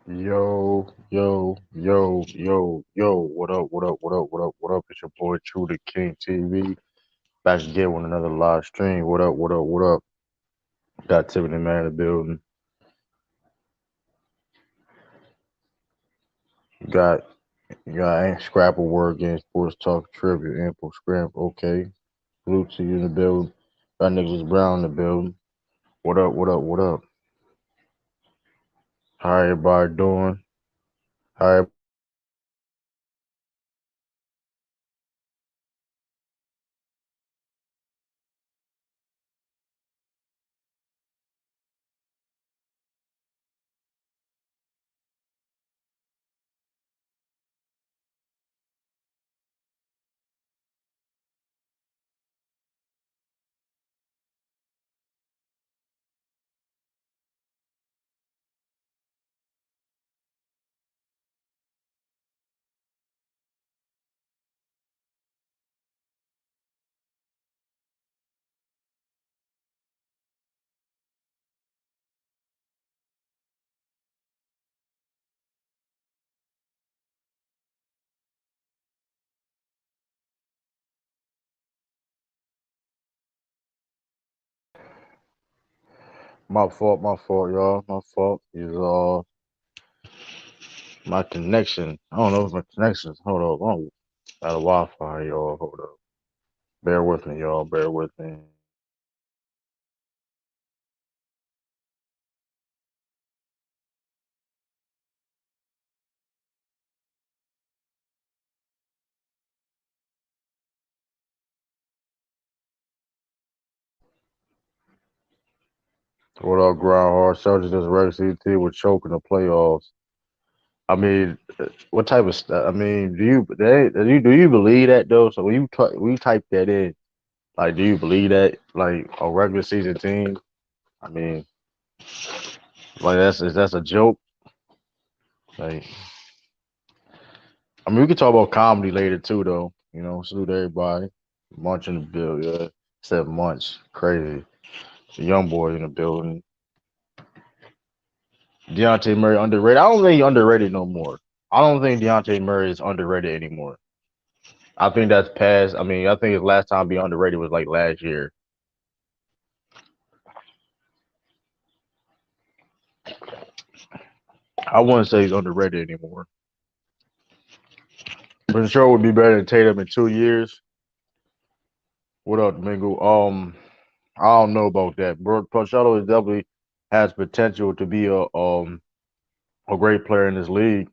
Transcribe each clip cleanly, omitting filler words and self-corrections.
Yo, yo, yo, yo, yo, what up, what up, what up, what up, what up? It's your boy True the King TV. Back again with another live stream. What up, what up, what up? Got Tiffany Man in the building. You got you got Ain't Scrapple Word Game Sports Talk Trivia Info Scramp. Okay. Blue to you in the building. Got niggas Brown in the building. What up, what up, what up? How everybody doing? How everybody my fault, y'all. My fault is my connection. I don't know if my connection's. Hold up. Oh, got a Wi-Fi, y'all. Hold up. Bear with me, y'all. Bear with me. What up, Groundhog? Celtics this regular season team was choking the playoffs. I mean, what type of stuff? I mean, do you believe that though? So when you type that in, like, do you believe that like a regular season team? I mean, like that's a joke. Like, I mean, we could talk about comedy later too, though. Salute everybody. Munch in the bill, yeah. Said Munch, crazy. It's a young boy in the building. Deontay Murray underrated. I don't think he's underrated no more. I don't think Deontay Murray is underrated anymore. I think that's past. I mean, I think his last time being underrated was like last year. I wouldn't say he's underrated anymore. But sure would be better than Tatum in 2 years. What up, Domingo? I don't know about that. Bro, Pachado is definitely has potential to be a great player in this league.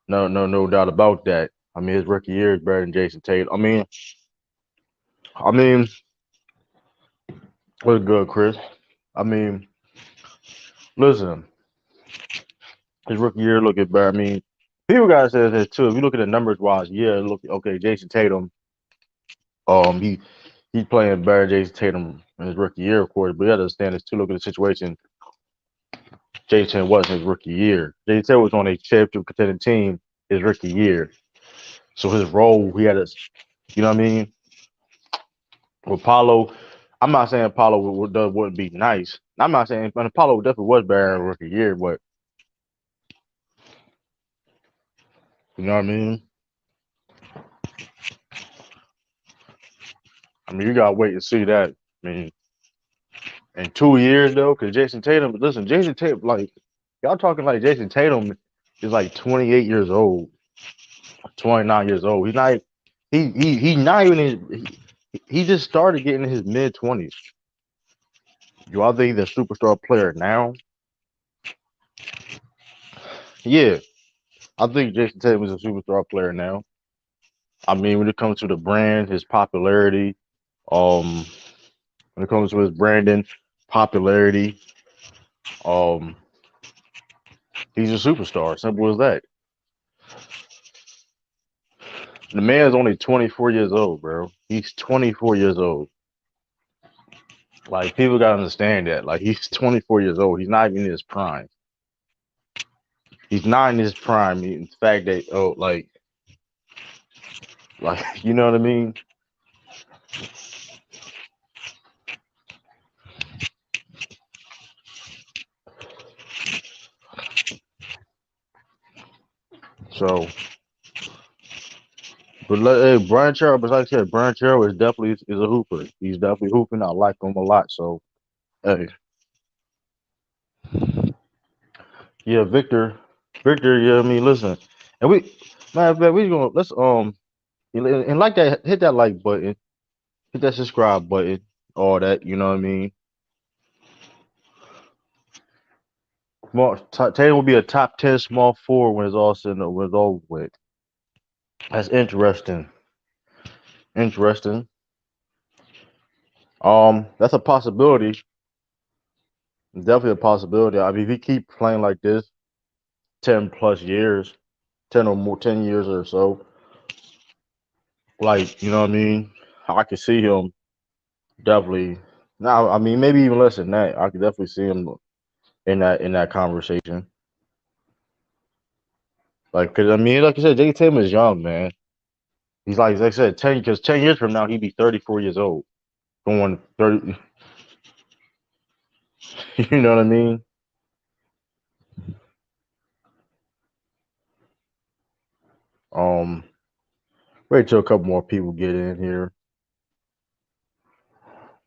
No doubt about that. I mean, his rookie year is better than Jason Tatum. I mean, what's good, Chris? I mean, listen, his rookie year look at better. I mean, people gotta say this too. If you look at the numbers wise, yeah, look okay. Jason Tatum, he's playing better than Jason Tatum in his rookie year, of course. But you have to understand this too. Look at the situation. Jason Tatum wasn't his rookie year. Jason Tatum was on a championship contending team his rookie year. So his role, he had to, you know what I mean? With Paulo, I'm not saying Paulo wouldn't be nice. I'm not saying, and Paulo definitely was better in rookie year, but you know what I mean? I mean, you gotta wait and see that. I mean, in 2 years though, because Jason Tatum, listen, Jason Tatum, like y'all talking like Jason Tatum is like 28 years old, 29 years old. He's not even he just started getting in his mid 20s. Do I think he's a superstar player now? Yeah, I think Jason Tatum is a superstar player now. I mean, when it comes to the brand, his popularity, um, when it comes to his branding, popularity, um, he's a superstar. Simple as that. The man is only 24 years old, bro. He's 24 years old. Like people gotta understand that. Like he's 24 years old. He's not even in his prime. He's not in his prime. In fact that like you know what I mean? So, but hey, Brian Cheryl, but like I said, Brian Cheryl is a hooper. He's definitely hooping. I like him a lot. So, hey, yeah, Victor, yeah. I mean, listen, and matter of fact, we gonna and like that, hit that like button, hit that subscribe button, all that. You know what I mean? Tatum will be a top 10 small forward when it's all said and when it's over with. That's interesting. Interesting. That's a possibility. Definitely a possibility. I mean, if he keep playing like this 10 plus years, 10 or more, 10 years or so, like, you know what I mean? I could see him definitely. Now, I mean, maybe even less than that. I could definitely see him in that conversation. Like, cause I mean, like I said, Jay Tatum is young, man. He's like I said, 10, because 10 years from now, he'd be 34 years old. Going 30, you know what I mean? Um, Wait till a couple more people get in here.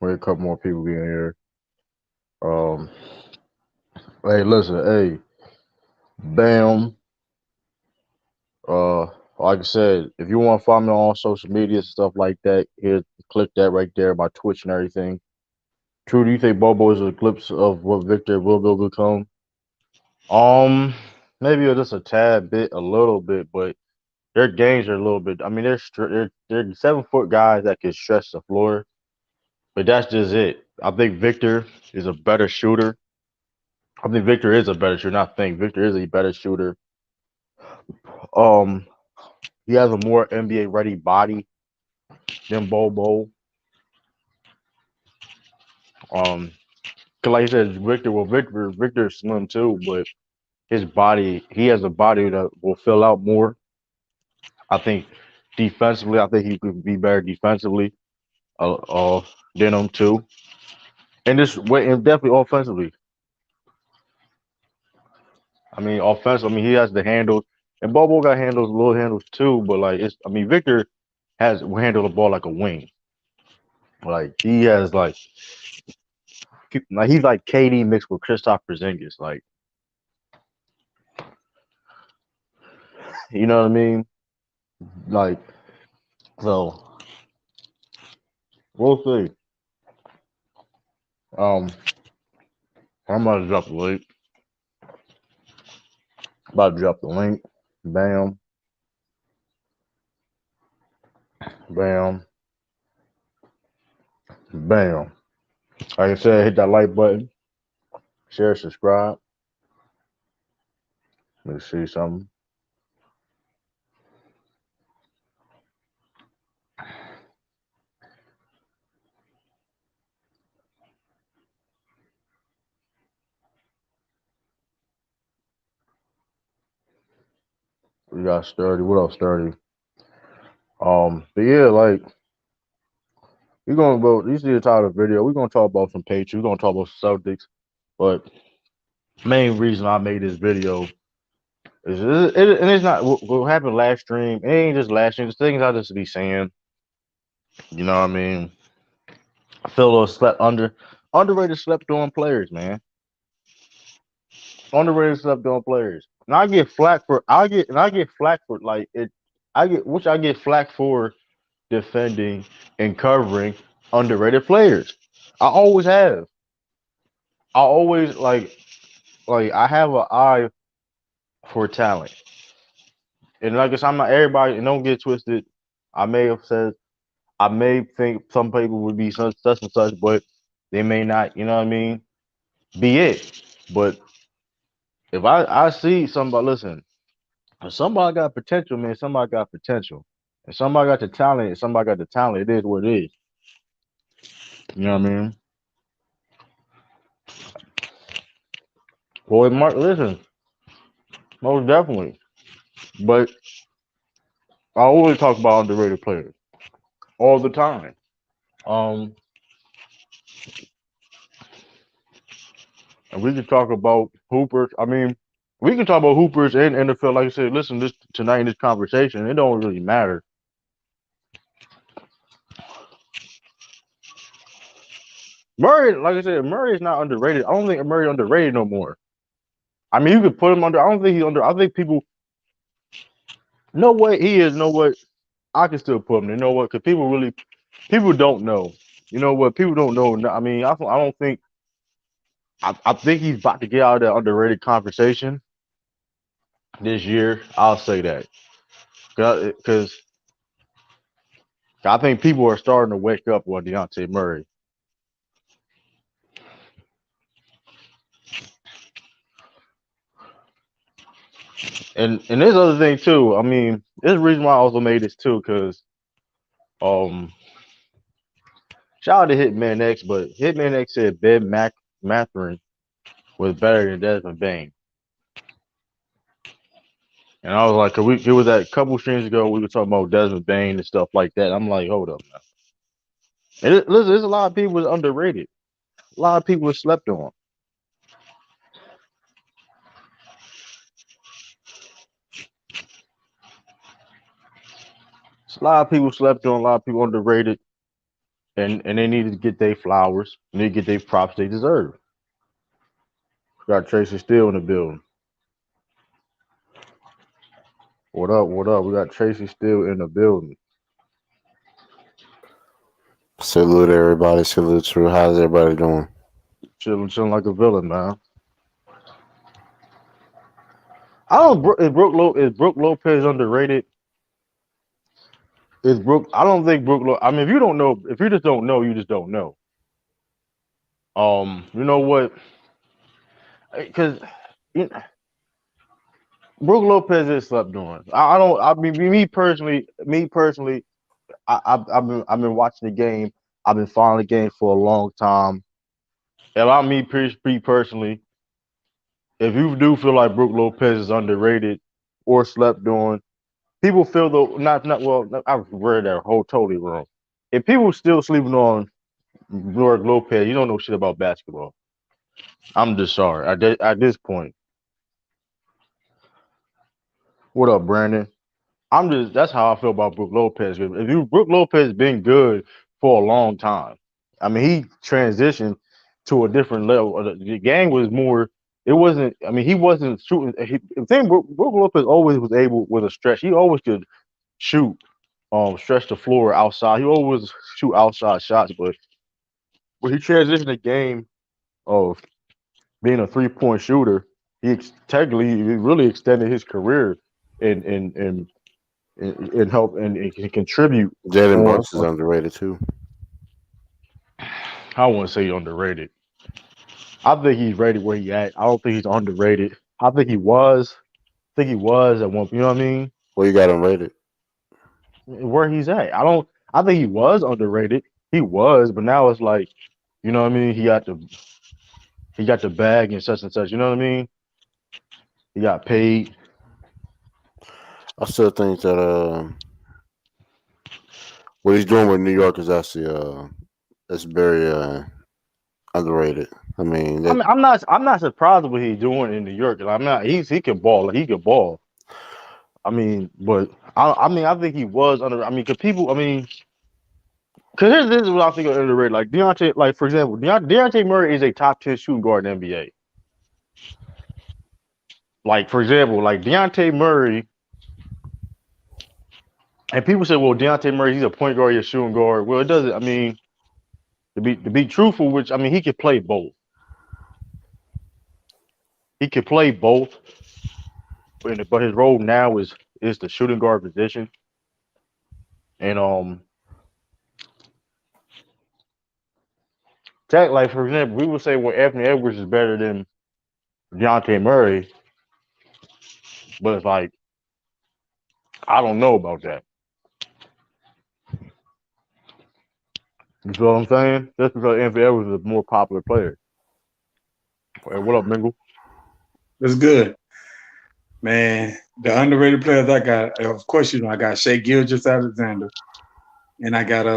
Wait a couple more people get in here. Um, hey, listen, hey, Bam. Uh, like I said, if you want to follow me on social media and stuff like that, here, click that right there, my Twitch and everything. True, do you think Bobo is a glimpse of what Victor will become? Um, Maybe just a tad bit, a little bit, but their games are a little bit. I mean, they're 7 foot guys that can stretch the floor, but that's just it. I think Victor is a better shooter. I think Victor is a better shooter. Not think Victor is a better shooter. Um, he has a more NBA ready body than Bobo. Um, 'Cause like I said, Victor's slim too, but his body, he has a body that will fill out more. I think defensively, I think he could be better defensively, than him too, and definitely offensively. I mean, offensive. I mean, he has the handles, and Bobo got handles, little handles too. But like, it's. I mean, Victor has handled the ball like a wing. Like he has like he's like KD mixed with Kristaps Porzingis. Like, you know what I mean? Like, so we'll see. Um, I'm about to drop the link. About to drop the link. Bam, bam, bam. Like I said, hit that like button, share, subscribe. Let me see something. We got sturdy. What else sturdy? But yeah, like we're gonna go. You see the title of the video. We're gonna talk about some Patriots. We're gonna talk about some Celtics. But main reason I made this video is and it's not what happened last stream. It ain't just last stream. It's things I just be saying. You know what I mean? I feel a little underrated slept on players, man. Underrated slept on players. And I get flack for like it. I get flack for defending and covering underrated players. I always have. I always I have an eye for talent. And like I said, I'm not everybody, and don't get twisted. I may have said I may think some people would be such and such, but they may not, you know what I mean? Be it. But if I see somebody, listen, if somebody got potential, man, somebody got potential. And somebody got the talent, and somebody got the talent, it is what it is. You know what I mean? Boy, Mark, listen, most definitely. But I always talk about underrated players all the time. Um, and we can talk about hoopers. I mean, We can talk about hoopers and NFL. Like I said, listen, this tonight in this conversation, it don't really matter. Murray, like I said, Murray is not underrated. I don't think Murray underrated no more. I mean, you could put him under. I don't think he's under. I think people know what he is. Know what I can still put him. You know what? Because people don't know. You know what? People don't know. I mean, I don't think. I think he's about to get out of that underrated conversation this year. I'll say that because I think people are starting to wake up on Deontay Murray. And there's other thing too. I mean, there's a reason why I also made this too, because um, shout out to Hitman X, but Hitman X said Matherin was better than Desmond Bain, and I was like, 'cause it was that couple streams ago we were talking about Desmond Bain and stuff like that. I'm like, hold up, now. And listen, there's a lot of people that's underrated. A lot of people are slept on. A lot of people slept on. A lot of people underrated, and they need to get their flowers. They need to get their props they deserve. Got Tracy Steele in the building. What up? What up? We got Tracy Steele in the building. Salute everybody. Salute True. How's everybody doing? Chilling like a villain, man. I don't. Is Brooke Lopez underrated? Is Brooke? I don't think Brooke. I mean, if you don't know, if you just don't know, you just don't know. You know what? Because Brooke Lopez is slept on. I don't. I mean, me personally, I've been watching the game. I've been following the game for a long time. If I'm me personally, if you do feel like Brooke Lopez is underrated or slept on, people feel though not well. I've read that whole totally wrong. If people still sleeping on Brooke Lopez, you don't know shit about basketball. I'm just sorry. At this point, what up, Brandon? I'm just that's how I feel about Brooke Lopez. If you Brooke Lopez been good for a long time. I mean, he transitioned to a different level. The game was more. It wasn't. I mean, he wasn't shooting. The thing Brooke Lopez always was able with a stretch. He always could shoot, stretch the floor outside. He always shoot outside shots, but when he transitioned the game of being a 3-point shooter, technically he really extended his career and help and can contribute Jalen on. Brunson is underrated too. I wouldn't say underrated. I think he's rated where he at. I don't think he's underrated. I think he was. I think he was at one. You know what I mean? Well, you got him rated. Where he's at. I don't. I think he was underrated. He was, but now it's like, you know what I mean? He got the bag and such and such. You know what I mean? He got paid. I still think that what he's doing with New York is actually that's very underrated. I mean I that mean, I'm not surprised with what he's doing in New York. I'm not. He can ball. Like, he can ball. I mean, but I think he was under. I mean, cause people. I mean, cause this is what I think of underrated. Like Deontay. Like for example, Deontay Murray is a top 10 shooting guard in the NBA. Like for example, like Deontay Murray. And people say, well, Deontay Murray, he's a point guard, he's a shooting guard. Well, it doesn't. I mean, to be truthful, which I mean, he could play both. He could play both, but his role now is the shooting guard position. And like for example, we would say, well, Anthony Edwards is better than Deontay Murray, but it's like I don't know about that. You feel what I'm saying? Just because Anthony Edwards is a more popular player. Hey, what up, Mingle? It's good, man. The underrated players I got, of course, I got Shea Gilgis Alexander, and I got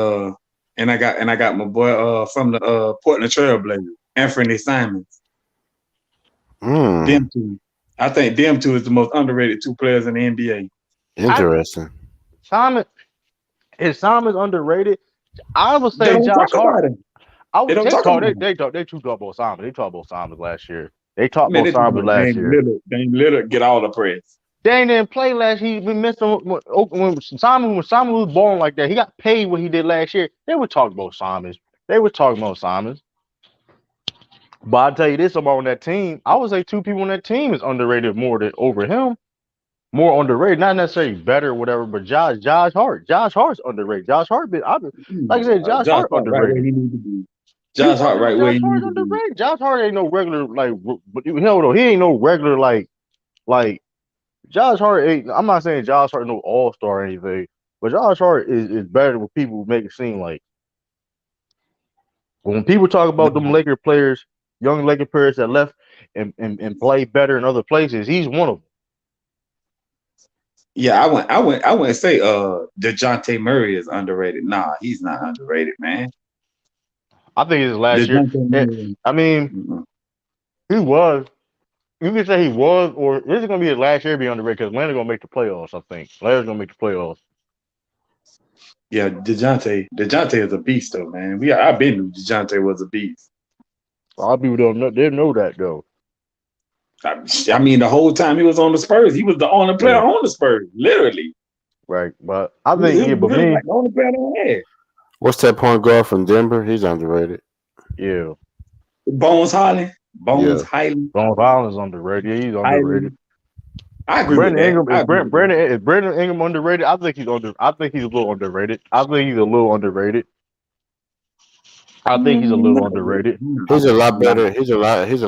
my boy from the Portland Trailblazers, Anthony Simons. mm, Them two. I think them two is the most underrated two players in the NBA. I Interesting. Simon is Simon underrated. I would They say don't Josh talk Hart. about him. I They would don't they talk talk about they him. they talk they two talk about Simon. They talk about Simon last year. They talked Man, about they talk Simon about last Dame year. Lillard. Dame Lillard get all the press. They didn't play last. He missed him when Simon was balling like that. He got paid what he did last year. They were talking about Simons. They were talking about Simons. But I'll tell you this about on that team. I would say two people on that team is underrated more than over him. More underrated, not necessarily better, or whatever. But Josh Hart. Josh Hart's underrated. Josh Hart, like I said, Josh Josh Hart Hart right where underrated. he needs to be. You Josh Hart under right where Josh he Hart's needs to be. underrated. Josh Hart ain't no regular but you know though he ain't no regular like Josh Hart ain't. I'm not saying Josh Hart no all star or anything, but Josh Hart is better than what people make it seem like. When people talk about them Laker players, young Laker players that left and play better in other places, he's one of them. Yeah, I wouldn't say DeJounte Murray is underrated. Nah, he's not underrated, man. I think his last year. DeJounte Murray. I mean, Mm-mm. he was. You can say he was, or this is gonna be his last year be underrated because Atlanta's gonna make the playoffs. I think Atlanta's gonna make the playoffs. Yeah, DeJounte is a beast though, man. I've been knew DeJounte was a beast. A lot of people don't know. They know that though. I mean, the whole time he was on the Spurs, he was the only player Yeah, on the Spurs, literally. right. But I He was, think he yeah, was, but he was me, like the only player they had. What's that point guard from Denver? He's underrated. yeah. Bones Highland, Bones Yeah. Highland, Long Island's underrated. Yeah, he's underrated. Highland. I agree with Brandon that. Ingram I agree with that. Is Brandon Ingram underrated? I think he's under. I think he's a little underrated. I think he's a little underrated. I think he's a little No, underrated. He's a lot nah. better. He's a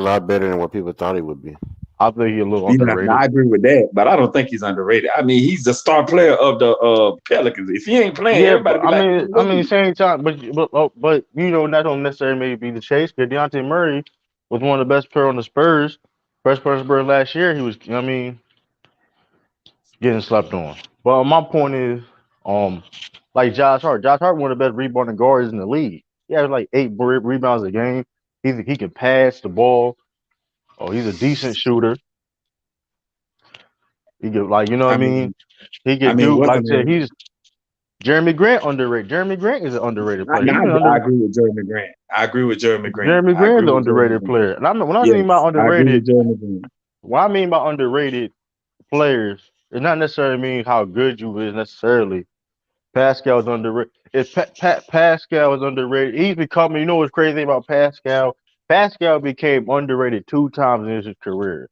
lot better than what people thought he would be. I think he's a little Yeah, underrated. I agree with that, but I don't think he's underrated. I mean, he's the star player of the Pelicans. If he ain't playing, Yeah, everybody but be like, "Man, I go mean, get same time, but you know that don't necessarily maybe be the case. Because Deontay Murray was one of the best players on the Spurs. Best player on the Spurs last year. He was, I mean, getting slept on. But my point is, um, like Josh Hart. Josh Hart one of the best rebounding guards in the league. He has like eight rebounds a game. He can pass the ball. Oh, he's a decent shooter. He get like you know what I I mean. mean, He I get mean, dude what's like the I said. name? He's Jeremy Grant underrated. Jeremy Grant is an underrated player. He's been I under. agree with Jeremy Grant. I agree with Jeremy Grant. Jeremy I Grant agree is an with Jeremy underrated Grant. player. And I mean, when I mean by Yes, I agree underrated, with Jeremy Grant. what I mean by underrated players, it not necessarily mean how good you is necessarily. Pascal's underrated. If Pascal is underrated, he's becoming. You know what's crazy about Pascal? Pascal became underrated two times in his career.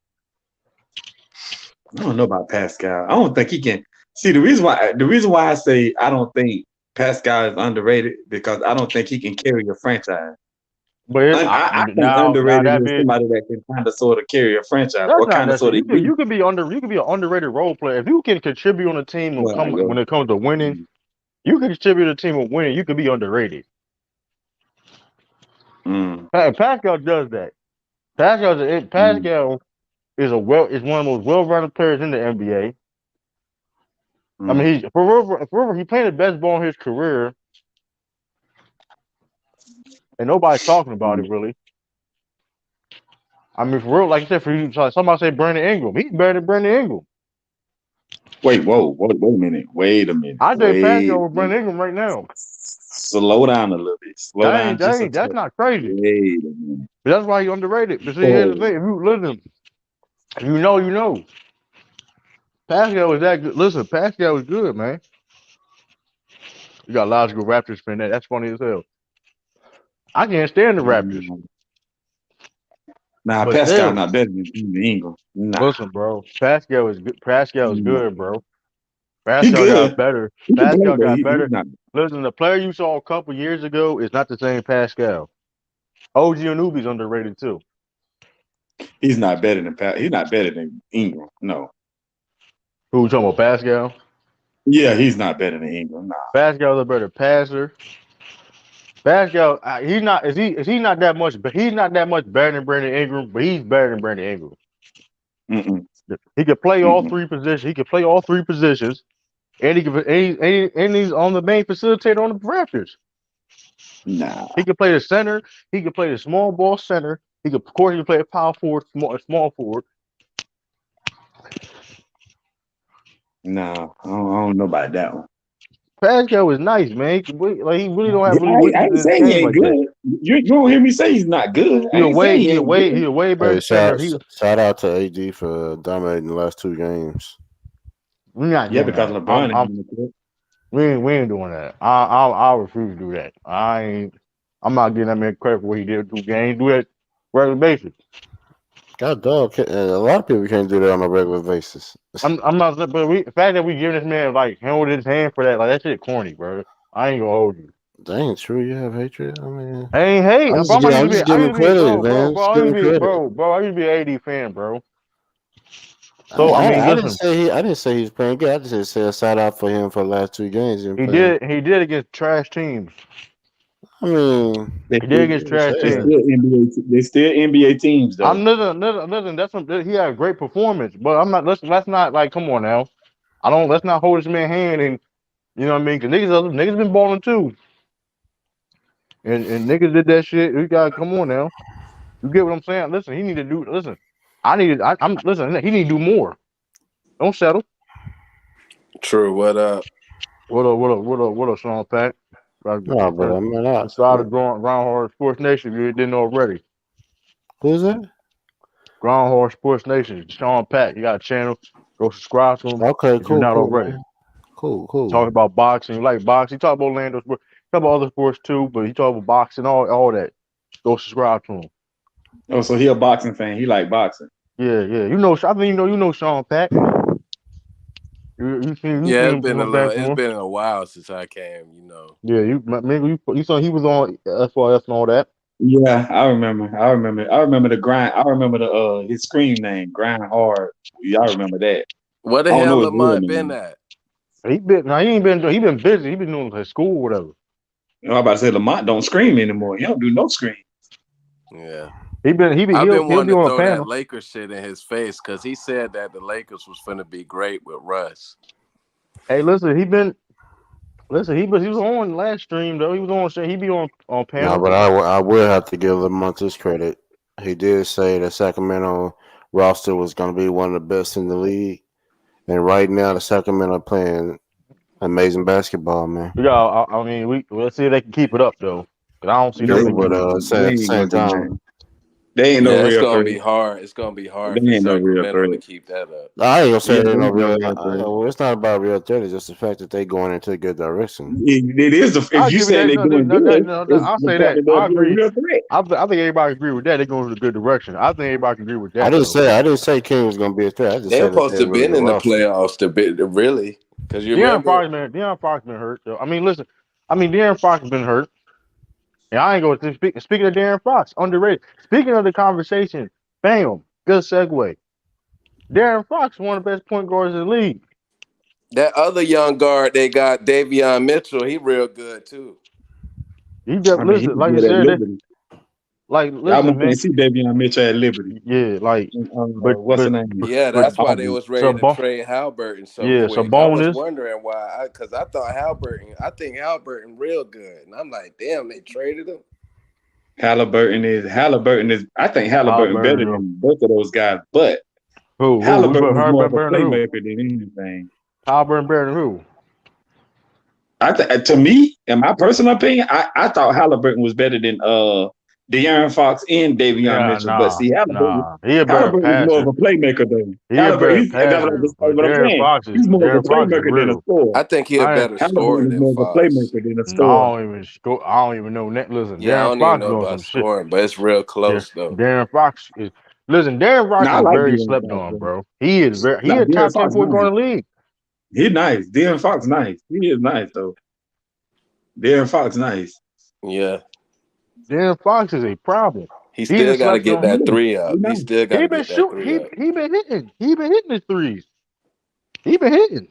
I don't know about Pascal. I don't think he can. See, the reason why I say I don't think Pascal is underrated because I don't think he can carry a franchise. But I think now underrated that is being somebody that can kind of sort of carry a franchise that's or not kind of sort necessary. of elite. You can be an underrated role player if you can contribute on a team Well, I go. when it comes to winning. You can contribute to a team of winning. You can be underrated. Mm, Pascal does that. mm, Pascal is one of the most well-rounded players in the NBA. I mm, mean, he played the best ball in his career, and nobody's talking about mm. it really. I mean, for real, like I said, for you, somebody say Brandon Ingram, he's better than Brandon Ingram. Wait, wait a minute. Wait a minute. I say Wait Pascal a over minute. Brandon Ingram right now. Slow down a little bit. Slow down just a That's touch. not crazy. Wait a minute. But that's why he's underrated. But see, here's the Oh, thing: if you listen, if you know, you know. Pascal was that good. Listen, Pascal was good, man. You got logical Raptors fan that. That's funny as hell. I can't stand the Raptors, mm. Nah, but Pascal still, not better than Ingram. Nah, listen, bro. Pascal is good. Pascal is no. good, bro. He Pascal got good. better. He can play, Pascal but got he's better. not. Listen, the player you saw a couple years ago is not the same Pascal. OG Anunoby's underrated too. He's not better than He's not better than Ingram. No. Who you talking about, Pascal? Yeah, he's not better than Ingram. Nah. Pascal's a better passer. Pascal, he's not. Is he not that much? But he's not that much better than Brandon Ingram. But he's better than Brandon Ingram. Mm-mm, He could play all mm-mm. three positions. He could play all three positions, and and he's on the main facilitator on the Raptors. Nah. He could play the center. He could play the small ball center. He could, of course, he could play a power forward, small forward. No, I don't know about that one. Pascal was nice, man. He really don't have really I weaknesses ain't in his saying he game ain't like that. good. You don't hear me say he's not good. I ain't saying he ain't He good. a way better Hey, defender. shout out to AD for dominating the last 2 games. We not Yeah, doing because that. LeBron ain't in the clip. We ain't doing that. I refuse to do that. I'm not getting that man credit for what he did 2 games. Do that regular basis. God dog, a lot of people can't do that on a regular basis. I'm not, but the fact that we giving this man like held his hand for that, like that shit corny, bro. I ain't gonna hold you. That ain't true. You have hatred. I mean, I ain't hate. If I'm, I'm just I giving used to be, credit, man. Just I used giving to be, credit. bro. I used to be an AD fan, bro. So I mean, listen, I didn't say he's playing good. I just said a shout out for him for the last 2 games and playing. he did against trash teams. I mean, They He did still, against trash they teams. still NBA. They still NBA teams though. I'm listen. He had a great performance, but I'm not. Let's not like. Come on now. I don't. Let's not hold this man hand and you know what I mean. Cause niggas been balling too, and niggas did that shit. We got to come on now. You get what I'm saying? Listen, he need to do. Listen, I'm listen. He need to do more. Don't settle. True. What up? What up, Sean Pack? no, but I mean, Subscribe to Groundhog Sports Nation if you didn't already. who's that? Groundhog Sports Nation, Sean Pack. You got a channel. Go subscribe to him Okay, if you're cool, not cool, already. man. Cool. Talking about boxing, you like boxing. He talk about Orlando sports, talk about other sports too, but he talk about boxing, all that. Go subscribe to him. Oh, so he a boxing fan. He like boxing. Yeah. You know, I think you know Sean Pack. You Yeah, seen it's him been a come little. back It's from him. been a while since I came. You know. Yeah, you saw he was on FYS and all that. Yeah, I remember. I remember the grind. I remember the his screen name, Grind Hard. Yeah, I remember that. Where I the don't hell know his real Lamont been name. at? He been busy. He been doing his school, whatever. You know, I'm about to say Lamont don't scream anymore. He don't do no scream. Yeah. I've been He'll be wanting to on a throw that panel. Lakers shit in his face because he said that the Lakers was finna be great with Russ. Hey, he was on last stream though. He was on. He be on No, panel. but I will have to give Lamont his credit. He did say the Sacramento roster was going to be one of the best in the league, and right now the Sacramento playing amazing basketball, man. We got. I mean, let's see if they can keep it up though. Cause I don't see They them True, ain't niggas. but gonna do. They at the ain't gonna same do time, nothing. They ain't no Yeah, it's real gonna threat. be hard. It's gonna be hard for They ain't no real Sacramento to threat. keep that up. I ain't gonna say Yeah, they they no ain't no real. real threat. Well, it's not about real threat. It's just the fact that they going into a good direction. It is. If I'll you give you say that. they No, doing good, it's I'll the say fact that. that they'll I be a agree. real threat. I think everybody agree with that. They're going in a good direction. I think everybody can agree with that though. I didn't say King was gonna be a threat. I just They were said that supposed they're a to really been good in the roster. playoffs to be really because you De'Aaron remember. Fox, been hurt though. I mean, listen. I mean, De'Aaron Fox has been hurt. And I ain't going to speaking of De'Aaron Fox, underrated. Speaking of the conversation, bam, good segue. De'Aaron Fox, one of the best point guards in the league. That other young guard they got, Davion Mitchell, he real good too. I mean, he Listen, was like you good at said, Liberty. I listen, almost man. can't see Davion Mitchell at Liberty. Yeah, like, What's the name? Yeah, but that's why they was ready to Sabon, trade Halliburton so yeah, quick. I was Sabonis. wondering why, because I thought I think Halliburton real good, and I'm like, damn, they traded him. Halliburton is. I think Halliburton better Halliburton. than both of those guys, but Who? We put Halliburton is more of Halliburton a better than who? playmaker than anything. Halliburton better than who? To me, in my personal opinion, I thought Halliburton was better than De'Aaron Fox and Davion Yeah, Mitchell. But see, nah. He a better Halliburton is more of passer. a playmaker though. He a Halliburton, better that's passer. But what I'm saying. He's more of a De'Aaron Fox is playmaker than a real. scorer. I think he a I ain't, better scorer Halliburton is than more of a Fox. playmaker than a I scorer. don't even score. I don't even know. Listen, Yeah, I Darren don't even Fox know doing about some shit. scoring, but it's real Yeah, close though. Darren Fox is. Listen, Darren No, Fox I is like very De'Aaron slept Fox. on, Bro. bro. He Now a De'Aaron top 10 Fox point guard nice. in the league. He nice. De'Aaron Fox nice. He is nice though. De'Aaron Fox nice. Yeah, Darren Fox is a problem. he He's a still got to slept get on. that Yeah, three he up. He nice. still got He to been get that shoot. three up. He been hitting. He been hitting his threes. He been hitting.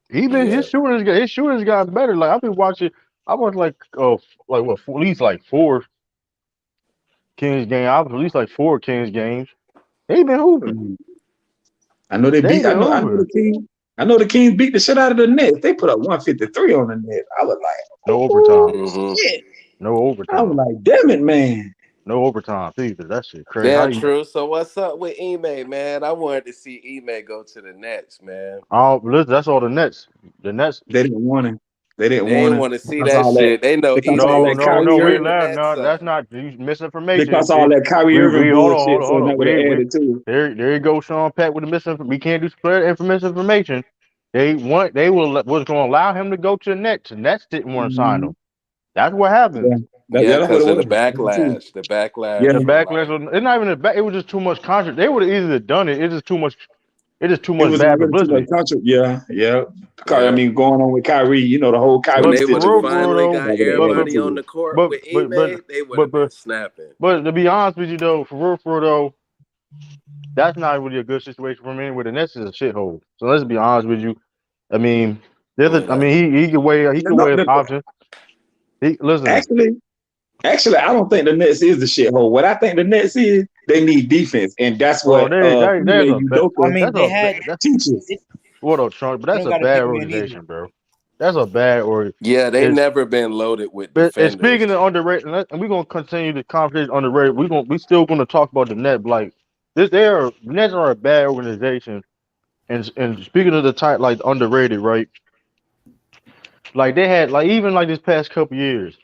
Yeah, His shooting's gotten better. Like I've been watching. I watched like what at least like 4 Kings games. I was at least like 4 Kings games. They been hooping. Mhm. I know they They beat. been I know hooping. the King. I know the Kings beat the shit out of the Nets. They put up 153 on the net. I was like, No overtime. oh mm-hmm. shit. No I was overtime. like, damn it, man. No overtime either. That shit crazy. How Damn you? true. So what's up with Ime, man? I wanted to see Ime go to the Nets, man. Oh, listen, that's all the Nets. The Nets. They didn't want him. They didn't They want ain't him want to see because that all that shit. They know because Ime all No, that gonna no, come no. Kyrie We turn the Irving laugh. Nets No, that's up. not misinformation. because all that Kyrie Irving We bullshit. hold So on. now they added to it. There you go, Sean Pack with the misinformation. We can't do spread misinformation. They was going to allow him to go to the Nets. The Nets didn't want to sign Mm-hmm. him. That's what happened. Yeah, Yeah, that's what it because of the was. That's true. backlash. The Yeah, backlash The was backlash like, was it's not even a back. It was just too much contract. They would have easily done it. It's just too much. It is too it much was bad really too much publicity. country. Yeah, yeah. I yeah. mean, going on with Kyrie, the whole When Kyrie But they would have for situation. real finally though. got That would have But added everybody on to the it. court but with but but Ime, they would but have been but snapping. but to be honest with you though, for real though, that's not really a good situation for me. With the Nets is a shithole. So let's be honest with you. I mean, Yeah, that, he could No, weigh his options. He listen. actually, actually, I don't think the Nets is the shithole. What I think the Nets is, they need defense, and that's Bro, what Ime there's a bad. I Udoka mean, That's a teaches. what up, Trump? But they that's don't a got to bad pay win either. organization, bro. That's a bad or yeah, they it's. never been loaded with But and speaking defenders. of underrated, and we're gonna continue the conversation underrated. We still gonna talk about the net. Like Nets are a bad organization. And speaking of the type like underrated, right? Like they had like even like this past couple years,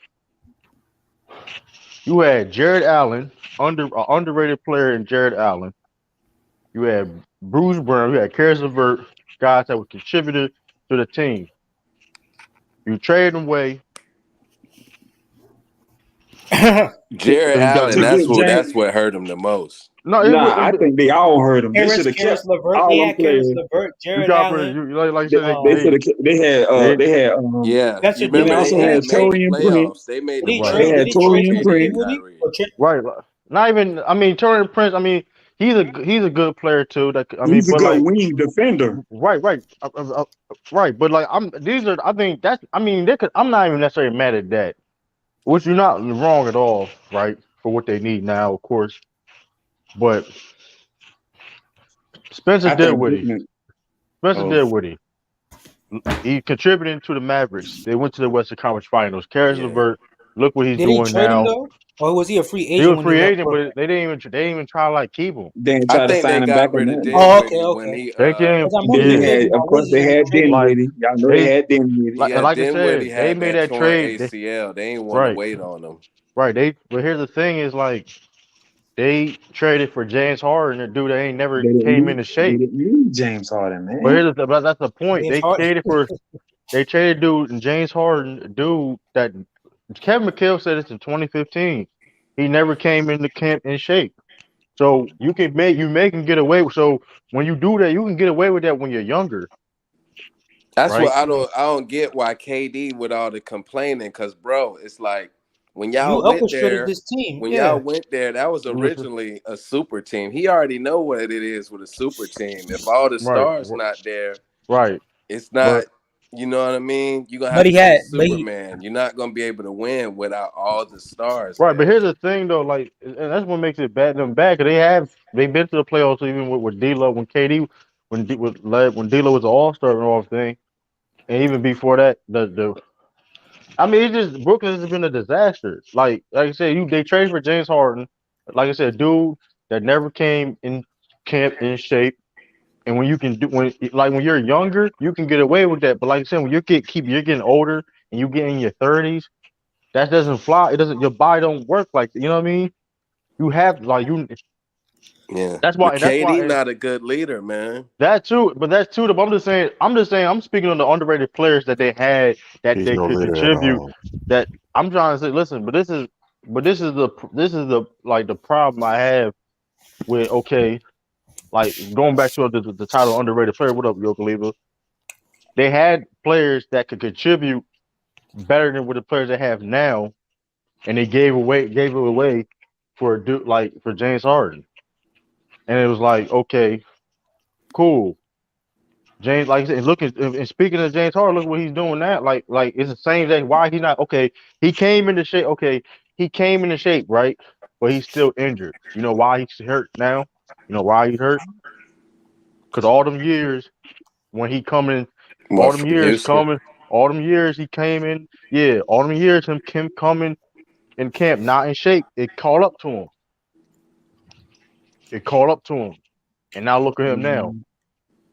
you had Jared Allen, underrated player in Jared Allen. You had Bruce Brown, you had Karis LeVert, guys that were contributed to the team. You trade them away To, Jared Allen, to get James, that's what hurt him the most. No, I think they all heard him. They should have kept Karis LeVert, they all them had Karis players. LeVert, you Jared got for Allen. you like I They, said they Um, should have. they They had. Yeah, you Spencer Then they remember Dinwiddie. they also They had had had made traded. the Torian playoffs. Prince. They made the right They Did had he playoffs when they trade Torian Spencer traded Prince. Dinwiddie? Kyrie. Or trade? right. Not even I mean Turner Prince. I mean he's a good player too. That I mean, He's a but good like wing defender. right, right. But like these are I think that's I mean they could I'm not even necessarily mad at that. Which you're not wrong at all, right? For what they need now, of course. But Spencer I think. Dinwiddie, Spencer Oh, Dinwiddie, he contributed to the Mavericks. They went to the Western Conference Finals. Karis Yeah, LeVert, look what he's Did he doing trade him now. though, or was he a free He agent was when he free left agent, but Brooklyn? they didn't even try to like keep him. then I try to think they sign him back got or rid of nothing. Oh, Dinwiddie okay. when he They came, Because I And remember then you they yeah, making had, my of course, they Wizards when they had traded him. like Dinwiddie. Y'all know they they had Dinwiddie. yeah like I Dinwiddie said, they had made that that torn trade. ACL. They ain't want to Right, wait on him. right. But here's the thing: is like they traded for James Harden, a dude that ain't never came into They shape. didn't need James Harden, But man. but that's the point. James Harden. They traded dude and James Harden, a dude that Kevin McHale said this in 2015. He never came into camp in shape. So you make him get away with. So when you do that, you can get away with that when you're younger, That's what right? I don't get why KD with all the complaining, because bro, it's like when You y'all went orchestrated there, this team. Yeah. that was Mhm. originally a super team. He already know what it is with a super team. If all the Right, stars not there, right. it's not, But you know what I mean? You're gonna But have he to be had, but he, Superman. You're not gonna be able to win without all the stars right, but there. here's the thing though, like, and that's what makes it bad. Them bad because they've been to the playoffs even with D'Lo when KD when D'Lo was an All Star and all thing, and even before that, the I mean, it's just Brooklyn has been a disaster. Like I said, they traded for James Harden. Like I said, dude that never came in camp in shape. And when you can do when you're younger, you can get away with that. But like I said, when you're getting older and you get in your 30s, that doesn't fly. It doesn't your body don't work like you know what I mean. You have like you. Yeah, That's but why. That's KD why. not a good leader, man. That too, but that's too. But I'm just saying. I'm speaking on the underrated players that they had that He's they no could leader at contribute. all. That I'm trying to say. Listen, but this is the like the problem I have with like going back to the title underrated player. What up, Yokaliva? They had players that could contribute better than what the players they have now, and they gave it away for a dude like for James Harden, and it was like okay, cool. James, like I said, looking and speaking of James Harden, look what he's doing now. Like it's the same thing. Why he not okay? He came into shape. Okay, he came into shape, right? But he's still injured. You know why he's hurt now? You know why he's hurt? Because all them years when he coming, all What them from years Houston? coming, all them years he came in. Yeah, all them years him coming in camp, not in shape. It caught up to him. It caught up to him, and now look at him now, Mhm.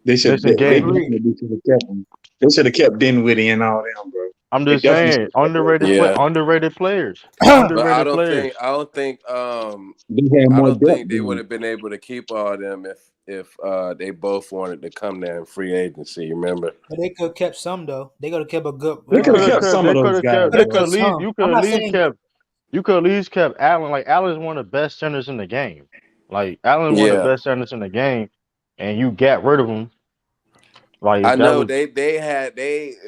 They should. missing I They games. agree. definitely should have kept him. They should have kept Dinwiddie and all them, bro. I'm They just definitely should saying, have kept those guys. Yeah, underrated players, but underrated players. They had I more don't depth think they would than have been able to keep all them if they both wanted to come there in free agency. Remember? But they could have kept some though. They could have kept a good. they They could could have have kept kept. some of They could those have guys, kept. Could They have could bro. at kept least. some. You could I'm at not least saying. kept. You could at least kept Allen. Like Allen's one of the best centers in the game. Like Allen's one of the Yeah, best centers in the game, and you got rid of him. Like I that know was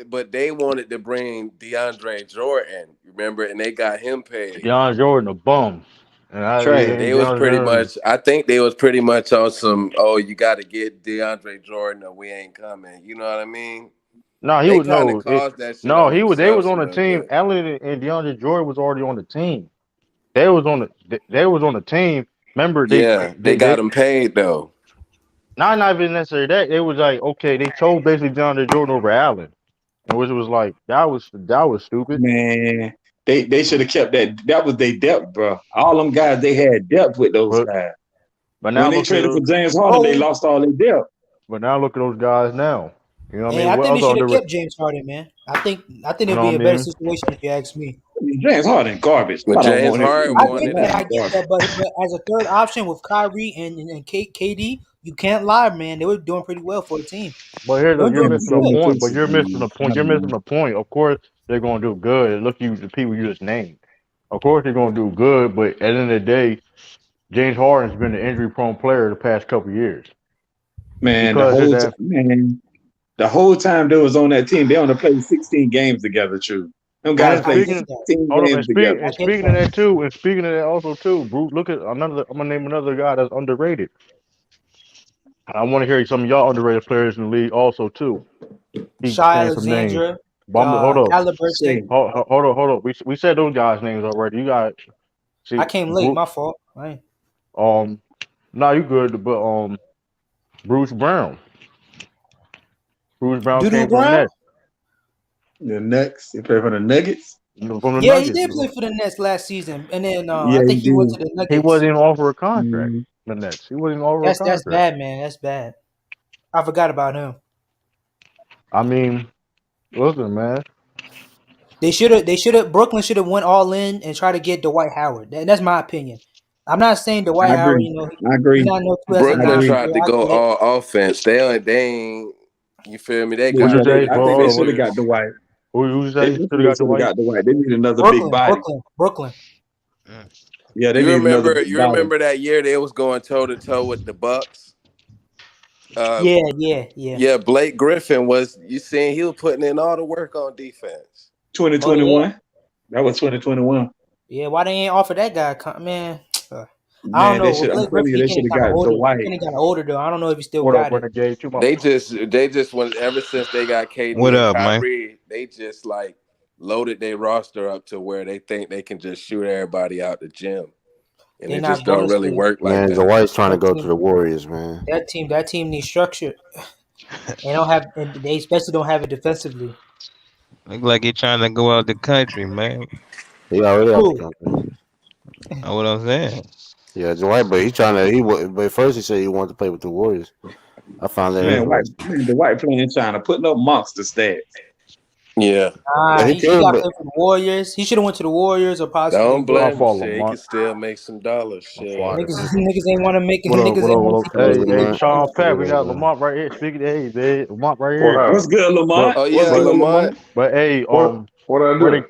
but they wanted to bring DeAndre Jordan. Remember, and they got him paid. Deion Jordan a bum, and Trash. and They was Deion pretty Jordan. much. I think they was pretty much on some. Oh, you got to get DeAndre Jordan, or we ain't coming. You know what I mean? No, he They would kind of no. It, caused that shit no, on he was. They was themselves a on the little team. bit. Allen and DeAndre Jordan was already on the team. They was on the. They was on the team. Remember, Yeah, they they got him paid though. not even necessarily that. They was like, okay, they chose basically DeAndre Jordan over Allen, and which was like that was stupid. Man, they should have kept that. That was their depth, bro. All them guys, they had depth with those But guys. but now When they look at traded for those. James Harden, they Oh lost all their depth. But now look at those guys now. You know what I man, mean? I What think they other should have under? kept James Harden, man. I think You it'd know be what I a better mean? situation if you ask me. I mean, James Harden garbage. But I don't James want him. Harden I wanted get that, it. I get that, but as a third option with Kyrie and KD, you can't lie, man. They were doing pretty well for the team. But here's They were you're doing Man, pretty missing a good. point. 76 But is you're missing a man. point. I You're don't missing know. a point. Of course they're gonna do good. Look, you the people you just named. Of course they're gonna do good. But at the end of the day, James Harden's been an injury prone player the past couple years Man, because of that. the whole time they was on that team, they only played 16 games together. True, them guys And I played get speaking, that. 16 hold up, games together. I and get speaking of that. that too, and speaking of that also too, Bruce. Look at another. I'm gonna name another guy that's underrated. And I want to hear some of y'all underrated players in the league also too. Keep Shai saying some names. Alexandra, But hold up, Halliburton. Say, hold up. We said those guys' names already. You got I see, came late, my fault. Right. um, no, you good, but Bruce Brown. Bruce Brown Doodoo came from the Brown? Nets, the Nuggets. They play for the Nuggets. from the Yeah, he Nuggets. did play for the Nets last season, and then I Yeah, he think he went did. to the He wasn't Nuggets. even offered a contract. Mhm. The Nets. He wasn't even offered a That's contract. bad, man. That's bad. I forgot about him. I mean, listen, man. They should have. Brooklyn should have went all in and try to get Dwight Howard. That's my opinion. I'm not saying Dwight I Howard. agree. I He's agree. not no I 2009 Brooklyn agree. tried player. to I go get it. all offense. They ain't. You feel me? They What Yeah, you got say? rid I of Well, think hold they on. should What have got Dwight. who you They say should have definitely got the should have white? got Dwight. They need another big Brooklyn, body. Brooklyn, Brooklyn. Yeah, they You need another remember? big You body. remember that year they was going toe to toe with the Bucks. Uh, Yeah, yeah, yeah. yeah, Blake Griffin was. You seen he was putting in all the work on defense. Oh yeah, 2021. That was 2021. yeah. Why they ain't offer that guy? Man, I don't Man, they know. With should. I'm Blake telling Griffin, you, he they getting should have kind of got older. He Dwight. getting kind of older though. I don't know if he still What up, got it. Renegade? Too much. They just went ever since they got What KD and up, man? Kyrie. They just like loaded their roster up to where they think they can just shoot everybody out the gym, and They it not just going don't to really sleep. work like Man, that. Dwight's trying to That go to team, the Warriors, man. that team needs structure. They don't have, and they especially don't have it defensively. Look like he trying to go out the country, man. He already out the Who? country. Know what I'm saying? Yeah, Dwight, but he trying to. But first he said he wanted to play with the Warriors. I found that Yeah. interesting. The White playing in China, putting up monster stats. Yeah, But he He could, got but played for the Warriors. He should have went to the Warriors or possibly don't My blame him. Brooklyn. fault, Shit, he can Lamont. still make some dollars. My Shit. fault. Niggas ain't want to make it. What up? Niggas What ain't up? want What to up? take those Hey, big hey, man, Sean money. Pat, we got yeah, Lamont right here. Speaking. Hey, Lamont right What here. up? What's good, But Lamont? Oh What's yeah, but good, Lamont. Lamont? but hey, What I Renegade. do?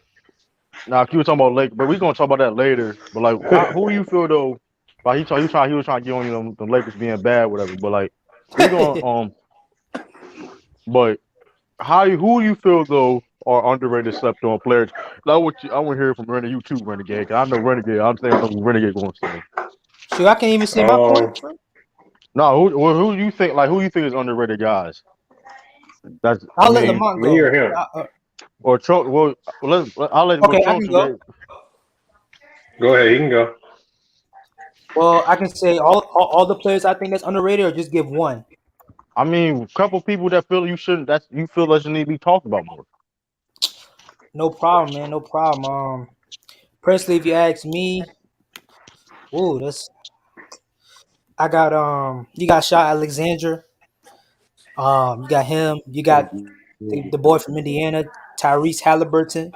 Now, you was talking about Lake, but we gonna talk about that later. But like, who you feel though? Like he was trying to get on you know, the Lakers being bad, whatever. But like, we gonna but who you feel though are underrated, slept on players? I want to hear from Renegade, you too, Renegade. 'Cause I know Renegade. I'm saying I know what Renegade gonna say. Shoot, I can't even say my Um, point. Bro. No, who you think who you think is underrated guys? That's I I'll let mean, Lamont me go. or him? or Trump. Well, I'll let Okay, I Trump can do go. that. Go ahead. He can go. Well, I can say all the players I think that's underrated, or just give one. I mean, a couple people that feel you shouldn't. That's you feel that you need to be talked about more. No problem, man. No problem. Personally, if you ask me, ooh, that's I got you got Shot Alexander. You got him. You got the boy from Indiana, Tyrese Halliburton.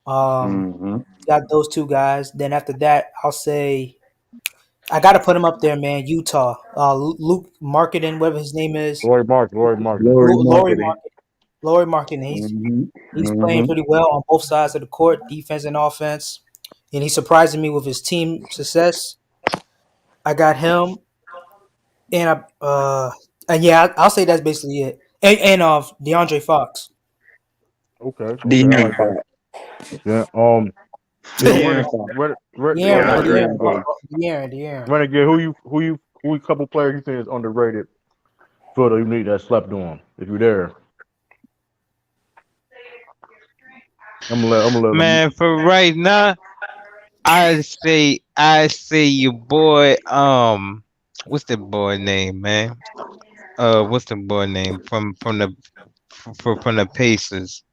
Mm-hmm. You got those two guys. Then after that, I'll say I got to put him up there, man. Utah. Luke Marketing, whatever his name is. Laurie Martin. Lori Laurie marketing. Marketing. Laurie Marketing. Mm-hmm. He's playing Mm-hmm. pretty well on both sides of the court, defense and offense. And he's surprising me with his team success. I got him, and and yeah, I'll say that's basically it. And DeAndre Fox. Okay, I De'Aaron like that. Fox. Yeah. So De'Aaron Fox. De'Aaron, I yeah, agree. De'Aaron. Renegade, who couple players you think is underrated for the league that slept on? If you're there, I'm gonna let them. Man, for right now, I say your boy. What's the boy name, man? What's the boy name from the Pacers?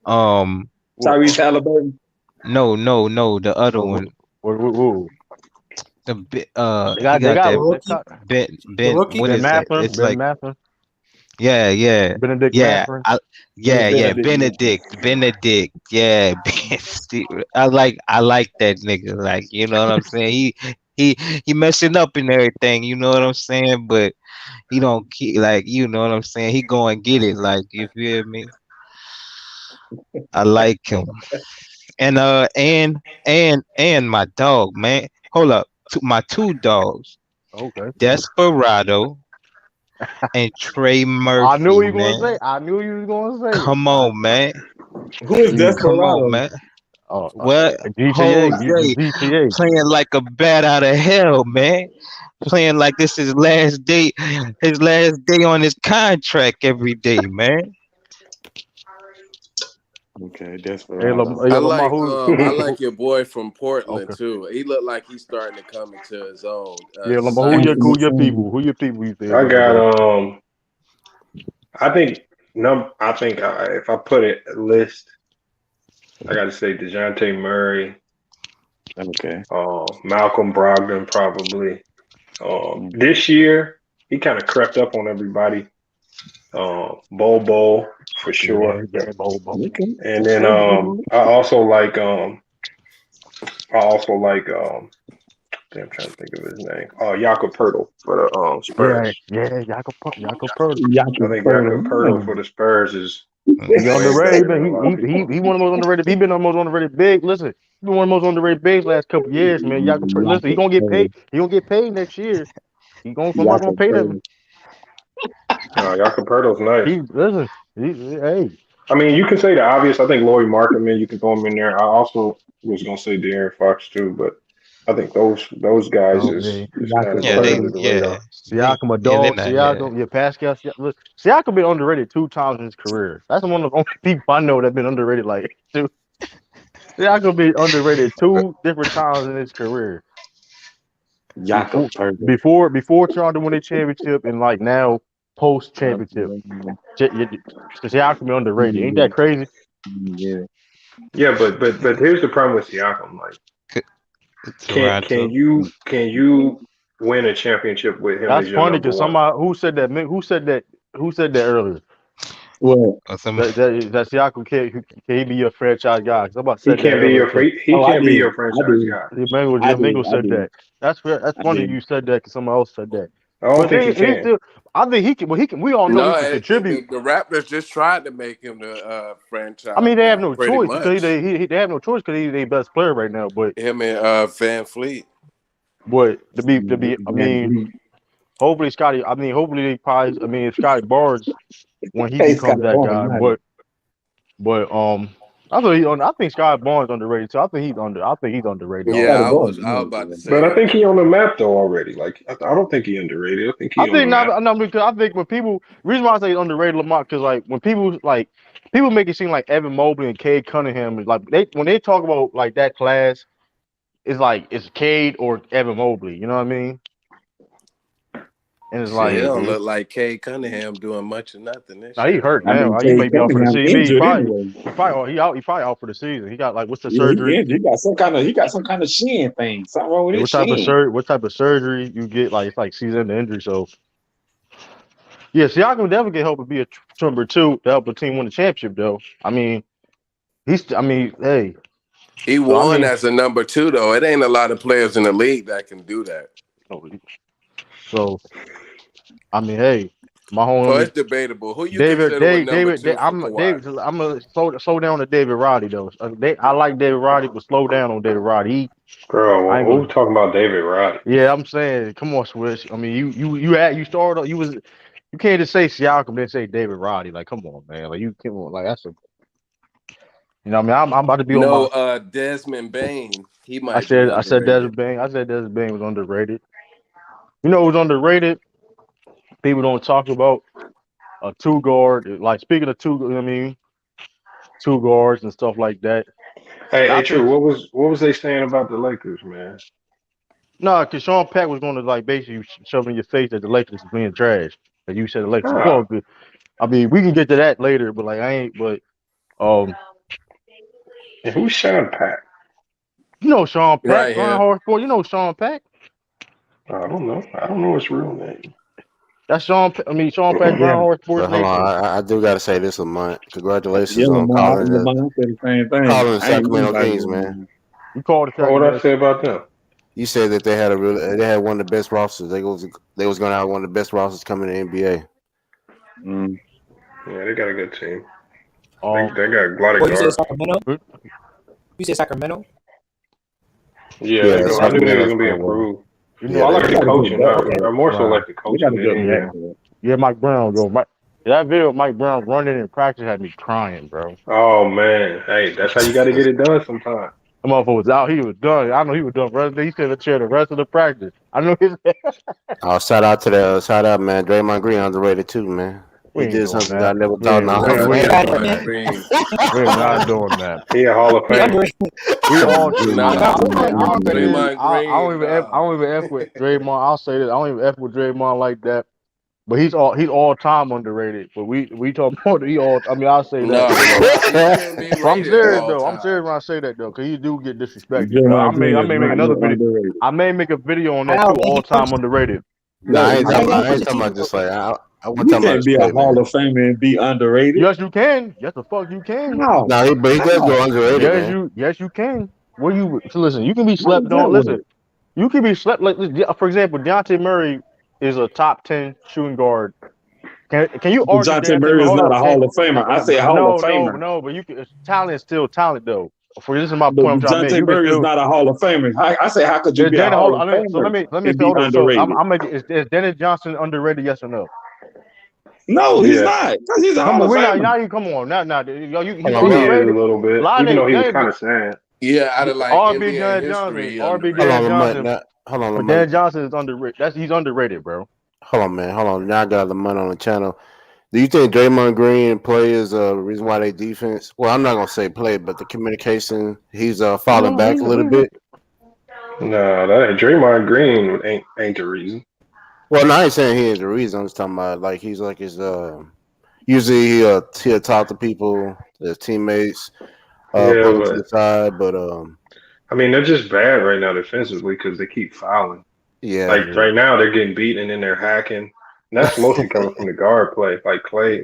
Um, Tyrese Halliburton. no, the other Oh, one. who? He They got The that got rookie, the What rookie. is that? It's Ben like Mather, yeah, Benedict yeah. Mather. Yeah. Benedict. Benedict. Yeah, See, I like that nigga. Like, you know what I'm saying? He he messing up and everything. You know what I'm saying? But he don't keep like, you know what I'm saying? He go and get it. Like, you feel me? I like him. And my dog, man. Hold up. My two dogs, Okay. Desperado and Trey I knew Murphy, you gonna man. say. I knew you was gonna say it. Come on, man. Who is He, Come on, Desperado? man. uh, uh, What Jose GTA. playing like a bat out of hell, man. Playing like this his last day on his contract every day, man. Okay, Hey, Desperado. Lamar, I who? like your boy from Portland Okay. too. He looked like he's starting to come into his own. Yeah, Lamar, Silas. who your people? Who your people you think is I got underrated? I think if I put it a list, I got to say Dejounte Murray, Okay. Malcolm Brogdon probably. Mm. This year he kind of crept up on everybody. Bobo for Yeah, sure, yeah, Bobo. Okay. and then Okay. I also like damn, I'm trying to think of his name. Jakob Pertl for the Yeah, Spurs. yeah, Jakob Pertl. I Yaakov think Jakob Pertl Purtle. for the Spurs is He way underrated. better than a lot of He people. one of the most underrated. He been the most underrated big. Listen, he been one of the most underrated bigs last couple years, man. Listen, he Yaakov gonna get Purtle. paid. He gonna get paid next year. Somebody gonna Yaakov pay them. Purtle. Jakob Pertl's nice. Listen. Hey, I mean, you can say the obvious. I think Laurie Markman, you can throw him in there. I also was gonna say De'Aaron Fox too, but I think those guys yeah. is kind of Yaakov Yeah, going they under Purtle. the yeah. radar. Siakam a Yeah, they're dog. not, yeah. Siakam, yeah, Pascal. Look, Siakam been underrated 2 times in his career. That's one of the only people I know that been underrated like two. Siakam been underrated 2 different times in his career. Yaakov Before Purtle. before Toronto won a championship and like now post championship. Siakam been underrated. Ain't that crazy? Yeah. Yeah, but here's the problem with Siakam. Like, C- can Toronto. you win a championship with him That's as your funny number because one? somebody who said that earlier. Well, Or some That Siakam can he be your franchise guy? Somebody He said that can't be earlier. oh, he I can't be did. your I franchise did. guy. I did. Jim I said did. that. That's fair. That's I funny did. you said that because someone else said that. I don't But think he he can. still. I think he can. Well, he can. We all know he No, can contribute. the Raptors just tried to make him the I franchise mean, they have guy, no pretty choice because much. they have no choice because he's their best player right now. Him and Van Fleet. But I mean, hopefully Scotty. I mean, hopefully they probably. I mean, if Scotty Barnes when he Hey, Scott becomes that Barnes, guy. nice. But I think Scotty Barnes underrated. So I think he's underrated Yeah, Scotty Yeah, also. Barnes, I was nice. about to Man. say But I that think he too. on the map though already. Like I don't think he underrated. I think I he on the think map. not because I think when people reason why I say he's underrated Lamar because like when people make it seem like Evan Mobley and Cade Cunningham is like when they talk about like that class it's like it's Cade or Evan Mobley. You know what I mean? And it's Shit, it like, don't look like Cade Cunningham doing much of nothing this now he year. hurt I mean, now. He Cade may be out for the Cunningham season. injured anyway. He probably out for the season. He got like what's the Yeah, he surgery? injured. He got some kind of shin thing. Something wrong with Yeah, his shin. what type of surgery you get? Like it's like season end injury. So yeah, Siakam definitely can help it be a number two to help the team win the championship. Though I mean, hey, He so I won mean, as a number 2, though. It ain't a lot of players in the league that can do that. so I mean, hey, my So homie it's debatable. Who you David, consider a number David, 2 for Kawhi? I'm gonna slow down to David Roddy though. I like David Roddy, but slow down on David Roddy. I Bro, ain't who's gonna. talking about David Roddy? Yeah, I'm saying, come on, Swish. I mean, you started. You can't just say Siakam then say David Roddy. Like, come on, man. Like you can't like that's a. You know, what I mean, I'm about to be on my. Desmond Bain. He might be I said underrated. Desmond Bain. I said Desmond Bain was underrated. You know, who's underrated? People don't talk about a two guard. Like speaking of two, I mean, two guards and stuff like that. Hey, I think True, what was they saying about the Lakers, man? no, because Sean Pack was going to like basically shove in your face that the Lakers is being trash. Like you said, the Lakers are all Ah, good. I mean, we can get to that later, but like I ain't. But and who's Sean Pack? you know Sean Pack, Right Brian here. Hartford. You know Sean Pack. I don't know. I don't know his real name. That's Sean. I mean Sean Pack, Yeah, Brian Hartford's But hold name. on, I do got to say this, Lamont. yeah, Congratulations on Lamont said the same thing. calling the I ain't Sacramento anybody. Kings, man. You called the What would I Sacramento. say about them? You said that they had one of the best rosters. They was going to have one of the best rosters coming in the NBA. Mm. Yeah, they got a good team. Um, They got a lot of What you said, guards. Sacramento? You said Sacramento? Yeah, Yeah, I knew they was Sacramento's gonna be playing well. improved. you Yeah, know, Well, I they like They the got a good coaching. back. Mike I more so Brown. like the They got coaching a than good anything. backcourt. Yeah, Mike Brown. Go. That video of Mike Brown running in practice had me crying, bro. Oh man, hey, that's how you got to get it done sometimes. The motherfucker was out. He was done. I know he was done. He said the chair the rest of the practice. I know his. Oh, shout out, man. Draymond Green underrated too, man. We He ain't did doing something that I that. never We thought in the ain't. Hall of We Get ain't Fame. out of doing here, Draymond that. man. Green. We're not doing that. He a Hall of He Famer. underrated. We all. I'm Nah, not I don't say. I don't say this. Draymond Green, I nah. don't even f with Draymond. I'll say this. I don't even f with Draymond like that. But he's all time underrated. But we talk about he all. I mean, I'll say that. No, he not. He shouldn't be But I'm rated serious all though. I'm serious time. when I say that though, because he do get disrespected. Draymond Green I is may make not another no video. underrated. I may make a video on that How, too. man? All time underrated. Nah, Look, How you gonna I put ain't your talking team about just over? like I wasn't you talking about can't his be a play, Hall man. of Famer and be underrated. Yes, you can. Yes, the fuck you can. How? No, but he does How? go underrated, man. Yes you can. Where you so listen? You can be How does slept that on. Listen, work? you can be slept like for example, Deontay Murray is a top 10 shooting guard. Can you argue DeJounte Deontay Murray? Murray is Hold not on, a can Hall of Famer. I say Hall of no Famer. no, but you can. Talent is still talent though. For this is my But point I'm trying to make. DeJounte You can Murray is still. not a Hall of Famer. I say, how could you Is be a Dennis, Hall hold of on, so Famer let me and say be hold on. So underrated? I'm making is Dennis Johnson underrated? Yes or no? No, he's Yes, not. Because he's a Come Hall on, of we're not Famer. now. You come on now. Hold He's on, he look. is a underrated. little A bit, lot even of though he was niggas, kind of sad. Yeah, out of like RB NBA Dan history, Johnson, he RB Hold Dan on, underrated. Lamont. Johnson, Now, hold on, but Lamont. Dan Johnson is underrated. He's underrated, bro. Hold on, man. Hold on. Now I got Lamont on the channel. Do you think Draymond Green play is a reason why they defense? Well, I'm not gonna say play, but the communication he's falling No, back a little bit. No, that Draymond Green ain't the reason. Well, no, I ain't saying he is the reason. I'm just talking about like he's like his usually he'll talk to people, his teammates, Yeah, pull them to the but side, but I mean they're just bad right now defensively because they keep fouling. yeah, Like right now they're getting beaten and then they're hacking. And that's mostly coming from the guard play. Like Clay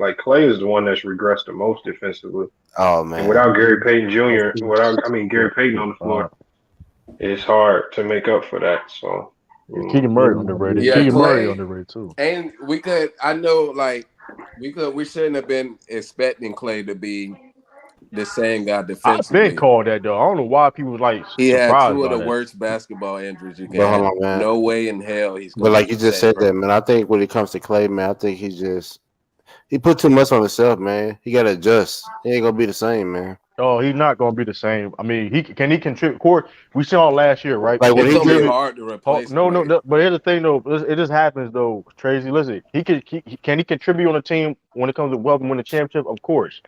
is the one that's regressed the most defensively. oh And man, without Gary Payton That's Jr., true. Gary Payton on the floor, it's hard to make up for that. So, Keegan Yeah, Murray underrated. Yeah, Keegan Murray Clay. underrated too. And we could. I know, like we shouldn't have been expecting Clay to be the same guy I've been defensively. called that though. I don't know why people like He had surprised two of by the that. worst basketball injuries you can but hold have. on, man. No way in hell he's But gonna be like you the just same said that, person. man. I think when it comes to Clay, man, I think he put too much on himself, man. He got to adjust. He ain't gonna be the same, man. Oh, he's not gonna be the same. I mean, he contribute. Court, we saw last year, right? Like He when It's he gonna be did, contribute. hard to Oh, replace no, Clay. but here's the thing though. It just happens though. Tracy, listen, can he contribute on a team when it comes to welcome win the championship? Of course.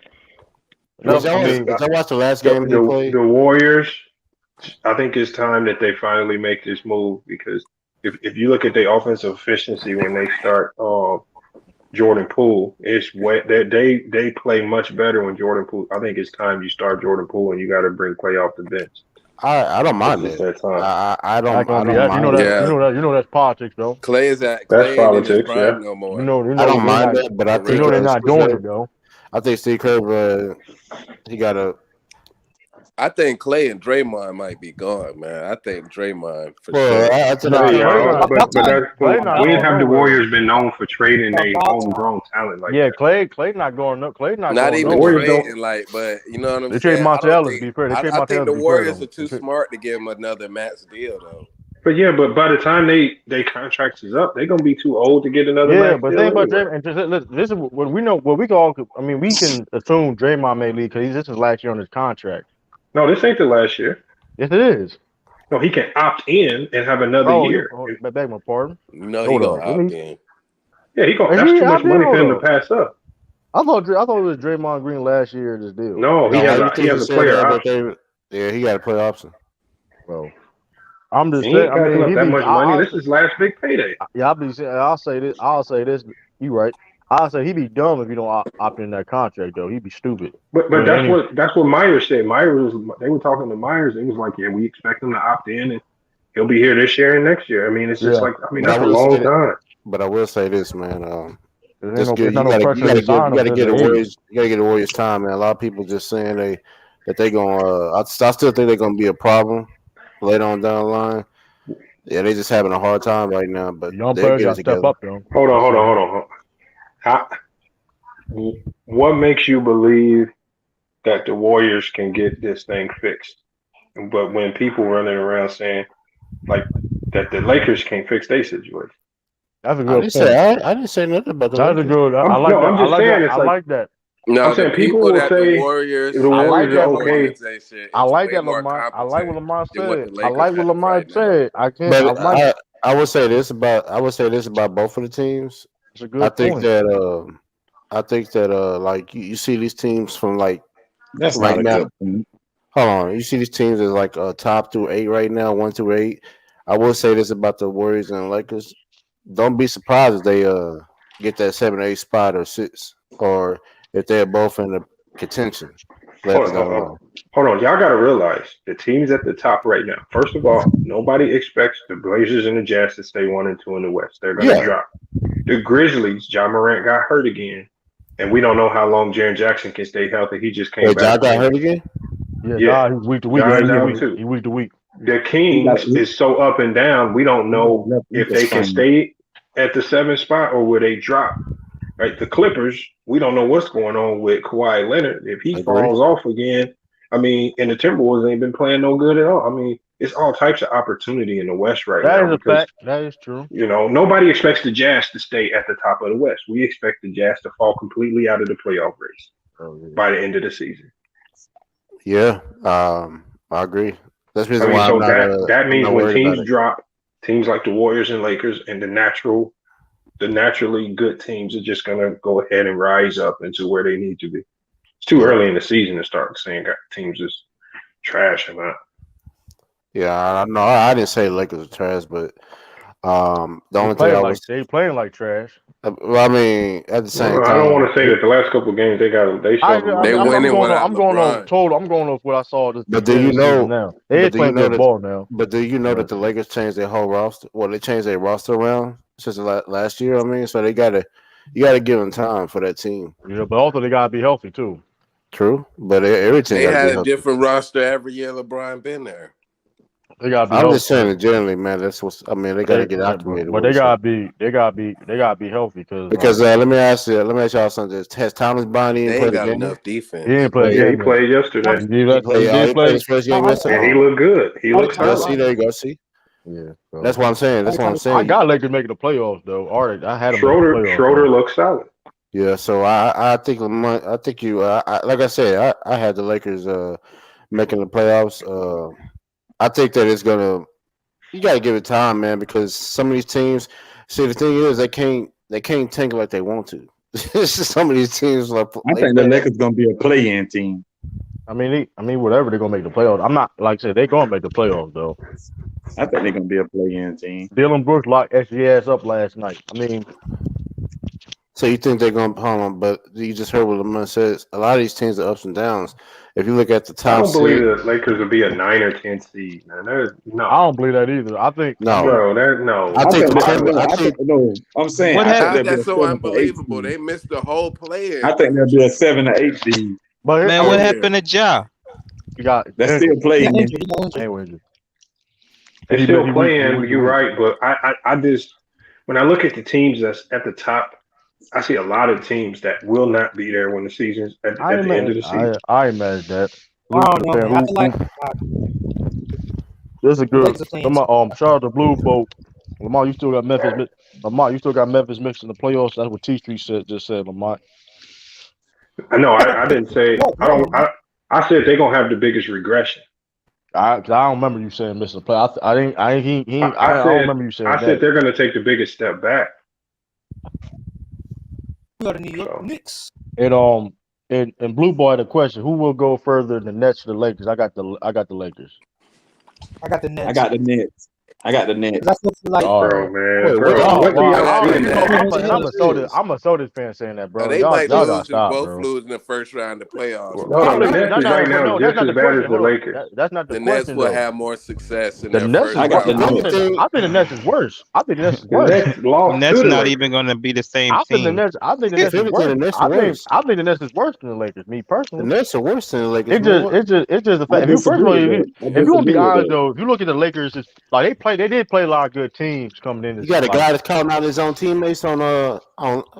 did No, I y'all the, watch, mean, did y'all watch the last game he the played? the Warriors, I think it's time that they finally make this move because if you look at their offensive efficiency when they start Jordan Poole, it's way they play much better when Jordan Poole. I think it's time you start Jordan Poole and you got to bring Clay off the bench. I don't It's mind just that. that time. Not I gonna be don't that. You know mind that. that. You Yeah, know that. You know that's politics, though. That's Clay ain't in his politics, yeah. prime no You more. know. You I know don't they mind not. that, but I You think know For they're real. not Steve doing Kerr, it though. I think Steve Kerr, he got to. I think Clay and Draymond might be gone, man. I think Draymond for Well, sure. I think Nah, Hey, Clay not. but that's Clay but not when going have the nowhere. Warriors been known for trading a About time. homegrown talent like Yeah, that? Clay not going. No, Clay not Not going The even Warriors nowhere. don't. trading, like, but you know what I'm They trade saying? I Monte don't Ellis. To think. be fair, they trade I Monte think Ellis. the To be fair Warriors are though. too smart to give him another max deal, though. But yeah, but by the time they contracts is up, they're gonna be too old to get another Yeah, max but deal think about anyway. Draymond. And just, listen, this is what we know. What we can all. I mean, we can assume Draymond may leave because this is last year on his contract. No, this ain't the last year. Yes, it is. No, he can opt in and have another Oh, you year. beg my pardon. You know he Hold gonna up. Let opt me. in. Yeah, he go. Is That's he too much out there? money for Hold him to up. pass up. I thought it was Draymond Green last year in this deal. No, now. Why you he think you has a said player that? That option. they, yeah, he got a play option. Bro, I'm just He saying. ain't I passing mean, up he that be. much money. This is last big payday. Yeah, I'll be saying. I'll say this. I'll say this. You right. I'll say he be dumb if you don't opt in that contract though. He'd be stupid. But But any. that's what Myers said. Myers was they were talking to Myers. It was like, yeah, we expect him to opt in, and he'll be here this year and next year. I mean, it's just Yeah. like But I that's a will say long that. time. But I will say this, man. There ain't Just no. good. It's not no pressure to You sign him got to because get of the age. Warriors. You got to get the Warriors time, man. A lot of people just saying they gonna. I still think they're gonna be a problem later on down the line. Yeah, they just having a hard time right now, but Young they'll players get got it to step together. up though. Hold on, I'll hold say on, hold that. on. How, what makes you believe that the Warriors can get this thing fixed? But when people running around saying like that the Lakers can't fix their situation. That's a good point. I didn't say nothing about the That's a Lakers. good. I I'm like no, that. I'm I just like saying that. I it's like like that. I'm No, the saying people people will that the say if the Warriors I like Warriors are that, their Lamar. okay. organization I is like way that, more Lamar. I like what competent Lamar than what the said. I Lakers like what have Lamar right now. said. I can't. I But like. I would say this about both of the teams. It's a I good think point. that like you see these teams from like That's right not a now. good point. Hold on, you see these teams as like top through 8 right now, 1 through 8. I will say this about the Warriors and Lakers. Don't be surprised if they get that 7 or 8 spot or 6, or if they're both in the contention Hold later on, down hold the on. line. Hold on. Y'all gotta realize the teams at the top right now. First of all, nobody expects the Blazers and the Jazz to stay 1 and 2 in the West. They're gonna Yeah, drop. The Grizzlies, John Morant got hurt again. And we don't know how long Jaren Jackson can stay healthy. He just came wait, back John from got hurt injury. again. Yeah, Yeah. he's week to week. Yeah, John's out too. he week to week. The He got Kings is so up and down. We don't he got know left if ankle they can sprain. stay at the 7th spot or will they drop. Right, the Clippers, we don't know what's going on with Kawhi Leonard. If he Agree. falls off again, I mean, and the Timberwolves ain't been playing no good at all. I mean, it's all types of opportunity in the West right That now is a because fact. That is true. nobody expects the Jazz to stay at the top of the West. We expect the Jazz to fall completely out of the playoff race Oh, yeah. by the end of the season. Yeah, I agree. That's the I reason mean, why so that I'm means not when worried about teams it. drop, teams like the Warriors and Lakers and the naturally good teams are just gonna go ahead and rise up into where they need to be. It's too Yeah, early in the season to start saying teams is trash or not. yeah. I know. I didn't say the Lakers are trash, but the only thing I was, They playing like trash. well, I mean, at the same Well, I don't time, want to say that the last couple of games they showed a They little winning without I'm going on LeBron. total. I'm going off what I saw this but beginning of the season. Now they but is do you playing know good that, ball now. but do you know that But the Lakers changed their whole roster? Well, they changed their roster around since last year. I mean, so you gotta give them time for that team. but also they gotta be healthy too. True, but every team They got to had be a healthy. different roster every year LeBron been there. They gotta be I'm just saying healthy. it generally, man. That's what's. I mean, they got to get acclimated But with it. So. they gotta be healthy because Because let me ask y'all something. Has Thomas Bondey even They ain't played a got game yet? enough he defense. ain't played a Yeah, he game yet. played yesterday, He did He played play. his first game yesterday. and he looked good. He looked Yeah, solid. see, there you go. See, Yeah, that's so what I'm saying. That's what I'm I saying. got Lakers making the playoffs though. All right, I had them making the playoffs. Schroeder So. looked solid. Yeah, so I think I think you. Like I said, I had the Lakers making the playoffs. I think that it's gonna. You got to give it time, man, because some of these teams. See, the thing is, they can't tank like they want to. It's just some of these teams like I they think the play. Lakers gonna be a play-in team. whatever they're gonna make the playoffs. I'm not like I said they're gonna make the playoffs though. I think they're gonna be a play-in team. Dylan Brooks locked SG ass up last night. So you think they're going to hold on? But you just heard what Lamar says. A lot of these teams are ups and downs. If you look at the I top don't believe six, the Lakers will be a 9 or 10 seed, man. I No, don't believe that either. no, bro, that no. I I think think the that, I, Timber. no, I I think think no. I'm saying What I think happened? How's they'll be that a so 7 to 8 unbelievable? seed. They missed the whole I play-in think they'll be a 7 to 8 seed. but Man, what I mean, yeah. happened to Ja? you got That's still injured. He got playing. injured. He got injured. Anyway, injured. they're He still he weak. He playing. weak. He You're weak. right, but I just when I look at the teams that's at the top, I see a lot of teams that will not be there when the season's at the end of the season. I ain't mad at that. I Look, don't know, man, man. I feel like this is the good. Lakers are playing Lamar, too. shout out to Blue Boat. Lamar, you still got Memphis. Lamar, you still got Memphis mixed in the playoffs. That's what T Street just said. Lamar, I know. I didn't say. No, I no, don't. I said they're gonna have the biggest regression. cause I don't remember you saying missing the play. I didn't. I ain't. I I don't said. remember you saying I said that. they're gonna take the biggest step back. we got the New York So Knicks. And and Blue Boy had a question: who will go further, the Nets or the Lakers? I got the Lakers. I got the I Nets. got the Nets. I got the 'Cause Nets. I still feel like All right. bro, man, wait, what bro, the Oh what do wow! y'all got the see I, in you that? know, Nets. I'm a soda. is? I'm a Celtics fan saying that, bro. They might Y'all gotta lose and stop, both bro. lose in the first round of playoffs, No, No, no, man. the listen, Nets is right but now no, that's just not as the bad question. as the Hold on, Lakers. that's not the The Nets question will though. have more success in The their Nets is first I got what the round. Only Nets. thing I think the Nets is worse. I think the Nets is The worse. Nets lost to Nets the not Lakers. even gonna be the same team. I think the if Nets is anything, worse. the Nets are worse. I think the Nets is worse than the Lakers. Me The personally, Nets are worse than the Lakers, man. What? it's just the I fact. If you first of disagree all, with that. I if you want to be disagree with honest that. though, if you look at the Lakers, it's like they did play a lot of good teams coming in. You This got a like guy that's counting out his own teammates on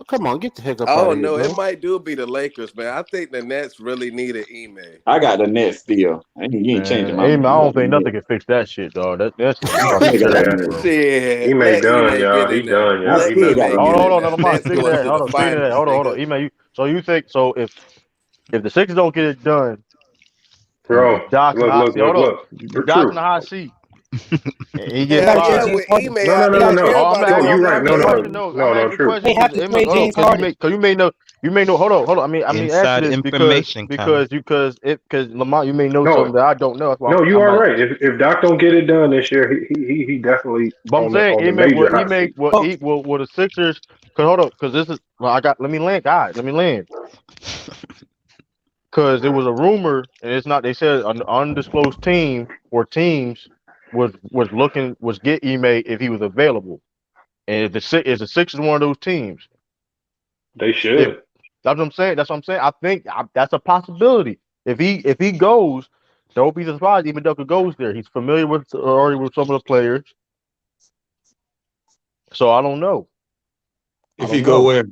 Come on, get the heck up out Oh of here, no, it bro. might do be the Lakers, man. I think the Nets really need an Ime. I got the Nets still. You ain't changing man, my I mind. I don't got the think nothing Nets. can fix that shit, dog. That's I fucking still got the trash, Yeah, Nets. bro. he Shit, may let done, Ime y'all. get He in there. done, I y'all. He Let still done. got the Ime Hold get on, Nets. in hold on, there. Lamar. Nets Speaking of going that, to the hold on, speaking of that, finals, hold on. nigga. Email you. So you think so if the Sixers don't get it done and Bro, Doc's in the look, hot look, seat, hold look, on, look. if Doc's in True. the hot seat and he they gets got Hell to trade yeah, fired. James with Harden. Ime No, no, out no, They no, there, got to trade no. Oh, James everybody No, Harden. you're gonna right. I'm No, asking a remember no, question him. though. I'm no, no. asking a True. question They have because to trade James because Harden. you may know. Hold on, hold on. I mean, asking Inside this information coming. because Lamar, you may know something No, that I don't know. That's why no, you I'm are like. right. If Doc don't get it done this year, he definitely But I'm saying, on the Email, major hot seat. Oh, will the Sixers? Cause hold up, cause this is well, I got. Let me land, guys. Let me land. Cause there was a rumor, and it's not. They said an undisclosed team or teams was get Email if he was available, and if the Sixers one of those teams, They if should. that's what I'm saying. That's what I'm saying. I think that's a possibility. If he goes, don't be surprised. Even Ducker goes there. He's familiar with already with some of the players, so I don't know. I If he don't go know. where?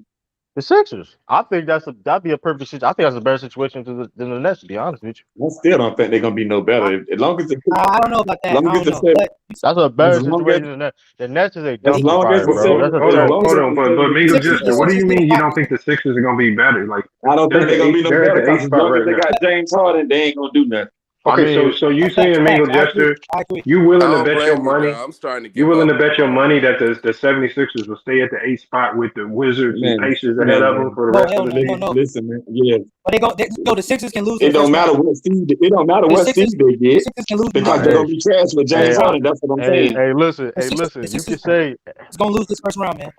The Sixers. I think that'd be a perfect situation. I think that's a better situation than the Nets. To be honest with you, I still don't think they're gonna be no better. As long as I don't know about that. I long as don't the know. seven, But that's a as better long as situation than that. The Nets is a as dumpster long as fire, the Well, bro. seven, That's a hold as on, long terrible. as hold it's on. the But Mingo 76ers, Jester, the what do Sixers you need a mean you lot. don't think the Sixers are gonna be better? Like I don't they're think at they're the gonna be eight. no They're at better the eight because as spot long as right they now. got James Harden, they ain't gonna do nothing. I Okay, mean, so you Facts, saying Mingo facts. I agree. Jester, I agree. you I willing to don't bet your blame you, money? dog. I'm starting to You give willing up to on bet your Harden. money that the 76ers will stay at the eight spot with the Wizards and Man, Pacers ahead of them man, for the No, rest of hell the no, no, season? no. listen, man. Yeah, But the Sixers can lose in it the don't first matter round. what seed. It don't matter The what seed Sixers, they the get Sixers can lose in the because first they're round. gonna hey, be trash with hey, James Harden. That's what I'm saying. listen, The You can Sixers say, is gonna lose this first round, man.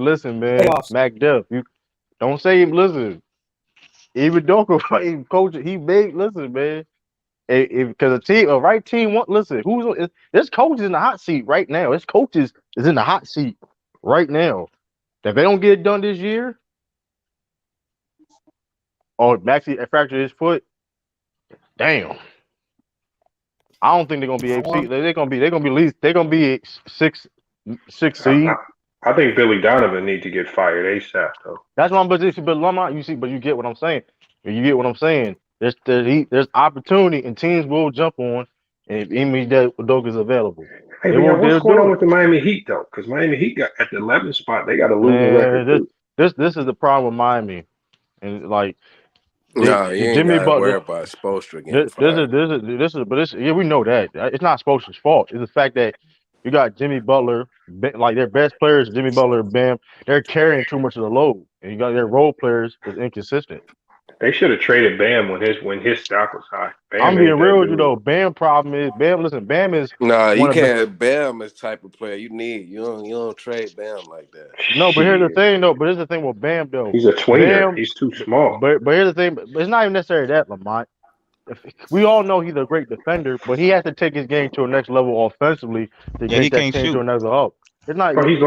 listen, man. Playoffs. Mac Def, you don't say him. Listen, even Donker, coach, he made. Listen, man. Because a right team want listen. This coach is in the hot seat right now. This coaches is in the hot seat right now. If they don't get it done this year, or Maxi fractured his foot, damn. I don't think they're gonna be eight seed. They're gonna be at least they're gonna be six I, seed. I think Billy Donovan need to get fired ASAP though. That's my position. But Lamont, you see, but you get what I'm saying. You get what I'm saying. There's opportunity and teams will jump on, and if Amy Dog is available, Hey, but y'all, what's they'll going do on it. with the Miami Heat though? Because Miami Heat got at the 11th spot. They got a losing record Man, too. this is the problem with Miami, and like No, you ain't Jimmy got to Butler. worry about Spoelstra getting fired. Yeah, we know that. It's not Spoelstra's fault. It's the fact that you got Jimmy Butler, like their best players, Jimmy Butler, Bam. They're carrying too much of the load, and you got their role players is inconsistent. They should have traded Bam when his stock was high. Bam I'm being ain't that real with you dude. though. Bam problem is Bam. Listen, Bam is Nah, you one of the can't. Bam is the type of player you need. You don't trade Bam like that. no. But here's the Shit. thing though. But here's the thing with Bam though. He's a tweener. Bam. He's too small. But here's the thing. But it's not even necessarily that Lamont. If, we all know he's a great defender, but he has to take his game to a next level offensively to Yeah, he take that can't team to shoot. another level. It's not. Bro, he's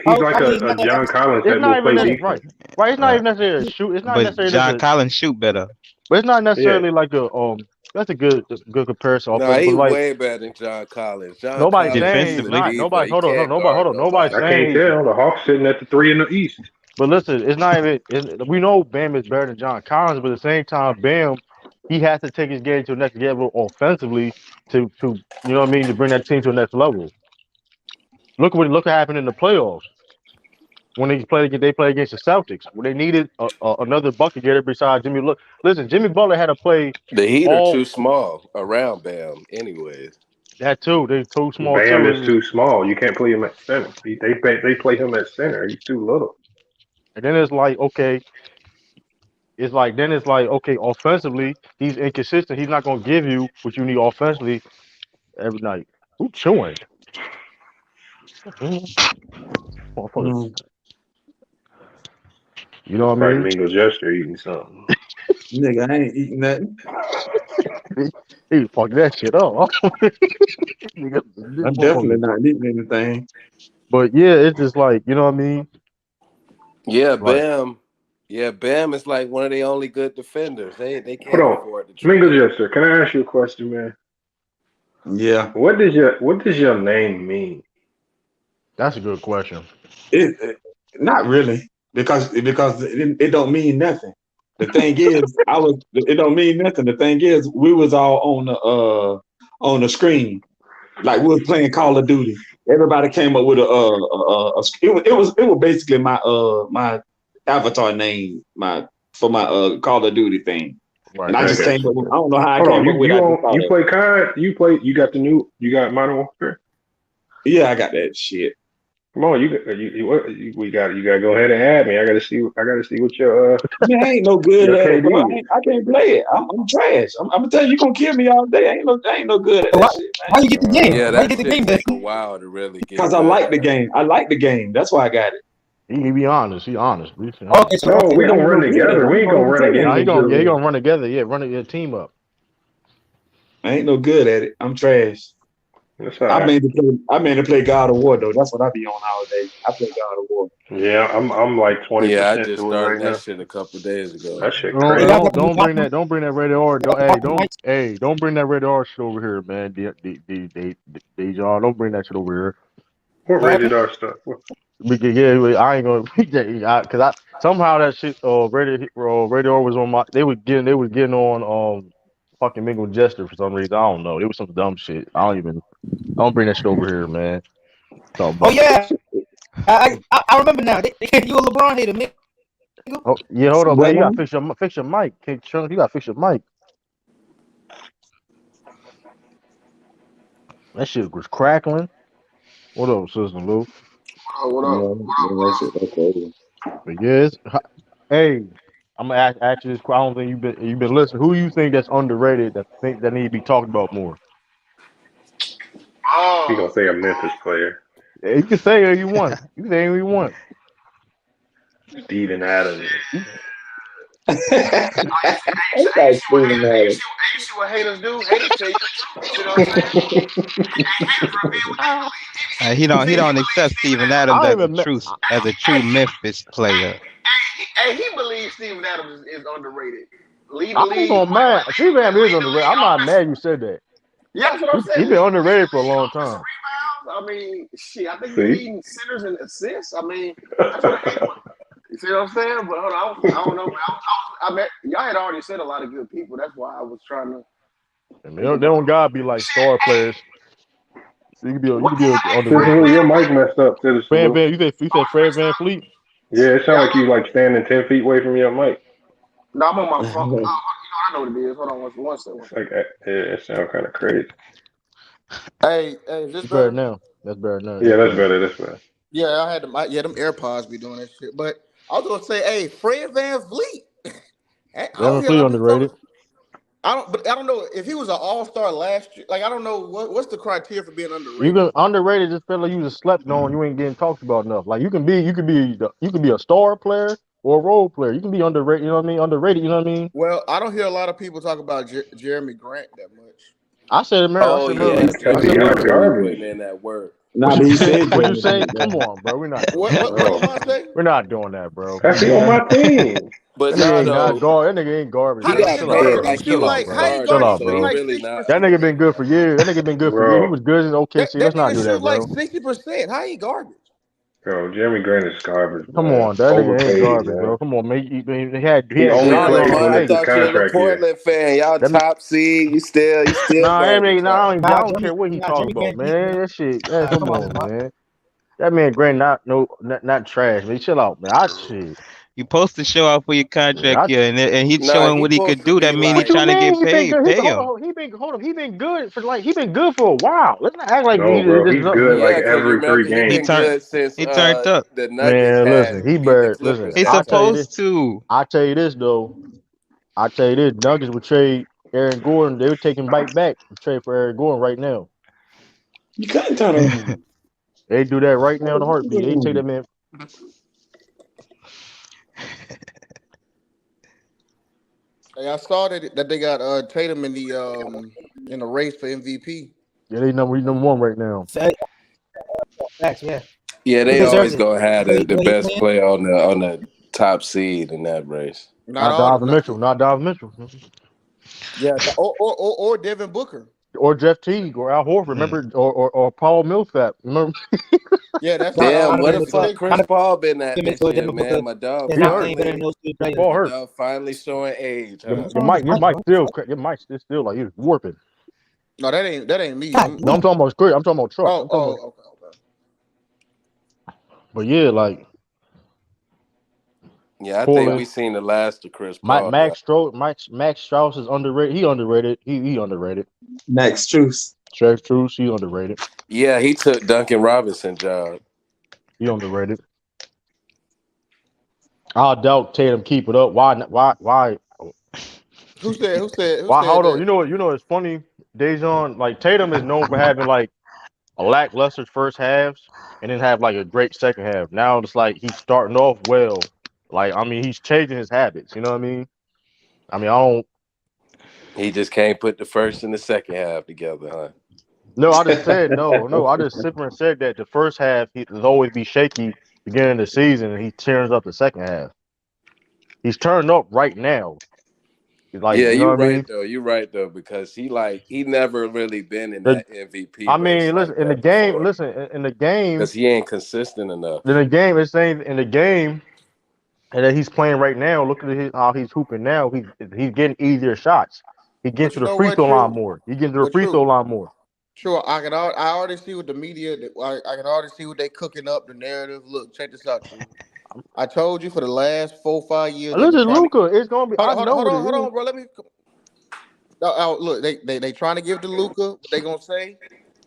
Oh, like I mean, a John Collins It's that not will even play that right. defense. Right. It's not Right. even necessarily a shoot. It's not But necessarily just John a. Collins shoot better. But it's not Yeah. necessarily like a That's a good comparison Nah, offense. he But like way better than John Collins. John nobody's Collins saying he's is a Defensively, not. diva. Nobody. He Hold on. No. can't Nobody. Hold guard on. Nobody's I nobody. can't saying. tell. The Hawks sitting at the 3 in the East. But listen, it's not even. We know Bam is better than John Collins, but at the same time, Bam, he has to take his game to the next level offensively to you know what I mean to bring that team to the next level. Look what happened in the playoffs when they played against the Celtics when they needed another bucket getter besides Jimmy. Listen, Jimmy Butler had to play The Heat are all too small around Bam, anyways. that too. They too small Bam is too. too small. You can't play him at center. They play him at center. He's too little. And then it's like okay, okay, offensively he's inconsistent. He's not gonna give you what you need offensively every night. Who chewing? Mhm. Motherfucker, Mm, you know what I Probably mean? Mingo Gesture eating something. nigga, I ain't eating nothing. He fuck that shit up. I'm definitely Motherfucker. not eating anything. But yeah, it's just like you know what I mean. Yeah, Like Bam. Yeah, Bam is like one of the only good defenders. They Hold can't on. afford to Mingo trade him. Gesture, can I ask you a question, man? Yeah, What does your name mean? that's a good question. it not really because it don't mean nothing. The thing is, it don't mean nothing. The thing is, we was all on the screen like we was playing Call of Duty. Everybody came up with it was basically my avatar name for my Call of Duty thing, and Right. I just Okay. came up with I don't know how I Hold on. came You up with it. you I just on thought you of it. play COD? You got Modern Warfare? Yeah, I got that shit. Come on, you gotta go ahead and add me. I gotta see what Man, I ain't no good your at it, bro. KD is. I can't play it. I'm trash. I'm gonna tell you, gonna kill me all day. I ain't no good at Why, that shit, man. why you get the game? Yeah, Why you that get the shit game then? take a while to really get Cause I good like the at. game. I like the game. That's why I got it. He be honest. He honest. Okay, so No, okay, we Yeah, I gonna ain't run no good at it. together. I We ain't ain't gonna gonna even run tell you I Now ain't against no each good he at other. it. gonna run together. Yeah, run your team up. I ain't no good at it. I'm trash. That's all I right. made to play. I made to play God of War though. That's what I be on all day. I play God of War. Yeah, I'm like Yeah, I 20% just to it started right that now. shit a couple days ago. That shit hey, crazy. y'all got any Wi-Fi? Don't bring that rated R. Y'all got Wi-Fi mics? Don't bring that rated R shit over here, man. Y'all don't bring that shit over here. What What rated happened? R stuff? Because yeah, I ain't gonna because I somehow that shit rated R was on my. They was getting on fucking Mingle Jester for some reason. I don't know. It was some dumb shit. I don't bring that shit over here, man. Talk Oh about. yeah, I remember now. You a LeBron hater, nigga. Oh yeah, hold up, man. What You gotta now? fix your mic, King Chunk. You gotta fix your mic. That shit was crackling. What up, Sister Lou? Oh, what up? Yeah, yeah, that shit. That's crazy. But yes, hey, I'm gonna ask you this. I don't think you've been listening. Who you think that's underrated? That need to be talked about more? He Oh, gonna say a Memphis player. Yeah, you can say who you want. You can say who you want. Steven Adams. That's Steven Adams. you see what haters do? Haters tell you the truth. You see what I'm saying? Haters reveal what they I believe. He He don't believes accept Steven Steven Adams. Adams don't as a even. truth as a true Memphis player. He believes Steven Adams is underrated. Lead the I ain't league, gonna mad. Steve Am is lead the underrated. league I'm in not offensive. mad you said that. Yeah, that's what I'm He saying. been Lead the underrated for a league in long offensive time. rebounds. I mean, shit. I think he's See? leading centers and assists. I mean, that's what a hater would. You see what I'm saying? But hold on, I don't know. Man. I met y'all had already said a lot of good people. That's why I was trying to And think they about. don't gotta be like star players. So you What can be Citizen underrated. Lou, your mic messed up, Citizen Lou. You said Fred Van Fleet. Yeah, it Yeah, sounded like you like standing 10 feet away from your mic. no, I'm on my phone. I know what it is. Hold on one second. It's like yeah, it sounds kind of crazy. Hey, is this It's better better? now. That's better now. Yeah, That's that's better. better. That's better. Yeah, I had them. Yeah, them AirPods be doing that shit. But I was gonna say, hey, Fred Van Vliet, I don't hear a MVP lot of people talking. underrated. But I don't know if he was an All Star last year. Like I don't know what's the criteria for being You underrated. can underrated just feel like you just slept on. You ain't getting talked about enough. Like you can be a star player or a role player. You can be underrated. You know what I mean? Underrated. You know what I mean? Well, I don't hear a lot of people talk about Jeremy Grant that much. I said it, man. I Oh said yeah, earlier. Because I he said was Jeremy earlier. be garbage. putting in that work. What Nah, you but he say? said What you Jeremy say? Grant, Come though. on, bro. We're not doing What that, what what bro. Bro, Lamont say? We're not doing that, bro. cause he on my team. But That nigga nah, ain't not though, garbage. That nigga ain't garbage, How he the bro. got nigga Chill out, paid garbage? bro. He like he shoot Chill was out, a like bro. how he Chill starter, garbage? He out, so shoot he bro. like really sixty not. That percent. nigga been good for years. That nigga been good for years. He Bro, was good as OKC. Let's That not nigga do that, shoot like bro. 60%. How he garbage? bro, Jeremy Grant is garbage, Come man. on, that nigga ain't Overpaid, garbage, man. bro. Come on, man. He He had only Nah, Zion played on Lamont, his I when hey. his thought you was a contract year. Portland fan. Y'all That, top seed. You still nah, I garbage, mean, huh? nah, I Nah, don't care what he talking Jeremy about, Grant decent. man. That shit, man, Come come on, on, Lamont. man. That man Grant not trash, man. Chill out, man. I shit. You supposed to show out for your Man, contract year, and he's Nah, showing he what he supposed could to do. be That mean he what like. you trying to mean? get He been paid. good. Pay him. He been good for like he been good for a while. Let's not act like No, bro, this. he's good like Yeah, because you every remember three he He been games. turned. good since He turned up. the Nuggets Man, listen, had he beat the better listen. Clippers He's I that tell night. you this. supposed to. I tell you this though. I tell you this. Nuggets would trade Aaron Gordon. They would take him right back to trade for Aaron Gordon right now. You couldn't turn around. They do that right now in a heartbeat. They take that man. Hey, I saw that they got Tatum in the race for MVP. Yeah, he number one right now. Facts, yeah. Yeah, He they deserves always it. gonna have The the way he best playing. player on the top seed in that race. Not Not all Donovan not, Mitchell. Not Donovan Mitchell. yeah, or Devin Booker. Or Jeff Teague or Al Horford. Mm. Remember or Paul Millsap. Remember? Yeah, that's the Damn, where Donovan the Mitchell, fuck Chris distinction. Paul been at Donovan this Mitchell, year, Devin Booker man? My dog is He not hurt. playing better than finally, those two Chris players. Paul my hurt. dog finally showing age, huh? What's wrong with his mic, bro? Your mic is still like you're warping. No, that ain't me. God No, I'm damn. talking about Chris. I'm talking about truck. Oh, I'm talking about. oh, okay. But yeah, like Yeah, I think we Portland. seen the last of Chris Paul. Max Strauss is underrated. He underrated. He underrated. Max Truce. Shaq Truce, he underrated. Yeah, he took Duncan Robinson job. He underrated. I doubt Tatum keep it up. Why? Who Why? said Hold on. that? You know. It's funny. Dejon, like Tatum is known for having like a lackluster first halves and then have like a great second half. Now it's like he's starting off well. Like I mean, he's changing his habits. You know what I mean? I mean, I don't. He just can't put the first and the second half together, huh? No, I just said no, no. I just simply said that the first half he'll always be shaky beginning of the season, and he turns up the second half. He's turned up right now. Like Yeah, you know you're what I right mean? though. You're right though because he never really been in The, that MVP I race mean, listen like in the that game. before Listen in the game. because he ain't consistent enough. In the game, it's saying in the game and that he's playing right now. Look at how he's hooping now. He's getting easier shots. He gets But to you the know free what, throw line True? more. He gets to the But free throw True. line more. Sure, I already see what the media. I can already see what they cooking up the narrative. Look, check this out, True. I told you for the last 4 5 years they've been Listen, trying to. Luca, it's gonna be. I know it Hold is. on, bro. Let me. Look, they trying to give to Luca. What they gonna say?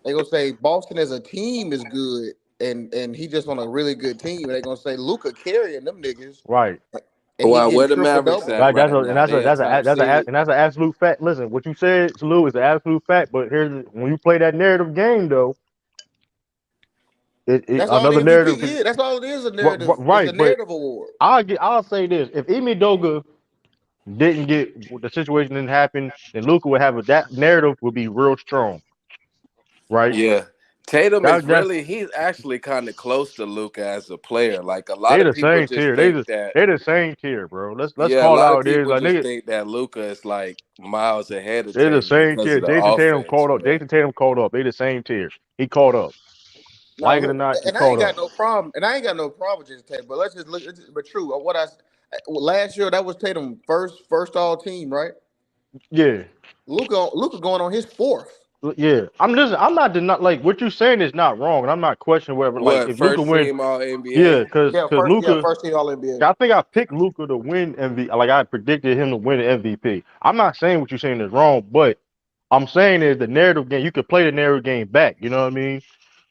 They gonna say Boston as a team is good, and he just on a really good team. And they gonna say Luca carrying them niggas, Right. and he Well, getting where the triple Mavericks double. at Right. right now? They a top seed. That's an absolute fact. Listen, what you said, Salute, is an absolute fact. But here's when you play that narrative game, though, That's all the another MVP narrative. is. That's all it is. A narrative. It's a Right, but narrative award. I'll say this: if Emi Doga didn't get the situation didn't happen, then Luca would have that narrative would be real strong, right? Yeah. Tatum is That's he's actually kind of close to Luca as a player. Like a lot they of the people same just tier. think that, They the same tier, bro. Let's yeah, a call it lot of how it is. people Like just nigga, think that Luca is like miles ahead of they're the Tatum same because tier. of the offense, but Jason Tatum called up. They the same tier. He called up. Now Like it or look, not, he and I ain't called got up. no problem, with just Tatum. But let's just look. But true, last year that was Tatum first all team, right? Yeah. Luca going on his fourth. Yeah, I'm not denying like what you're saying is not wrong, and I'm not questioning whether like what if Luca first win. team All Yeah, NBA? because Luca, First team All NBA. I think I picked Luca to win MVP. Like I predicted him to win the MVP. I'm not saying what you're saying is wrong, but I'm saying is the narrative game. You could play the narrative game back. You know what I mean?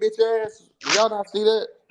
bitch ass. Did y'all not see that?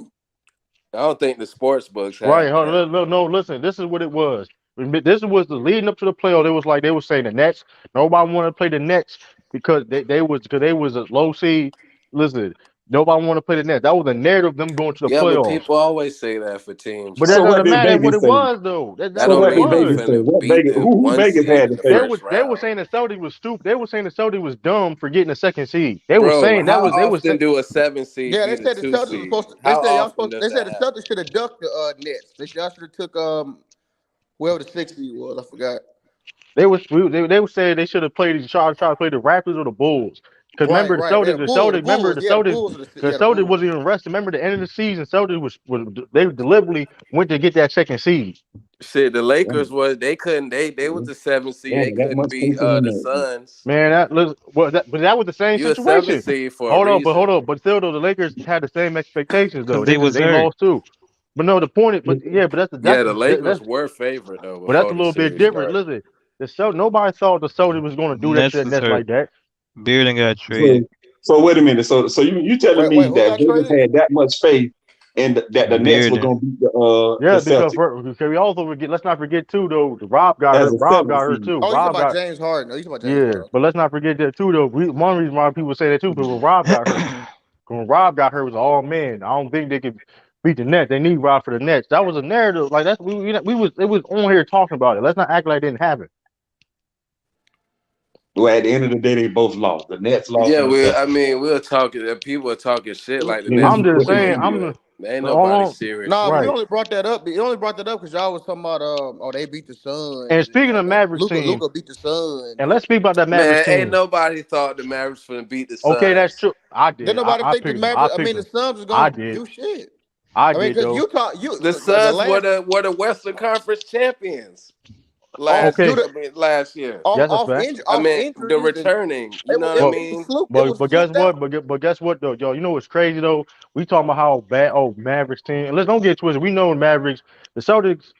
you. I don't think the sports books Right? have Hold that. on, no, listen. This is what it was. This was the leading up to the playoff. It was like they were saying the Nets. Nobody wanted to play the Nets because they was a low seed. Listen, nobody wanted to play the Nets. That was the narrative of them going to the Yeah, but playoffs. people always say that for teams. But that So what doesn't did matter. That's what Vegas it say? was, though. That So That's what don't what it did mean you was. Vegas say? finna What beat Vegas? the Who one Vegas seed had in to the say? first They were round. saying the Celtics was stupid. They were saying the Celtics was dumb for getting the second seed. They were Bro, saying that how was they was often saying do a 7 seed Yeah, they beat a said the 2 Celtics was seed? supposed to. They How said y'all often supposed. does They said that the happen? Celtics should have ducked the Nets. Y'all should have took whoever the 6 seed was. I forgot. they was saying they should have played try to play the Raptors or the Bulls. Because remember Yeah, remember Bulls. the Yeah, the Celtics, Bulls. because Yeah, the Celtics Bulls. wasn't even rested. Remember the end of the season, Celtics was they deliberately went to get that second seed. Shit, the Damn, Lakers was they couldn't they was the seventh seed. They damn, that couldn't much beat faith in the that. Suns. Man, but that was the same You a seventh situation. seed for a Hold reason. on, but still though the Lakers had the same expectations because though. they was They hurt. lost too. But no, the point is, but yeah, but Yeah, the Lakers that's were favored though but that's a before the little bit series different. started. Listen, nobody thought the Celtics was going to do that to Nets the is Nets hurt. like that. Bearden got So, traded. so wait a minute. So you telling Wait, me who that got Vegas traded? had that much faith in that the Nets were Bearden. gonna beat the Yeah, Celtics because we also forget. Let's not forget too though. Rob got as hurt. a Rob seventh got hurt seed? too. Oh, you talking Rob about got James Harden? Oh, you talking about James yeah, Harden? but let's not forget that too though. One reason why people say that too, because when Rob got hurt. When Rob got hurt, it was all men. I don't think they could beat the Nets. They need Rob for the Nets. That was a narrative. Like that's we was it was on here talking about it. Let's not act like it didn't happen. Well, at the end of the day, they both lost. The Nets lost Yeah, and the I Celtics. mean, we're talking. People are talking shit like the Nets I'm And was just gonna saying. win, but there ain't nobody On, serious. No, we right. only brought that up. You only brought that up because y'all was talking about they beat the Suns And speaking of Mavericks team, Luca beat the Suns and and let's speak about that Mavericks Man, ain't team. nobody thought the Mavericks finna beat the Okay, that's Suns. true. I didn't did. nobody I think the picked them. I Mavericks. I picked mean the them. Suns was I gonna did. do shit. I I mean did because though. Utah, The the Suns last were the Western Conference champions off Okay, last year. that's a fact. I off mean, the injuries and returning. You know what I it But was a mean? fluke. It was guess fluked what? out. But guess what though, yo? You know what's crazy though? We talking about how bad Mavericks team. And let's don't get it twisted. We know the Mavericks, the Celtics,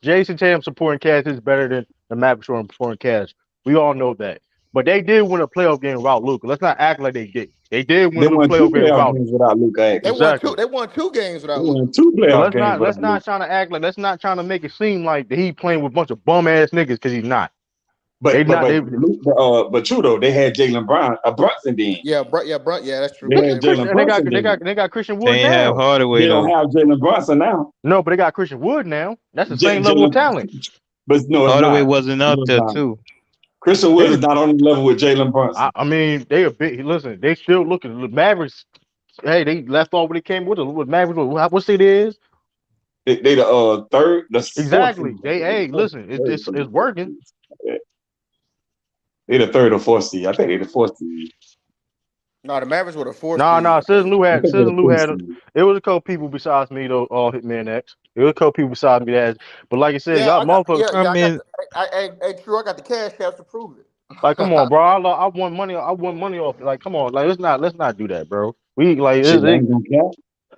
Jason Tatum supporting cast is better than the Mavericks supporting cast. We all know that. But they did win a playoff game without Luka. Let's not act like they did. They did they win a won two playoff game playoff without him. games without Luka. Actually, Exactly. They won two games they without Luca. won two So playoff games without let's not Luka. trying to act like let's not trying to make it seem like that he playing with a bunch of bum ass niggas because he's not. They But but not but they but true though, they had Jalen Brown, Brunson. Then Yeah, that's true. they But had Jalen Jalen Brunson. and they got Brunson. they Then got they got Christian They Wood ain't have now. Hardaway they don't though. have Jalen Brunson now. No, but they got Christian Wood now. That's the same level of Jalen, talent. but no, it's Hardaway not. wasn't No, up it's there not. too. Christian Wood is not on the level with Jalen Brunson. I mean, they a bit. Listen, they still looking. The Mavericks. Hey, they left off when they came with Mavericks. What city it is? They the third, the fourth Exactly. seed. I They think hey, the listen, third it's seed, fourth working. seed. They the third or fourth seed. I think they the fourth seed. No, the Mavericks were the fourth Nah. seed, I think. I think they're the Lou fourth had. seed. It was a couple people besides me though. All Hitman X. It was a couple people besides me that. But like I said, Yeah, y'all motherfuckers. I I got mean, the hey True, I got the cash apps to prove it. Like, come on, bro. I won money. I won money off. Like, come on. Like, let's not do that, bro. We like Shit, I ain't gonna cap.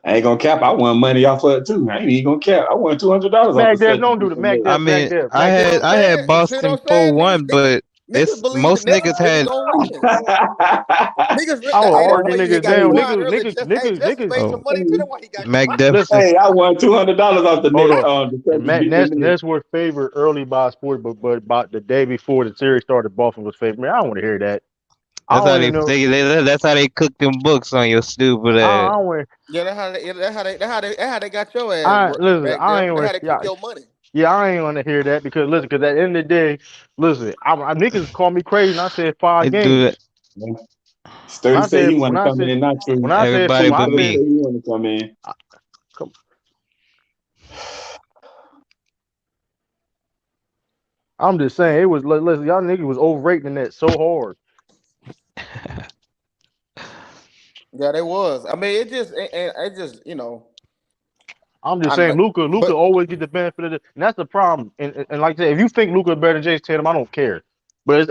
I ain't gonna cap. I won money off of it too. I ain't even gonna cap. I won $200 off the Mag Dev. Celtics. Don't do the Mag I Dev. mean, I See what had I'm I had saying? See what Boston I'm saying? 4-1, but Niggas it's believe the most Nets niggas is had gonna win. Niggas, I was hey, that's why arguing he niggas got down. quiet earlier. Jesse Niggas. made some oh money too. That's why he got quiet. Macduff Listen, Hey, is I won $200 off the hold net. on. The And Celtics beating the net. Nets were favored early by sport, but about the day before the series started, Boston was favored. Man, I don't want to hear that. I that's don't how even know. that's how they cook them books on your stupid I ass. don't want. Yeah, that's how they got your ass Listen. back I there. ain't They want. had to cook Yeah, your money. yeah. I ain't want to hear that because listen, because at the end of the day, listen. Niggas call me crazy, and I said They five do that. games. When Sturdy I say he said want to come in, not when true. I said Everybody food, I but Sturdy said. say me. he want to come in. Come, I'm just saying it was. Listen, y'all niggas was overrating that so hard. Yeah, they was. I mean, it just I'm just I saying, know, Luca but always get the benefit of it, and that's the problem. And like I said, if you think Luca better than Jason Tatum, I don't care. But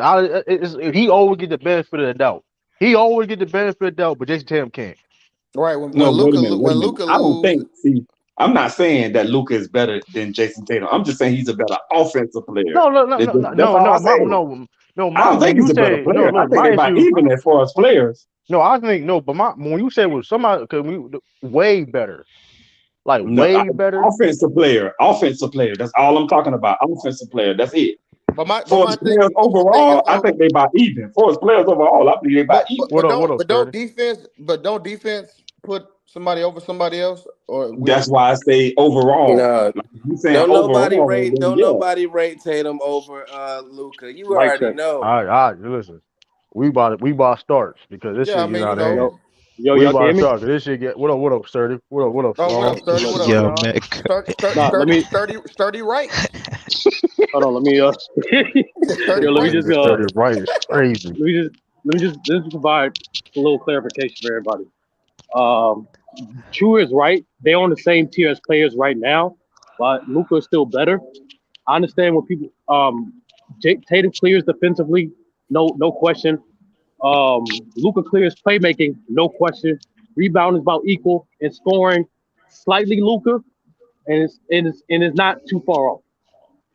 he always get the benefit of the doubt. He always get the benefit of the doubt, but Jason Tatum can't. right No, wait a minute, wait when a minute. Luca I don't lose, think. See, I'm not saying that Luka is better than Jason Tatum. I'm just saying he's a better offensive player. That's all I say. I don't think When he's you a better say no, player. I look, think my they about issue. even as far as players. No, I think no, but when you say was somebody, because we way better, like No, way better. offensive player. That's all I'm talking about. Offensive player. That's it. but For my his thing, players but my thing is overall, I though, think they about even. For his players overall, I believe they about even. What up, Sturdy? don't defense put somebody over somebody else, or we That's don't. why I say overall. No, Like if you saying overall, then don't yeah. nobody rate Tatum over Luca. You Mike already check. know. I listen. We bought starts because this Yeah, I shit get mean, out of hand. We Y'all can about hear to me? start. This shit get what up, Sturdy? What up, oh, what up, Strong? Just Sturdy? What's What making up, going Yo, sure. on? man. Nah, let me Sturdy right, hold on. Let me Sturdy yo. Let me right. just Nigga, Sturdy right is crazy. let me let me just provide a little clarification for everybody. Um, True is right. They're on the same tier as players right now, but Luka is still better. I understand what people. Tatum clears defensively, no question. Luka clears playmaking, no question. Rebound is about equal, and scoring slightly Luka, and it's not too far off.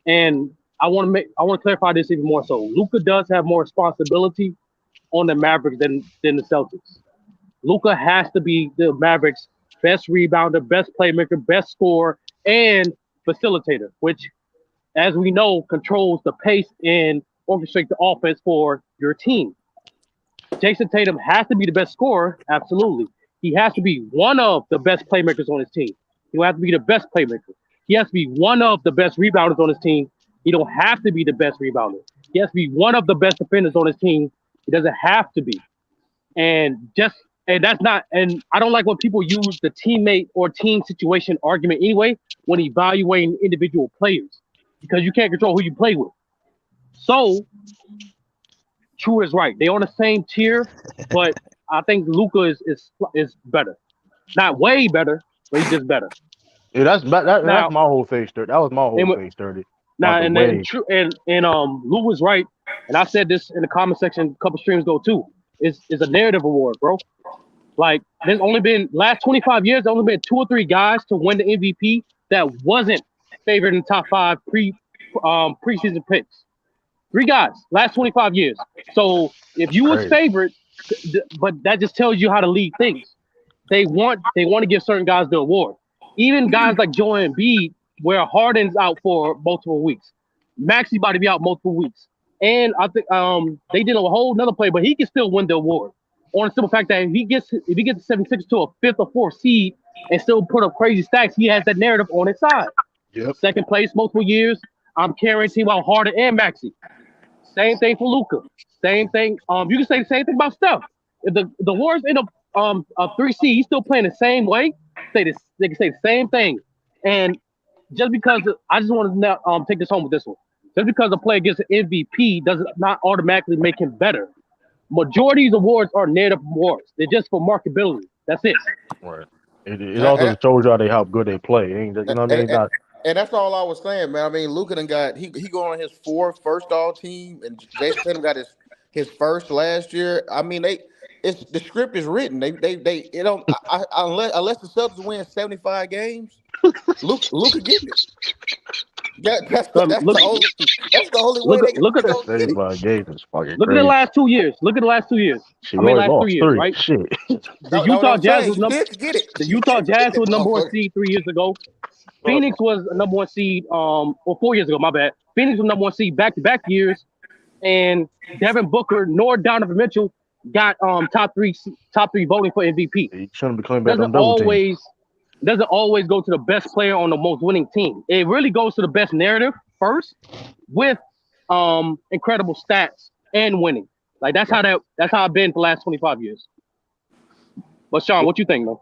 And I want to clarify this even more so. Luka does have more responsibility on the Mavericks than the Celtics. Luka has to be the Mavericks' best rebounder, best playmaker, best scorer, and facilitator, which, as we know, controls the pace and orchestrates the offense for your team. Jason Tatum has to be the best scorer, absolutely. He has to be one of the best playmakers on his team. He will have to be the best playmaker. He has to be one of the best rebounders on his team. He don't have to be the best rebounder. He has to be one of the best defenders on his team. He doesn't have to be. And that's not, and I don't like when people use the teammate or team situation argument anyway when evaluating individual players because you can't control who you play with. So True is right. They're on the same tier, but I think Luca is better. Not way better, but he's just better. Yeah, that's Now my whole face 30. That was my whole and face 30 about now the and then way. true and Lou was right, and I said this in the comment section a couple streams ago too. Is a narrative award, bro. Like there's only been last 25 years, there's only been two or three guys to win the MVP that wasn't favored in the top five preseason picks. Three guys, last 25 years. So if That's you was crazy. favored, but that just tells you how the league thinks. They want to give certain guys the award. Even guys like Joel Embiid, where Harden's out for multiple weeks. Maxey's about to be out multiple weeks. And I think they did a whole another play, but he can still win the award. On the simple fact that if he gets the 76 to a fifth or fourth seed and still put up crazy stacks, he has that narrative on his side. Yep. Second place multiple years. I'm carrying team out Harden and Maxey. Same thing for Luca. Same thing. You can say the same thing about Steph. If the Warriors end up a 3 seed, he's still playing the same way. Say this, they can say the same thing. And just because I just want to take this home with this one. Just because a player gets an MVP does not automatically make him better. Majority of the awards are narrative awards. They're just for marketability. That's it. Right. It And, also shows you how good they play. It ain't you know what I and, mean? and, Not and that's all I was saying, man. I mean, Luka done got he going on his fourth first all team, and Jason Tatum got his first last year. I mean, it's the script is written. They it don't unless the Celtics win 75 games, Luka getting it. That's the, So that's the only way look, look at they gonna get it. 35 games is fucking look at the crazy. last 2 years. Look at the last 2 years. She I mean, already last lost 3 years, three. right? Shit. The That's what Utah I'm Jazz saying. was He still can get it. the He Utah still can get Jazz that was number one motherfucker. seed 3 years ago. Phoenix was a number one seed or 4 years ago. My bad. Phoenix was number one seed back to back years, and Devin Booker nor Donovan Mitchell got top three voting for MVP. You shouldn't be claiming about Doesn't them double teams. always doesn't always go to the best player on the most winning team. It really goes to the best narrative first with incredible stats and winning. Like that's how I've been for the last 25 years. But Sean, what you think, man?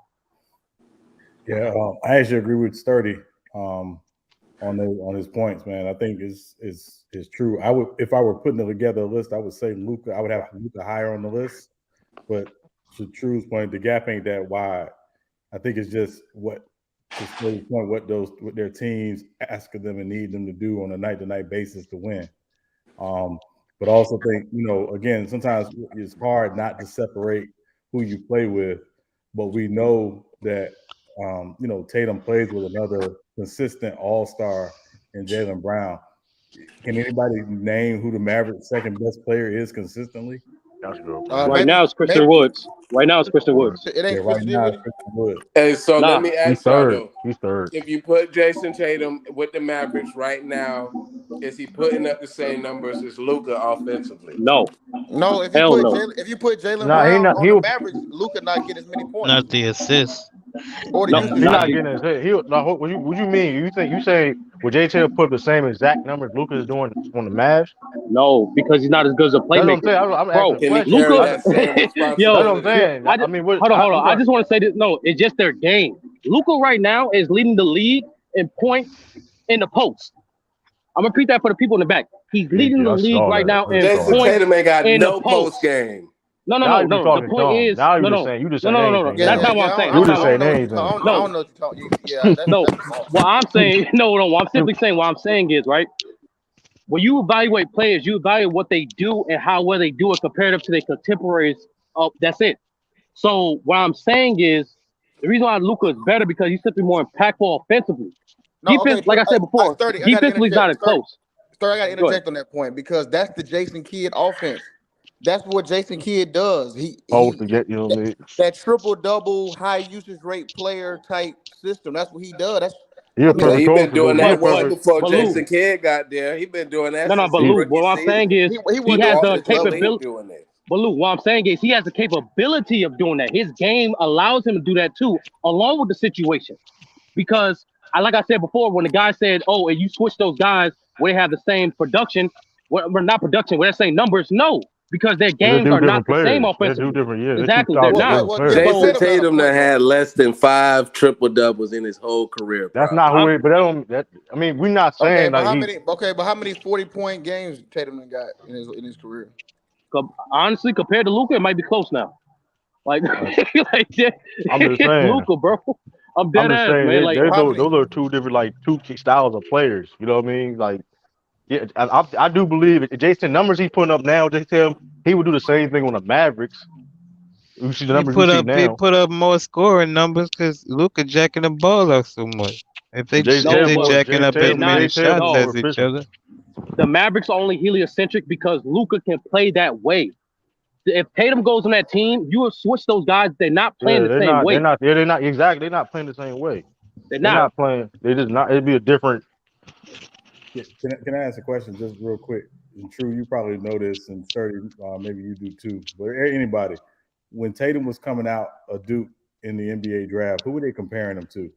Yeah, I actually agree with Sturdy on his points, man. I think is true. I would, if I were putting together a list, I would say Luka. I would have Luka higher on the list, but to True's point, the gap ain't that wide. I think it's just what to Sturdy's point, what their teams ask of them and need them to do on a night-to-night basis to win. But I also think, again, sometimes it's hard not to separate who you play with, but we know that Tatum plays with another consistent all-star in Jaylen Brown. Can anybody name who the Mavericks' second best player is consistently? That's good. Right now it's Christian Woods. Right now it's Christian Woods. It ain't Yeah, right Christian now Wood. it's Christian Wood. Hey, so Nah. let me He's ask y'all third. though: He's third. if you put Jason Tatum with the Mavericks right now, is he putting up the same numbers as Luka offensively? No. No, Hell no. if you put Jaylen Nah, he Brown not. on the Mavericks, Luka not get as many points Not the assist. or the No, He's usage not not rate. the, getting his head. What you mean? You say would Jay Taylor put the same exact numbers Lucas is doing on the Mavs? no, because he's not as good as a That's what I'm playmaker. saying. I'm asking Bro, a Can he question. carry Luka, that same That's what I'm responsibility? saying. I mean, what? hold on. I'm I sorry. just want to say this. No, it's just their game. Luka right now is leading the league in points in the post. I'm gonna repeat that for the people in the back. He's leading the I league saw right that. now I in saw Jason that. points Tatum ain't got in the no post. post game. Now you just The talking point dumb. is, Now you just saying no. anything Yeah, That's now. yeah, not what yeah. I'm saying. You That's just not. I don't saying know what you're anything. talking. I No, don't know what you're talking. Yeah, no. that's false. What I'm saying, no. What I'm simply saying, what I'm saying is right. When you evaluate players, you evaluate what they do and how well they do it comparative to their contemporaries. That's it. So what I'm saying is the reason why Luka is better because he's simply more impactful offensively. No, Defense, okay. like I said before, Sturdy, I got to defensively is not interject. as close. Sturdy, I got to Go ahead. interject on that point because that's the Jason Kidd offense. That's what Jason Kidd does. Supposed to get, you know what I That, mean? that triple double high usage rate player type system. That's what he does. That's He a I mean, Yeah, perfect he coach been to do. doing He a that But well perfect. before but Lou, Jason Kidd got there. He been doing that since but his He, Lou, rookie what I'm saying season. is he he wasn't has doing Walked the this into the level. league capability. doing that. But Lou, what I'm saying is he has the capability of doing that. His game allows him to do that too, along with the situation. Because like I said before, when the guy said, "Oh, and you switch those guys where they have the same production, well, not production, where they're same numbers," no, because their they games do are not different the same players. They do offensively. different. Yeah, they two Exactly, they're totally not. different Yeah, players. but So Jason Tatum got a Tatum done point though. had less than 5 triple doubles in his whole career, That's not who probably. I'm it. But that don't. That I mean, we're not Okay, saying but like how he. many? Okay, but how many 40-point games Tatum done got in his career? honestly, compared to Luca, it might be close now. Like, Like, like I'm just it's saying. Luca, bro. I'm I'm dead just ass, saying. man. Like, Well, how Those many? are two different like styles of players. You know what I mean? Like, yeah, I do believe it. Jason numbers he's putting up now. Just tell him he would do the same thing on the Mavericks. You see the numbers we see He now. put up more scoring numbers because Luka jacking the ball up so much. If no, they but jacking up as they're not. many Jay Tatum shots more No, as each efficient. other, the Mavericks are only heliocentric because Luca can play that way. If Tatum goes on that team, you will switch those guys. They're not playing Yeah, the same they're way. not. Yeah, they're not exactly. They're not playing the same way. They're They're not. not playing. They just not. It'd be a different. Can I ask a question just real quick? And True, you probably know this, and Sturdy, maybe you do too. But anybody, when Tatum was coming out of Duke in the NBA draft, who were they comparing him to?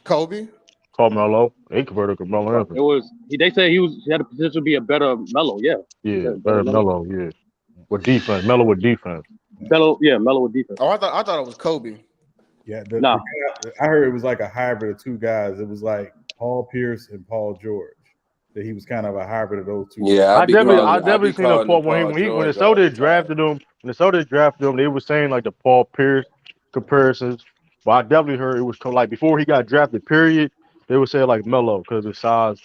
Kobe. Carmelo. They converted Carmelo It Anthony. was. They said he had the potential to be a better Melo. Yeah, Yeah, better better Melo. Melo. Yeah, with defense. Melo with defense. Melo, yeah, Melo with defense. Oh, I thought it was Kobe. Yeah, Nah, I heard it was like a hybrid of two guys. It was like Paul Pierce and Paul George. That he was kind of a hybrid of those two guys. Yeah, I I be definitely seen a calling him Paul Paul when the George all the Celtics time. drafted him. When the Celtics drafted him, they were saying like the Paul Pierce comparisons. But I definitely heard it was like before he got drafted. Period. They would say like Melo because his size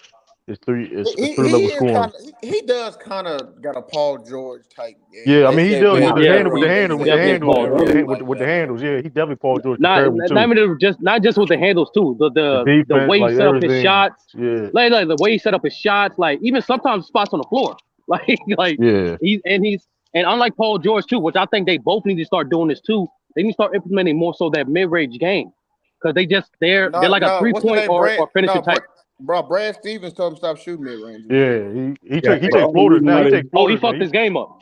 is three He level is kind scoring. of he does kind of got a Paul George type game. Yeah, I They mean he say does mid with nah, the mid handle range. They with say the definitely mid handles Paul mid with the George. range hand like with the that though. handles. Yeah, he definitely Paul George Not comparable not too. even not just with the handles too. The The defense, way he like set up his everything. shots, Yeah, like the way he set up his shots, like even sometimes spots on the floor. Like yeah. he's and unlike Paul George too, which I think they both need to start doing this too. They need to start implementing more so that mid range game because they're No, like a no, what's the 3 point name? Brad. or finishing No, type. bro. Brad Stevens told him to stop shooting mid range. Yeah, Yeah, I he think The take only floaters reason now. why He they take Oh, he floaters now. fucked his game up.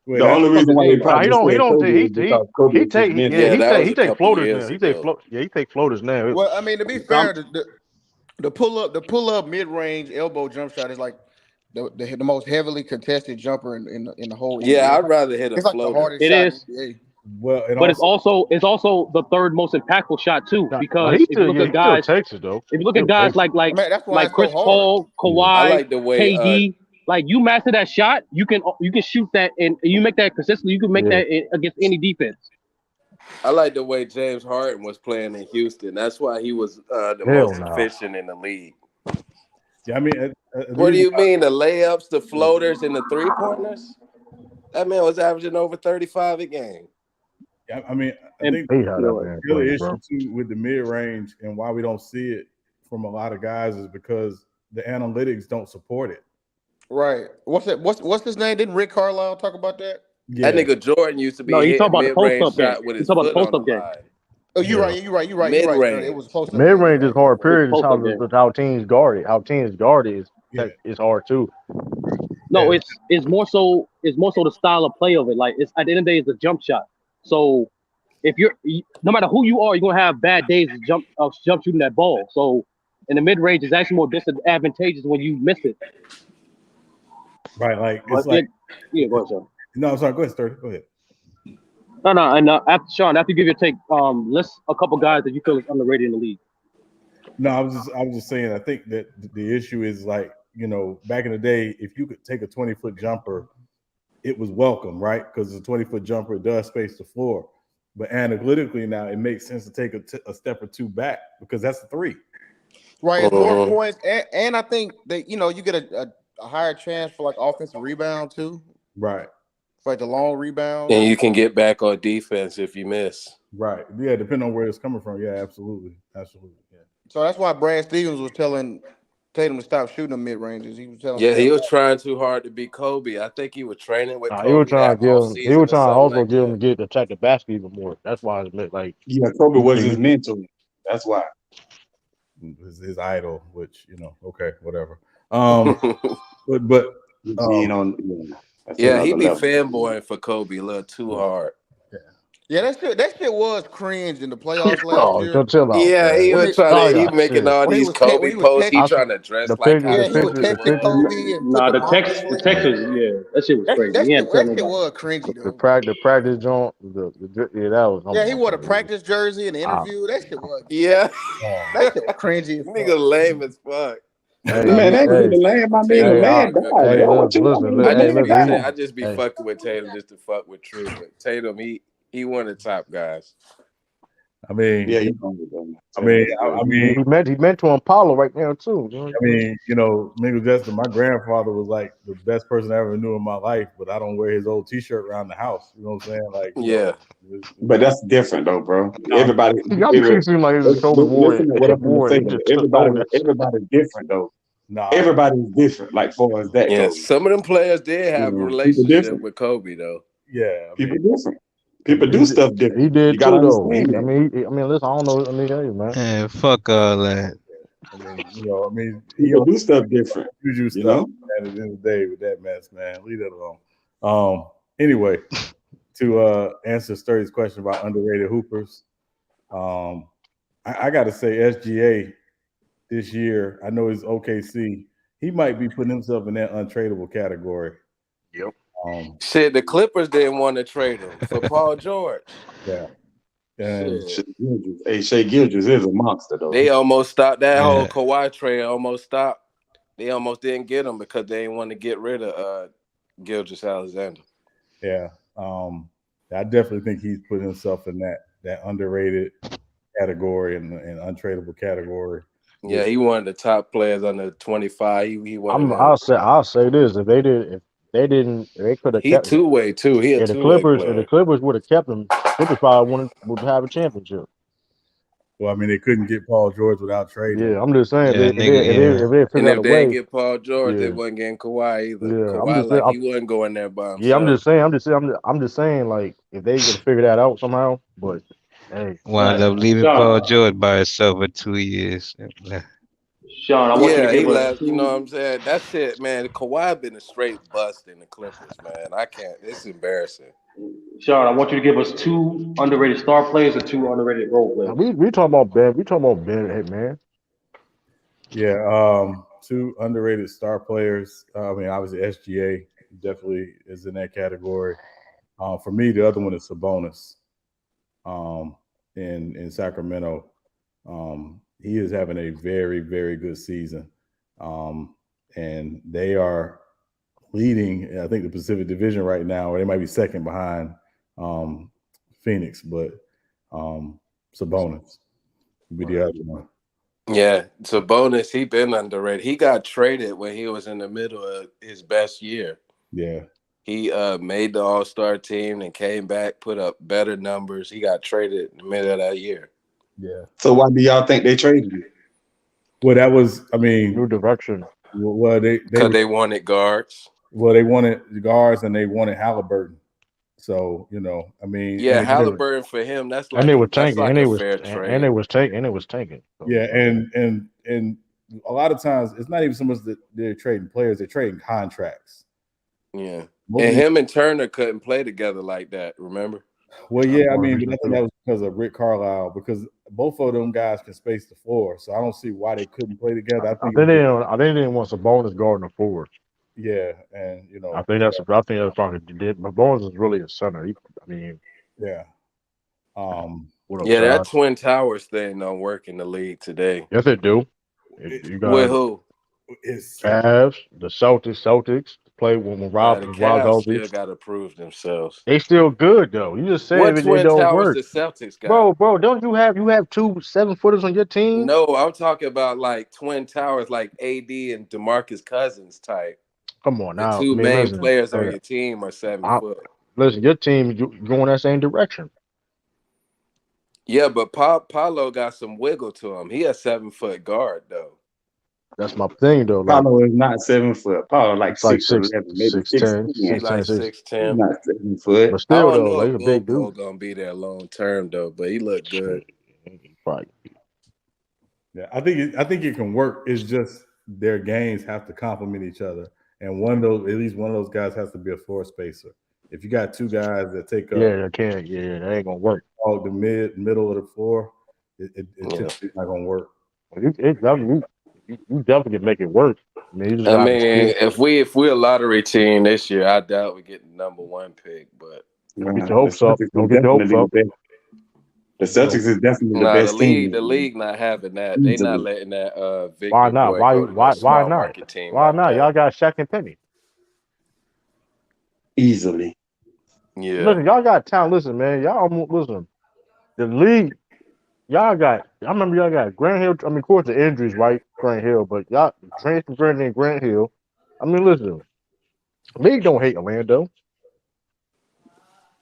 wait, the only He fucked reason his why they game up. Nah, probably he said don't Kobe take is because Kobe he is his take Yeah, mentor. that was he a take couple floaters years now. ago. He take floaters now. Well, I mean, to be So fair, the pull up mid range elbow jump shot is like the most heavily contested jumper in the whole Yeah, NBA. I'd rather hit a It's like the floater. hardest it shot in is, the NBA. well, and but also it's also the third most impactful shot too. Nah, Because if you look at he still guys, takes it though. if you look at Still guys takes it. I mean, that's why like it's so Chris hard. Paul, Yeah. I Kawhi, like the way KD, like you master that shot, you can shoot that and you make that consistently. You can make Yeah. that against any defense. I like the way James Harden was playing in Houston. That's why he was the Hell most no. efficient in the league. yeah, I mean the What do reason you mean the layups, the floaters, and the 3 pointers? That man was averaging over 35 a game. I mean I And think I hate how you know that what? man the other plays, issue bro. too with the mid range and why we don't see it from a lot of guys is because the analytics don't support it. Right. What's his name? Didn't Rick Carlisle talk about that? That Yeah, nigga Jordan used to No, be he's talking hitting about the post mid-range up game. shot with He's his talking about the foot post on the up game. line. Oh, Yeah. you're right, sir. It was a Mid-range. post up Mid game. You're range is right. hard. It's Period. Is post up game. how teams guard it. How teams guard it yeah, is hard too. No, yeah. it's more so the style of play of it. Like it's at the end of the day, it's a jump shot. So if no matter who you are, you're gonna have bad days of jump shooting that ball. So in the mid range, it's actually more disadvantageous when you miss it. Right. Like But it's like yeah, go ahead, Sean. no, I'm sorry. Go ahead, Sturdy. Go ahead. No, and after Sean, after you give your take, list a couple guys that you feel is underrated in the league. No, I was just saying. I think that the issue is like back in the day, if you could take a 20-foot jumper it was welcome, right? Because it's a 20-foot jumper, it does space the floor. But analytically now, it makes sense to take a step or two back because that's a three. Right, it's more points, and I think that you get a higher chance for like offensive rebound too. Right. For like the long rebound. And you can get back on defense if you miss. Right. Yeah, depending on where it's coming from. Yeah, absolutely. Absolutely. Yeah. So that's why Brad Stevens was telling Tatum to stop shooting the mid ranges. He was telling Yeah, he him, was trying too hard to be Kobe. I think he was training with He was Kobe trying that to give off him. He season was or trying to something also like give him that. to get to attack the basket even more. That's why it's meant like. Yeah, Kobe was his mentor. That's why. His idol, which okay, whatever. But being on, that's yeah, he another be level. fanboying for Kobe a little too hard. Yeah, that shit was cringe in the playoffs last Oh, year. chill out. Yeah, he Man. was trying Oh to. He yeah, making shit. all When he these was when Kobe he was posts. He texting, trying to dress The like picture, how the yeah, he was picture, Kobe the texting picture. was. Kobe and put Nah, the the mom text, to the sleep. text was that shit was crazy. He had to tell That shit nobody. was cringy The though. practice joint. Yeah, that was. Yeah, he wore the practice jersey in the Ah, interview. That shit was Yeah, cringy as fuck. nigga lame as fuck. hey, Nah, Man, he that good. nigga land, my man, the Tatum hey, is man a good died, hey, bro. player. What you listen, mean? The I man died. just be hey. fucking with Tatum just to fuck with True, but Tatum he one of the top guys. I mean, Yeah, you know it, I mean, He mentoring Paulo right now too. Mingle Justin, my grandfather was like the best person I ever knew in my life, but I don't wear his old T-shirt around the house. You know what I'm saying? Like, Yeah. But that's different though, bro. Everybody, Y'all make it seem like it's a Kobe boy. listen to what I'm gonna Boy, say he though. just stole that. Everybody's different though. Nah, Everybody's different. Like far as that Yeah, goes, some of them players did have a people relationship different. with Kobe though. yeah, I People mean, different. People do stuff He different. You did gotta too though. understand that. Listen, I don't know. I mean, hey man. Man, fuck all that. I mean, he People don't do stuff different. juju You stuff know. at the end of the day with that mess, man. Leave that alone. Anyway, to answer Sturdy's question about underrated hoopers, I got to say SGA this year. I know he's OKC. He might be putting himself in that untradeable category. Yep. Shit, the Clippers didn't want to trade him for Paul George. Yeah. And Shea Gilders is a monster though. They almost stopped that whole Yeah. Kawhi trade. Almost stopped. They almost didn't get him because they didn't want to get rid of Gilgeous-Alexander. Yeah. I definitely think he's put himself in that underrated category and untradeable category. Yeah, he one of the top players under 25. He one of them. I'll say this: if they didn't, they could have He kept. two-way too. He a If the two-way Clippers, player. would have kept him, Clippers probably would have a championship. Well, I mean, they couldn't get Paul George without trading. Yeah, I'm just saying. Yeah, If nigga, they And figure out if a they didn't way, get Paul George, they yeah, wasn't getting Kawhi either. yeah. I'm Kawhi just saying. he wasn't going there by himself. Yeah, I'm just saying. Like, if they could figure that out somehow, but hey, wound up leaving Paul George by himself for 2 years. Sean, I want you to he give us left. You know what I'm saying? That shit, man. Kawhi been a straight bust in the Clippers, man. I can't. It's embarrassing. Sean, I want you to give us 2 underrated star players and 2 underrated role players. we talking about Ben. We talking about Ben. Hey man. Yeah. 2 underrated star players. I mean, obviously SGA definitely is in that category. For me, the other one is Sabonis. In Sacramento, he is having a very, very good season, and they are leading. I think the Pacific Division right now, or they might be second behind Phoenix, but Sabonis would be the other one. Yeah, Sabonis, he been underrated. He got traded when he was in the middle of his best year. Yeah. He made the All-Star team and came back, put up better numbers. He got traded in the middle of that year. Yeah. So why do y'all think they traded him? Well, that was, I mean, new direction. Well, they wanted guards. Well, they wanted the guards and they wanted Halliburton. So, I mean, yeah, Halliburton for him, that's like and tanking, like and a was fair trade. And it was tanking. So, yeah, and a lot of times it's not even so much that they're trading players; they're trading contracts. Yeah, and him and Turner couldn't play together like that. Remember? Well, yeah, I mean, but I think that was because of Rick Carlisle, because both of them guys can space the floor, so I don't see why they couldn't play together. I think they didn't want Sabonis guarding the forward. Yeah, and I think that's probably did. But Bones is really a center. Yeah. That Twin Towers thing don't work in the league today. Yes, it do. You got with who? It's Cavs, the Celtics play when Nah, Rob the was Cavs healthy. still got to prove themselves. They still good though. You just said What it, they twin don't towers work, the Celtics got? bro. Don't you have 2 7-footers on your team? No, I'm talking about like twin towers, like AD and DeMarcus Cousins type. Come on The now. I two mean, main listen, players on your team are 7 foot. listen. Your team going that same direction. Yeah, but Paulo got some wiggle to him. He a 7 foot guard though. That's my thing though. Like Paulo is not 7 foot. Paulo like it's like 6'11", maybe 6'10", 6'10". He like 6'10", 6. He's 6'10". not 7 foot. But I still don't though, know like he's if a big Bull dude. gonna be there long term though, but he looked good. Probably. Yeah, I think it can work. It's just their games have to complement each other, and at least one of those guys has to be a floor spacer. If you got 2 guys that take up Yeah, they can't. Yeah, that ain't gonna work. all the middle of the floor, it Yeah. typically not gonna work. You definitely can make it work. I mean, you just I got to mean, if we're a lottery team this year, I doubt we get the #1 pick, but don't get your The hopes up. Celtics Don't is get your hopes definitely the up. best. The Celtics is definitely the nah, best team. the league not having that. They not Easily. letting that Why Victor not? boy go to no Why small not? market team Why like not? Y'all that. got Shaq and Penny. Easily. Yeah. Listen, y'all got talent. Listen, man. Y'all almost listen. The league, y'all got. I remember y'all got Grant Hill. I mean, of course, the injuries, right? Grant Hill, but y'all transfer Grant Hill. I mean, listen. The league don't hate Orlando.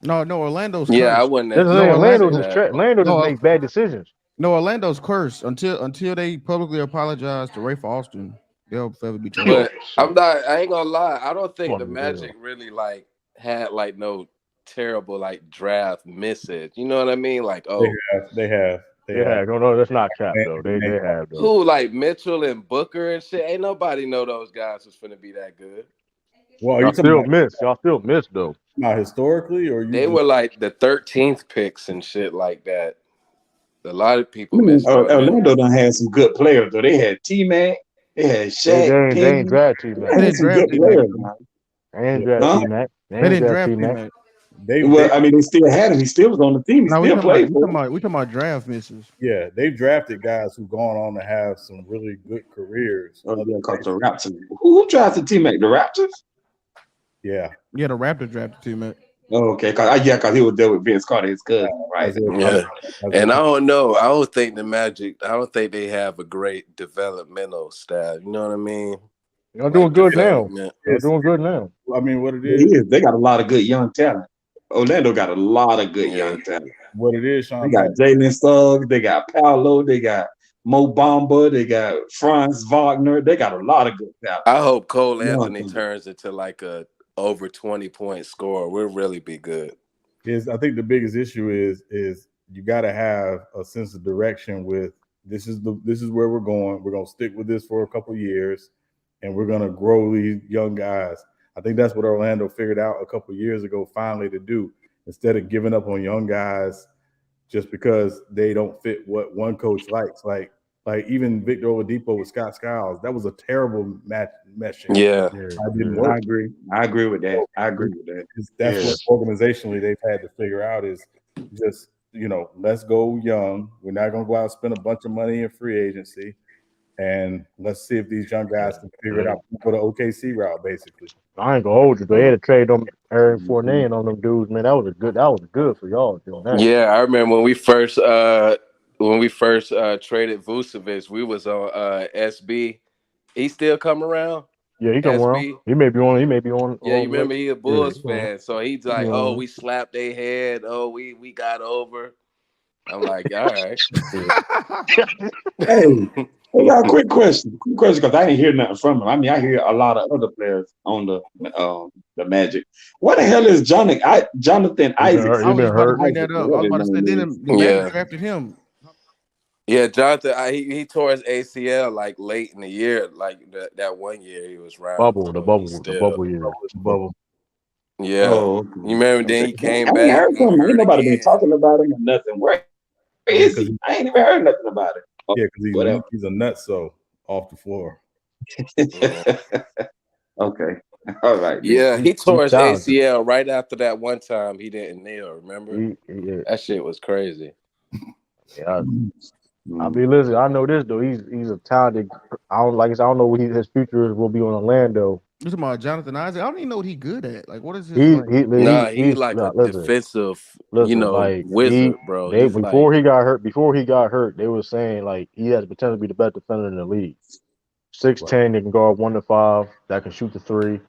No, Orlando's Yeah, I cursed. wouldn't This is No, necessarily Orlando say just that. Orlando just No, makes bad decisions. no, Orlando's cursed until they publicly apologize to Rafe Austin. They'll forever be changed. But I ain't gonna lie, I don't think the Funny as hell. Magic really like had like no terrible like draft misses. You know what I mean? Like, oh, They have. No, that's not cap though. They have though. who like Mitchell and Booker and shit? Ain't nobody know those guys was finna be that good. Well, are you Y'all talking still about miss. Y'all still miss though. historically, or you They just were like the 13th picks and shit like that. A lot of people I mean, missed on them. Orlando done had some good players though. They had T-Mac, they had Shaq, They ain't Penny. draft T They Mac. They had didn't some draft good T-Mac. players, man. They ain't draft Huh? T Mac. They They ain't didn't draft draft T Mac. T-Mac. they Well, I mean, they still had him. He still was on the team. He No, we still played for him. talking about draft misses. yeah, they've drafted guys who've gone on to have some really good careers. Oh, yeah, because the Raptors. Who drafted T-Mac? The Raptors? Yeah, Yeah, the Raptors drafted T-Mac. Oh, okay. Cause he was there with Vince Carter, his cousin, right? Yeah. And I don't know. I don't think the Magic, I don't think they have a great developmental staff. You know what I mean? Y'all doing good now. Development. Y'all doing good now. I mean, what it He is, is. They got a lot of good young talent. Orlando got a lot of good young talent. what it is, They Sean. got Jalen Suggs, they got Paolo, they got Mo Bamba, they got Franz Wagner. They got a lot of good talent. I hope Cole Young Anthony talent. turns into like a over 20-point scorer. We'll really be good. I think the biggest issue is you got to have a sense of direction with this is where we're going. We're gonna stick with this for a couple years, and we're gonna grow these young guys. I think that's what Orlando figured out a couple years ago finally to do. Instead of giving up on young guys just because they don't fit what one coach likes, like even Victor Oladipo with Scott Skiles, that was a terrible meshing. Yeah. It didn't work. I agree with that. I agree with that. That's what organizationally they've had to figure out is just, let's go young. We're not going to go out and spend a bunch of money in free agency. And let's see if these young guys can figure it out. Go the OKC route, basically. I ain't gonna hold you. They had to trade them Aaron Fournier on them dudes, man. That was good for y'all doing that. Yeah, I remember when we first traded Vucevic, we was on SB. He still come around? Yeah, he come around. SB? He may be on. Yeah, you remember he a Bulls Yeah, fan, so he's like, "Oh, we slapped their head. Oh, we got over." I'm like, "All right." Hey, got a quick question. Because I didn't hear nothing from him. I mean, I hear a lot of other players on the Magic. What the hell is Jonathan Isaac? I was just about to bring that up. I was about to say, then the Magic drafted him. Yeah, Jonathan, he tore his ACL like late in the year, like that 1 year he was around. the bubble year. Yeah, Oh, you remember? Then he came I ain't back. heard from him. Ain't nobody been talking about him or nothing. Where is he? I ain't even heard nothing about it. Yeah, because he's a nutso off the floor. Okay. All right. Yeah, he tore his ACL right after that one time he didn't kneel. Remember? That shit was crazy. Yeah. I mean, listen, I know this though. He's a talented. I don't know what his future will be on Orlando. You talking about Jonathan Isaac? I don't even know what he good at. Like, what is his He like? he Nah, he he he's like a nah, listen. defensive, Listen, like wizard, bro. they He's like, before he got hurt, they were saying like he has the potential to be the best defender in the league. 6'10", they can guard 1 to 5, that can shoot the three.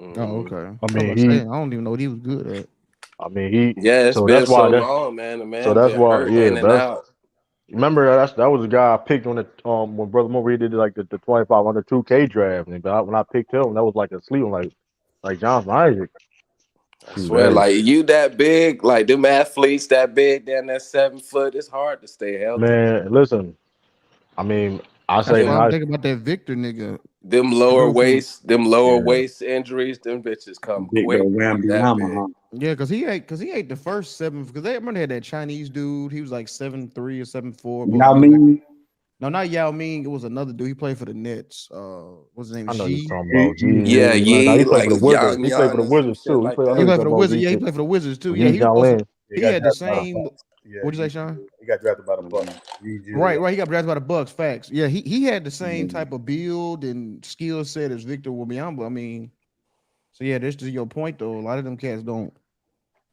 Oh, mhm. okay. I I was mean about to say, I he, don't even know what he was good at. I mean he. Yeah, it's So been that's why so that. long, man. The So man that's been why hurt yeah. in and That's out. remember that was the guy I picked on the when Brother Murray did like the 25 under 2K draft, and when I picked him, that was like a sleep like Jonathan Isaac. I Shoot, swear, hey like you that big, like them athletes that big, down that 7 foot. It's hard to stay healthy. man, listen. I mean, I That's say why Them I'm I thinking about that Victor nigga. them I lower go to him. waist, them lower yeah. waist injuries, them bitches come Big quick though, when you that Wembanyama, big. huh? Yeah, because he ain't the first seven. Because they remember they had that Chinese dude. He was like 7'3" or 7'4", supposed to Y'all be like mean no, not Yao Ming. It was another dude. He played for the Nets. What's his name? I know you're G. talking about G. he Yeah, Like, now he Ye played like for the Wizards. young He played for young the or some Wizards shit too. like I know He you're that. played talking for the about Wizards. G. Yeah, he played for the Wizards too. Yeah, G he was supposed to. Jalen. He He got had the drafted by the same. Bucks. Yeah, What'd you say, Sean? he got drafted by the Bucks. Right, Yeah. right. He got drafted by the Bucks. Facts. Yeah, he had the same Mhm. type of build and skill set as Victor Wembanyama. I mean, so yeah, this to your point though. A lot of them cats don't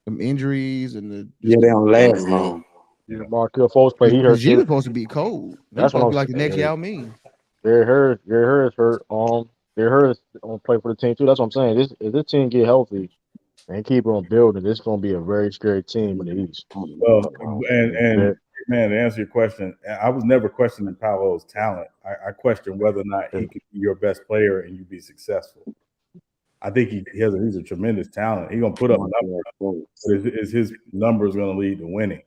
them injuries and Yeah, just they the don't last Hmm. long. Yeah, Markel Fultz play. He because hurt G too. was supposed to be cold. He was That's what supposed to I'm be like the next saying. Yao Ming. Gary Harris hurt. Gary Harris on play for the team too. That's what I'm saying. This if this team get healthy and keep on building, this is gonna be a very scary team in the East. Well, and Yeah, man, to answer your question, I was never questioning Paolo's talent. I questioned whether or not yeah. he could be your best player and you be successful. I think he's a tremendous talent. He's gonna put up numbers, but is his numbers gonna lead to winning?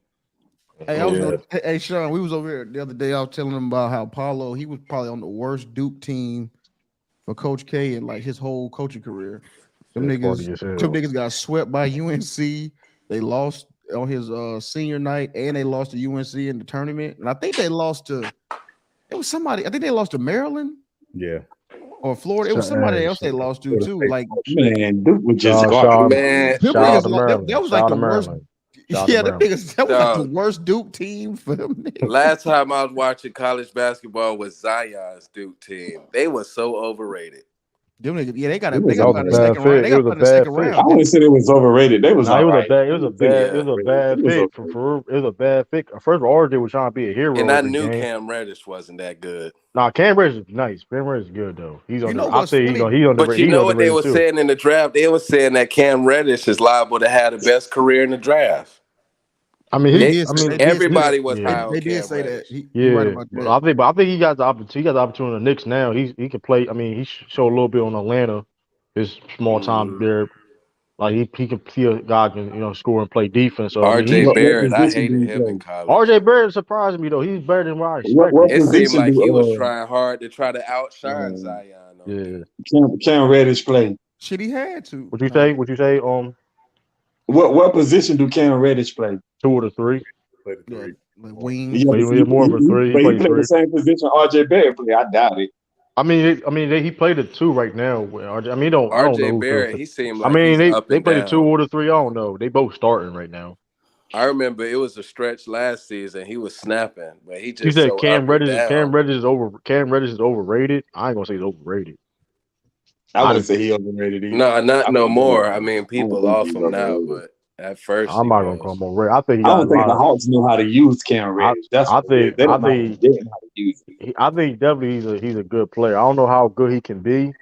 Hey, I was Yeah. gonna. Hey, Sean, we was over here the other day. I was telling him about how Paulo he was probably on the worst Duke team for Coach K in like his whole coaching career. Them It's niggas, funny as them hell. niggas got swept by UNC. They lost on his senior night, and they lost to UNC in the tournament. And I think they lost to it was somebody. I think they lost to Maryland Yeah. or Florida. It was somebody Hey, else they lost to Florida too. State, Like Florida State. Man, Duke was just shout garbage. shout Man, them shout out niggas, to that Maryland. was Shout like out the to worst. Maryland. Shout out to Yeah, them Maryland. niggas. That was like the dog. worst Duke team for them niggas. Last time I was watching college basketball was Zion's Duke team. They were so overrated. Them niggas, yeah, It they was That got was a by the overrated. bad second round. fit. They It got was a by the bad second fit. I round, wouldn't didn't say it was overrated. They was Nah, all right. I wouldn't say it Yeah. was a bad it was fit okay. it was a bad fit. First of all, RJ was trying to be a And hero I every knew game. Cam Reddish wasn't that good. Nah, Cam Reddish is nice. Cam Reddish is good though. you know I what's say funny? But you he's know what they underrated were too. saying in the draft? They were saying that Cam Reddish is liable to have the best career in the draft. I mean They he did I say mean they did say that. Everybody was yeah. high on They did Cam say that. Reddish. He right Yeah, about that. but I think he got the opportunity. He got the opportunity in the Knicks now. He can play. I mean, he showed a little bit on Atlanta, his small time Hmm. there. Like he can see a guy can score and play defense. So I mean, RJ he's What Barrett, I position do hated you him in play? college. RJ Barrett surprised me though. He's better than what I expected. What It seemed position like he was do trying hard to try to outshine Zion on Yeah. D. Cam Reddish play? Shit, he had to. What you No, say? What you say? What position do Cam Reddish play? 2 or 3. Play the yeah, three. like Or wing. Yeah, But he more of a three. He but he played played the 3. same position RJ Barrett play. I doubt it. He played the 2 right now. With RJ. I mean, I don't know RJ who Barrett, to. he seemed I like mean, he's up they and play the 2 down. or the 3. I don't know. They both starting right now. I remember it was a stretch last season. He was snapping, but he You just said so up and down. Cam Reddish is overrated. I ain't gonna say he's overrated. I I wouldn't didn't. say he overrated either. No, not I no don't think more. I mean, I don't people think off he's him now, overrated. but at first I'm he not gonna call was. him overrated. I think he I got don't a think lot the of. Hawks know how to use Cam I Reddish. That's I what it is. think They I don't know how to, think they don't know how to use it. I think definitely he's a good player. I don't know how good he can be.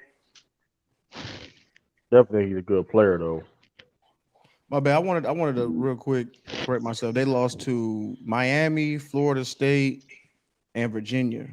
Definitely he's a good player though. My bad. I wanted to real quick correct myself. They lost to Miami, Florida State, and Virginia.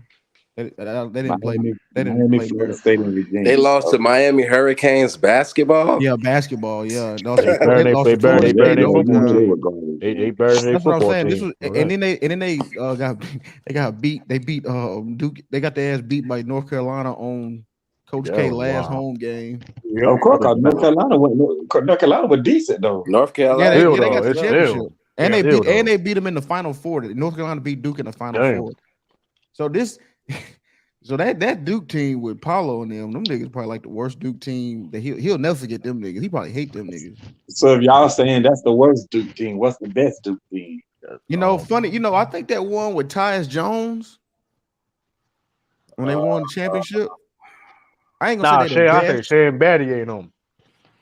They didn't play. They didn't Miami, play Florida Maryland. State, and They Virginia. lost to Okay. Miami Hurricanes basketball. Yeah, basketball. Yeah, They better they than lost to Yeah, Florida they they, better State than in yeah, you football know they overtime. were team. garbage. They better than their That's what I'm football saying. This team. was, Know and that. then they got they got beat. They beat Duke. They got their ass beat by North Carolina on Coach That K was last wild. home game. Yep. Of course, That, 'cause North that, Carolina went. North Carolina was decent though. North Yeah, Carolina. still they got though, the it's Yep. championship, still and still they though. beat them in the Final Four. North Carolina beat Duke in the Final Damn. Four. So this, so that Duke team with Paulo and them niggas probably like the worst Duke team. That he'll never forget them niggas. He probably hate them niggas. So if y'all saying that's the worst Duke team, what's the best Duke team? You know, funny. You know, I think that one with Tyus Jones when they Uh, won the championship. I ain't gonna say Nah, they're the Shane, I say best. Shane Batty ain't on.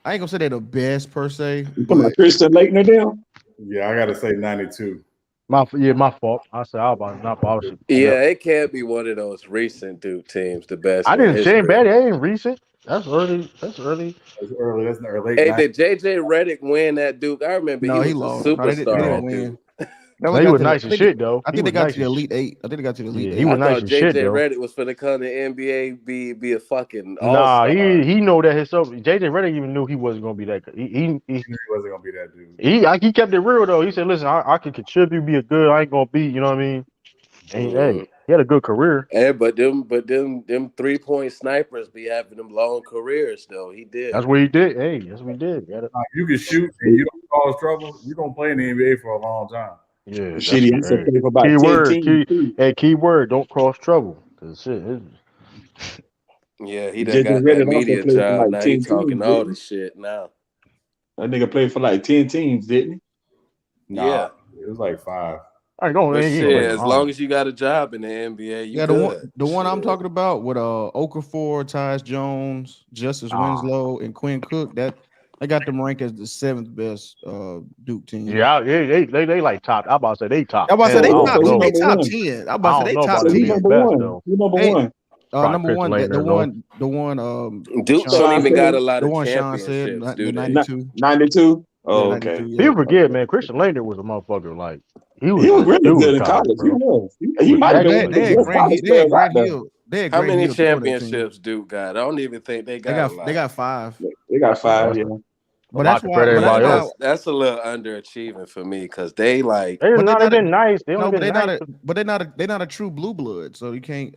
I ain't gonna say they're the best per se, You talking but about Christian Laettner down? Yeah, I got to say 92. My fault. I said I was about not obviously. Yeah, it can't be one of those recent Duke teams, the best I in didn't Shane history. Batty. That ain't recent. That's early. That's early. That's early. That's in the late Hey, 90s. did JJ Redick win that Duke? I remember he no, he was a lost. No, they superstar didn't at Duke. win. They only No, he got was to the. nice as shit though. I He think they was got to nice the as Elite Eight. I think they got to the Elite yeah. He Eight. I was nice thought as shit JJ though. Redick was finna come to NBA, be a fucking all Nah, star. he know that himself. JJ Redick even knew he wasn't gonna be that good. He wasn't gonna be that dude. He kept it real though. He said, "Listen, I can contribute, be a good. I ain't gonna be. You know what I mean?" And Mm-hmm. hey, he had a good career. Hey, but them 3-point snipers be having them long careers though. He That's did. what he did. Hey, that's what he did. You can shoot and you don't cause trouble. You're gonna play in the NBA for a long time. Yeah, Shit, that's he also hey. played for about Key 10 word. teams too. Key word. Don't cross trouble. Cause shit. Yeah, he done JJ got that Redick also media played for job. like Now he 10 talking teams, all didn't this shit now. he? That nigga played for like 10 teams, didn't he? Nah, Yeah. it was like 5. I ain't going. But He ain't shit, playing as for long as you got a job in the NBA, you Yeah, good. the one I'm Shit. talking about with Okafor, Tyus Jones, Justice Winslow, and Quinn Cook. That I got them ranked as the 7th best Duke team. Yeah, they like top. I about to say they top I'm about to say 10. I they So, don't top so he know. they number top one. 10. I'm about to I say don't they know top about So them he being ten. number best one. though. He number Hey, one. Probably number Chris one, Laettner though. the one Duke Sean don't Sean even got a said lot the of one Sean said championships, the do they? 92. 92. Yeah, Oh, okay. 92. Yeah. People forget, man. Christian Laettner was a motherfucker. Like he He was was a really dude in good in college, college. He bro. was. He He was might have But been one of excellent, the best bro. college players out there. They had How Grant many Hill throwing that team. championships Duke got? I don't even think they They got a got they lot. got 5. They got Yeah, 5, yeah. a lot compared to But that's Yeah, everybody why else. that's a little underachieving for me because they like They but they not. They not a, been nice. They only no, but been they not nice. a but they're not a true blue blood. So you can't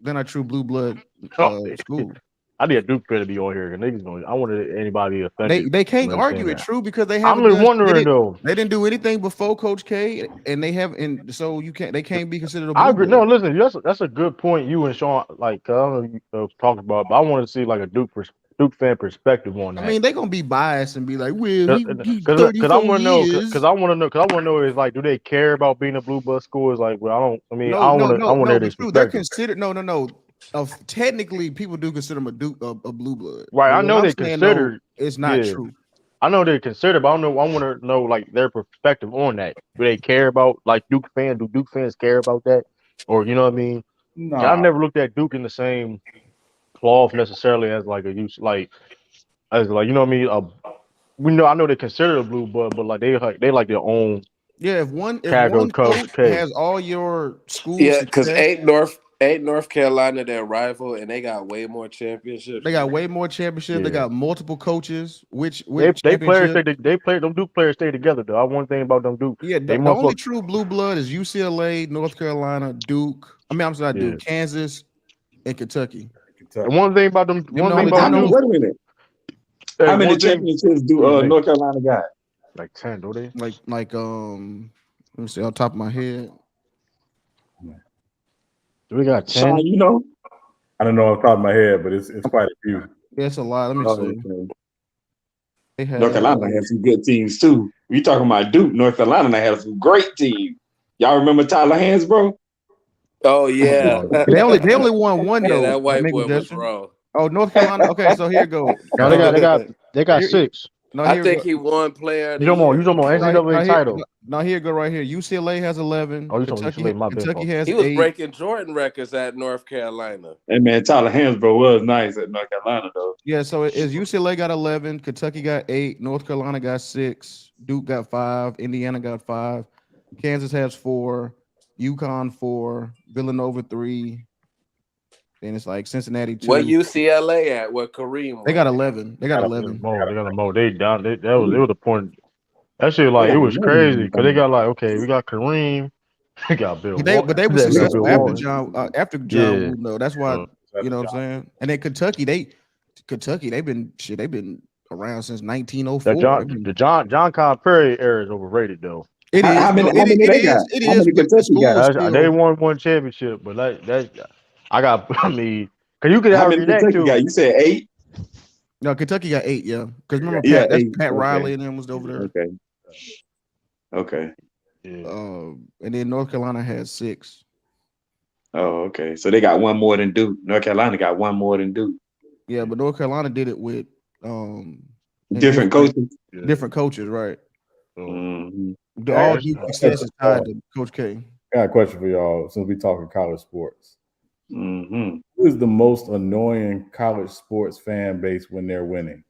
they're not true blue blood Oh, school. I need a Duke fan to be on here. And niggas going. I wanted anybody offended. They can't When they saying argue it that. true because they I'm haven't just done wondering though. they didn't do anything before Coach K and they haven't and so they can't be considered a I blue agree. No, blood. listen, that's a good point. You and Sean, like, I don't know if you talked about, but I want to see like a Duke fan perspective on I that. mean, they're gonna be biased and be like, well, he's Cause I 34 want to know, years. cause I want to know is like, do they care about being a blue bus school? Is like, well, I don't. I mean, No, no, I no, want to no. hear But this true, they're perspective. considered no. Of technically, people do consider them a blue blood. Right. But I what know I'm they saying though, considered. it's not Yeah. true. I know they're considered, but I don't know. I want to know like their perspective on that. Do they care about like Duke fans? Do Duke fans care about that? Or you know what I mean? I've Nah, never looked at Duke in the same cloth necessarily as like a use like as like you know what I mean. We know I know they consider a blue blood, but like they like their own Yeah, if category one Coach coach K. has all your school yeah, because success, ain't North Carolina their rival and they got way more championships they than got them. way more championships. They Yeah, got multiple coaches, which with they players championship. they play them Duke players stay together though. I one thing about them Duke Yeah, they the only motherfucker. true blue blood is UCLA, North Carolina, Duke. I mean, I'm sorry, Yeah, Duke, Kansas, and Kentucky. and Kentucky. one thing about them Them one the thing only about How them the them many? only Duke Wait a minute. hey How many one thing championships do yeah they North Carolina got? like 10 do they? like let me see on top of my head. Do we got Sean, 10? you know? I don't know off the top of my head, but it's quite a few. Yeah, it's a lot. Let me Oh, see. okay. They North have Carolina had some good teams too. You talking about Duke? North Carolina had some great teams. Y'all remember Tyler Hansbrough? Oh yeah. Oh, they only won one Yeah, though. that white Michael boy was Jackson. wrong. Oh, North Carolina. Okay, so here you go. no, they got Here, 6. no, I here we think go. he won player of the You year talking about before. NCAA title? Here go right here. UCLA has 11. Oh, you talking UCLA? My bad Kentucky fault. has He was 8. breaking Jordan records at North Carolina. Hey man, Tyler Hansbrough was nice at North Carolina though. Yeah, so it is UCLA got 11, Kentucky got 8, North Carolina got 6, Duke got 5, Indiana got 5, Kansas has 4, UConn 4, Villanova 3. Then it's like Cincinnati What 2. UCLA at? Where Kareem They got went? 11. They got Got a, 11. They got a mo. They down. It was the point. That shit They like it got was crazy because they 11. got like okay, we got Kareem, we got Bill But Walton, they were that They got nigga Bill successful Walton. After John Yeah, Wooden though. That's why you know what I'm John. saying. And then Kentucky they've been around since that 1904. John the John Calipari era is overrated though. It is How no, many? How many they got? it How is, many but the Kentucky got? school They still won one championship, but that I got. I mean, cause you could How many argue that Kentucky got? too. You said 8? no Kentucky got 8, yeah. Because remember Yeah, That's 8. Pat Okay. Riley and them was over there. Okay. Okay. Yeah, And then North Carolina has 6. Oh, okay. So they got one more than Duke. North Carolina got one more than Duke. Yeah, but North Carolina did it with in Different coaches. different coaches, right? Mm-hmm. All Duke success is tied to Coach K. I got a question for y'all since we talking college sports. Mm-hmm. Who is the most annoying college sports fan base when they're winning?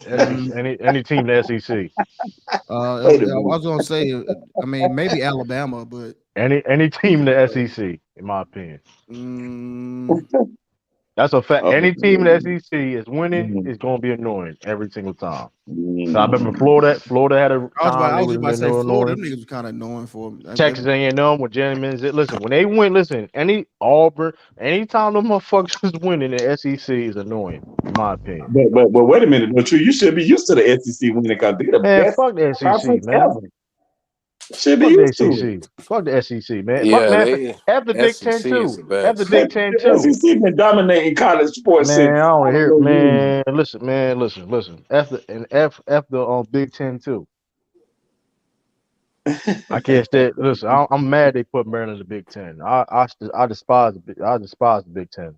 Any team in the SEC. I was gonna say, I mean, maybe Alabama, but Any team in the SEC, in my opinion. That's a fact. Any team in the SEC is winning is going to be annoying every single time. So I remember Florida. Florida had a time I they was was just about to say annoying. Florida. Them niggas was kind of annoying for them. Texas A&M with Jennings. Listen, when they win, any Auburn, anytime them motherfuckers is winning, the SEC is annoying, in my opinion. But wait a minute, no true. You should be used to the SEC winning because they're the best fuck the SEC, conference man. ever. Should be Fuck the used to SEC. it. Fuck the SEC, man. Yeah, Man, have the Big Ten SEC is too. the Have the best. Big Ten The too. SEC been dominating college sports Man, since I don't hear. know Man, listen. F the Big Ten too. I can't stay. Listen, I'm mad they put Maryland in the Big Ten. I despise the Big Ten.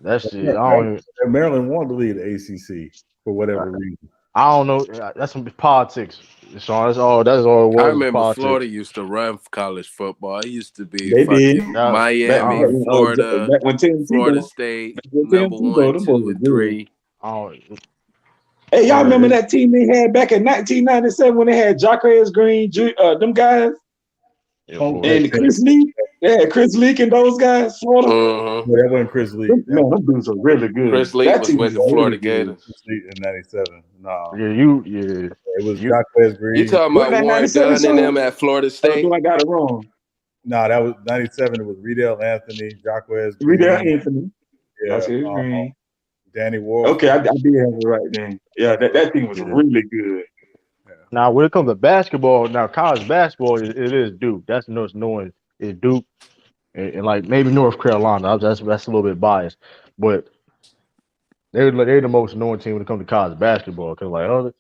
That shit. I don't even. Maryland wanted to lead the ACC for whatever reason. I don't know. That's some politics, Sean. That's all. That's all it was. I remember politics. Florida used to run college football. It used to be They did. fucking Miami, Florida, Back when Tennessee Florida go, State, when number Tennessee go, 1, them 2, boys and good. 3. Hey, y'all remember that team they had back in 1997 when they had Jacquez Green, them guys, and Chris Lee? They had Chris Leak and those guys, Florida. Mm-hmm. That wasn't Chris Lee. Man, them dudes are really good. Chris Lee That was team with the really Florida good. Gators. Chris Lee in '97. No. Yeah. It was Jacquez Green. You talking about Warren Dunn and them at Florida State? I got it wrong. No, that was '97. It was Riedel Anthony, Jacquez Green. Riedel Anthony. Yeah. Green. Danny Wolf. Okay, I did have it right then. Yeah, that team was really good. Now, when it comes to basketball, college basketball, it is Duke. That's the most annoying. Is Duke and like maybe North Carolina. That's a little bit biased, but they're the most annoying team when it comes to college basketball because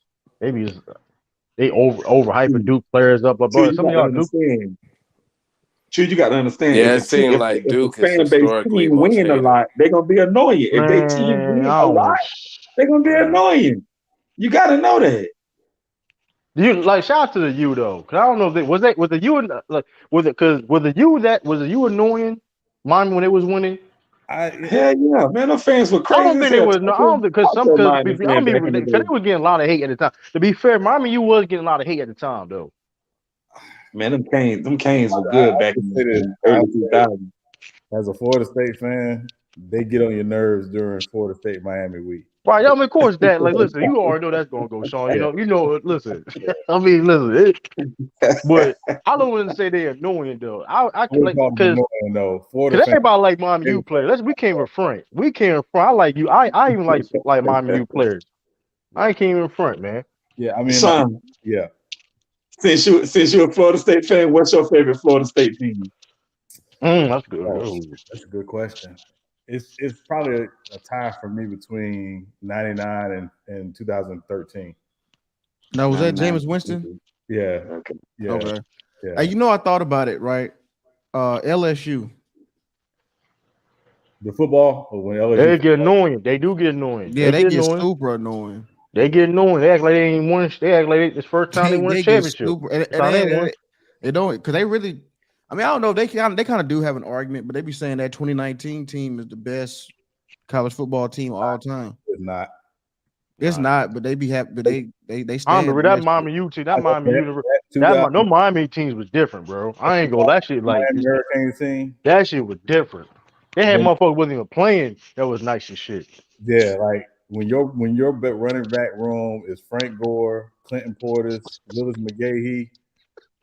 they overhyping Duke players up. But some of y'all Duke. You got to understand. Yeah, if Duke the is fan base historically team most win a hated. lot, they're gonna be annoying. If they team win a lot, they're gonna be annoying. You got to know that. You shout out to the U though, because I don't know if was the U was the U annoying? Mine when it was winning. Hell yeah, man! Them fans were crazy. I don't think it was. I don't think because they were getting a lot of hate at the time. To be fair, Miami U was getting a lot of hate at the time though. Man, them Canes were good back in the early 2000s. As a Florida State fan, they get on your nerves during Florida State Miami week. Right, I mean, of course that. Listen, you already know that's gonna go, Sean. You know. Listen, I mean, listen. But I don't want to say they're annoying though. I because everybody like Miami U players. We can't front. I like you. I even like Miami U players. I can't even front, man. Yeah, I mean, Son, yeah. Since you're a Florida State fan, what's your favorite Florida State team? That's good. That's a good question. It's probably a tie for me between '99 and 2013. Now, was that Jameis Winston? Yeah. Okay. Yeah. Okay. Yeah. Hey, you know, I thought about it, right? LSU. The football, or when LSU they get annoying. They do get annoying. Yeah, they get super annoying. They get annoying. They act like they ain't won. They act like it's first time they won a championship. They don't, because they really. I mean, I don't know. They kind of do have an argument, but they be saying that 2019 team is the best college football team of all time. It's not. It's not, but they be happy. But they stand. I remember that Miami U team. That Miami U. No Miami teams was different, bro. I ain't gonna. That shit like Hurricane team. That shit was different. They had motherfuckers wasn't even playing. That was nice as shit. Yeah, like when your running back room is Frank Gore, Clinton Portis, Willis McGahee.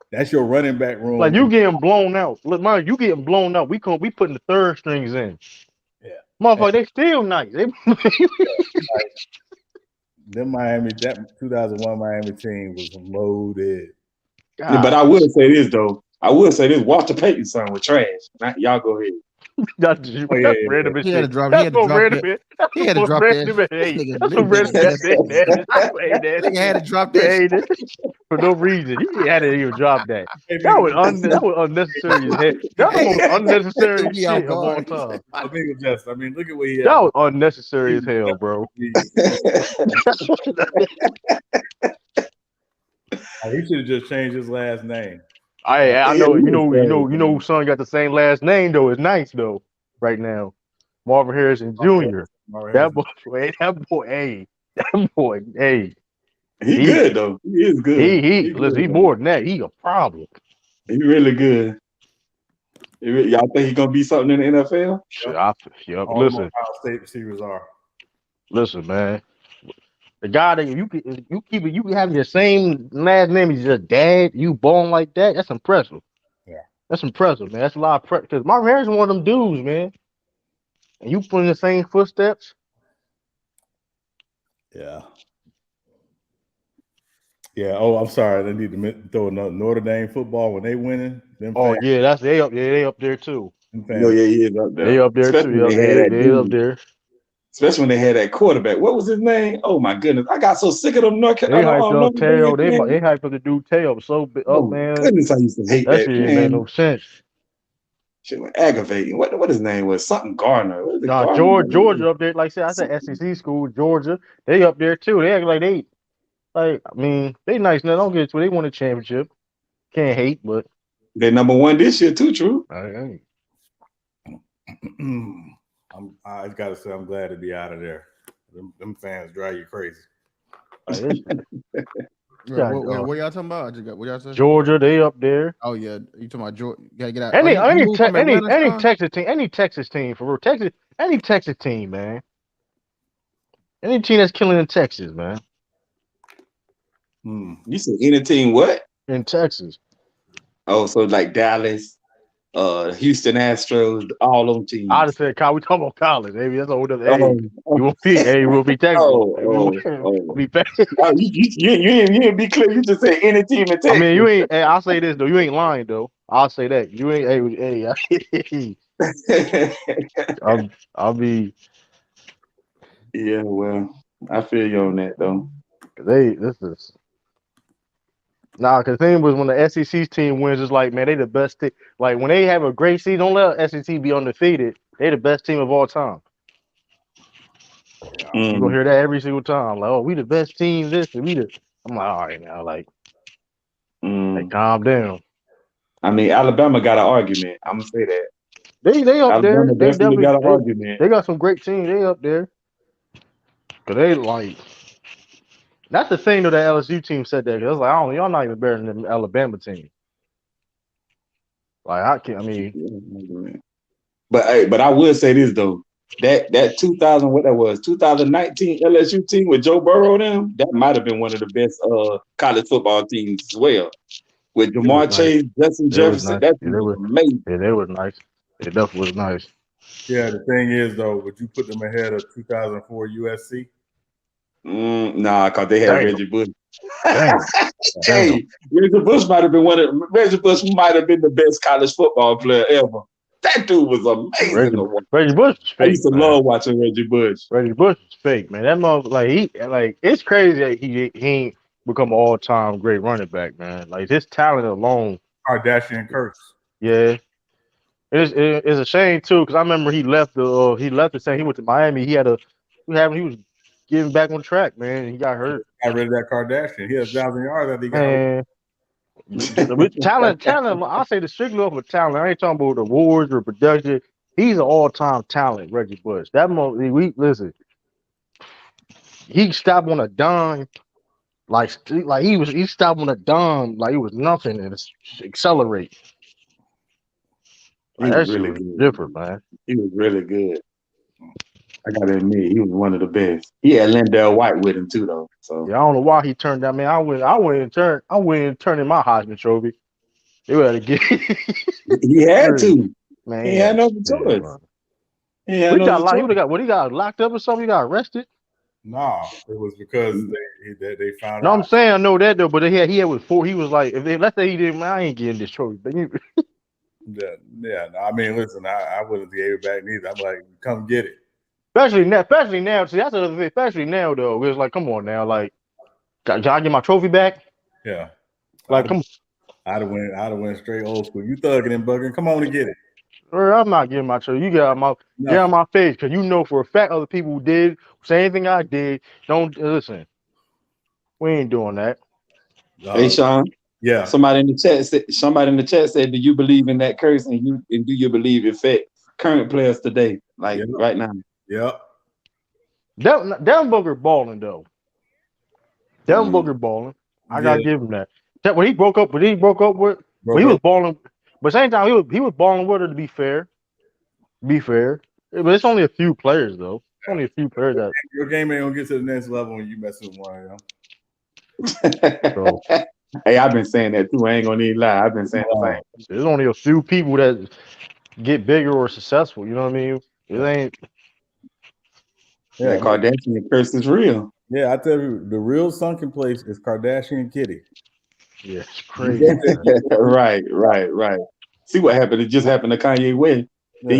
That's your running back room. Like you getting blown out. Look, man, you getting blown out. We putting the third strings in. Yeah, motherfucker, they still nice. Them Miami, that 2001 Miami team was loaded. Yeah, but I will say this though. Walter Payton's son was trash. Y'all go ahead. He had to drop that. He had to drop that. for no reason. He had to even drop that. Hey, That man, was that was unnecessary as hell. That was the most That threw unnecessary me off shit of all guard. time. I think it's just. I mean, look at what he That had. was unnecessary as hell, bro. He should have just changed his last name. I Yeah, know he was crazy, whose son got the same last name though. It's nice though, right now. Marvin Harrison Jr. That boy, hey, that boy, hey, He he good though. He is good. He listen, good he though. more than that. He a problem. He really good. Y'all think he gonna be something in the NFL? Shit, yep. All the Ohio State receivers are. Listen, man. The guy that you can have your same last name as your dad. You born like that. That's impressive. Yeah, that's impressive, man. That's a lot of pressure. Because Marvin Harrison one of them dudes, man. And you put in the same footsteps. Yeah. Yeah. Oh, I'm sorry. They need to throw another Notre Dame football when they winning. Them fans, Yeah, they up there too. No, yeah, he is up there. They up there Especially too. when Yeah, they had that they up dude. there. Especially when they had that quarterback. What was his name? Oh my goodness. I got so sick of them North They Carolina. hyped up Notre Dame Tail. They fans. hyped up the dude Tail so Oh up, my man. goodness, I used to hate That that, shit didn't make no man. sense. Shit was aggravating. What his name was? Something Garner. What is it, Nah, Garner? Georgia up there. Like I said, SEC school, Georgia. They up there too. They act like I mean, they nice now. Don't get it to it. They won a championship. Can't hate, but They number one this year too. True. I gotta say, I'm glad to be out of there. Them fans drive you crazy. Wait, what y'all talking about? I just got what y'all said. Georgia, they up there. Oh yeah, you talking about Georgia? You gotta get out. Any Texas team for real. Any Texas team, man. Any team that's killing in Texas, man. You said any team what? In Texas. Oh, so like Dallas, Houston Astros, all them teams. I just said, Kyle, we talking about college, baby. That's a whole other. We'll be Texas. We'll be back. You didn't be clear. You just said any team in Texas. I mean, you ain't. Hey, I'll say this though. You ain't lying though. I'll say that you ain't. I'll be. Yeah, well, I feel you on that though. Because the thing was when the SEC team wins, it's like, man, they the best team. Like when they have a great season, don't let SEC be undefeated. They the best team of all time. You gonna hear that every single time. Like, oh, we the best team. I'm like, all right now, like calm down. I mean, Alabama got an argument. I'm gonna say that. They up Alabama there. They definitely got an argument. They got some great teams. They up there. Cause they like. That's the thing though. That LSU team said that. Cause I was like, y'all not even better than the Alabama team. Like I can't. I mean, but I would say this though. That 2000 what that was 2019 LSU team with Joe Burrow them that might have been one of the best college football teams as well. With Jamar Chase, Justin Jefferson, that team was amazing. Yeah, they was nice. It definitely was nice. Yeah, the thing is though, would you put them ahead of 2004 USC? Nah, because they had Reggie Bush. Damn. Hey, Reggie Bush might have been the best college football player ever. That dude was amazing to watch. Reggie Bush was fake. I used to love watching Reggie Bush. Reggie Bush was fake, man. That motherfucker, like it's crazy that he ain't become an all-time great running back, man. Like his talent alone. Kardashian curse. Yeah. It's a shame too, because I remember he left the same. He went to Miami. He was getting back on track, man. He got hurt. Got rid of that Kardashian. He has 1,000 yards that he got. Man. With talent. I say the strictly off of talent. I ain't talking about the awards or production. He's an all-time talent, Reggie Bush. Listen. He stopped on a dime, like he stopped on a dime like it was nothing and accelerate. He was really good. Different, man. He was really good. I gotta admit, he was one of the best. He had Lindell White with him too, though. So yeah, I don't know why he turned down. Man, I went and turned in my Heisman Trophy. They would have to get. He had to. Man, he had no choice. He got locked up or something. He got arrested. No, it was because they found out. No, I'm saying I know that though, but he had with four. He was like, let's say he didn't, man, I ain't getting this trophy. But yeah. No, I mean, listen, I wouldn't gave it back neither. I'm like, come get it. Especially now. See, that's another thing. Especially now though, it's like, come on now, like, can I get my trophy back? Yeah. Like, come I'd have went straight old school. You thugging and bugging. Come on and get it. I'm not getting my trophy. You get out my face because you know for a fact other people who did same thing I did. Don't listen. We ain't doing that. Hey, Sean. Yeah. Somebody in the chat said, "Do you believe in that curse? And do you believe it affect current players today, like right now?" Yep. Devin Booker balling though. Devin Booker balling. I gotta give him that. When he broke up with, he was balling. But same time, he was balling with her. To be fair, but it's only a few players though. It's only a few players that your game ain't gonna get to the next level when you mess with one of them. So, hey, I've been saying that too. I ain't gonna even lie. I've been saying the same. There's only a few people that get bigger or successful. You know what I mean? It ain't. Yeah, that Kardashian curse is real. Yeah, I tell you, the real sunken place is Kardashian Kitty. Yeah, it's crazy. Right. See what happened? It just happened to Kanye West. Then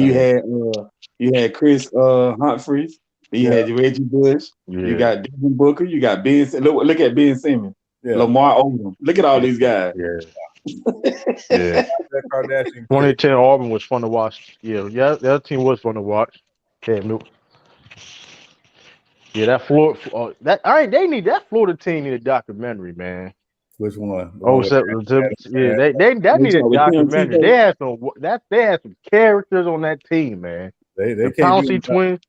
you had Chris Humphries. Then you had Reggie Bush. You got Devin Booker. You got Ben. Look at Ben Simmons. Lamar Odom. Look at all these guys. Yeah. 2010 Auburn was fun to watch. Yeah, the other team was fun to watch. Yeah, that Florida. They need that Florida team need a documentary, man. Which one? They need a documentary. They had some characters on that team, man. They the can't Pouncey twins.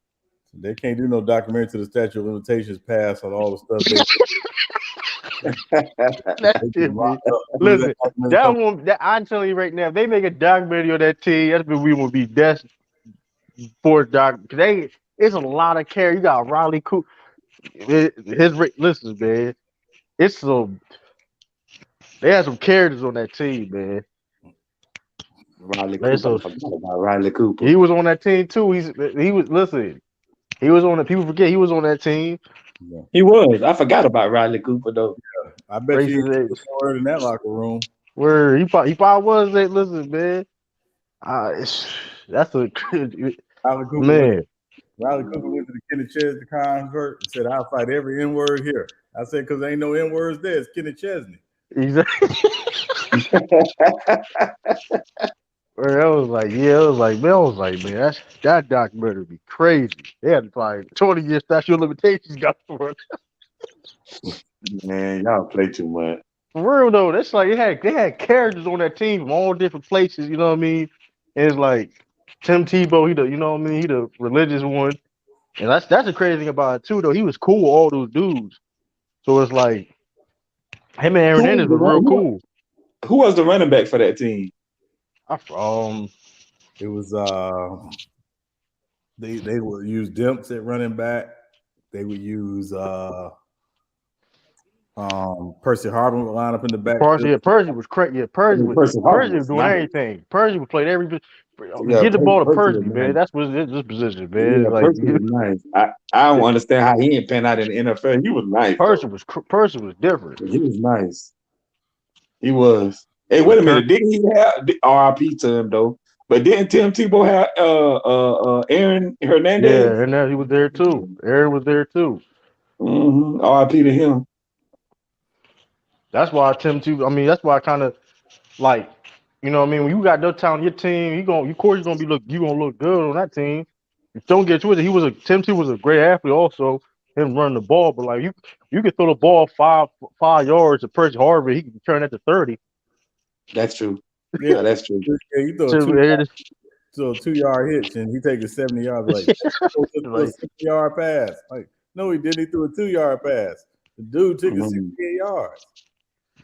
They can't do no documentary to the statute of limitations pass on all the stuff they. Listen, I'm telling you right now, if they make a documentary on that team, that's when we will be destined for doc. Because it's a lot of care. You got Riley Cooper. Listen, man, they had some characters on that team, man. Riley Cooper. I forgot about Riley Cooper. He was on that team too. He was on the. People forget he was on that team. Yeah. He was. I forgot about Riley Cooper though. Yeah. I bet you was somewhere in that locker room. Where he probably was. Listen, man. That's a Riley Cooper man. Riley Cooper went to the Kenny Chesney concert and said, "I'll fight every N word here." I said, "Because there ain't no N words there. It's Kenny Chesney." Exactly. I was like, man, that documentary would be crazy. They had like 20 years statute of limitations got for it. Man, y'all play too much. For real though, that's like they had characters on that team from all different places. You know what I mean? And it's like Tim Tebow, he the religious one, and that's the crazy thing about it too. Though he was cool with all those dudes, so it's like him and Aaron Ennis were real cool. Who was the running back for that team? It was they would use Demps at running back. They would use Percy Harvin would line up in the back. Percy was crazy. Yeah, Percy was doing everything. Percy would play every. Get the ball to Percy, man. That's what his position, man. Yeah, Percy was nice. I don't understand how he didn't pan out in the NFL. He was nice. Percy was different. He was nice. He was. Hey, wait a minute. Didn't he have RIP to him though? But didn't Tim Tebow have Aaron Hernandez? Yeah, and he was there too. Aaron was there too. Mm-hmm. RIP to him. That's why that's why I kind of like, you know what I mean? When you got that talent on your team, you're gonna look good on that team. Don't get twisted. Tim Tebow was a great athlete also, him running the ball, but like you could throw the ball 5 yards to Percy Harvin, he can turn that to 30. That's true. Yeah, that's true. Yeah, you throw a 2-yard hitch and he takes a 70 yards like a 60-yard pass. Like, no, he didn't. He threw a 2-yard pass. The dude took a 68 yards.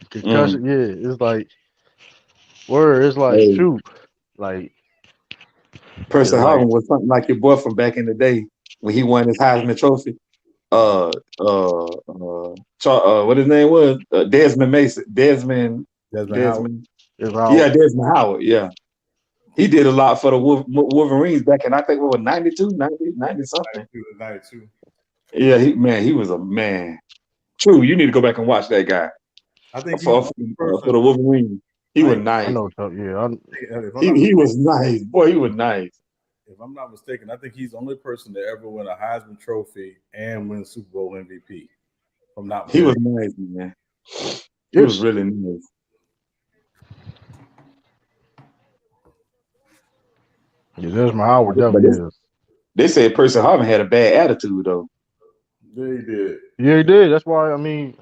Concussion, yeah. It's like shoot. Like Percy Harvin was something like your boy from back in the day when he won his Heisman Trophy. What his name was? Desmond Mason. Desmond Howard. Yeah, Desmond Howard. Yeah, he did a lot for the Wolverines back in I think what was 92, 90 something. 92. Yeah, he was a man. True, you need to go back and watch that guy. I think for the Wolverines, he was nice. I know, yeah. He was nice. Boy, he was nice. If I'm not mistaken, I think he's the only person to ever win a Heisman Trophy and win Super Bowl MVP. He was nice, man. He was really nice. Yeah, that's my Howard But definitely is. they said Percy Harvin had a bad attitude though. Yeah, he did. Yeah, he did. That's why I mean,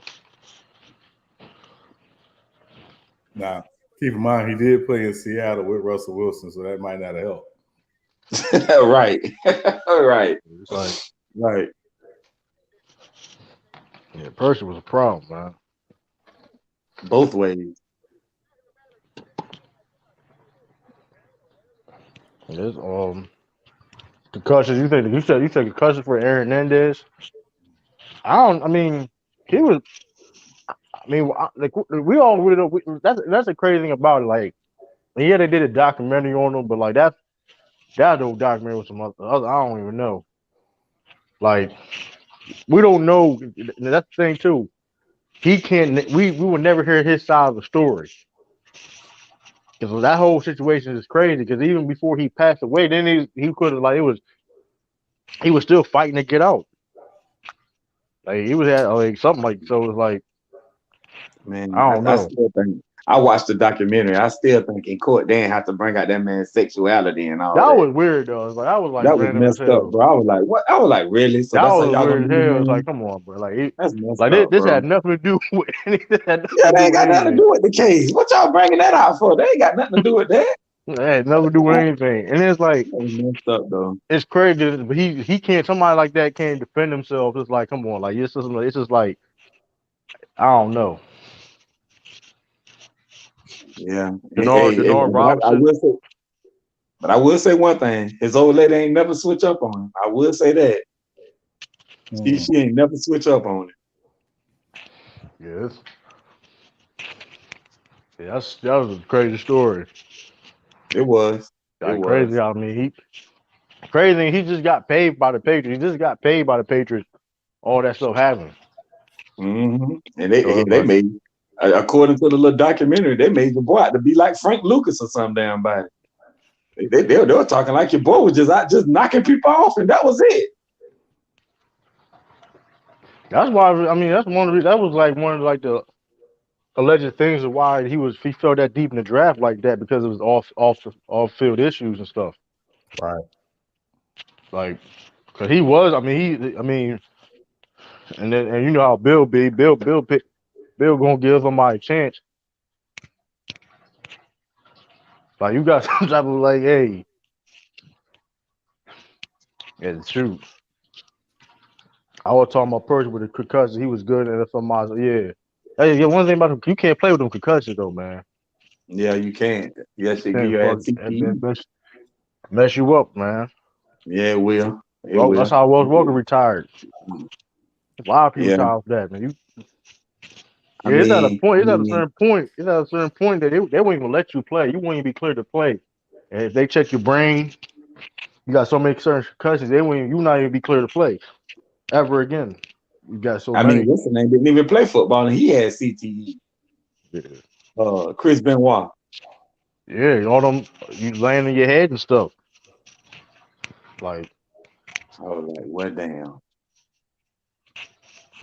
Now, keep in mind he did play in Seattle with Russell Wilson, so that might not have helped. Right. Right. it's like Right. yeah, Percy was a problem, man. Both ways. It's concussions. You said concussion for Aaron Hernandez. I don't. I mean, he was. I mean, like we all really know. That's the crazy thing about it. Like, yeah, they did a documentary on him, but like that old documentary with some other. I don't even know. Like, we don't know. That's the thing too. He can't. We will never hear his side of the story because that whole situation is crazy. Because even before he passed away, then he could have like it was. He was still fighting to get out. Like he was at like something like so. It was like Man, I don't I know. still think I watched the documentary. I still think in court they didn't have to bring out that man's sexuality and all That that. was weird though. It's like I was like That was random as messed up, hell. bro. I was like, what? I was like, really? So That that's how was y'all gonna weird as do this, hell. It's like, man? come on, bro. That's messed Like up, this bro. had nothing to do with anything. This had nothing Yeah, to they do ain't with got nothing to anything. do with the case. What y'all bringing that out for? They ain't got nothing to do with that. It had nothing to do with anything. And it's like That was messed up, though. it's crazy. But he can't. Somebody like that can't defend himself. It's like, come on, like it's just like I don't know. Yeah. Denard Robinson. But I will say one thing. His old lady ain't never switch up on him. I will say that. She ain't never switch up on him. Yes. Yeah, that was a crazy story. It was. It Like was. crazy. I mean, crazy. He just got paid by the Patriots. He just got paid by the Patriots. All that stuff happened. Mm-hmm. And So it's they like, made, according to the little documentary, they made the boy out to be like Frank Lucas or some damn body. They were talking like your boy was just out just knocking people off, and that was it. that's why. I mean, that's one of that was like one of like the alleged things of why he fell that deep in the draft like that because it was off field issues and stuff. Right. Like, cause he was. I mean, I mean, and you know how Bill be. Bill gonna give somebody a chance. Like you got some type of like, hey, yeah, shoot. I was talking about Percy with the concussion. He was good, and somebody said, yeah. Hey, yeah. One thing about him, you can't play with them concussions though, man. Yeah, you can. Yes, they give Can't your ass fuck CTE. mess you up, man. Yeah, it will. It Well, that's will. how Wells Walker retired. A lot of people Yeah. retire off that, man. I Yeah, it's at a mean, point. It's at a certain point. It's at a certain point that they won't even let you play. You won't even be cleared to play. And if they check your brain, you got so many certain concussions. You not even be cleared to play ever again. You got so I mean, many. what's the name? Didn't even play football, and he had CTE. Yeah, Chris Benoit. yeah. All them you laying in your head and stuff. Like, I was like, what damn?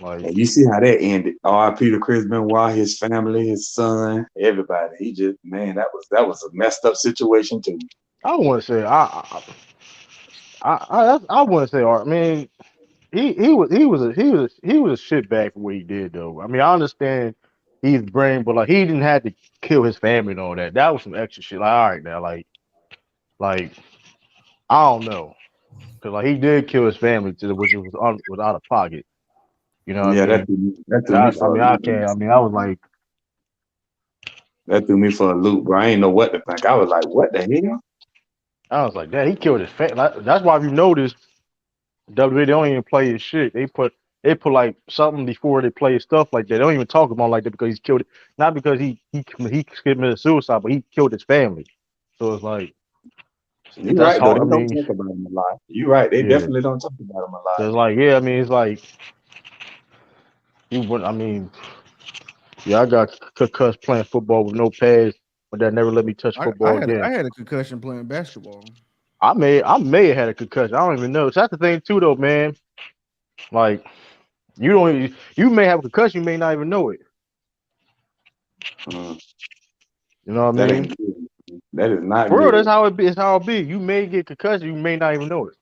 like And you see how that ended. R.I.P. to Chris Benoit, his family, his son, everybody. He just man, that was a messed up situation too. I want to say I wouldn't say art. I mean, he was a shitbag for what he did though. I mean, I understand he's brain, but like he didn't have to kill his family and all that. That was some extra shit. Like, all right, now, like I don't know, because like he did kill his family, which was out of pocket. You know what I Yeah, mean? that threw me I for a mean, I loop. can't. I mean, I was like, That threw me for a loop, bro. I ain't know what to think. I was like, what the hell? damn, he killed his family. Like, that's why if you notice, WWE they don't even play his shit. They put like something before they play stuff like that. They don't even talk about him like that because he's killed it. Not because he committed suicide, but he killed his family. So it's like You're that's right though. hard. I They don't mean, talk about him a lot. You're right. They yeah. definitely don't talk about him a lot. So it's like, yeah. I mean, it's like you would. I mean, yeah. I got concussed playing football with no pads, but that never let me touch football I again. had a concussion playing basketball. I may have had a concussion. I don't even know. So that's the thing too, though, man. Like you may have a concussion, you may not even know it. Mm, You know what I that mean? ain't good. That is not For real, that's good. how it be. It's how it be. You may get concussion, you may not even know it.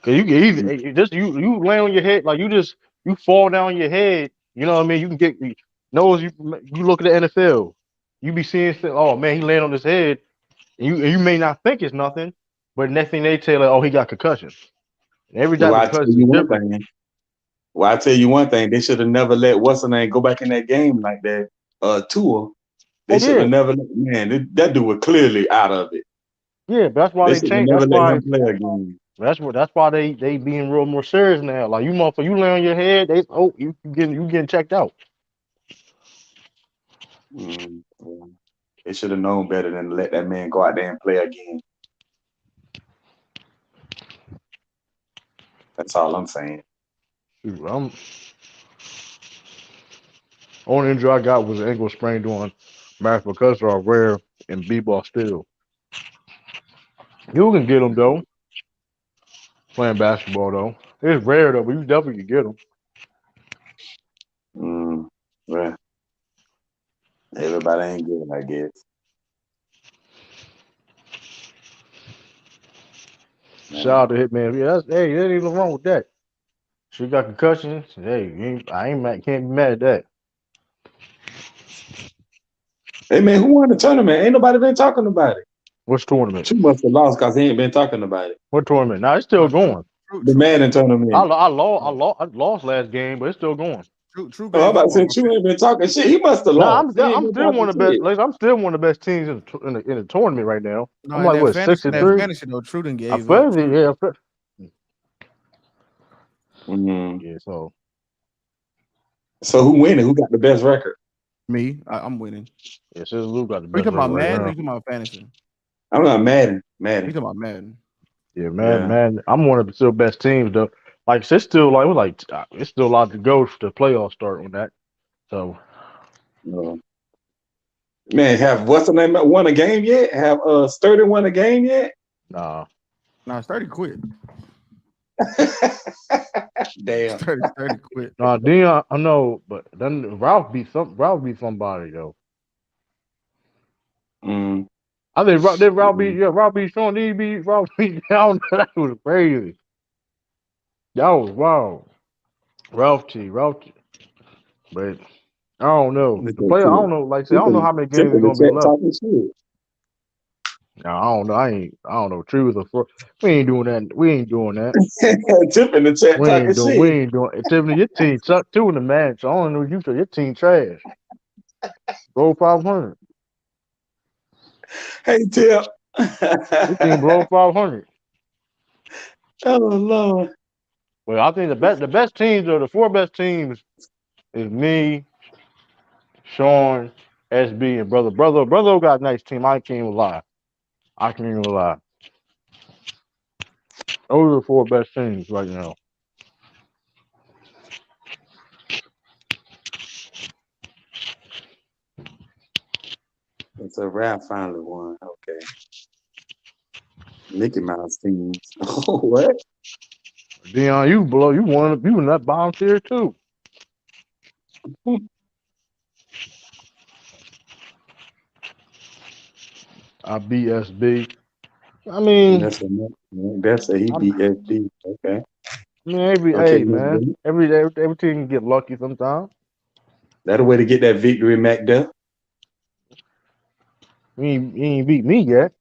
Cause you get either just you lay on your head like you fall down on your head. You know what I mean? You can get knows you look at the NFL, you be seeing oh man he laying on his head, and you may not think it's nothing, but next thing they tell you, like, oh he got concussion. And every Well, type of I tell concussion you is one different. thing. Well, I tell you one thing. They should have never let what's her name go back in that game like that. Tour. They Oh should have yeah, never let that dude was clearly out of it. yeah, but that's why They they should have changed. never let him play again. That's why they being real more serious now. Like you motherfucker, you lay on your head, they you getting checked out. Yeah. They should have known better than to let that man go out there and play again. That's all I'm saying. Shoot, only injury I got was an ankle sprain doing math because are rare in b-ball still. You can get them though playing basketball though. It's rare though, but you definitely can get them. Well, everybody ain't good, I guess. Shout out to Hitman. Yeah, hey, there ain't nothing wrong with that. She got concussions. Hey, I ain't mad, can't be mad at that. Hey man, who won the tournament? Ain't nobody been talking about it. Which tournament? True must have lost because he ain't been talking about it. What tournament? Nah, it's still going. The Madden tournament. I lost last game, but it's still going. True Oh, I'm gave about up to say on my True pick. ain't been talking shit. He must have Nah, lost. He ain't I'm been still talking one of the best. shit. Like, I'm still one of the best teams in the tournament right now. No, I'm in like that what fantasy, 63. though, True done I gave up. feel it, yeah. Mm-hmm. Yeah, so who winning? Who got the best record? Me, I'm winning. yeah, Sister Lou got the Are you best talking record about right Madden or now. you talking about fantasy? I'm not Madden. You talking about Madden? Yeah, Yeah. man, I'm one of the still best teams though. Like it's still like it's still a lot to go to the playoffs start on that. So Man, have what's the name won a game yet? Have Sturdy won a game yet? nah, Sturdy quit. Damn. Sturdy quit. Dion, I know, but then Ralph beat somebody though. I think Ralph beat Sean D beat Ralph beat down. That was crazy. That was wild. Ralph T. But I don't know. Look The at player, I don't Tip. know. Like I said, I Tip don't know in how many Tip games in is the gonna be chat left. talking shit. Now, I don't know. I don't know. Truth or fraud. We ain't doing that. We ain't doing that. Tip in the chat talking We shit. ain't doing. Tiffany, your team sucked too in the match. So I don't know what you said. Your team trash. Roll 500. Hey Tip. Your team roll 500. Oh Lord. Well, I think the best teams are the four best teams is me, Sean, SB, and brother. Brother got a nice team. I can't even lie. I can't even lie. Those are the four best teams right now. It's a rap finally won. Okay. Mickey Mouse teams. Oh what? Dion, you in that bottom tier too. I beat SB. I mean, That's a he I'm, beat FD. Okay. I mean every Okay, hey man, every team can get lucky sometimes. that a way to get that victory, Mac Duff. You ain't beat me yet.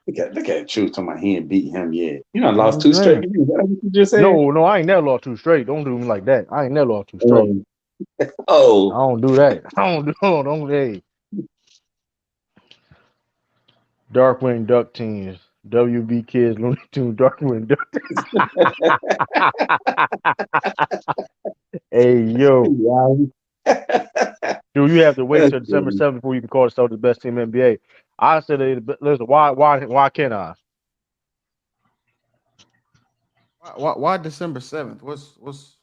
Look at Truth talking about he ain't beat him yet. You know, You know lost what I'm two straight saying? games. Is that what you just said? No, I ain't never lost two straight. Don't do me like that. I ain't never lost two straight. Um, I oh, don't do that. I don't do. Don't hey. Darkwing Duck teams. WB Kids Looney Tunes Darkwing Duck. Hey yo, wow. dude, you have to wait That's till December funny. 7th before you can call yourself the best team in NBA. I said, listen, why can't I? Why December 7th? What's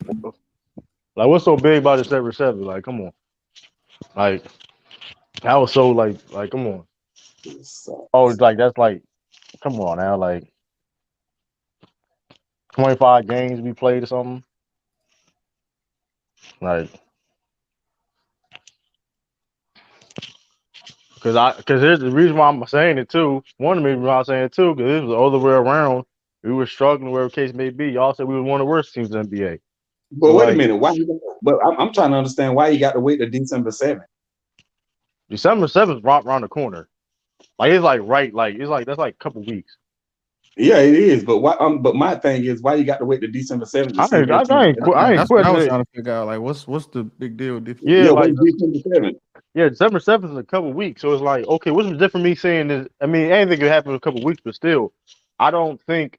Like, what's so big about December 7th? Like, come on. Like, that was so like, come on. Oh, it's like that's like, come on now, like 25 games we played or something. Like, Because here's the reason why I'm saying it too. One of the reasons why I'm saying it too, because it was the other way around. We were struggling, whatever the case may be. Y'all said we were one of the worst teams in the NBA. But So wait a like minute, why? But I'm trying to understand why you got to wait till December 7th. December 7th right around the corner. Like it's like right, like it's like that's like a couple weeks. Yeah, it is. But why? But my thing is, why you got to wait till December 7th to see if your team? I ain't That's what I questioning was it. trying to figure out. Like, what's the big deal? Yeah, Yeah, like wait December 7th. yeah, December 7th is a couple weeks. So it's like, okay, what's different from me saying this? I mean, anything could happen in a couple weeks, but still, I don't think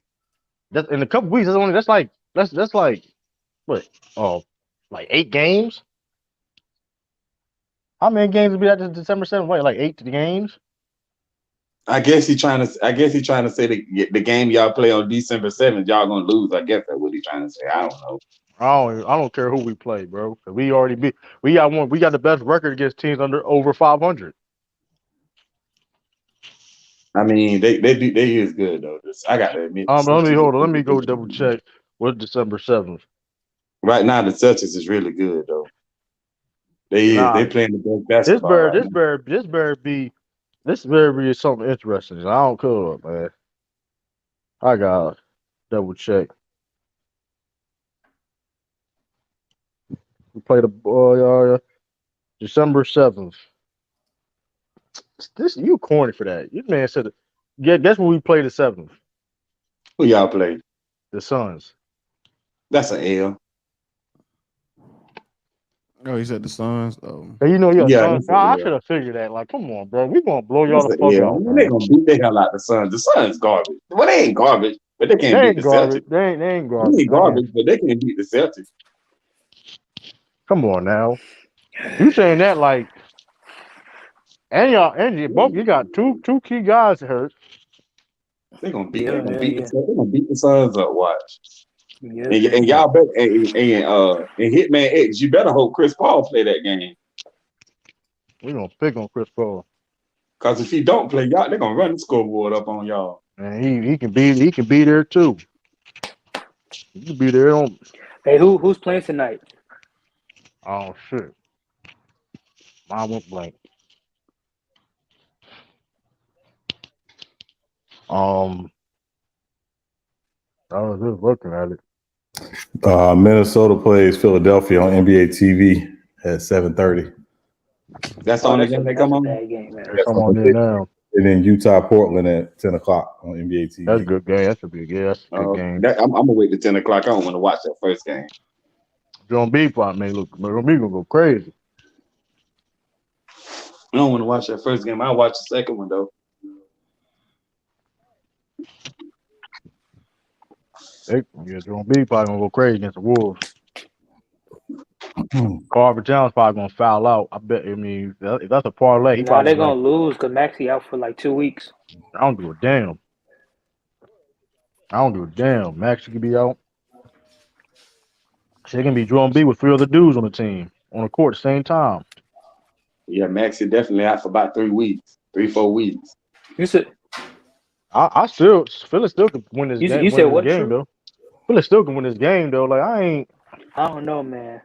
that in a couple weeks, that's like what? Oh, like 8 games? How many games will be at December 7th? Wait, like 8 games? I guess he's trying to. I guess he's trying to say the game y'all play on December 7th, y'all gonna lose. I guess that's what he's trying to say. I don't know. I don't care who we play, bro. 'Cause we already beat. We got the best record against teams under over 500. I mean, they is good though. I got to admit, the Let me Celtics is hold on. Let me go really double good. check. What's December 7th? Right now, the Celtics is really good though. They Nah, playing the best basketball right now. this better be something interesting. I don't care, man. I got double check. We play the December 7th. This you corny for that. You man said, yeah. Guess when we play the 7th? Who y'all play? The Suns. That's an L. Oh, he said the Suns. Oh, And you know your Yeah, Suns. that's an I L. should have figured that. Like, come on, bro. We gonna blow y'all That's the an fuck L. out, Man, they man. gonna beat the hell out the Suns. The Suns garbage. Well, they ain't garbage, but they can't They beat the ain't garbage. Celtics. They ain't They garbage, ain't man. garbage, but they can't beat the Celtics. Come on now. You saying that like, and both you got two key guys hurt. They gonna beat. They Yeah, gonna yeah, beat the. yeah, They gonna beat the Suns up. Watch. yeah. And y'all bet. And Hitman X. You better hope Chris Paul play that game. We gonna pick on Chris Paul. Cause if he don't play, y'all they're gonna run the scoreboard up on y'all. And he can be there too. He can be there on. Hey, who's playing tonight? Oh shit. Mine went blank. Um, I was just looking at it. Minnesota plays Philadelphia on NBA TV at 7:30. That's the Oh, only game they that's come a on. bad game, man. There's some on there now. And then Utah Portland at 10 o'clock on NBA That's a TV. good game. That's a good. Yeah, that's a good game. I'm gonna wait till 10 o'clock. I don't want to watch that first game. John B. Probably may look. John B. gonna go crazy. I don't want to watch that first game. I'll watch the second one though. Yeah, John B. Probably gonna go crazy against the Wolves. Carver Towns probably gonna foul out. I bet. I mean, if that's a parlay, he Nah, probably they're gonna be gonna like, lose because Maxie out for like 2 weeks. I don't give a damn. I don't give a damn. Max could be out. She can be John B. with three other dudes on the team on the court at the same time. Yeah, Max is definitely out for about 3 weeks, 3-4 weeks. You said I still Philly still can win this game. you said Win this what? game True? though. Philly still can win this game though. Like I ain't. I don't know, man.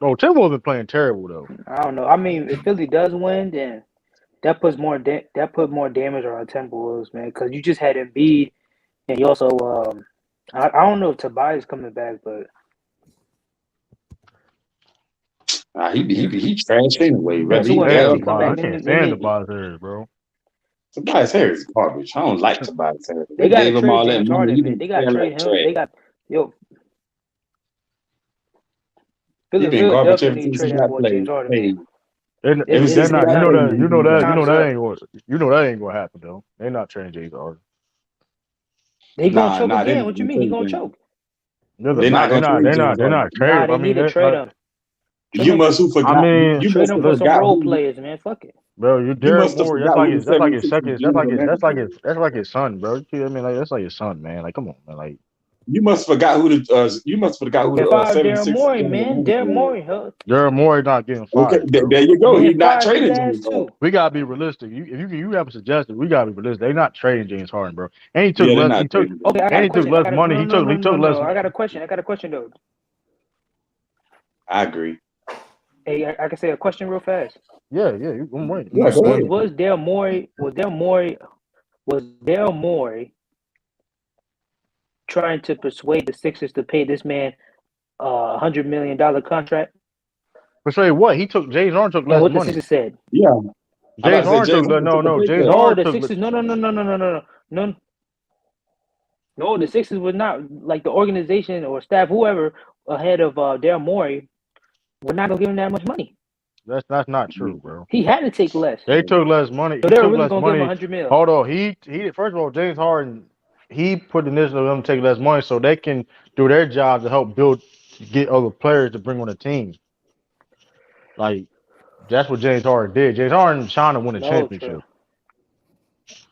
Bro, Timberwolves been playing terrible though. I don't know. I mean, if Philly does win, then that puts that put more damage on our Timberwolves, man. Because you just had Embiid, and you also I don't know if Tobias coming back, but He trash anyway. I yeah, Whether can't so he what? Even stand if there or he come not, I back, can't then stand the they, Harris, bro. Tobias Harris is garbage. I don't like Tobias Harris. they They got to gave him trade all that James money. He Harden, man. been They got to playing trade like him. trash. They got He been garbage Philadelphia ever need to since trade he that got boy James played. Harden, man. Hey, ever They're since he not. got paid, he been garbage. Time's up. You know that ain't gonna happen though. They're not trading James Harden. He gonna choke Nah, they're again. not What you gonna mean? He trade gonna him. choke? They're not gonna trade James They're Harden. not Nah, trading. they I need mean, to trade him. Trade him. Who forgot? Trade him for some role players, man. Fuck it. bro, you You Daryl must have Morey. forgot who the 76ers general manager was. That's like his son, bro. I mean, like that's like his son, man. Like, come on, man. Like, You must forgot who the you must forgot who They the fired Daryl 76ers Morey, general man. manager Daryl was. Morey, huh? Daryl Morey not getting Okay, fired, bro. there you go. He's Then not fire his trading ass James Harden. too. We gotta be realistic. You have suggested we gotta be realistic. They're not trading James Harden, bro. And he took Yeah, they're less. not trading Okay, James I got And a he took question. I less got a money. He took less. no. I got a question. Though. I agree. Hey, I can say a question real fast. Yeah, I'm waiting. Yeah, go ahead. Was Daryl Morey trying to persuade the Sixers to pay this man $100 million contract? Persuade what? James Harden took And less what the money. Sixers said? Yeah, I about James to say Harden James took Harden took a no. pay James cut. No, Harden the took Sixers. No. The Sixers was not like the organization or staff, whoever ahead of Daryl Morey, were not gonna give him that much money. that's not true, bro. He had to take less. They took less money. So He they were took really less gonna give him money. 100 mil. Hold on. He first of all, James Harden, he put the initiative of them to take less money so they can do their job to help get other players to bring on the team. Like that's what James Harden did. James Harden trying to win a No, championship. true.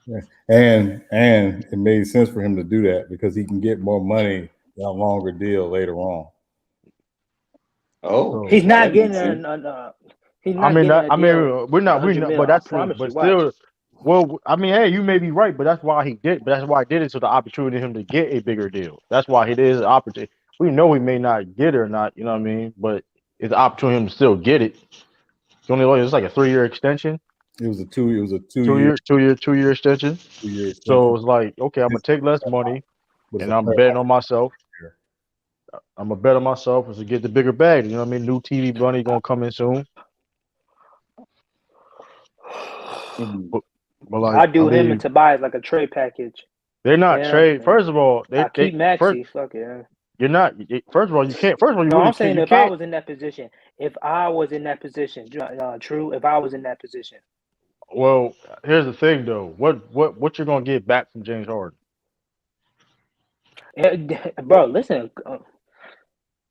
Yeah. And it made sense for him to do that because he can get more money in a longer deal later on. Oh, He's not that getting makes sense. he's not getting a deal. We're not, 100 mil. but I that's true. promise you. But Watch. still, well, I mean, hey, you may be right, but that's why he did. But that's why I did it so the opportunity for him to get a bigger deal. That's why it is an opportunity. We know he may not get it or not, you know what I mean? But it's an opportunity for him to still get it. It's like a 3-year extension. It was a 2 2-year extension. 2-year extension. So it's like, okay, I'm gonna take less money, and I'm betting on myself. I'm gonna bet on myself to get the bigger bag. You know what I mean? New TV money gonna come in soon. But like, I do him and Tobias like a trade package. They're not trade. First of all, I keep Maxey. Fuck it. You're not. First of all, you can't. First of all, you no, really I'm saying can't. if I was in that position, true. If I was in that position. Well, here's the thing, though. What you're gonna get back from James Harden? Bro, listen.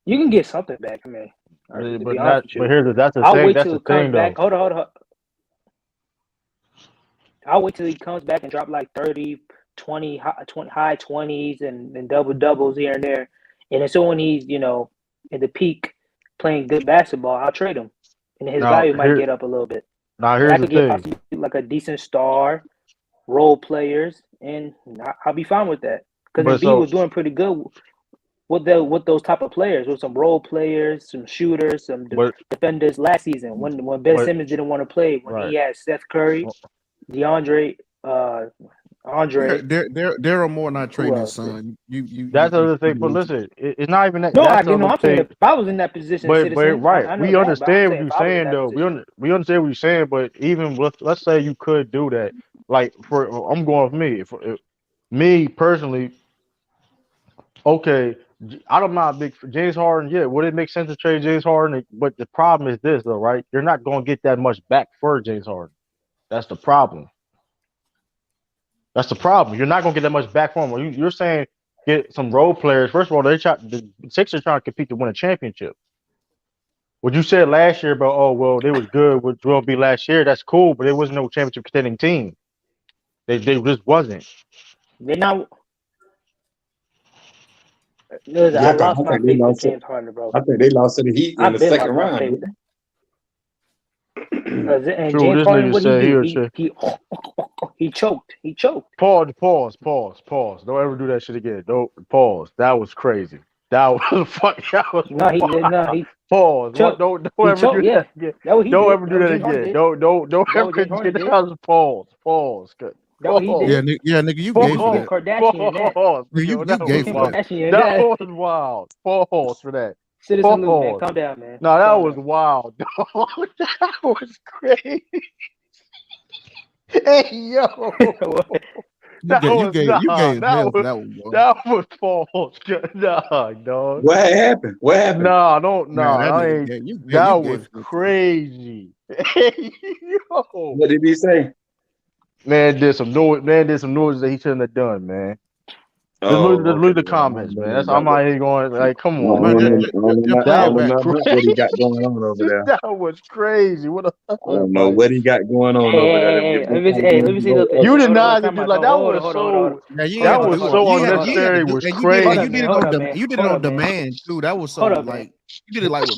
You can get something back from me. But that's the I'll thing. wait That's till the it comes thing, back. though. Hold on. I'll wait till he comes back and drop like 30, 20, high 20s and double doubles here and there. And then so when he's, in the peak playing good basketball, I'll trade him. And his value might get up a little bit. Now here's the thing. Possibly like a decent star, role players, and I'll be fine with that. Because Embiid was doing pretty good with those type of players, with some role players, some shooters, some defenders last season when Ben Simmons didn't want to play, when he had Seth Curry, DeAndre, Andre. Daryl Moore not trading his son. That's the other thing. But listen, it's not even that. No, that's I'm saying if I was in that position, but right, I we understand what you're saying, though. We understand what you're saying, but even with, let's say you could do that. Like I'm going with me. If me personally, okay, I'm not big for James Harden. Yeah, would it make sense to trade James Harden? But the problem is this, though, right? You're not going to get that much back for James Harden. That's the problem. That's the problem. You're not going to get that much back from him. You're saying get some role players. First of all, the Sixers trying to compete to win a championship. What you said last year about, they was good, which will be last year, that's cool, but it wasn't no championship contending team. They just wasn't. They're not. I lost my faith in James Harden, bro. I think they lost to the Heat in the second round. And James Harden, what did he do? He choked. Pause. Don't ever do that shit again. Don't pause. That was crazy. That was fuck. That was he pause. Choked. Don't ever do that again. Don't ever do that again. Don't ever do that. That was pause. That what he did. Yeah, nigga, you gave for that. Kardashian pause. You gave for that. That was wild. Pause for that. Citizen Luke, man, calm down, man. No, that was wild, dog. That was crazy. Hey, yo. That was false. Nah, dog. What happened? Nah, that was crazy. Hey, yo. What did he say? Man did some noise that he shouldn't have done, man. Just look at the comments, man. That's I'm out here going like, come on, man. What he got going on over there? That was crazy. What I don't know what he got going on over there. Let me see. You did not do like that was so. That was so unnecessary. Was crazy. You did it on demand too. That was so like you did it like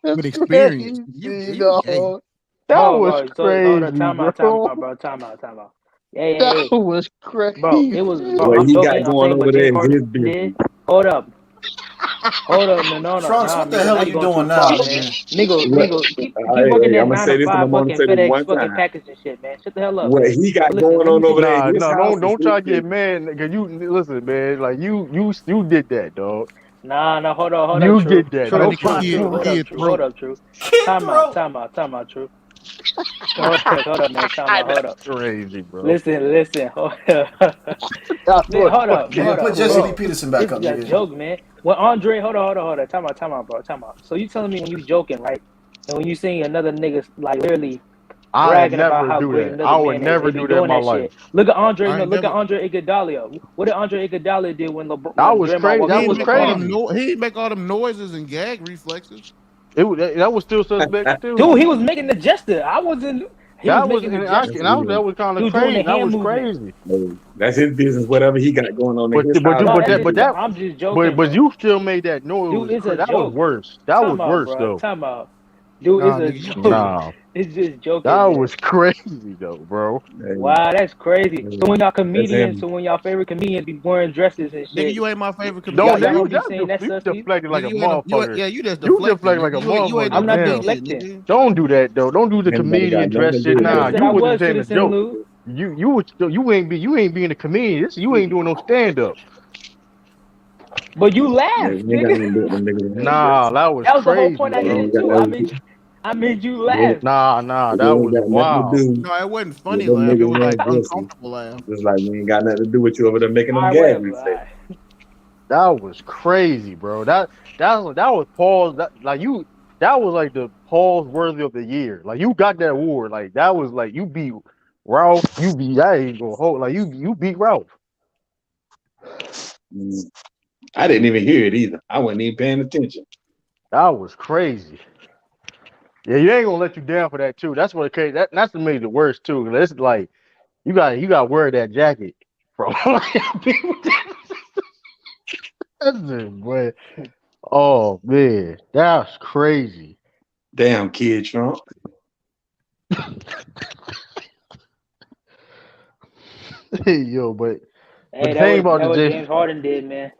with experience. That was crazy. Time out. Hey, that was crazy. Bro, it was. What he got going over there is his business. Hold up. Hold up, no, Trunks, nah, what the nigga. hell Now are you you going too doing now, far, man. nigga? What, Nigga, keep working I'm that gonna nine to say this and five I'm gonna fucking say this FedEx one fucking time. package and shit, man. Shut the hell up, What man. he got But listen, going let me on see. over there Nah, in his no, house is don't his try to get business. mad, nigga. You listen, man. Like you did that, dog. Nah, hold up, You True. did that. Trying to True, Don't nick a try. kid, Hold up, kid True. Hold throat. up, True. Kid throat. Time out, True. Hold up, man. Hold That's up. crazy, bro. Listen. Hold up. That was Nigga, fucking put Jesse Lee Bro. crazy. Peterson back It's up, a nigga. joke, man. When Andre, hold on. Time out, bro. Time out. So you telling me when you joking, right? And when you seeing another nigga like literally I bragging about never how do great that. another I would man is, never they be do that in doing my that life. shit. Look at Andre. I No, ain't look at never. Andre Iguodala. What did Andre Iguodala do when That when was Draymond crazy. walked He That into ain't was the make all park? them crazy. no. He ain't make all them noises and gag reflexes. That was still suspect too. Dude, he was making the gesture. I wasn't. He was That was making the and That's gesture. that was kind He of was doing crazy. the That hand was movement. crazy. that's his business. Whatever he got going on in But his but house, you No, but that's that's that his but just. business. that I'm just joking, but bro. you still made that Dude, noise. it's a That was joke. worse. That was Time out, worse bro. though. Time out. Dude, it's Nah, a nigga, you joke. tripping. Nah, It's just that joking, man. was crazy though, bro. Hey, Wow, that's crazy. So when y'all that's comedians, him. so when y'all favorite comedians be wearing dresses and Nigga, shit, you ain't my favorite Don't y'all comedian, you don't nigga. be just saying that you sus to you? deflected like Nigga, a you ain't motherfucker. yeah, you just You deflecting, deflect like nigga. a You ain't no motherfucker. I'm not Damn. comedian, deflecting. nigga. Don't do that though. Don't do the Ain't nobody got comedian nothing to dress do shit. with I that. never Nah, said you I was just was saying a Citizen joke. Lou. You ain't being a comedian. You ain't doing no stand up. But you Yeah, laughed, we ain't got nigga. nothing to do with them niggas that have Nah, dresses. that was That was the whole crazy, point I They did bro. ain't it got too. nothing. I made you They, laugh. Nah, they that ain't was got nothing to wild. do No, it wasn't with funny them laugh. It niggas was like wearing dresses. uncomfortable laugh. Just like we ain't got nothing to do with you over there making All them right, gag whatever. All reflexes. right. That was crazy, bro. That was Paul's. That was like the Paul's worthy of the year. Like you got that award. Like that was like you beat Ralph. You beat that ain't gonna hold. Like you beat Ralph. Mm. I didn't even hear it either. I wasn't even paying attention. That was crazy. Yeah, you ain't gonna let you down for that too. That's what crazy. That's to me the worst too. 'Cause it's like you got to wear that jacket, bro. That's it, boy. Oh man, that's crazy. Damn, kid Trump. Yo, but Hey, the thing about that the what J, James Harden did, man.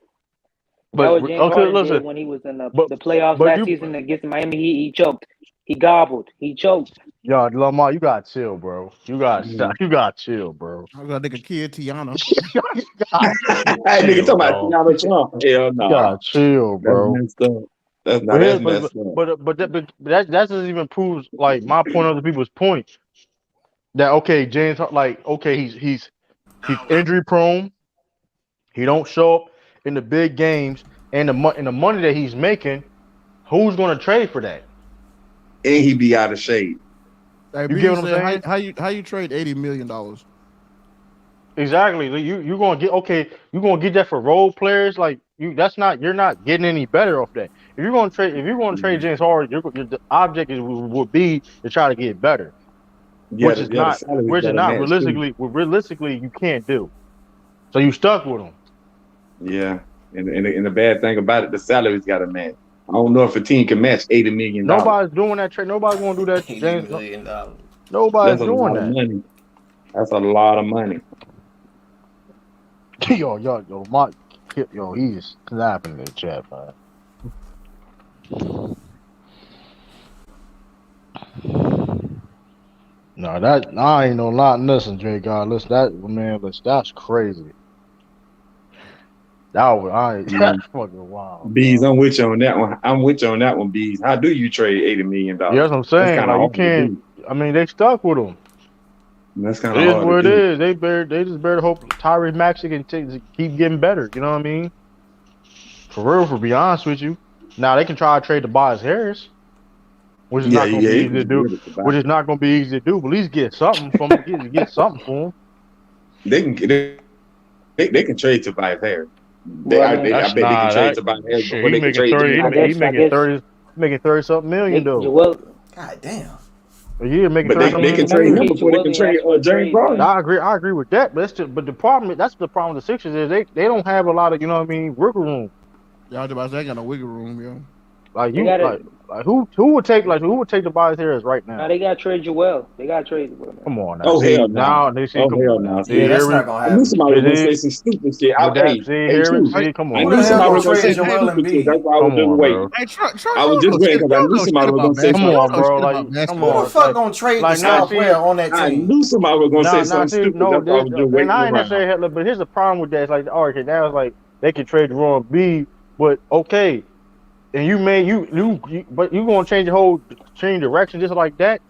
That but what James okay, Harden did listen, when he was in but the playoffs but last you, season against Miami Heat. He choked. He gobbled. He choked. yo, Lamar, you gotta chill, bro. Mm. You gotta chill, bro. I was gonna nigga kid Tiana. You gotta Hey, nigga, chill, talking about dog. Donald Trump. Hell You nah. gotta chill, That's bro. messed up. But That's here, messed up. that doesn't even prove like my point, other people's point that okay, like okay, he's injury prone. He don't show up in the big games, and the money that he's making, who's gonna trade for that? And he be out of shape. Hey, You get B what I'm said, saying? how you trade $80 million? Exactly. Like, you gonna get okay. You gonna get that for role players. Like you, that's not you're not getting any better off that. If you're gonna trade James Harden, the object would be to try to get better, Yeah, the salary's which is gotta not match too. realistically you can't do. So you stuck with him. Yeah. And the bad thing about it, the salary's gotta match. I don't know if a team can match $80 million. Nobody's doing that trade. Nobody's gonna do that. $80 James, million. That's nobody's a doing lot of that. money. That's a lot of money. He's snapping in the chat, man. No, I ain't no lot. Listen, Dre, God, listen, that's crazy. Yeah. That's fucking wild, Bees, bro. I'm with you on that one. I'm with you on that one, Bees. How do you trade $80 million? Yeah, that's what I'm That's saying. kind of Like you hard to can't. do. I mean, they stuck with him. That's kind It of is hard to what it do. is. They just better hope Tyrese Maxey can keep getting better. You know what I mean? For real, for be honest with you. Now they can try to trade Tobias Harris, which is Yeah, not going to yeah, be he easy can to get do. rid of the Which buy. is not going to be easy to do. But at least get something from get something for him. They can they can trade Tobias Harris. Well, I mean, I That's bet they can nah. trade That Tobias Harris shit. before He they can making trade 30. James He Harden. I making guess 30. Making 30 something million they though Joel God damn. a year. Making But 30 they something can that's trade him okay. million. before they Joel can ain't trade asked for a James trade, Harden. but I agree with that. But the problem that's the problem with the Sixers is they don't have a lot of you know what I mean wiggle room. Y'all about to say I got no wiggle room, yo. Like They you, got to who would take the Buys Harris right Now now? they got to trade Joel. They got to trade Joel, man. Come on now, Oh see hell no! now they see. Oh Come hell on no! now, See, see Yeah, here that's we not gonna I knew happen. somebody was gonna say see some stupid shit. with that. See Hey, here we true. see. Come I Who on the knew now, hell somebody gonna was gonna say trade some Joel stupid shit. That's Embiid? why I was come just on, waiting. bro. Hey, I was Charles just don't waiting because I knew shit somebody was about gonna say Come something basketball. on, Charles don't bro. shit stupid. about Like come Who basketball. the on, fuck gonna trade the like now star see. player on that I team? knew somebody was gonna say Now something see, stupid. no, That's why I this, was just and waiting I ain't around. necessarily, but here's the problem with that. It's like, all right, okay, now it's like they can trade the wrong B, but okay, and you may but you gonna change direction just like that?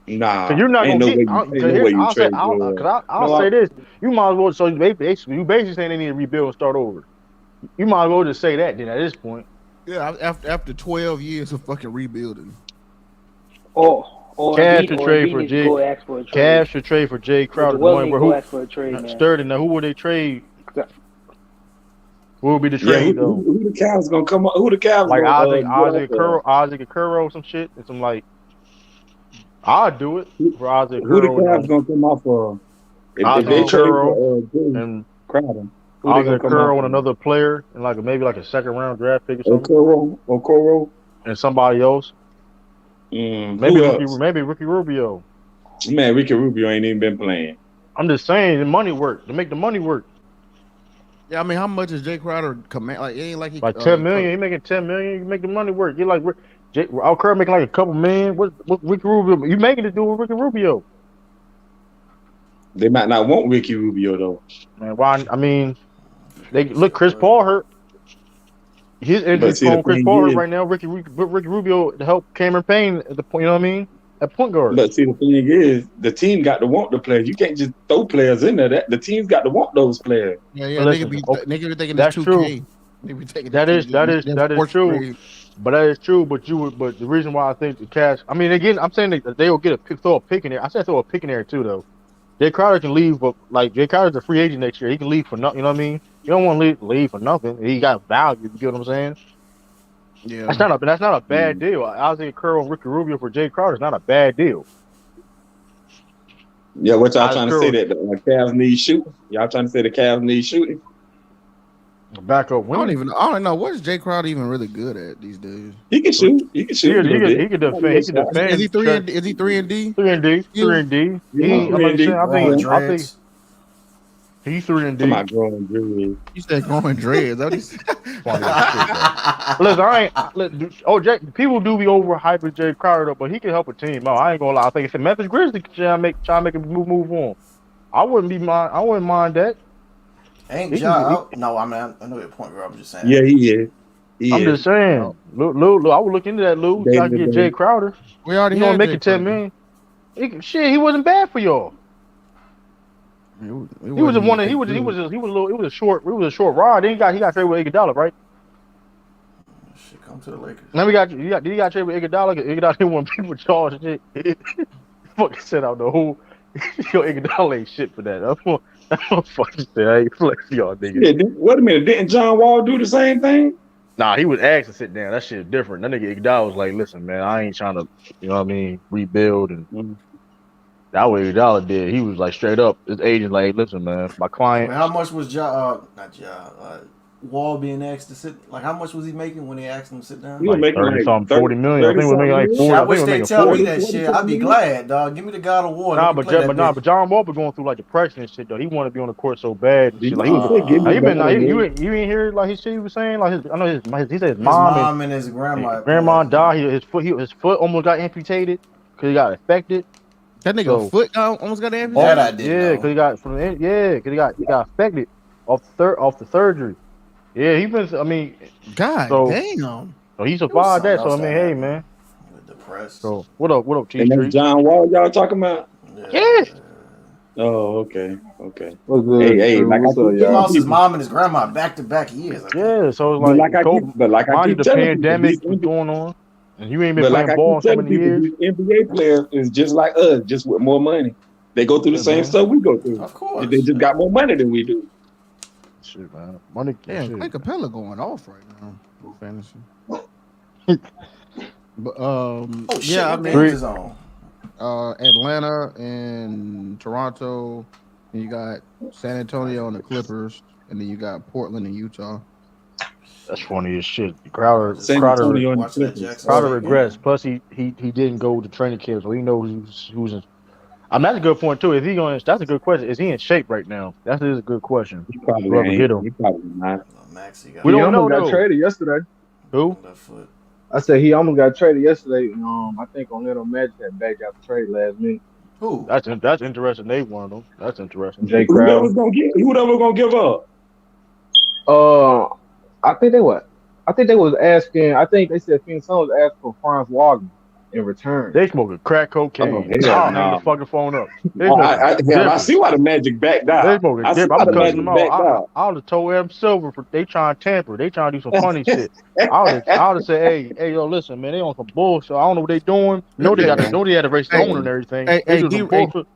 Cause Nah, you're not ain't gonna no get. way. Ain't Cause no here, way you trade Joel. I'll No, say this. You might as well. So you basically saying they need to rebuild and start over. You might as well just say that then at this point. Yeah, after 12 years of fucking rebuilding. Or Cavs Embiid should or trade Embiid for needs to J. go ask for a trade. Cavs should trade for Jay Or Crowder. The Joel money need to where go who ask for a trade, man. Sturdy. Now who would they trade? Who would be the yeah, trade though? who the Cavs gonna come up? Who the Cavs Like gonna get off of? Isaac Okoro, some shit, and some like I'd do it for Isaac Who the Okoro Cavs and gonna come off of? If Isaac they trade Okoro for Jay and Crowder, who they gonna Isaac come off Okoro and of? another player and like maybe like a second round draft pick or something, Okoro. and somebody else. Who else? Maybe Ricky Rubio. Man, Ricky Rubio ain't even been playing. I'm just saying the money work to make the money work. Yeah, I mean, how much is Jay Crowder command? Like, it ain't like he. Like 10 million, he making 10 million. You can make the money work. You like Okoro making like a couple million. What Ricky Rubio? You making it do with Ricky Rubio? They might not want Ricky Rubio though. Man, why? I mean, they You look said Chris what? Paul hurt. He's injury But see, the prone. Chris thing Paul hurt is, right now. Ricky Rubio to help Cameron Payne at the point. You know what I mean? At point guard. the team got to want the players. You can't just throw players in there. The team's got to want those players. Yeah, But nigga listen, be okay, nigga be thinking it's that's true. 2K. Nigga be taking this 2K. That's That is sports true. trade. But that is true. But the reason why I think the Cavs. I mean, again, I'm saying that they will get throw a pick in there. I said throw a pick in there too, though. Jay Crowder can leave, but like Jay Crowder's a free agent next year. He can leave for nothing. You know what I mean? You don't want to leave for nothing. He got value. You get what I'm saying? Yeah. That's not a bad Mm. deal. Isaiah Curl and Ricky Rubio for Jay Crowder is not a bad deal. Yeah, what y'all Isaac trying to say Curl that the Cavs need shooting? Y'all trying to say the Cavs need shooting? backup I winner. don't know. What is Jay Crowder even really good at these days? He can shoot. He can shoot a little bit. He could Not a defend. little He could shot. Is he defend. three and is he 3 and D? 3 and D. Yeah. 3 and D. Yeah, I'm three like and D. saying. Growing Yeah. I think dreads. he's 3 and Come D. on, growing dread. You said growing dreads. That what he said. Funny as shit, bro. Listen, people do be overhyping Jay Crowder, though, but he can help a team out. I ain't gonna lie. I think it's the Memphis Grizzlies try to make a move on. I wouldn't mind that. Ain't He can get. Ja? No, I mean I know your point, bro. I'm just saying. Yeah, he is. He I'm just is. saying. Lou, I would look into that. Lou, Day I to can get Jay day. Crowder. We already He gonna had make Jay it 10 Crowder. million. He wasn't bad for y'all. He He was a one. wasn't that He good. was a little. It was a short ride. Then he got traded with Iguodala, right? Shit, come to the Lakers. Then he got traded with Iguodala. Iguodala didn't want people charge shit. Fucking set out the whole. Yo, Iguodala ain't shit for that. I'm fucking say I ain't flex y'all niggas. Yeah, wait a minute. Didn't John Wall do the same thing? Nah, he was asked to sit down. That shit different. That nigga Iguodala was like, listen, man, I ain't trying to, you know what I mean, rebuild. And that what Iguodala did. He was like straight up. His agent like, listen, man, my I client. mean, how much was not Wall being asked to sit? Like, how much was he making when they asked him to sit down? He was Like making 30 like something, 30, 40 million. I 30 think we're making something like million. 40. Shit, I I think wish we're they making tell me 40. that 40 shit. something I'd be million. glad, dog. Give me the God of War. Let me play that bitch. But John Wall been going through like depression and shit though. He wanted to be on the court so bad and Did shit. Like you he was. just say give Now me he been. God Now of you War? ain't hear like his shit he was saying like his. I know he said his His mom and mom and his grandma grandma passed. died. His foot almost got amputated because he got infected. That nigga So foot almost got That amputated. I didn't because know. he got he got affected off the surgery. Yeah, he been. I mean, God so damn. he It was survived something that. So else I mean, that hey happened. man. Depressed. So what up, T And that's Street? John Wall y'all talking about? Yeah. Yeah. Oh, okay. Okay. What's Hey, good, hey, True? like I What's up, keep He telling y'all? lost his people, mom and his grandma back to back years, I think. Yeah, so it's but like like I keep, but like I mind you, keep the telling people, pandemic was going on, and you ain't been but like playing I ball keep in so telling many people, years. these NBA players is just like us, just with more money. They go through the Yeah, same man. stuff we go through. Of They course. just got more money than we do. Shit, man. Money, Damn, shit. Clay Capella going off right now in fantasy. But Oh shit, yeah, I what mean, games is on? Atlanta and Toronto, and you got San Antonio and the Clippers, and then you got Portland and Utah. That's funny as shit. Watch Crowder this. San Crowder Antonio and Watch the that Clippers. Jackson Crowder State regrets. game. Plus, he didn't go to training camp, so he knows who's in. I mean, that's a good point too. If he going, that's a good question. Is he in shape right now? That is a good question. He probably Whoever ain't. get him, He probably not. Maxie got we He a don't almost know got though. traded yesterday. Who? broken left foot. I said he almost got traded yesterday. I think Orlando Magic had backed out the trade last minute. Who? That's interesting. They won them. That's interesting. Jay Crowder. Whoever gonna give up. Uh, I think they what? I think they was asking. I think they said Phoenix Suns was asking for Franz Wagner in return. They smoking crack Oh cocaine. hell I'll hang the no. fucking phone up. They smoking Hell, I see dippers. why the Magic backed They out. smoking I see dip. why I'm the cussing them Magic out. backed out. I would have told Adam Silver for they trying to tamper. They trying to do some funny shit. I would have said, hey, yo, listen, man, they on some bullshit. I don't know what they doing. No, they Hey, got Yeah. no, they had a racist hey, owner and everything. hey, They hey, do some D, hey, bullshit.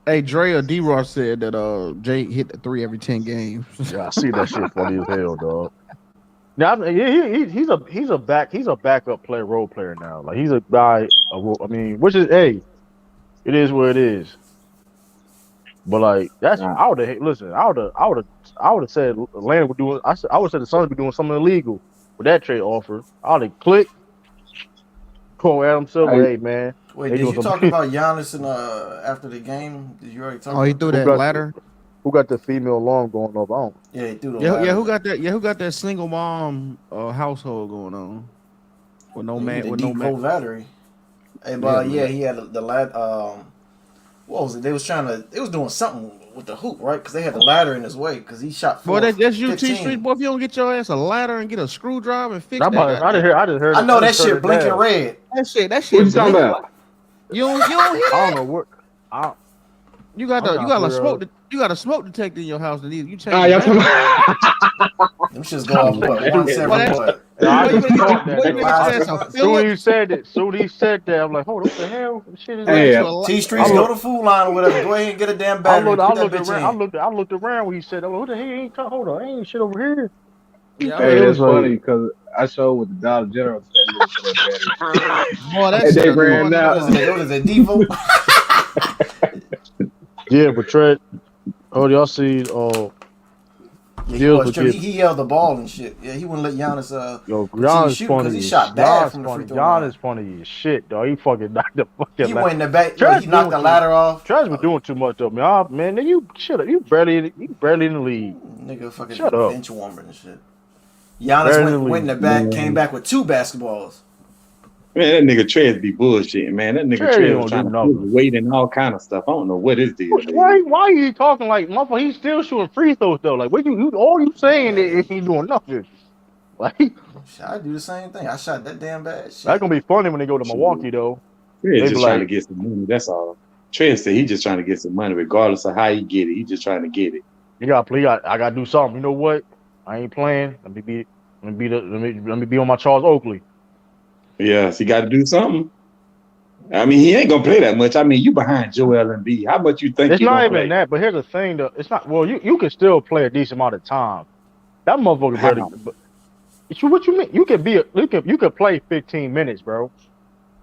hey, Dre or D Ross said that Jay hit the three every 10 games. Yeah, I see that shit funny as hell, dog. Now, he's a backup player, role player now. Like he's a guy. I mean, which is it is what it is. But like that's Nah, I would have listen. I would have said Atlanta would do. I would have said the Suns would be doing something illegal with that trade offer. I would have clicked, call Adam Silver. I Hey man, Wait, they did doing you some. talk about Giannis in after the game? Did you already talk Oh, he about threw that? who that got ladder. who got the female alarm going off? I don't. Yeah, he threw the Yeah, yeah. ladder. Who got that? Yeah, who got that single mom household going on with no Yeah, he man? the With no man. decode battery. Hey, Yeah, but yeah, man. he had the lad. What was it? They was trying to. They was doing something with the hoop, right? Because they had the ladder in his way. Because he shot Boy, that's UT Street. 15. Boy, if you don't get your ass a ladder and get a screwdriver and fix I'm that about, I didn't goddamn hear. I just heard I it. I know just that heard shit it blinking now. red. that what shit you talking blink. about? You don't hear I that? don't know what. I, You got I'm the trying you to got a figure smoke out. you got a smoke detector in your house that you change Ah, the y'all talking battery. about? Them shits go off what once Boy, every that what And I boy, you just better get caught that boy, you better get though. your I five ass just, 6 a months. soon as you Phillips. said it, soon as you said that, I'm like, hold on, what the hell? This shit is Boy, red. get you Hey, a T I Streets go look, to Food Line or whatever. Go ahead and get a damn I battery. looked, Put I that looked bitch around, in. I looked around when he said, "Oh, what the hell? You ain't hold on, ain't shit over here." yeah, I'm hey, like, It was that's like, funny because I showed with the Dollar General to that nigga for that battery, boy, that and they shit ran annoying as a out. What is it? What motherfucker. is it? Devo? yeah, but Trent, oh, y'all see, Yeah, he deals was with tripping. get, He held the ball and shit. Yeah, he wouldn't let Giannis continue Giannis shooting because he funny shot bad from the free throw line. Giannis funny as shit, dog. He fucking knocked the He fucking went in the back. Look, he Trent's knocked doing the too. ladder off. Trent's been doing too much though, man. Man, you shut up. You barely in the league. Nigga fucking Shut up. bench warmer and shit. Giannis Barely in the went in league. the back, came Man, back with 2 basketballs. that nigga Trez be bullshitting, man. That nigga Trent ain't Trez was gonna trying do to pull nothing. the weight and all kind of stuff. I don't know what his deal is. Why are you talking like motherfucker? He's still shooting free throws though. Like what you all you saying is Hey, he doing nothing. Like shit, I do the same thing. I shot that damn bad that's shit. gonna be funny when they go to Shit. Milwaukee though. Trez They be just trying to like, get some money. That's all. Trez said he just trying to get some money, regardless of how he get it. He just trying to get it. you gotta play. I gotta do something. You know what? I ain't playing. Let me be on my Charles Oakley. Yes, he got to do something. I mean, he ain't gonna play that much. I mean, you behind Joel Embiid. How much you think It's you're not gonna even play? that. But here's the thing though. It's not. Well, you can still play a decent amount of time. That motherfucker How? better. But what you mean? You can be. You can play 15 minutes, bro.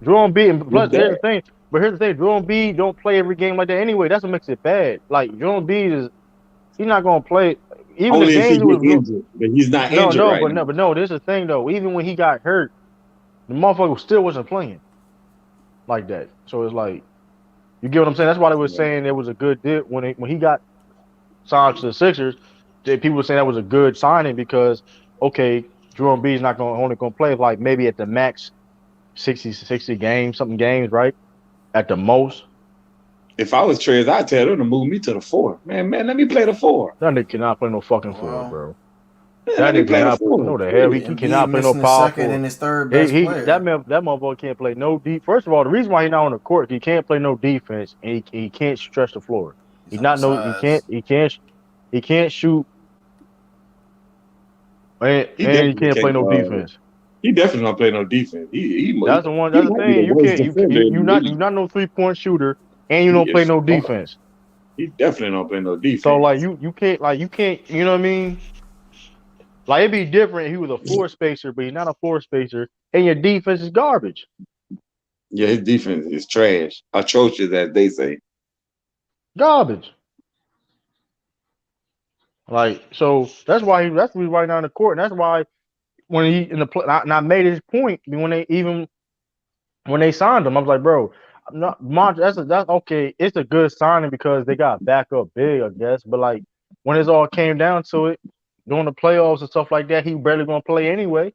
Joel Embiid, and If plus here's the that, thing. But here's the thing. Joel Embiid don't play every game like that anyway. That's what makes it bad. Like Joel Embiid is he's not gonna play even the only if he games get with injured, but he's not no injured no right but now. no but no. There's the thing though. Even when he got hurt, the motherfucker still wasn't playing like that. So it's like you get what I'm saying. That's why they were Yeah. saying it was a good deal when he got signed to the Sixers. People were saying that was a good signing because okay, Joel Embiid's not gonna only gonna play like maybe at the max 60 games, something games, right? At the most. If I was Trez, I'd tell them to move me to the 4. Man, let me play the 4. That nigga cannot play no fucking four, Well, bro. Man, That let me nigga play the cannot play. 4. No, the hell he Shit. Embiid cannot play no missing the power second forward. and his third best player. That motherfucker can't play no deep. First of all, the reason why he's not on the court, he can't play no defense, and he can't stretch the floor. He's undersized. He can't shoot, He and he definitely can't play can't. no defense. He definitely don't play no defense. That's the one. He That's the might be thing. the You worst can't. defender in the You're league. not no 3-point shooter, and you He don't play is. no Oh, defense. he definitely don't play no So like defense. you can't. You know what I mean? Like it'd be different if he was a floor spacer, but he's not a floor spacer, and your defense is garbage. Yeah, his defense is trash, atrocious as they say. Garbage. Like so that's why he's right now in the court, and that's why when he in the play, and I made his point when they signed him. I was like, bro, I'm not that's okay. It's a good signing because they got backup big, I guess. But like when it's all came down to it, during the playoffs and stuff like that, he barely gonna play anyway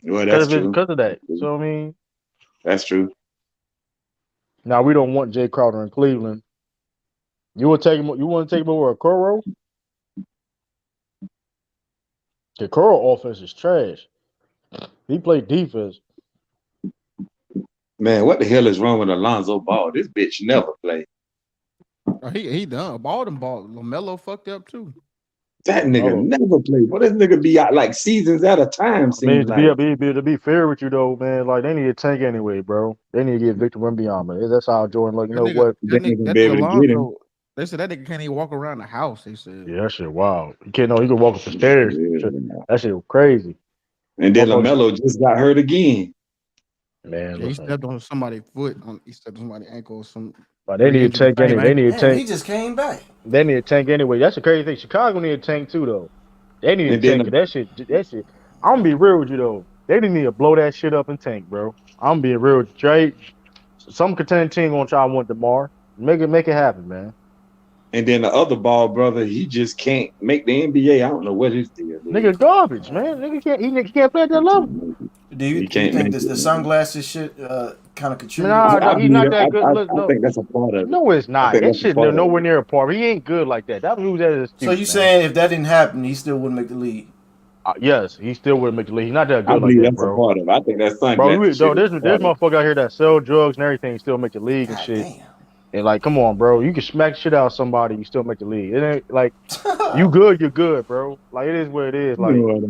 Well, that's true. because of that. So I mean, That's true. now we don't want Jay Crowder in Cleveland. You would take him. You want to take him over a Kuro? The Kuro offense is trash. He played defense. Man, what the hell is wrong with Alonzo Ball? This bitch never played. He done. Ball. LaMelo fucked up too. That nigga never played. But this nigga be out like seasons at a time. I mean, Seems like. to be fair with you though, man, like they need to tank anyway, bro. They need to get Victor Wembanyama. That's how Jordan. Like, you know what? That nigga Alonzo. They said that nigga can't even walk around the house. They said. Yeah, that shit wild. He can't. No, he can walk up the stairs. That shit crazy. And then LaMelo just got hurt again. Man, he stepped on somebody's foot. He stepped on somebody's ankle. But they need to tank anyway. They need to tank. He just came back. They need to tank anyway. That's the crazy thing. Chicago need to tank too, though. They need to tank. That shit. I'm gonna be real with you though. They didn't need to blow that shit up and tank, bro. I'm being real with you. Trade. Some contending team gonna try to win DeMar. Make it happen, man. And then the other Ball brother, he just can't make the NBA. I don't know what his deal is. Nigga garbage, man. Nigga can't play at that level. Do you think the sunglasses shit kind of contribute? Nah, he's not that good. I think that's a part of it. No, it's not. That shit nowhere near a part. He ain't good like that. That was that excuse. So you saying if that didn't happen, he still wouldn't make the league? Yes, he still wouldn't make the league. He's not that good. I believe like that, that's bro. a part of it. I think that's sunglasses. Bro, this motherfucker out here that sell drugs and everything still make the league and shit. Damn. And like, come on, bro. You can smack shit out of somebody, you still make the league. It ain't like you good, you're good, bro. Like it is what it is. Like, but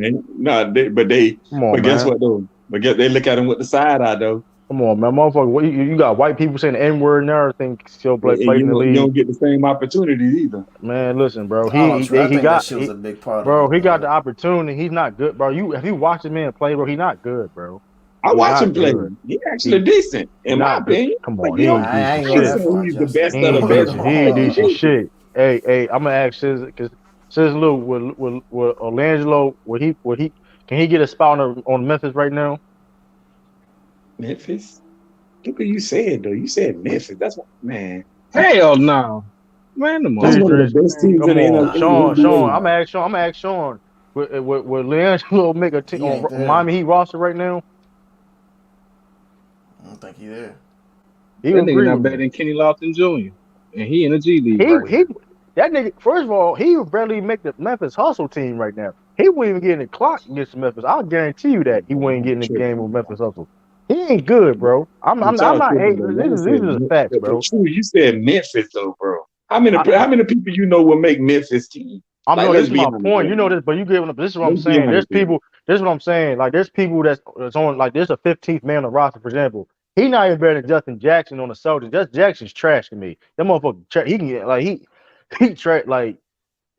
guess what though? But they look at him with the side eye though. Come on, man, motherfucker. You got white people saying the N word and everything still play in the league. You don't get the same opportunities either. Man, listen, bro. I think that shit was a big part bro. of it, He got the opportunity. He's not good, bro. If you watch this man play, bro, he's not good, bro. I watch him play. He's actually decent, in my opinion. Come on, he ain't he's the best of the best. He ain't decent shit. Hey, I'm gonna ask Sis because Sis Lou, will Orlando, can he get a spot on Memphis right now? Memphis? Look what you said though. You said Memphis. That's what, man. Hell no, man. That's one of the best teams in the NFL. Sean, I'm gonna ask Sean. Will Leandro make a team on Miami Heat roster right now? I don't think he's there. That nigga not better than Kenny Lofton Jr. And he in the G League. That nigga, first of all, he would barely make the Memphis Hustle team right now. He wouldn't even get in the clock against Memphis. I'll guarantee you that he wouldn't get in the game with Memphis Hustle. He ain't good, bro. I'm not hating. These are facts, bro. You said Memphis though, bro. How many people you know will make Memphis team? I know this is my point. You know this, but you giving up. This is what I'm saying. There's people. This is what I'm saying. Like there's people that's on. Like there's a 15th man on the roster, for example. He not even better than Justin Jackson on the Celtics. Justin Jackson's trash to me. That motherfucker. He can get like he trash like.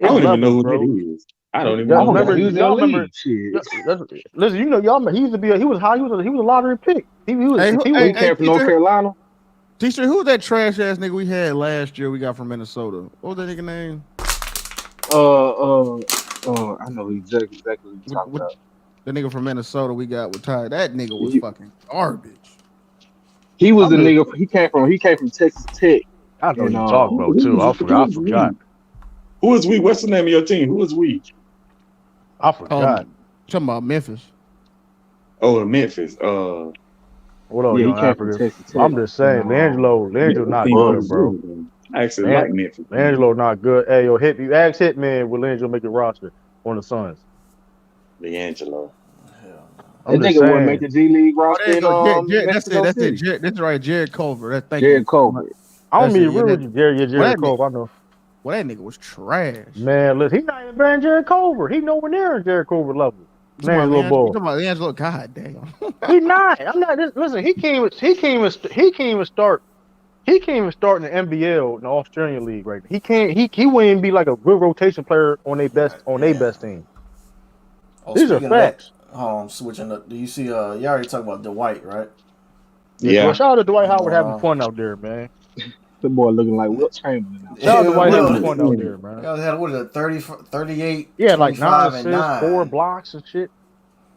I don't even know who that is. I don't even remember. Y'all remember? Listen, you know y'all. He used to be. He was high. He was a lottery pick. He came from North Carolina. T-shirt, who was that trash ass nigga we had last year? We got from Minnesota. What was that nigga name? I know exactly what you're talking about. The nigga from Minnesota we got retired. That nigga was fucking garbage. He was the nigga. He came from Texas Tech. I know you talking about too. I forgot. Who is we? What's the name of your team? Who is we? I forgot. Talking about Memphis. Oh, Memphis. What else? Yeah, Africa? I'm just saying, Leandro not good, bro. I actually like Memphis. Leandro not good. Hey, yo, you ask Hitman, will Leandro make the roster on the Suns? Leandro. That nigga wouldn't make the G League roster. That's it. That's right, Jared Culver. Jared Culver. I don't mean real with you, Jared Culver. I know. Well, that nigga was trash. Man, listen, he not even better than Jared Culver. He nowhere near Jared Culver level. Man, little boy. Talking about Leandro, god damn. He not. I'm not. Listen, he can't even start. He can't even start in the NBL, in the Australian League, right? He can't. He wouldn't even be like a good rotation player on their best team. These are facts. I'm switching up. Do you see? You already talked about Dwight, right? Yeah. Well, shout out to Dwight Howard having fun out there, man. The boy looking like Wilt Chamberlain. Shout out to Dwight having fun out there, man. Y'all had what is it, 38? Yeah, like 9 assists, 4 blocks and shit.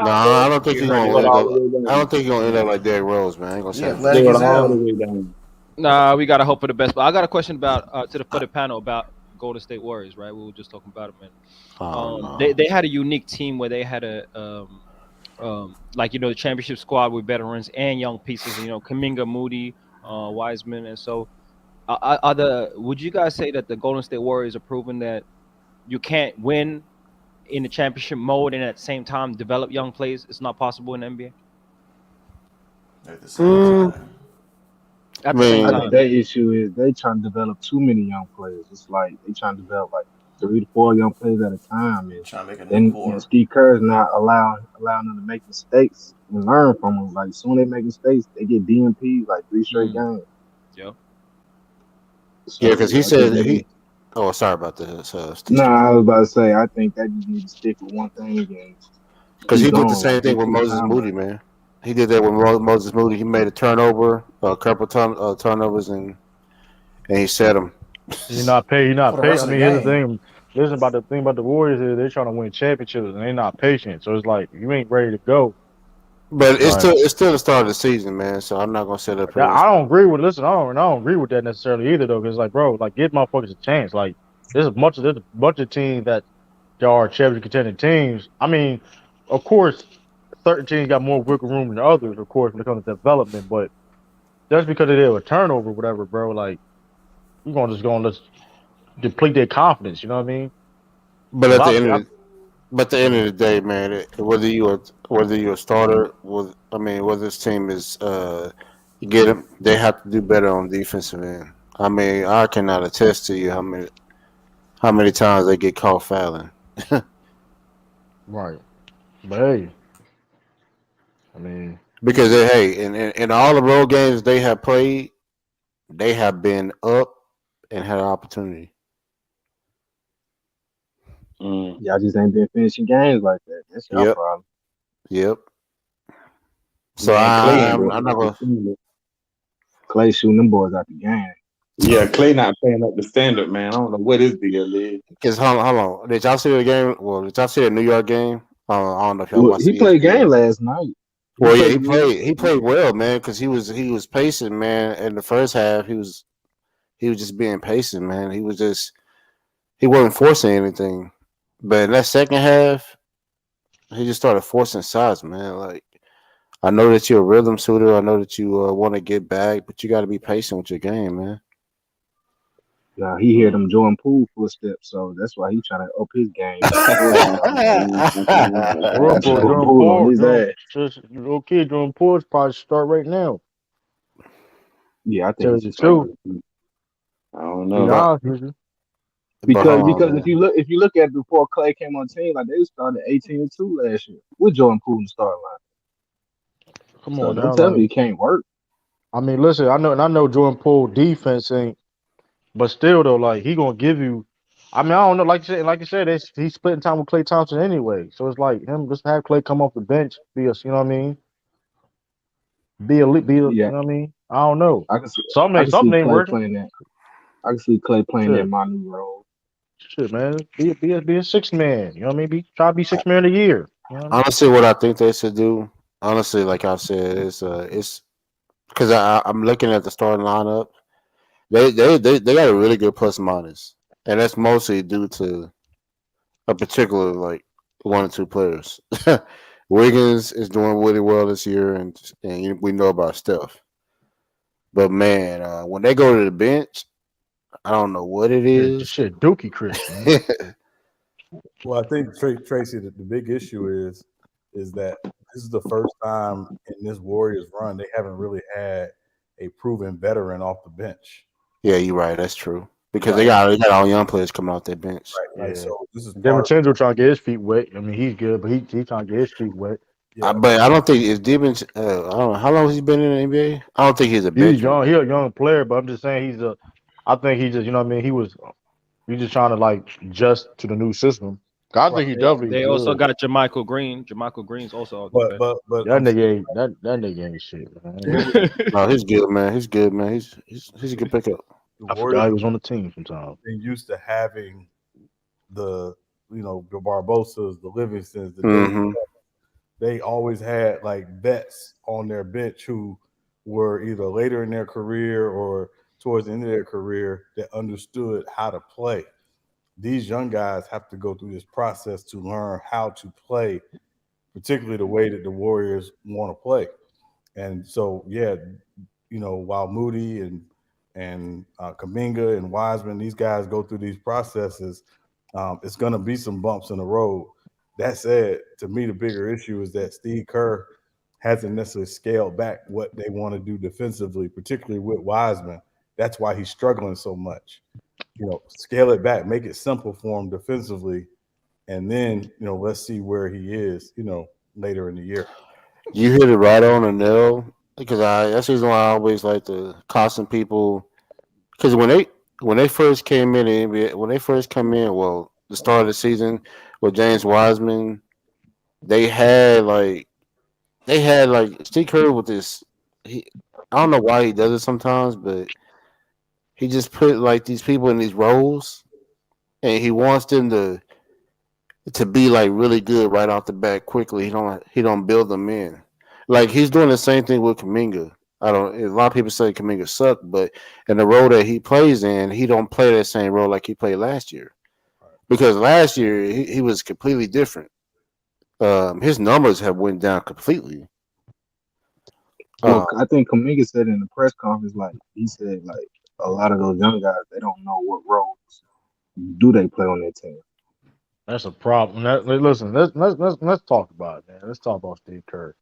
No, down, I bro. don't think He he's hurt his gonna head end all the up. way I down. don't think he's gonna end up like Derrick Rose, man. I ain't gonna He say that athletic much. Head as all the hell. way down. Nah, we gotta hope for the best. But I got a question about for the panel about Golden State Warriors. Right, we were just talking about it, man. Oh They no. had a unique team where they had a like the championship squad with veterans and young pieces. Kaminga, Moody, Wiseman, and so would you guys say that the Golden State Warriors are proving that you can't win in the championship mode and at the same time develop young players? It's not possible in the NBA At the same Mm, time. at I the same I mean, think time. their issue is they trying to develop too many young players. It's like they trying to develop like 3 to 4 young players at a time, and Trying to make a new then core. Steve Kerr is not allowing them to make mistakes and learn from them. Like soon they make mistakes, they get DMP like 3 straight Mm, games. yeah. yeah, So because he yeah, I think said they he. just Oh, sorry about this, nah. Steve. I was about to say I think they just need to stick with one thing and Because keep he did the going. same Like thing get with to the Moses timeline. Moody, man. He did that with Moses Moody. He made a turnover, a couple turnovers, and he set him. You're not paid. You're For not the paid. rest I of the mean, here's the game. thing. Listen about the thing about the Warriors is they're trying to win championships and they're not patient. So it's like you ain't ready to go. But Like it's still the start of the season, man. So I'm not gonna sit up here. I don't agree with. Listen, I don't agree with that necessarily either though. Because like, bro, like give motherfuckers a chance. Like there's a bunch of teams that there are championship contending teams. I mean, of course, certain teams got more wiggle room than others. Of course, when it comes to development, but just because they have a turnover, or whatever, bro. Like you're gonna just go and just deplete their confidence. You know what I mean? But Because at the end I of but at the end of the day, man, whether you're a starter, whether this team is you get them, they have to do better on defensive end. I mean, I cannot attest to you how many times they get caught fouling. right. But hey, I mean, Because hey, in all the road games they have played, they have been up and had an opportunity. Mm. y'all just ain't been finishing games like that. That's your Yep, problem. yep. So Man, Clay ain't I'm doing not gonna. nothing. Clay shooting them boys out the game. Yeah, Clay not playing up the standard, man. I don't know what his deal is. Because hold on, did y'all see the game? Well, did y'all see the New York game? I don't know if y'all Well, watched he played game ESPN. last night. He Well, yeah, played good. he played well, man, because he was pacing, man. In the first half, he was just being patient, man. He wasn't forcing anything, but in that second half, he just started forcing shots, man. Like I know that you're a rhythm shooter. I know that you want to get back, but you got to be patient with your game, man. Now he hear them Jordan Poole footsteps, so that's why he trying to up his game. He got Jordan Jordan Poole on Poole, his Jordan, ass. just little kid, Jordan Poole's probably start right now. Yeah, I think Tell he you the should start. truth. I don't Be know. but honest with you. hold on, Because man. if you look at before Clay came on the team, like they started 18-2 last year with Jordan Poole in the starting line. Come So on don't now, tell me like it can't work. I mean, listen, I know Jordan Poole defense ain't, but still though, like he gonna give you. I mean, I don't know, like you said, he's splitting time with Klay Thompson anyway. So it's like him just have Klay come off the bench, you know what I mean? You Yeah, know what I mean? I don't know. I can see I can Something see ain't Clay working. playing that. I can see Clay playing that Shit, Manu role. shit, man. Be a six man. You know what I mean? Try to be six man of the year. You know what I mean? Honestly, what I think they should do, honestly, like I said, it's because I'm looking at the starting lineup. They got a really good plus minus, and that's mostly due to a particular like one or two players. Wiggins is doing really well this year, and we know about Steph. But man, when they go to the bench, I don't know what it is. Shit, Dookie Chris, man. Well, I think Tracy, the big issue is that this is the first time in this Warriors run they haven't really had a proven veteran off the bench. Yeah, you're right. That's true because Right. they got all young players coming off their bench. Right. Like Yeah. so, this is part. DiVincenzo trying to get his feet wet. I mean, he's good, but he trying to get his feet wet. Yeah. But I don't think it's Gibbons. I don't know how long has he been in the NBA. I don't think he's a He's veteran. young. He a young player, but I'm just saying he's a. I think he just, you know what I mean. He's just trying to like adjust to the new system. I Right. think he They definitely they also good. got Jermichael Green. Jermichael Green's also off the bench. But That nigga ain't that nigga ain't shit, man. No, he's good, man. He's good, man. He's a good pickup. the I Warriors forgot he have was on the team sometimes. been used to having the the Barbosas, the Livingstons, the Davis. Hmm They always had like vets on their bench who were either later in their career or towards the end of their career that understood how to play. These young guys have to go through this process to learn how to play, particularly the way that the Warriors want to play. And so, yeah, while Moody and Kaminga and Wiseman, these guys go through these processes, it's going to be some bumps in the road. That said, to me, the bigger issue is that Steve Kerr hasn't necessarily scaled back what they want to do defensively, particularly with Wiseman. That's why he's struggling so much. Scale it back, make it simple for him defensively, and then let's see where he is. Later in the year. You hit it right on the nail because that's the reason why I always like to caution people because when they first came in the NBA, when they first come in, well, the start of the season with James Wiseman, they had like Steve Kerr with this. He, I don't know why he does it sometimes, but he just put like these people in these roles, and he wants them to be like really good right off the bat quickly. He don't build them in. Like he's doing the same thing with Kaminga. I don't. A lot of people say Kaminga sucked, but in the role that he plays in, he don't play that same role like he played last year. Because last year he was completely different. His numbers have went down completely. Well, I think Kaminga said in the press conference, like he said, like a lot of those young guys, they don't know what roles do they play on their team. That's a problem. Listen, let's talk about it, man. Let's talk about Steve Kerr.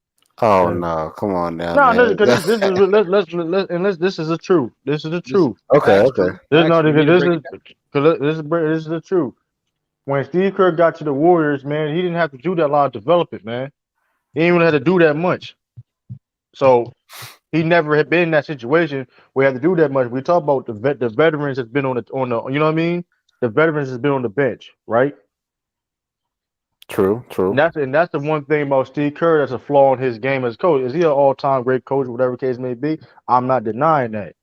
Oh no! Come on now, No, man. because this is this is the truth. This is the truth. Okay, okay. This is the truth. When Steve Kerr got to the Warriors, man, he didn't have to do that lot of development, man. He didn't even have to do that much. So he never had been in that situation where he had to do that much. We talk about the veterans that's been on the you know what I mean? The veterans has been on the bench, right? True. And that's the one thing about Steve Kerr that's a flaw in his game as a coach. Is he an all-time great coach, whatever case may be? I'm not denying that.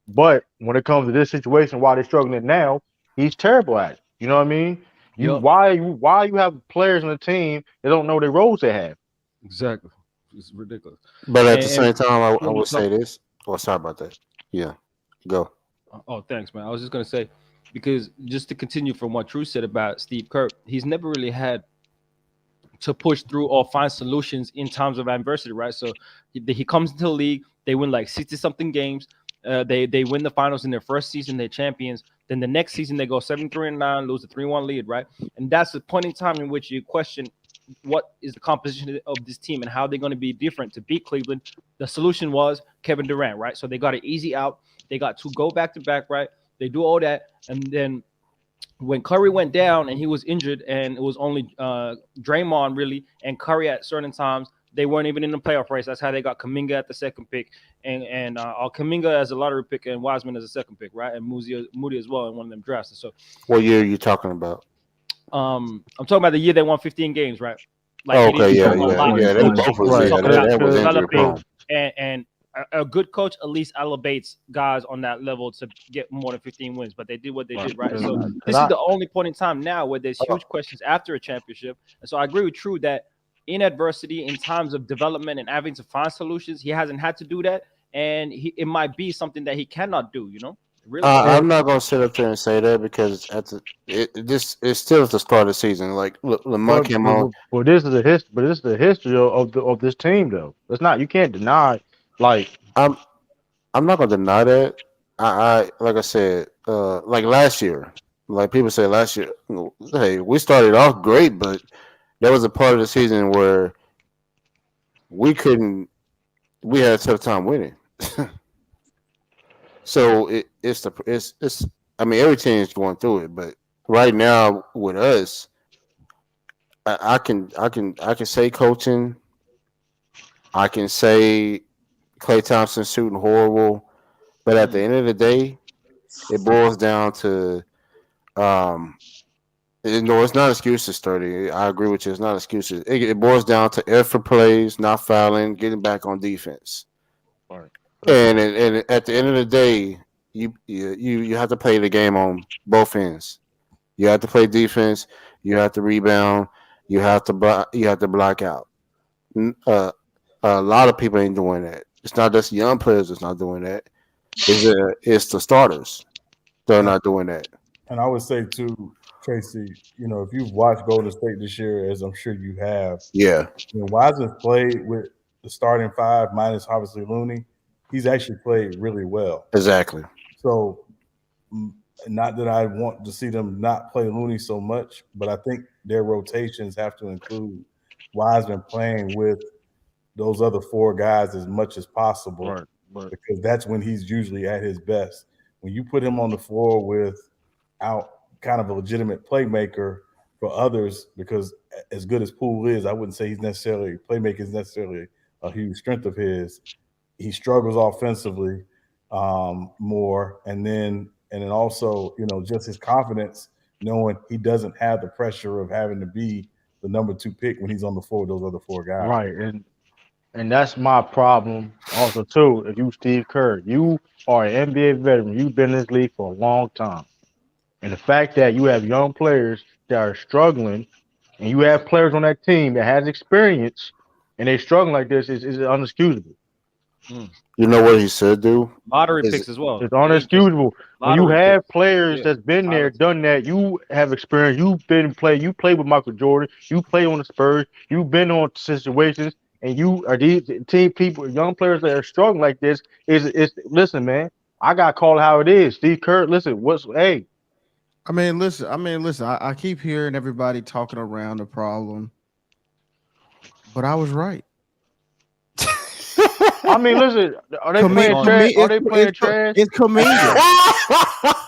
But when it comes to this situation, why they're struggling now, he's terrible at it. You know what I mean? Why you have players on the team that don't know their roles they have? Exactly. It's ridiculous. But at the same time, I would say this. Oh, sorry about that. Yeah, go. Oh, thanks, man. I was just gonna say because just to continue from what Drew said about Steve Kerr, he's never really had to push through or find solutions in times of adversity, right? So he comes into the league, they win like 60 something games. They win the finals in their first season, they're champions. Then the next season they go 7-3-9, lose a 3-1 lead, right? And that's the point in time in which you question what is the composition of this team and how they're going to be different to beat Cleveland. The solution was Kevin Durant, right? So they got an easy out. They got to go back to back, right? They do all that, and then when Curry went down and he was injured, and it was only Draymond really and Curry at certain times, they weren't even in the playoff race. That's how they got Kaminga at the second pick, and Kaminga as a lottery pick and Wiseman as a second pick, right? And Moody as well in one of them drafts. So, what year are you talking about? I'm talking about the year they won 15 games, right? Like oh, okay, yeah. They both was that was injury prone. And a good coach at least elevates guys on that level to get more than 15 wins, but they did what they did, right? So this is the only point in time now where there's huge questions after a championship. And so I agree with True that in adversity, in times of development and having to find solutions, he hasn't had to do that. And it might be something that he cannot do, you know? Really? I'm not gonna sit up there and say that because this is still at the start of the season. Like Lamont came on. But this is the history of this team, though. It's not. You can't deny. Like I'm not gonna deny that. I like I said, like last year, like people say last year. Hey, we started off great, but there was a part of the season where we couldn't. We had a tough time winning. So it's I mean every team is going through it, but right now with us, I can say coaching, I can say Klay Thompson shooting horrible, but at the end of the day, it boils down to it's not excuses, 30. I agree with you. It's not excuses. It boils down to effort plays, not fouling, getting back on defense. Right. And at the end of the day, you have to play the game on both ends. You have to play defense. You have to rebound. You have to block out. A lot of people ain't doing that. It's not just young players that's not doing that. It's the starters. They're not doing that. And I would say too, Tracy, if you've watched Golden State this year, as I'm sure you have, Yeah, Wiseman's played with the starting five minus obviously Looney. He's actually played really well. exactly. So, not that I want to see them not play Looney so much, but I think their rotations have to include Wiseman playing with those other four guys as much as possible, Right. But because that's when he's usually at his best. When you put him on the floor without kind of a legitimate playmaker for others, because as good as Poole is, I wouldn't say he's necessarily playmaker is necessarily a huge strength of his. He struggles offensively more, and then also just his confidence, knowing he doesn't have the pressure of having to be the number 2 pick when he's on the floor with those other four guys. right, and that's my problem also too. If you Steve Kerr, you are an NBA veteran. You've been in this league for a long time, and the fact that you have young players that are struggling, and you have players on that team that has experience, and they struggling like this is unexcusable. You know what he should do? Lottery Is picks as well. It's They just unexcusable. When you lottery picks. have players Yeah. that's been there, Lottery. done that, you have experience. You've been play. You played with Michael Jordan. You play on the Spurs. You've been on situations, and you are these team people, young players that are struggling like this. Is listen, man. I got to call it how it is. Steve Kerr, listen. Hey? Listen. I keep hearing everybody talking around the problem, but I was right. I mean, listen. Are they playing trash? Are they playing trash? It's Kuminga.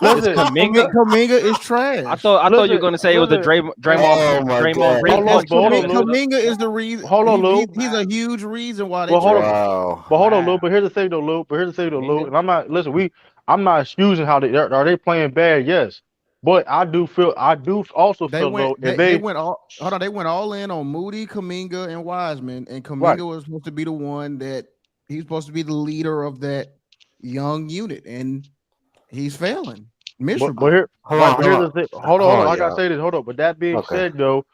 Listen, Kuminga is trash. I thought you were gonna say it was the Draymond Oh my Green God. pass. Kuminga is the reason. Hold on, Lou. He's a huge reason why they. Well, hold trash. on. But hold on, Lou. But here's the thing, though, Lou. Lou. And I'm not listen. I'm not excusing how are they playing bad? Yes, but I do also They feel went. though if They went all. Hold on. They went all in on Moody, Kuminga, and Wiseman. And right. Kuminga was supposed to be the one that he's supposed to be the leader of that young unit, and he's failing miserably. But here's the thing. Hold on. I gotta y'all. say this. Hold on. But that being Okay. said, though,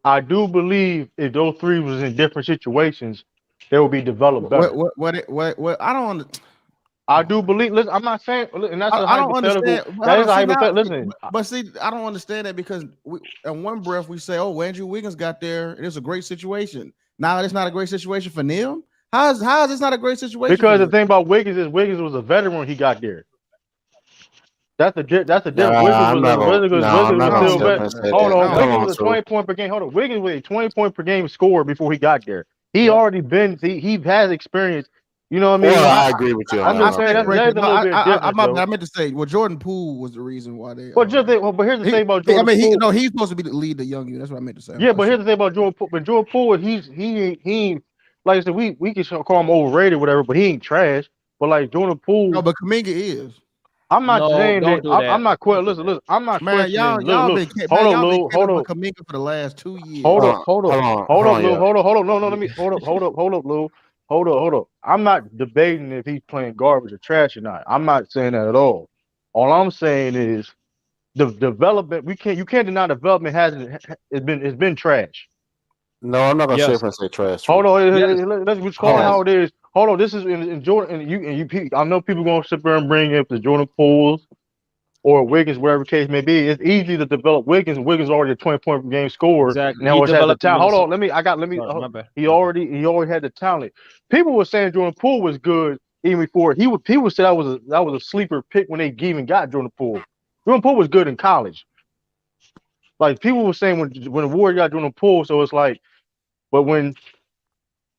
I do believe if those three was in different situations, they would be developed better. What? I don't. I do believe. Listen, I'm not saying, and that's a I don't hypothetical. understand. That is a See, now, hypothetical. Listen, but see, I don't understand that because in one breath we say, "Oh, Andrew Wiggins got there. It is a great situation." Now it's not a great situation for them. How is this not a great situation? because the thing about Wiggins is Wiggins was a veteran when he got there. That's the difference. I'm not Wiggins was gonna still sit up vet. and say Hold that. on, Hold Wiggins on, was a Sue. 20 point per game. Hold on, Wiggins was a 20 point per game scorer before he got there. He already been. He has experience. You know what I mean? Well, I agree with you on I'm that just one. saying that's a little bit different. I meant to say, well, Jordan Poole was the reason why they. But here's the thing about Jordan Poole. He's supposed to be the lead the young unit. That's what I meant to say. Yeah, but here's the thing about Jordan Poole. But Jordan Poole, he like I said, we can call him overrated, whatever. But he ain't trash. But like Jordan Poole, no, but Kuminga is. I'm not saying don't that. do that. I'm not listen. I'm not Man, questioning. y'all Look, been hold on, y'all been Lou. killing Hold on. for Kuminga for the last 2 years. Hold up, Lou. Yeah. Hold on. No, let me hold up, Lou. Hold up. I'm not debating if he's playing garbage or trash or not. I'm not saying that at all. All I'm saying is the development. You can't deny development it's been trash. No, I'm not gonna sit Yes. up and say trash. Hold on, Yes. let's just call it how it is. Hold on, this is in Jordan and you. I know people gonna sit there and bring up the Jordan Pools or Wiggins, whatever the case may be. It's easy to develop Wiggins. Wiggins already a 20 point per game scorer, Exactly. and He always had the developed in talent. Hold Minnesota. on, let me. Sorry, my bad. He already had the talent. People were saying Jordan Poole was good even before people said that was a sleeper pick when they even got Jordan Poole. Jordan Poole was good in college. Like people were saying when the Warriors got Jordan Poole, so it's like, but when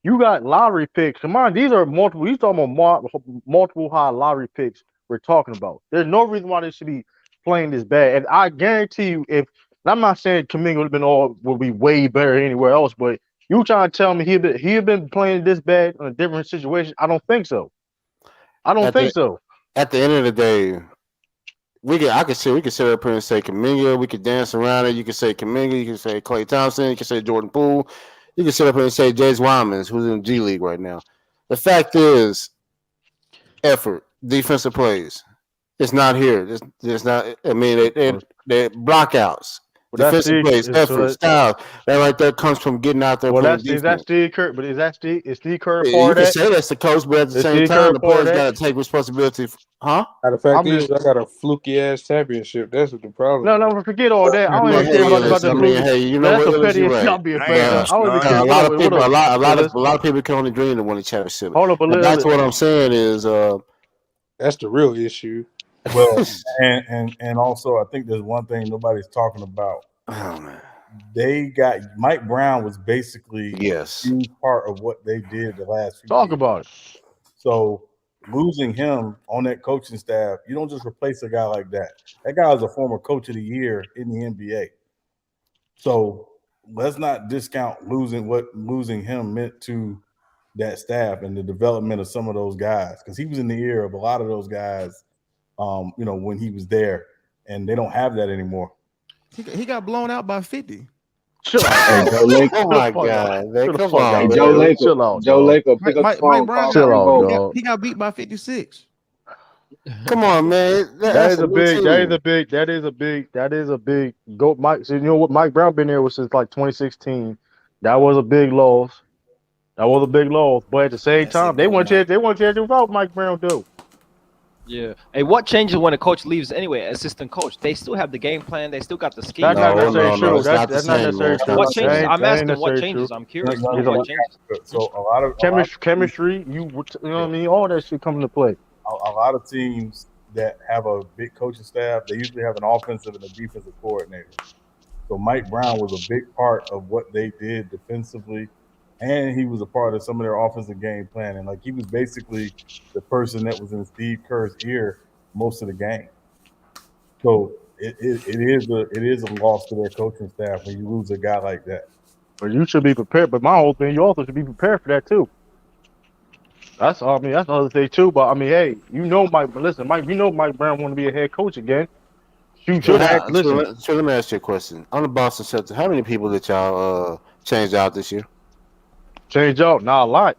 you got lottery picks. Come on, these are multiple. He's talking about multiple high lottery picks we're talking about. There's no reason why they should be playing this bad. And I guarantee you, if I'm not saying Kuminga would be way better anywhere else, but you trying to tell me he had been playing this bad in a different situation? I don't think so. At the end of the day, we can sit up here and say Kuminga. We could dance around it. You can say Kuminga. You can say Klay Thompson. You can say Jordan Poole. You can sit up here and say James Wyman, who's in G League right now. The fact is, effort, defensive plays. It's not here. It's not. I mean, they're blockouts. But that's Defensive Steve. plays, effort, style. That right there comes from getting out there Well, playing that's is that defense. Steve Kerr? But is Steve Kerr a Yeah, part you of can that? say that's the coach, but at the Is same Steve Kerr time, a the part of players that? got to take responsibility. Huh? Now, the fact I'm is, just I got a fluky ass championship. That's what the problem no. Forget all that. I I don't mean, even care hey, about Illis, the I mean, fluke. hey, you know That's what, the Illis, you're pettiest shit right. I'm being I ain't fan gonna, of. I don't even I ain't care. A gonna. What lot up? of What people, up? a Illis? lot of people can only dream to win a championship. Hold up, And that's Illis. what I'm saying is, that's the real issue. Well, and also I think there's one thing nobody's talking about. oh man, They got Mike Brown was basically a yes, huge part of what they did the last few Talk years. about it. So losing him on that coaching staff, you don't just replace a guy like that. That guy was a former coach of the year in the NBA. So let's not discount losing him meant to that staff and the development of some of those guys, because he was in the ear of a lot of those guys, when he was there, and they don't have that anymore. He got blown out by 50. Chill out, Hey, dog. Joe Lake. oh Chill the my fuck out. God, man, Chill the come fuck Hey, on, out, Joe Illis. man. Lake. Chill out, Joe dog. Lake will pick up the phone Mike and Brown call got Chill Frank out, Vogel. dog. he got beat by 56. Come on, man, That that's is a a new big. That is team. a big. That is a big. Go, Mike. So you know what? Mike Brown been there since like 2016. That was a big loss. That was a big loss. But at the same Man time, said they Goat want you. Mike. They want you to without Mike Brown though. Yeah. Hey, what changes when a coach leaves anyway? Assistant coach, they still have the game plan. They still got the That's scheme and not No, necessarily whatever. no, no, true. it's not the That's not same, man. necessarily It's not true. the What That changes? same. ain't I'm that ain't asking what necessarily true. changes. I'm You know, curious you to know, know you what got changes. so a lot of Chemistry. You know what I mean. All that shit come into play. a lot of teams that have a big coaching staff, they usually have an offensive and a defensive coordinator. So Mike Brown was a big part of what they did defensively, and he was a part of some of their offensive game planning. Like he was basically the person that was in Steve Kerr's ear most of the game. So it is a loss to their coaching staff when you lose a guy like that. But you should be prepared. But my whole thing, you also should be prepared for that too. That's all. I mean, that's the other thing too. But I mean, hey, you know, Mike. But listen, Mike. You know, Mike Brown want to be a head coach again. You So should act. how? Listen, So let me ask you a question. On the Boston Celtics, how many people did y'all change out this year? change out. Not a lot.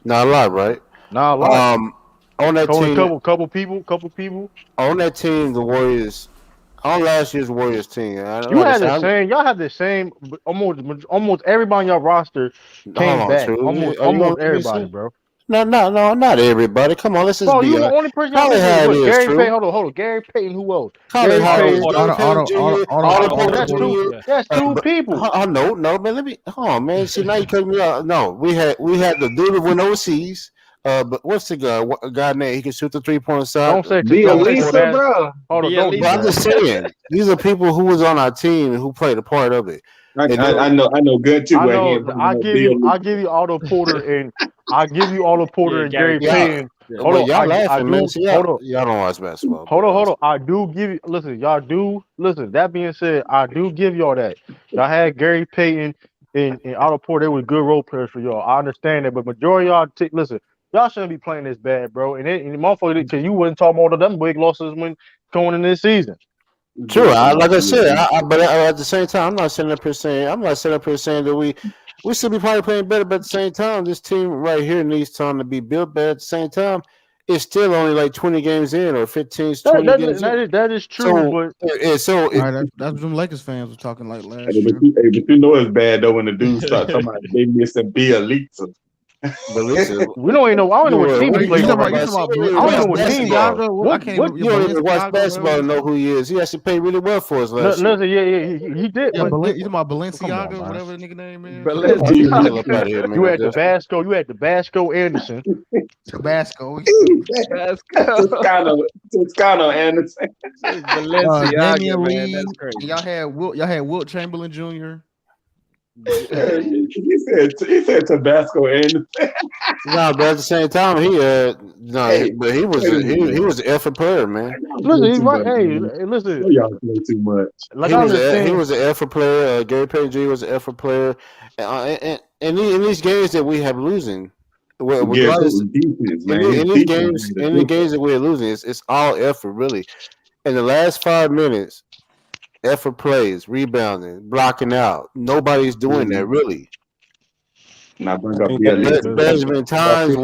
Not a lot, right? Not a lot. Um, on that Only team, couple people. the Warriors, on last year's Warriors team, You like I had the said, same. Y'all had the same. Almost everybody on your roster hold came on, back. true. Are you gonna Almost let me everybody, see? bro. No, no, no, not everybody. Come on, let's just Bro, be you the honest. only person y'all Call it missing is how it what? is, Gary Payton. true. Hold on. Gary Payton. Who else? Call it Gary how it Otto is. Payton. Porter. Gary Payton Jr., Otto Otto Okay, Porter Porter. that's two. Jr. Yeah. That's two people. No, no, man. Let me. Oh man, see now you cut me out. No, we had the dude that went overseas. But what's the guy? What a guy named he can shoot the 3-point shot. Don't say don't say Bielisa, Shabazz. bro. Hold on, don't do But I'm that. just saying, these are people who was on our team and who played a part of it. And then, I know good too, I but he know. ain't bringing no Bill. I give you Otto Porter and I give you Otto Porter Yeah, and Gary Gary Payton. y'all, Payton. Yeah. Hold well, on. y'all I laughing, man. do. See, y'all, Hold on. y'all don't watch basketball, Hold but on, hold on. I do give you. Listen, y'all do listen. That being said, I do give y'all that. Y'all had Gary Payton and Otto Porter. They were good role players for y'all. I understand that, but majority of y'all listen. Y'all shouldn't be playing this bad, bro. And motherfucker, because you wasn't talking about all of them big losses when going in this season. true. Like I said, but at the same time, I'm not sitting up here saying that we should be probably playing better. But at the same time, this team right here needs time to be built. But at the same time, it's still only like 20 games in or 15, 20 games in. That is true, So, but so All right, that's what them Lakers fans were talking like But last year. you know it's bad though when the dudes start talking about they missing Bielitsa. but listen, we don't even know. I don't know what team Are he you, played you for talking about right you now. talking about You don't I even don't even watch know what team. basketball. Balenciaga? I can't What even You don't even watch Balenciaga, basketball whatever to his know name. who he is. He actually played really well for us last year. Listen, he did, Yeah, but you talking about come on, Balenciaga, man. whatever the nigga name is. Oh, get the hell up out of here, man. You That's had just Tabasco Anderson. Tabasco, he's stupid. That's cool. Toscano Anderson. Balenciaga, Damian man. Lee, That's and crazy. y'all had Wilt Chamberlain Jr. He said Tabasco Anderson. no, but at the same time, Hey, but he was wait a a minute, he man. was an effort player, man. Y'all Listen, play he's too right. much, Hey, man. listen. Y'all play too much. Like I He understand. was an effort player. Gary Payton Jr. was an effort player, and in these games that we have losing, well, Gary regardless Payton defense, in, man. His defense made a in the difference. games that we're losing, it's all effort really. In the last 5 minutes, effort plays, rebounding, blocking out. Nobody's doing that really. And I bring I up think that Bielitsa. There has been about times 50.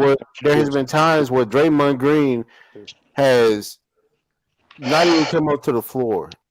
where Draymond Green has not even come up to the floor,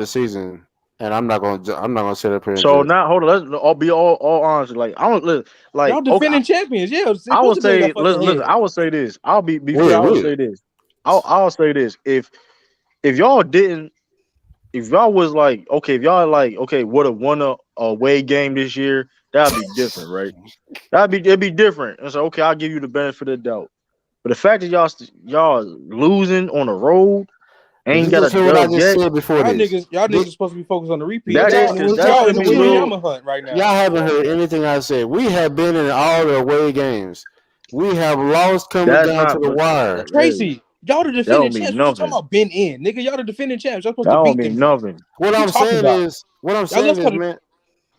the season, and I'm not gonna sit up here and So just now hold on, let's all be all honest. Like I don't Y'all like okay. defending champions. Yeah, they I supposed would to bang say that fucking listen. head. I would say this. I'll be fair. I would wait. say this. I'll say this. If y'all didn't, if y'all was like okay, if y'all like okay, would have won a away game this year, that'd be different, right? It'd be different. And so okay, I'll give you the benefit of the doubt. But the fact that y'all losing on the road, Did ain't you got a just hear what I dub just yet. said before this? Y'all niggas Did, are supposed to be focused on the repeat. That is that Y'all in shouldn't the be little. Wembanyama hunt right now. y'all haven't heard anything I said. We have been in all the away games. We have lost coming That's down to not. the But wire. hey, Tracy, y'all the that defending don't mean champs. What you talking nothing. about? Been in, nigga. Y'all the defending champs. Y'all supposed That to don't beat them. mean nothing. What What you I'm talking saying about? is, Y'all lost to man.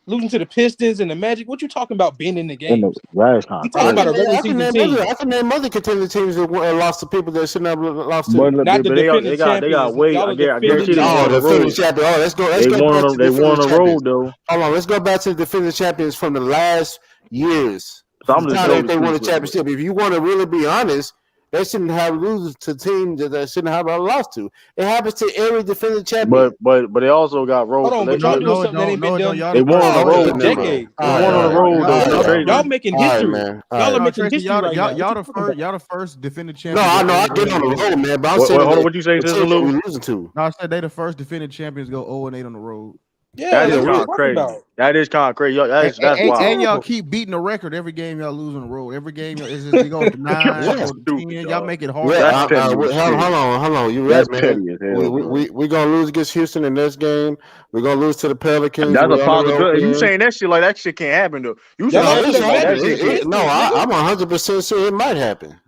losing to the Pistons and the Magic. What you talking about? Being in the And games. that's kind We of talking I about can a crazy. regular I can season name other team, I can name other contending teams that lost to people that shouldn't have lost to. But not the they defending got champions. way. Y'all are I defending guarantee they won Oh, on champions. the defending road. champion. Oh, let's They go won back on to they won defending on the road champions. though. Hold on, let's go back to defending champions from the last years, So from I'm the just time saying. that they won the championship. If you want to really be honest, they shouldn't have losers to teams that shouldn't have lost to. It happens to every defending champion. But they also got Hold road. on, but y'all doing something that ain't been done They won on the Oh, road in never too. mind. decades. They All right, won on all the right, road though. all So right, y'all. Y'all Tracy. making All right, history. man. All Y'all are right. making Tracy, history right now. What y'all you the talking first, about? y'all the first defending No, champion I go know I 0 and get 8 on on the the road, road. man, but I'm Wait, saying hold on. that What you say, the Sister teams that Lou? we losing to. No, I said they the first defending champions go 0 and 8 on the road. Yeah, That that's is what kind I'm of talking crazy. about. That is kind of crazy. That's And wild. y'all Terrible. keep beating the record every game y'all lose on the road. Every game is just they go to 9, Yeah. go That's to stupid, 10. Y'all dog. make it hard Yeah, to That's win. petty as shit. hold on. You That's right, man. petty as We hell, we bro. we we gonna lose against Houston in this game. We're gonna lose to the Pelicans. That's a We're on the road possibility. You then. saying that shit like that shit can't happen though. You Y'all saying No, lost that to it the shit like happened. that Magic and shit the can't. No, Pistons, nigga. I'm 100% sure it might happen.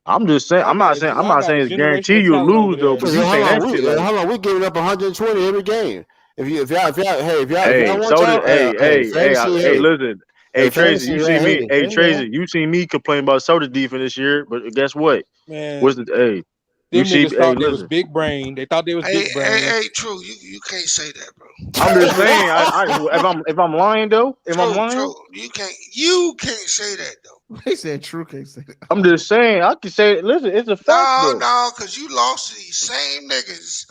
I'm just saying. I'm not Y'all got a saying it's guaranteed generational you'll talent over lose though. there. But Because you saying that shit like, hold on, we giving up 120 every game. If y'all hey, want so did y'all, hey, listen, hey Tracy, fantasy, you see me, hey hey man. Tracy, you see me complain about Celtics defense this year, but guess what? Man, What's the hey? You them see, niggas hey, thought they was listen. big brain. They thought they was big brain. Hey, true. You can't say that, bro. I'm just saying. If I'm lying though, if I'm lying, True. You can't say that though. They said true can't say that. I'm just saying. I can say, listen, it's a fact though. No, because you lost to these same niggas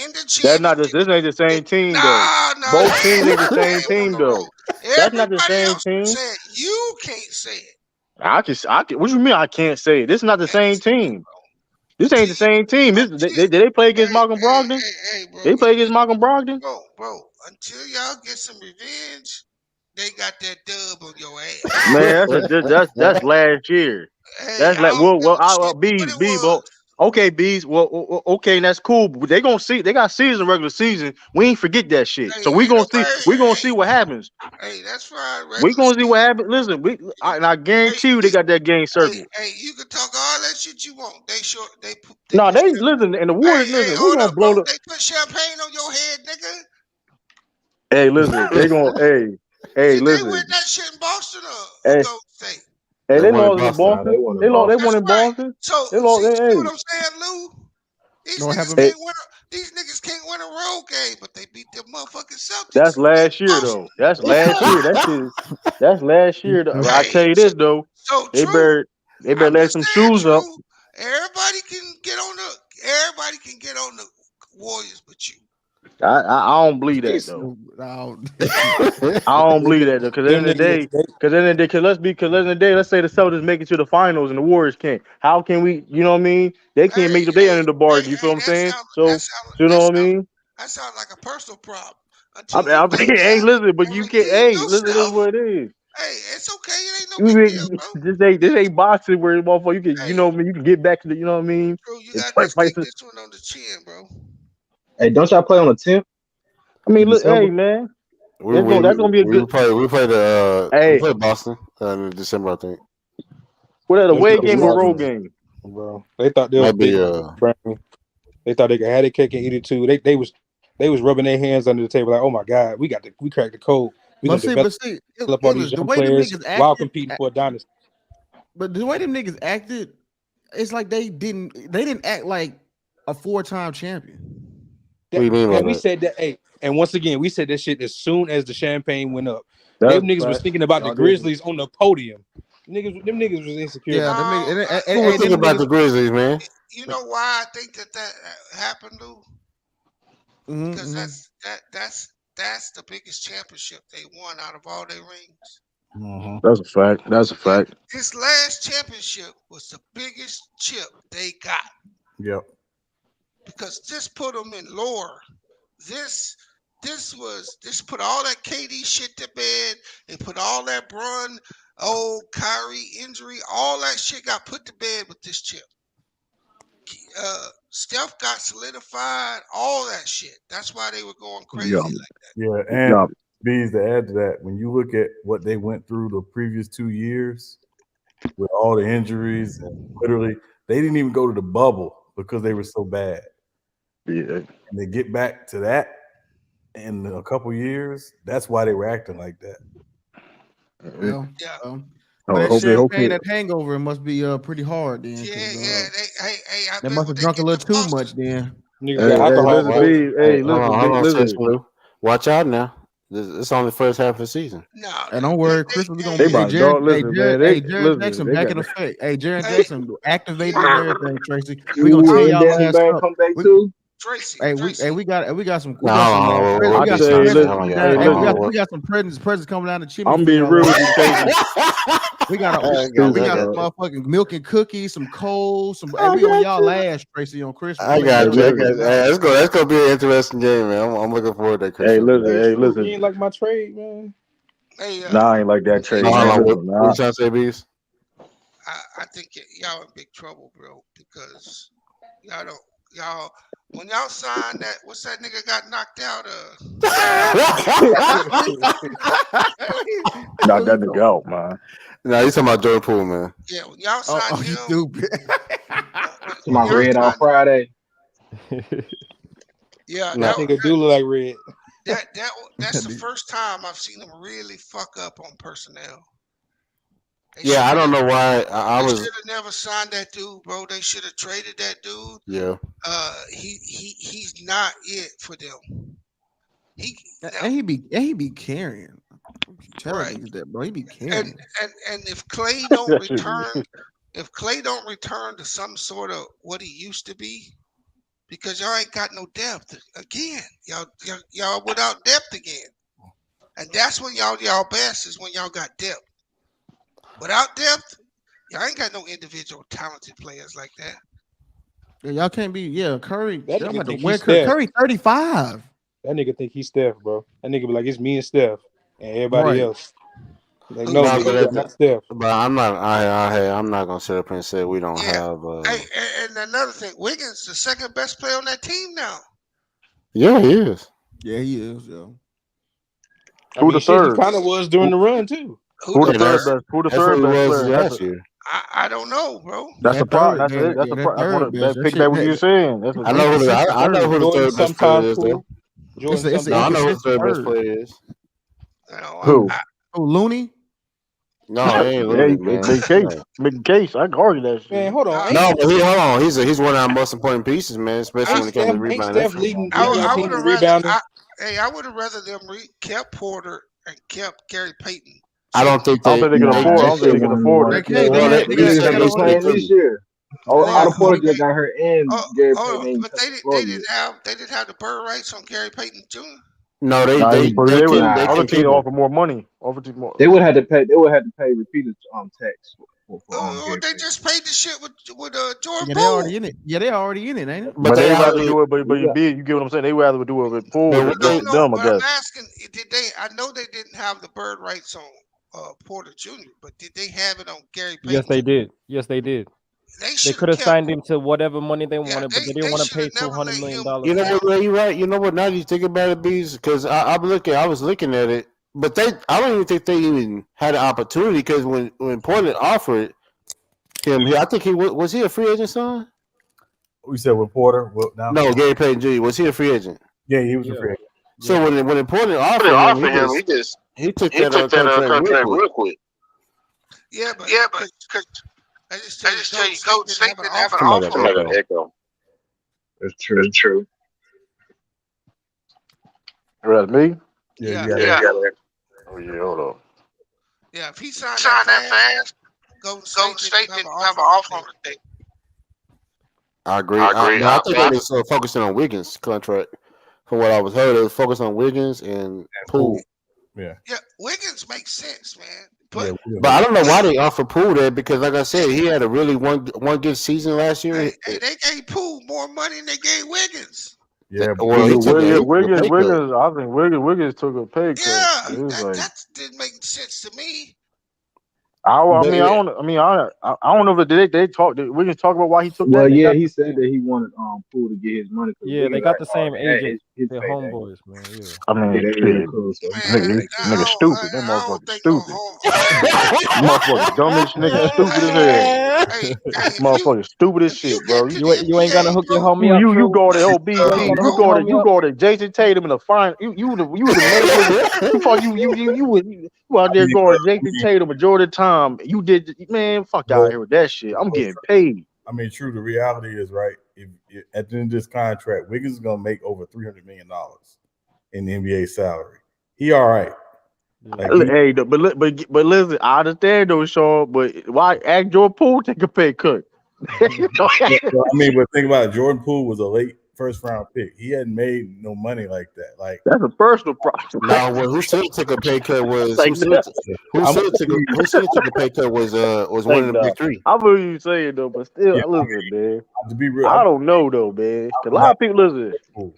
in the That's not championship. this ain't the same team though. No, Both it teams ain't. ain't the You same can't on team the though. road. That's not the Everybody same else can team. say it. You can't say it. I can. What you mean? I can't say it. This is not the same team. This ain't the same team. Did they play against Malcolm Brogdon? Hey, bro. They play against Malcolm Brogdon. Bro. Until y'all get some revenge, they got that dub on your ass. Man, that's last year. Hey, That's I like don't give a well, shit what bees, it bees, was. well, okay, bees, well, okay, and that's cool. But they gonna see. They got season regular season. We ain't forget that shit. Hey, So we ain't gonna see. nobody. We gonna see what happens. Hey, that's fine. We Regular gonna see what season. happens. Listen, and I Hey, guarantee you, they got that game circle. you can talk all that shit you want. They No, put they listen, and the Warriors Hey, listen. We hold gonna up, bro. blow the. They put champagne on your head, nigga. Hey, listen, they gonna. Hey, Did they win listen. that shit in Boston or Hey, Golden State? hey, They they won in lost in Boston. Nah, they Boston. won in They Boston. won That's in right. Boston. So They lost. see what Hey, I'm saying, Lou? These What niggas happened? hey, can't win. These niggas can't win a road game, but they beat the motherfucking that's Celtics in last year Boston. though. That's last year. That shit. That's last year. Though. I Hey, tell you so, this though. so They true. better. They better I'm let just some saying, shoes up. true. Everybody can get on the. Everybody can get on the Warriors, but you. I don't believe that He's though. so no. I don't believe that though. Because at the Them end of the niggas, day, because at the end of the day, let's say the Celtics make it to the finals and the Warriors can't. How can we? You know what I mean? They can't make it. They under the bargain. You feel what I'm saying? So you know what I mean? That sounds like a personal problem. Until I you mean, get hey, there listen, but and you can't. redeem Hey, listen, this is yourself, what it is. hey, it's okay. It ain't no You big deal, mean, bro. this ain't boxing where motherfucker you can, you Hey, know what I mean, you can get back to the, you know what I mean, bro, you and gotta fight, just fight. take this one on the chin, bro. Hey, don't y'all play on the 10th I of mean, look, December? hey man, we we that's gonna be a we good. play we Hey, play Boston in December, I think. what that them away niggas game or lost, road game? bro. They thought they was Maybe big brain. They thought they could have their cake and eat it too. They was rubbing their hands under the table like, oh my god, we cracked the code. We But gonna see, develop but see, all it these was the young way them players niggas while acted. competing for a dynasty. But the way them niggas acted, it's like they didn't act like a 4-time champion. what do you mean by And we that? said that, hey, and once again, we said that shit as soon as the champagne went up. Them That's niggas was right. thinking about the Y'all did. Grizzlies on the podium. Them niggas was insecure, Yeah, bro. them niggas, No, Who was and then thinking them about the niggas. Grizzlies, man? you know why I think that happened, Lou? Because Mm-hmm. that's the biggest championship they won out of all their rings. Mm-hmm. That's a fact. That's a Yeah, fact. this last championship was the biggest chip they got Yep. because this put them in lore. This this put all that KD shit to bed and put all that Brun Kyrie injury, all that shit got put to bed with this chip. Steph got solidified, all that shit. That's why they were going crazy like that. Yeah, and Bees, to add to that, when you look at what they went through the previous 2 years with all the injuries, and literally they didn't even go to the bubble because they were so bad. Yeah. And they get back to that in a couple years. That's why they were acting like that. Well, Yeah. but that hopefully, champagne, that hangover must be pretty hard then. Yeah. They must have drunk a little too much then. Niggas got alcohol, bro. Hold on, Chris. Watch out now. It's only the first half of the season. No, and don't worry, Chris, we're gonna They be about to dog. Listen, man. Jared Jackson back in effect. Hey, Jared Jackson activated and everything, Tracy. Ooh, We gonna tear and y'all Danny ass Bang up. come back too. Tracy. We got some presents coming down the chimney. I'm for being y'all real with ass. you, Tracy. We got That's some stupid, motherfucking milk and cookies, some coals, we on y'all last, Tracy, on Christmas. I got you. Hey, that's gonna be an interesting game, man. I'm looking forward to that Christmas. Listen. You ain't like my trade, man. Hey, Nah, I ain't like that trade. What you trying to say, Bees? I think y'all in big trouble, bro, because y'all when y'all signed that, what's that nigga got knocked out Knock that nigga out, man. No, you talking about Jordan Poole, man. Yeah, when y'all signed him, you stupid. To my red on Friday. Yeah, That nigga do look like red. That's the first time I've seen him really fuck up on personnel. I don't know why They should have never signed that dude, bro. They should have traded that dude. Yeah. He's not it for them. He be carrying. I'm telling you that, bro. He be carrying. And if Clay don't return to some sort of what he used to be, because y'all ain't got no depth again. Y'all without depth again. And that's when y'all best is when y'all got depth. Without depth, y'all ain't got no individual talented players like that. Yeah, y'all can't be. Yeah, Curry. That I'm nigga about to think win. he's Steph. Curry 35. That nigga think he's Steph, bro. That nigga be like, it's me and Steph and everybody Right. else. Like, no, nigga, I'm not Steph. But I'm not. I'm not gonna sit up and say we don't have. Hey, and another thing, Wiggins, the second best player on that team now. Yeah, he is. Yeah, he is. Yeah. Who the third? He kind of was during the run too. Who the third best? Who the third best player? Last year. I don't know, bro. That's the problem. That's it. That's the problem. That's piggyback what you're saying. That's I know who the third best player is, though. I know who the third best player is. Who? Looney? No, it ain't Looney, man. Big case. I can argue that shit. Man, hold on. No, but hold on. He's one of our most important pieces, man. Especially when it comes to rebounding. Steph leading I would team have rebounding. I would have rather them kept Porter and kept Gary Payton. I don't think they can afford. I don't think they can afford it. They playing this year. Otto Porter just got hurt and Gary Payton. But they didn't have the bird rights on Gary Payton Jr. No, they other teams offer more money. They would have to pay. They would have to pay repeated tax for they just paid the shit with Jordan Yeah, Poole. they already in it. Yeah, they already in it, ain't it? But they rather do it. But you get what I'm saying. They rather do it with Poole than them. I guess. I'm asking, did they? I know they didn't have the bird rights on Porter Jr., but did they have it on Gary Payton? Yes, they did. Yes, they did. They could have signed him to whatever money they wanted, but they didn't want to pay $200 million. You know what? You're right. You know what? Now you think about it, Bees, because I was looking at it, but I don't even think they even had an opportunity because when Portland offered him, I think was he a free agent, son? We said with Porter. No, Gary Payton Jr. Was he a free agent? Yeah, he was a free agent. So when Portland offered him, he took that contract real quick. Yeah, but I just tell you, Gold State didn't have an offer. Echo. It's true. That's me? Yeah. Oh, yeah, hold on. Yeah, if he signed that fast, Golden State didn't have an offer on the thing. I agree. I think they was focusing on Wiggins' contract. From what I was heard, they was focused on Wiggins and Poole. Yeah, Wiggins makes sense, man. But I don't know why they offered Poole that because, like I said, he had a really one good season last year. Hey, they gave Poole more money than they gave Wiggins. Yeah, well, Wiggins. I think Wiggins took a pay cut. Yeah, that didn't make sense to me. I But mean, I don't. I mean, I don't know if they talk. We can talk about why he took Well, that. They yeah, got he said that he wanted Poole to get his money because Yeah, they Wiggins got act the hard. same That agent. his They're payday. homeboys, man. Yeah. I Yeah, mean, they real shit. close. So he Man, wanted to Nigga, make sure. nigga stupid. That I don't motherfucker think a stupid. home. Motherfucker dumb as nigga Hey, stupid as hey, hell. if you Motherfucker stupid as if you shit, get bro. to You the ain't you ain't gonna NBA, hook your bro, homie up, You True. go to You ain't LBG. gonna hook your homie You up. go to Jason Tatum in the final. You the main nigga. You fuck you out I there mean, going Jason Tatum majority of the time. You did, man. Fuck out but, of here with that shit. I'm but getting paid. I mean, true. The reality is, right? If at the end of this contract, Wiggins is going to make over $300 million in the NBA salary. He all right. Like Hey, but listen, I understand though, Sean. But why act Jordan Poole take a pay cut? I mean, but think about it. Jordan Poole was a late first round pick. He hadn't made no money like that. Like that's a personal problem. now, who said took a pay cut was Like that. I'm who said took a pay cut was one Like of the that. big three. I believe you saying though, but still, yeah. listen, man. To be real, I don't know though, man. I 'Cause a would lot not of people listen. Poole.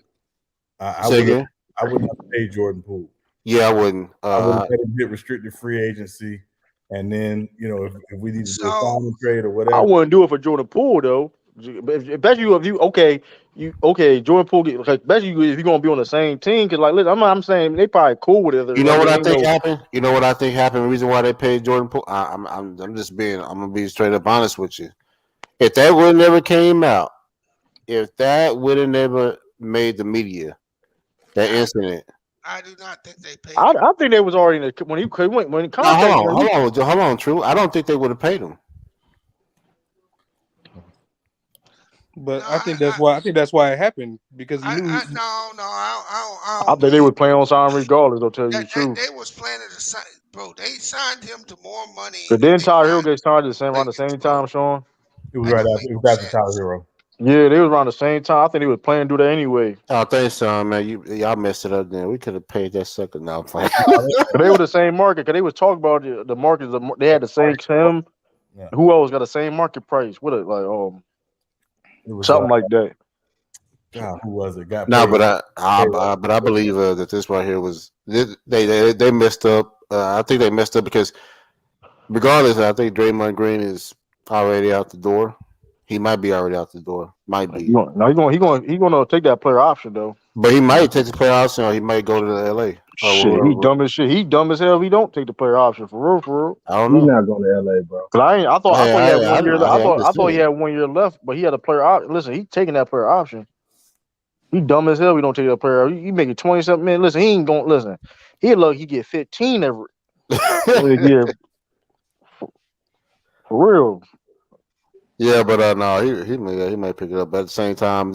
Say again? I would not pay Jordan Poole. Yeah, I wouldn't. I would let him get restricted free agency, and then if we need to do a so signing trade or I whatever. wouldn't do it for Jordan Poole though. Bet you if you okay, Jordan Poole. Bet you if you're gonna be on the same team, because like listen, I'm saying they probably cool with it. You I know what mean, I ain't think no. happened? You know what I think happened? The reason why they paid Jordan Poole. I'm gonna be straight up honest with you. If that would have never came out, if that would have never made the media, that incident. I do not think they paid him. I think they was already in the, when the No, contract came. hold on, True. I don't think they would have paid him. But No, I think that's why it happened because he knew. no, I I don't think they believe was playing on sign regardless. I'll tell you the that truth. they was planning to sign, bro. They signed him to more money But than then they Tyler Hill signed get signed around the Wiggins, same bro. time, Sean. It was That right don't after. make It no was after Tyler sense. Hero. Yeah, they was around the same time. I think they was planning to do that anyway. Oh, thanks, son, man. Y'all messed it up. Then we could have paid that sucker. Now, fine. But they were the same market because they was talking about the markets. They had the same him. Yeah. Who else got the same market price? What it like? It was Something like that. God, who was it? Got No, paid. but I believe that this right here was they messed up. I think they messed up because regardless, I think Draymond Green is already out the door. He might be already out the door. Might be, He gonna take that player option though. but he might take the player option, or he might go to the LA. Shit, he dumb as shit. He dumb as hell. If he don't take the player option for real, for real. I don't He's know. not going to LA, bro. But I thought he had 1 year. I'm I just thought he saying. had 1 year left, but he had a player option. Listen, he taking that player option. He dumb as hell. We don't take that player. He making 20 something. Man, listen, he ain't gonna listen. He get 15 every year for real. Yeah, but no, he may pick it up. But at the same time,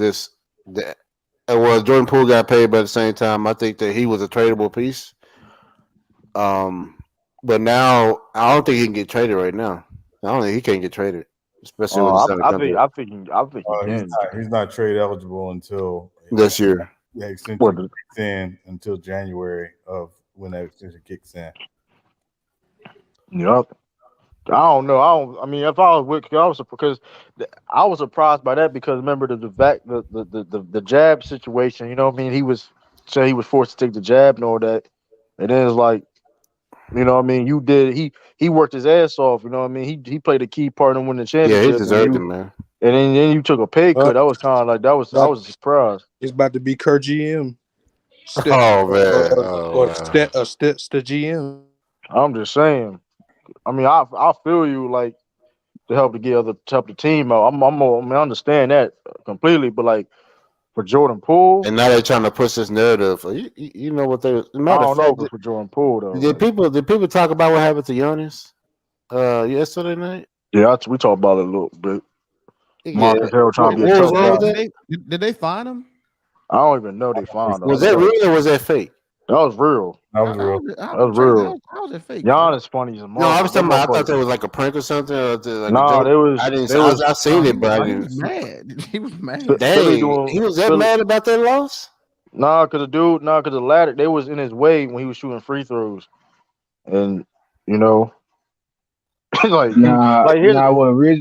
well, Jordan Poole got paid, but at the same time, I think that he was a tradable piece. But now I don't think he can get traded right now. I don't think he can get traded, especially with the Southern contract I think he can. He's not trade eligible until this year. the extension kicks in until January of when that extension kicks in. Yep. I don't know. I mean, if I was with, because I was surprised by that because remember the jab situation. You know what I mean? He was forced to take the jab and all that, and then it's like, you know what I mean? He worked his ass off. You know what I mean? He played a key part in winning the Yeah, he championship, deserved it, man. and then you took a pay cut. That was kind of like I was surprised. It's about to be Kurt GM. Oh man, GM. I'm just saying. I mean, I feel you like to help the team out. I understand that completely, but like for Jordan Poole, and now they're trying to push this narrative. You know what they? I Matter of don't know, fact, but for Jordan Poole though, did people talk about what happened to Giannis? Yesterday night. Yeah, we talked about it a little bit. Yeah, Marcus Harrell trying to be a what was tough wrong guy. with that? Did they find him? I don't even know they found Was him. that real or was that fake? That was real. That was real. That was real. How was it fake? Giannis funny as a No, I was motherfucker. talking about. I thought that was like a prank or something, or like a Nah, joke. they was I didn't. they was I seen it, but I He was didn't. mad. He was mad. Philly Dang, doing he was that Philly. mad about that loss? Nah, cause the ladder they was in his way when he was shooting free throws, and you know, like his.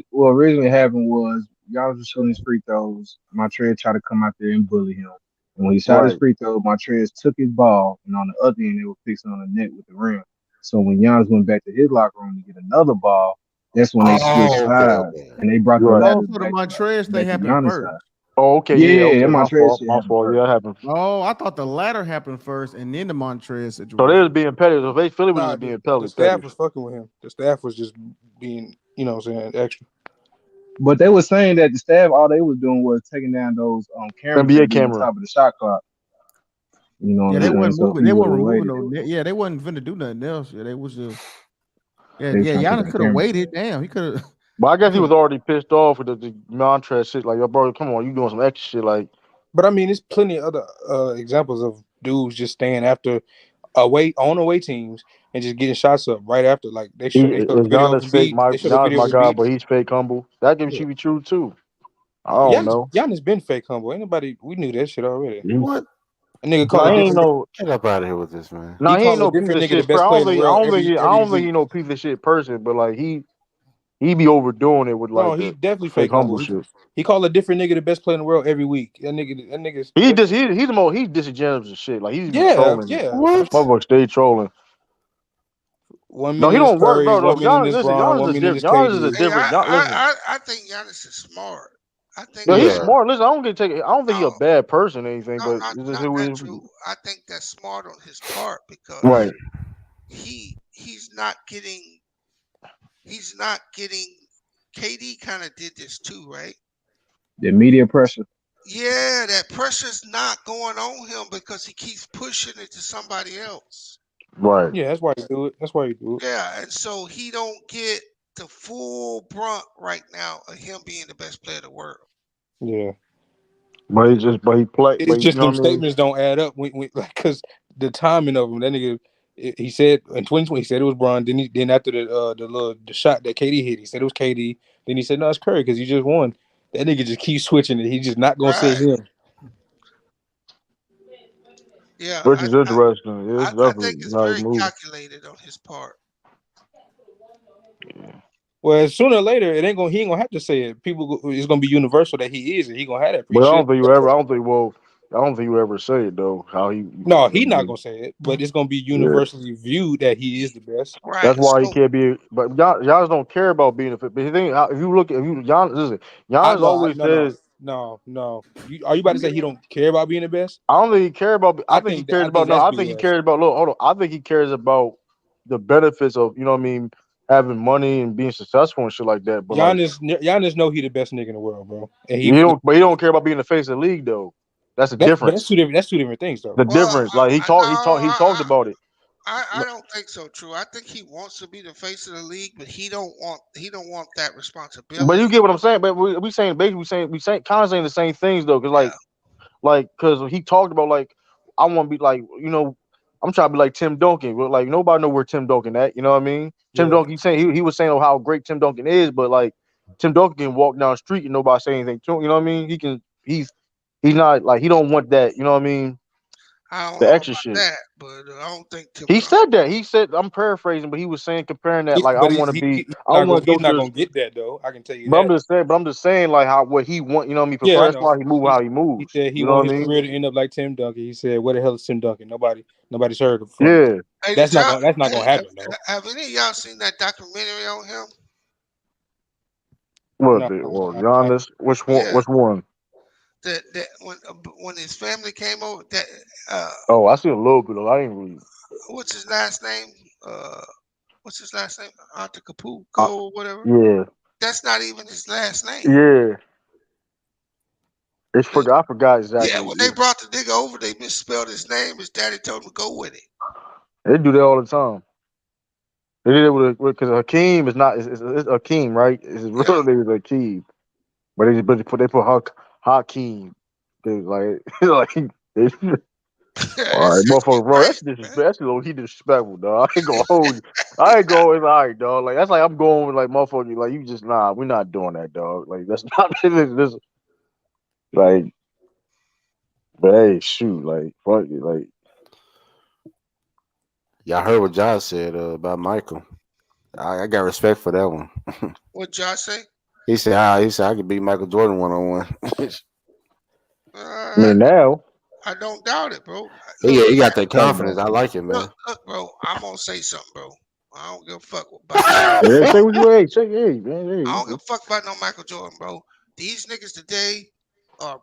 What originally happened was y'all was shooting his free throws. Montreal tried to come out there and bully him. And when he shot his Right. free throw, Montreal took his ball, and on the other end, they were fixing on the net with the rim. So when Giannis went back to his locker room to get another ball, that's when they switched Oh, okay, sides okay. and they brought the Right. Oh, ladders so the back Montrez thing to happened Giannis' first. side. Oh, okay, yeah, Yeah, okay. that My Montrez fault. shit My happened fault. Yeah, first. that happened. Oh, I thought the latter happened first and then the Montrez So they was situation. being petty. So they Philly was Nah, just being the petty. staff was fucking with him. The staff was just being, what I'm saying, extra. But they were saying that the staff, all they was doing was taking down those cameras that NBA be on camera. top of the shot clock. You know what Yeah, I'm they saying? wasn't So if moving. he They would weren't have removing waited, no. Yeah, they wasn't finna do nothing else. Yeah, they was just. Yeah, they was yeah. trying to take Giannis out could have cameras. waited. Damn, he could have. But I He guess he could was have. already pissed off with the Montrez shit. Like, yo, bro, come on, you doing some extra shit. Like, But I mean, there's plenty of other examples of dudes just staying after away teams and just getting shots up right after. Like they showed is a video of Giannis fake? Embiid. They showed a Giannis video my of guy, Embiid. but he's fake humble. That can Yeah. should be true too. I don't Giannis, know. Giannis been fake humble. Ain't nobody. We knew that shit already. What? A nigga call No, a he ain't different. no. Get up out of here with this, man. No, He he ain't call a no piece different of nigga the shit. I best player don't in the think. I world don't think. I every don't think he week. no piece of shit person. But like he be overdoing it with No, like he the definitely fake fake humble. humble shit. He called a different nigga the best player in the world every week. That nigga's He that, just he's the most he's disingenuous and shit. Like he's be yeah, trolling. yeah. What? Motherfucker stay trolling. 1 No, he minute is don't work, Curry, bro. No, 1 minute Giannis, is listen, Bron, Giannis 1 is minute different. is Giannis is a KD. Hey, different. Listen, I think Giannis is smart. I think yo, he's that Yeah. smart. Listen, I don't get take. I don't think he's a no, bad person or anything, no, but not it's just not who that he is. true. I think that's smart on his part because Right. he's not getting he's not getting. KD kind of did this too, right? The media pressure. Yeah, that pressure's not going on him because he keeps pushing it to somebody else. Right. Yeah, that's why you do it. That's why you do it. Yeah, and so he don't get the full brunt right now of him being the best player in the world. Yeah. But he play, It's but you just know them what I mean. statements don't add up like because the timing of them. That nigga, he said in 2020, he said it was Bron. Then after the shot that KD hit, he said it was KD. Then he said no, it's Curry because he just won. That nigga just keeps switching it. He's just not gonna say Right. him. Yeah, Which is interesting. Yeah, it's I definitely think it's not a very move. calculated on his part. Well, sooner or later, it ain't gonna. He ain't gonna have to say it. It's gonna be universal that he is, and he gonna have that But appreciation. I don't think. Well, I don't think you ever say it though. How he. No, he not gonna say it, but it's gonna be Yeah. universally viewed that he is the best. That's Right. why he So can't be. But Giannis don't care about being a fit. But the thing, if you look, if you Giannis, listen, I Giannis no, always no, no, says. no. Are you about to say he don't care about being the best? I don't think he cares about. I think he cares I about. think No, that's I think he BS. cares about. Look, hold on. I think he cares about the benefits of you know what I mean, having money and being successful and shit like that. But like, Giannis know he the best nigga in the world, bro. And he don't. But he don't care about being the face of the league though. That's the that's difference. two different. That's two different things, though. The well, difference. Like no, he talked about it. I don't think so. True. I think he wants to be the face of the league, but he don't want that But you responsibility. get what I'm saying. But we saying basically we saying kind of saying the same things though. Cause Yeah. like because he talked about like I want to be like you know I'm trying to be like Tim Duncan, but like nobody know where Tim Duncan at. You know what I mean? Tim Yeah. Duncan. He's saying he was saying how great Tim Duncan is, but like Tim Duncan can walk down the street and nobody say anything to him. You know what I mean? He can. He's not like he don't want that. You know what I mean? I don't The know extra about shit. that, but I don't think Tim He Duncan. said that. He said I'm paraphrasing, but he was saying comparing that like I But want to be. he's I not want gonna to go to. get that though. I can tell you But I'm that. just saying. But I'm just saying like how what he want. You know what I mean? Yeah, Prefer. I That's know. why he move how he He moves. said he You know want what his I mean? career to end up like Tim Duncan. He said, "What the hell is Tim Duncan? Nobody's heard from him." Yeah. Hey, That's not gonna have, happen though. have any of y'all seen that documentary on him? What? No, Well, I Giannis. Which one? Yeah, Which one? that when his family came over, that Oh, I see a little bit of. I ain't really. what's his last name? Uh, what's his last name? Antetokounmpo, Uh, or whatever. yeah. That's not even his last name. Yeah. It's The- forgot. I forgot yeah, exactly. when they brought the nigga over, they misspelled his name. His daddy told him to go with it. They do that all the time. They did it with because Hakeem is not. It's Hakeem, right? His Yeah, real name is Hakeem, but they put Hakeem. Cause like they, all that right, shit's motherfucker, bro. crazy, That's man. disrespect. That's low key disrespectful, dog. I ain't gonna hold you. I ain't going. It's all right, dog. Like that's like I'm going with like motherfucker. Like you just nah. We're not doing that, dog. Like that's not this. Like, but hey, shoot, like fuck it, like Y'all heard what Josh said about Michael. I got respect for that one. What Josh say? He said I could beat Michael Jordan 1-on-1. I mean now. I don't doubt it, bro. He got that Hey, confidence. man. I like it, man. Look, bro. I'm gonna say something, bro. I don't give a fuck about no Michael Yeah, Jordan. say what you hey, say hey, man. I don't Hey, give a fuck about no Michael Jordan, bro. These niggas today are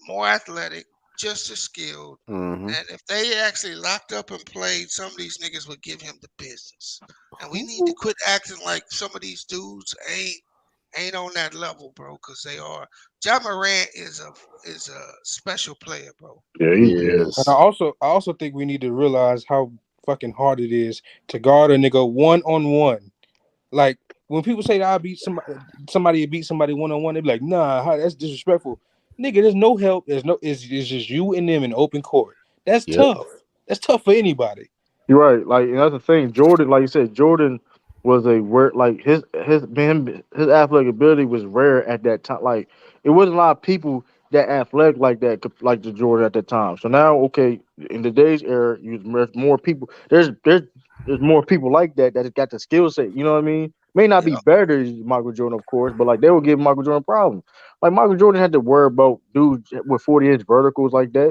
more athletic, just as skilled, Mm-hmm. and if they actually locked up and played, some of these niggas would give him the business. And we need to quit acting like some of these dudes ain't on that level, bro, because they are. John Morant is a special player, bro. yeah, yeah. And I also think we need to realize how fucking hard it is to guard a nigga 1-on-1. Like when people say that I beat somebody beat somebody 1-on-1, they be like, nah, that's disrespectful. Nigga, there's no help. It's just you and them in open court. That's Yep. tough. That's tough for anybody. You're right. Like and that's the thing. Jordan, like you said, Jordan was a rare. Like his athletic ability was rare at that time. Like it wasn't a lot of people that athletic like that, like the Jordan at that time. So now, okay, in today's era, there's more people. There's more people like that got the skill set. You know what I mean? May not be Yeah, better than Michael Jordan, of course, but like they will give Michael Jordan problems. Like Michael Jordan had to worry about dudes with 40-inch verticals like that.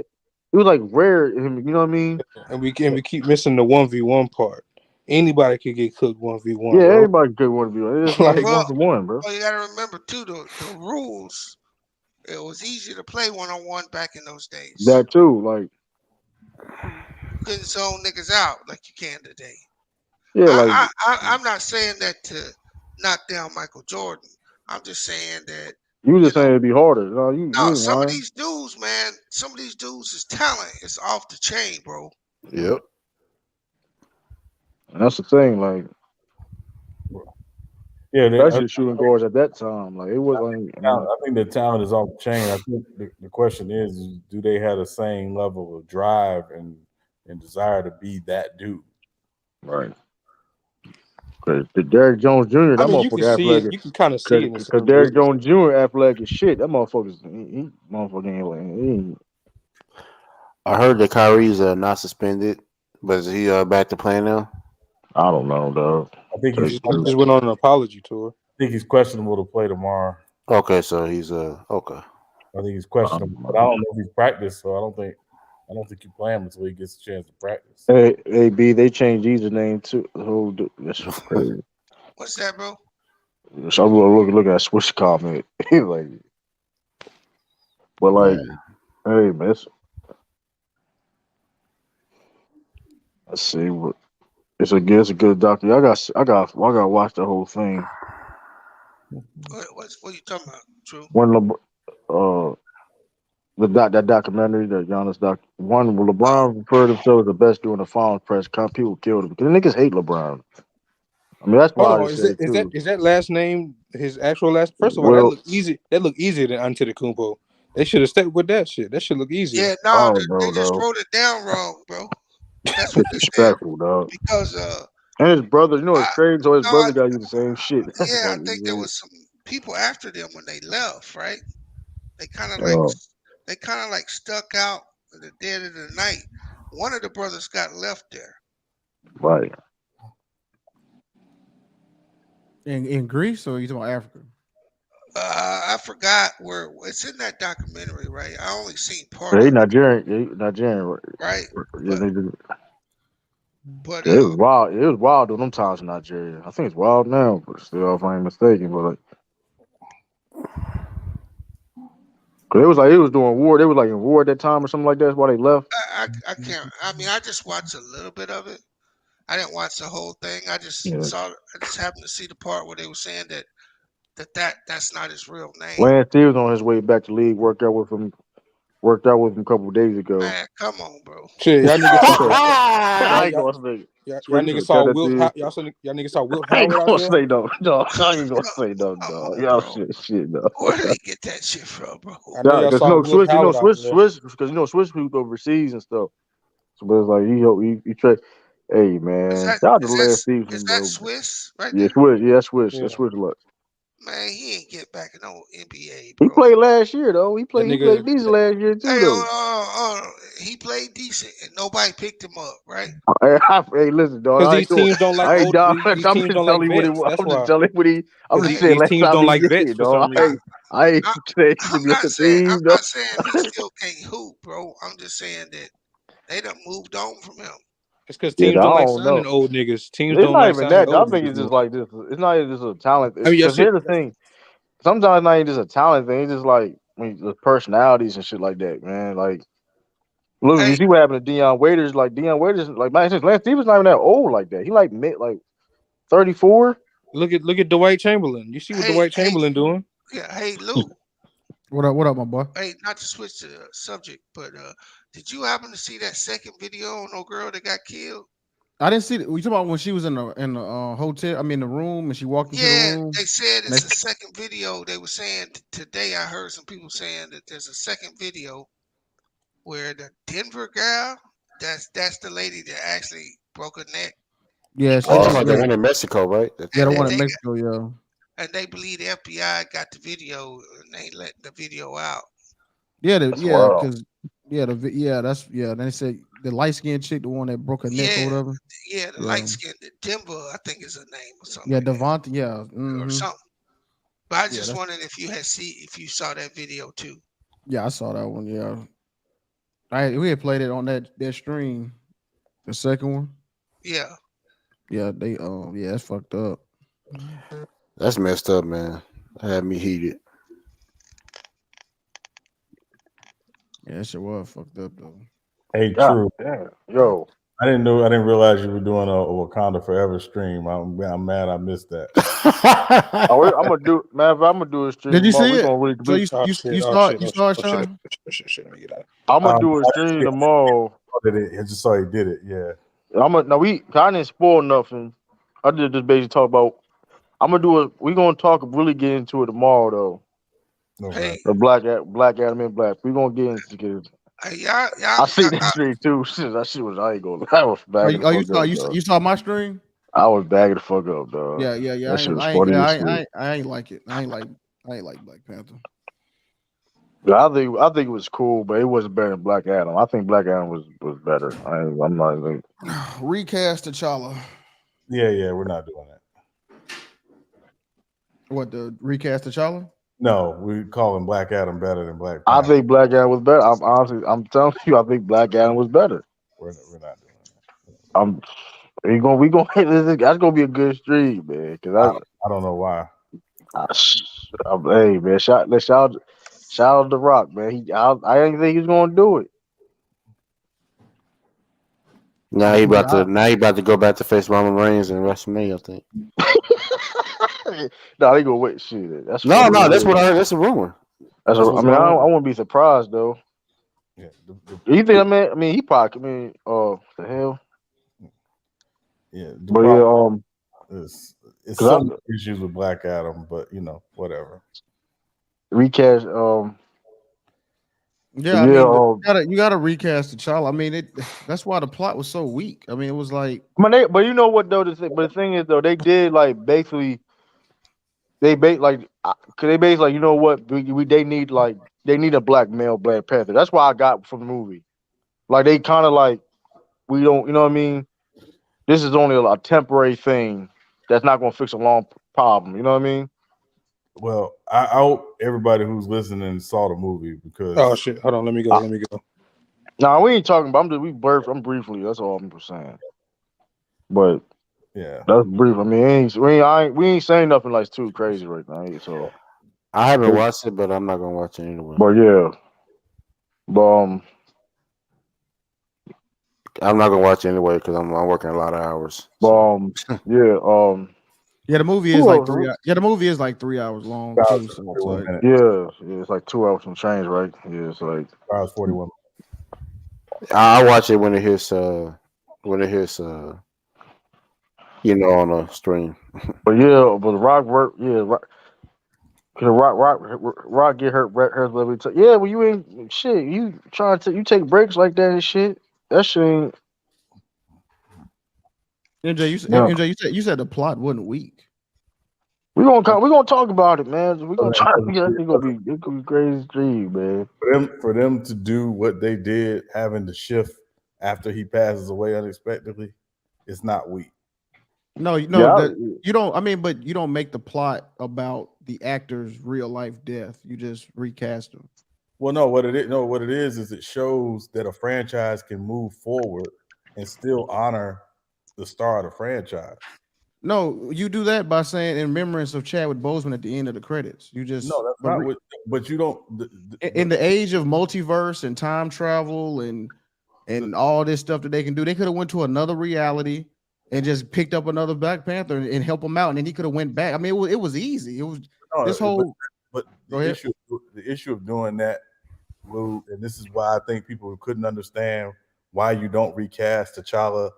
It was like rare. You know what I mean? And we keep missing the 1v1 part. Anybody could get cooked 1v1, Yeah, bro. everybody could want to be on. It's only Like well, one for one, bro. well, you gotta remember too the rules. It was easier to play 1-on-1 back in those days. That too, like You couldn't zone niggas out like you can today. yeah, like I'm not saying that to knock down Michael Jordan. I'm just saying that you you just saying know it'd be harder. No, you no, ain't some of lying. these dudes, man, some of these dudes' is talent is off the chain, bro. Yep. And that's the thing, like Yeah, especially shooting guards at that time, like it was like I think the talent is off the chain. I think the question is, do they have the same level of drive and desire to be that dude? right. Cause the Derrick Jones Jr. I That mean, you can motherfucker see it. athletic. You can kind of see Cause, it in cause certain Derrick movies. Jones Jr. athletic as shit. That motherfucker's he motherfucker ain't like he ain't, I heard that Kyrie's not suspended, but is he back to playing now? I don't know, dog. I think Tell he's you He the truth. just went on an apology tour. I think he's questionable to play tomorrow. Okay, so he's okay. I think he's I questionable, don't but I know. don't know if he's practiced. So I don't think you play him until he gets a chance to practice. Hey, B, they changed Jesus' name too. That's crazy. What's that, bro? So I'm gonna look at Swish comment. He's like, but like, Man, hey, man, let's see what it's a good documentary. I got to watch the whole thing. What you talking about? True. When uh that documentary, the Giannis one when Oh, LeBron referred himself as the best during the finals press con, people killed him because the niggas hate LeBron. I mean that's Hold why I on, just said too. is that last name his actual last? First of all, that Well, look easy. That look easier than Antetokounmpo. They should have stuck with that shit. That should look easier. yeah, no, I don't they know, just though. wrote it down wrong, bro. That's what they said Disrespectful, dog. because And his brother, you know, it's I crazy. So his no, I, brother got you the same shit. That's yeah, I funny. think there was some people after them when they left, right? They kind of like Oh, stuck out in the dead of the night. One of the brothers got left there. right. In Greece, or you talking about Africa? I forgot where it's in that documentary, right? I only seen part Yeah, he of it, Nigerian. Yeah, he Nigerian. Right? right? Yeah, But they do. but Yeah, it was wild. It was wild during them times in Nigeria. I think it's wild now, but still, if I ain't mistaken. But like, cause it was like it was doing war. They was like in war at that time or something like that. That's why they left. I can't. I mean, I just watched a little bit of it. I didn't watch the whole thing. I just Yeah. saw. I just happened to see the part where they were saying that's not his real name. Lance Steele on his way back to league. Worked out with him a couple days ago. Man, come on, bro. Shit, y'all niggas I saw ain't gonna say. y'all Switch niggas to tell saw that to you. y'all niggas saw Wilt I ain't Howard out gonna there. say no. No, I ain't gonna say no. Come No, on, y'all bro. shit, no. Where did he get that shit from, bro? I know Yeah, y'all because saw no Wilt Swiss, Howard out there. Because Swiss hooped overseas and stuff. So, but it's like he tried. Hey Is man, that shout out to is Lance that is Stevenson, that bro. Swiss right Yeah, there? Swiss. Yeah, Swiss. Yeah, That's Swiss Lux. Man, he ain't get back in no NBA, He bro. played last year though. He that played. He played nigga. decent last year too Hey, though. he played decent and nobody picked him up, right? Hey, listen, dog. Because these teams don't like I ain't old. down. These I'm teams just don't like telling you what he. vets. That's I'm just why. telling you what he. I'm Because just saying these last teams time don't he like did vets it, for some dog. reason. I ain't saying he I'm should be on not the saying I'm team not though. saying he still can't hoop, bro. I'm just saying that they done moved on from him. It's because Yeah, I teams don't like don't signing know. old niggas. Teams It's don't not like even signing that. I old think niggas it's just more. like this. It's not even just a talent. I mean, Because here's the thing. Sometimes it's not even just a talent thing. It's just like the personalities and shit like that, man. Like, look, you Hey, see what happened to Deion Waiters? Like Deion Waiters, like man, since Lance Stevens not even that old like that. He like mid, like 34. Look at Dwight Chamberlain. You see what hey, Dwight Chamberlain doing? yeah, hey, Lou. What up, my boy? Hey, not to switch the subject, but did you happen to see that second video on no girl that got killed? I didn't see. You talking about when she was in the hotel? I mean, the room, and she walked into the Yeah, room. they said And they, it's a second video. They were saying today. I heard some people saying that there's a second video where the Denver girl, that's the lady that actually broke her neck, yeah, Oh, you she talking about the yeah, one in Mexico, right? yeah, and the that one in they Mexico. Yeah, and they believe the FBI got the video and they let the video out. That's yeah, wild. because yeah, that's yeah. Then they said the light skinned chick, the one that broke her neck or Yeah, whatever. yeah, the Yeah, light skinned Denver, I think is her name or something yeah, like Devontae. Yeah, that, or mm-hmm. something. But I Yeah, just that's wondered if you saw that video too. yeah. I saw that one. Yeah, we had played it on that stream. The second one. Yeah. Yeah, they yeah, it's fucked up. That's messed up, man. That had me heated. Yeah, that shit was fucked up though. Hey, God true. damn, yo. I didn't know. I didn't realize you were doing a Wakanda Forever stream. I'm mad. I missed that. I'm gonna do, man. If I'm gonna do a stream Did you tomorrow, see we it? gonna really So be. Oh shit! Oh saw it? shit! You Oh shit! saw it, Oh shit! Sean? Oh shit! Shit! Let me get out. I'm gonna do a I stream just, tomorrow. I just saw he did it. Yeah. I'm gonna now I didn't spoil nothing. I did just basically talk about. I'm gonna do a. We gonna talk really get into it tomorrow though. Okay. Hey, The Black Adam and Black. We gonna get into it. hey, y'all, I see that stream too. Shit, that shit was. I ain't gonna. I was Oh, bagging the you fuck saw up, dog. you saw my stream? I was bagging the fuck up, dog. Yeah. That shit was funny as shit. I ain't like it. I ain't like Black Panther. Yeah, I think it was cool, but it wasn't better than Black Adam. I think Black Adam was better. I'm not even. Recast T'Challa. Yeah. We're not doing that. What the recast T'Challa? No, we calling Black Adam better than Black I Panther. think Black Adam was better. I'm telling you, I think Black Adam was better. We're not doing I'm. We gonna hit this. That's gonna be a good stream, man. that. Cause I don't know why. hey man, shout out the Rock, man. I didn't think he was gonna do it. Now he about to go back to face Roman Reigns and WrestleMania, I think. No, they gonna wait. Shit, that's No, funny. no, that's what I heard. That's a rumor. That's That's I what's mean, going on. I wouldn't be surprised though. Yeah, You think? I mean, he probably. I mean, the hell. the But problem yeah, is it's cause some I issues with Black Adam, but whatever. recast. Yeah, I Yeah. mean, but you gotta recast T'Challa. I mean, that's why the plot was so weak. I mean, it was like But you know what though? The thing is though, they did like basically cause they basically like you know what they need a black male Black Panther. That's why I got from the movie. Like they kind of like we don't, you know what I mean? This is only a temporary thing that's not gonna fix a long problem. You know what I mean? Well, I hope everybody who's listening saw the movie because Oh shit! Hold on. Let me go. Let me go. Nah, we ain't talking about. I'm briefly. That's all I'm saying. But yeah, that's brief. I mean, we ain't saying nothing like too crazy right now. So, I haven't watched it, but I'm not gonna watch it anyway. but yeah, but I'm not gonna watch it anyway because I'm working a lot of hours. yeah, yeah, the movie is who like else? the movie is like 3 hours long too. So it's like Yeah, it's like 2 hours and change, right? Yeah, it's like 41. I watch it when it hits. On a stream. But yeah, but the Rock work. Yeah, Rock. Cause Rock get hurt every time. Yeah, well, you ain't shit. You trying to you take breaks like that and shit. That shit ain't. Yeah, You said the plot wasn't weak. we gonna talk about it, man. We gonna try. Yeah, it's gonna be crazy dream, man. For them to do what they did, having to shift after he passes away unexpectedly, it's not weak. No, no, Yeah, that you don't. I mean, but you don't make the plot about the actor's real life death. You just recast them. Well, no, what it is, no, what it is it shows that a franchise can move forward and still honor the star of the franchise. No, you do that by saying in remembrance of Chadwick Boseman at the end of the credits. You No, just that's but not what. But you don't. in the age of multiverse and time travel and all this stuff that they can do, they could have went to another reality and just picked up another Black Panther and help him out, and then he could have went back. I mean, it was easy. It was No, this whole. but Go ahead. the issue of doing that, Lou, and this is why I think people couldn't understand why you don't recast T'Challa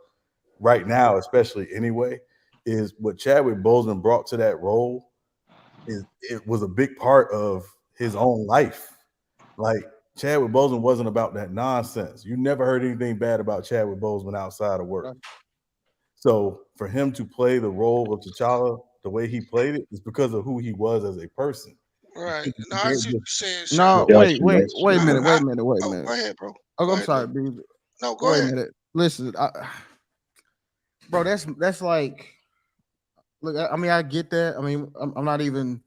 right now, especially anyway, is what Chadwick Boseman brought to that role. Is it was a big part of his own life. Like Chadwick Boseman wasn't about that nonsense. You never heard anything bad about Chadwick Boseman outside of work. So for him to play the role of T'Challa the way he played it is because of who he was as a person. Right. No, I see what you're saying, No, Sean. wait, But wait a minute, wait a minute, wait a oh, minute. go ahead, bro. Oh, Go I'm ahead, sorry, Lou. B. No, go Wait a ahead. minute. Listen, bro, that's like, look. I mean, I get that. I mean, I'm not even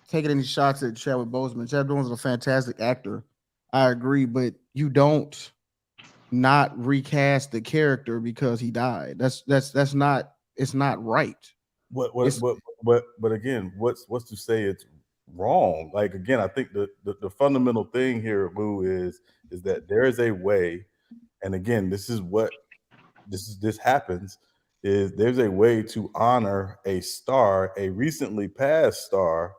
taking any shots at Chadwick Boseman. Chadwick Boseman's a fantastic actor. I agree, but you don't not recast the character because he died. That's not. It's not right. It's But again, what's to say it's wrong? Like again, I think the fundamental thing here, Lou, is that there is a way, and again, this happens, is there's a way to honor a star, a recently passed star,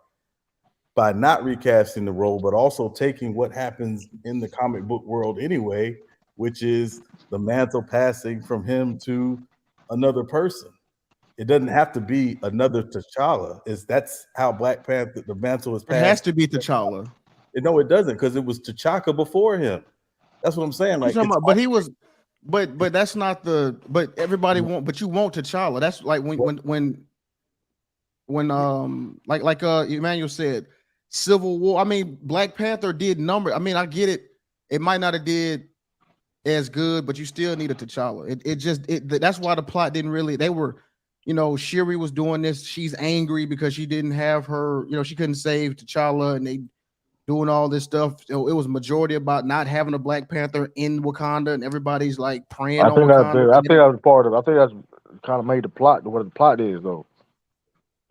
by not recasting the role, but also taking what happens in the comic book world anyway, which is the mantle passing from him to another person. It doesn't have to be another T'Challa. That's how Black Panther, the mantle is it has passed. to be T'Challa. No, it doesn't, because it was T'Chaka before him. That's what I'm saying. What you Like talking it's about? But he was, but that's not the. But everybody want. But you want T'Challa. That's like when like Emmanuel said, Civil War. I mean, Black Panther did number. I mean, I get it. It might not have did as good, but you still needed T'Challa. That's why the plot didn't really. They were, Shuri was doing this. She's angry because she didn't have her. She couldn't save T'Challa, and they doing all this stuff. It was majority about not having a Black Panther in Wakanda, and everybody's like praying I on think that's Wakanda. I think that was part of it. I think that's kind of made the plot what the plot is though.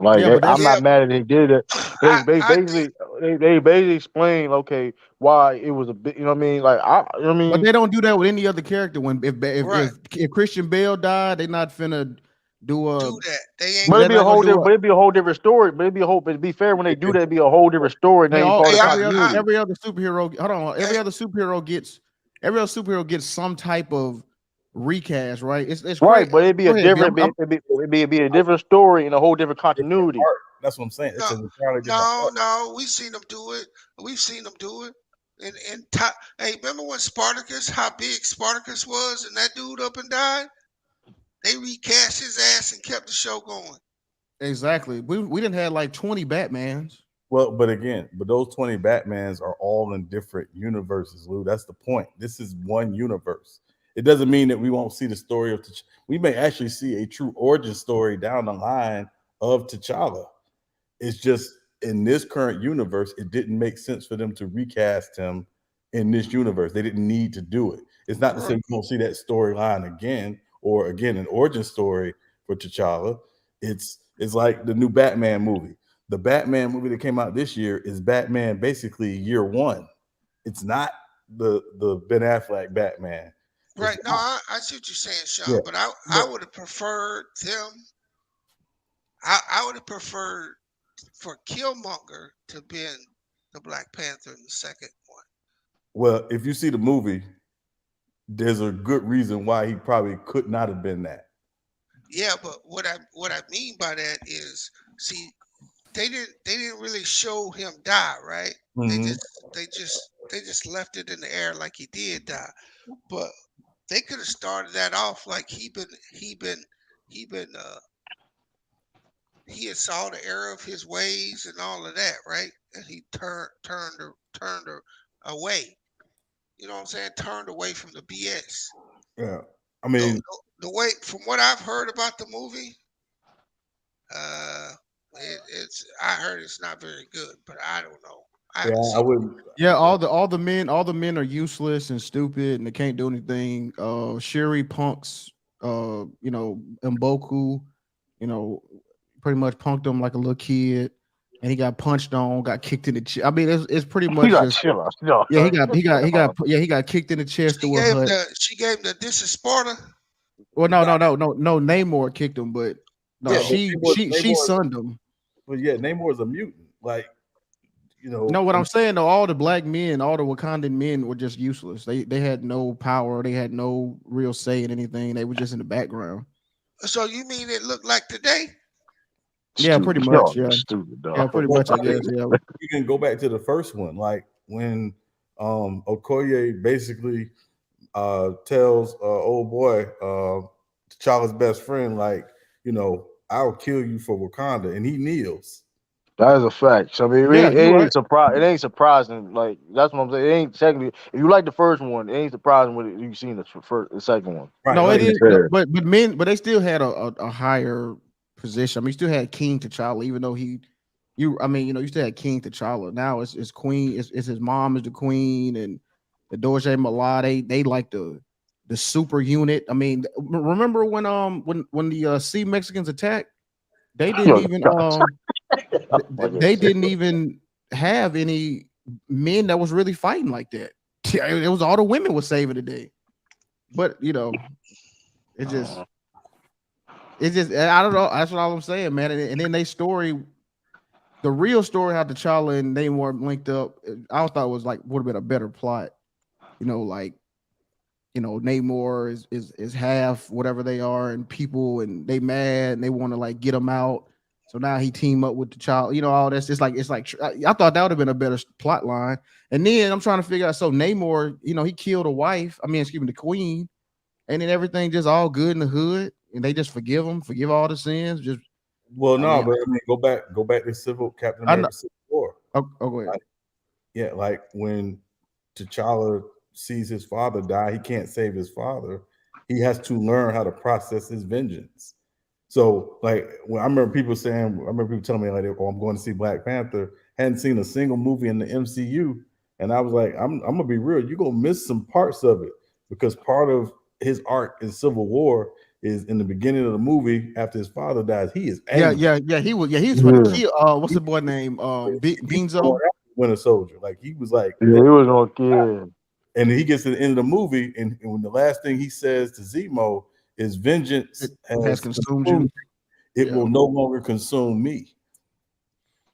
Like Yeah, but I'm that's not mad that he did it. They basically they basically explained okay why it was a bit. You know what I mean? Like I But mean they don't do that with any other character. When if Right. if Christian Bale died, they're not finna do that. They ain't But gonna it'd be a do whole that. different. But it'd be a whole different story. But it'd be a whole. But to be fair, when they do that, it'd be a whole different story. And They that ain't all part of the I, continuity. every other superhero. Hold on, every other superhero gets some type of recast, right? It's Right, crazy. but it'd be Go a ahead, B. different. It'd be a different story and a whole different continuity. That's what I'm saying. It's no, an entirely different no, art. no. We've seen them do it. We've seen them do it. Hey, remember when Spartacus? How big Spartacus was, and that dude up and died? They recast his ass and kept the show going. Exactly. We didn't have like 20 Batmans. Well, but those 20 Batmans are all in different universes, Lou. That's the point. This is one universe. It doesn't mean that we won't see the story of T'Challa. We may actually see a true origin story down the line of T'Challa. It's just in this current universe, it didn't make sense for them to recast him in this universe. They didn't need to do it. It's not to say we won't see that storyline again, or again an origin story for T'Challa. It's like the new Batman movie. The Batman movie that came out this year is Batman basically year one. It's not the Ben Affleck Batman. Right. No, I see what you're saying, Sean. Yeah. But I would have preferred them. I would have preferred for Killmonger to been the Black Panther in the second one. Well, if you see the movie, there's a good reason why he probably could not have been that. Yeah, but what I mean by that is, see, they didn't really show him die, right? Mhm. They just left it in the air like he did die. But they could have started that off like he had saw the error of his ways and all of that, right? And he turned away. You know what I'm saying? Turned away from the BS. Yeah. I mean, the way from what I've heard about the movie, it's I heard it's not very good, but I don't know. I Yeah, haven't I seen it. wouldn't. Yeah, all the men are useless and stupid and they can't do anything. Shuri punks, Mboku, you know, pretty much punked him like a little kid, and he got punched on, got kicked in the chest. I mean, it's pretty You much got just chill out. No, yeah. chill He got kicked in the chest She through a gave hut. the this is Sparta. Well, no. Namor kicked him, but no, Yeah, but Oh, she sunned him. Namor is a mutant. Like No, what I'm saying though, all the black men, all the Wakandan men were just useless. They had no power. They had no real say in anything. They were just in the background. so you mean it looked like today? Yeah, pretty stupid. much. Yo, Yeah, stupid yeah, dog. pretty Well, much. I guess. Yeah. you can go back to the first one, like when Okoye basically tells old boy T'Challa's best friend, like, I'll kill you for Wakanda, and he kneels. That is a fact. So, I mean, Yeah, it you're right. ain't surprise. It ain't surprising. Like that's what I'm saying. It ain't technically. If you like the first one, it ain't surprising when you've seen the second one. Right, No, it like To be is. No, fair, but they still had a higher position. I mean, you still had King T'Challa, even though I mean, you still had King T'Challa. Now it's Queen. It's his mom is the queen, and the Doge Mala. They like the super unit. I mean, remember when the Sea Mexicans attacked? They didn't yo, even God. Like I they said. didn't even have any men that was really fighting like that. It was all the women was saving the day. But it just Uh, I don't know. That's what all I'm saying, man. And then the real story how T'Challa and Namor linked up, I thought was like would have been a better plot. Like Namor is half whatever they are, and people and they mad and they want to like get him out. So now he team up with T'Challa. All this. It's like I thought that would have been a better plot line. And then I'm trying to figure out. So Namor, he killed a wife. I mean, excuse me, the queen, and then everything just all good in the hood, and they just forgive him, forgive all the sins. Just Well, I no, mean, but I mean, go back to Captain I know. America Civil War. Go ahead. Like, yeah, like when T'Challa sees his father die, he can't save his father. He has to learn how to process his vengeance. So, like, when I remember people telling me like, "Oh, I'm going to see Black Panther." Hadn't seen a single movie in the MCU, and I was like, "I'm gonna be real. You're gonna miss some parts of it because part of his arc in Civil War is in the beginning of the movie after his father dies. He is Yeah, angry. yeah, yeah. He was for the yeah, kill. What's the boy name? He was going Beanzo. after Winter Soldier. Like he was like, yeah, he was on kid. and he gets to the end of the movie, and when the last thing he says to Zemo is, It "Vengeance has has consumed consumed you. me. It Yeah, will no longer consume me."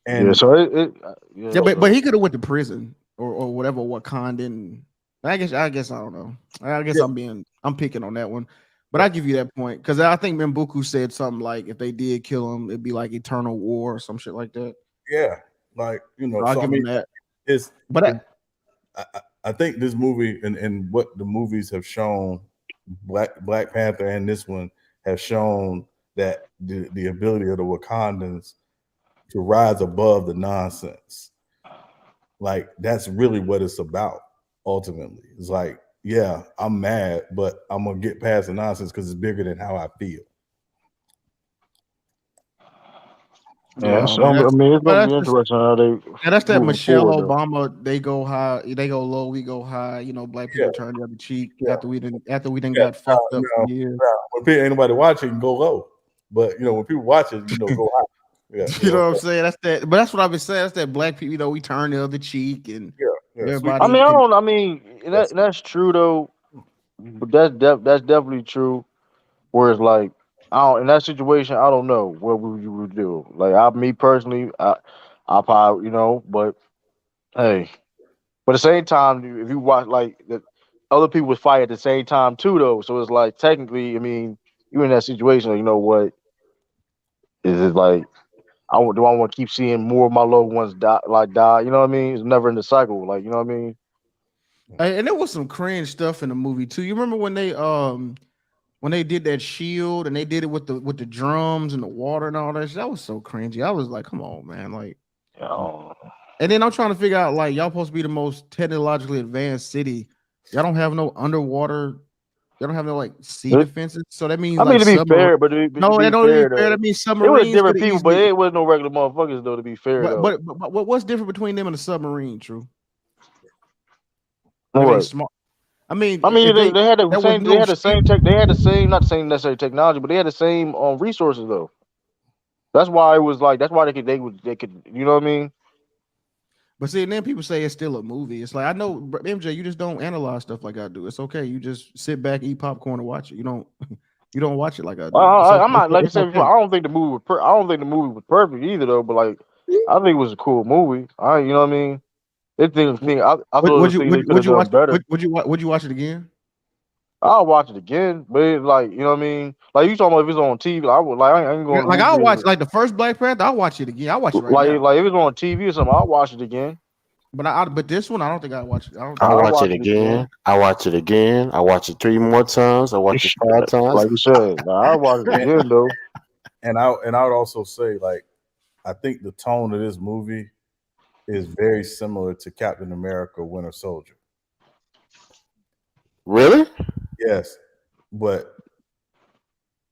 Yeah, And so yeah, yeah. But so he could have went to prison or whatever. Wakandan. I guess I don't know. I guess yeah, I'm picking on that one. But I give you that point because I think M'Buku said something like if they did kill him, it'd be like eternal war or some shit like that. yeah, like So I'll So I give mean, him that. it's But it, I think this movie and what the movies have shown, Black Panther and this one have shown that the ability of the Wakandans to rise above the nonsense. Like that's really what it's about. Ultimately, it's like, yeah, I'm mad, but I'm gonna get past the nonsense because it's bigger than how I feel. yeah. yeah, So man, I mean, it's but gonna be interesting how they that's that moving Michelle forward though. Obama. They go high, they go low, we go high. Black Yeah, people turn the other cheek yeah, after we didn't yeah. got fucked up for Now, years. when people, ain't nobody watching, go low. But when people watch it, go high. Yeah, You know what I'm saying? That's that. But that's what I've been saying. That's that black people. We turn the other cheek, and yeah, yeah. Sweet. I everybody mean, I can. don't. I mean, that's true though. But that's definitely true. Whereas like I don't in that situation, I don't know what you would do. Like me personally, I probably but hey, but at the same time, if you watch like the other people would fight at the same time too, though. So it's like technically, I mean, you in that situation, like, you know what is it like? Do I want to keep seeing more of my loved ones die? You know what I mean? It's never in the cycle. Like you know what I mean? And there was some cringe stuff in the movie too. You remember when they did that shield and they did it with the drums and the water and all that? That was so cringy. I was like, come on, man, like. Oh, And then I'm trying to figure out like y'all supposed to be the most technologically advanced city. Y'all don't have no underwater They don't have no like sea It- defenses. So that means I mean, like to be submarine. fair, but to No, that be don't be fair fair. though, That means it was submarines could different have people, but easily. it was no regular motherfuckers though. To be fair But, though, what's different between them and a submarine? True, that ain't what? smart. I mean, I if mean, they had the there was same. They no had the ship. same tech. They had the same, not the same necessary technology, but they had the same resources though. That's why it was like. That's why they could. You know what I mean? But see, and then people say it's still a movie. It's like I know MJ, you just don't analyze stuff like I do. It's okay. You just sit back, eat popcorn, and watch it. You don't you don't watch it like I do. It's okay. I'm not like I It's said before. okay. I don't think the movie was. I don't think the movie was perfect either though. But like, I think it was a cool movie. You know what I mean? They think. I Would thought you think they could would have you watch done better. would you watch it again? I'll watch it again, but it's like you know what I mean. Like you talking about if it's on TV, I would like I ain't Yeah, going to like movie I'll watch theater. like the first Black Panther. I'll watch it again. I'll watch it right now. Like if it's on TV or something, I'll watch it again. But this one I don't think I watch it. I don't I think I I'll watch watch it watch it again. again. I watch it again. I watch it 3 more times. I watch it 5 times. Like you said, I'll watch it it. again though. And I would also say, like, I think the tone of this movie is very similar to Captain America: Winter Soldier. Really? Yes, but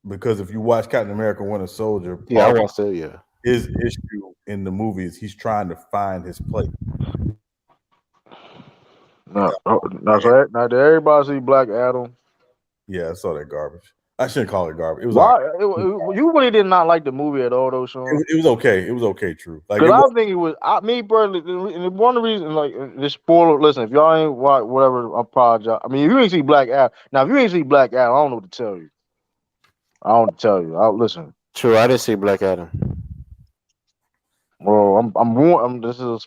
because if you watch Captain America: Winter Soldier, Yeah, I part of watched it. Yeah. his issue in the movie is he's trying to find his place. No, that's right. Now did everybody see Black Adam? Yeah, I saw that garbage. I shouldn't call it garbage. It was all right. Why you really did not like the movie at all though, It, Sean? it was okay. It was okay. True. Like it Cause I was. think it was me personally, and one of the reasons like this spoiler. Listen, if y'all ain't watch whatever, I apologize. I mean, if you ain't see Black Adam, now if you ain't see Black Adam, I don't know what to tell you. I don't tell you. I listen. True. I didn't see Black Adam. Well, this is a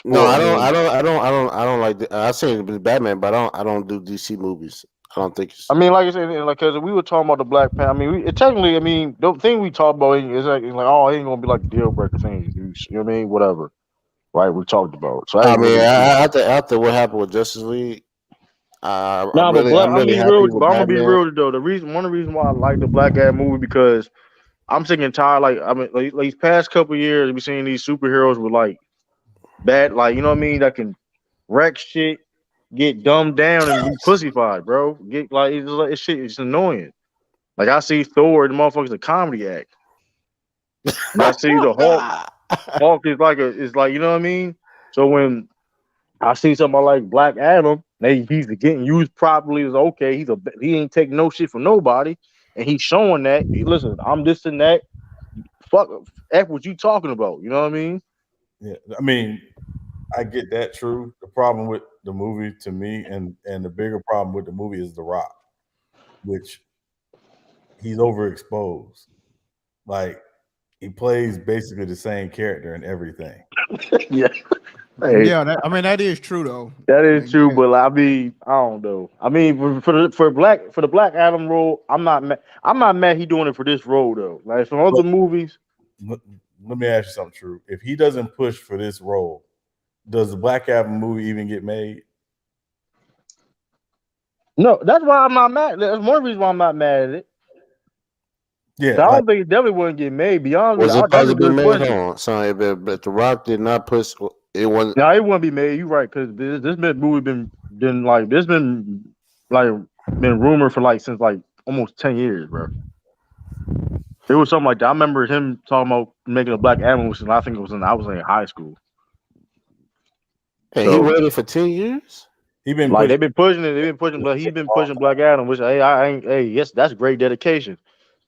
No, spoiler. I I don't. I mean, don't. I don't. I don't. I don't like. I seen Batman, but I don't do DC movies. I don't think it's. like I said, like because we were talking about the Black Panther. I mean, technically, I mean, the thing we talked about is like, oh, it ain't gonna be like a deal breaker thing. You know what I mean? Whatever, right? We talked about. So I I ain't mean, really. after what happened with Justice League, Nah, but I'm I'm really be happy real. with But I'm gonna be Batman. real though. One of the reasons why I like the Black Adam movie because I'm sick and tired. Like I mean, like these past couple years, we seen these superheroes with like bad, like you know what I mean, that can wreck shit, get dumbed down, and be pussified, bro. Get it's shit. It's annoying. Like I see Thor, the motherfucker's a comedy act, and I see the Hulk. Hulk is like you know what I mean. So when I see somebody like Black Adam, he's getting used properly. Is okay. He ain't taking no shit from nobody, and he's showing that. Listen, I'm this and that. Fuck, f what you talking about. You know what I mean? Yeah, I mean, I get that. True. The problem with the movie, to me, and the bigger problem with the movie is The Rock, which he's overexposed. Like he plays basically the same character in everything. Yeah. Hey, Yeah, I mean that is true though. that I is mean, true, but I mean, I don't know. I mean, for the Black Adam role, I'm not mad. I'm not mad he doing it for this role though. Like from other But movies, let, let me ask you something. True. If he doesn't push for this role, does the Black Adam movie even get made? no. That's why I'm not mad. That's one reason why I'm not mad at it. Yeah, I like don't think it definitely wouldn't get made. Beyond, Was I it supposed to definitely be could made? push Hold it. on, sorry, but The Rock did not push. It wasn't. No, it wouldn't be made. You're right, because this movie been like this like been rumored for like since like almost 10 years, bro. It was something like that. I remember him talking about making a Black Adam, which I think it was I was in high school. Hey, he So waited for 10 years. he been like pushing. they've been pushing it, they've been pushing, but he's been pushing Black Adam, which I ain't. Hey, yes, that's great dedication.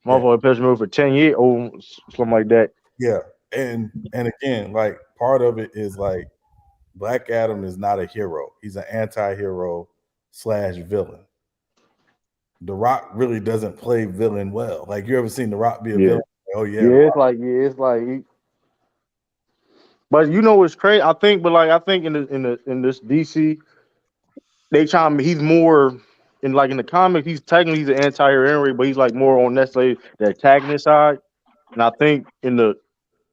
Yeah, Motherfucker pushed me for 10 years, or something like that. yeah, and again, like part of it is like Black Adam is not a hero. He's an anti-hero slash villain. The Rock really doesn't play villain well. Like you ever seen The Rock be a Yeah, villain? Oh yeah, The yeah, Rock. it's like. But you know what's crazy? I think in this DC, they trying. He's more in the comic. He's an anti-hero anyway, but he's like more on necessarily the antagonist side. And I think in the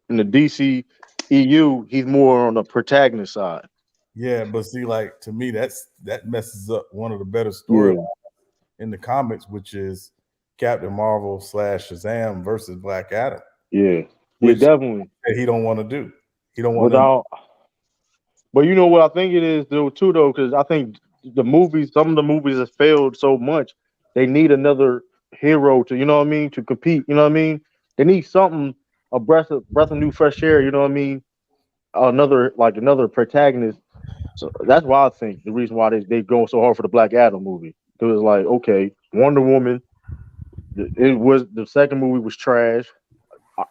DC EU, he's more on the protagonist side. Yeah, but see, like to me, that messes up one of the better storylines Yeah, in the comics, which is Captain Marvel slash Shazam versus Black Adam, yeah, yeah, which definitely. he don't want to do. He don't want to. Without, but you know what I think it is though too though, because I think some of the movies have failed so much. they need another hero to, you know what I mean, to compete. You know what I mean? They need something, a breath of new fresh air. You know what I mean? Another protagonist. So that's why I think the reason why they go so hard for the Black Adam movie. Because it's like, okay, Wonder Woman. It was the second movie was trash.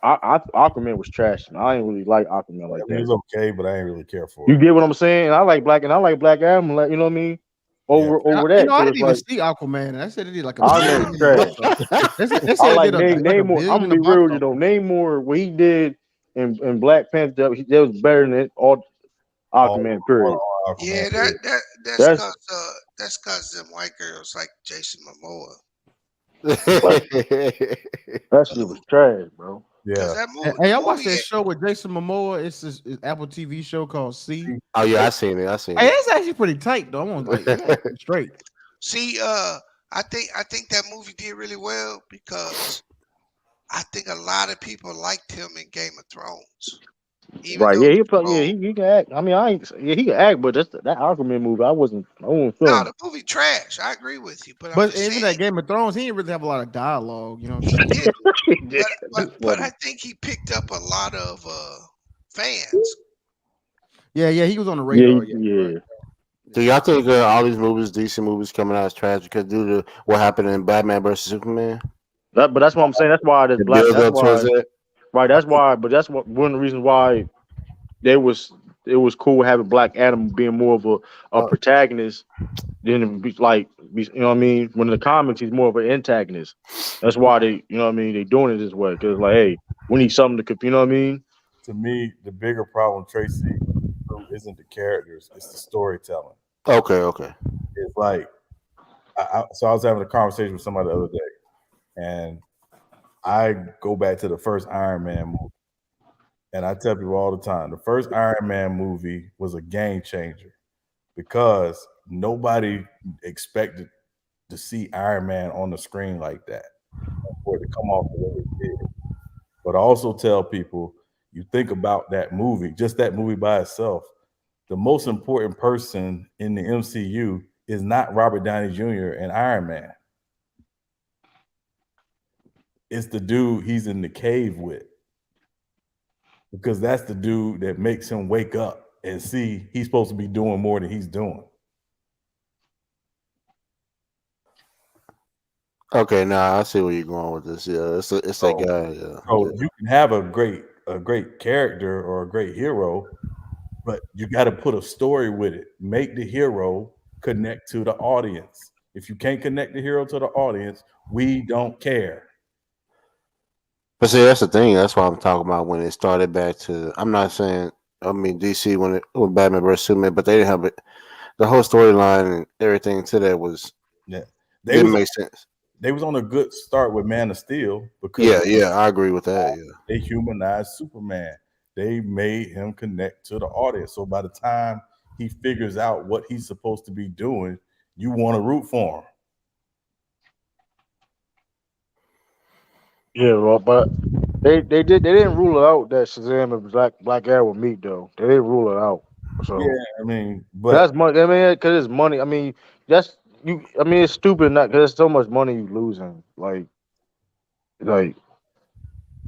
Aquaman was trash. And I ain't really like Aquaman I like mean, that. it's okay, but I ain't really care for You it. get what I'm saying? And I like Black Adam. Like, you know what I mean? Yeah. Over that, I because didn't it's even like see Aquaman. And I said it did like a Aquaman billion. was trash. They I said it like did like a Namor. I'm billion gonna in the be box real with you though. office. Namor, what he did in Black Panther, that was better than it, all Aquaman. Period. Aquaman. Yeah, Period. That's that's cause them white girls like Jason Momoa. that shit was trash, bro. Cause Yeah. that Hey, the I watched movie, that show with Jason Momoa. It's this Apple TV show called C. Oh yeah, I seen it. I seen Hey, it. it's actually pretty tight though. I want like it's actually straight. see, I think that movie did really well because I think a lot of people liked him in Game of Thrones, even Right? though Yeah, the he, role. he can act. I mean, I ain't. Yeah, he can act, but that Aquaman movie, I wasn't No, feeling. the movie trash. I agree with you, but I'm But just even saying that Game of Thrones, he didn't really have a lot of dialogue. You know what I'm he saying? didn't. Yeah, it's But funny. I think he picked up a lot of fans. Yeah, he was on the Yeah, radar. Yeah, right. yeah. Do y'all think all these movies, DC movies, coming out as trash because due to what happened in Batman versus Superman? But that's what I'm saying. That's why this The black. build That's up towards why. that. Right. That's why. But that's what one of the reasons why they was it was cool having Black Adam being more of a Uh, protagonist than you know what I mean. When in the comics he's more of an antagonist. That's why they, you know what I mean, they doing it this way because like, hey, we need something to you know what I mean. To me, the bigger problem, Tracy, isn't the characters; it's the storytelling. okay, okay. It's like, so I was having a conversation with somebody the other day, and I go back to the first Iron Man movie, and I tell people all the time, the first Iron Man movie was a game changer because nobody expected to see Iron Man on the screen like that, for it to come off the way it did. But I also tell people, you think about that movie, just that movie by itself, the most important person in the MCU is not Robert Downey Jr. and Iron Man. It's the dude he's in the cave with. Because that's the dude that makes him wake up and see he's supposed to be doing more than he's doing. Okay, now I see where you're going with this. Yeah, it's that So, guy. Yeah, so yeah. you can have a great character or a great hero, but you got to put a story with it. Make the hero connect to the audience. If you can't connect the hero to the audience, we don't care. But see, that's the thing. That's why I'm talking about when it started back to. I'm not saying. I mean DC when Batman versus Superman, but they didn't have it. The whole storyline and everything to that was Yeah, they didn't was make sense. they was on a good start with Man of Steel because Yeah, yeah, I agree with that. Yeah. they humanized Superman. They made him connect to the audience. So by the time he figures out what he's supposed to be doing, you want to root for him. Yeah, well, but they didn't rule it out that Shazam and Black Arrow would meet though. They didn't rule it out. Yeah, So I mean, but that's money. I mean, because it's money. I mean, that's you. I mean, it's stupid not because there's so much money you losing. Like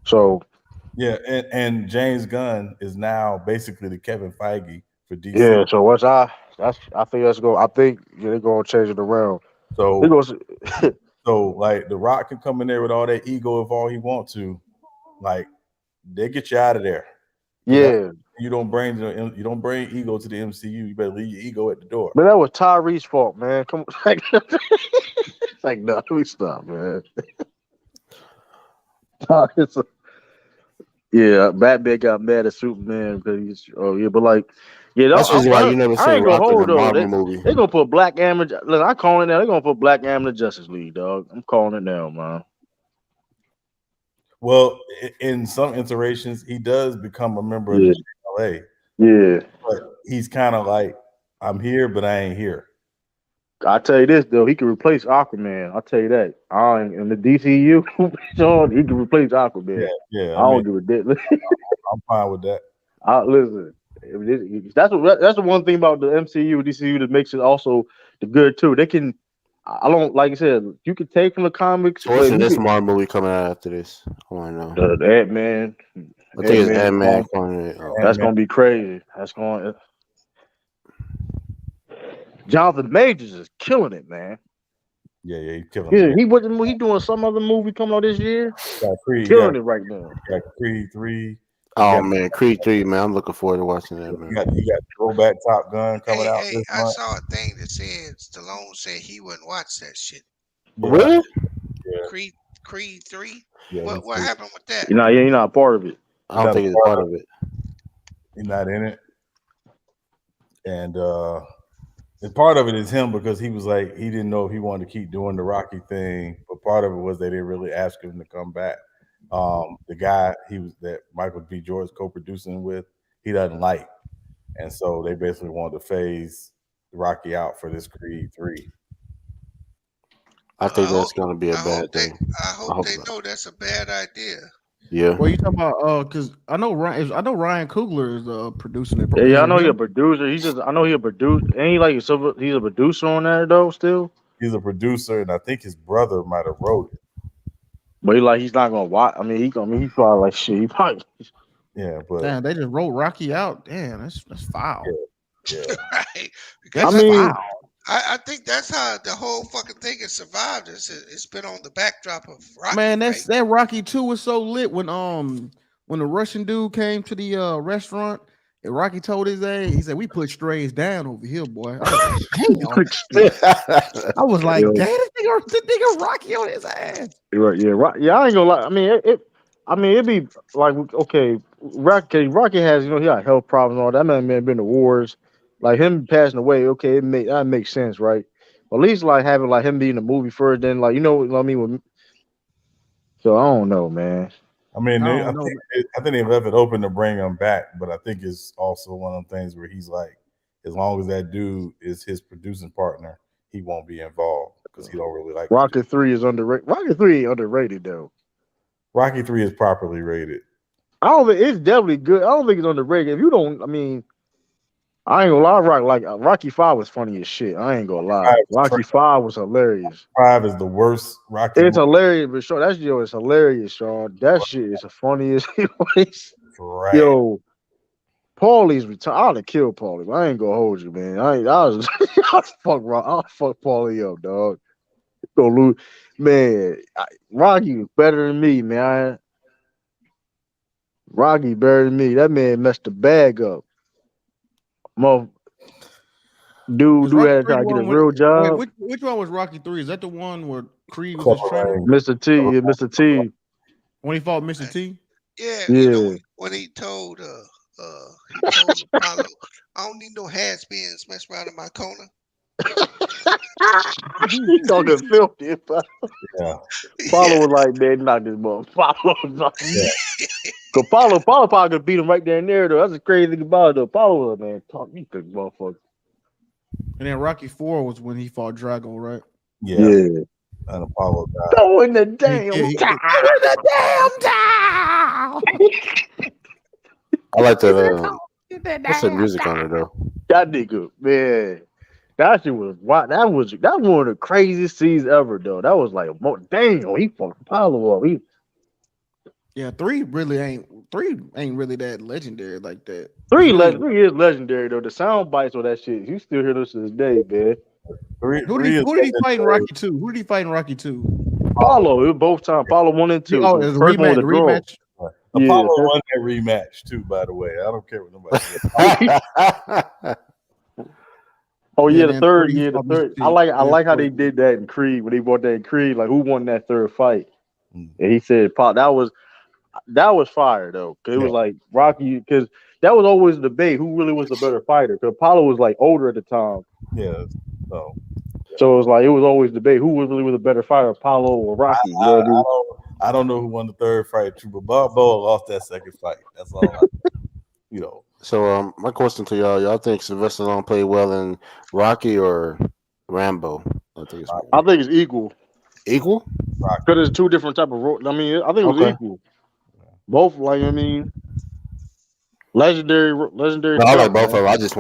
so. yeah, and James Gunn is now basically the Kevin Feige for DC. Yeah. So I think that's go. I think they're gonna change it around. They So gonna. so like The Rock can come in there with all that ego if all he wants to. Like they get you out of there. Yeah. You don't bring ego to the MCU. You better leave your ego at the door. Man, that was Tyree's fault, man. Come on. Like, no, let me stop, man. Yeah, Batman got mad at Superman because he's yeah, but like, yeah, That's the reason why you never I seen ain't gonna Rock in a hold though. Marvel movie. They gonna put Black Hammer. Look, I calling it now. They gonna put Black Hammer in the Justice League, dog. I'm calling it now, man. Well, in some iterations, he does become a member of Yeah, the JLA, yeah. but he's kind of like, I'm here, but I ain't here. I tell you this though, he can replace Aquaman. I'll tell you that. In the DCU, Sean, he can replace Yeah, Aquaman. yeah. I I mean, don't give a dick. I'm fine with that. Listen, that's the one thing about the MCU, DCU that makes it also the good too. They can I don't like I said. You could take from the comics, So but what's if the you next could Marvel movie coming out after this? I want to know. the Ant Man, I think Ant it's Man, Ant Man. Okay. that's gonna be crazy. That's going. Jonathan Majors is killing it, man. Yeah, he's killing Yeah, it. he wasn't. He doing some other movie coming out this year. Got Creed, Killing it right now. got Creed 3. You Oh got man, Creed 3, man. I'm looking forward to watching that, man. you got Throwback Top Gun coming out Hey, this I month. saw a thing that said Stallone said he wouldn't watch that shit. Yeah, Really? yeah, Creed 3. yeah. What happened with that? You're not a part of it. I He's don't not a think it's part part of of it. He's not in it, and part of it is him because he was like he didn't know if he wanted to keep doing the Rocky thing, but part of it was they didn't really ask him to come back. The guy that Michael B. Jordan's co-producing with, he doesn't like, and so they basically wanted to phase Rocky out for this Creed 3. I think that's gonna be a I bad hope they thing. I I hope hope they not. know that's a bad idea. Yeah. Well, you talking about because I know Ryan Coogler is producing it. Yeah, Is I it know he a him? producer. I know he a producer. Ain't he like he's a producer on that though still. He's a producer, and I think his brother might have wrote it. But he's not gonna watch. I mean, he's probably like shit. He probably Yeah, but Damn, they just wrote Rocky out. Damn, that's foul. yeah. Right? I Because mean, I think that's how the whole fucking thing has survived. It's been on the backdrop of Rocky, Man, right? that Rocky 2 was so lit when the Russian dude came to the restaurant and Rocky told his ass, he said, "We put strays down over here, boy." I was like, damn. I was like, yo, damn, this nigga Rocky on his ass. you're right. Yeah, right. Yeah, I ain't gonna lie. I mean, I mean, it'd be like okay, Rocky has he got health problems and all that. Man been to wars. Like him passing away, okay, that makes sense, right? At least like having like him being in the movie first, then like what I mean. So I don't know, man. I mean, I I don't know. think they left it open to bring him back, but I think it's also one of them things where he's like, as long as that dude is his producing partner, he won't be involved because he don't really like Rocky 3 is underrated. Rocky 3 ain't underrated though. Rocky 3 is properly rated. I don't think it's definitely good. I don't think it's underrated. If you don't, I mean, I ain't gonna lie. Rocky 5 was funny as shit. I ain't gonna lie. Rocky 5 was hilarious. 5 is the worst Rocky It's movie. hilarious, but Sean, it's hilarious, Sean. That shit is the funniest. Right. Yo, Paulie's return. I'd have killed Paulie, but I ain't gonna hold you, man. I'll fuck Paulie up, dog. Gonna lose, man. Rocky was better than me, man. Rocky better than me. That man messed the bag up. Mo, Is dude Rocky had to 3 try the to get a one with real wait, job. which one was Rocky 3? Is that the one where Creed was his trainer Mr. T, yeah, Mr. T. when he fought Mr. T? Yeah, you know Yeah. when he told Apollo, I don't need no has-beens mess around in my corner. He talking filthy. Yeah. Paulo was like, man, knock this ball. Paulo was like, cause Paulo probably could beat him right there and there though. That's the crazy thing about it though. Paulo was man, talk you good motherfucker. And then Rocky 4 was when he fought Drago, right? Yeah. Yeah. And Apollo died. Go in the He, damn yeah, he, town. I like that. What's the music on it though? That nigga, man. That shit was that was one of the craziest scenes ever though. That was like damn, he fucked Apollo up. Yeah, 3 ain't really that legendary like that. It's Three really is legendary though. The sound bites on that shit, you still hear those to this day, man. who did he fight in Rocky 2? Who did he fight in Rocky 2? Paulo, it was both times. Paulo 1 and 2. Oh, The it was a first one was a rematch. draw. Rematch. Yeah, Apollo won that rematch too, by the way. I don't care what nobody says. Oh yeah, then the third. 3 he Yeah, the fought third. Mr. T. I Yeah, like how 3. they did that in Creed when they brought that in Creed. Like who won that third fight? Mm. And he said, "Pop, that was fire though. Cause it was Yeah. like Rocky. Cause that was always the debate who really was the better fighter. Cause Apollo was like older at the time, Yeah. So so it was always debate who really was the better fighter, Apollo or Rocky. You know what I mean? I don't know who won the third fight, too, but Balboa lost that second fight. That's all I know. So my question to y'all think Sylvester Stallone played well in Rocky or Rambo? I think it's I think it's equal. equal. Cause it's two different type of roles. I mean, I think it was Okay. equal. Both like I mean, legendary No, I like stuff, both of man. them. I just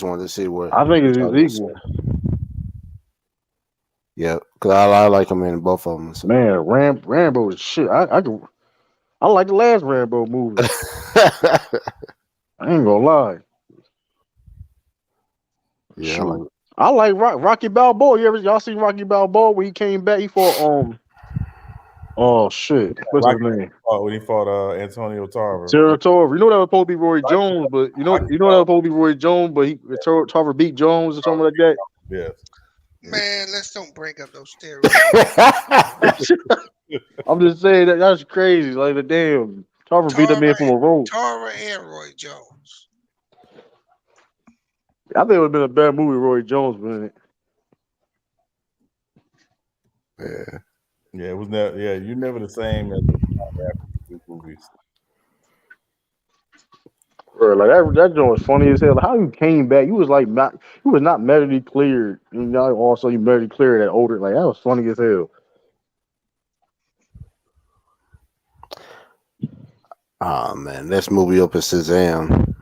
wanted to see what I think what it's y'all gonna say. equal. Yeah, because I like him in both of them. So. Man, Rambo is shit. I like the last Rambo movie. I ain't gonna lie. Yeah, Shoot. I like Rocky Balboa. Y'all seen Rocky Balboa when he came back? He fought oh shit. What's his Rocky name? when he fought Antonio Tarver. Territory. You know that was supposed to be Roy Rocky, Jones, but you know Rocky that was supposed to be Roy Jones, but Tarver beat Jones or something like that. Yes. Man, let's don't bring up those steroids. I'm just saying that's crazy. Like the damn Tarver beat that man from a rope. Tara and Roy Jones. I think it would have been a bad movie, Roy Jones, was in it. Yeah. Yeah, it was never. Yeah, you're never the same as after these movies. Bro, like that joint was funny as hell. Like, how you came back? You was like not, you was not medically cleared. You know, also you medically cleared at older. Like that was funny as hell. Oh man, this movie up is Shazam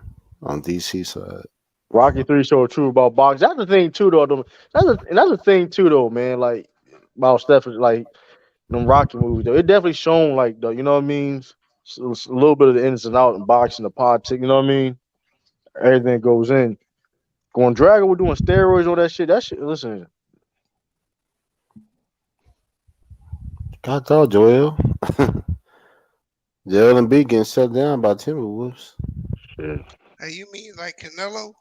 on DC side. Rocky 3 showed true about boxing. That's the thing too, though. That's the thing too, though, man. Like about Stephen, like them Rocky movies, though. It definitely shown like the, you know what I mean. A little bit of the ins and out in boxing, the politics. You know what I mean. Everything goes in. Going Dragon, we're doing steroids, all that shit. That shit. Listen, I told Joel. Joel and B getting shut down by Timberwolves. shit. Hey, you mean like Canelo?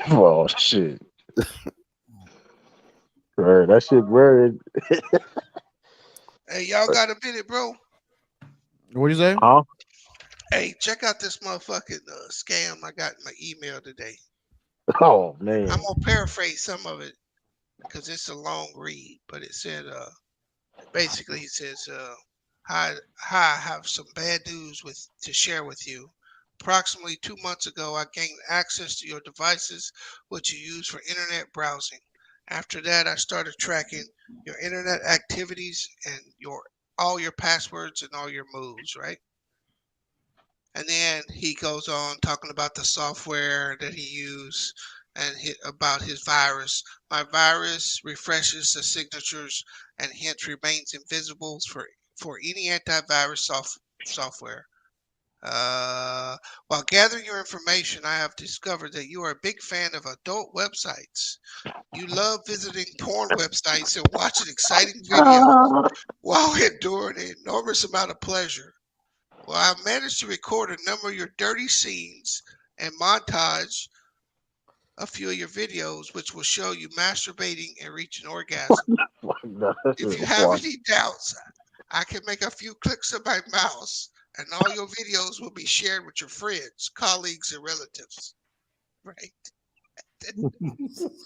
Oh shit. Right, that shit weird. Hey, y'all got a minute, bro? What you say? Huh? Hey, check out this motherfucking scam I got in my email today. Oh man. I'm gonna paraphrase some of it because it's a long read, but it said basically it says hi, I have some bad news to share with you. Approximately 2 months ago, I gained access to your devices, which you use for internet browsing. After that, I started tracking your internet activities and all your passwords and all your moves, right? And then he goes on talking about the software that he used and about his virus. My virus refreshes the signatures and hence remains invisible for any antivirus software. While gathering your information, I have discovered that you are a big fan of adult websites. You love visiting porn websites and watching exciting videos while enduring an enormous amount of pleasure. Well, I managed to record a number of your dirty scenes and montage a few of your videos, which will show you masturbating and reaching orgasm. If you have any doubts, I can make a few clicks of my mouse and all your videos will be shared with your friends, colleagues, and relatives. Right?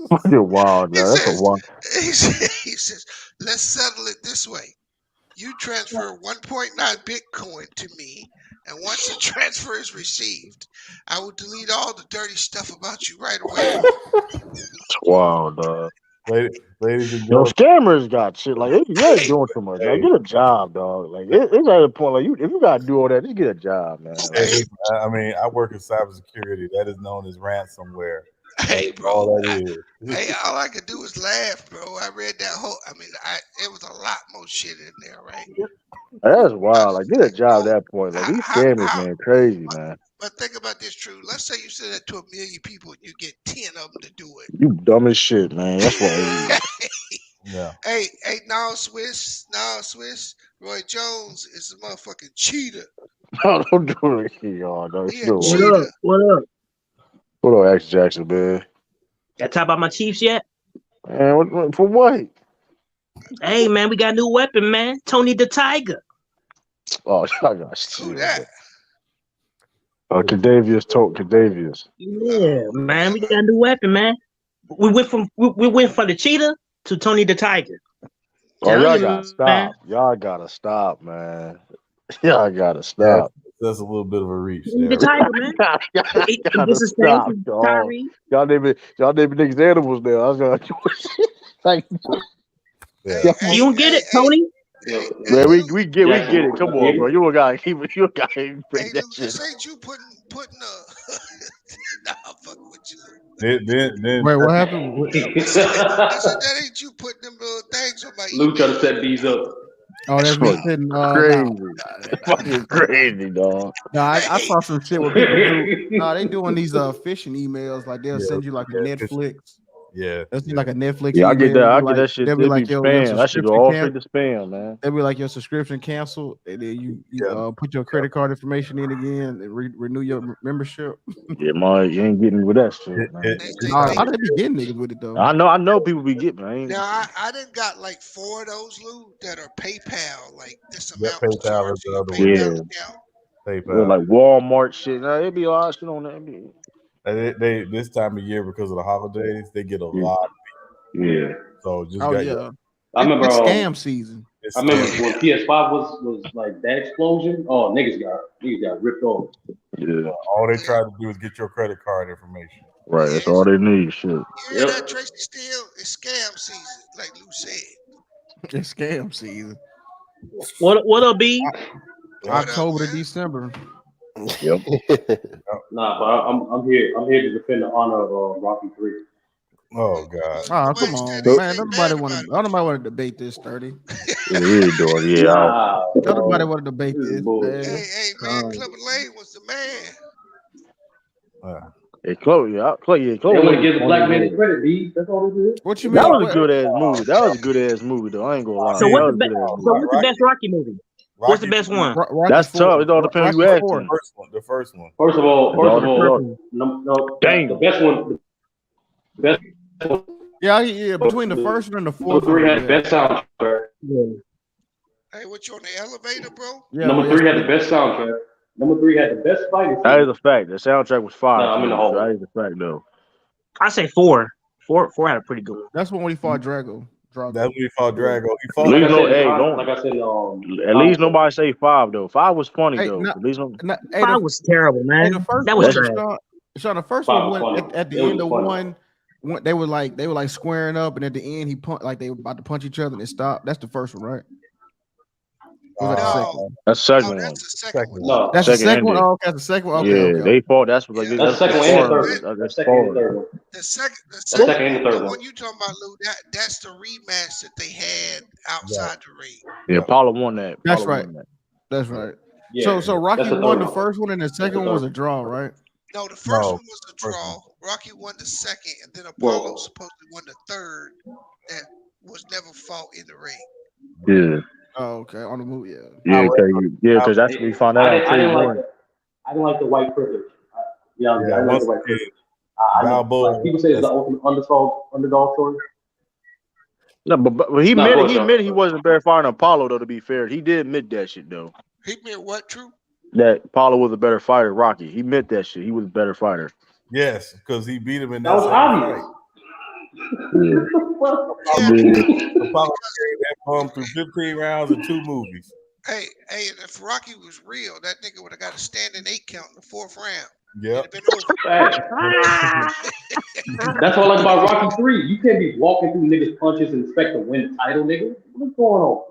Fucking wild, He man. That's a says, wild. he says, let's settle it this way. You transfer 1.9 Bitcoin to me, and once the transfer is received, I will delete all the dirty stuff about you right away. Wild, dog. Ladies and Yo, gentlemen, scammers got shit. Like you ain't Hey, doing too much. Like hey, get a job, dog. Like it's at a point like if you gotta do all that, just get a job, man. hey, Like hey, listen, I mean, I work in cybersecurity. That is known as ransomware. That hey, is all bro. that is. Hey, all I could do was laugh, bro. I read that whole. I mean, it was a lot more shit in there, right? that's I wild. was Like get a like, job bro, at that point. Like these scammers, man, crazy, man. but think about this, True. Let's say you said that to 1,000,000 people and you get 10 of them to do You dumb as shit, man. That's why. it. Yeah. Hey, now Swiss, Roy Jones is a motherfucking cheater. Don't do it, y'all. No, He a no What way. up? cheater. What up? What up, X Jackson, man? Y'all talk about my Chiefs yet? Man, for what? Hey man, we got a new weapon, man. Tony the Tiger. Oh, y'all got Who shit, that? man. Cadavius. Yeah, man, we got a new weapon, man. We went from the cheetah to Tony the Tiger. Oh, Tell y'all you, gotta man. stop. Y'all gotta stop, man. Y'all gotta Yeah, stop. that's a little bit of a reach Tony the there. Tiger, man. Y'all This gotta is thanks stop, to dog. Tyree. Y'all naming niggas animals now. I was gonna like, Yeah. Hey, You hey, don't get hey, it, hey, Tony? hey, man, Luke. we get it. Come on, bro. You don't gotta keep it. You don't gotta bring Hey, that Luke. shit. This ain't you putting. Nah, I'm fucking with you, Luke. Then Wait, what happened? I said that ain't you putting them little things on my Lou trying to email. set these up. Oh, that's me Fucking sitting. crazy. Fucking crazy, dog. No, I Hey, saw some shit where people do. No, they doing these phishing emails. Like they'll send you like a Netflix. Yeah, They'll send like a Netflix Yeah, I get email. that. I Be get like that shit. they'll be It'd be like your spam. That should go subscription all can. straight to spam, man. They'll be like your subscription canceled, and then you put your credit card information in again and renew your membership. Yeah, man, you ain't getting with that shit, man. I didn't be getting niggas with it though. I know people be getting. I ain't. now I done got like 4 of those, Lou, that are PayPal. Like this yeah, amount was PayPal is charged to the your other way. PayPal Yeah, account. well, PayPal. like Walmart shit. Nah, it be a lot of shit on that. It be- And they this time of year because of the holidays, they get a Yeah, lot. yeah. So just Oh got yeah, I remember. it's scam season. I remember when PS5 was like that explosion. Oh, niggas got ripped off. Yeah. all they try to do is get your credit card information. Right. That's all they need. Shit. You hear that, Tracy? Still, it's scam season, like Lou said. It's scam season. What'll be? October to December. Yep. Nah, but I'm here. I'm here to defend the honor of Rocky 3. Oh God. Oh come on, So- man! Nobody want to debate this 30. Yeah, we ain't doing. Yeah. Nah, Nobody want to debate this is this, bullshit. man. Hey, man, Clubber Lane was the man. Hey, Chloe. Chloe. Yeah, They Chloe. want to was give the funny, black man man. the credit, B. That's all it is. What you That mean? was a good ass movie. That was a good ass movie, though. I ain't gonna lie. So That what's the was a good ass so movie. what's the best Rocky movie? What's the best one? Rocky's That's tough. It all depends who you Rocky's 4. asking. The first one. First of all, It the best one. The best one. Yeah, between the first one and the fourth Number 3 one. had the best soundtrack. Hey, what you on the elevator, bro? Yeah, Number 3 had the best soundtrack. Number 3 had the best fighting scene. That is a fact. The soundtrack was fire. Nah, I'm in the too. hole. That is a fact, though. I say 4. 4 had a pretty good one. That's when he fought Drago. That's when he fought Drago. He At fought. least Like I no, said, hey, John- don't. like I said, At least nobody say 5 though. 5 was funny Hey, though. no- At least no. Hey, 5 was terrible, man. the first That was one, trash. Sean, the first 5 one was went funny. at the It was end of funny. one. They were like squaring up, and at the end he like they were about to punch each other and it stopped. That's the first one, right? Was that the second No, one? That's the second no, one. that's the second one. No, That's the Second second one. ended. Oh, okay, that's the second one. Okay, Yeah, okay. they fought. That's what like Yeah. that's that's the second and the third foreign. one. That's That's second and the foreign. third one. The second, That's second and the third the one. one you talking about, Lou, that's the rematch that they had outside the ring. Yeah, Apollo won that. That's Apollo right. won that. That's right. Yeah, So Rocky that's the won third the one. first one, and the second one was a draw, right? No, the first No, one was the draw. Rocky won the second, and then Whoa. Apollo supposedly won the third. That was never fought in the ring. Yeah, Oh, okay, on the movie, yeah. because that's what we found that out. I didn't like One. that. I didn't like the white privilege. I didn't like once the white again, privilege. Balboa. People say it's the ultimate underdog story. No, but he Nah, admitted go he ahead, admitted he wasn't better fighter than Apollo though. To be fair, he did admit that shit though. He meant what? True. That Apollo was a better fighter. than Rocky. He admit that shit. He was a better fighter. Yes, because he beat him in That was second obvious. fight. Yeah. Apollo carried that bum through 15 rounds and 2 movies. Hey, if Rocky was real, that nigga would have got a standing 8 count in the 4th round. Yep. It'd been over. That's what I like about Rocky 3. You can't be walking through niggas' punches and expect to win the title, nigga. What's going on?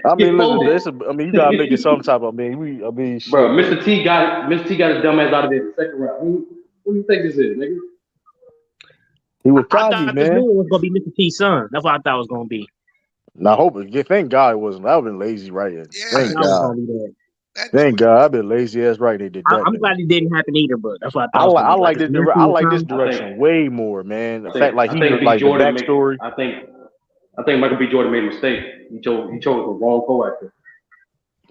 I mean, Get listen, folded. you gotta make it some type of. Shit, Bro, Mr. T got his dumbass out of there in the second round. Who do you think this is, nigga? He was I cocky, thought this man. movie was gonna be Mr. T's son. That's what I thought it was gonna be. And I hope. Thank God it wasn't. That would have been lazy writing. Yeah, Thank I was God. gonna be there. Thank God. I've been lazy ass writing. They did that. I'm glad it didn't happen either, but that's what I I thought. like. I It was like gonna this. be. I like this I direction way more, man. The I fact, like think he B. like the Jordan backstory. I think Michael B. Jordan made a mistake. He chose the wrong co-actor.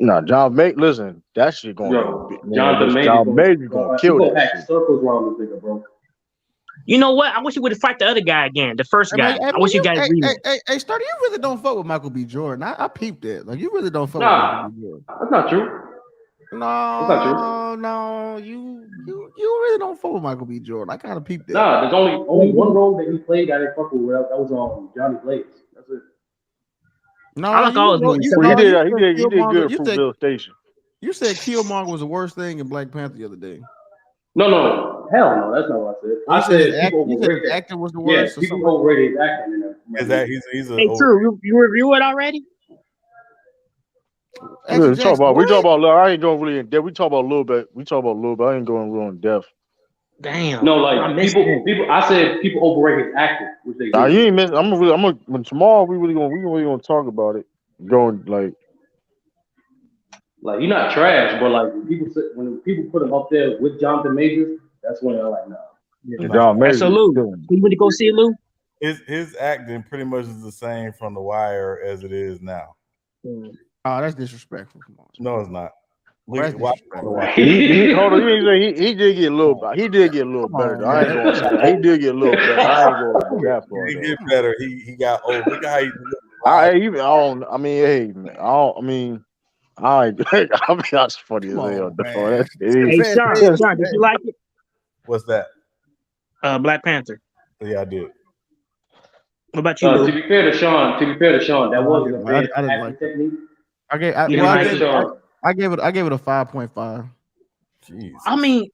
Nah, John May. Listen, that shit going. John Major gonna kill gonna that act shit. circles around this nigga, bro. You know what? I wish you would have fight the other guy again, the first guy. I wish you guys rematch. Hey, Sturdy, you really don't fuck with Michael B. Jordan. I peeped that. Like you really don't fuck with Nah, Michael B. Jordan. that's not true. That's not true. No, you really don't fuck with Michael B. Jordan. I kind of peeped that. Nah, there's only one role that he played that I didn't fuck with. That was Johnny Blaze. That's it. No, I like all his movies. He did Killmonger. good at Fruitvale Station. You said Killmonger was the worst thing in Black Panther the other day. No, hell no, that's not what I said. I said people overrated his acting was the worst. Yeah, people overrated his acting. Hey, True, you review it already? We talk about. I ain't going really in depth. We talk about a little bit. I ain't going real in depth. Damn. No, I like missed people, that. people. I said people overrate his acting, which they Nah, do. you ain't miss. I'm gonna when tomorrow we really gonna talk about it. Going like Like he's not trash, but like when people put him up there with Jonathan Majors, that's when they're like, no. Yeah. John Hey, so Major is Lou, killing you went to go see it, Lou? His acting pretty much is the same from The Wire as it is now. Mm. Oh, that's disrespectful. Come on. No, it's not. Well, that's Watch disrespectful. He hold on. You ain't say he did get a little. He did get a little Come better. Though. on, I ain't man. gonna say that. He did get a little better. I ain't gonna go that He far didn't though. get better. He got old. Look at how he looked I live. even I don't. I mean, hey, man, I don't. I mean, I ain't. I mean, that's funny as Come hell. on, Though. man. That's it. Hey, Man, Sean, say- Sean, did you like it? What's that? Black Panther. Yeah, I did. What about you, Lou? To be fair to Sean, that No, I wasn't the didn't. best I didn't acting like it. technique. I gave. You Well, didn't I like gave. it? Sean. I gave it a 5.5. Jesus. I mean,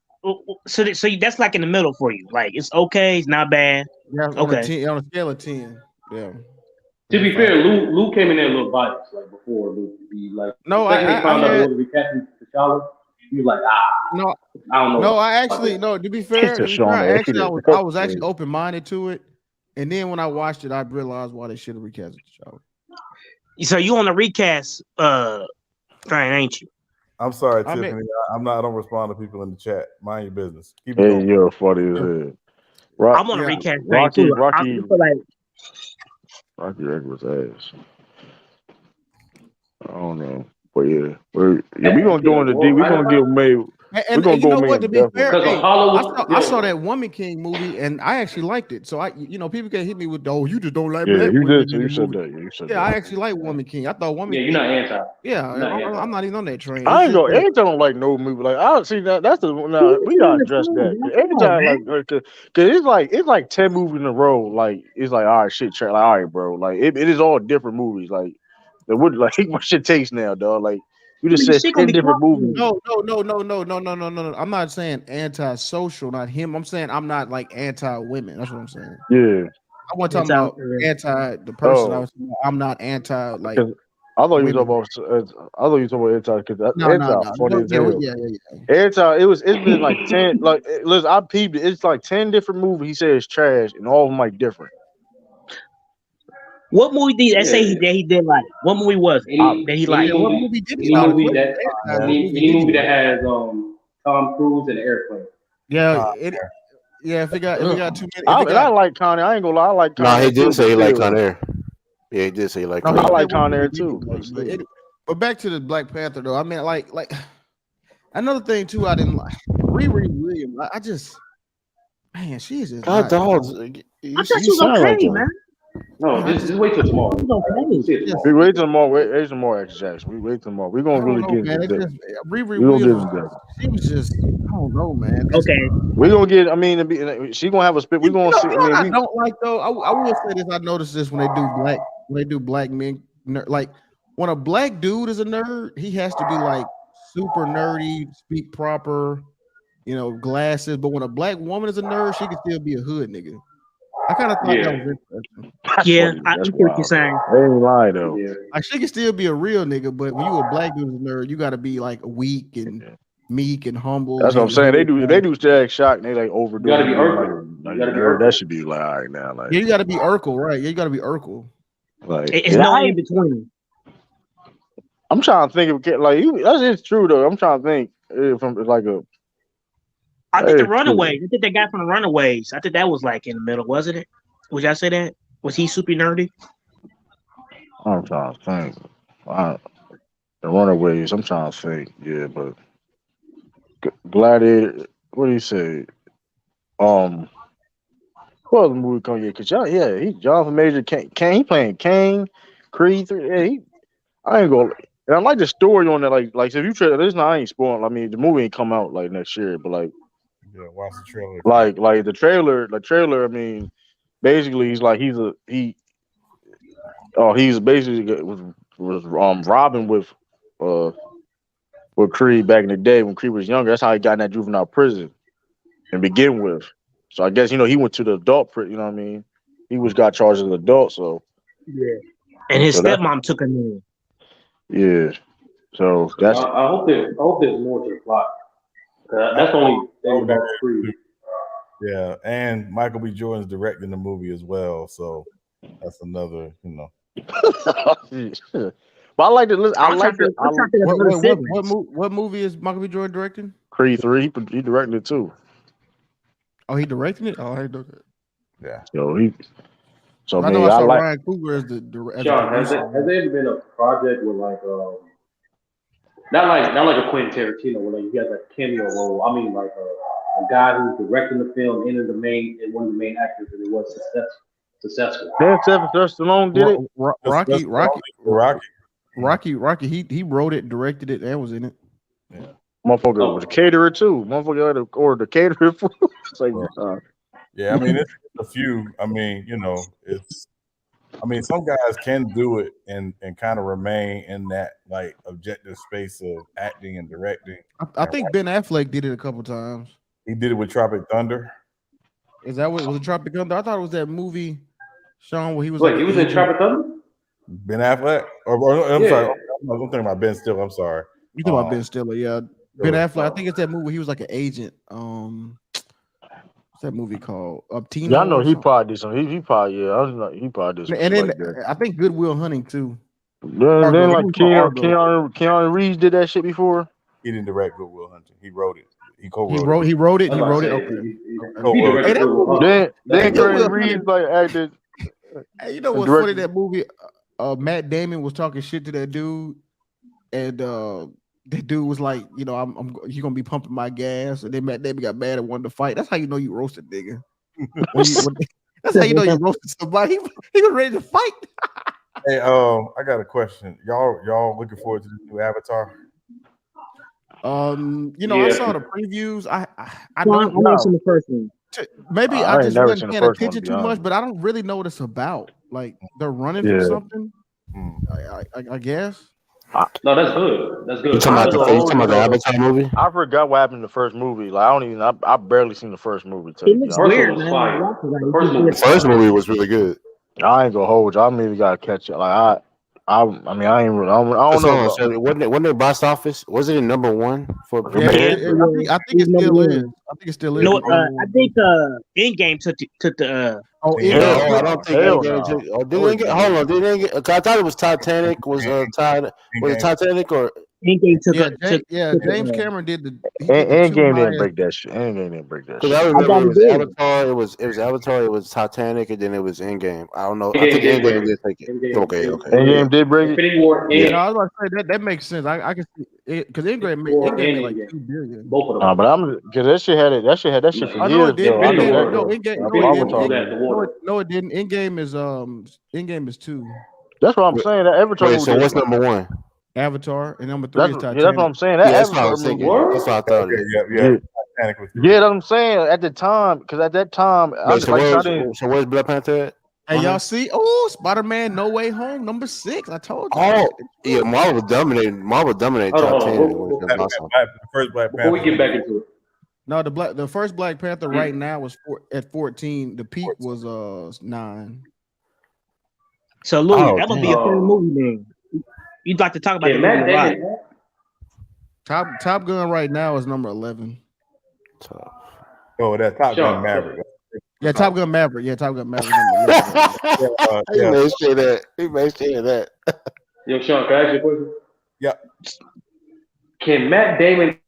so that's like in the middle for you. Like it's okay, it's not bad. Yeah, Okay. on a scale of 10. Yeah. To be Five. fair, Lou came in there a little biased, like before Lou. Like No, the second they I found out it had was recasting T'Challa, he was like, no. I don't know No, I about actually this. no. To be It's fair, a Sean actually hated. I was That's actually crazy. open minded to it, and then when I watched it, I realized why they should have recast the show. So you on the recast train, ain't you? I'm sorry, I mean, Tiffany. I don't respond to people in the chat. Mind your business. Keep it Hey, going. you're funny as hell. I'm on a yeah. recast train too. I feel like Rocky Edwards ass. I don't know, but yeah, we gonna go into deep. We gonna give May. We gonna And you go know May what? in To be depth on fair, it. hey, Apollo I saw that Woman King movie, and I actually liked it. So people can hit me with, "Oh, you just don't like Yeah, black you women did. in You the said movie." that. Yeah, you said Yeah, I that. actually like Woman King. I thought Woman Yeah, you're King. not anti. Yeah, You're not anti. I'm not even on that train. It's I ain't just gonna. that Anytime don't like no movie. Like I don't see that. That's the you now we didn't gotta address understand, that. man. Come on, Anytime man. cause it's like 10 movies in a row. Like it's like all right, shit, like all right, bro. Like it is all different movies. Like the what like what shit takes now, dog. Like you I just mean, said shit gonna 10 be different movies. complicated. no. I'm not saying anti-social, not him. I'm saying I'm not like anti-women. That's what I'm saying. Yeah. I wasn't talking Anti. about anti the person. Oh. I'm not anti like 'Cause I thought you were women. talking about. I thought you were talking about anti. Because No, no, anti no. funny as Yeah, hell. yeah. Anti. It's been like 10. Like listen, I peeped it. It's like 10 different movies. He said it's trash, and all of them like different. What movie did that say Yeah. that he did like? What movie was it that he Any liked? Yeah, what movie, movie did he any not? movie Quit that anti. What movie any did he movie that like? has Tom Cruise and an airplane. Yeah, Con if it got too many, if it And I got like Con Air. I ain't gonna lie. I like No, Con he Air too, did but say he like still, Con Air. Yeah, he did say he like no, Con he I Air. said like what Con movie Air did he too. But like? still, But back to the Black Panther though. I mean, like another thing too. I didn't like Riri Williams. I just man, she is just God, not. dogs, I you thought she was sound like okay, him. man. No, I just wait till I thought tomorrow. she was You okay. see it just we tomorrow. wait till more. Wait some more, X Jackson. We wait some more. We I gonna don't really know, get into man. It's depth. just Riri We gonna get Williams. into depth. She was just I don't know, man. Just Okay. We gonna get. I mean, she gonna have a spit. We you gonna know, see. I you know mean, what I we. don't like though. I will say this. I noticed this when they do black men like when a black dude is a nerd, he has to be like super nerdy, speak proper, glasses. But when a black woman is a nerd, she can still be a hood nigga. I kind of thought that Yeah. was interesting. That's Yeah, funny. I That's see what you're wild though. saying. I ain't lying though. Yeah. Like she can still be a real nigga, but when you a black dude is a nerd, you got to be like weak and meek and humble That's what I'm and saying. They hood do. They kind. do Static Shock. And they like You gotta overdoing be it, being like Urkel. a You gotta be nerd. That Urkel. should be like all right now. Yeah, you got to be Urkel, right? Yeah, you got to be Urkel. It's Yeah, no in between. I'm trying to think of like that's it's true though. I'm trying to think from like a. I That think the is true. Runaways. I think that guy from the Runaways. I think that was like in the middle, wasn't it? Would y'all say that? Was he super nerdy? I'm trying to think. I, the Runaways. I'm trying to think. Yeah, but Gladiator. What do you say? Um, what other movie come yet? Cause he Jonathan Major Kane. He playing Kane, Creed 3. Yeah, I ain't gonna. And I like the story on that. Like if you try this, now I ain't spoiling. I mean, the movie ain't come out like next year, but Yeah, watch the trailer. like the trailer. The trailer. I mean, basically, he's basically was robbing uh with Creed back in the day when Creed was younger. That's how he got in that juvenile prison and begin with. So I guess he went to the adult prison. You know what I mean? He was got charged as an adult. So Yeah. And his that's stepmom took him in. yeah. So I hope there's more to the plot. That's the only thing about Creed. Yeah, and Michael B. Jordan's directing the movie as well, so that's another, But I like to listen. I I'm trying like to. to. I'm trying to think of some other siblings. What movie is Michael B. Jordan directing? Creed 3. He directed it too. Oh, he directing it. Oh, I didn't know that. Yeah. So I know man, I I saw like. Ryan Coogler as a Sean, has producer. there ever been a project with like not like a Quentin Tarantino where like you got like a cameo role. I mean like a guy who's directing the film and one of the main actors and it was successful. Dan Sylvester Stallone did it. Rocky. He wrote it, directed it, and was in it. Motherfucker was a caterer too. Motherfucker had to order the caterer food. It's like, Yeah, I mean, it's a few. I mean, some guys can do it and kind of remain in that like objective space of acting and directing. I think Ben Affleck did it a couple times. He did it with Tropic Thunder. Is that what was it? Tropic Thunder? I thought it was that movie, Sean, where he was. Wait, like he was in Tropic Thunder? Ben Affleck? I'm sorry. I'm thinking about Ben Stiller. I'm sorry. You talking about Ben Stiller? Yeah, Ben Affleck. I think it's that movie where he was like an agent. What's that movie called? Tino. Yeah, I know he probably did something. He probably I was like he probably did something. And then like that. I think Good Will Hunting too. Then like Keanu Reeves did that shit before. He didn't direct Good Will Hunting. He wrote it. He co-wrote it. He wrote it. Okay. Then Keanu Reeves like acted. Hey, you know what's funny? That movie, Matt Damon was talking shit to that dude, and that dude was like, you gonna be pumping my gas, and then Matt Damon got mad and wanted to fight. That's how you know you roasted nigga. That's how you know you roasted somebody. He was ready to fight. Hey, I got a question. Y'all looking forward to the new Avatar? I saw the previews. I don't know. The first one. Maybe I just wasn't paying attention too much, but I don't really know what it's about. Like they're running from something. I guess. No, that's good. That's good. You talking about the Avatar movie? I forgot what happened in the first movie. Like I barely seen the first movie. It looks weird, man. The first movie was really good. I ain't gonna hold you. I really gotta catch it. Like I ain't really. I don't know. So wasn't it box office? Was it number one for? I think it still is. I think it still is. No, I think Endgame took the. I don't think Endgame took. Hold on, did Endgame? I thought it was Titanic. Was it Titanic or? Endgame took James Cameron did the. Endgame didn't break that shit. Endgame didn't break that shit. Because I remember it was Avatar. It was Avatar. It was Titanic, and then it was Endgame. I don't know. I think Endgame did take it. Okay. Endgame did break it. Infinity War. I was about to say that makes sense. I can see it because Endgame made like $2 billion. Both of them. But I'm because that shit had that shit for years. No, it didn't. No, No, it didn't. Endgame is 2. That's what I'm saying. That Avatar. Wait, so what's number 1? Avatar, and number 3 is Titanic. Yeah, that's what I'm saying. That's what I was thinking. That's what I thought. Yeah. Yeah, that's what I'm saying. At the time, because at that time, so where's Black Panther at? Hey, y'all see? Oh, Spider-Man: No Way Home, number 6. I told you. Oh, yeah, Marvel dominated Titanic. The first Black Panther. Before we get back into it. No, the first Black Panther right now was at 14. The peak was 9. So Louis, that would be a fun movie, man. You'd like to talk about the movie a lot. Top Gun right now is number 11. Oh, that's Top Gun Maverick. Yeah, Top Gun Maverick. Yeah, Top Gun Maverick. He may say that. Yo, Sean, can I ask you a question? Yeah. Can Matt Damon?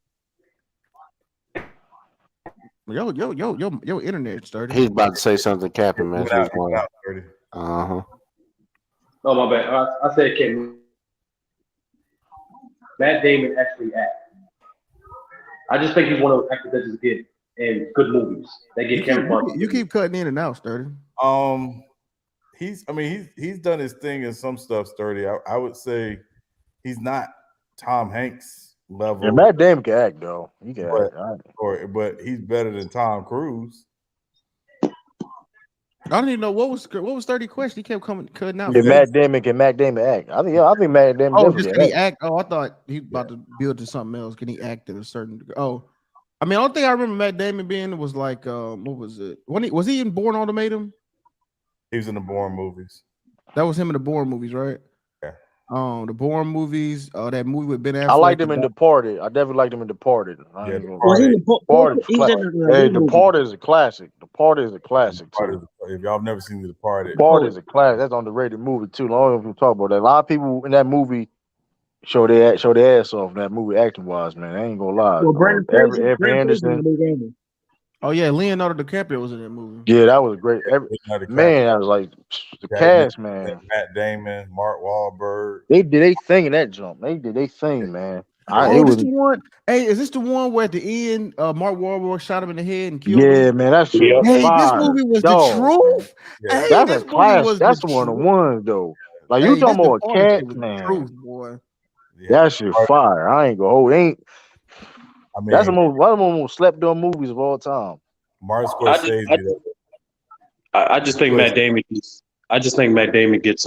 Yo, internet started. He's about to say something, Captain, man. Uh-huh. Oh, my bad. I said can Matt Damon actually act? I just think he's one of those actors that just get in good movies. They get camera. You keep cutting in and out, Sturdy. He's done his thing in some stuff, Sturdy. I would say he's not Tom Hanks level. Yeah, Matt Damon can act though. He can act. But he's better than Tom Cruise. I don't even know what was 30 question. He kept cutting out. Can Matt Damon act? I think Matt Damon. Oh, just can he act? Oh, I thought he was about to build to something else. Can he act at a certain degree? Oh, I mean, the only thing I remember Matt Damon being was like, what was it? Was he in Bourne Ultimatum? He was in the Bourne movies. That was him in the Bourne movies, right? Yeah. The Bourne movies, that movie with Ben I Affleck. liked him in Departed. I definitely liked him in Departed. I Yeah, ain't gonna Was lie. he Departed. the po- Departed is He was in Hey, that movie. Departed is a classic. Departed is a classic Departed. too. If y'all have never seen The Departed, Departed Oh, is a classic. That's an underrated movie too. Long as we talk about that. A lot of people in that movie show their ass off in that movie acting wise, man. I ain't gonna lie. well, Brandon Fraser. Everett Brandon Fraser in the Anderson. movie. Ain't he? Oh yeah, Leonardo DiCaprio was in that movie. Yeah, that was great. Leonardo Man, DiCaprio, I was like the Jack cast, Nicholson, man. Matt Damon, Mark Wahlberg. They did they thing in that jump. They did they thing, man. It Oh, this was the one. Hey, is this the one where at the end, Mark Wahlberg shot him in the head and killed yeah, him? man. That shit Yep. was Hey, this fire, movie was the dog. Man. truth. Yeah, Hey, That's a this movie class. was the That's one of the truth. ones though. Like you Hey, this talking about a Departed shit cat, was the man. truth, boy. yeah. That shit fire. I ain't gonna hold. Ain't I that's mean, one of the most slept on movies of all time. Martin I just, Scorsese. I just think Go ahead, Matt Damon. I just think Matt Damon gets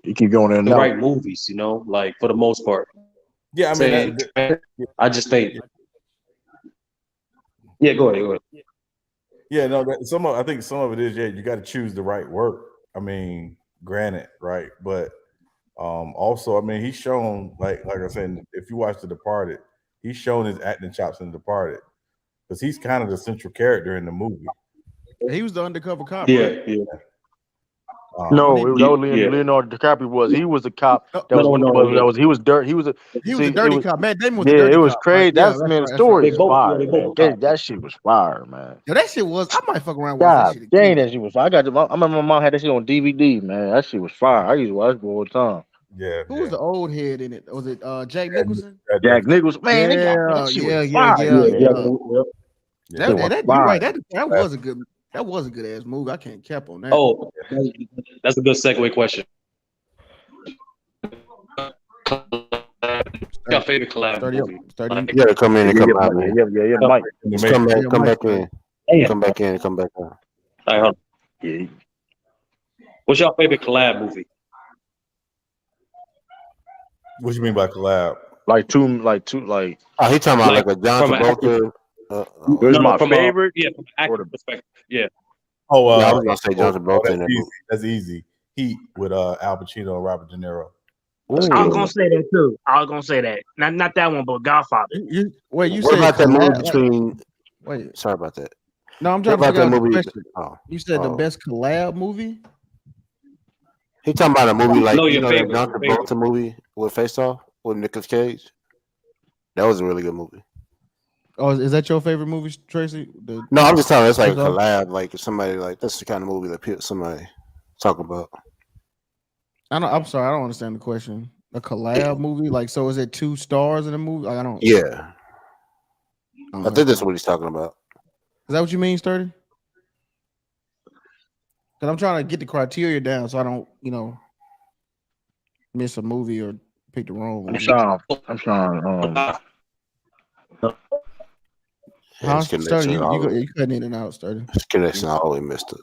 You keep going in and the out. right movies. Like for the most part. Yeah, I mean, Same. I just think. Yeah, go ahead. Go ahead. yeah, no. I think some of it is. Yeah, you got to choose the right work. I mean, granted, right, but also, I mean, he's shown like I said, if you watch The Departed, he's shown his acting chops in The Departed because he's kind of the central character in the movie. He was the undercover cop, Yeah, right? yeah. No, When he, that was Yeah. Leonardo DiCaprio was. He was a cop that was No. Yeah. that was he was dirt. He was a he was a see it dirty was cop. Matt Damon was a yeah, it dirty was cop, right? crazy. Yeah, That's that's man, the right. That's right. story They is both. Yeah, fire, they man. both cops. That shit was fire, man. Yo, that shit was. I might fuck around and watch that God shit dang, again. that shit was fire. I remember my mom had that shit on DVD, man. That shit was fire. I used to watch it all the time. Yeah, Who was the old head in it? Was it Jack yeah. Nicholson? Jack Nichols, man, that Yeah, shit was yeah, yeah, fire, yeah, Yeah, man. yeah. yeah. Yeah. It was That you're right. fire. That was a good. That was a good ass movie. I can't cap on that. Oh, that's a good segue question. Your favorite collab movie? Starting. You gotta come in and come out, man. Yeah, Mike. Just come back, Yeah, come Mike, back in, Damn. come back in, come back out. All right, hold on. Yeah. What's your favorite collab movie? What you mean by collab? Like two, Oh, he talking about Like like a John from an actor? Travolta. it was my From favorite from an or actor the perspective. Yeah. Oh, No, I was gonna say John Travolta in that's that easy. movie. That's easy. Heat with Al Pacino and Robert De Niro. That's I was good. gonna say that too. I was gonna say that. Not that one, but Godfather. Wait, you What said about that movie collab? between? Wait, Sorry about that. no, I'm What trying to about figure that out the movie? question. Oh, You said the best collab movie? he talking about a movie like No, you your know that favorite. John Your favorite. Travolta movie with Face Off with Nicolas Cage. That was a really good movie. Oh, is that your favorite movie, Tracy? No, I'm just telling you, it's like a Face Off? collab. Like if somebody like that's the kind of movie that somebody talk about. I'm sorry, I don't understand the question. A collab movie? Like, so is it two stars in a movie? Like, I don't. Yeah, I I don't think that's understand. what he's talking about. Is that what you mean, Sturdy? Because I'm trying to get the criteria down so I don't, miss a movie or pick the wrong I'm movie. trying. Yeah, Huh? his Sturdy, connection, you cutting in and out, Sturdy. his connection always messed up.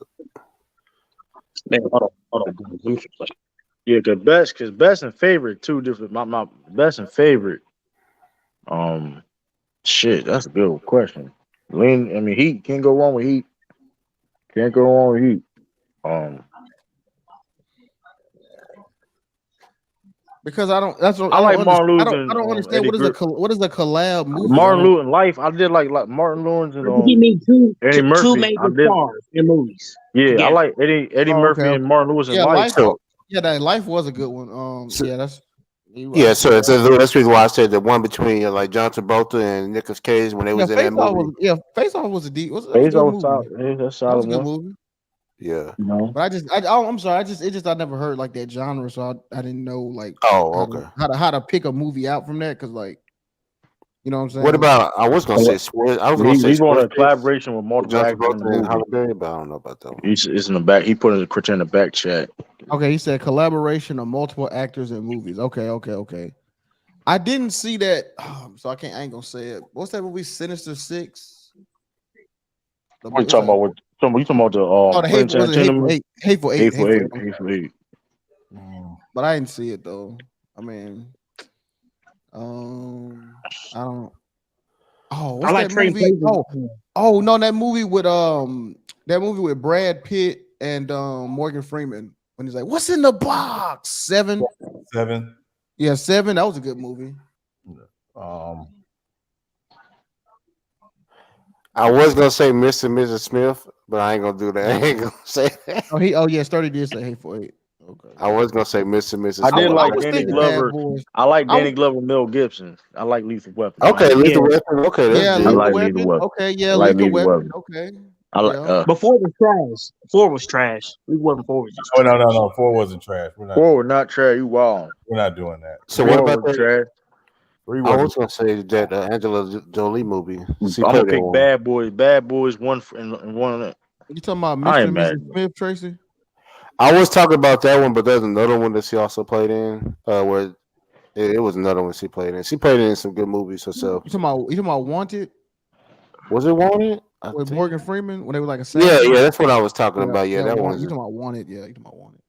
Man, hold on. Let me finish. Yeah, cause best and favorite two different. My best and favorite. Shit, that's a good question. Heat can't go wrong with Heat. Can't go wrong with Heat. Because I don't. That's what I I like don't Martin understand. Luther I don't and understand Eddie what is a collab movie. Martin Luther Life. I did like Martin Lawrence and He need Eddie two Murphy. I major did. stars in movies Yeah, I together. like Eddie Oh, Murphy okay. and Martin Lewis in Yeah, Life. Life. So Yeah, that Life was a good one. So- Yeah, that's. I yeah, see so that. that's the reason why I said the one between like John Travolta and Nicolas Cage when they Yeah, was in that movie. Face Off was a deep. That was a Face good Off movie. solid. Yeah, that's That was solid a good one. movie. Yeah. You know. But I'm sorry. I never heard like that genre, so I didn't know like Oh, okay. how to pick a movie out from that because like you know what I'm saying. What about? I was gonna say He's on a Squarespace collaboration with with multiple John actors in the Travolta and movie. Halle Berry, but I don't know about that one. It's in the back. He put a critique in the back chat. Okay, he said collaboration of multiple actors in movies. Okay. I didn't see that, so I ain't gonna say it. What's that movie? Sinister Six. What you talking about? You talking about the the Quentin Tarantino? Hateful Eight. Hateful Eight. But I didn't see it though. I mean, I don't. Oh, what's I like that Trey movie? Plazer. No, that movie with Brad Pitt and Morgan Freeman. when he's like, "What's in the box?" 7. 7. Yeah, 7. That was a good movie. I was gonna say Mr. and Mrs. Smith, but I ain't gonna do that. I ain't gonna say that. Oh yeah, Sturdy did say Hateful Eight. Okay. I was gonna say Mr. and Mrs. I did Smith. like was Danny thinking Bad Glover. Boys. I like I Danny was, Glover, Mel Gibson. I like Lethal Weapon. Okay, Yeah. Lethal Weapon. Okay, that's yeah, I good. Lethal like Lethal Weapon. Weapon. Okay, yeah, I like Lethal Lethal Weapon. Weapon. Okay. I like. Yeah. But 4 was trash. 4 was trash. We wasn't 4 was just Oh trash. no, 4 wasn't trash. Forward, not trash. You wild. We're not doing that. So what about Forward that? trash. 3 I wasn't. was gonna say that Angela Jolie movie. I'm She gonna played that pick one. Bad Boys. Bad Boys and one of that. You talking about I Mr. ain't and mad. Mrs. Smith, Tracy? I was talking about that one, but there's another one that she also played in. Where it was another one she played in. She played in some good movies herself. You talking about Wanted Was it Wanted? I with think. Morgan Freeman when they were like Yeah, assassins? that's what I was talking Yeah, about. Yeah, yeah. that You one's. talking about Wanted? Yeah, you talking about Wanted?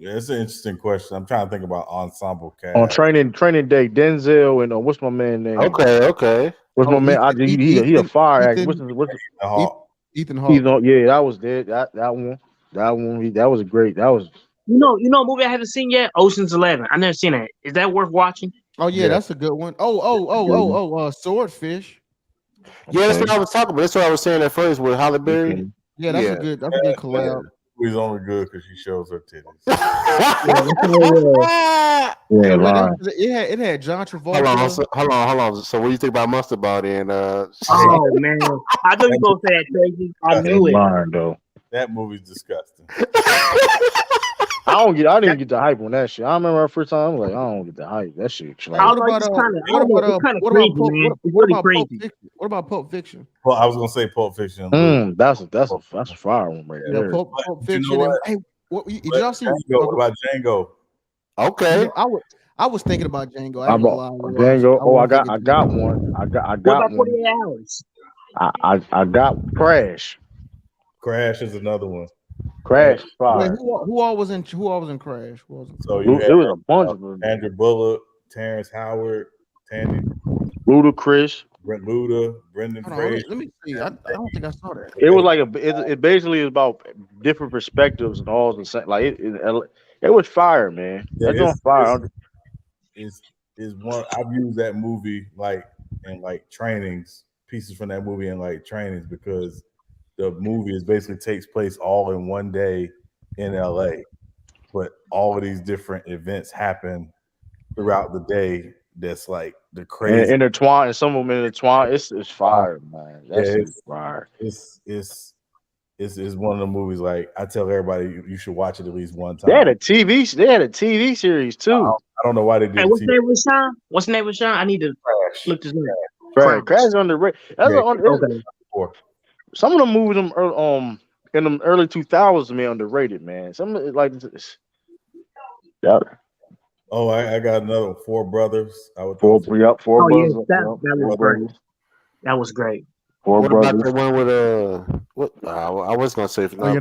It's an interesting question. I'm trying to think about ensemble On cast. training day, Denzel and what's my man name? Okay. What's my man? He a fire actor. Ethan Hawke. Yeah, that was dead. That one. That was great. That was. You know a movie I haven't seen yet? Ocean's 11. I never seen that. Is that worth watching? Oh yeah, that's a good one. Swordfish. Yeah, that's what I was talking about. That's what I was saying at first with Halle Berry. Yeah, that's a good collab. Movie's only good because she shows her titties. Yeah, but it had John Travolta. Hold on. So what do you think about Mustard Ball then? Oh man, I knew you gonna say that, Tracy. I knew it. Though. That movie's disgusting. I didn't get the hype on that shit. I remember our first time. I was like, I don't get the hype. That shit. What about Pulp Fiction? Well, I was gonna say Pulp Fiction. That's a fire one right there. Pulp Fiction. You know what? Did y'all see? What about Django? Okay. I was thinking about Django. Django. Oh, I got one. I got what about one. 48 Hours? I got Crash. Crash is another one. Crash fire. Wait, who all was in Crash? So it was a bunch of them. Andrew Bullock, Terrence Howard, Tandy Ludacris, Brent Luda, Brendan Fraser. Let me see. I don't think I saw that. It was like it basically is about different perspectives and all the same. Like it was fire, man. That's on fire. Is one I've used that movie like in like trainings, pieces from that movie in like trainings because the movie is basically takes place all in one day in LA, but all of these different events happen throughout the day. That's like the crazy and intertwined, and some of them intertwined. It's fire, man. That's fire. It's one of the movies. Like I tell everybody, you should watch it at least one time. They had a TV series too. I don't know why they did. Hey, what's the name of Sean? What's the name of Sean? I need to look this up. Crash is underrated. Okay. Some of the movies in the early 2000s, man, underrated, man. Some of it, like yeah. Oh, I got another one, Four Brothers. Four Brothers. That was great. What about the one with what? I was gonna say. Oh yeah,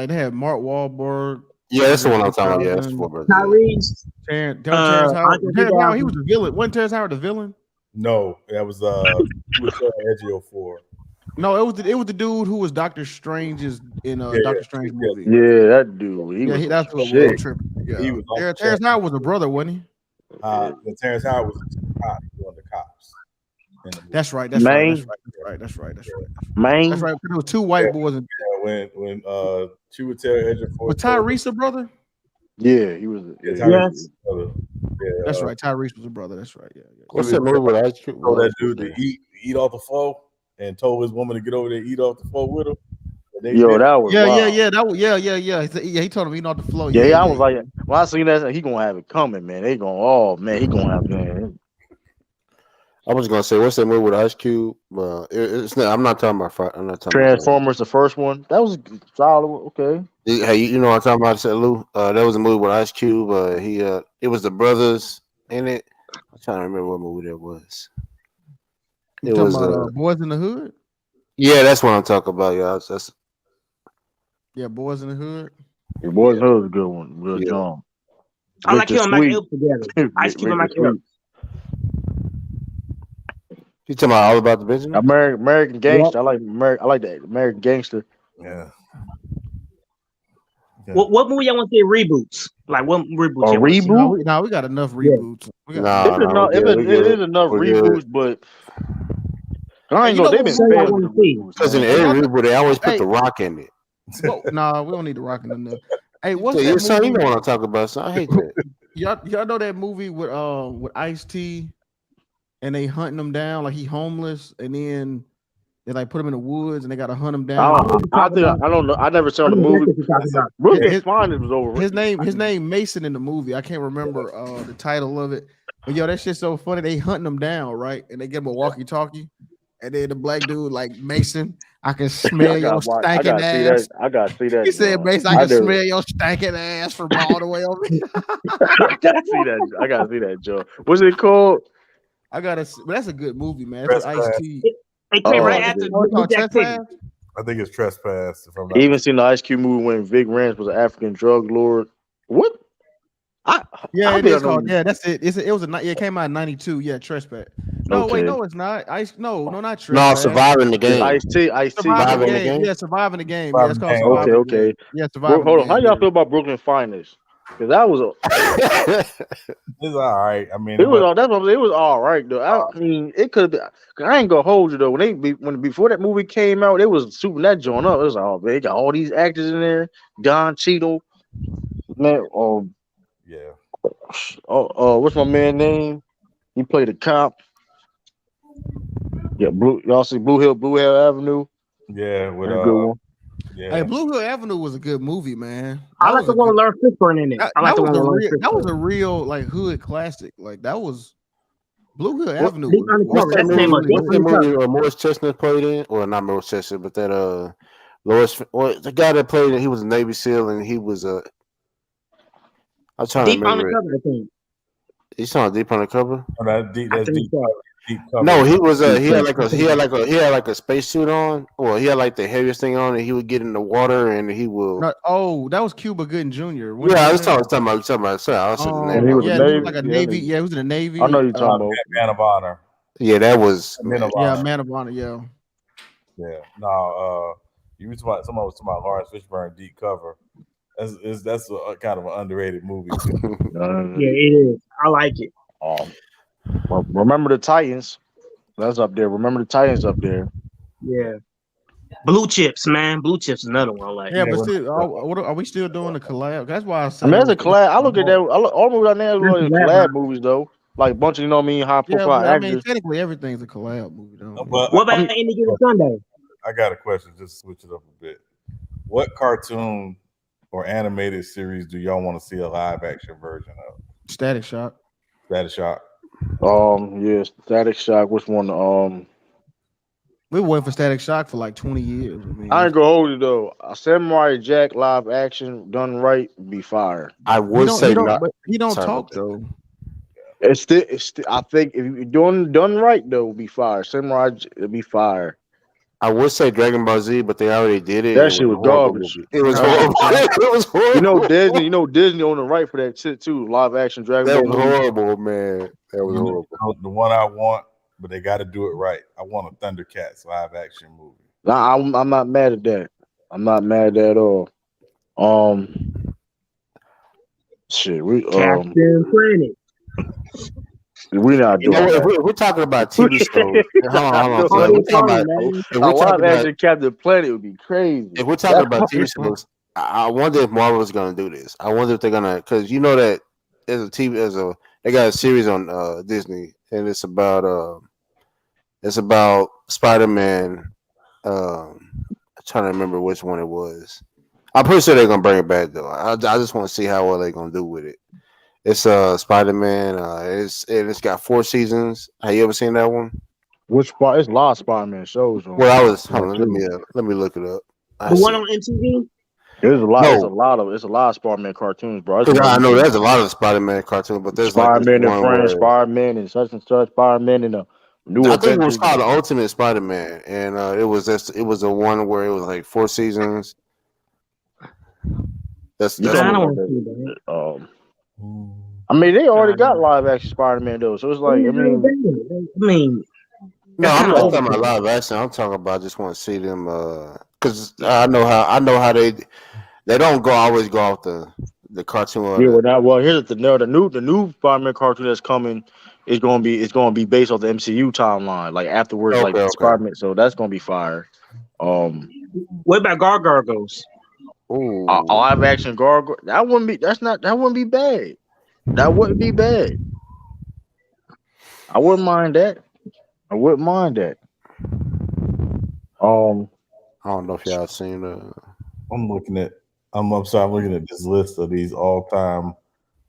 they had Mark Wahlberg. Yeah, that's the one I'm talking about. Yeah, that's Four Brothers. Tyrese. Terrence Howard. Terrence Howard, he was the villain. Wasn't Terrence Howard the villain? No, that was Edgio 4. No, it was the dude who was Doctor Strange's in Doctor Strange movie. Yeah, that dude. That's what shit. was tripping. Yeah. Terrence Howard was a brother, wasn't he? Terrence Howard was one of the cops. That's right. Man. That's right. Man. That's right. There were two white boys. When Chiwetel Ejiofor was Tyrese a brother? Yeah, he was. Yes. That's right. Tyrese was a brother. That's right. Yeah. What's that movie with Ice Cube? Told that dude to eat off the floor and told his woman to get over there and eat off the floor with him. That was He told him eating off the floor. I was like, when I seen that, he gonna have it coming, man. He gonna have man. I was gonna say, what's that movie with Ice Cube? It's not. I'm not talking about. I'm not talking Transformers, the first one. That was solid. Okay. Hey, you know what I'm talking about? Said Lou. That was a movie with Ice Cube. It was the brothers in it. I'm trying to remember what movie that was. You talking about Boys in the Hood? Yeah, that's what I'm talking about. Yeah, Boys in the Hood. Yeah, Boys in the Hood is a good one. Real John. I like him and Michael Epps together. Ice Cube and Michael Epps. You talking about All About the Benjamin? American Gangster. Yep. I like that American Gangster. Yeah. What movie y'all want to see reboots? Like what reboots A y'all want to see? reboot? No, we got enough Yeah. reboots. We got It's No, enough. we enough. get it. We It get is it. enough We get it. reboots, but I Hey, ain't you gonna. know They've what been Show movie? y'all failing want with to the see. reboots, Because in man. Hey, every y'all. reboot, they always put Hey, the Rock in it. nah, we don't need to rock in enough. Hey, what's So that you son, you movie? know what I'm talking about. Son. I hate that. Y'all know that movie with Ice-T and they hunting him down like he homeless, and then they like put him in the woods and they gotta hunt him I I down. know don't. what you're I talking think about. I don't know. I never saw I the know movie. exactly what you're talking about. Brooklyn Yeah, Fine was over. his name Mason in the movie. I can't remember the title of it, but yo, that shit's so funny. They hunting him down, right? And they give him a walkie-talkie, and then the black dude like Mason, I can smell I your got. I stinking gotta see that. ass. I gotta see that, He said, John. Mason, I I can never. smell your stinking ass from all the way over. I gotta see that. I gotta see that, John. What's it called? But that's a good movie, man. It's with Ice Trespass. T. It came Oh, right Oh, after oh, it's called New Jack City. Trespass. I think it's trespass. If I'm not even mistaken. seen the Ice Cube movie when Vic Rance was an African drug lord. What? I Yeah, I it be is on called. them. Yeah, that's it. Yeah, it came out in '92. Yeah, Trespass. No, wait, Okay. no, it's not. No, not No, Trespass. surviving the It's game. Ice T. Ice T. Surviving the Surviving the game. game. Yeah, surviving the game. Yeah, it's Surviving called game. Okay. surviving the Okay. game. Yeah, surviving the Hold on. How game. y'all Yeah. feel about Brooklyn Finest? Because that was a. It's all right. I mean, It it was was all. That's what I'm saying. It was all right though. I mean, it could have been. I ain't gonna hold you though. When before that movie came out, it was super that joint up. It was all they got all these actors in there. Don Cheadle, man. yeah. What's my man name? He played a cop. Yeah, y'all see Blue Hill Avenue. Yeah, with That's a good one. Hey, yeah. Blue Hill Avenue was a good movie, man. I That like was the a one good. with Lawrence Fishburne in it. I like the one with Lawrence That was Fishburne. a real like hood classic. Like that was Blue Hill What? Avenue Deep What's Undercover. that That's the name movie? of it. Deep What's that movie? Undercover. Morris Chestnut played in, or not Morris Chestnut, but that Lois. Well, the guy that played it, he was a Navy SEAL, and he was a. I'm trying to Deep remember it. Undercover, I think. He's on Deep Undercover. Oh, that's deep. I That's think deep. so. Deep cover. No, he was Deep he had Cut. like a spacesuit on. Well, he had like the heaviest thing on, and he would get in the water, and he will. No, that was Cuba Gooding Jr. Wasn't Yeah, he I in was there? talking about. Sorry, I said the name And he wrong. was a Yeah, he was Navy. like a Yeah, Navy. Yeah, he was in the I know Navy. you're talking about. Man of honor. Yeah, that was Man of Yeah, honor. Man of Honor. Yeah. Yeah. No. You was talking. Someone was talking about Lawrence Fishburne deep cover. That's a kind of an underrated movie too. Yeah, it is. I like it. Well, remember the Titans? That's up there. Remember the Titans up there. Yeah. Blue Chips, man. Blue Chips is another one I like. Yeah, but still, are we still doing the collab? That's why I I said mean, it that's was. a collab. I look at that. All movies I name That's are the lab, collab right? movies though. Like a bunch of you know what I mean, high Yeah, profile but I mean, actors. technically everything's a collab movie, though. But What about Any Given Sunday? I got a question. Just switch it up a bit. What cartoon or animated series do y'all want to see a live action version of? Static Shock. Static Shock. Yeah, Static Shock. Which one? We were waiting for Static Shock for like 20 years. I mean, I ain't gonna hold you though. A Samurai Jack live action done right be fire. I would say not. but he don't Sorry about talk that. though. It's still. I think if you doing done right though, it'll be fire. It'll be fire. I would say Dragon Ball Z, but they already did it. That It was shit a was horrible garbage. movie. It was horrible. It was horrible. You know Disney on the right for that shit too. Live action Dragon That Ball was movie. horrible, man. That was horrible. The one I want, but they got to do it right. I want a Thundercats live action movie. Nah, I'm not mad at that. I'm not mad at that at all. Shit, Captain Planet. we not You know doing what? that. If we're talking about TV shows, hold on. So Oh, if we're it's talking funny, about, man. if A we're talking live about, action Captain Planet would be crazy. if we're talking about TV shows, I wonder if Marvel's gonna do this. I wonder if they're gonna, because you know that they got a series on Disney, and it's about Spider-Man. I'm trying to remember which one it was. I'm pretty sure they're gonna bring it back though. I just want to see how well they're gonna do with it. It's Spider-Man. It's got 4 seasons. Have you ever seen that one? Which part? It's a lot of Spider-Man shows on. Well, I was. on Hold on, too. let me look it up. I The one see. on MTV? There's a lot. No, It's a lot of Spider-Man cartoons, bro. It's because more I than know just there's a lot of Spider-Man cartoons, but there's like this Spider-Man and one Friends, where Spider-Man and such Spider-Man and the New I think it was Adventures. called the Ultimate Spider-Man, and it was a one where it was like 4 seasons. That's You I talking don't about want to see that. that? I mean, they already got live action Spider-Man though, so it's like, I mean, no. that's I'm kind not of talking about overkill. live action. I'm talking about I just want to see them because I know how They don't always go off the cartoon or Yeah, the. well, here's the new Spider-Man cartoon that's coming is gonna be based off the MCU timeline, like afterwards, like Okay, okay. Spider-Man. So that's gonna be fire. Um, What about Gargoyles? a Ooh. live action Gargoyle that wouldn't be bad. That wouldn't be bad. I wouldn't mind that. I wouldn't mind that. Um, I don't know if y'all seen I'm looking at. I'm sorry. I'm looking at this list of these all-time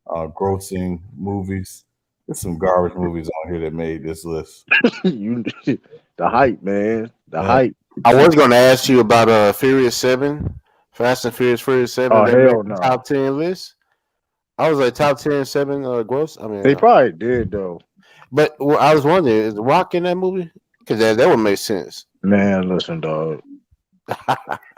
grossing movies. There's some garbage movies on here that made this list. you, the hype, man, the Yeah. hype. I was gonna ask you about Furious 7, Fast and Furious 7. Oh They made hell the no, top 10 list. I was like top 10 7 gross. I mean, they probably did though. but I was wondering, is The Rock in that movie? Because that would make sense. Man, listen, dog.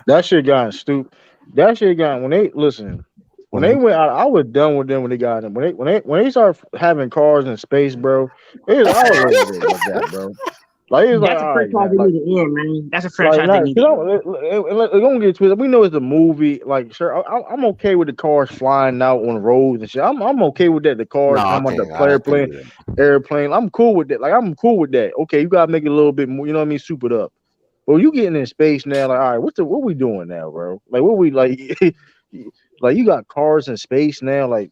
That shit got stupid. That shit got when they listen. When they went out, I was done with them when they got them. When they started having cars in space, bro, I was over it with that, bro. Like it's like That's a all right, franchise man. they need to end, man. That's a Like franchise they not, need you to know, end. don't get it twisted. We know it's a movie. Like, sure, I'm okay with the cars flying out on roads and shit. I'm okay with that. The No, cars I talking about the can't. I player can't plane, do that. airplane. I'm cool with that. Like, I'm cool with that. Okay, you gotta make it a little bit more. You know what I mean? Soup it up. But you getting in space now? Like, all right, what we doing now, bro? Like, what we like? Like, you got cars in space now? Like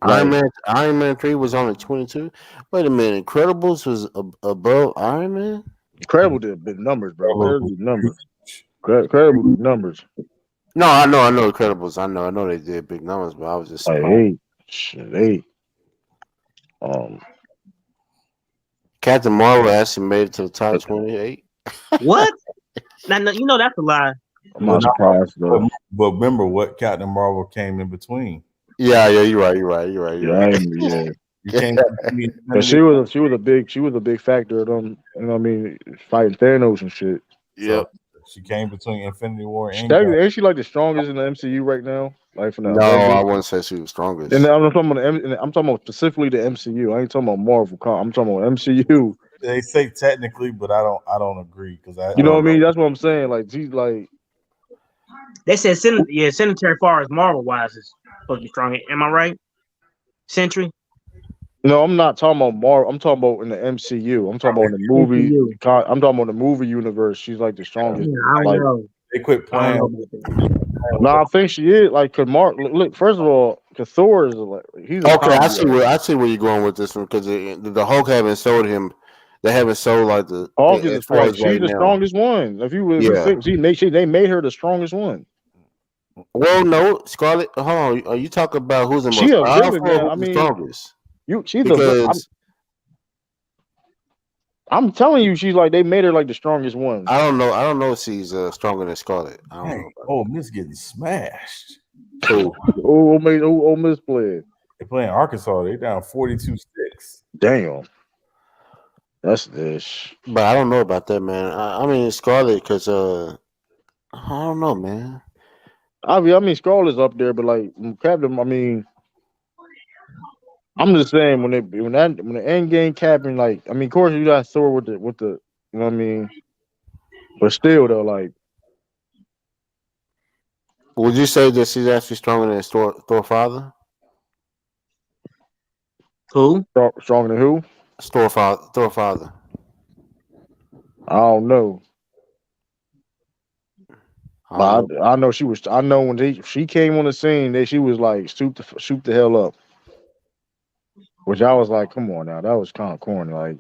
Iron Man 3 was only 22. Wait a minute, Incredibles was above Iron Man. Incredible did big numbers, bro. Incredible did numbers. Incredible did numbers. No, I know Incredibles. I know they did big numbers, but I was just Like, surprised. hey, shit, hey. Um, Captain Marvel actually made it to the top 28. What? Now, you know that's a lie. I'm not surprised though. But remember what Captain Marvel came in between. Yeah, you're right. Yeah, yeah. You can't. But she was a big factor of them. You know what I mean? Fighting Thanos and shit. Yep. She came between Infinity War and Technically, Endgame. ain't she like the strongest in the MCU right now? Like from the No, I Avengers. wouldn't say she was strongest. And I'm talking about I'm talking about specifically the MCU. I ain't talking about Marvel. I'm talking about MCU. They say technically, but I don't agree because I You know what don't I mean? know. That's what I'm saying. Like she's like They said Cemetery Far as Marvel wise is supposed to be strong. Am I right? Sentry? no, I'm not talking about Marvel. I'm talking about in the MCU. I'm talking about in the movie. MCU. I'm talking about the movie universe. She's like the strongest. Yeah, I don't Like know. They quit I don't playing. know about that. no, I think she is. Like, cause Mark, look. First of all, cause Thor is like he's a Okay, comedy actor. I see where you're going with this one because the Hulk haven't sold him. They haven't sold like Hulk is as far as she's right the now. strongest one. If you Yeah. think they made her the strongest one. Well, no, Scarlett. Hold on. Are you talking about who's the She most a powerful villain or now. I who's the mean, strongest? she's a villain. Because I'm telling you, she's like they made her like the strongest one. I don't know. I don't know if she's stronger than Scarlett. I don't Hey, know. oh, Miss getting smashed. Who? Ole Miss played. They playing Arkansas. They down 42-6. Damn, that's this. But I don't know about that, man. I mean Scarlett because I don't know, man. I mean, Scarlett's up there, but like Captain. I mean, I'm just saying when the end game Captain, like I mean, of course you got Thor with the you know what I mean, but still though, like Would you say that she's actually stronger than Thor father? Who? Stronger than who? Thor father. I don't know. I don't But I know she was. I know when she came on the scene, that she was like shoot the hell up. Which I was like, come on now, that was kind of corny. Like,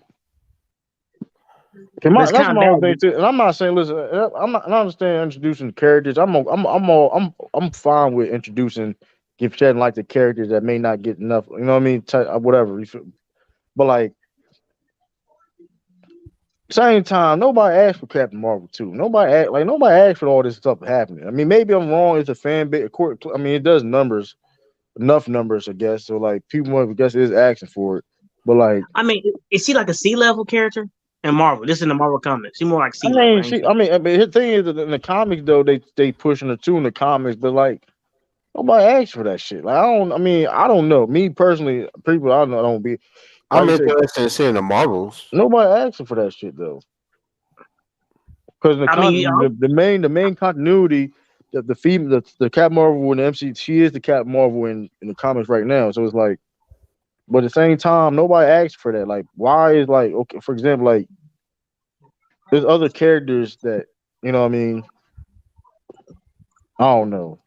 But it's that's kind my of whole bad. thing too. And I'm not saying, listen, I'm not. I understand introducing characters. I'm fine with introducing, shedding like the characters that may not get enough. You know what I mean? Whatever. But like, same time, nobody asked for Captain Marvel too. Nobody asked for all this stuff happening. I mean, maybe I'm wrong. It's a fan base. I mean, it does enough numbers, I guess. So like, people, I guess, is asking for it. But like, I mean, is she like a C level character in Marvel? This is in the Marvel comics. She more like C I level, mean, ain't she? I mean, the thing is that in the comics though, they pushing her too in the comics, but like nobody asked for that shit. Like I don't know. Me personally, people I know don't be I'm like you say, interested in seeing the Marvels. nobody asking for that shit though. Because I mean, the main continuity, the female the Captain Marvel in the MC. She is the Captain Marvel in the comics right now. So it's like, but at the same time, nobody asked for that. Like, why is like okay? For example, like there's other characters that you know. What I mean, I don't know.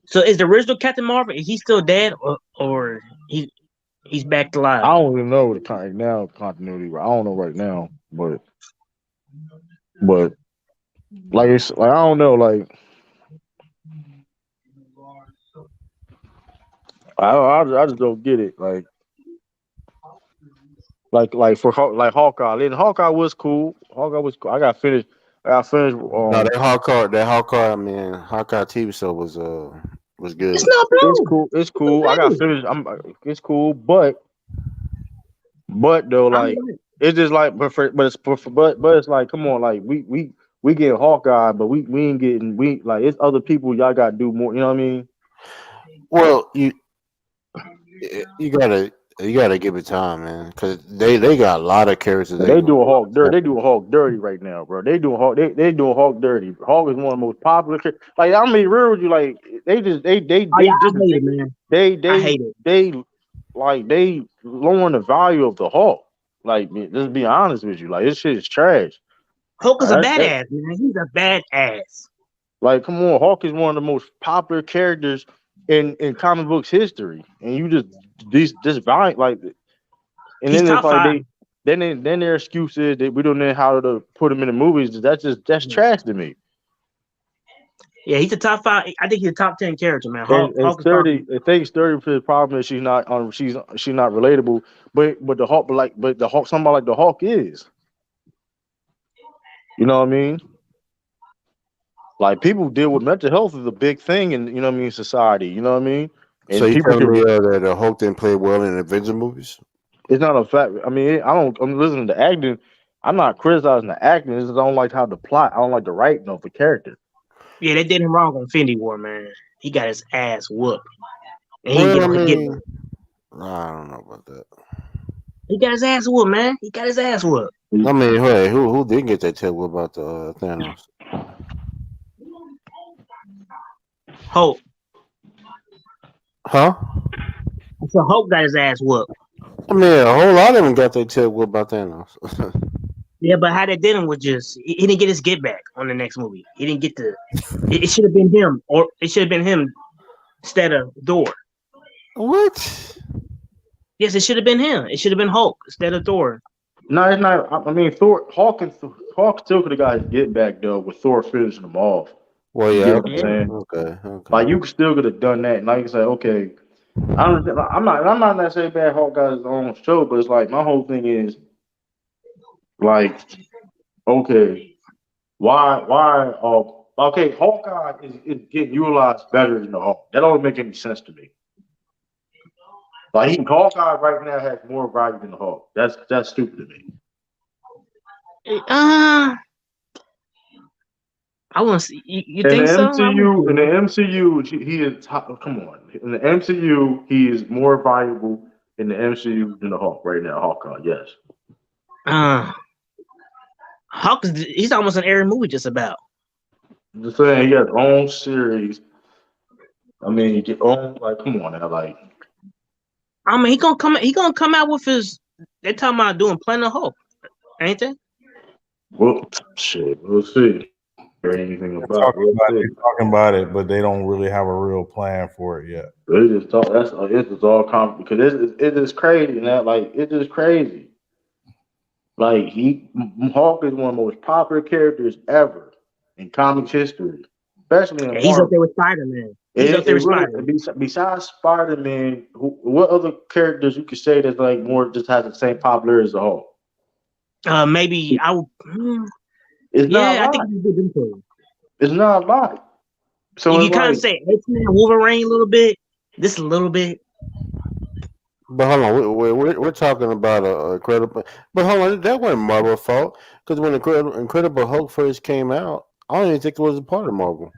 So is the original Captain Marvel? Is he still dead, or he's back to life? I don't even know the now continuity. I don't know right now, but like it's like I don't know. Like I just don't get it. Like for like Hawkeye. Then Hawkeye was cool. Hawkeye was cool. I got finished. No, that Hawkeye TV show was good. It's not It's blue. cool. It's cool. I got finished. It's cool, but though like it's just like but it's like come on like we get Hawkeye, but we ain't getting we like it's other people y'all got to do more. You know what I mean? Well, you gotta give it time, man, because they got a lot of characters. They do a Hawk dirty. They do a Hawk dirty right now, bro. They doing Hawk. They doing Hawk dirty. Hawk is one of the most popular. Like I'm being real with you. Like they just they Oh, yeah, just I hate it, man. I hate it. they lowering the value of the Hawk. Like just be honest with you. Like this shit is trash. Hulk is a That- badass, man. He's a badass. like come on, Hawk is one of the most popular characters in comic books history, and you just this valiant like. And He's then it's top like five. then their excuse is that we don't know how to put him in the movies. That's trash to me. Yeah, he's the top five. I think he's a top 10 character, man. Hulk And is probably. 30, I think 30 for the problem is she's not she's not relatable. But the Hawk, but the Hawk, somebody like the Hawk is. You know what I mean? Like people deal with mental health is a big thing in you know what I mean society. You know what I mean? So And you people telling can. me that the Hulk didn't play well in Avenger movies? It's not a fact. I mean, I don't. I'm listening to acting. I'm not criticizing the acting. It's just I don't like how the plot. I don't like the writing of the character. Yeah, they did him wrong on Infinity War, man. He got his ass whooped. And he Well, I didn't get mean, back. I don't know about that. He got his ass whooped, man. He got his ass whooped. I mean, hey, who did get that tell about the Thanos? Hulk. Huh? So Hulk got his ass whooped. I mean, a whole lot of them got their tell about Thanos. Yeah, but how they did him was just he didn't get his get back on the next movie. He didn't get the. It should have been him, or it should have been him instead of Thor. What? Yes, it should have been him. It should have been Hulk instead of Thor. No, it's not. I mean, Hawk still could have got his get back though with Thor finishing him off. Well, You yeah, get what I'm saying? okay. Like you still could have done that. And like I said, okay, I'm not necessarily bad. Hawk got his own show, but it's like my whole thing is like, okay, why? Okay, Hawkeye is getting utilized better than the Hawk. That don't make any sense to me. Like Hawkeye right now has more value than the Hawk. That's stupid to me. I want to see. You In the think so? MCU, he is top. Come on, in the MCU, he is more valuable in the MCU than the Hawk right now. Hawkeye, yes. Hulk he's almost an every movie just about. Just saying, he has his own series. I mean, he get own like, come on now, like. I mean, he gonna come out with his. They talking about doing Planet Hulk, ain't they? Well, shit, we'll see. Or anything They're about it. they're talking about it, but they don't really have a real plan for it yet. They just talk. It's just all because it is crazy now. Like it's just crazy. Like Hawk is one of the most popular characters ever in comics history, especially in Yeah, he's Marvel. up there with Spider-Man. He's up there with Spider-Man. Besides Spider-Man, what other characters you could say that's like more just has the same popularity as the Hulk? Maybe I would. It's not a I lot. think he's a good info. It's not a lot. So You it's can kind like, of say X-Men, Wolverine a little bit. This a little bit. But hold on, we're talking about a Incredible. But hold on, that wasn't Marvel's fault because when Incredible Hulk first came out, I don't even think it was a part of Marvel.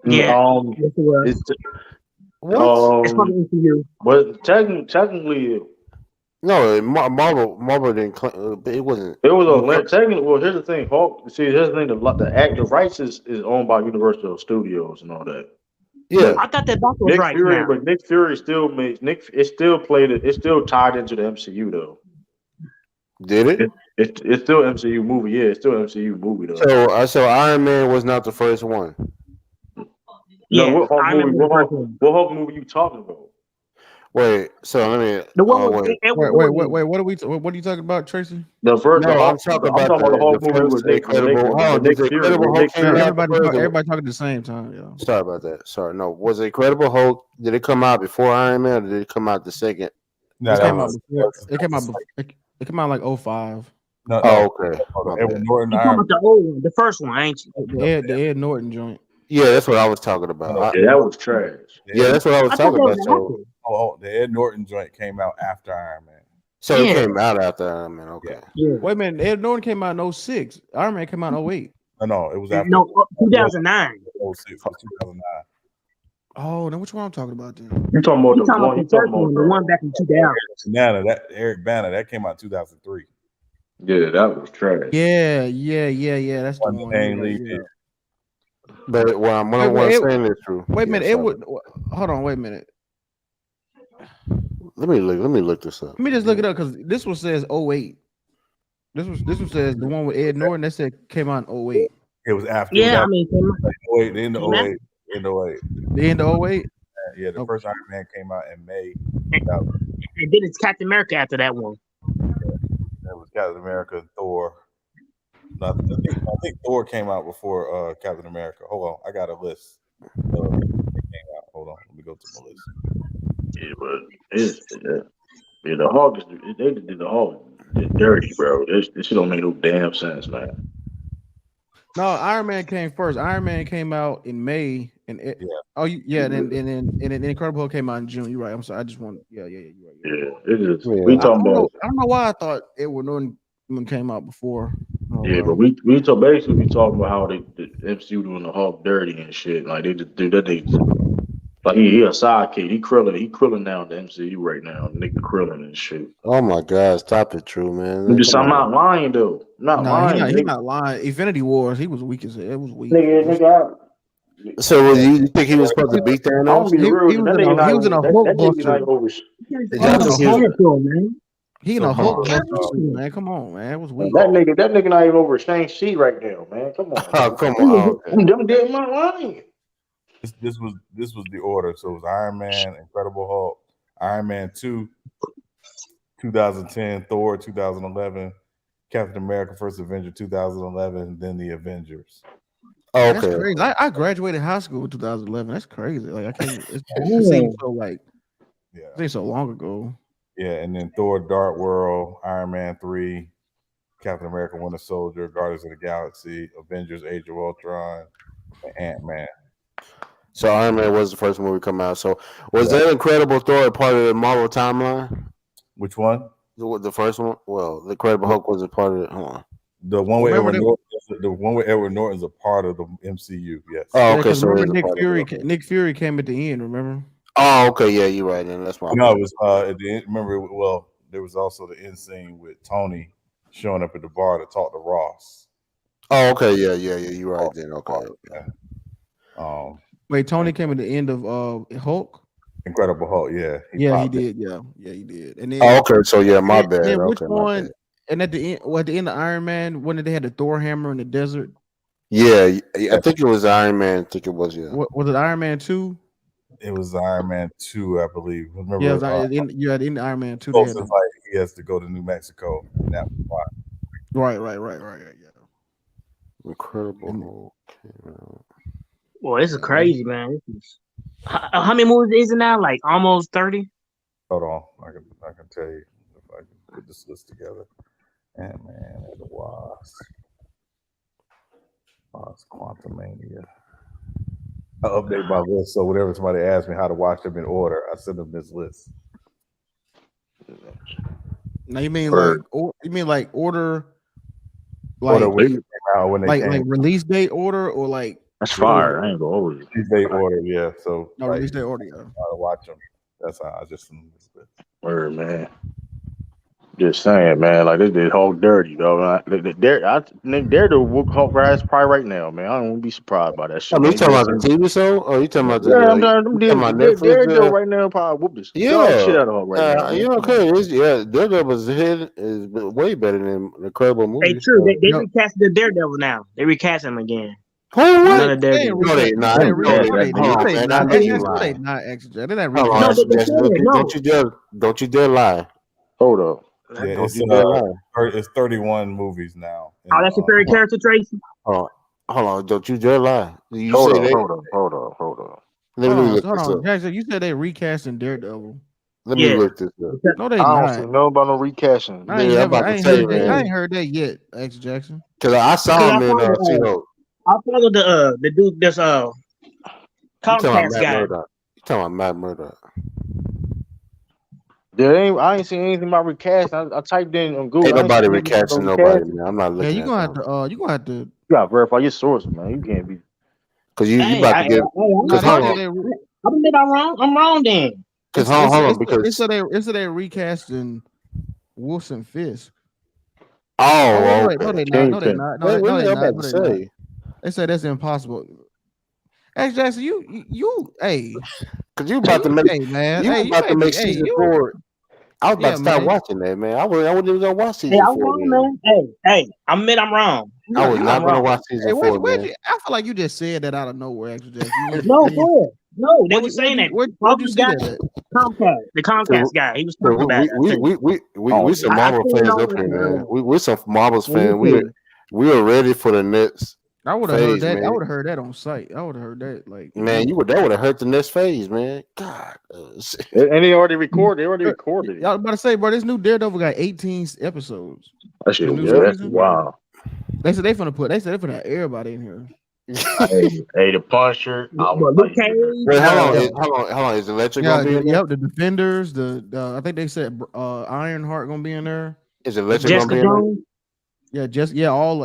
Yeah. Yes, it was. What? It's probably MCU. But technically, No, Marvel didn't claim. It wasn't. It was a technically. Well, here's the thing, Hulk. See, here's the thing. The rights is owned by Universal Studios and all that. Yeah. I thought that back was Nick right Fury, now. but Nick Fury still makes Nick. It still played it. It's still tied into the MCU though. Did it? It's still MCU movie. Yeah, it's still MCU movie though. So Iron Man was not the first one. No, Yeah, what Hulk I movie? remember the first one. What Hulk movie you talking about? Wait, so let me. The one with Wait. Edward Wait. Norton. What are you talking about, Tracy? The first, No, the I'm Hulk. talking I'm about talking about the the Hulk movie first Incredible. with Was Nick the Fury. Incredible With Hulk Nick came Fury. out the first? Everybody talking at the same time. Yeah. Sorry about that. Sorry, no. Was the Incredible Hulk? Did it come out before Iron Man, or did it come out the second? No, It that came out was before. It came out. It came out like 05. no. Oh, okay. My Edward bad. Norton, You talking Iron about the old one, the first one, ain't you? The Ed Norton joint. Yeah, that's what I was talking about. Man. Yeah, that was trash. Yeah, that's what I was I thought talking that about. was So, after. The Ed Norton joint came out after Iron Man. so it Yeah. came out after Iron Man. Okay. Yeah. Wait a minute. Ed Norton came out in 06. Iron Man came out in 08. No, it was after. No, 2009. 06, it was 2009. Oh, then which one I'm talking about then? You talking about You the talking about one? the You talking first one, about the one back in 2000. Eric Banner, that came out in 2003. Yeah, that was trash. Yeah. That's the One one. Shane You're right, Lee you're did. right. But what I'm Wait, saying is true. Wait a Yeah, minute. sorry. Hold on. Wait a minute. Let me look this up. Let me just look it up because this one says 08. This one says the one with Ed Norton that said came out in 08. It was after. Yeah, I mean, Wait, the end of 08. End of 08. The end of 08? Yeah, the first Iron Man came out in May. And then it's Captain America after that one. That was Captain America and Thor. No, I think Thor came out before Captain America. Hold on, I got a list. It came out. Hold on, let me go to my list. Yeah, but the Hulk is they did the Hulk dirty, bro. This shit don't make no damn sense, man. No, Iron Man came first. Iron Man came out in May, and and then Incredible Hulk came out in June. You're right. I'm sorry. I just want. Yeah. You're right. Yeah, it is. We talking about. I don't know why I thought Edward Norton came out before. Yeah, but we basically we talking about how the MCU doing the Hulk dirty and shit. Like they just do that. Like he a sidekick. He Krillin down the MCU right now. Nigga Krillin and shit. Oh my God! Stop it, true man. I'm not lying though. I'm not lying. He not lying. Infinity Wars. He was weak as it was weak. Nigga. So you think he was supposed to beat Thanos? He was in a Hulk buster. He in a Hulk buster suit, man. Come on, man. It was weak. That nigga not even over exchange sheet right now, man. Come on. Oh, come on. Okay. Them dead my lying. This was the order. So it was Iron Man, Incredible Hulk, Iron Man 2, 2010, Thor 2011, Captain America First Avenger 2011, then the Avengers. Oh, okay. That's crazy. I graduated high school in 2011. That's crazy. Like I can't. It seems so like. Yeah. It seems so long ago. Yeah, and then Thor: Dark World, Iron Man 3, Captain America: Winter Soldier, Guardians of the Galaxy, Avengers: Age of Ultron, and Ant-Man. So Iron Man was the first movie to come out. So was that Incredible Thor a part of the Marvel timeline? Which one? The first one? Well, the Incredible Hulk was a part of it. Hold on. The one with Edward Norton's a part of the MCU. Yes. Oh, okay. So remember Nick Fury came at the end. Remember? Oh, okay. Yeah, you're right. Then that's why. No, it was at the end. Remember? Well, there was also the end scene with Tony showing up at the bar to talk to Ross. Oh, okay. Yeah. You're right. Then okay. Wait, Tony came at the end of Hulk. Incredible Hulk. Yeah. He did. Yeah, he did. And then, okay. So yeah, my bad. And which okay, one? And at the end of Iron Man, when they had the Thor hammer in the desert. Yeah, I think it was Iron Man. I think it was. Yeah. Was it Iron Man 2? It was Iron Man 2, I believe. Remember? Yeah, at the end of Iron Man 2. He has to go to New Mexico. And that was why. Right. Yeah. Incredible. Well, this is crazy, man. How many movies is it now? Like almost 30? Hold on. I can tell you if I can put this list together. Ant-Man and the Wasp. Quantumania. I update my list, so whenever somebody asks me how to watch them in order, I send them this list. Now you mean order order when they came out, when they came. like release date order or like that's fire. I ain't gonna over it. Release date order, yeah. So release date order. Yeah. How to watch them. That's how I just send this list. Word, man. Just saying, man. Like this did Hulk dirty, though. I think Daredevil whoop Hulk ass probably right now, man. I don't want to be surprised by that I shit, mean, you man. talking about the TV show, or you talking about Yeah, I'm talking. you talking about Netflix? Daredevil right now probably whoop the dog Yeah, shit out of Hulk right now, man. you know, Come on. okay, Daredevil's hit is way better than the Incredible Hey, movie. true. So. They recast the Daredevil now. They recast him again. Who? They, What? Another they ain't Daredevil. No, they recast. not. They No, recast. they. No, they Hold not. No, on, they man. I not. know you No, they lying. not. Actually, they're not Hold on, No, recasting. they Jackson. said no. Don't you dare lie. Hold up. Yeah, Don't it's you dare lie. it's 31 movies now. Oh, And that's your favorite character, Tracy? Hold on. Don't you dare lie. You Hold say up. they. Hold up. Let me look Hold this on, up. Jackson. You said they recasting Daredevil. Let me Yeah. look this up. No, they I don't see not. no about no recasting. Yeah, I'm about I to ain't say, heard that. I man. ain't heard that yet, X Jackson. Cause I saw Because him in I follow the dude that's You talking about Comcast Matt guy. Murdock? You talking about Matt Murdock? I ain't seen anything about recasting. I typed in on Google. Ain't I ain't nobody seen anything about no recasting nobody, recasting. man. I'm not Yeah, looking you at gonna have them. to. You gonna have to. You gotta verify your source, man. You can't be. Cause you Hey, about to get. Nah, Cause they hold said on. they. I admit I'm wrong. I'm wrong then. Cause hold on. Because It's they recasting Wilson Fisk. oh, Wait, no, okay. they not. No, they Kingpin. not. Wait, No, they I'm not. about No, to they not. say. They say that's impossible. X Jackson, hey, Cause you hey, about to make. hey, man, You hey, you about to may be, make hey, season 4. I was about yeah, to start man. watching that, man. I wasn't even gonna watch Hey, season I'm 4 wrong, then. man. Hey, I admit I'm wrong. I was I'm not gonna wrong. watch season Hey, 4, where'd man. you? I feel like you just said that out of nowhere, X Jackson. No, for real. No, they were Where'd saying that. you Probably see guy, that at? Comcast, the So Comcast guy. He was so talking about it. I think. Oh we some yeah. I Marvel seen it fans up here, man. on We some Marvels fans. YouTube. We are ready for the next I would have heard phase, that. I man. would have heard that on site. I would have heard that like Man, immediately. that would have hurt the next phase, man. God, And they already recorded. They already recorded I it. was about to say, bro, this new Daredevil got 18 episodes. That The shit. new Yeah, that's season. wow. They said they finna have everybody in here. Hey, the Punisher. I was But Luke like, Cage, Wait, Yeah, hold on. Is Electric gonna be in there? the Defenders. I think they said Ironheart gonna be in there. Is Electric gonna Jessica be in there? Jones.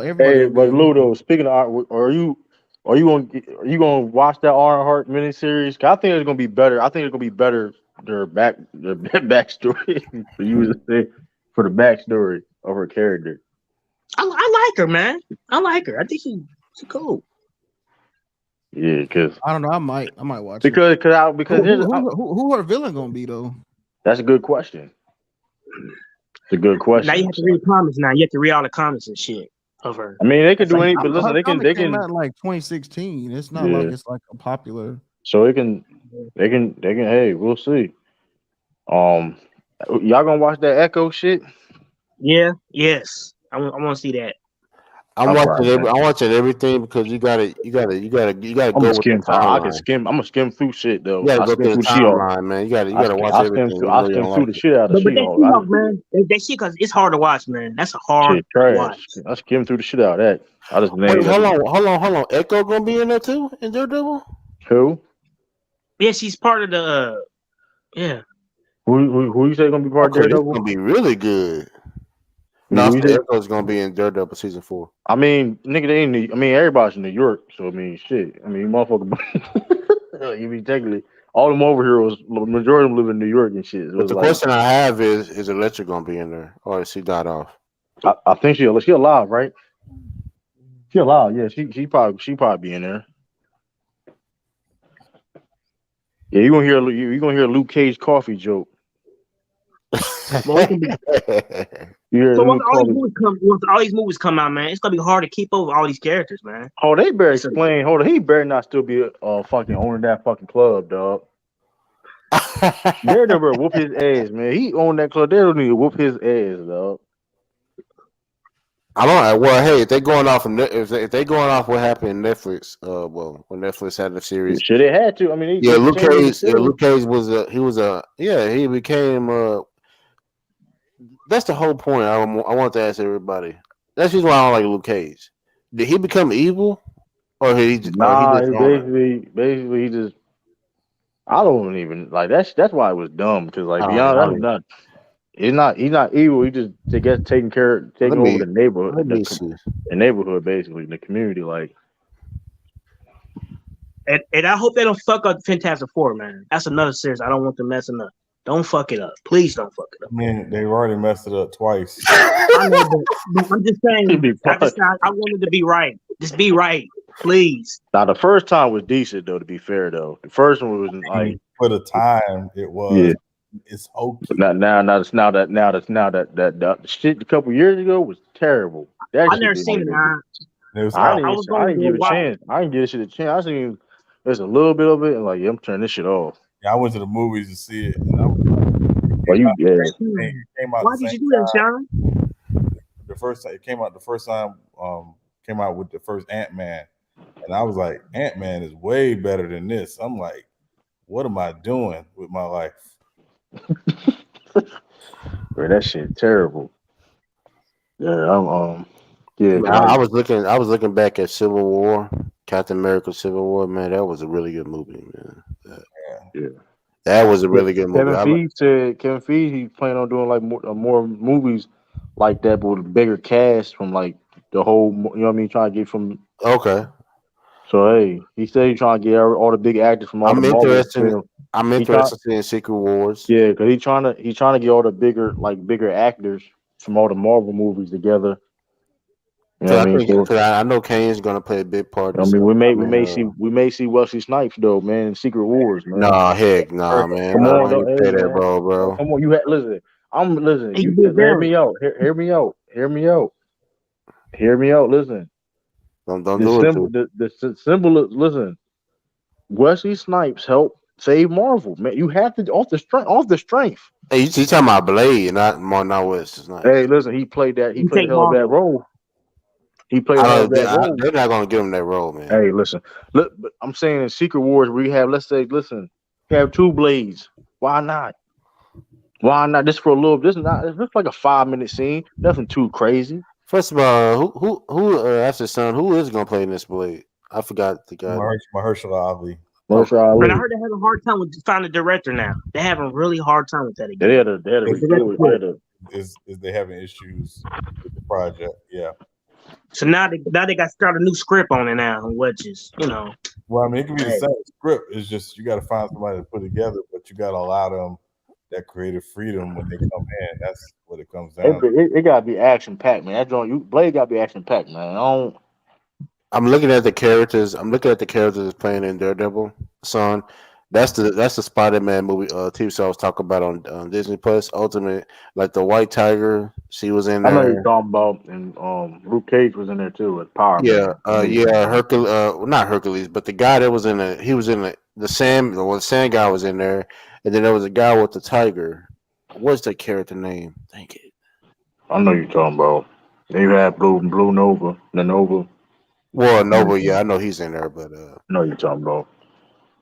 Everybody hey, gonna be but in there. Ludo. Speaking of, are you gonna watch that Ironheart miniseries? 'Cause I think it's gonna be better. I think it's gonna be better their backstory for you to say for the backstory of her character. I like her, man. I like her. I think she's cool. Yeah, I don't know. I might watch it. because Who her villain gonna be though? that's a good question. It's a good Now you question. have to read comments. Now you have to read all the comments and shit of her. I mean, they can It's do like, any, but listen, Her they comic came can, out in like 2016. It's not like yeah. it's like a popular. So they can. Hey, we'll see. Um, y'all gonna watch that Echo shit? yeah, yes. I want to see that. I'm I'm watching. probably I'm watching everything because you gotta I'm gonna go with the skim. I can timeline. skim. I'm gonna skim through shit You though. gotta I go skim through the through the She-Hulk. timeline, man. You gotta watch everything, even I though you skim don't through like the it. shit out of But that She-Hulk. She-Hulk, man, that shit, cause it's hard to watch, man. That's a hard Shit trash. watch. I skim through the shit out of that. I just Wait, named that's hold on. Echo gonna be in there too in Daredevil? who Yeah, she's part of the. Yeah. who you say gonna be part of Okay, this is Daredevil? gonna be really good. No, I Who you said say? Echo's gonna be in Daredevil season 4. I mean, nigga, they in I mean, everybody's in New York, so I mean, shit. I mean, motherfucker. You mean technically, all them over heroes, majority of them live in New York and shit. So But it's the like, question I have is Electric gonna be in there, or is she got off? I think she alive, right? She alive, yeah. She probably be in there. Yeah, you gonna hear Luke Cage coffee joke. Well, it's gonna be. You hear So Luke coffee. once all these movies come out, man, it's gonna be hard to keep over all these characters, man. Oh, they better It's a, explain. Hold on, he better not still be fucking owning that fucking club, dog. Daredevil whoop his ass, man. He owned that club. They don't need to whoop his ass, dog. I don't. Well, hey, if they going off, if they going off what happened in Netflix, well, when Netflix had the series, Shit, they had to. I mean, yeah, they changed the Yeah, series. Luke Cage was he became That's the whole point. I want to ask everybody. That's just why I don't like Luke Cage. Did he become evil, or he Nah, just he on it? basically he just. I don't even like that's why it was dumb because like beyond I that's not. He's not evil. He just I guess taking let over me the neighborhood, let me see. the neighborhood basically, the community. Like and I hope they don't fuck up Fantastic Four, man. That's another series I don't want them messing up. Don't fuck it up. Please don't fuck it I mean, they've already messed it up twice. I know, but I'm just He'd saying. be fine. I wanted to be right. Just be right, please. Now the first time was decent though. To be fair though, the first one was like For the time, it yeah. was. It's hokey. But now that the shit a couple years ago was terrible. That I shit never did seen not it, even. man. It was I hot. didn't I even. was I going to didn't go give it a watch. chance. I didn't give this shit a chance. I seen there's a little bit of it, and like yeah, I'm turning this shit off. Yeah, I went to the movies to see it, and I was Well, you yeah. it came out Why the did same you do that, time. Sean? The first time it came out, the first time came out with the first Ant-Man, and I was like, Ant-Man is way better than this. I'm like, what am I doing with my life? Bro, that shit terrible. Yeah, yeah, Man, cause I I was looking back at Civil War, Captain America: Civil War. Man, that was a really good movie, man. yeah. That was a really good movie. Kevin Feige said he's planning on doing like more movies like that, but with a bigger cast from like the whole. You know what I mean? Trying to get from. Okay, So hey, he said he's trying to get all the big actors from all the I'm Marvel interested. films. I'm He trying, interested in Secret Wars. yeah, because he's trying to get all the bigger actors from all the Marvel movies together. You know Cause what I I mean? think, So cause I know Kane's gonna play a big part I in mean, some upcoming. we may see Wesley Snipes though, man, in Secret Wars, man. Nah, heck, nah, man. Come I on, don't though, even hey play that man, role, bro. come on, listen. Listen. He You could be a hear villain. me out. Hear me out. Hear me out. Hear me out. Listen. Don't The do it, symbol. dude. The symbol. Listen. Wesley Snipes helped save Marvel, man. You have to off the strength. Hey, you talking about Blade, not West? It's nice. Hey, listen. He You played a take hell of that Marvel. role. He played I a hell of don't. that role. They're not gonna give him that role, man. Hey, listen. Look, but I'm saying in Secret Wars we have. Let's say, listen. We have two blades. Why not? Why not? Just for a little. This is not. It's just like a 5 minute scene. Nothing too crazy. First of all, who after son, who is gonna play in this Blade? I forgot the guy. Mahershala Ali. Mahershala And I Ali. heard they have a hard time with finding a director now. They're having a really hard time with that They again. had a they had a The they director were- they quit. had a Is they having issues with the project? Yeah. So now they got to start a new script on it now, which is Well, I mean, it can be the hey. same script. It's just you got to find somebody to put together, but you got to allow them that creative freedom when they come in. That's what it comes down to. it gotta be action packed, man. That joint, Blade gotta be action packed, man. I don't. I'm looking at the characters. I'm looking at the characters that's playing in Daredevil. Son, that's the Spider-Man movie TV show I was talking about on Disney Plus. Ultimate, like the White Tiger. She was in I know you're there. talking about, and Luke Cage was in there too as Power Yeah, Man. I know you're talking yeah, about. Hercules. Well, not Hercules, but the guy that was in the he was in the Sam. Well, the Sand guy was in there, and then there was a guy with the tiger. What's the character name? Thank it. I know you're talking about. Then you have Blue Nova, the Nova. Well, Nova. Yeah, I know he's in there, but I know you're talking about.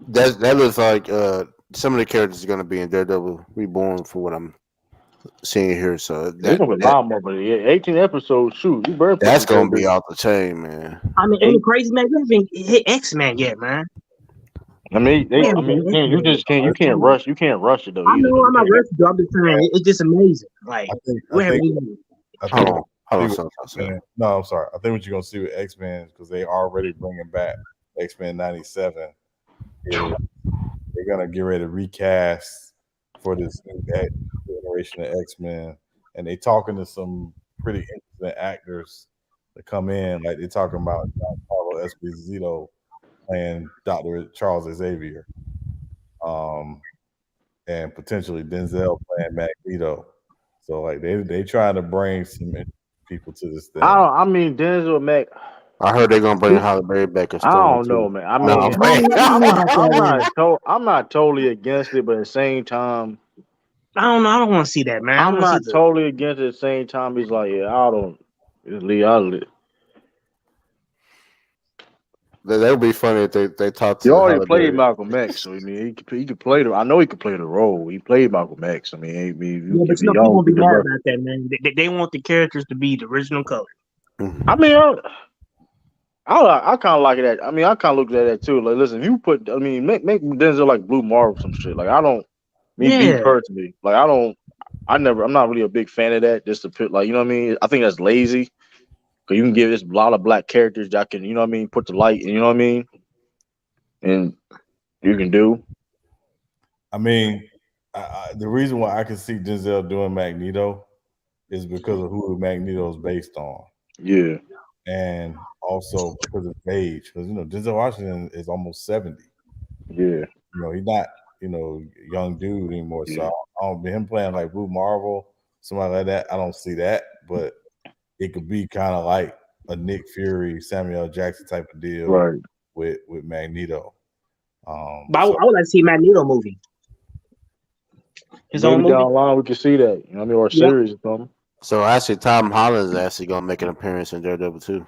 that looks like some of the characters are gonna be in Daredevil Reborn for what I'm seeing here. So There's gonna be a lot more, but yeah, 18 episodes. Shoot, you better put that's some gonna be characters. off the chain, man. I mean, ain't it crazy, man? We haven't hit X Men yet, man. I mean, We I haven't mean, hit X Men yet. you can't rush it though I either know though. You I'm not can't. rusty, though. I'm just saying it's just amazing. Like I we haven't think even. I Hold think on, hold on, what son. no, I'm sorry. I think what you're gonna see with X Men because they already bringing back X Men '97 is they're gonna get ready to recast for this new generation of X Men, and they talking to some pretty interesting actors to come in. Like they're talking about Giancarlo Esposito playing Dr. Charles Xavier, and potentially Denzel playing Magneto. So like they trying to bring some interesting people to this thing. I mean, Denzel Mac. I heard they're gonna bring Halle Berry back as I Storm don't know, too. man. I No, mean, I'm playing. I'm not totally against it, but at the same time, I don't know. I don't want to see that, man. I I'm want to see not the. totally against it. At the same time, he's like, yeah, I don't. Lee, That would be funny if they talk he to already Halle played Berry. Malcolm X, so I mean, he could play the. I know he could play the role. He played Malcolm X. I mean, Yeah, but if he people don't, gonna he be could mad run. about that, man. They want the characters to be the original color. I mean, I kind of like that. I mean, I kind of looked at that too. Like, listen, you put, I mean, make Denzel like Blue Marvel some shit. Like, I don't, me Yeah, personally, like, I'm not really a big fan of that. Just to put, like, you know what I mean? I think that's lazy because you can give this a lot of black characters that can, you know what I mean, put the light, you know what I mean, and you can do. I mean, The reason why I can see Denzel doing Magneto is because of who Magneto is based on. Yeah. And also because of age. Because Denzel Washington is almost 70. Yeah. He's not, young dude anymore. So Yeah. I don't him playing like Blue Marvel, somebody like that. I don't see that, but it could be kind of like a Nick Fury, Samuel Jackson type of deal, Right. with Magneto. But I would like to see Magneto movie. His own Maybe movie. down the line we can see that. You know what I mean? Or a Yep. series or something. So actually, Tom Holland is actually gonna make an appearance in Daredevil too.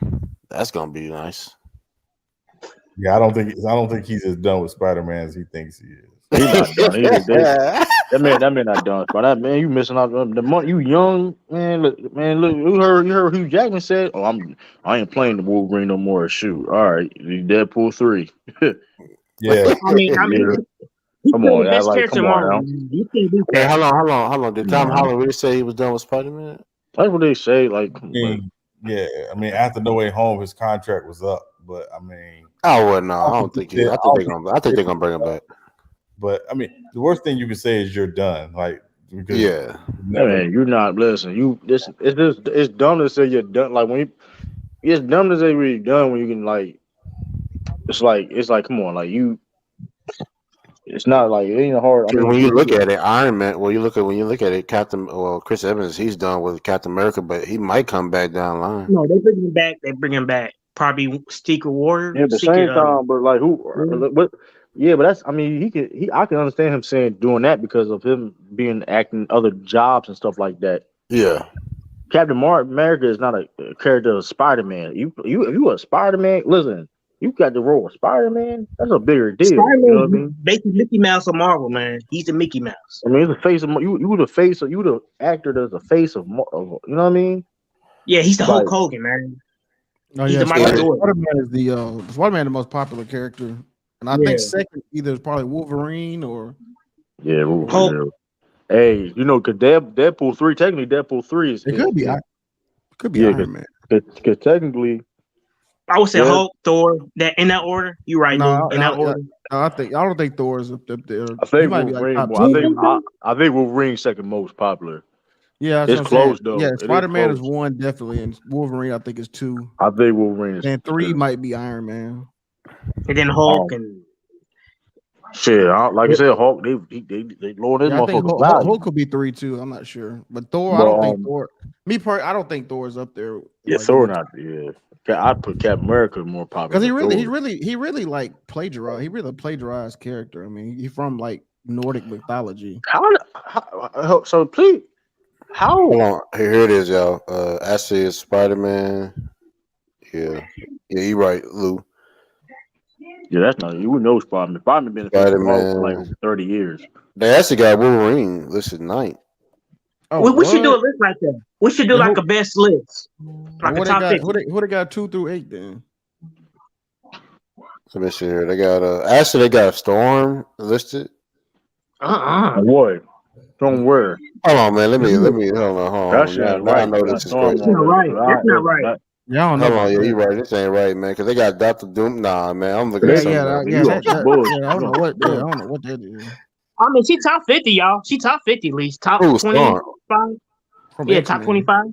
That's gonna be nice. Yeah, I don't think he's as done with Spider-Man as he thinks he is. He's not done. That man not done. But that man, you missing out on the money. You young man. Look, you heard Hugh Jackman said, "Oh, I ain't playing the Wolverine no more." Shoot, all right, Deadpool 3. Yeah. I mean, Yeah. he's Come still on, the yeah, best like character come in on Marvel. now. Man. You can't beat Hey, that. hold on. Did Tom Nah. Holland really say he was done with Spider-Man? That's what they say. Like, Yeah, I mean, after No Way Home, his contract was up, but I mean, Oh well, no, I don't think he. I think they're gonna bring him back. But I mean, the worst thing you can say is you're done, like because Yeah. man, you're not listen. It's dumb to say you're done. Like it's dumb to say you're done when you can like. It's like come on, like you. It's not like it ain't hard. I 'Cause mean, when you you look can, at it, Iron Man. When you look at it, Chris Evans, he's done with Captain America, but he might come back down the line. No, they bring him back. They bring him back. Probably Secret Warrior. yeah, at the Secret. same time, but like who? Yeah. What? Yeah, but that's. I mean, I can understand him saying doing that because of him being acting other jobs and stuff like that. Yeah. Captain America is not a character of Spider Man. If you a Spider Man, listen, you got the role of Spider Man. That's a bigger deal. You know what I Spider-Man mean? basically Mickey Mouse of Marvel, man. He's the Mickey Mouse. I mean, it's the face of you. The face of you. The actor that's the face of. You know what I mean? Yeah, he's the Like, Hulk Hogan, man. Oh He's yeah, the Michael Jordan. Spider-Man is the most popular character, and I think Yeah. second either is probably Wolverine or yeah, Hulk. yeah. Hey, cause Deadpool 3, technically Deadpool 3 is it could be yeah, Iron Man. cause technically I would say Dead, Hulk, Thor, that in that order. You right, Lou. In that order. I don't think Thor is up there. I He think might be like Wolverine. top Well, two. I think Wolverine's second most popular. Yeah, that's It's what I'm saying. close though. Yeah, It is Spider-Man close. is one definitely, and Wolverine I think is two, I think Wolverine is and three might be Iron Man. And then Hulk and shit. Like I said, Hulk. They lowered this Yeah, I think motherfucker's value. Hulk could be three too. I'm not sure, but Thor, I But don't think Thor. I don't think Thor is up there. yeah, Like Thor any, not. Yeah, I'd put Captain America more popular. because he than really like plagiarized. He really plagiarized character. I mean, he's from like Nordic mythology. How so? Please, how? Hold on, here it is, y'all. Actually, it's Spider-Man. Yeah, you're right, Lou. Yeah, that's not. You would know Spider-Man. Spider-Man been a face of Marvel for like over 30 years. They actually got Wolverine listed ninth. Oh, we should do a list like that. We should do like a best list, like a What they top got? 50. Who they got 2 through 8 then? Let me see here. They got actually they got Storm listed. What? From where? Hold on, man. Let me hold on. That shit Now, ain't now I right. know You got this is Storm crazy. on there. That's not right. Yeah, I don't know Hold on, about yeah, that. you're right. This ain't right, man. Because they got Doctor Doom. Nah, man, I'm looking Yeah, at something else. I don't know what. Yeah, I don't know what that is. I mean, she top 50, y'all. She top 50 at least. Top Who's 25. From Yeah, X-Men. top 25.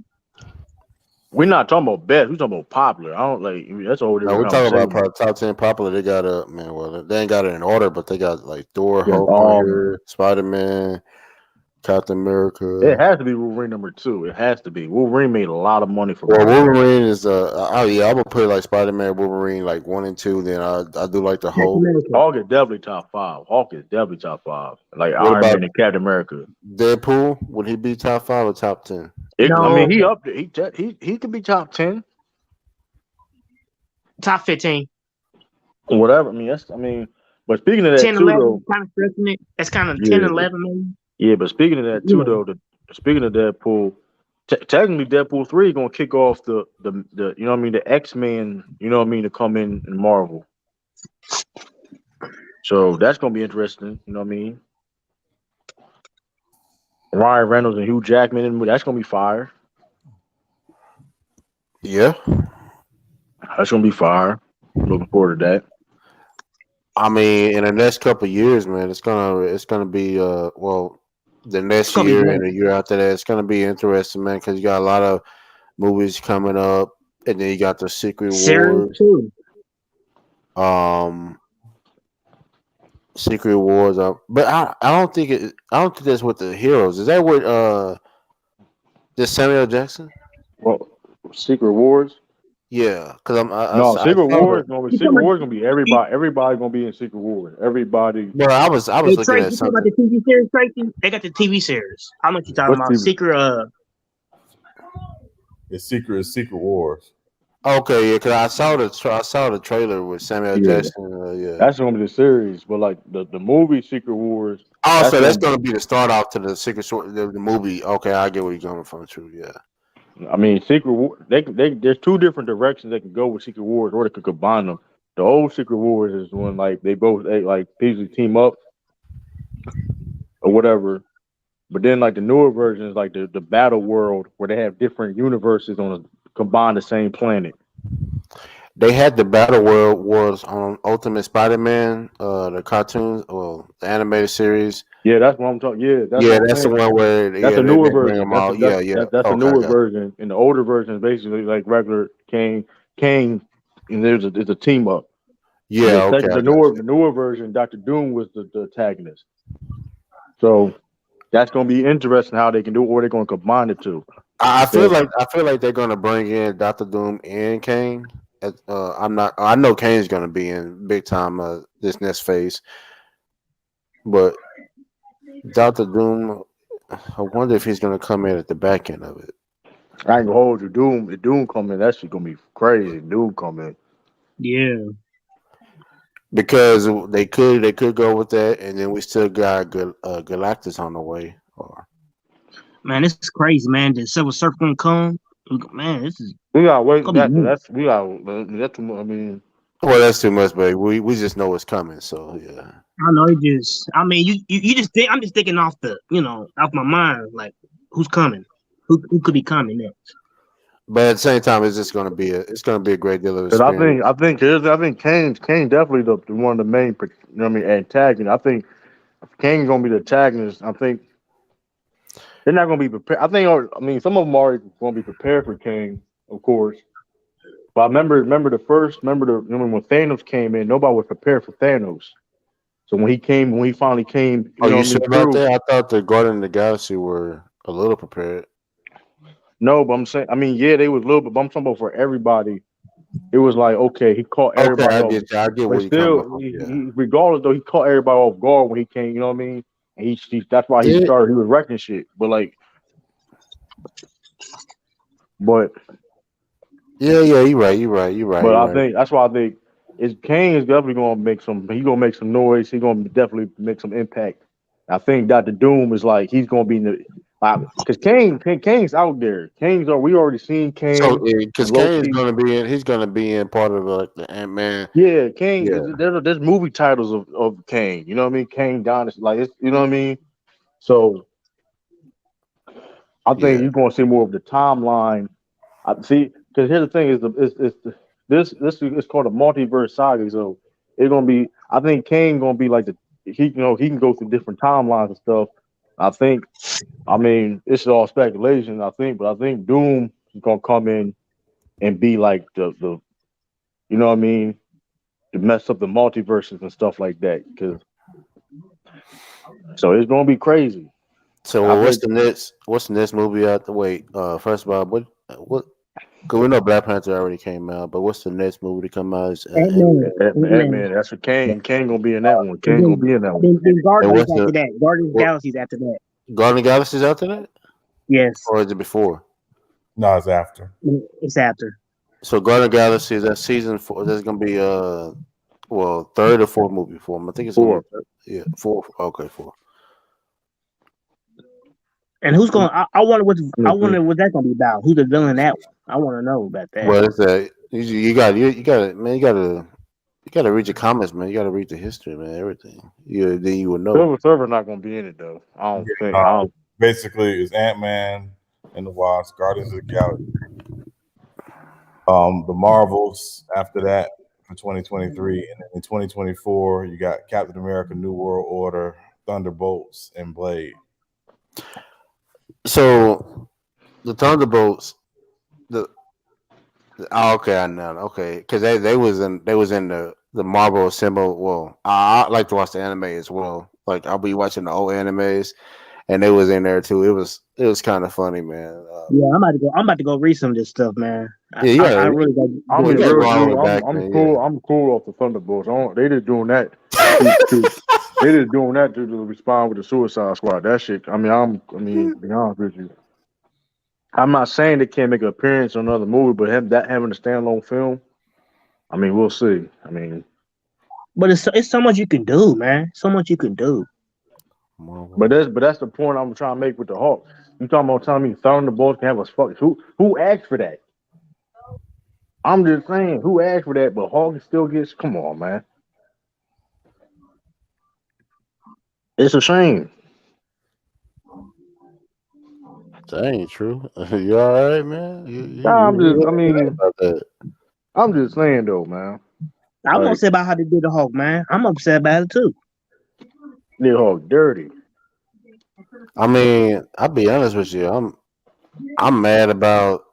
We're not talking about best. We're talking about popular. I don't like. That's a whole No, different we're talking about conversation. top 10 popular. They got man. Well, they ain't got it in order, but they got like Thor, Yeah, Hulk on here, Spider-Man, Captain America. It has to be Wolverine number 2. It has to be. Wolverine made a lot of money for Well, Marvel. Wolverine is oh yeah, I'm gonna put like Spider-Man, Wolverine like 1 and 2. Then I do like the Hulk. Hulk is definitely top 5. Hulk is definitely top 5. Like What Iron about Man and Captain America. Deadpool? Would he be top 5 or top 10? I mean, he up there. He could be top 10. Top 15. Whatever. I mean, but speaking of that 10, too, 11, though. kind of stretching it. That's kind of 10, 11, maybe. Yeah, but speaking of that too, though. Speaking of Deadpool, technically Deadpool 3 is gonna kick off the you know what I mean, the X-Men, you know what I mean, to come in Marvel. So that's gonna be interesting. You know what I mean. Ryan Reynolds and Hugh Jackman, and that's gonna be fire. Yeah, that's gonna be fire. Looking forward to that. I mean, in the next couple of years, man, it's gonna be the It's next gonna be year and great. the year after that, it's gonna be interesting, man, because you got a lot of movies coming up, and then you got the Secret Series Wars. too. Um, Secret Wars. But I don't think that's with the heroes. Is that with this Samuel Jackson? Well, Secret Wars. Yeah, because No, I Secret saw the. Wars gonna be You talking Secret about Wars gonna be everybody. Everybody gonna be in Secret Wars. Everybody. Bro, I Hey was looking Tracy, at you talking about something. the TV series, Tracy? They got the TV series. How much you talking What's about? TV? Secret It's Secret Wars. Okay, yeah, because I saw the trailer with Samuel Yeah, Jackson. Yeah. that's gonna be the series. But like the movie Secret Wars, Oh, that's so that's gonna. gonna be the start off to the Secret Sword, the movie. Okay, I get where you're coming from. True, yeah. I mean, Secret War. There's two different directions they can go with Secret Wars, or they could combine them. The old Secret Wars is when like they like usually team up or whatever. But then like the newer version is like the battle world where they have different universes on a combine the same planet. They had the Battle World Wars on Ultimate Spider-Man, the cartoons, well, the animated series. Yeah, that's what I'm talking. Yeah, that's Yeah, what I'm that's the saying. one where That's a they newer bring version. them all. Yeah, yeah. That's a Okay, I newer got. version, and the older version is basically like regular Kane, and there's a team up. And Yeah, then okay, second, I got the you. newer version, Doctor Doom was the antagonist. So that's gonna be interesting how they can do it, or they're gonna combine the two. Because I feel like they're gonna bring in Doctor Doom and Kane. I'm not. I know Kane's gonna be in big time this next phase, but Doctor Doom. I wonder if he's gonna come in at the back end of it. I ain't gonna hold you, Doom. The Doom coming, that shit gonna be crazy. Doom coming. Yeah. Because they could go with that, and then we still got Galactus on the way. Or Man, this is crazy, man. The Silver Surfer gonna come. Man, this is We gotta wait. gonna be neat. That's we got. That's too much. I mean, well, that's too much, but we just know it's coming. So yeah. I know it just. I mean, you just think. I'm just thinking off the, off my mind, like who's coming, who could be coming next. But at the same time, it's gonna be a great deal of because experience. I think Kane definitely the one of the main. You know what I mean, antagonists. I think Kane's gonna be the antagonist. I think they're not gonna be prepared. I mean, some of them are gonna be prepared for Kane, of course. But I remember remember when Thanos came in, nobody was prepared for Thanos. So when he finally came, Are you know you what I sure mean, about through. that? I thought the Guardian of the Galaxy were a little prepared. No, but I'm saying, I mean, yeah, they was a little bit, but I'm talking about for everybody. It was like, okay, he caught Okay, everybody off, I get but where you're coming still, from. Yeah. regardless though, he caught everybody off guard when he came. You know what I mean? And that's why he Yeah, started. He was wrecking shit. But like, but yeah. You're right. but You're I right. think that's why I think is Kane is definitely gonna make some. He gonna make some noise. He gonna definitely make some impact. I think Doctor Doom is like he's gonna be in the because Kane's out there. We already seen So, Kane because and Kane's Loki. gonna be in, he's gonna be in part of like the Ant Man. Yeah, Kane. Yeah, There's movie titles of Kane. You know what I mean? Kane Dynasty. Like it's, you know what I mean. So I think yeah. you're gonna see more of the timeline. I see because here's the thing: is the it's the, this is called a multiverse saga. So it's gonna be. I think Kane gonna be like he can go through different timelines and stuff. I think. I mean, this is all speculation. I think, but I think Doom is gonna come in and be like the you know what I mean to mess up the multiverses and stuff like that. Because so it's gonna be crazy. So, I what's think the next? What's the next movie out the wait? First of all, what? Because we know Black Panther already came out, but what's the next movie to come out? Is Ant Ant-Man, Man. Ant-Man. Man, that's what Kane. Kane gonna be in that one. And Kane gonna be in that one. then And Guardians what's after the that. Guardians of the what? Galaxies after that. Guardian of the Galaxy's after that, Yes, or is it before? No, it's after. it's after. So, Guardian of the Galaxy is that season 4. That's gonna be third or fourth movie for him. I think it's gonna be Four. yeah, four. Okay, four. And who's going? I Mhm. wonder what that's gonna be about. Who's the villain in that one? I want to know about that. Well, it's that you got man. You got to read your comments, man. You got to read the history, man. Everything. Then you would know. Silver Surfer not gonna be in it though. I don't think. I don't. Basically, it's Ant-Man and the Wasp, Guardians of the Galaxy. The Marvels after that, for 2023, and then in 2024 you got Captain America: New World Order, Thunderbolts, and Blade. So the Thunderbolts, okay, I know, okay, because they was in the Marvel assemble. Well, I like to watch the anime as well. Like I'll be watching the old animes, and they was in there too. It was kind of funny, man. Yeah, I'm about to go. I'm about to go read some of this stuff, man. Yeah, I really got to I go you mean, read got to it. go real all the dude, way back, I'm man. Yeah. cool. I'm cool off the Thunderbolts. They just doing that. They just doing that to respond with the Suicide Squad. That shit. I mean, to be honest with you, I'm not saying they can't make an appearance on another movie, but having a standalone film, I mean, we'll see. I mean, But it's so much you can do, man. So much you can do. but that's the point I'm trying to make with the Hulk. You talking about telling me Thunderbolts can have a fuck? Who asked for that? I'm just saying, who asked for that? But Hulk still gets. Come on, man. It's a shame. That ain't true. You all right, man? Nah, I You right mean, about that. I'm just saying though, man. I'm Like, upset about how they did the Hulk, man. I'm upset about it too. they Hulk dirty. I mean, I'll be honest with you. I'm mad about.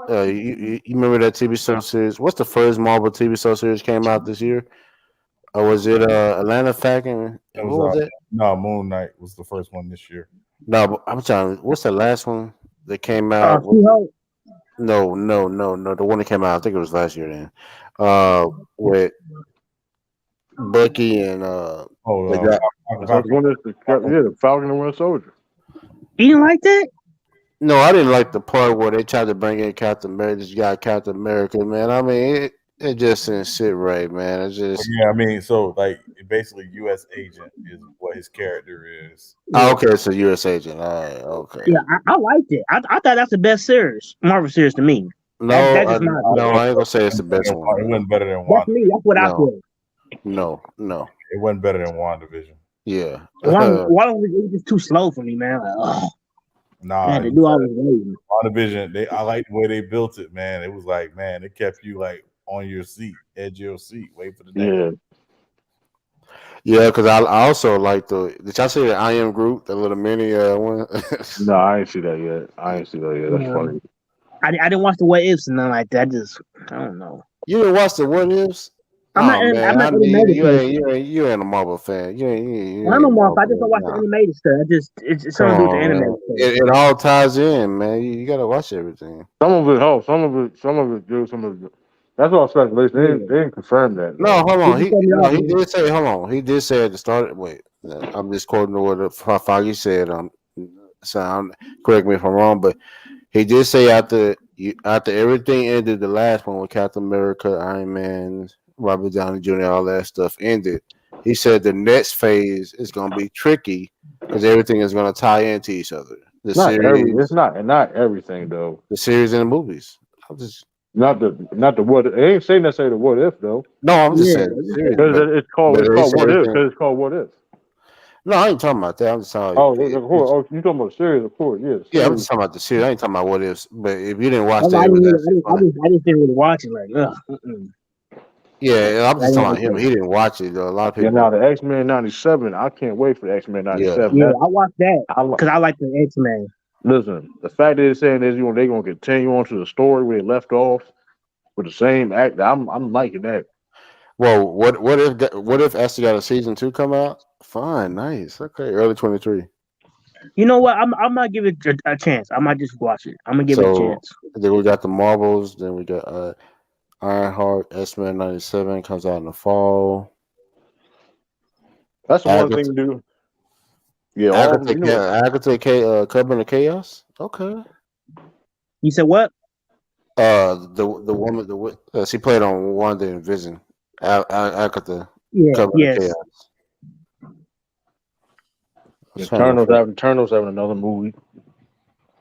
You remember that TV show series? What's the first Marvel TV show series came out this year? Or was it Atlanta Falcon? It What was was it? no, Moon Knight was the first one this year. No, but I'm trying. What's the last one that came out? She-Hulk. No. The one that came out, I think it was last year. Then, with Bucky and Oh, they got. That's one of the Falcon and Winter Soldier. You didn't like that? No, I didn't like the part where they tried to bring in Captain America. This guy, Captain America, man. I mean, it just didn't sit right, man. It just. Yeah, I mean, so like basically, U.S. agent is what his character is. Oh, okay, so U.S. agent. All right, okay. Yeah, I liked it. I thought that's the best series, Marvel series to me. No, That's just my no, opinion. I ain't gonna say it's the best one. It wasn't better than That's me. That's what I No, feel. no. It wasn't better than WandaVision. Yeah. Why was it just too slow for me, man? Like, ugh. Nah, I had to do all this waiting. WandaVision. I like the way they built it, man. It was like, man, it kept you like on your seat, edge of your seat, wait for the next. Yeah. Yeah, because I also like the. Did y'all see the I Am Groot, the little mini one? No, I ain't see that yet. That's Yeah. funny. I didn't watch the what ifs and nothing like that. I don't know. You didn't watch the What Ifs? I'm not. Oh man, I'm not I mean, animated person. you ain't a Marvel fan. You ain't I'm a a Marvel. I Marvel just don't fan. watch the Nah. animated stuff. It's Come something to do with the on, man. animated stuff. It all ties in, man. You gotta watch everything. Some of it helps. Some of it do. Some of it. That's all speculation. They didn't confirm that No, though. hold He on. just told me off, He man. did say. Hold on. He did say at the start. Wait, I'm just quoting what Foggy said. Correct me if I'm wrong, but he did say after everything ended, the last one with Captain America, Iron Man, Robert Downey Jr., all that stuff ended. He said the next phase is going to be tricky because everything is going to tie into each other. The It's series, not everything though. the series, and the movies. I'm just Not the what. It ain't saying necessarily the what if though. no, I'm just Yeah. saying the series, Because but it's they called say what if. everything. Because it's called what if. No, I ain't talking about that. I'm just talking. Oh, of course. Oh, you talking about the series? Of course, yeah. The Yeah, I'm series. just talking about the series. I ain't talking about what ifs. But if you didn't watch That's that, why I it didn't was really. actually funny. I just didn't really watch it. Like, ugh. Yeah, I'm I just didn't talking about like him. that. He didn't watch it though. A lot of Yeah. Now people. the X Men '97. I can't wait for the X Men Yeah. '97. Yeah, That I watched that I because I like the X Men. listen. The fact that it's saying is they gonna continue on to the story where they left off with the same act. I'm liking that. Well, what if actually got a season 2 come out? Fine, nice. Okay, early 23. You know what? I might give it a chance. I might just watch it. I'm gonna give it a So chance. then we got the Marvels. Then we got Ironheart. X-Men '97 comes out in the fall. That's the one thing Agatha, to do. Yeah. All you know. Agatha, Coven of Chaos. Okay. You said what? The woman, she played on Wanda and Vision. Agatha, Yeah. Coven of Yes. Chaos. Eternals having another movie.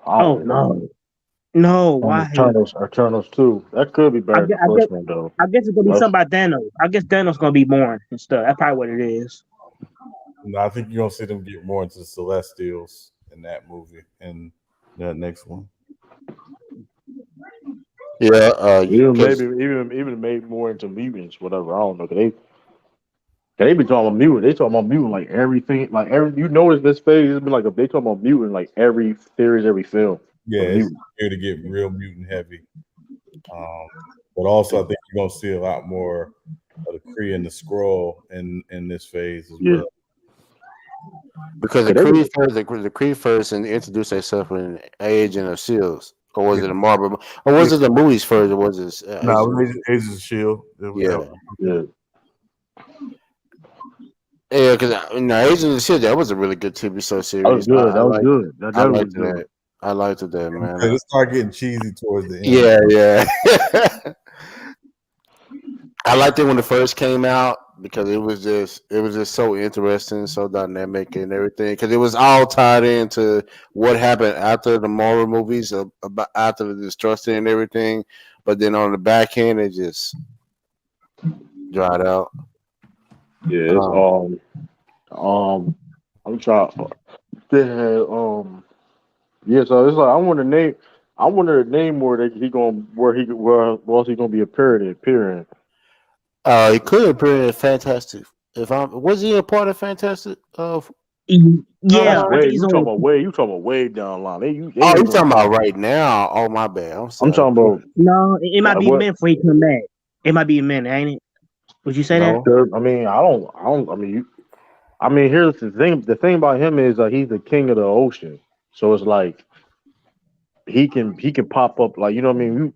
I Oh don't know. no, no. Why? Eternals too. That could be I better than guess, the first one though. I guess it's gonna be something about Thanos. I guess Thanos gonna be born and stuff. That's probably what it is. No, I think you're gonna see them get more into the Celestials in that movie and that next one. Yeah, Even maybe because even made more into mutants, whatever. I don't know. 'Cause they be talking about mutant. They talking about mutant like everything, like every. You notice this phase has been like they talking about mutant like every series, every film Yeah, of it's mutant. here to get real mutant heavy. But also, I think you're gonna see a lot more of the Kree and the Skrull in this phase as Yeah, well. because the cause they Kree was first, the Kree first, and introduced themselves in Agent of Shields, or was it a Marvel, or was Yeah. it the movies first, or was it No, it Agent? was Agents of Shield. Yeah, yeah. yeah, because Agent of Shield, that was a really good TV show That was series. good. That was good. That I definitely liked was good. that. I liked that, man. It started getting cheesy towards the end. Yeah, yeah. I liked it when it first came out because it was just so interesting, so dynamic and everything. Because it was all tied into what happened after the Marvel movies, about after the destruction and everything. But then on the back end, it just dried out. Yeah, it's Um, I'm trying. They had yeah. So it's like I wonder the name where he going where else he gonna be appearing. he could appear in Fantastic. If I'm was he a part of Fantastic? That's Yeah, I think way he's you talking on. about way you talking about way down the line. They Oh, ain't you gonna talking start. about right now? Oh, my bad. I'm I'm sorry. talking about No, it might like be what? meant for he come back. It might be a minute, ain't it? Would you say that? No. I mean, I don't. I mean, I mean, here's the thing. The thing about him is he's the king of the ocean. So it's like he can pop up like you know what I mean.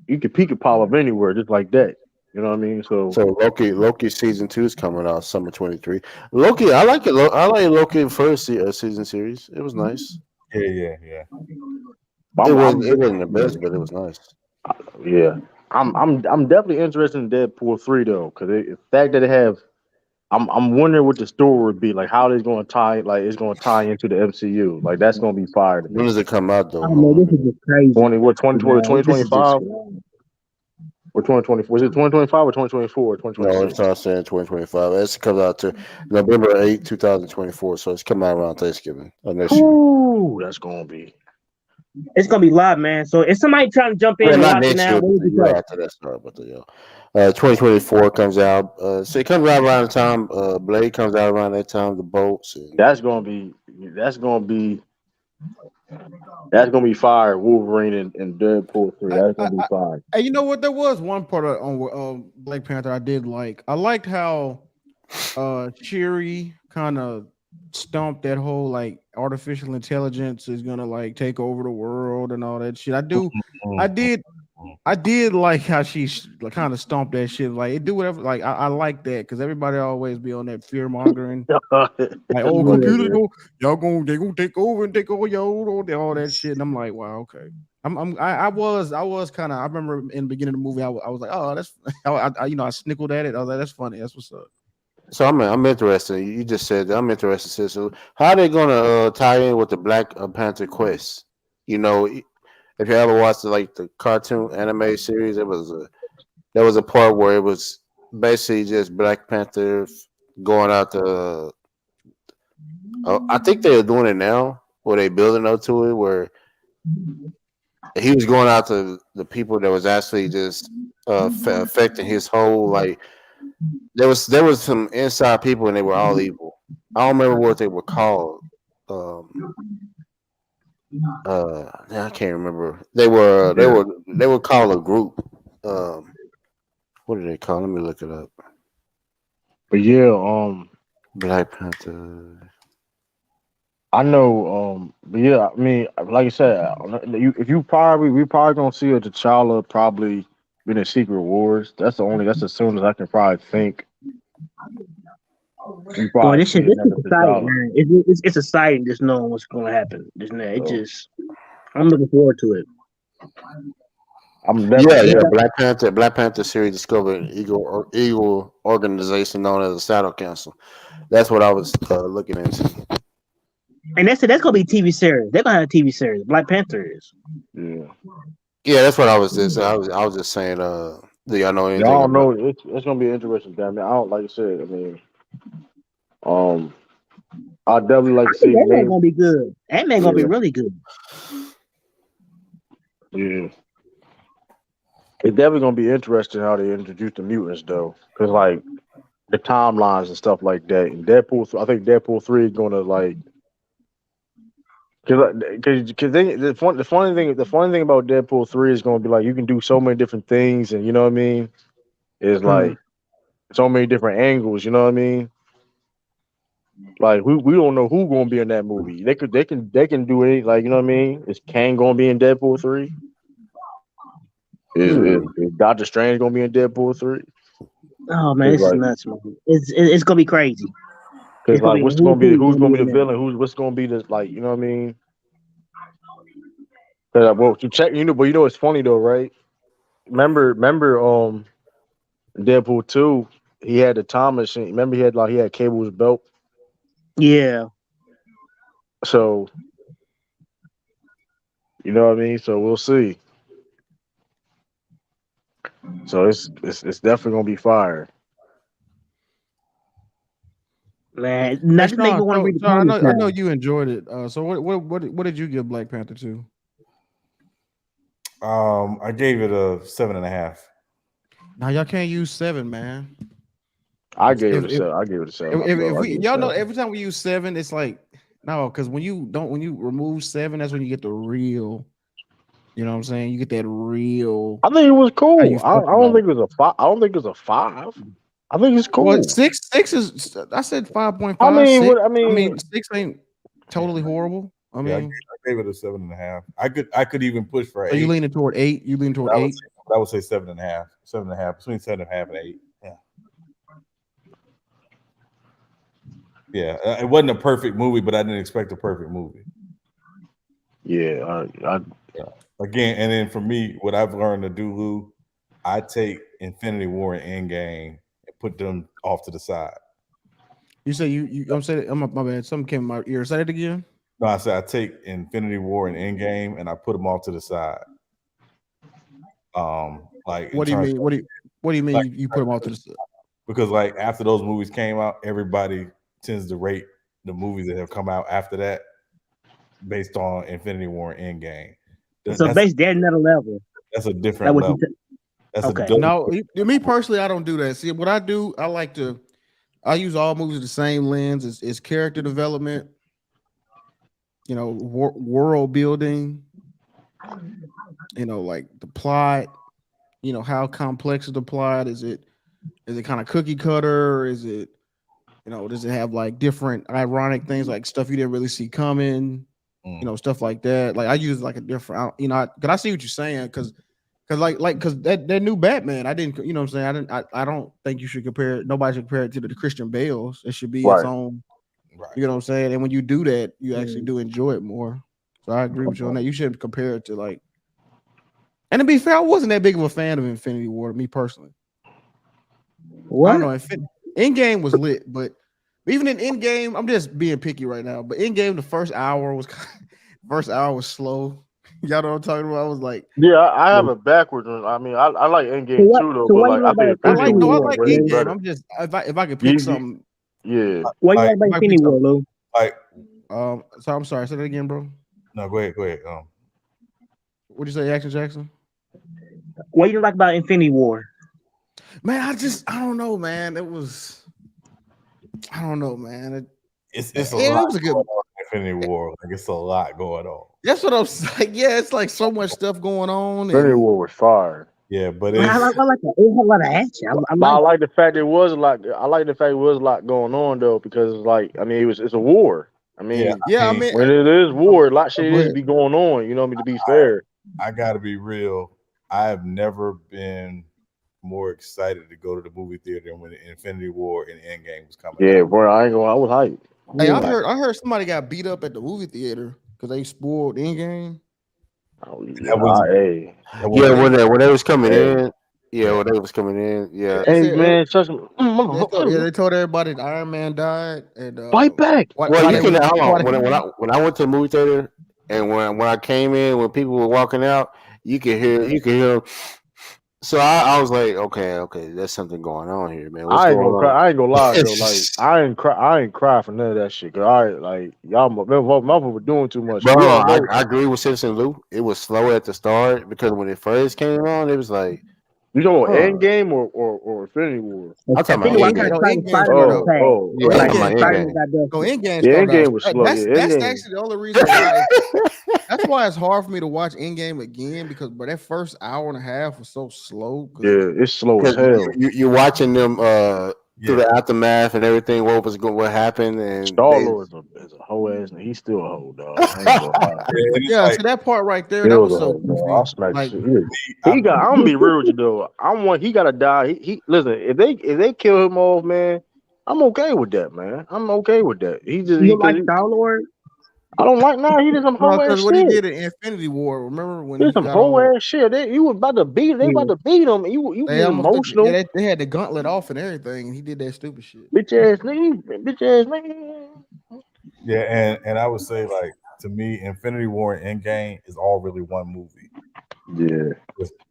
He could pop up anywhere just like that. You know what I mean? So So Loki season 2 is coming out summer 23. Loki, I like it. I like Loki first season series. It was nice. Yeah. It wasn't the yeah. best, but it was nice. Yeah, I'm definitely interested in Deadpool 3 though, because the fact that it have, I'm wondering what the story would be like, how it's going to tie, like it's going to tie into the MCU. Like that's going to be fire to When me. does it come out Oh man, though? this is just crazy, 20 what 2020 man. This is just 2025 or 2020? Was it 2025 or 2024 or No, it's 2026? not saying 2025. It comes out to November 8th, 2024. So it's coming out around Thanksgiving of next year. Whoo, that's going to be. it's gonna be live, man. So if somebody trying to jump in Well, and not watch it next now, year, what but would the you year say? after that. Sorry, but 2024 comes out. So it comes out around the time Blade comes out around that time. The bolts and That's going to be. That's going to be. That's going to be fire. Wolverine and Deadpool 3. That's going to be fire. And you know what? There was one part on Black Panther I did like. I liked how Shuri kind of stumped that whole like artificial intelligence is gonna like take over the world and all that shit. I did, I did like how she kind of stomped that shit. Like it do whatever. Like I like that because everybody always be on that fear mongering. Like, That's oh, funny, Yeah. computers man. go, they gonna take over and take over all that shit. And I'm like, wow, okay. I was kind of. I remember in the beginning of the movie, I was like, oh, that's, I snickled at it. I was like, that's funny. That's what's up. so I'm interested. You just said that. I'm interested. Sis. So how are they gonna tie in with the Black Panther quest? You know, if you ever watched the cartoon anime series, there was a part where it was basically just Black Panther going out to. I think they're doing it now, where they building up to it, where he was going out to the people that was actually just affecting his whole like. There was some inside people and they were all evil. I don't remember what they were called. Um, I can't remember. Yeah. They were called a group. Um, what do they call? Let me look it up. But yeah, Black Panther. I know, but yeah, I mean, like I said, if you probably we probably gonna see a T'Challa probably in the Secret Wars. That's as soon as I can probably think. You Boy, probably see this is another exciting, T'Challa. man. It's exciting just knowing what's gonna happen. Just now, it So just I'm looking forward to it. I'm Yeah, definitely yeah. Yeah. Black Panther series discovered an Eagle organization known as the Shadow Council. That's what I was looking into. And that's it. That's gonna be TV series. They're gonna have a TV series. Black Panther is. yeah. Yeah, that's what I was just. I was just saying. Do y'all know Yeah, I anything don't about? know. It's gonna be interesting. Damn it, I don't like I said. I mean, um, I definitely like I to think see the that man name. gonna be good. That man gonna be Yeah, really good. yeah. It's definitely gonna be interesting how they introduce the mutants though, because like the timelines and stuff like that. And I think Deadpool 3 is gonna like because the funny thing about Deadpool 3 is gonna be like you can do so many different things, and you know what I mean. It's Hmm. like so many different angles. You know what I mean. Like we don't know who gonna be in that movie. They can do any like you know what I mean. Is Kang gonna be in Deadpool 3? Hmm. Is Doctor Strange gonna be in Deadpool 3? Oh man, Cause this is like, nuts, man. It's gonna be crazy. cause It's gonna like, be who who's gonna gonna be be in the there. villain? What's gonna be the like? You know what I mean? 'Cause, well, to check, but it's funny though, right? Remember, Deadpool 2, he had the time machine. Remember, he had Cable's belt. Yeah. So you know what I mean. So we'll see. So it's definitely gonna be fire. Man, now Hey this make me Sean, want to so read the Sean, comics I know now. you enjoyed it. So what did you give Black Panther to? I gave it a 7.5. Now y'all can't use 7, man. I If gave it if a if, 7. I gave it a 7 if myself. I we give it a y'all know 7. every time we use 7, it's like no, because when you remove 7, that's when you get the real. You know what I'm saying? You get that real I think it was how you cool. I felt don't about it. think it was a 5. I don't think it was a 5. I think it's Well, cool. six is I said I 5.5, mean, 6. what I I mean, mean, 6 ain't Yeah, totally horrible. I yeah, mean, I gave it a 7.5. I could even push for so you 8. leaning toward 8. You lean toward But 8. I would say 7.5. 7.5, between 7.5 and 8. Yeah. Yeah. It wasn't a perfect movie, but I didn't expect a perfect movie. yeah, Yeah. Again, and then for me, what I've learned to do, Lou, I take Infinity War and Endgame and put them off to the side. You say you I'm saying my bad. Something came in my ear. Say it again. No, I said I take Infinity War and Endgame and I put them off to the side. Like in What do you terms mean? of What do you mean like you put them off to the side? because like after those movies came out, everybody tends to rate the movies that have come out after that based on Infinity War and Endgame. So That's basically, that's another level. that's a That different what you? level. That's a Okay. dope. No, me personally, I don't do that. See, what I do, I use all movies the same lens. It's character development, world building, like the plot, how complex is the plot? Is it kind of cookie cutter? Is it, does it have like different ironic things like stuff you didn't really see coming? Stuff like that. Like I use like a different, cause I see what you're saying. Cause that new Batman, I didn't, you know what I'm saying? I don't think you should compare it. Nobody should compare it to the Christian Bale's. It should be its right. own, you know what I'm saying? And when you do that, you actually Hmm. do enjoy it more. So I agree with you on that. You shouldn't compare it to like, and to be fair, I wasn't that big of a fan of Infinity War, me personally. I don't What? know. Endgame was lit, but even in Endgame, I'm just being picky right now. But Endgame, the first hour was slow. Y'all know what I'm talking about? I was like, Yeah, I have a backwards one. I mean, I like So Endgame what? too though, So but what you like I like about think I Infinity like Infinity no, I War is War, like way Lou? Endgame. better. I'm just if I could pick You, something, yeah. What you like Like about if I could pick Infinity War, something. Lou? like So I'm sorry. Say that again, bro. no, go ahead, go ahead. What'd you say, Action Jackson? What you like about Infinity War? Man, I don't know, man. I don't know, man. It's a It lot was a going good. on in Infinity War. Like it's a lot going on. That's what I'm saying. Yeah, it's like so much stuff going on, Infinity and War was fire. Yeah, but I like, it's I like it. It had a lot of action. I But I like it. like the fact there was a lot. I like the fact there was a lot going on though, because it's like I mean it's a war. I yeah. mean, I yeah, I mean, mean, when it is war, a lot of shit go is ahead. be going on. You know what I mean? To be fair. I gotta be real. I have never been more excited to go to the movie theater than when Infinity War and Endgame was coming Yeah, out. bro. I ain't gonna. I was hyped. Hey, Yeah. I heard somebody got beat up at the movie theater because they spoiled Endgame. Oh, That yeah, was hey, that Yeah, wasn't They when they was coming hey, in, yeah, yeah. when they was coming in, yeah. they hey, said man, such a they told everybody that Iron Man died, and fight back. Well, why you they can was hold why on. they, When I went to the movie theater and when I came in, when people were walking out, you could hear So I was like, okay, there's something going on here, man. What's I ain't going gonna cry. on? I ain't gonna lie though. Like I ain't cry. I ain't cry for none of that shit. Cause I like y'all. Motherfucker were doing too much. But We hold all on, know. I agree with Citizen Lou. It was slow at the start because when it first came on, it was like, You talking about huh. Endgame or Infinity War? I'm talking about Infinity War, I Endgame. got No, started Endgame Spider Man started was off. Oh, fast. oh, Yeah, It was I'm like talking when about Endgame Spider started. Man Endgame. got done. No, Endgame yeah. started off. Endgame was slow. That's Yeah, that's Endgame. actually the only reason why. That's why it's hard for me to watch Endgame again because, but that first hour and a half was so slow. Because Yeah, it's slow as Because hell. you're watching them through Yeah, the aftermath and everything, what happened, and Star they Lord is a hoe ass, and he's still a hoe dog. I ain't gonna lie. yeah, and it's yeah, like so that part right there, that Still was a so hoe, dog. I'll goofy. smack the Like, shit. I He got. I'm gonna be real with you though. I want. He gotta die. He listen. If they kill him off, man, I'm okay with that, man. I'm okay with that. He just You because like Star Lord? I don't like now. He did some no, whole ass because what he shit. did in Infinity War, remember when He did he some got whole all ass shit. You was about to beat. They about Yeah. to beat him. You they get almost took, yeah, emotional, they had the gauntlet off and everything, and he did that stupid shit. bitch ass nigga. Bitch ass nigga. yeah, and I would say like to me, Infinity War and Endgame is all really one movie. Yeah.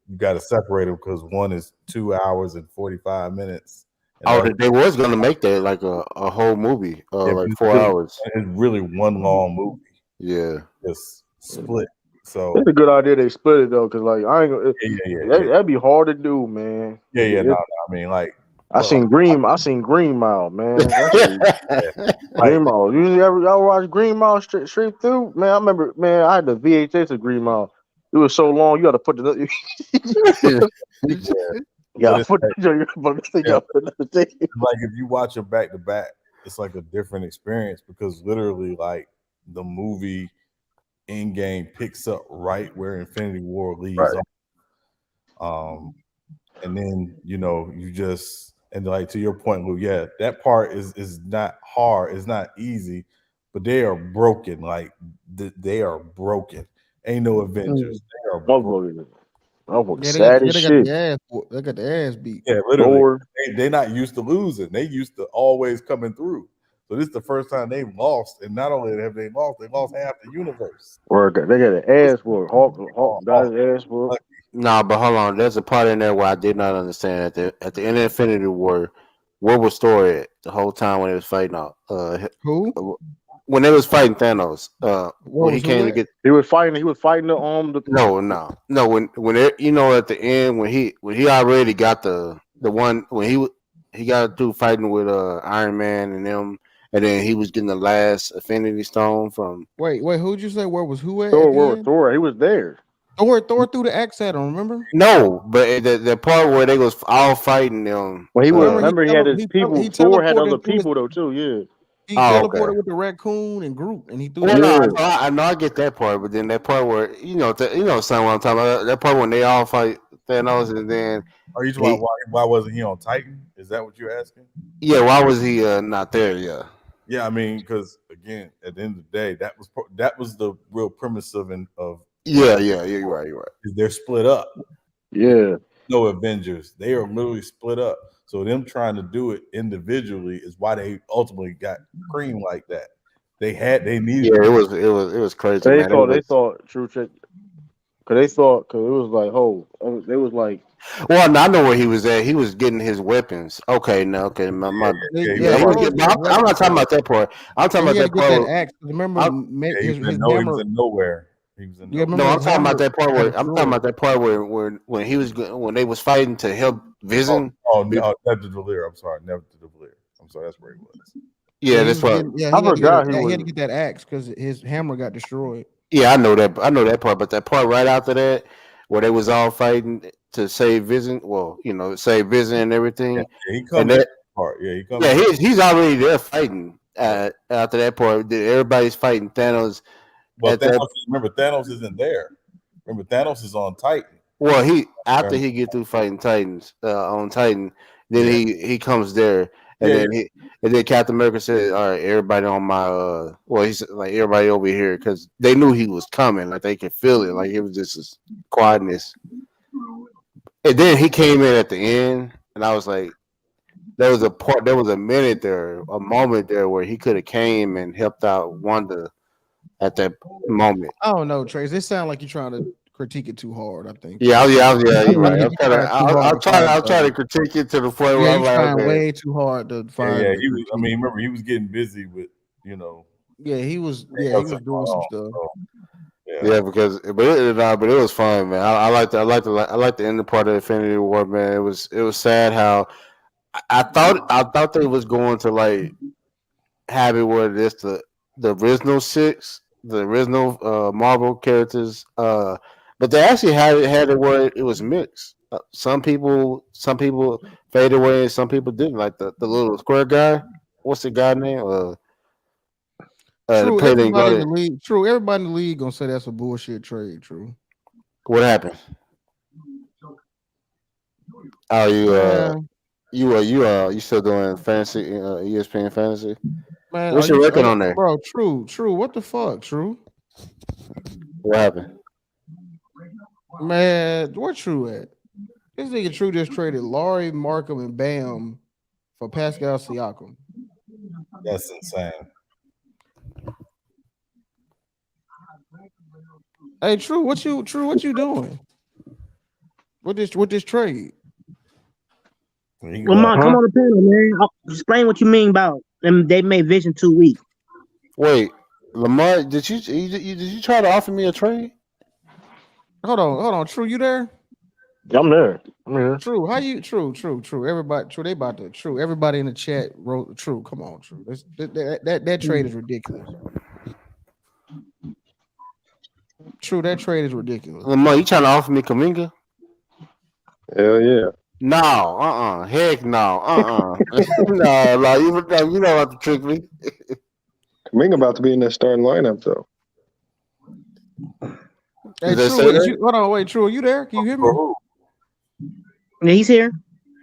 You got to separate them because one is 2 hours and 45 minutes, and the oh, other they was gonna make that like a whole movie, yeah, but like 4 hours. it's really one long movie, Yeah, just split. It's So a good idea they split it though, cause like I ain't gonna. yeah. That'd be hard to do, man. No, I mean like, I well, seen Green. I seen Green Mile, man. That shit. yeah, like Green Mile. You ever y'all watch Green Mile straight through? Man, I remember. Man, I had the VHS of Green Mile. It was so long. You got to put the. yeah, Yeah, but I it's put like, the. You yeah, got to put another thing. like if you watch them back to back, it's like a different experience because literally, like the movie Endgame picks up right where Infinity War leaves Right. off. And then you just and like to your point, Lou, yeah, that part is not hard, it's not easy, but they are broken. Like they are broken. Ain't no Mm. Avengers. They are Motherfucker, motherfucker, Yeah, they got sad as yeah, they got shit. the ass they got the ass beat. yeah, literally. Thor. They not used to losing. They used to always coming through. So this is the first time they've lost, and not only have they lost half the universe. Or they got an ass for Hulk Oh, got his ass for. nah, but hold on. There's a part in there where I did not understand at the end of Infinity War. Where was Thor at the whole time when they was fighting out? Who? When they was fighting Thanos. Where When he was who came to at? get He was fighting. He was fighting the. no. When at the end when he already got the one when he got through fighting with Iron Man and them, and then he was getting the last Infinity Stone from Wait, who'd you say where was who at Thor. the Where was end? Thor? He was there. Thor threw the axe at him, remember? no, but the part where they was all fighting them. Well, he was. Remember Remember, he had his he people. Thor had other teleported through people though too. Yeah. he Oh, okay. teleported with the raccoon and Groot and he threw the Well, no, axe. Yeah. I know I get that part, but then that part where son, what I'm talking about. That part when they all fight Thanos, and then Are you talking about he, why wasn't he on Titan? Is that what you're asking? yeah, why was he not there? Yeah, Yeah, I mean, because again, at the end of the day, that was the real premise of yeah. You're right. You're right. is they're split up. Yeah. No Avengers, they are literally split up. So them trying to do it individually is why they ultimately got cream like that. They needed Yeah, to. it was crazy, They man. It thought. They was thought. True check. Cause they thought. Cause it was like, oh, they was like, well, no, I know where he was at. He was getting his weapons. Okay, no, okay, my Yeah, he was yeah, Yeah, he he was fighting. was getting. getting his I'm weapons not talking for about that part. I'm talking and he about had to that get part. that axe. 'Cause remember I'm, Yeah, his he was hammer in nowhere. He was in yeah, nowhere. remember no, I'm his talking about hammer that part got where I'm talking destroyed. about that part when he was when they was fighting to help Vision. Never to Valir. I'm sorry, never to Valir. I'm sorry, that's where he was. Yeah, Yeah, he that's was what. getting yeah, I forgot he he had to was. get that axe because his hammer got destroyed. Yeah, I know that. I know that part. But that part right after that, where they was all fighting to save Vision. Well, save Vision and Yeah, everything. he And come in that, that part. Yeah, he come yeah, in. he's already there fighting. Right. After that part, everybody's fighting Thanos. Well, At that, Thanos isn't there. Remember, Thanos is on Titan. well, he after And he get through fighting Titans on Titan, then yeah, he comes there, and yeah, then Captain America said, "All right, everybody on my well, he's like everybody over here because they knew he was coming, like they could feel it, like it was just this quietness." And then he came in at the end, and I was like, there was a minute there, a moment there where he could have came and helped out Wanda at that moment. I don't know, Trace. It sounds like you're trying to critique it too hard. I think. Yeah, I you're right. think you trying too hard I'll to find. try to critique it to the point Yeah, where I'm you like, trying okay. way too hard to find. Yeah. The He was. I critique. mean, remember he was getting busy with Yeah, he was. everything Yeah, he else was that's going doing some on. stuff. So, Yeah, but it was fun, man. I like the end part of Infinity War, man. It was sad how I thought they was going to like have it where it's the original six, the original Marvel characters, but they actually had it where it was mixed. Some people faded away, and some people didn't. Like the little square guy. What's the guy name? The True, player didn't go everybody in to. the league. True, everybody in the league gonna say that's a bullshit trade. True. What happened? Oh, Man, you still doing fantasy ESPN fantasy? man, are What's you, your record on there? bro? True. What the fuck, True? What happened? Man, where True at? This nigga True just traded Laurie, Markham, and Bam for Pascal Siakam. that's insane. Hey, True, what you doing? With this trade? Lamont, come on the panel, man. Explain what you mean about them. They made Vision too weak. Wait, Lamar, did you try to offer me a trade? Hold on, True, you there? I'm there. I'm here. True, how you? True. Everybody, True, they about to. True, everybody in the chat wrote. True, come on, True. That trade is ridiculous. True, that trade is ridiculous. Lamar, you trying to offer me Kaminga? Hell yeah. No, heck no, no, you know how to trick me. Kaminga about to be in that starting lineup though. Hey, Did they say True, that? hold on, wait, True, are you there? Can you hear me? Yeah, he's here.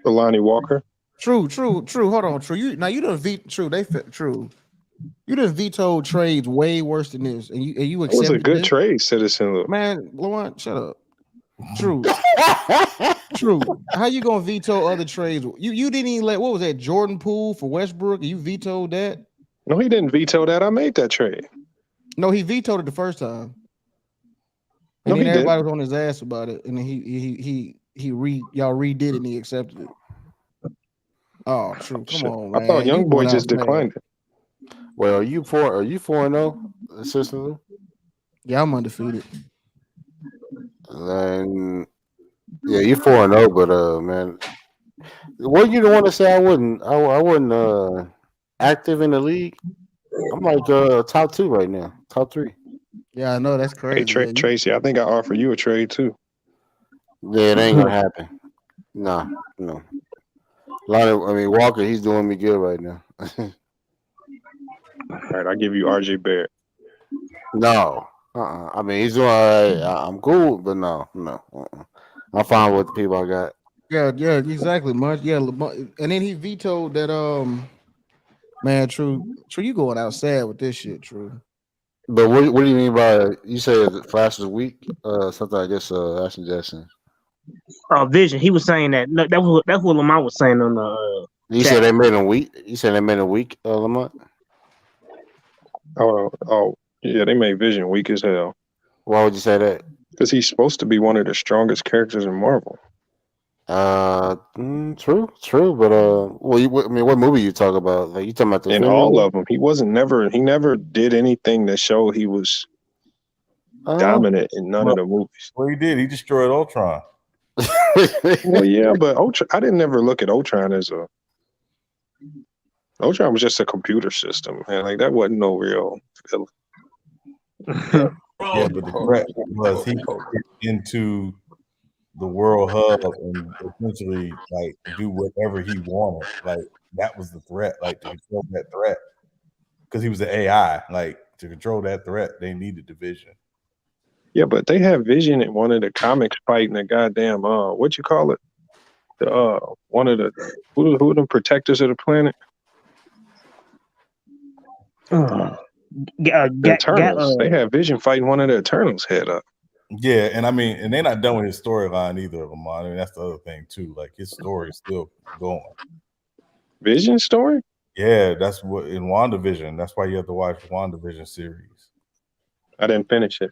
Lonnie Walker. True. Hold on, True. You done True. True. You done vetoed trades way worse than this, and you It was a accepted good this? trade, Citizen Look. Man, Laurent, shut up. True. How you gonna veto other trades? You didn't even let what was that Jordan Poole for Westbrook? You vetoed that? No, he didn't veto that. I made that trade. No, he vetoed it the first time. And No, then he everybody didn't. was on his ass about it, and then y'all redid it and he accepted it. Oh, True. Come Shit. on, I man. thought You Young Boy going out, just man. declined it. Well, are you 4-0, assistant? Yeah, I'm undefeated. And yeah, you 4-0, but man, weren't you the one to say I wasn't active in the league? I'm like top 2 right now, top 3. Yeah, I know that's Hey, crazy. Yeah, Tracy, I think I offered you a trade too. Yeah, it ain't gonna happen. No. Walker, he's doing me good right now. All right, I'll give you RJ Barrett. No. I mean, he's doing all right. I'm cool, but no. I'm fine with the people I got. Yeah, exactly, much. Yeah, and then he vetoed that. Man, True, you going outside with this shit, True. But what do you mean by you say Flash is weak? Something like this. Ashton Jackson. Vision. He was saying that. No, that's what Lamont was saying on the You chat. said they made him weak. You said they made him weak, Lamont. Oh, yeah, they made Vision weak as hell. Why would you say that? Because he's supposed to be one of the strongest characters in Marvel. True, but what movie you talk about? Like you talking about the In Infinity all War? of them, he never did anything that showed he was dominant in none of the movies. Well, he did. He destroyed Ultron. Well, yeah, but I didn't ever look at Ultron as a. Ultron was just a computer system, and like that wasn't no real villain. Yeah, but the threat was he could get into the world hub and essentially like do whatever he wanted. Like that was the threat. Like to control that threat, because he was an AI. Like to control that threat, they needed the Vision. Yeah, but they have Vision in one of the comics fighting a goddamn what you call it? The one of the who are the protectors of the planet? The Eternals. They have Vision fighting one of the Eternals head up. Yeah, and I mean, and they're not done with his storyline either, Lamont. I mean, that's the other thing too. Like his story is still going. Vision story? Yeah, that's what in WandaVision. That's why you have to watch WandaVision series. I didn't finish it.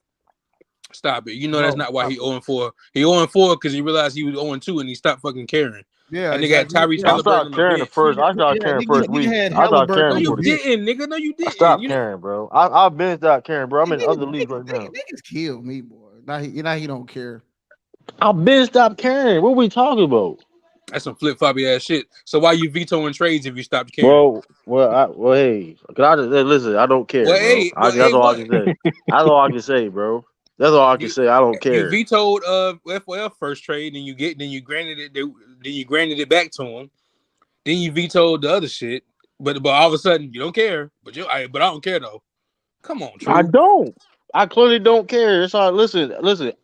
Stop it. You know that's Bro, not why stop he it. 0-4. He 0-4 because he realized he was 0-2 and he stopped fucking caring. Yeah, And they got exactly. Tyrese Yeah, I Halliburton stopped on the caring the bench. first. I stopped yeah, caring nigga, first nigga week. had I stopped Halliburton No, caring on the you before. bench. didn't, nigga. No, you I didn't. stopped You know, caring, bro. I've been stopped caring, bro. I'm And in other leagues right now. niggas kill me, boy. Now he don't care. I've been stopped caring. What we talking about? that's some flip floppy ass shit. So why you vetoing trades if you stopped caring? Hey, 'cause I just listen. I don't care, bro. Well, That's hey, all I what? can say. That's all I can say, bro. That's all I can You say. I don't you care. vetoed FOF first trade, and you granted it you granted it back to him. Then you vetoed the other shit. But all of a sudden you don't care. But I don't care though. Come on, I True. don't. I clearly don't care. It's all listen.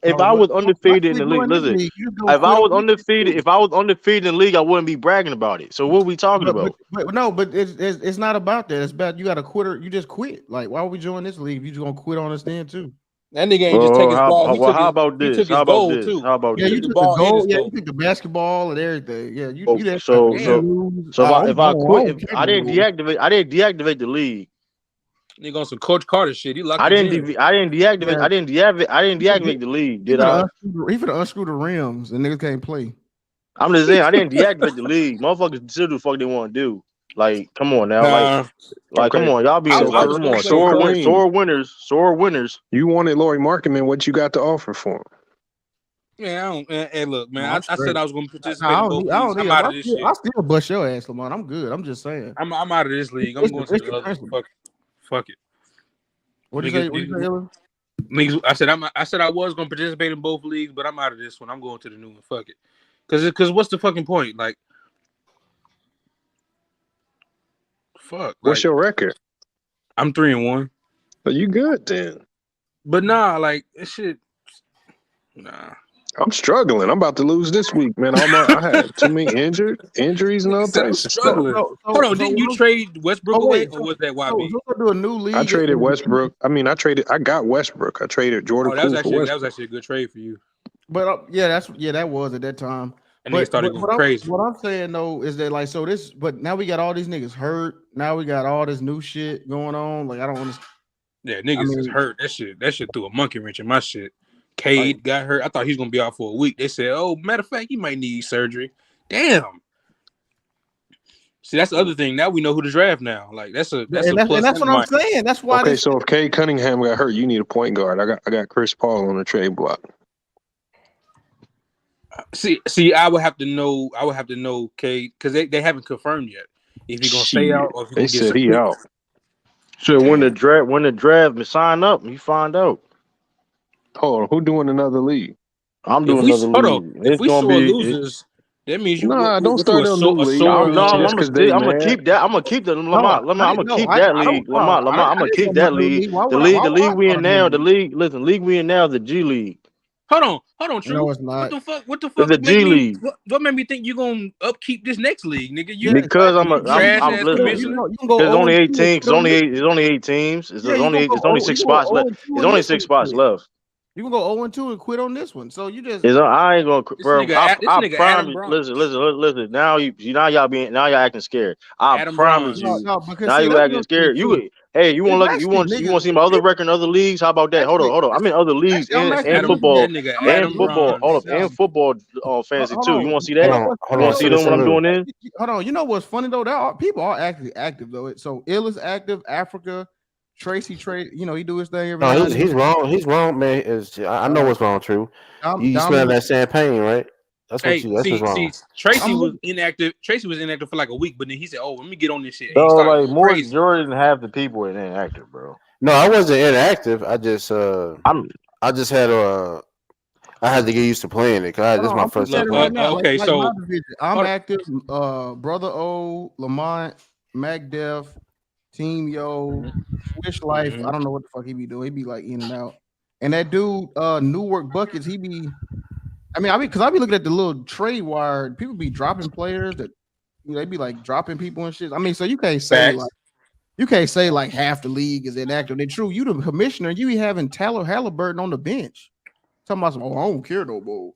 If No, I but was undefeated in once the you league, join this listen. league, you just go If I quit was on undefeated, this. if I was undefeated in the league, I wouldn't be bragging about it. So what are we talking But about? no, but it's not about that. It's about you got to quit or you just quit. Like, why would we join this league if you just gonna quit on us then too? That nigga ain't just take Well, his ball. how about He this? took How his about goal this? too. How about He Yeah, this? took you the took the ball and goal. his Yeah, you goal. took the basketball and everything. Yeah, you So that so win so Damn. lose. so if I I quit, if don't care I no didn't more. deactivate, I didn't deactivate the league. Nigga on some Coach Carter shit. He locked I the didn't gym. I didn't deactivate. Yeah, I didn't he deactivate the league. he Did finna I? unscrew the rims and niggas can't play. I'm just saying I didn't deactivate the league. Motherfuckers still do the fuck they want to do. Like, come on now, Nah. come Okay. on, y'all being So I for was gonna come on, play sore college. wing, sore winners. you wanted Laurie Markkinen. What you got to offer for him? Man, I don't. Hey, look, No, man. I'm I said straight. I was gonna Nah, participate in both I leagues. don't need I'm him. out of this I shit. still bust your ass, Lamont. I'm good. I'm just saying. I'm out of this league. I'm going to It's the the other one. principle. Fuck it. What do you say? What do you say, Niggas, Ellen? niggas, I said I was gonna participate in both leagues, but I'm out of this one. I'm going to the new one. Fuck it. Cause what's the fucking point? Like, fuck. What's Like, your record? I'm 3-1. Are you good then? But nah, like this shit. Nah. I'm struggling. I'm about to lose this week, man. I had too many injuries and Nigga all said I'm types of stuff. struggling. Hold on, didn't you trade Westbrook Oh away, wait, or was that YB? so we'll do a new I league. traded Westbrook. I got Westbrook. I traded Jordan Oh, Poole for that was Westbrook. actually a good trade for you. But that was at that time. And nigga started going crazy. What I'm saying though is that like but now we got all these niggas hurt. Now we got all this new shit going on. Like I don't understand. Yeah, niggas is hurt. That shit threw a monkey wrench in my shit. Cade got hurt. I thought he was gonna be out for a week. They said, "Oh, matter of fact, he might need surgery." Damn. See, that's the other thing. Now we know who to draft. Now, like that's a plus. And that's what I'm saying. That's why. Okay, so if Cade Cunningham got hurt, you need a point guard. I got Chris Paul on the trade block. See, I would have to know Cade because they haven't confirmed yet if he's gonna stay out or if he's They gonna get said he surgery. out. So when the draft, sign up, you find out. Hold on, who doing another league? I'm doing another league. If It's we gonna sore be. losers, that means you Nah, don't we'll do start no new a league. sore. Just because they I'm gonna mad. keep that. I'm gonna keep the Lamont. I'm I gonna didn't know. keep that I don't league. know. Lamont. I'm I gonna didn't keep know that nothing new league. league. Why The would league. why The would I league we in start a new now. The league? league. Listen, the league we in now is the G League. Hold on, True. No, it's not. What the It's fuck the make G me? League What made me think you gonna upkeep this next league, nigga? Yeah, because I'm You a. I'm. trash I'm ass listen. commissioner. you can go There's 0 only and 8 2 and teams. quit on this. It's only 8 teams. Yeah, you gonna It's only go 6 you can go spots 0 left. and 2 It's in only this 6 one. spots left. You can go 0 and 2 and quit on this one. So you just I ain't gonna, This bro. I nigga Adam promise. Bronx. Listen. Now y'all acting scared. I Adam promise Bronx. you. no, because Now see you that's what acting I'm saying scared. too. Hey, you It's want to look? actually You niggas. want to see my other record in other leagues? How about that? Actually, Hold on. I'm in other leagues I'm and actually looking football That nigga I'm and Adam actually looking football. at Hold Bronx. up, and football fantasy hold too. You on. want to see You that? know Hold what? on, You want to see say them what I'm salute. doing in? Hold on. You know what's funny though? People are actually active though. So Ill is active. Africa, Tracy trade. You know he do his thing every No, now and then. he's wrong. He's wrong, man. I know what's wrong, True. You smell Dominic. that champagne, right? That's Hey, what's see, wrong. Tracy I'm was looking. inactive. Tracy was inactive for like a week, but then he said, "Oh, let me get on this shit." And he No, started like going more crazy. majority than half the people ain't active, bro. No, I wasn't inactive. I'm. I just had I had to get used to playing it because this is Hold on, my I'm first looking at time it playing right it. now. Okay, Like my so division. I'm hold active. Brother O, Lamont, MacDef, Team Yo, on. Swish Life. I don't know what the fuck he be doing. He be like in and out. And that dude, Newark Buckets, he be. Because I be looking at the little trade wire. People be dropping players that they be like dropping people and shit. So Facts. you can't say like half the league is inactive. They true. You the commissioner. You be having Tyler Halliburton on the bench. Talking about some. Oh, I don't care no more.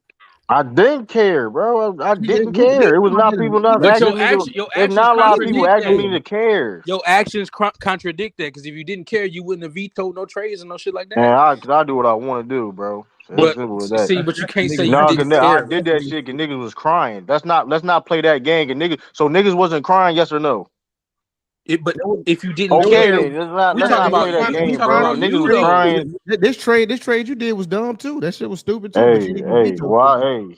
I didn't care, bro. I didn't We care. It was talking not about people not But asking me to. your There's actions not a lot of people contradict asking that. me to care. Your actions contradict that because if you didn't care, you wouldn't have vetoed no trades and no shit like And that. I do what I want to do, bro. It's But simple as that. see, but you can't say you No, cause didn't I care. did that shit. Cause niggas was crying. Let's not play that game. And niggas, so niggas wasn't crying. Yes or no? But if you didn't Okay, care, then we let's talking not about play that you. We game, talking bro. about Cause niggas you was though. crying. This trade you did was dumb too. That shit was stupid too. But you didn't Hey, veto why? it. Hey,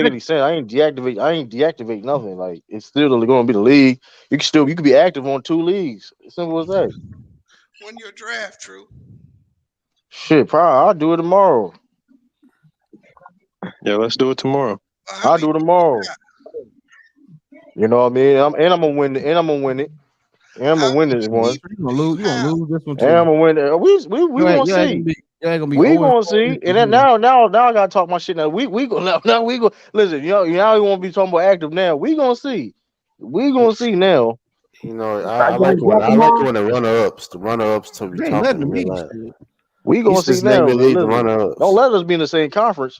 make any sense. I ain't deactivate nothing. Like it's still going to be the league. You can be active on 2 leagues. Simple as that. When your draft, True. Shit, probably I'll do it tomorrow. Yeah, let's do it tomorrow. I'll do it tomorrow. You know what I mean? I'm gonna win it. And I'm gonna win it. And I'm gonna win this one. You gonna lose? You gonna lose this one And I'm too? gonna win it. We gonna You ain't see. gonna be. You ain't gonna be. We 0 gonna 4 see. And then now I gotta talk my shit now. We go now we go listen, you won't be talking about active now. We gonna see. We gonna see now. You know, I I go like to it when Jack I like it tomorrow. when the runner ups to be You ain't talking letting to them me eat like shit. We you gonna see just let now. me lead the Listen, runner don't ups. let us be in the same conference.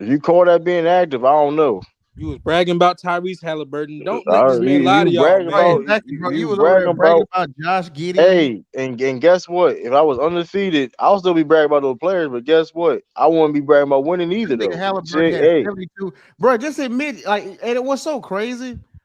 If you call that being active, I don't know. You was bragging about Tyrese Halliburton. Don't let this man lie to You y'all, bragging Right, about man. exactly, bro. You you was over there bragging bragging about. about Josh Giddey. Hey, and guess what? If I was undefeated, I'll still be bragging about those players. But guess what? I wouldn't be bragging about winning This either, nigga though. Halliburton See, had hey, 72. Bro, just admit, like, and it was so crazy.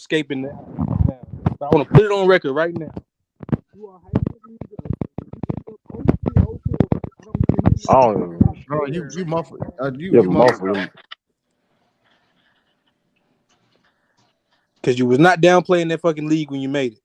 escaping that. Now, I want to put it on record right now. You are I don't even. Oh, you muffled. You're You muffled. muffled. because you was not downplaying that fucking league when you made it.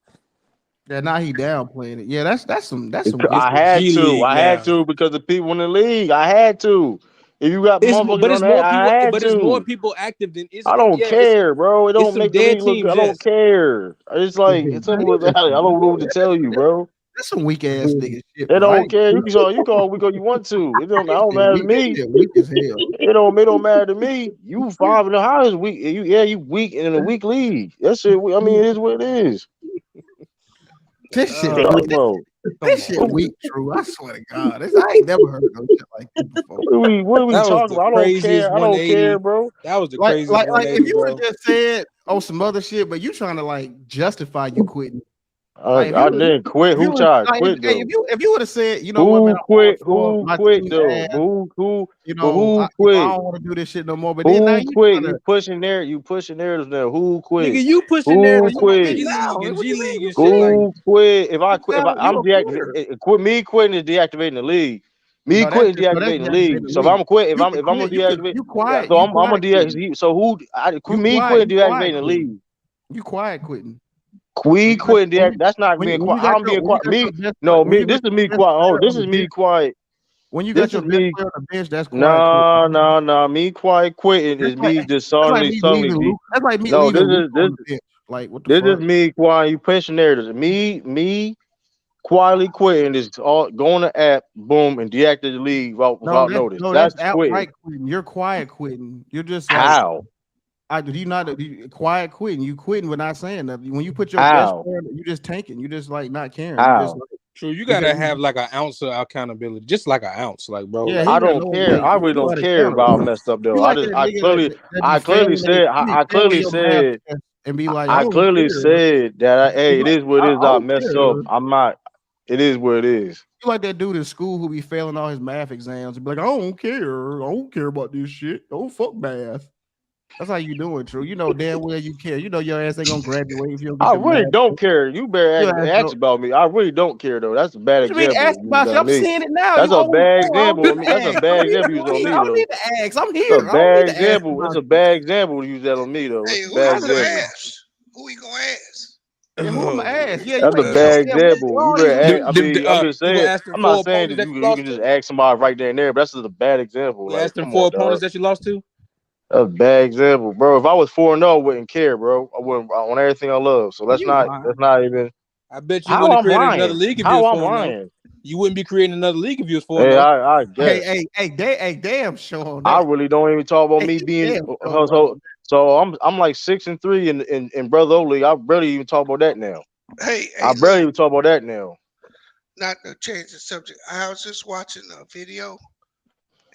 Yeah, now he downplaying it. Yeah, that's some weak I ass. had G to. League I had now. to because the people in the league. I had to. If you got motherfuckers on It's that, more I people, had but it's more to. people active than I don't yeah. It's care, bro. It it's don't some make the dead league look good. teams. I don't Yes, care. It's like it's Man, simple as you that. just I don't know what to tell you, bro. that's some weak ass nigga shit, It bro. don't care. You can all weak all you want to. It don't. I don't matter to That me. shit weak as hell. It don't matter to me. You 5 and how is weak? You weak in a weak league. That shit. I mean, it is what it is. This shit Talking weak. about This shit weak, true. I swear to God. I ain't never heard no shit like this before. what are we that was talking the about? I don't craziest care. I don't care, 180. bro. That was the Like, craziest like if 180, you would have bro. just said some other shit, but you trying to like justify you quitting. Like if I didn't quit. if you Who was tried to like quit hey, though? if you would have said, you know what, man, Who I'm going quit? for Who my quit team's though? ass. You who I quit? don't want to do this shit no more. But then now Who you quit? trying to You pushing narratives now. Who Nigga, quit? you pushing Who narratives. You on quit? G League now. and What G you mean League you and shit. Like, Who quit? If I quit, I'm a quitter? deactivating. Quit me quitting is deactivating the league. Me No, that's quitting just no, that's deactivating the deactivating league. the So if league. I'm quit, You could if I'm gonna quit. deactivate, You so You I'm gonna quiet quitting. deactivate. So me quitting You quiet deactivating the quitting. league. You quiet quitting. We quitting deactivate. That's not being When quiet. you got How I'm being when you quiet? got your Me best no when me. you got This is your me best quiet. Oh, player this on the is me bench, quiet. when you This got your is best me. player on the bench, that's quiet quitting. No. Me quiet quitting is me just That's like suddenly, me leaving de- Luke. That's like me No, leaving this Luke is on the bench. Like what the this is fuck? me quiet. You pushing narratives. Me quietly quitting is all going to app, boom, and deactivate the league without notice. That's That's quitting. outright quitting. You're quiet quitting. You're just like How? do you not quiet quitting? You quitting but not saying nothing. When you put your best How? player, you just tanking. You just like not caring. You just How? like true, you because gotta have like an ounce of accountability, just like an ounce, like bro. yeah, Like, he I got don't no care. like I you really don't got to care counter. about messed up You though. like that nigga that be failing I failing clearly your math said test and be like, I I don't clearly care. said that hey, It's it like, is what it is. I I don't mess up. care. I'm not. It is what it is. You like that dude in school who be failing all his math exams and be like, I don't care. I don't care about this shit. Don't fuck math. That's how you doing, true. You know damn well you care. You know your ass ain't gonna graduate if you don't get I the really math. don't care. You better Your ass ask don't. about me. I really don't care though. That's a bad What you mean example ask you used about you? on I'm me. seeing it now. That's You a 0 bad 4. I don't example need of me. to That's a ask. I bad don't need example to, you used on I me don't need though. to ask. I'm It's a here. I don't bad need to ask example. It's about a you. bad example to use that on me though. Hey, It's a who you bad How's it gonna a example. ask? Who you gonna ask? yeah, who am I ask? Yeah, you That's a ain't care. bad Yeah, what example. You all these better niggas? ask, I mean, I'm just you gonna saying. ask them I'm four not saying opponents that that you you lost can just to? ask somebody right there and there, but that's just a bad example. You Like, asked them come four on, dog. opponents that you lost to? That's a bad example, bro. If I was 4-0, I wouldn't care, bro. I wouldn't on everything I love. So You let's lying. not even. I bet you How wouldn't have I'm created another lying? league if you How was I'm 4-0. lying? You wouldn't be creating another league if you was Hey, 4-0. I guess. Hey, damn sure on I that. really don't even talk about Hey, me you being damn sure right on so I'm like 6-3 in Brother League. I barely even talk about that now. Hey, I barely look, even talk about that now. not to change the subject. I was just watching a video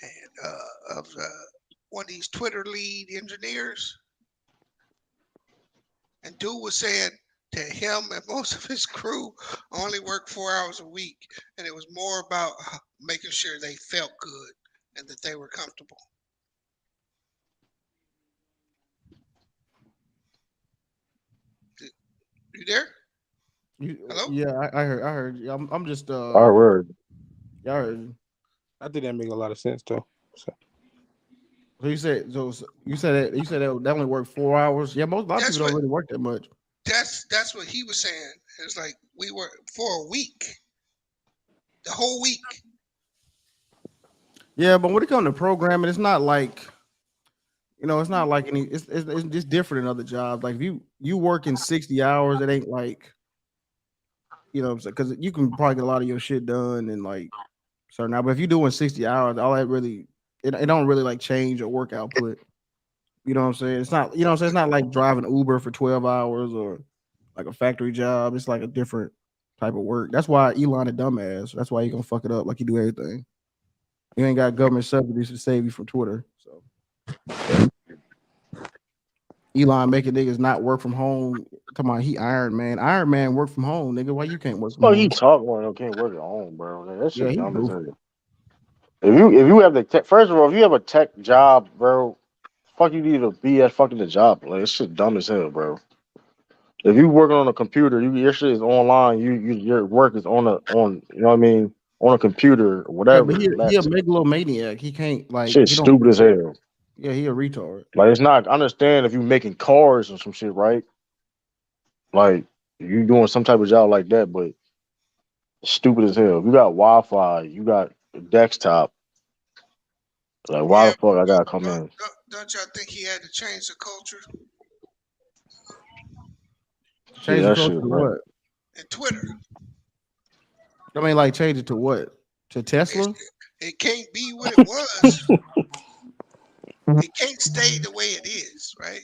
and of one of these Twitter lead engineers, and dude was saying that him and most of his crew only work 4 hours a week, and it was more about making sure they felt good and that they were comfortable. You there? Hello? Yeah, I heard you. I'm just Our word. yeah, I heard you. I think that makes a lot of sense though. So, So you said that only worked 4 hours. Yeah, a lot of That's people don't what really work that much. that's what he was saying. It's like we were for a week, the whole week. Yeah, but when it comes to programming, it's not like it's not like any. It's just different in other jobs. Like if you working 60 hours, it ain't like what I'm saying, because you can probably get a lot of your shit done in like certain hours. But if you're doing 60 hours, all that really it don't really like change your work output. You know what I'm saying? It's not what I'm saying. It's not like driving Uber for 12 hours or like a factory job. It's like a different type of work. That's why Elon a dumbass. That's why he gonna fuck it up like he do everything. You ain't got government subsidies to save you from Twitter. So Elon making niggas not work from home. Come on, he Iron Man. Iron Man work from home, nigga. Why you can't work from Oh, he home? talking about can't work at home, bro. That Yeah, shit he dumb as goofy. hell. If you have the tech, first of all, if you have a tech job, bro, fuck you need to be at fucking the job. Like this shit dumb as hell, bro. If you working on a computer, your shit is online. Your work is on you know what I mean on a computer or Yeah, but whatever. he a Laptop. megalomaniac. He can't like Shit's he don't. stupid as hell. Yeah, he a retard. Like it's not. I understand if you making cars or some shit, right? Like You doing some type of job like that, but it's stupid as hell. You got Wi-Fi, you got a desktop. Like, why Yeah, the fuck I gotta come in? don't y'all think he had to change the culture Change Yeah, the that culture shit, to right. what? and Twitter? I mean, like change it to what? To It's, Tesla? it can't be what it was. It can't stay the way it is, right?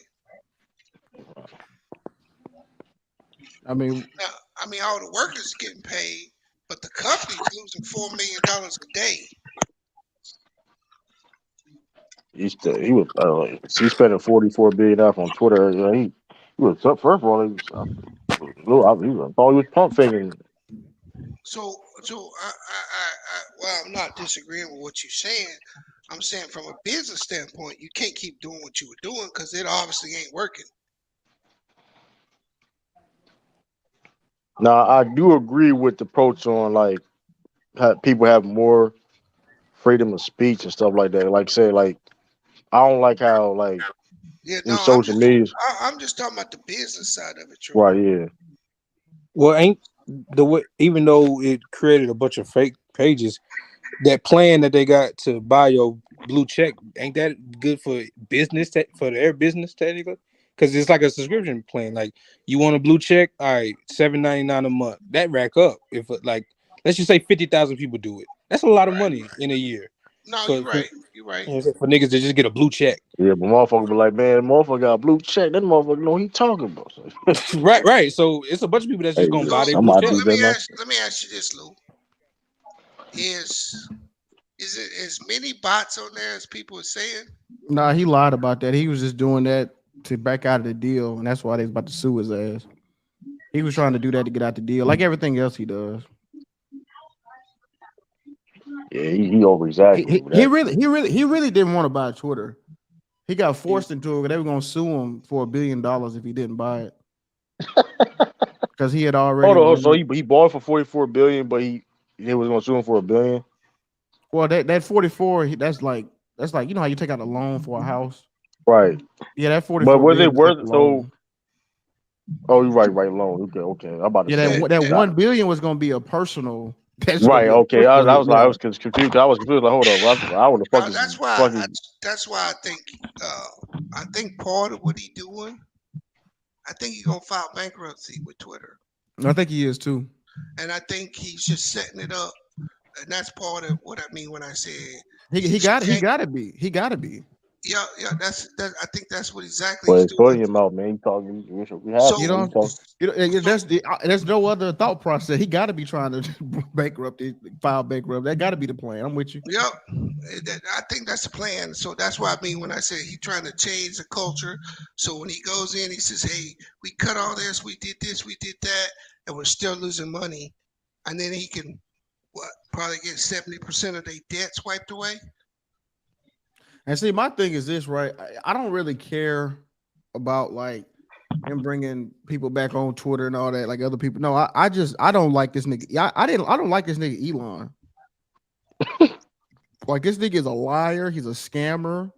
I mean, Now, I mean, all the workers getting paid, but the company's losing $4 million a day. He was he spending $44 billion on Twitter. He was first of all I thought he was pump faking. So well, I'm not disagreeing with what you're saying. I'm saying from a business standpoint, you can't keep doing what you were doing because it obviously ain't working. Now I do agree with the approach on like people have more freedom of speech and stuff like that. Like say like I don't like how like Yeah, in no, social media. I'm just talking about the business side of it, True. Right, yeah. Well, ain't the way, even though it created a bunch of fake pages, that plan that they got to buy your blue check, ain't that good for business for their business technically? Because it's like a subscription plan. Like you want a blue check, all right, $7.99 a month. That rack up. If like let's just say 50,000 people do it, that's a lot of money in a year. No, For you're right. You're right. for niggas to just get a blue check. Yeah, but motherfucker be like, man, motherfucker got a blue check. That motherfucker know what he talking about. Right. So it's a bunch of people that's Hey, just gonna yeah, buy their So, blue somebody check. do that myself. let me ask you this, Lou. Is it as many bots on there as people are saying? nah, he lied about that. He was just doing that to back out of the deal, and that's why they was about to sue his ass. He was trying to do that to get out the deal, like everything else he does. Yeah, he over exaggerated with that. He really didn't want to buy Twitter. He got forced into it. They were gonna sue him for $1 billion if he didn't buy it because he had already Hold on, so won. he bought it for 44 billion, but he was gonna sue him for $1 billion. Well, that 44, that's like you know how you take out a loan for a house. Right. Yeah, that But 44 was billion it is like worth a so? loan. Oh, you're right, loan. Okay. I'm about to Yeah, say, that God. 1 billion was gonna be a personal. That's gonna Right. be a Okay. personal hit. I Yeah. was confused. I was confused. Like, hold on. I would the fuck is fucking. That's why I think part of what he doing, I think he's gonna file bankruptcy with Twitter, I think he is too. and I think he's just setting it up, and that's part of what I mean when I say He got it. He got to be. He got to be. yeah. I think that's what exactly Well, he's it's putting doing. your mouth, man. You talking? We have You So to. You know, talk. there's no other thought process. He got to be trying to bankrupt it, file bankrupt. That got to be the plan. I'm with you. yep, I think that's the plan. So that's what I mean when I say he's trying to change the culture. So when he goes in, he says, "Hey, we cut all this, we did this, we did that, and we're still losing money," and then he can probably get 70% of their debts wiped away. And see, my thing is this, right? I don't really care about like him bringing people back on Twitter and all that, like other people. No, I don't like this nigga. I don't like this nigga Elon. Like this nigga is a liar. He's a scammer.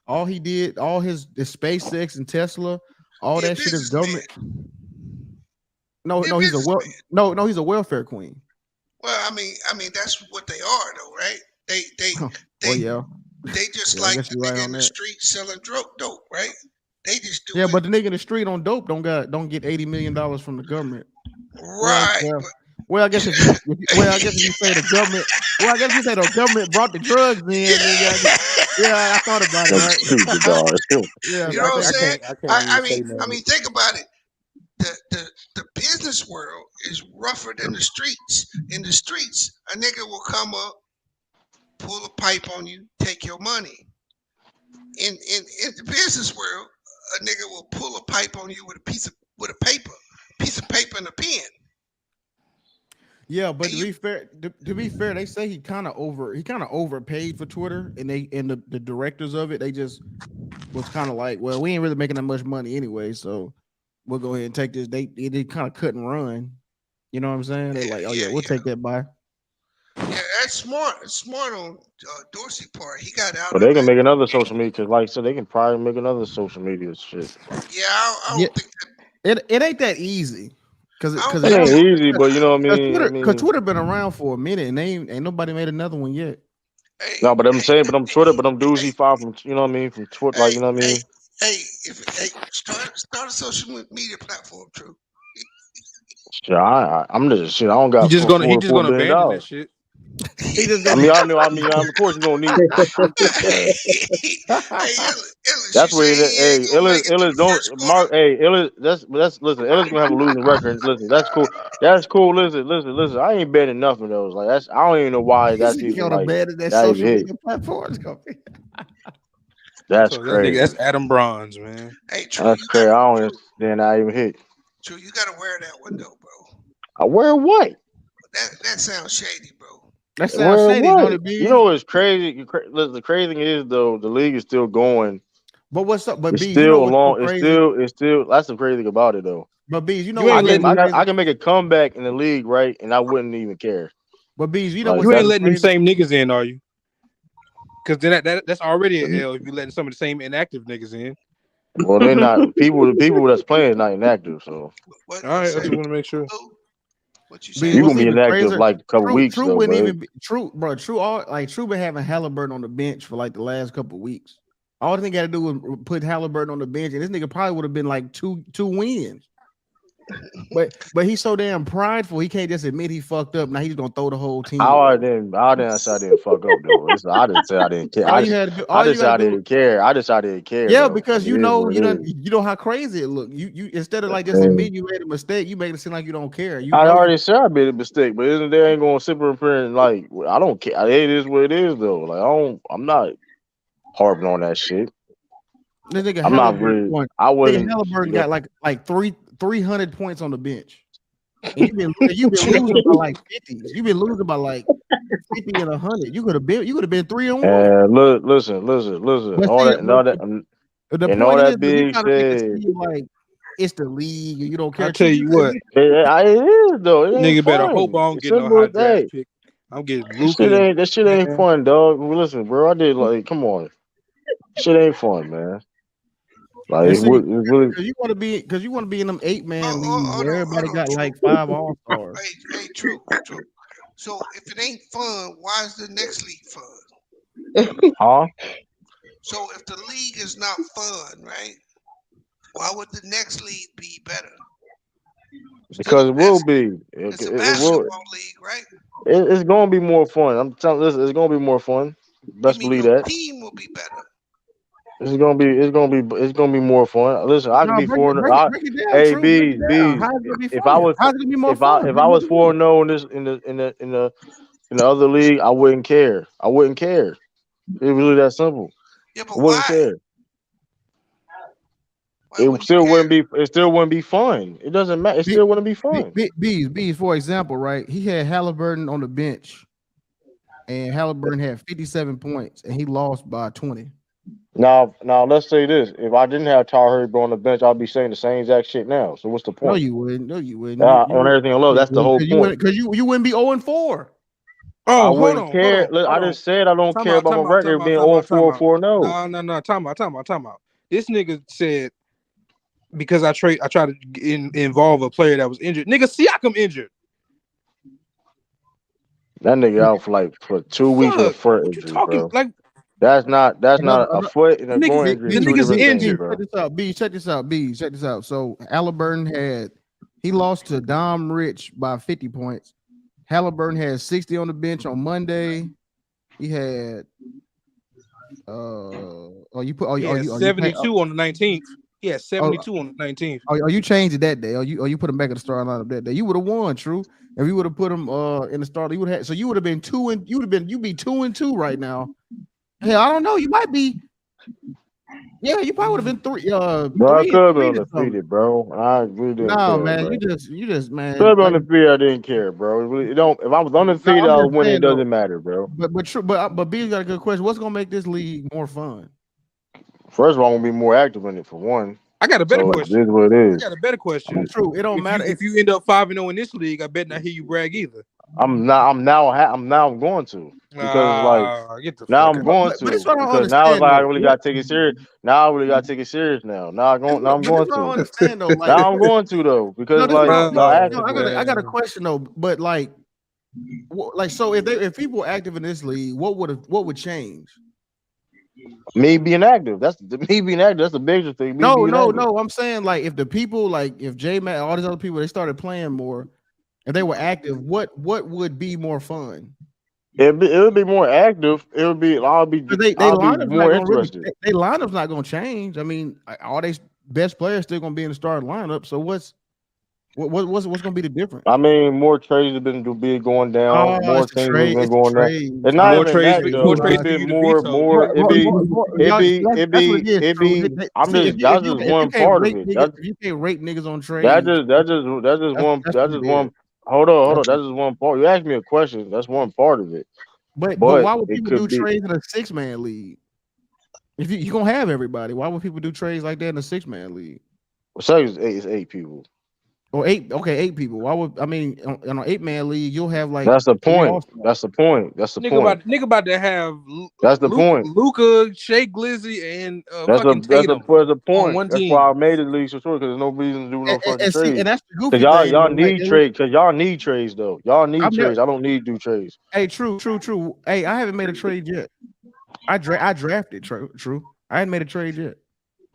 All he did, all his SpaceX and Tesla, all He a that shit is businessman. government. No, He a no, businessman. no, he's a welfare queen. Well, I mean that's what they are, though, right? Well, yeah, They just yeah, I like guess you're a right nigga on in the that. street selling dope, right? They just do Yeah, it but the nigga in the street on dope don't get $80 million from the government. Well, right. well, I guess I guess if you say the government, well, I guess if you say the government brought the drugs in, then yeah, I thought about it, That's right? stupid, dog. Yeah, You know what I'm saying? I can't even say I nothing. mean, think about it. The business world is rougher than the streets. In the streets, a nigga will come up, pull a pipe on you, take your money. In the business world, a nigga will pull a pipe on you with a piece of paper and a pen. Yeah, but to be fair, they say he kind of overpaid for Twitter, and the directors of it, they just was kind of like, well, we ain't really making that much money anyway, so we'll go ahead and take this. They kind of cut and run. You know what I'm saying? They're like, oh yeah, we'll take that by. Yeah, that's smart. It's smart on Dorsey part. He got out But of they can it. make another social media because, like I said, they can probably make another social media shit. Yeah, I Yeah, don't think it ain't that easy. because It ain't easy, but you know what I mean. Because Twitter been around for a minute and ain't nobody made another one yet. No, but I'm saying, but I'm Twitter, but I'm dudes he found from, you know what I mean, from Twitter, like you know what I mean. Start a social media platform, True. Shit, I'm just shit. I don't He got just gonna $4 abandon that billion. shit. He just I gonna. mean, I know. I mean, of course, you gonna need. That's where. Hey, Illis, don't Mark. Hey, Illis. That's listen. Illis gonna have a losing record. Listen, that's cool. That's cool. Listen. I ain't betting nothing of those. Like that's. I don't even know why that's He even gonna like abandon that that even social hit. media platform. That's So that nigga, that's crazy. Adam Bronze, man. Hey, True, That's you crazy. gotta I don't understand that even hit. True, you gotta wear that one though, bro. I wear what? That sounds shady, bro. That sounds Wear shady, don't what? it, You Bees? know what's crazy? Listen, the crazy thing is though, the league is still going. But what's up? But It's Bees, you know still what's so long. crazy? It's still. That's the crazy thing about it though. But Bees, you know You what's ain't really letting crazy? I can make a comeback in the league, right? And I wouldn't even care. But Bees, you know Like what's you ain't really that's letting them crazy? same niggas in, are you? Because then that's already an L if you letting some of the same inactive niggas in. well, they're not people. The people that's playing is not inactive, so What All right, I say? just want to make sure. What you Bees, you're saying? what's gonna be even inactive crazier? like a couple weeks True though. wouldn't But even be true, bro. True been having Halliburton on the bench for like the last couple weeks. All the thing got to do was put Halliburton on the bench, and this nigga probably would have been like two wins. But he's so damn prideful, he can't just admit he fucked up. Now he's gonna throw the whole team away. I didn't say I didn't fuck up though. I didn't say I didn't care. All you had to do, I all you just said gotta I do, didn't care. I just I didn't care yeah, though. I because mean, it is what it is. you know how crazy it look. You instead of like just And admit you made a mistake, you made it seem like you don't care. You I know you already said I made a mistake, but isn't they ain't gonna sit up here and like I don't care. It is what it is though. Like I'm not harping on that shit. this nigga I'm not Halliburton really. point. I Nigga wasn't. Halliburton You got like 300 points on the bench. And you've been losing by like 50s. You've been losing by like 50 and 100. You could have been 3-1. and look, listen. But All see, that and all that the and all point is, that but you big trying to make it said. seem like it's the league and you don't I care. tell True, you what, It is though. It ain't nigga better hope I fun. don't It's get no simple high as draft that. pick. I'm getting That Luca shit and ain't that shit ain't man. fun, dog. Listen, bro. I did like, come on. Shit ain't fun, man. Like and it's, see, it's really. because you want to be in them 8-man leagues Hold where on, everybody got True. like 5 all-stars. Hey, True. So if it ain't fun, why is the next league fun? Huh? So if the league is not fun, right? Why would the next league be better? Still a Because it will be. it's a It will. basketball league, right? It's gonna be more fun. I'm telling. Listen, it's gonna be more fun. You Best mean believe your that. team will be better? It's gonna be more fun. Listen, I could No, be four. break it down, Hey, True. Break it down. bees. How's it gonna be If I fun? was How's it gonna be more fun? if Break I it was down. 4-0 in the other league, I wouldn't care. I wouldn't care. It's really that simple. Yeah, I but wouldn't why? care. Why wouldn't you care? It still wouldn't be fun. It doesn't matter. It still wouldn't be fun. Bees, for example, right? He had Halliburton on the bench, and Halliburton had 57 points, and he lost by 20. Now let's say this: if I didn't have Tyler Herro on the bench, I'd be saying the same exact shit now. So what's the No, point? you wouldn't. No, you wouldn't. You On would. everything I love, You that's the would whole point. because you wouldn't be 0-4. I Oh, wouldn't care. Look, I hold on. just said I don't Time care out, about my time out, time record out, being time 0 out, time 4 out. 4 0. No, time out. This nigga said because I tried to involve a player that was injured. Nigga, Siakam injured. That nigga out for 2 weeks with a Fuck, foot what you injury, talking bro. like? That's not a foot and The a nigga, groin injury, the two nigga's different things, injured. Check bro. this out, B. Check this out, B. Check this out. So Halliburton he lost to Dom Rich by 50 points. Halliburton had 60 on the bench on Monday. He had He had are you pay, 72 on the 19th. He had oh, 72 on the 19th. are you changed it that day? You put him back at the starting lineup that day? You would have won, True. If you would have put him in the start, you would have. So you would have been you'd be 2-2 right now. Hell, I don't know. You might be. Yeah, you probably would have been Bro, I could have been 3-3 or something. undefeated, bro. I really didn't No, care, man, bro. you just Could man. have been Like, undefeated, I didn't care, bro. It really, it don't. If I was no, undefeated, I'm I was just winning. It saying though. doesn't matter, bro. But B's got a good question. What's gonna make this league more fun? First of all, I'm gonna be more active in it for one. I got a better So it question. is what it I is. got a better question. True, it don't matter. If you end up 5-0 in this league, I bet not hear you brag either. I'm going to because it's like Get the now fuck I'm out. going But it's to what I don't because now it's understand like I though. really What? got to take it serious. Now I really got to take it serious now. Now I'm But this going what I don't to. understand though. Like Now I'm what is going to though no? because This what like I don't, y'all no asked no. me. I got a question though. But like like so if people were active in this league, what would change? Me being active. That's the me being active. That's the biggest thing. Me No, being no, active. no. I'm saying like if the people like if J Mac, all these other people, they started playing more, if they were active, what would be more fun? It would be more active. It would be. Because they I'll be lineup's not more gonna really interested. they lineup's not gonna change. I mean, all they best players still gonna be in the starting lineup. So what's gonna be the difference? I mean, more trades have been going down. Oh, More teams have been it's the going down. trades. It's not Oh, even that More though. It trades for been you to veto. You more. want more trades. Y'all, that's what it is. It True. be. I'm See, just. That's just if you one can't part of rate it. niggas, if you can't rate niggas on That trades, just that just that's just one. that's That's what just it is. one. Hold on. That's just one part. You asked me a question. That's one part of it. But But why would it people do could be. trades in a 6-man league? If you gonna have everybody, why would people do trades like that in a 6-man league? Say it's eight people. Or eight, okay, 8 people. Why would I mean in an 8-man league, you'll have like That's the 3 point. all-stars. That's the point. That's the point. Nigga about to have That's the point. Luca, Shea Glizzy, and fucking Tatum That's the on point. one That's why team. I made the league so short because there's no reason to do no fucking And see, and trades. that's the Cause goofy thing. y'all Though. Like need trade. Cause y'all need trades though. Y'all need I've never. trades. I don't need to do trades. Hey, true. Hey, I haven't made a trade yet. I drafted. True. I hadn't made a trade yet.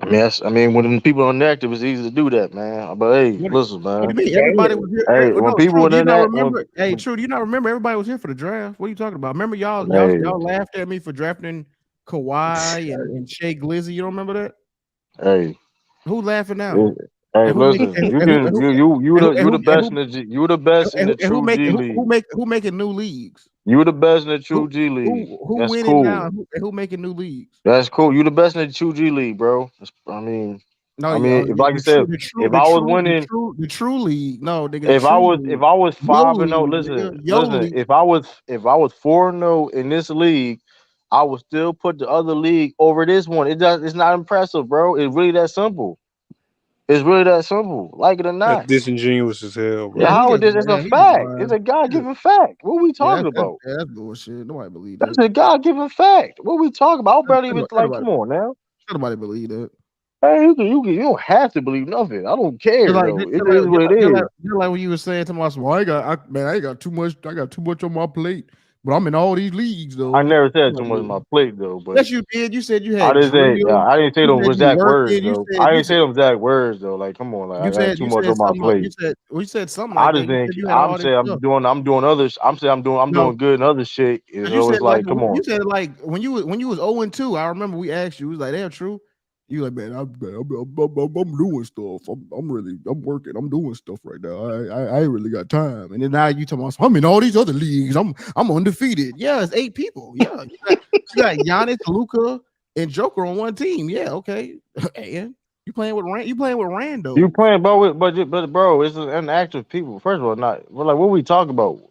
I mean, when people are inactive, it's easy to do that, man. But hey, listen, What do man. you mean? Everybody was here. Hey, when No, people true. Do are you in not that, remember? Hey, true. Do you not remember? Everybody was here for the draft. What are you talking about? Remember hey, y'all laughed at me for drafting Kawhi and Shea Glizzy. You don't remember that? hey, Who laughing hey, now? hey, And who making listen. You can you the best in the you the best in the and who true making G League. who making new leagues? You the best in the true G League. Who That's winning now? cool. And who making new leagues? That's cool. You the best in the true G League, bro. No, I yo, mean, if like I said, if I was winning, the true league. No, nigga, the if true league. I was Your 5-0, league, nigga. Your listen. league. If I was 4-0 in this league, I would still put the other league over this one. It's not impressive, bro. It's really that simple. It's really that simple. Like it or That's not. disingenuous as hell, Yeah, bro. how it is? It's a He just fact. It's lying. a God given fact. What we talking about? That's bullshit. Nobody believe That's that. a God given fact. What we talking about? I barely even like. Nobody, Come on now. nobody believe that. Hey, you don't have to believe nothing. I don't care though. It is what it is. You're like when you were saying to myself, well, I ain't got too much. I got too much on my plate, but I'm in all these leagues though. I never said too Like, much on my plate though, but yes, you did. You said you I had didn't say drill. I didn't say You those said you exact words working. though. I You didn't say said those exact words though. Like, come on, like I got too you much said on my something. plate. You said something I like just that. You think said you had I'm all this saying stuff. I'm doing others. No, doing good in other shit. And because you so said it's like, come you on. said like when you was 0-2. I remember we asked you. It was like, damn, true. You like, man, I'm doing stuff. I'm working. I'm doing stuff right now. I ain't really got time. And then now you talking about I'm in all these other leagues. I'm undefeated. Yeah, it's 8 people. Yeah, you got Giannis, Luca, and Joker on one team. Yeah, okay. And you playing with You Rando. playing, bro, but bro, it's an active people. First of all, not but like what we talk about.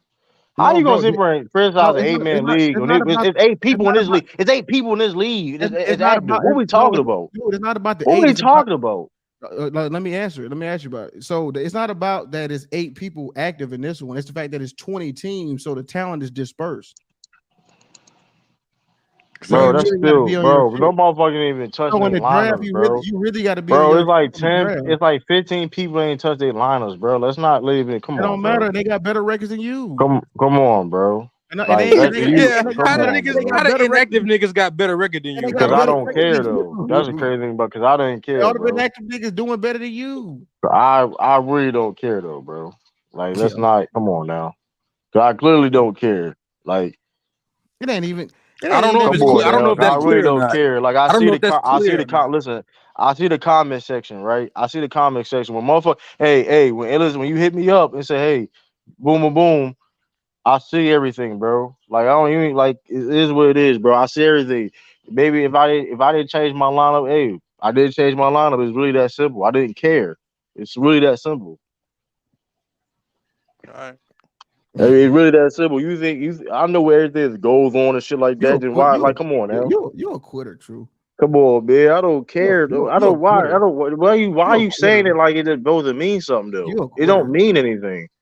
How No, you gonna bro. sit there and criticize No, an it's not. 8-man league when it's eight It's people in not this about. league? It's 8 people in this league. It's It's not active. about. What we No, talking about? dude, it's not about the What 8. we It's about. talking about? Let me answer it. Let me ask you about it. So it's not about that it's 8 people active in this one. It's the fact that it's 20 teams, so the talent is dispersed. So Bro, you that's really got to still, be on your bro. shit. No motherfucker ain't even touching So in their the draft, lineups, bro. you really got to be on Bro, your it's shit like in the 10, draft. it's like 15 people ain't touch their lineups, bro. Let's not leave it. Come It on, don't bro. matter. They got better records than you. Come on, bro. And Like you Yeah, they got how the better. niggas, They how got the better inactive records. niggas got better record than And they you, got because bro? I better don't records care than though. That's the you. crazy thing, because I didn't care, All the bro. inactive niggas doing better than you. I really don't care though, bro. Like Yeah, let's not. Come on now. 'Cause I clearly don't care. Like it ain't even. It I ain't don't even know if that it's come deep. clear. on I don't know now. if 'Cause that's I really clear or don't not. care. Like I don't know if that's clear or not. listen. I see the comment section, right? I see the comment section when motherfucker. Listen, when you hit me up and say, hey, boom, boom, boom. I see everything, bro. Like I don't even like it is what it is, bro. I see everything. Maybe if I didn't change my lineup, hey, I did change my lineup. It's really that simple. I didn't care. It's really that simple. All right. I mean, it's really that simple. You think I know where everything goes on and shit like that. Then why? Like, come on now. You a quitter, true. Come on, man. I don't care. Though. I You a don't why. I quitter. don't. Why You a you saying quitter. it like it supposed to mean something though? You a It don't quitter. mean anything.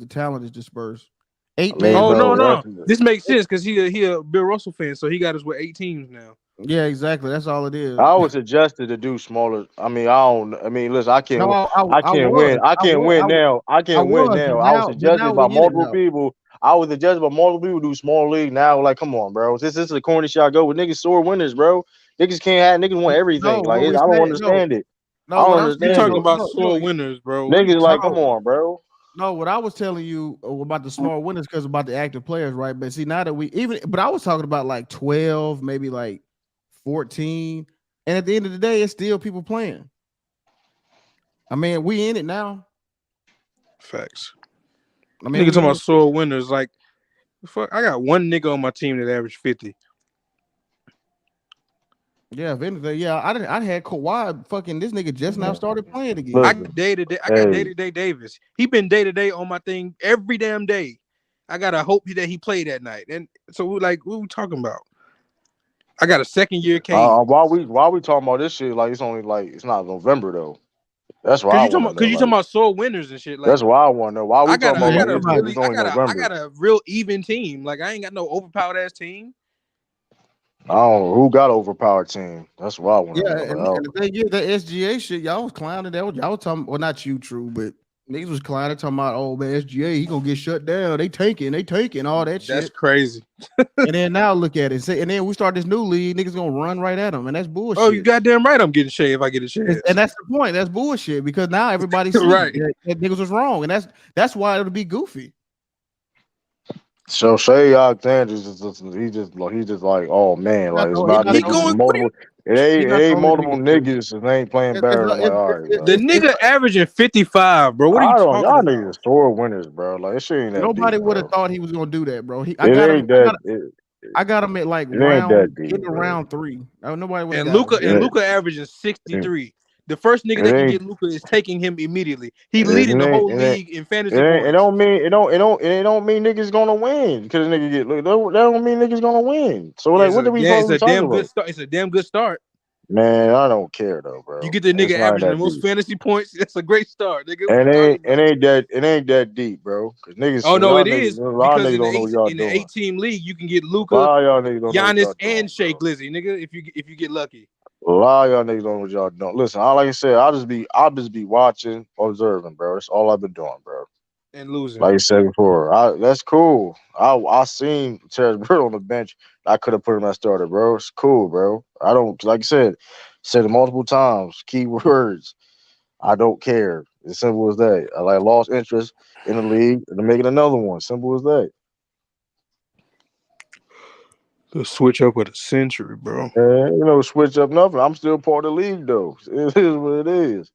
the talent is dispersed. 8 I mean, man Oh bro, no, league. no. that's This makes sense because he a Bill Russell fan, so he got us with 8 teams now. Yeah, exactly. That's all it is. I was suggested to do smaller. I mean, I don't. I mean, listen, I can't. No, I I can't was. win. I I can't was. win now. I I can't win was, now. I was but suggested now by we in it multiple now. people. I was suggested by multiple people to do small league. Now, like, come on, bro. This is the corny shit I go with. Niggas sore winners, bro. Niggas can't have niggas want everything. No, Like what I we don't said, no, understand it. I no. don't What I'm You saying, understand talking it. about no, sore winners, bro? What are you Niggas like, talking come no, on, bro. no. What I was telling you about the small winners because about the active players, right? But see, now that we even, but I was talking about like 12, maybe like 14, and at the end of the day, it's still people playing. I mean, we in it now. Facts. I mean, Nigga we talking in about it. sore winners. Like, fuck, I got one nigga on my team that averaged 50. Yeah, if anything, yeah, I had Kawhi. Fucking this nigga just now started playing I again. got day to day. I got day Hey, to day Davis. He been day to day on my thing every damn day. I gotta hope that he played that night. And so, like, what we talking about? I got a second year Cade. Why we talking about this shit? Like it's only like it's not November though. That's what I want to know. Cause you talking Like about sore winners and shit. Like, that's what I want to know. Why we talking Yeah, about I like got a this shit? everybody. It's really, only I November. got a real even team. Like, I ain't got no overpowered ass team. I don't know who got overpowered team. That's what I want to Yeah, know. and the thing is, that SGA shit, y'all was clowning. That was y'all was talking. Well, not you, true, but niggas was clowning talking about, oh man, SGA, he gonna get shut down. They taking all that That's shit. crazy. And then now look at it. And then we start this new league, niggas gonna run right at them, and that's Oh, you bullshit. goddamn right. I'm getting shade if I get a And chance. that's the point. That's bullshit because now everybody see Right. that niggas was wrong, and that's why it'll be goofy. So Shay Alexander he's just like, oh man, like it's about He niggas going. What multiple. It He ain't it not the ain't only multiple nigga true. niggas and they ain't playing better. I'm like, all right, the bro. nigga averaging 55, bro? What are you I don't. talking Y'all about? niggas sore winners, bro. Like this shit ain't that deep, Nobody would have bro. thought he was gonna do that, bro. I It got him. ain't that. It, I got him at like it ain't round that deep, into bro. round 3. Nobody would have And got him. Luca averaging It, 63. The first nigga it that can ain't. get Luca is taking him immediately. He It leading the ain't. whole It ain't. league in It fantasy ain't. It points. don't mean. It don't mean niggas gonna win because nigga get. Look, that don't mean niggas gonna win. So Yeah, like, what are we it's supposed to a be talking damn good about? start. It's a damn good start. Man, I don't care though, You bro. get the nigga It's not averaging the that most deep. fantasy points. That's a great start, nigga. What are you And talking it about? ain't that deep, bro. Cause niggas, Oh no, y'all it niggas, is a lot of because niggas don't know what y'all in the doing. 8 team league, you can get A Luca, lot of y'all niggas don't know what Giannis, y'all and doing, Shea bro. Glizzy, nigga. If you get lucky A lot of y'all niggas don't know what y'all doing. Listen, like I said, I'll just be watching, observing, bro. That's all I've been doing, bro. and losing. Like you said before, that's cool. I seen Terrence Bird on the bench. I could have put him as starter, bro. It's cool, bro. I don't like I said it multiple times. Key words. I don't care. As simple as that. I like lost interest in the league and making another one. Simple as that. The switch up with a century, bro. Switch up nothing. I'm still part of the league though. It is what it is.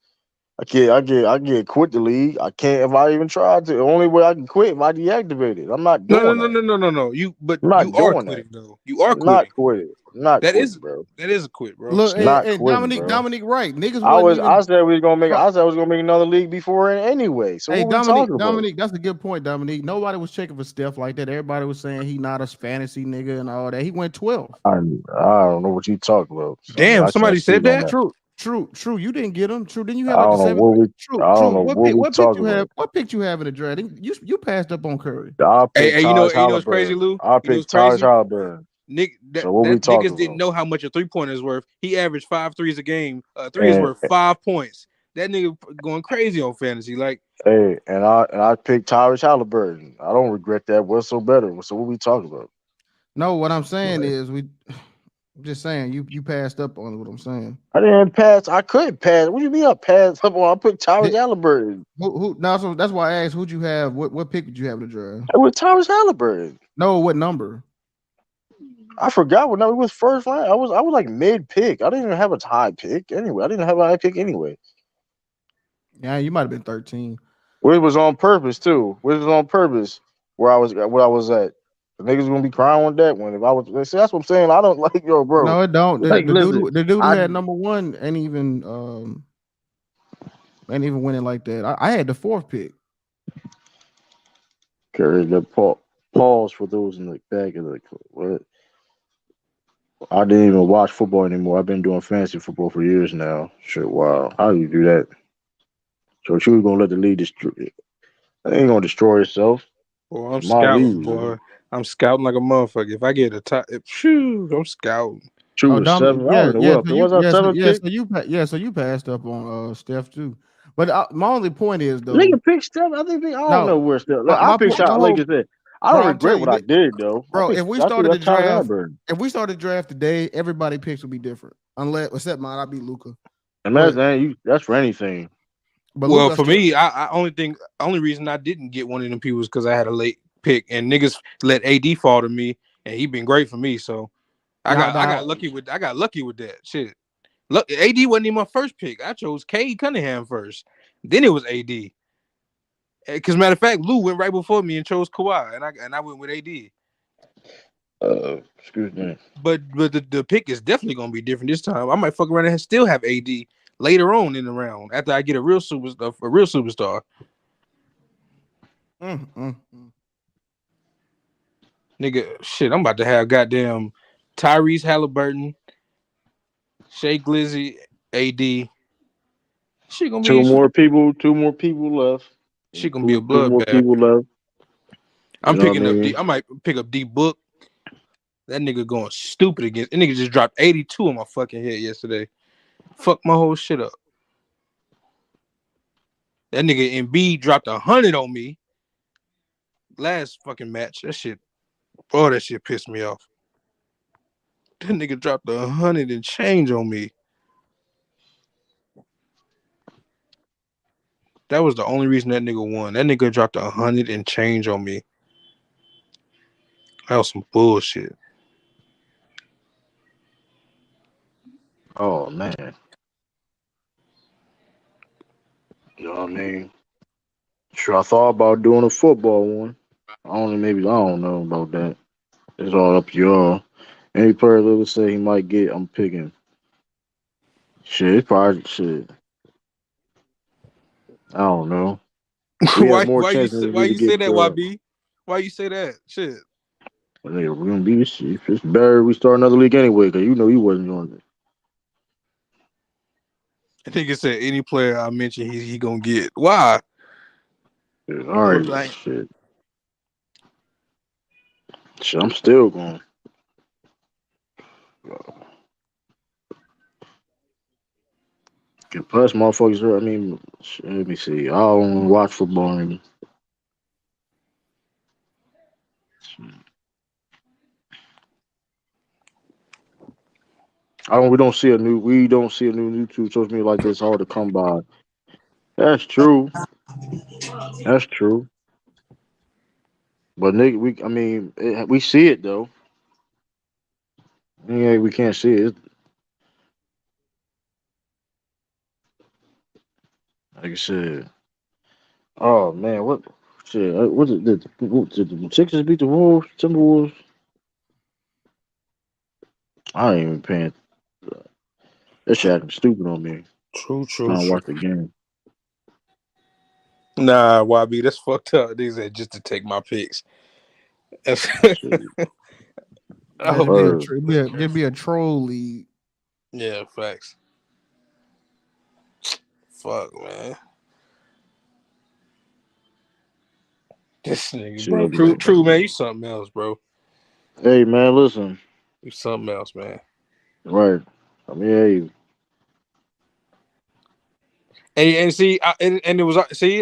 I can't quit the league. I can't if I even tried to. The only way I can quit if I deactivate it. I'm not No, no, doing no, that. no, no, no, no. But I'm you not are doing that. quitting though. You are I'm not quitting. quitting. I'm not That quitting, is bro. that is a quit, bro. Look, Not and quitting, Dominique, bro. Dominique, right? Niggas I wasn't was I even. said we was gonna make Bro, I said I was gonna make another league before anyway. So hey, what we talking Dominique, about? Dominique, that's a good point, Dominique. Nobody was checking for Steph like that. Everybody was saying he not a fantasy nigga and all that. He went 12. I don't know what you talking about. So, Damn, I can't somebody said speak on that. that. True. You didn't get him. True. Didn't you I have like the don't know seventh what pick? we I don't know What what pick? we What pick talking you have? about. What pick you have in the draft? You passed up on Curry. I picked Hey, Tyrese you know what's crazy, Halliburton. Lou? I You know what's picked Tyrese crazy? Halliburton. Nick, So what we that talking niggas didn't about? know how much a 3-pointer is worth. He averaged 5 threes a game. Three is And worth 5 points. That nigga going crazy on fantasy. Like, hey, and I picked Tyrese Halliburton. I don't regret that whatsoever. So what we talking about? No, what I'm saying is I'm just saying you passed up on what I'm saying. I didn't pass. I couldn't pass. What do you mean I passed up on? I picked Tyrese Did, Halliburton. who now? So that's why I asked who'd you have? What pick did you have in the draft? It was Tyrese Halliburton. No, what number? I forgot what number it was first round. I was like mid pick. I didn't even have a high pick anyway. I didn't have a high pick anyway. Yeah, you might have been 13. Which was on purpose too. Which was on purpose where I was at. The niggas gonna be crying on that one. If I was see, that's what I'm saying. I don't like bro. No, it don't. The, Like the dude listen, who- the dude who I had number one ain't even winning like that. I had the 4th pick. carry the pause for those in the back of the what. I didn't even watch football anymore. I've been doing fantasy football for years now. Shit, wow. How do you do that? So you gonna let the league destroy it? It ain't gonna destroy itself. boy, I'm It's my scouting, league, man. boy. I'm scouting like a motherfucker. If I get a top, I'm scouting. Two Oh, was Dominic, seven. I yeah, don't know yeah. what So was our seventh pick. So you passed up on Steph too. But my only point is though, Nigga picked Steph. I don't no, know where Steph. Look, my I picked point, the shot. Like whole I said, I Bro, don't I'm regret telling what you, I did though. bro. If we I think started the that's Tyler draft, Halliburton. if we started the draft today, everybody picks would be different. Unless, except mine, I beat Luca. And But that's for anything. Well, Luca for still. me, I only reason I didn't get one of them people was because I had a late pick, and niggas let AD fall to me, and he been great for me. So I got lucky with that shit. Look, AD wasn't even my first pick. I chose Cade Cunningham first. Then it was AD. Because matter of fact, Lou went right before me and chose Kawhi, and I went with AD. Excuse me. But the pick is definitely gonna be different this time. I might fuck around and still have AD later on in the round after I get a real superstar. Nigga, shit, I'm about to have goddamn Tyrese Halliburton, Shea Glizzy, AD. She gonna Two be more people left. she gonna be a Two more bloodbath. people left. You I'm know what I picking up mean? D. I might pick up D Book. That nigga going stupid again. That nigga just dropped 82 on my fucking head yesterday. Fuck my whole shit up. That nigga Embiid dropped 100 on me last fucking match. That shit pissed me off. That nigga dropped 100 and change on me. That was the only reason that nigga won. That nigga dropped 100 and change on me. That was some bullshit. Oh man. You know what I mean? Sure, I thought about doing a football one. I don't know about that. It's all up to y'all. Any player that would say he might get, I'm picking. Shit, it's probably shit. I don't know. We have more chance than we why do to you say get that, drafted. YB? Why you say that? Shit. But nigga, we're gonna be this shit. If it's better, we start another league anyway, cause you know you wasn't doing it. I think it said any player I mentioned he gonna get. Why? Shit, That all was right, like shit. Shit, I'm still going. Plus, motherfuckers. I mean, shit, let me see. I don't watch football anymore. We don't see a new. We don't see a new YouTube social media like this hard to come by. That's true. That's true. But nigga, we see it though. Yeah, we can't see it. Like I said. Oh man, what shit? What did the Sixers beat the Wolves? Timberwolves? I ain't even paying. That shit acting stupid on me. true. Trying to watch the game. Nah, YB, that's fucked up. They said just to take my picks. I hope they don't. Just be a troll league. Yeah, facts. Fuck, man. This nigga, bro. True, man. You something else, bro. Hey man, listen. You something else, man. Right. I mean, hey. And see, and it was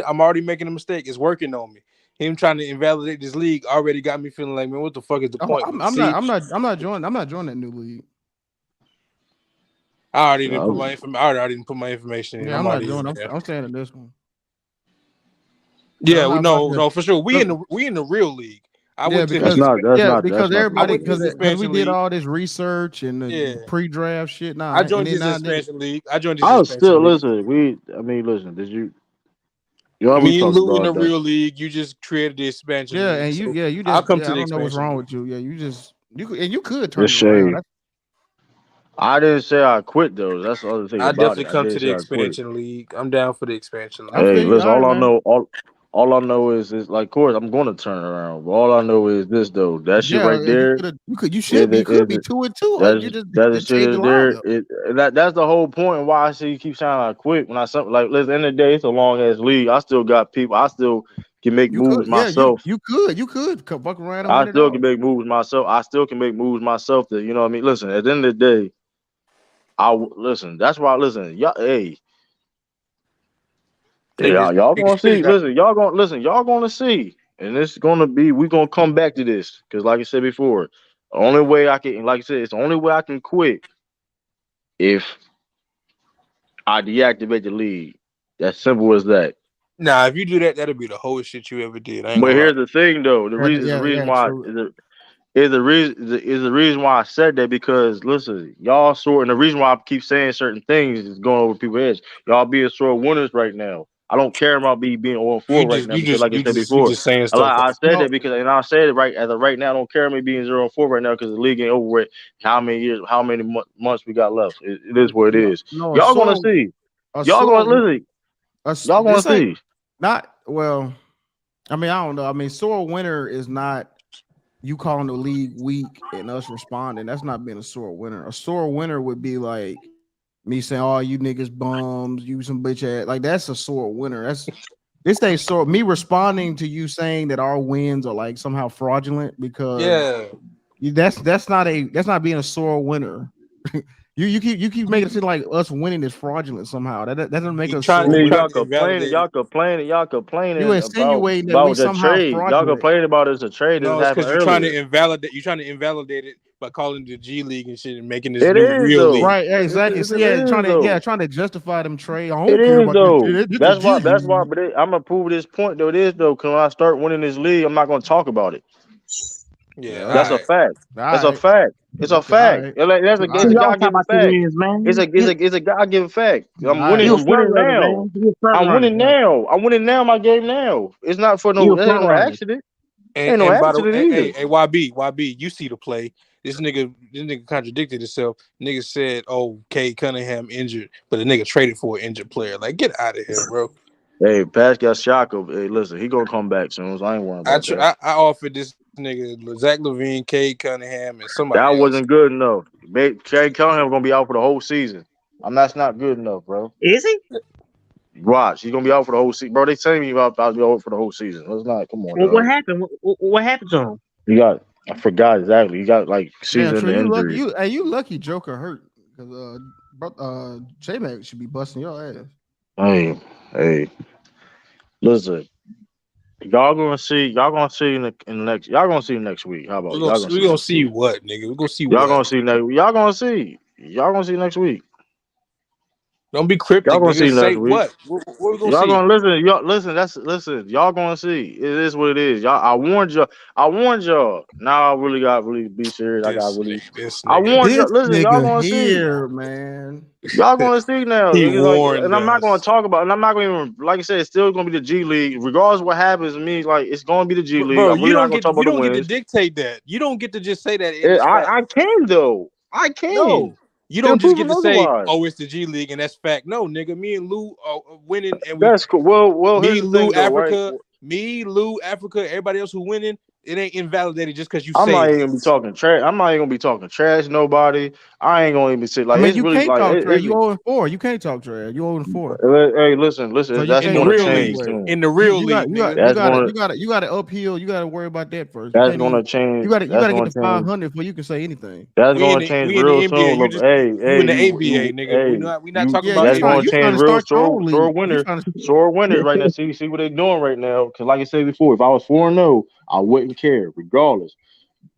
I'm already making a mistake. It's working on me. Him trying to invalidate this league already got me feeling like, man, what the fuck is the Oh, point? I'm But see, not joining that new league. I already didn't put my information in. Yeah, I'm I'm not already in joining. there. I'm staying in this one. Yeah, I'm not no, for sure. We in the real league. I went to because I went to this because we expansion did league. all this research and the pre-draft shit. Nah, I and joined then this now expansion league. I joined this I was expansion still league. listen. Listen. Did you? Yeah, we Me and talked Lou in the about that. real league. You just created the expansion yeah, league. and So you I'll just come to I the don't know what's expansion wrong league. with you. Yeah, you could turn It's it around. shade. I didn't say I quit though. That's the other thing I about definitely it. I come didn't to the say I quit. expansion league. I'm down for the expansion I league. Hey, feel you. listen. All right, man. All I know is like, of course, I'm going to turn around. But all I know is this though. That shit Yeah, right there. you could be 2-2. That's You just that to shit change the is there. lineup. That's the whole point and why I see you keep sounding like quit when I something like listen. At the end of the day, it's a long ass league. I still got people. I still can make You could, moves myself. you could fuck around and I win it still all. can make moves myself. I still can make moves myself. To you know what I mean. Listen, at the end of the day, listen. That's why listen. Y'all, hey, Niggas, y'all niggas gonna straight see. got Listen, y'all gonna listen. Y'all gonna see. and it's gonna be we're gonna come back to this because, like I said before, the only way I can, like I said, it's the only way I can quit if I deactivate the league. That's simple as that. Nah, if you do that, that'll be the whole shit you ever did. I ain't But gonna lie. here's the thing, though. The reason why is the reason why I said that because listen, y'all sort and the reason why I keep saying certain things is going over people's heads. Y'all being sore winners right now. I don't care about me being 0-4 You right just, now you because, just, like I you said just, you before, just saying a lot, stuff. I said No, that because, and I said it right as of right now. I don't care about me being 0-4 right now because the league ain't over with. How many years, how many months we got left? It is what it no, is. no, Y'all gonna see. a Y'all sore, gonna listen. Y'all gonna this ain't see. not well. I mean, I don't know. I mean, sore winner is not you calling the league weak and us responding. That's not being a sore winner. A sore winner would be like me saying, "Oh, you niggas bums, you some bitch ass." Like that's a sore winner. That's this ain't sore. Me responding to you saying that our wins are like somehow fraudulent because Yeah. that's not being a sore winner. You keep making it seem like us winning is fraudulent somehow. That doesn't make He us trying, sore I he mean, winner. trying y'all to complaining, invalidate it. y'all You complaining insinuating that we about the somehow trade. Y'all fraudulent. complaining about it's a trade No, that it's happened because you're trying to earlier. invalidate. You're trying to invalidate it by calling it the G League and shit, and making this It new is real though. league. Right, yeah, exactly. So It yeah, is though. trying to justify them trade. I It don't care is about this. though. It's a That's G why. That's why. League. But I'm gonna prove this point though. It is though. Cause when I start winning this league, I'm not gonna talk about it. Yeah, Yeah, That's a all right. fact. all That's a right. fact. It's a Okay, all fact. right. All It's a right. Y'all talk God given about the fact. wins, It's man. a it's a it's a God given fact. All I'm winning. You a right. I'm front winning runner, now. man. You a front I'm runner. winning now. I'm winning now. My game now. It's not for You no. a That ain't front no runner. accident. And Ain't no and by the accident either. hey YB, you see the play. This nigga contradicted himself. Nigga said, "Oh, Kay Cunningham injured, but the nigga traded for an injured player. Like, get out of here, bro." Hey, Pascal Siakam. Hey, listen, he gonna come back soon. So I ain't worrying about that. I offered this nigga Zach Levine, Kay Cunningham, and That somebody else. wasn't good enough. Trey Cunningham gonna be out for the whole season. That's not good enough, bro. Is he? Watch, he's gonna be out for the whole season, bro. They telling me about to be out for the whole season. Let's not. Come on, What dog. happened? What happened to him? You got. I forgot exactly. You got like Damn, season Trey, the you lucky. injury. You lucky. Joker hurt because J Mac should be busting your ass. Hey, hey, listen. Y'all gonna see. Y'all gonna see in the next. Y'all gonna see next week. How about We're it? gonna Y'all gonna we see gonna next see week. what, nigga. We're gonna see Y'all what. gonna see next. Y'all gonna see. Y'all gonna see next week. Don't be Y'all cryptic, gonna nigga. see Say next week. what? What we gonna Y'all see? gonna listen. Y'all listen. Listen. Y'all gonna see. It is what it is. Y'all. I warned y'all. I warned y'all. Now I really got really be serious. I got really. This I nigga. warned This y'all. Listen. Y'all nigga gonna see. here, man. Y'all gonna see now. He It's like, warned and I'm not gonna us. talk about. And I'm not gonna even. Like I said, it's still gonna be the G League, regardless of what happens to me. Like it's gonna be the G League. Bro, I'm really not gonna talk you about the don't get to wins. dictate that. You don't get to just say that and it's fact. I can though. I can. No, you Then don't just prove get it to say, otherwise. "Oh, it's the G League," and that's fact. No, nigga, me and Lou are winning, and we, That's cool. Well. Here's me, the Lou, thing though, right? Africa, me, Lou, Africa, everybody else who winning, it ain't invalidated just because you I'm say not it even gonna be is. talking trash. I'm not even gonna be talking trash. To nobody. I ain't gonna even say I like mean, it's you really can't like talk trash. it's. You 0-4. You can't talk trash. You 0-4. Hey, listen. So you That's In can't the go gonna real trash league, change anyway. soon. in the real You got league, you got nigga. you That's got to gonna. you got to you got to uphill. You got to worry about that first. You That's can't gonna even. change. You That's got to get gonna to change. 500 before you can say anything. That's We in gonna the change we in the real NBA. soon. You Look, just hey, you in the you, ABA, nigga. hey, We not you. talking Yeah, about you That's that trying gonna either. you trying change to real start your sore, own sore league. You winner, trying to sore winners right now. See what they doing right now. Cause like I said before, if I was 4-0, I wouldn't care, regardless.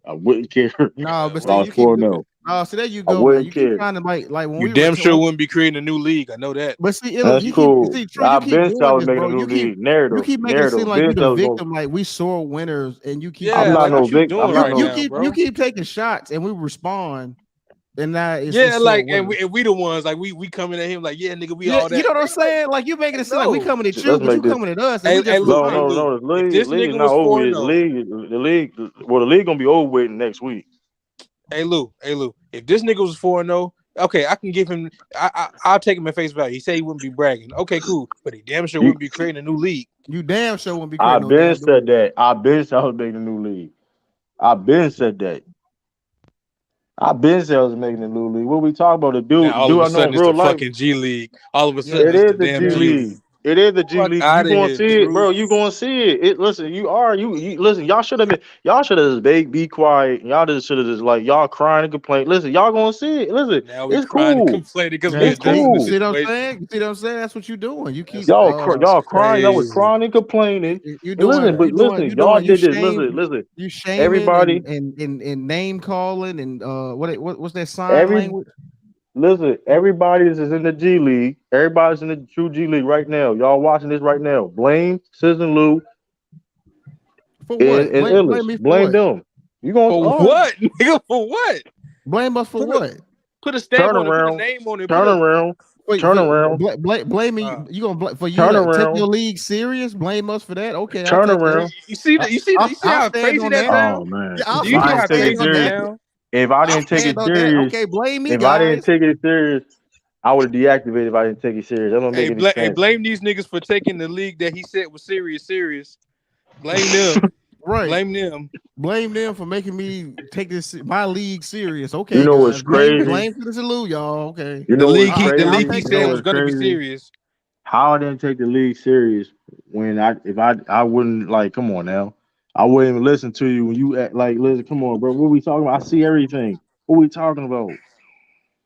I wouldn't care no, if but I see, was you keep 4-0. so there you I go, man. wouldn't You keep care. trying to like when You we were damn sure wouldn't be creating a new league. I know that. but see, look, That's cool. see, True, you I've keep been doing telling this, making a bro. new league You narrative. keep making it seem Narrative. like Ben we the tells going. victim, like we sore winners, and you keep I'm Yeah, getting not like no what you victim. I'm doing not right no. now, you bro? keep taking shots, and we respond, and now it's Yeah, sore like winners. and we the ones like we coming at him like, yeah, nigga, we Yeah, all you that. know what I'm Nigga, like, saying? Like you making it seem like we no. coming at you, Let's but you make this. coming at us, and Hey, we just Lou, No, hey, no, respond. Lou. no. The If league, this the league is nigga not was over four with. and The zero, league, the league. Well, the league gonna be over with next week. hey Lou, if this nigga was 4-0, okay, I can give him. I'll take him at face value. He said he wouldn't be bragging. Okay, cool, but he damn sure You, wouldn't be creating a new league. You damn sure won't be creating I've no been damn new said league. that. I've been said I was making a new league. I've been said that. I've been said I was making a new league. What we talking about? The Now dude, the all of dude a I know sudden in it's real the life. fucking G League. All of a Yeah, sudden It it's is the the damn G yeah. G League. League. It is the G Fuck League. You out of gonna here, see it, Drew. bro. You gonna see it. Listen, you listen. Y'all should have been. Y'all should have just be quiet. Y'all just should have just like y'all crying and complaining. Listen, y'all gonna see it. Listen, Now we it's crying and cool. complaining because we It's addressing the cool. You see what I'm situation. saying? You see what I'm saying? That's what you're doing. You keep That's Y'all crying. Y'all was crazy. crying and complaining. you And doing listen, but you doing listen, you y'all doing you did this. shame Listen. you shaming Everybody, and name calling and what's that sign every language listen. Everybody is in the G League. Everybody's in the true G League right now. Y'all watching this right now. Blame Sizzle Lou for and, what? and Blame Illis. me for Blame what? them. You gonna For all right? what, nigga? For what? Blame us for Put a what? put a stamp Turn on it. Put a around. name on it. Put Turn a around. Turn around. Blame me. uh, You gonna for you Turn to take around. your league serious? Blame us for that? Okay, I'll Turn take that. around. you see I, that? You see that? I'll, You see I'll how stand crazy on that that. Oh sound? man, Yeah, I'll Do if you I see didn't how stand take it crazy on that that. serious, sound? if I I'll didn't take stand it on that. serious, Okay, blame me, if I didn't guys. take it serious, I would have deactivated. If I didn't take it serious, that don't make any Hey, sense. blame these niggas for taking the league that he said was serious. Blame them. Right. Blame them. Blame them for making me take this my league serious. You Okay, know what's guys. crazy? Blame for the salute, y'all. Okay. You The know what's league I'll crazy? he take You know said that. was what's gonna be crazy? serious. How I didn't take the league serious when I wouldn't like. Come on now, I wouldn't even listen to you when you act like. Listen, come on, bro. What we talking about? I see everything. What we talking about?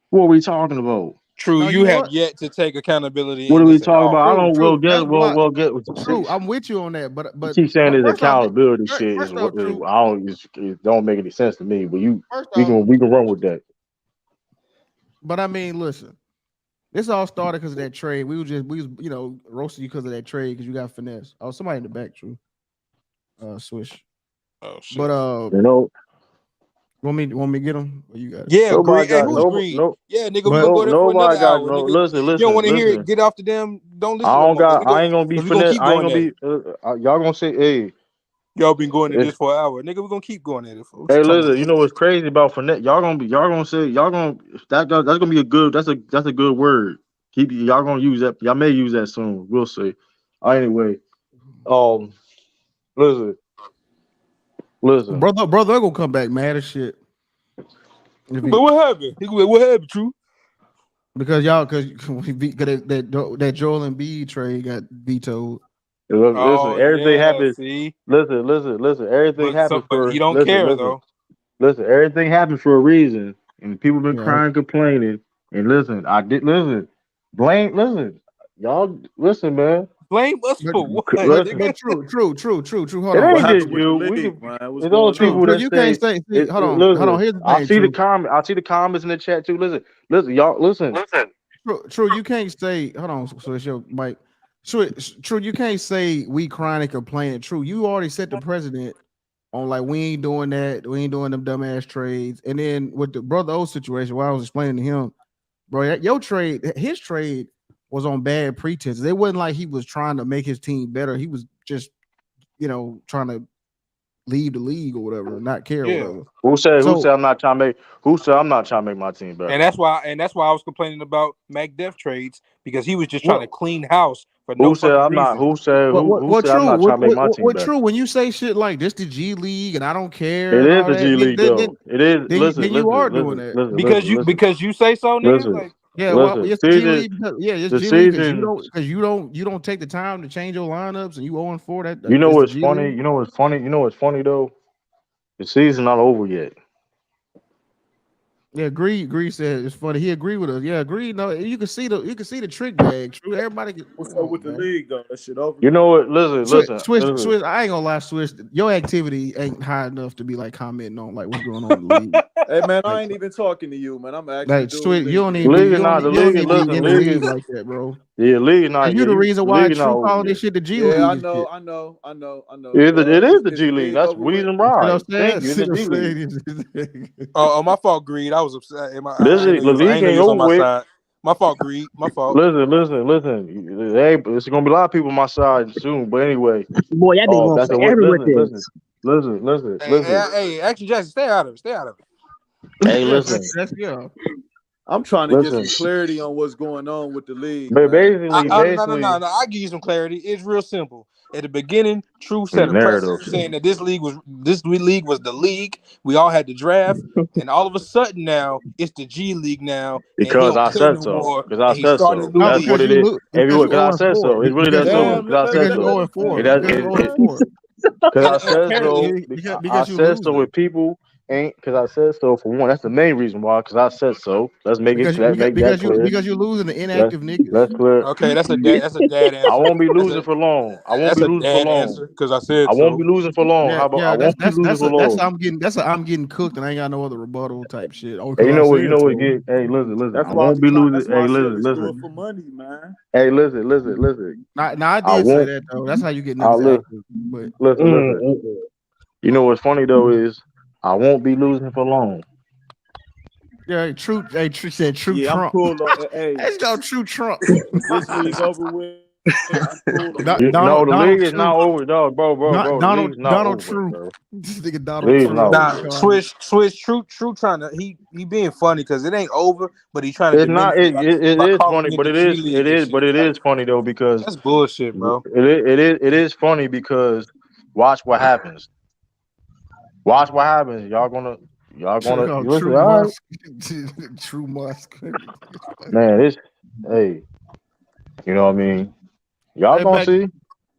What are we talking about? True, No, you you know have what? yet to take accountability What in are we this at talking all. about? I don't. Well, True. get. That's why. Well, get. True. I'm with you on that. You But keep saying this first off, accountability shit is first what off, true. I don't. It don't make any sense to me. But First off, we can run with that. but I mean, listen. This all started because of that trade. We was roasting you because of that trade because you got finesse. Oh, somebody in the back, true. Swish. Oh shit. But You know, want me to get him? Or you got it. Yeah, nobody Greed. Hey, got who's Greed? no Yeah, nigga, we But gonna no go there for another nobody got hour, no. nigga. Listen, You don't listen, want to hear it? listen. Get off the damn. Don't I listen no don't more, got. nigga. I ain't gonna be Cause we gonna finesse. keep I ain't going gonna at be. it. Y'all gonna say, hey, Y'all been going at it's, this for an hour, nigga. We gonna keep going at it. What you hey, talking listen. about? You know what's crazy about finesse? Y'all gonna say y'all gonna that's gonna be a good. That's a good word. Keep y'all gonna use that. Y'all may use that soon. We'll see. Anyway, um, listen, listen. brother gonna come back mad as shit. If But he, what happened? What happened, True? because y'all because that Joel Embiid trade got vetoed. Listen, Oh everything yeah, happens. see. Listen. Everything happens But he for. don't care Listen. though. Listen, everything happened for a reason, and people been Yeah, crying, complaining. And listen, I did listen. Blame, listen, y'all, listen, man. Blame us but for what, Listen, but nigga? true. Hold it on, ain't What true. just happened with the you. We league, can. man? What's It's other going True, people on? true. that You can't say. say. See, hold on. Listen, Here's the I thing, see the true. comment. I see the comments in the chat too. Listen, y'all. Listen. True. You can't say. Hold on. So it's your mic. True. You can't say we crying and complaining. True. You already set the precedent on like we ain't doing that. We ain't doing them dumbass trades. And then with the brother O situation, what I was explaining to him, bro, your trade, his trade was on bad pretenses. It wasn't like he was trying to make his team better. He was just, trying to leave the league or whatever, not care or Yeah. whatever. Who So said I'm not trying to make? Who said I'm not trying to make my team And better? that's why I was complaining about Mac Def trades because he was just trying what to clean house for no Who said fucking I'm not? reason. Who said I'm true? not trying to make my team What better? true? When you say shit like this, the G League, and I don't care It and is all the that, G League though. It is. then you are doing that. Because you say so, nigga. Listen, Like Yeah, well, listen. it's G Season, League. Yeah, it's the G League season. you don't take the time to change your lineups and you 0-4. You know That's the what's G funny? League. You know what's funny? You know what's funny though? The season not over yet. Yeah, Greed said it's funny. He agreed with us. Yeah, Greed. No, you can see the trick bag. True, everybody can. What's Come up with on, the man. league though? That shit over? You know what? Listen. Swiss. I ain't gonna lie, Swiss. Your activity ain't high enough to be like commenting on like what's going on in the league. Hey man, I Like, ain't even talking to you, man. I'm asking like dude Swiss, you league don't even game. be League is not the you don't league. even be Listen, in the league league is like that, bro. league is not. And Yeah, you the you reason the why league is not True over calling yet. this shit the G Yeah, I League and know, shit. I know, I know, I know. It is the Is G the League. league That's over with? reason You see what I'm why. saying? Thank you. See It's the what G League. I'm saying? my fault, Greed. I was upset. This I ain't know is you the was. I league ain't know ain't you was on over my with. side. My fault, Greed. My fault. Listen. Hey, it's gonna be a lot of people on my side soon. But anyway, Boy, y'all been going that's the way. forever with this. Hey, Action Jackson, stay out of it. Stay out of it. Hey, Yeah, listen. that's yeah. I'm trying to get some Listen, clarity on what's going on with the league, but man. No. I'll give you some clarity. It's real simple. At the beginning, True the set a narrative precedent shit. saying that this league was the league. We all had to draft, and all of a sudden now it's the G League now, and he Because don't I care said no so. more, Because I and he's said starting a so. new No, That's what because it you is. lose. Because Everyone, you because I 0 said so. 4. It really does so. Damn, Because I said Because you so. 0 4. It does. Because you 0 4. Because I and said apparently so. I Because you said so losing. with people ain't. Because I said so for one. That's the main reason why. Because I said so. Let's make it. Because Let's make that clear. because you're losing the Let's inactive niggas. let's clear. okay, that's a dad I answer. won't be That's losing a for long. I won't that's be a losing for dad long. answer because I I said won't so. be losing for long. Yeah, How about I yeah. won't be losing for That's long? how I'm getting. That's how I'm getting cooked, and I ain't got no other rebuttal type shit. Oh, Hey, because I you said know what? so. Get. Hey, listen. That's I why won't be losing. that's why Hey, I said listen, let's do it listen. for money, man. Hey, listen. Now I I did say won't. that though. That's how you get I niggas listen, active. But listen. You know what's funny though is I won't be losing for long. yeah, true. Hey, True said true Yeah, I'm Trump. cool on hey, Let's go, true Trump. this league over with. I'm cool on that. No, the Donald league is True. not over, dog, bro. The league is not Donald over, True. bro. This nigga The Donald league is True. not That's what over. he Nah, called me. Switch, True trying to he being funny because it ain't over, but he trying to It's diminish not. it It by is calling funny, it but the G League and shit. But it Like is funny though because that's bullshit, bro. it is funny because watch what happens. Watch what happens. Y'all True gonna called you listen. True All right, Musk. True Musk. man. Hey, you know what I mean. Y'all Hey, gonna back. see.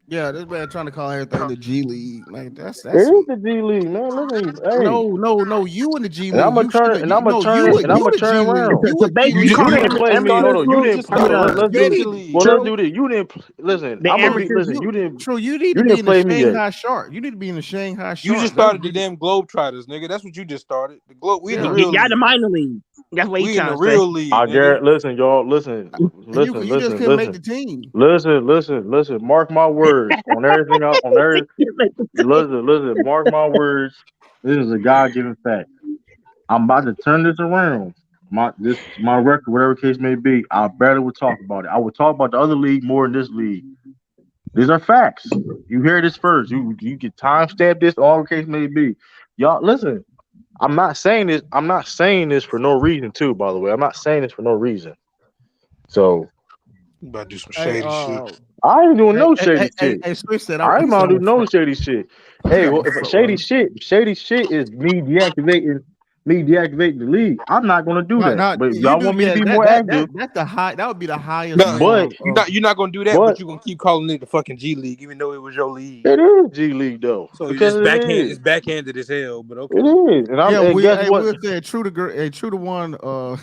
Yeah, this man trying to call everything the G League. Like that's It that's is the G League, man. Listen, hey, no. You in the G and I'm League. gonna You turn should. it, and I'm gonna turn it, and I'm You gonna the turn G League. around. You So a G basically, you League. You call the didn't play me. Hold amateurs. on, you didn't. I mean, Let's You do. need Well, let's true. do this. You didn't listen. the I'm gonna be. amateurs. Listen, True. You need to You be didn't in the play me yet. Shanghai Shark. You need to be in the Shanghai You just Shark. started the damn Globetrotters, nigga. That's what you just started. The globe. We in the Yeah. real Y'all the league. minor league. That's what he We in the trying to say. real league, I nigga. guarantee. Listen, y'all. And you just couldn't make the team. Listen. Mark my words on everything. On every. Listen. Mark my words. This is a God given fact. I'm about to turn this around. My record, whatever case may be, I barely would talk about it. I would talk about the other league more than this league. These are facts. You hear this first. You can timestamp this, all the case may be. Y'all listen. I'm not saying this. I'm not saying this for no reason, too. By the way, I'm not saying this for no reason. So You about to do some Hey, shady shit. I ain't doing no shady shit. Switch said I ain't he said about I'm to a do no front. shady shit. He Hey, said I'm well, a if front runner. shady shit is me deactivating the league. I'm not gonna do that. Not But if you y'all do. want me to Yeah, be more active, that's the high. That would be the highest No, level but you're not gonna do that, but but you're gonna keep calling it the fucking G League, even though it was your league. it is G League though So because it it's is. backhanded as hell, but It okay. is, and guess what? Will said true to girl. True to one.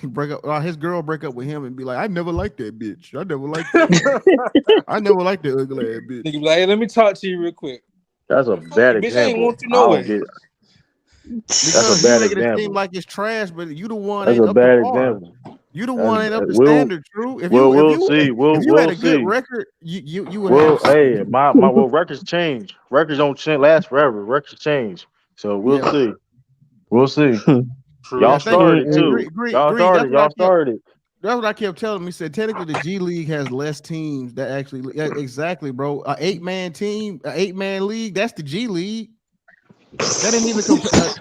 Break up. His girl break up with him and be like, I never liked that bitch. I never liked that. I never liked that ugly ass bitch. Nigga be like, hey, let me talk to you real quick. That's a Fuck bad you, bitch. I ain't example. want you I no don't way. get. That's a Because you bad making it seem example. like it's trash, but you the one That's ain't a up to bad par. example. You the one ain't up to We'll standard. True. we'll see. If you had We'll a good see. record, you would Well, have. hey, well, records change. Records don't last forever. Records change. So we'll Yeah. see. We'll see. True, Yeah, Y'all thank started you. it too. Y'all Green. started. Y'all started it. That's what I kept telling him. He said technically the G League has less teams that actually. Yeah, exactly, bro. A 8-man team, a 8-man league. That's the G League. That didn't even compare.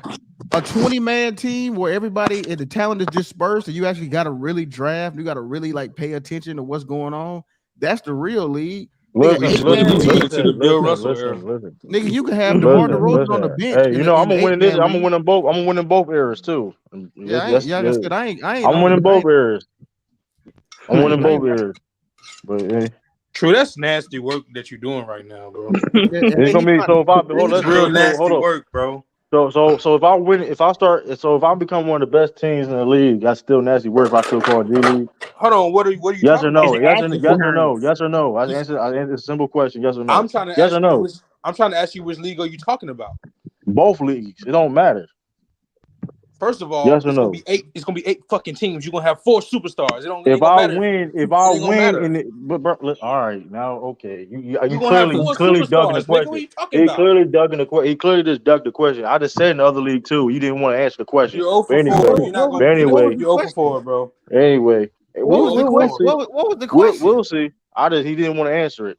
A 20-man team where everybody and the talent is dispersed and you actually got to really draft, you got to really like pay attention to what's going on. That's the real league. Nigga, Listen, 8-man league. to the Bill Russell era. Nigga, you can have DeMar DeRozan on the listen. bench Hey, in you the know I'm in the gonna win this. 8-man I'm gonna league. win them both. I'm gonna win them both eras too. Yeah, like I said, I ain't I'm on winning the. both eras. I'm winning I ain't both eras. But True, that's nasty work that you're doing right now, bro. it's gonna be so. If I hold It's let's real hold nasty on. work, bro. So if I win, if I become one of the best teams in the league, that's still nasty work. If I still call it G League. Hold on, what are you Yes or talking about? no? Yes or no? Yes or no? I answer a simple question. Yes or no? I'm trying to Yes or ask you no? which I'm trying to ask you which league are you talking about? Both leagues. It don't matter. First of all, Yes or it's gonna no? be 8. It's gonna be 8 fucking teams. You're gonna have 4 superstars. It If ain't gonna I matter. win, It ain't gonna matter. in it, but all right, now okay, You're gonna have 4 you clearly dug in the superstars, nigga. What are question. you talking He about? clearly dug in the question. He clearly just dug the question. I just said in the other league too. You didn't want to answer the question. You're 0 But for 4. You're not but gonna. What was anyway, the You're 0 for question? 4, bro. anyway, What was the we'll question? see. What was the question? We'll see. He didn't want to answer it.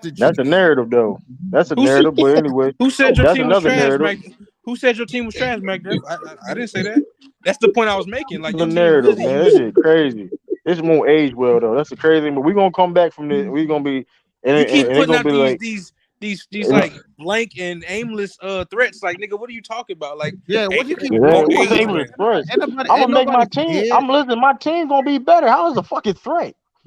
That's the That's a Chiefs. narrative, though. That's a Who said narrative. But anyway, who said your that's team was another trash, narrative. Mac? Who said your team was trash, Mac? I didn't say that. That's the point I was making. Like It's your a team narrative, good, and man. you That just shit crazy. This won't age well, though. That's the crazy. But we gonna come back from this. We gonna be, you keep and they putting gonna out be like, these like blank and aimless threats. Like nigga, what are you talking about? Like Yeah, what you keep yeah, don't what's age aimless well. threats? ain't nobody I'm gonna ain't make my nobody team. scared. I'm listening. My team gonna be better. How is a fucking threat?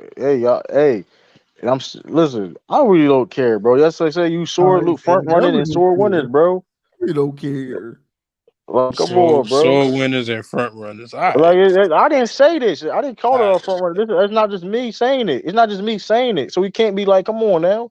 no, hey y'all, hey, and listen. I really don't care, bro. That's like say you I sore front running definitely and don't sore winners, care. bro. We don't care. Like, come So on, bro. winners and front runners. All Like right. I didn't say this. I didn't call All it right. a front runner. That's not just me saying it. It's not just me saying it. So we can't be like, come on now.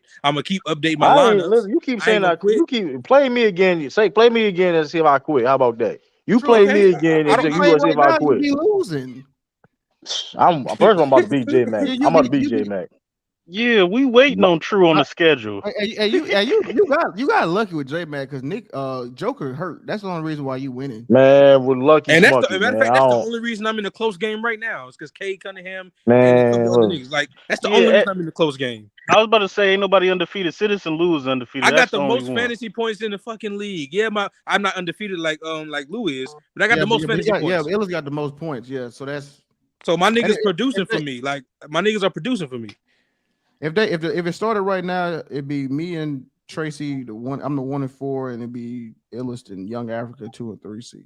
quit. I'm gonna keep updating my I ain't lineups. listen. You keep I ain't saying gonna I. quit. You keep play me again. You say play me again and see if I quit. How about that? You True, play okay. me again I and don't you mind. gonna see Right if I now, you quit. be losing. I'm first. I'm about to beat J Mac. You I'm be about to beat you J be Mac. Yeah, we waiting on True on the schedule. You got lucky with J Mac because Nick Joker hurt. That's the only reason why you winning. Man, with Lucky And that's the Smoky, matter of man. fact, I that's the don't. only reason I'm in a close game right now. It's because Cade Cunningham and a Man, couple other look. niggas. Like that's the only Yeah, reason I'm in a close game. I was about to say ain't nobody undefeated. Citizen lose undefeated. I got That's the the only most one. fantasy points in the fucking league. Yeah, I'm not undefeated like Lou is, but I got Yeah, the most but fantasy points. Illis got the most points. Yeah, so that's So my and niggas producing for me. Like my niggas are producing for me. if it started right now, it'd be me and Tracy the one. I'm the 1 and 4, and it'd be Illis and Young Africa 2 and 3 seed.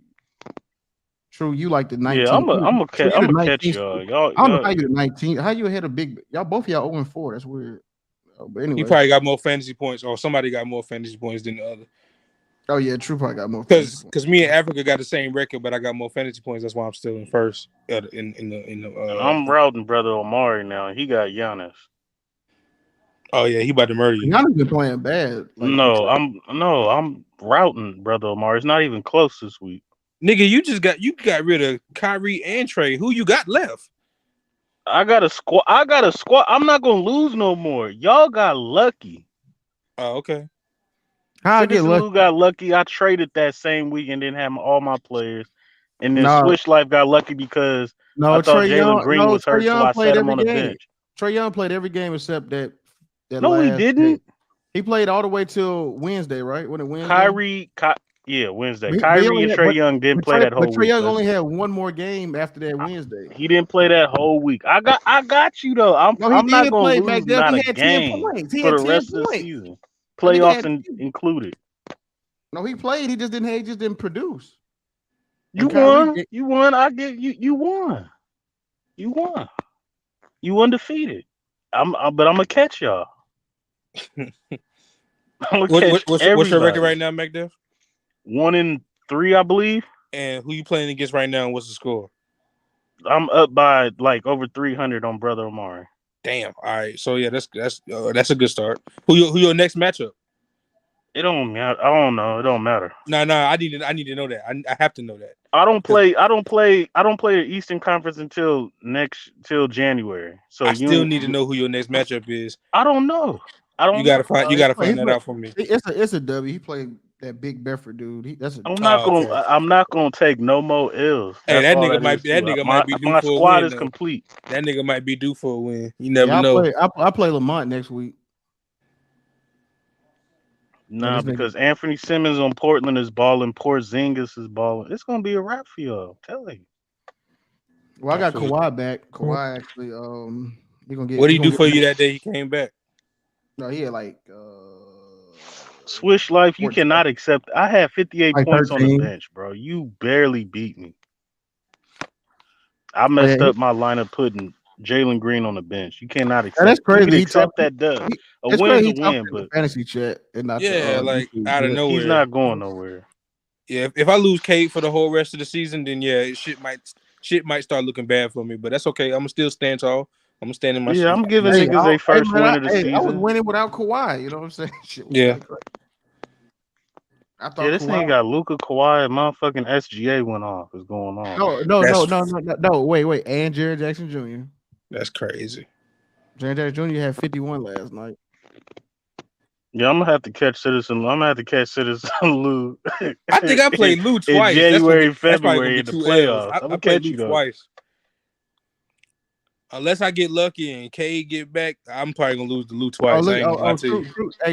True, you like the 19. Yeah, I'm a catch 19 y'all. Y'all, I don't know y'all. how you the 19. How you ahead of big? Y'all both y'all 0 and 4. That's weird. But He anyway, probably got more fantasy points, or somebody got more fantasy points than the other. oh yeah, True probably got more. Because me and Africa got the same record, but I got more fantasy points. That's why I'm still in first. And I'm routing brother Omari now. He got Giannis. Oh yeah, he about to murder you. Giannis been playing bad. I'm routing brother Omari. It's not even close this week. Nigga, you got rid of Kyrie and Trey. Who you got left? I got a squad. I'm not gonna lose no more. Y'all got lucky. Oh, okay. How I get Citizen lucky? Lou got lucky. I traded that same week and didn't have all my players. And then No. Swish Life got lucky because No, I thought Trey Jalen Young. Green No, was Trey hurt, so Young I played set him every on the game. bench. Trey Young played every game except that No, last he didn't. day. He played all the way till Wednesday, right? When it Wednesday. Wednesday. But Kyrie and Trey Young didn't play that whole But Trey week. Young only had one more game after that Wednesday. He didn't play that whole week. I got you though. I'm No, he not did gonna play, lose McDuff. not He a had 10 game points. He for had the 10 rest of the points. season, That nigga playoffs had 10. included. No, he played. He just didn't produce. You won. You won. I get you. You won. You won. You undefeated. But I'm gonna catch y'all. I'm gonna catch What's your record everybody. right now, McDuff? 1-3, I believe. And who you playing against right now? And what's the score? I'm up by like over 300 on brother Omari. Damn. All right. So yeah, that's a good start. Who your next matchup? It don't matter. I don't know. It don't matter. No. I need to know that. I have to know that. I don't play the Eastern Conference until January. So I still need to know who your next matchup is. I don't know. You gotta find that out for me. It's a W. He played that Big Bedford dude. I'm not gonna take no more L's. Hey, That's that all nigga might be due my for a squad win. is complete. That nigga might be due for a win. You never know. I play Lamont next week. Nah, because Anthony Simmons on Portland is balling. Porzingis is balling. It's gonna be a wrap for y'all. I'm telling you. Well, I got Kawhi back. Kawhi actually, he gonna get. What did he do for you that day he came back? No, he had like Swish Life. You cannot accept. I had 58 like points 13. on the bench, bro. You barely beat me. I messed up my lineup putting Jalen Green on the bench. You cannot accept. That's crazy. You can He accept that dub. A It's win's crazy. a win, but fantasy chat and not yeah, like out of nowhere. He's not going nowhere. Yeah, if I lose Kate for the whole rest of the season, then yeah, shit might start looking bad for me. But that's okay. I'm gonna still stand tall. I'm gonna stand in my shit. Yeah, I'm giving niggas their first win of the season. I was winning without Kawhi. You know what I'm saying? Shit was Yeah. I thought this Kawhi. nigga got Luka, Kawhi, and motherfucking SGA went off. What's going on? No. Wait. And Jared Jackson Jr. That's crazy. Jared Jackson Jr. had 51 last night. Yeah, I'm gonna have to catch Citizen. I'm gonna have to catch Citizen Lou. I think I played Lou twice. In January, that's February, in the playoffs. I'm gonna catch you twice. Unless I get lucky and K get back, I'm probably gonna lose the Lou twice.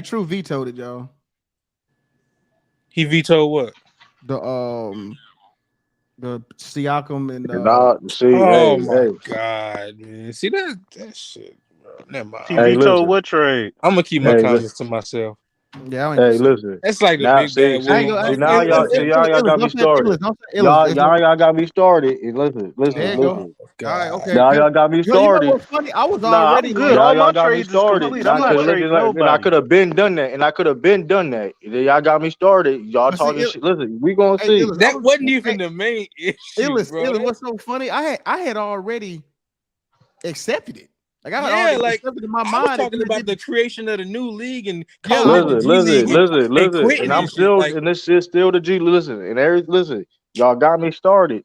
True vetoed it, y'all. He vetoed what? The Siakam and oh my god, man! See that shit, bro. Never mind. He vetoed what trade? I'm gonna keep my comments to myself. Yeah, hey, listen. That's like the now, big bad see, now y'all got me started. Y'all got me started. And listen. All right, okay. Now y'all got me started. You know what's funny? I was already I'm good. All my got me trades started. is complete. I'm not trading nobody. And I could have been done that. Y'all got me started. Y'all talking shit. Listen, we gonna see. That wasn't even the main issue, bro. What's so funny? I had already accepted it. Like I had yeah, already like accepted in my I mind. was talking about the creation of the new league and listen. And I'm still, and this is still the G. Listen, listen. Y'all got me started.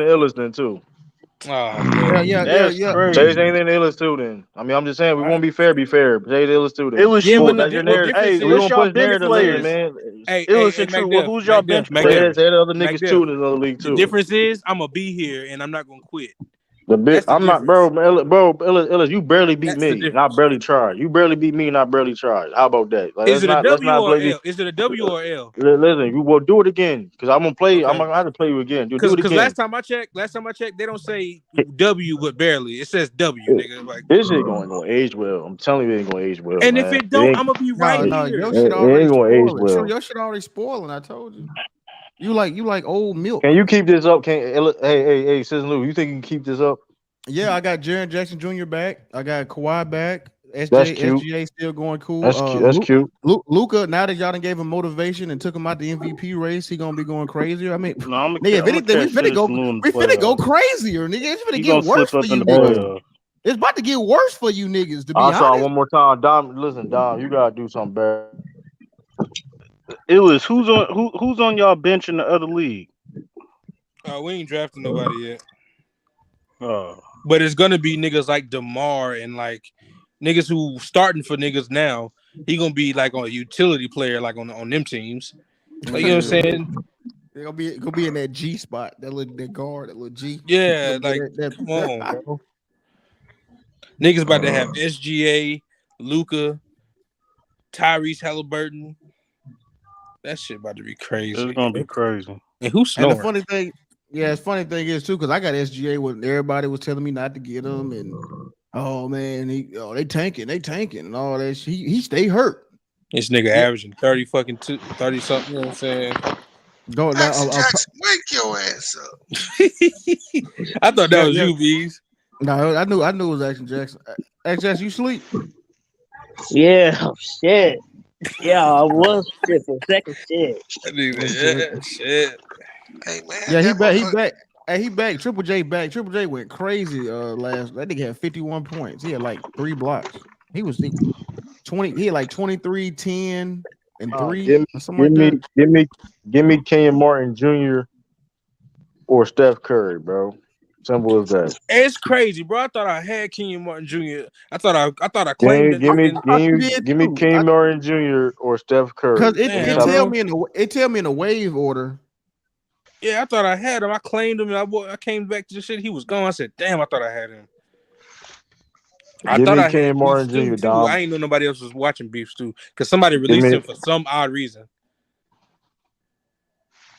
and Illiston too. Oh Yeah, man, yeah. Chase Crazy. ain't in the illest too. Then I mean, I'm just saying we Right. won't be fair. Be fair. Chase illest too. It Then was yeah, but shooting. that's your the narrative. difference Hey, We what's don't is, y'all push bench narrative limit, players? man. Illest and true. McDuff, Who's y'all McDuff, bench McDuff, Say players? that other niggas McDuff. too in the other league The too. difference is I'm gonna be here and I'm not gonna quit. The bit, That's the I'm not, difference. Illis, you barely beat That's the me, and I difference. barely tried. You barely beat me, and I barely tried. How about that? Like, Is it a let's W not or play the. L? Is it a W or L? Listen, you will do it again because I'm gonna play. I'm Okay. gonna have to play you again. You do it Cause again. last time I checked, they don't say W but barely. It says W, nigga. Like, This shit going to age well. I'm telling you, it ain't going to age well, and if man. it It don't, ain't. I'm gonna be right No, here. your shit It already ain't going to age spoiling. True, well. your shit already spoiling. I told you. You like old milk. Can you keep this up? Hey, Sis Lou, you think you can keep this up? Yeah, I got Jaren Jackson Jr. back. I got Kawhi back. That's SJ cute. SGA still going cool. That's cute. That's cute. Luca, now that y'all done gave him motivation and took him out the MVP race, he gonna be going crazier. I mean, No, I'm nigga, if gonna anything, catch Citizen Lou in the we finna go playoffs. crazier, nigga. It's finna He get gonna worse slip for up in you the niggas. playoffs. It's about to get worse for you niggas, to be I saw honest. one more time. Dom, listen, Dom, you gotta do something better. Illis, who's on y'all bench in the other league? We ain't drafting nobody yet. Oh, But it's gonna be niggas like DeMar and like niggas who starting for niggas now. He gonna be like on a utility player, like on them teams. Like, you know what I'm saying? They're gonna be in that G spot, that guard, that little G. Yeah, like come on, bro. Niggas about to have SGA, Luca, Tyrese Halliburton. That shit about to be crazy. it's gonna be crazy. And who's And the snoring? funny thing, yeah, the funny thing is too, because I got SGA when everybody was telling me not to get him, and oh man, they tanking, and all that. He stay hurt. This nigga Yeah. averaging 30 fucking 30 something. You know what I'm saying? Go Jackson, now. Jackson, wake your ass up. I thought that was Yeah. you, Bees. No, I knew it was Action Jackson. Action Jackson, you sleep? Yeah, oh, shit. Yeah, I was shit for a second. Shit. That nigga, yeah, shit. Hey man, Yeah, he that back. He motherfucker. back. Hey, he back. Triple J back. Triple J went crazy. Last that nigga had 51 points. He had like 3 blocks. He 20. He had like 23, 10, and 3 Give or something like me, that. give me Kenyon Martin Jr. or Steph Curry, bro. Simple as that. It's crazy, bro. I thought I had Kenyon Martin Jr. I thought I claimed that nigga. Give me Kenyon Martin Jr. or Steph Because Curry. it tell me in the wave order. Yeah, I thought I had him. I claimed him. And I came back to the shit. He was gone. I said, "Damn, I thought I had him." I Give thought me I had Kenyon Beef Martin Stew Jr. too. I Dom. ain't know nobody else was watching Beef Stew because somebody Give released me him for some odd reason.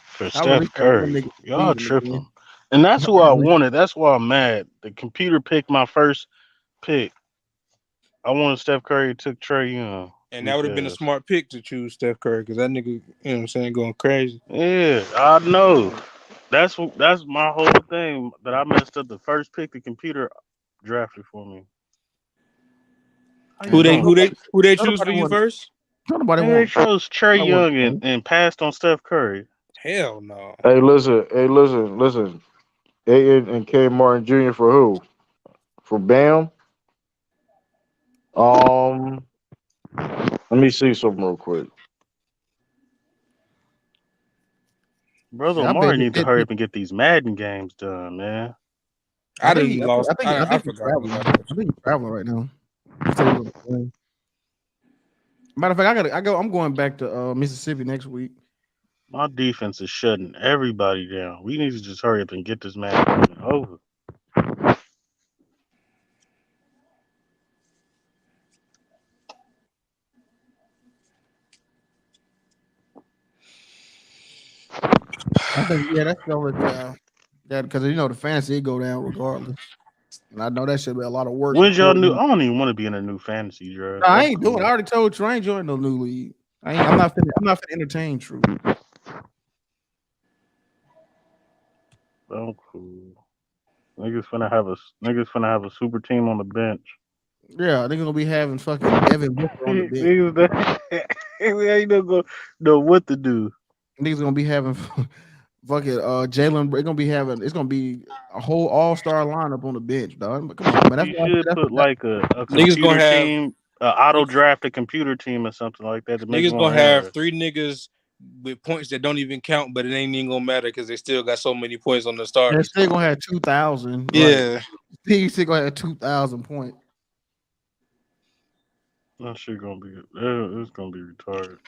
for I Steph released that one Curry. nigga. Y'all tripping. And that's who I wanted. That's why I'm mad. The computer picked my first pick. I wanted Steph Curry, took Trey Young. And that would have been a smart pick to choose Steph Curry because that nigga, you know what I'm saying, going crazy. Yeah, I know. That's my whole thing that I messed up the first pick the computer drafted for me. Who they choose for you first? Nobody They chose Trey Young and passed on Steph Curry. Hell no. Hey, listen. And K Martin Jr. for who? For Bam? Let me see something real quick. Brother Yeah, I Omari bet need to hurry up and get these Madden games done, man. I done lost. I think I he's forgot traveling. about I that. think he's traveling right now. He said he was on the plane. Matter of fact, I'm going back to Mississippi next week. My defense is shutting everybody down. We need to just hurry up and get this Madden game over. I think that's over that because the fantasy go down regardless, and I know that should be a lot of work. When's y'all new? I don't even want to be in a new fantasy draft. No, I That's ain't cool. doing. I already told you I ain't joining no new league. I'm not finna entertain True. I'm cool. Niggas finna have a super team on the bench. Yeah, they're gonna be having fucking Devin Booker on the bench. Niggas ain't gonna know what to do. Niggas gonna be having fucking Jalen. It's gonna be a whole all-star lineup on the bench, dog. Come on, man. That's You why should put like a Niggas computer gonna have team, auto draft a computer team or something like that to make it niggas more gonna have interesting. 3 niggas with points that don't even count, but it ain't even gonna matter because they still got so many points on the They're starters. still gonna have 2,000. Yeah. Like, he still gonna have 2,000 points. That shit gonna be it's gonna be retarded.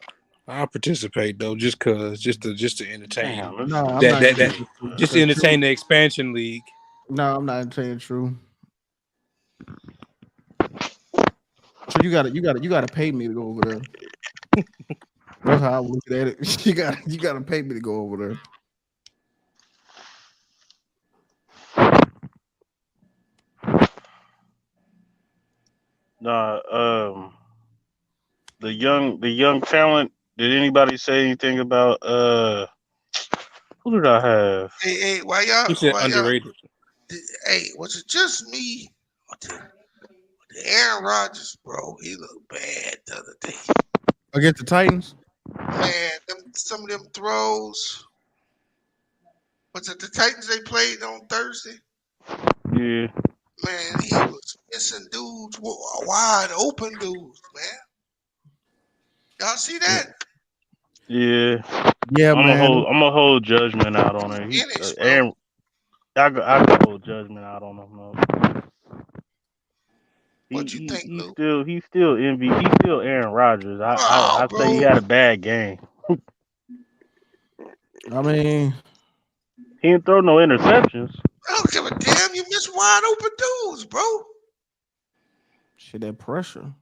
I'll participate though, just to entertain. Damn, No, this I'm not shit gonna That is, just to because entertain true. the expansion league. No, I'm not saying true. So you gotta pay me to go over there. That's how I look at it. You gotta pay me to go over there. nah. The young talent. Did anybody say anything about who did I have? Hey, He said why y'all? underrated. Hey, was it just me? Or did Aaron Rodgers, bro, he looked bad the other day. Against the Titans. Man, some of them throws. Was it the Titans they played on Thursday? Yeah. Man, he was missing dudes, wide open dudes, man. Y'all see that? Yeah. Yeah, man. I'm gonna hold judgment out on it. He Finish, bro. Aaron, I can hold judgment out on him. No. What you think, Lou? He's still He's still Aaron Rodgers. Oh, I say he bro. had a bad game. I mean, He didn't throw no interceptions. I don't give a damn. You miss wide open dudes, bro. shit, that pressure.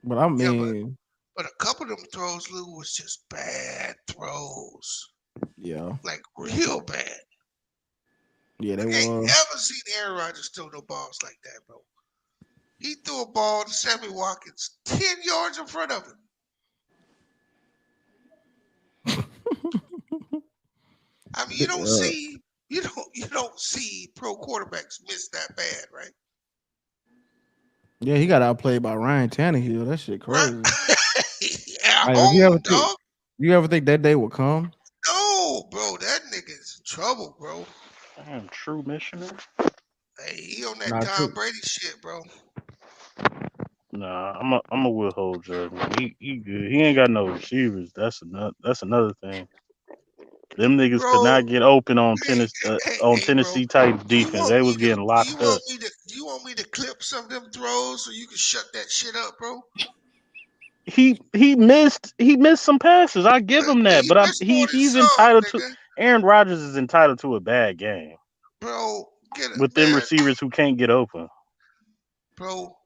But I Yeah, mean, but a couple of them throws, Lou, was just bad throws. yeah, Like real bad. they I ain't were. ever seen Aaron Rodgers throw no balls like that, bro. He threw a ball to Sammy Watkins 10 yards in front of him. I mean, you don't see pro quarterbacks miss that bad, right? Yeah, he got outplayed by Ryan Tannehill. That shit Right? crazy. At Like, home, dog. you ever think that day will come? No, bro, that nigga's in trouble, bro. Damn, true missionary. Hey, he on that Not Tom true. Brady shit, bro. Nah, I'm a withhold judgment. He good. He ain't got no receivers. That's another thing. Them niggas could Bro, not get open on hey, bro. Tennessee Titans defense. They was getting locked up. Do you want me to clip some of them throws so you can shut that shit up, bro? He missed some passes. I give him that, He but missed more than he's some, entitled to. nigga. Aaron Rodgers is entitled to a bad game Bro, get it, with them man. receivers who can't get open. Bro,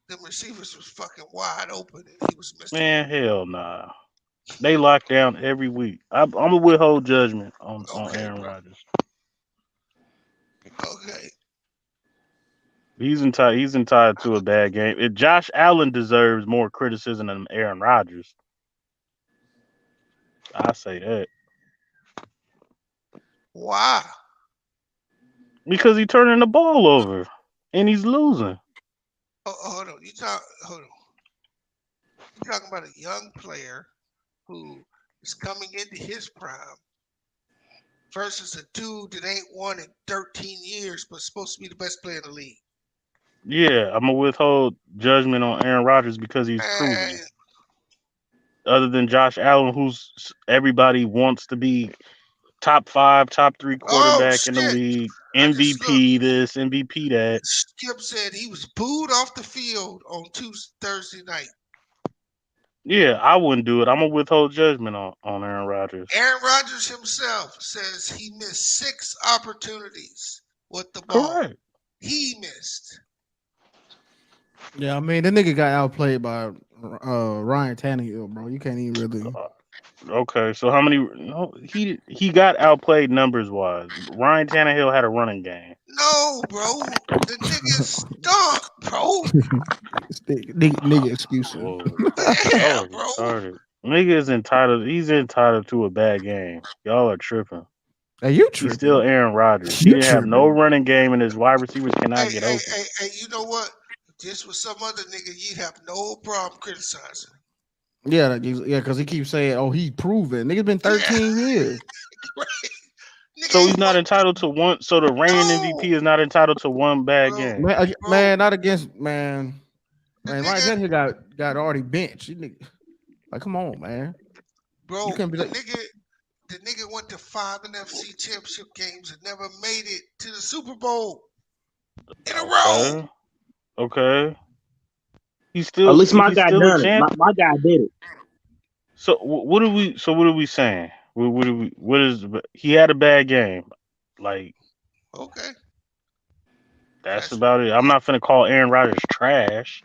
them receivers was fucking wide open and he was missing them. Man, hell nah. They lock down every week. I'm gonna withhold judgment on Okay, Aaron bro. Rodgers. Okay. He's entitled to a bad game. Josh Allen deserves more criticism than Aaron Rodgers. I say that Why? because he's turning the ball over and he's losing. Hold on. Hold on. You talking about a young player who is coming into his prime versus a dude that ain't won in 13 years but supposed to be the best player in the league. Yeah, I'm gonna withhold judgment on Aaron Rodgers because he's Man, proven. Other than Josh Allen, who's everybody wants to be top five, top three oh quarterback in the shit. league, I just looked. MVP this, MVP that. Skip said he was booed off the field on Thursday night. Yeah, I wouldn't do it. I'm gonna withhold judgment on Aaron Rodgers. Aaron Rodgers himself says he missed 6 opportunities with the ball. Correct. He missed. Yeah, I mean, that nigga got outplayed by Ryan Tannehill, bro. You can't even really. Okay, so how many? No, he got outplayed numbers wise. Ryan Tannehill had a running game. No, bro. The nigga stunk, bro. nigga excuses. Whoa, Yeah, y'all are bro. retarded. Nigga is entitled. He's entitled to a bad game. Y'all are tripping. Hey, you He's tripping? still Aaron Rodgers. He You didn't have no tripping? running game, and his wide receivers cannot get open. Hey, you know what? If this was some other nigga, you'd have no problem criticizing. Yeah, because he keeps saying, "Oh, he's proven." Nigga's been 13 years. Right. So he's not entitled to one. So the reigning MVP is not entitled to one bad Bro, game. Man, not against man. The Man, Ryan nigga, Tannehill got already benched. Like, come on, man. Bro, You can't be the like nigga went to 5 NFC championship games and never made it to the Super Bowl in a row. Okay. He's At still least my he's guy still a done it. champ. My guy did it. So what are we? So what are we saying? What are we? What is? He had a bad game. Like Okay. that's about it. I'm not finna call Aaron Rodgers trash.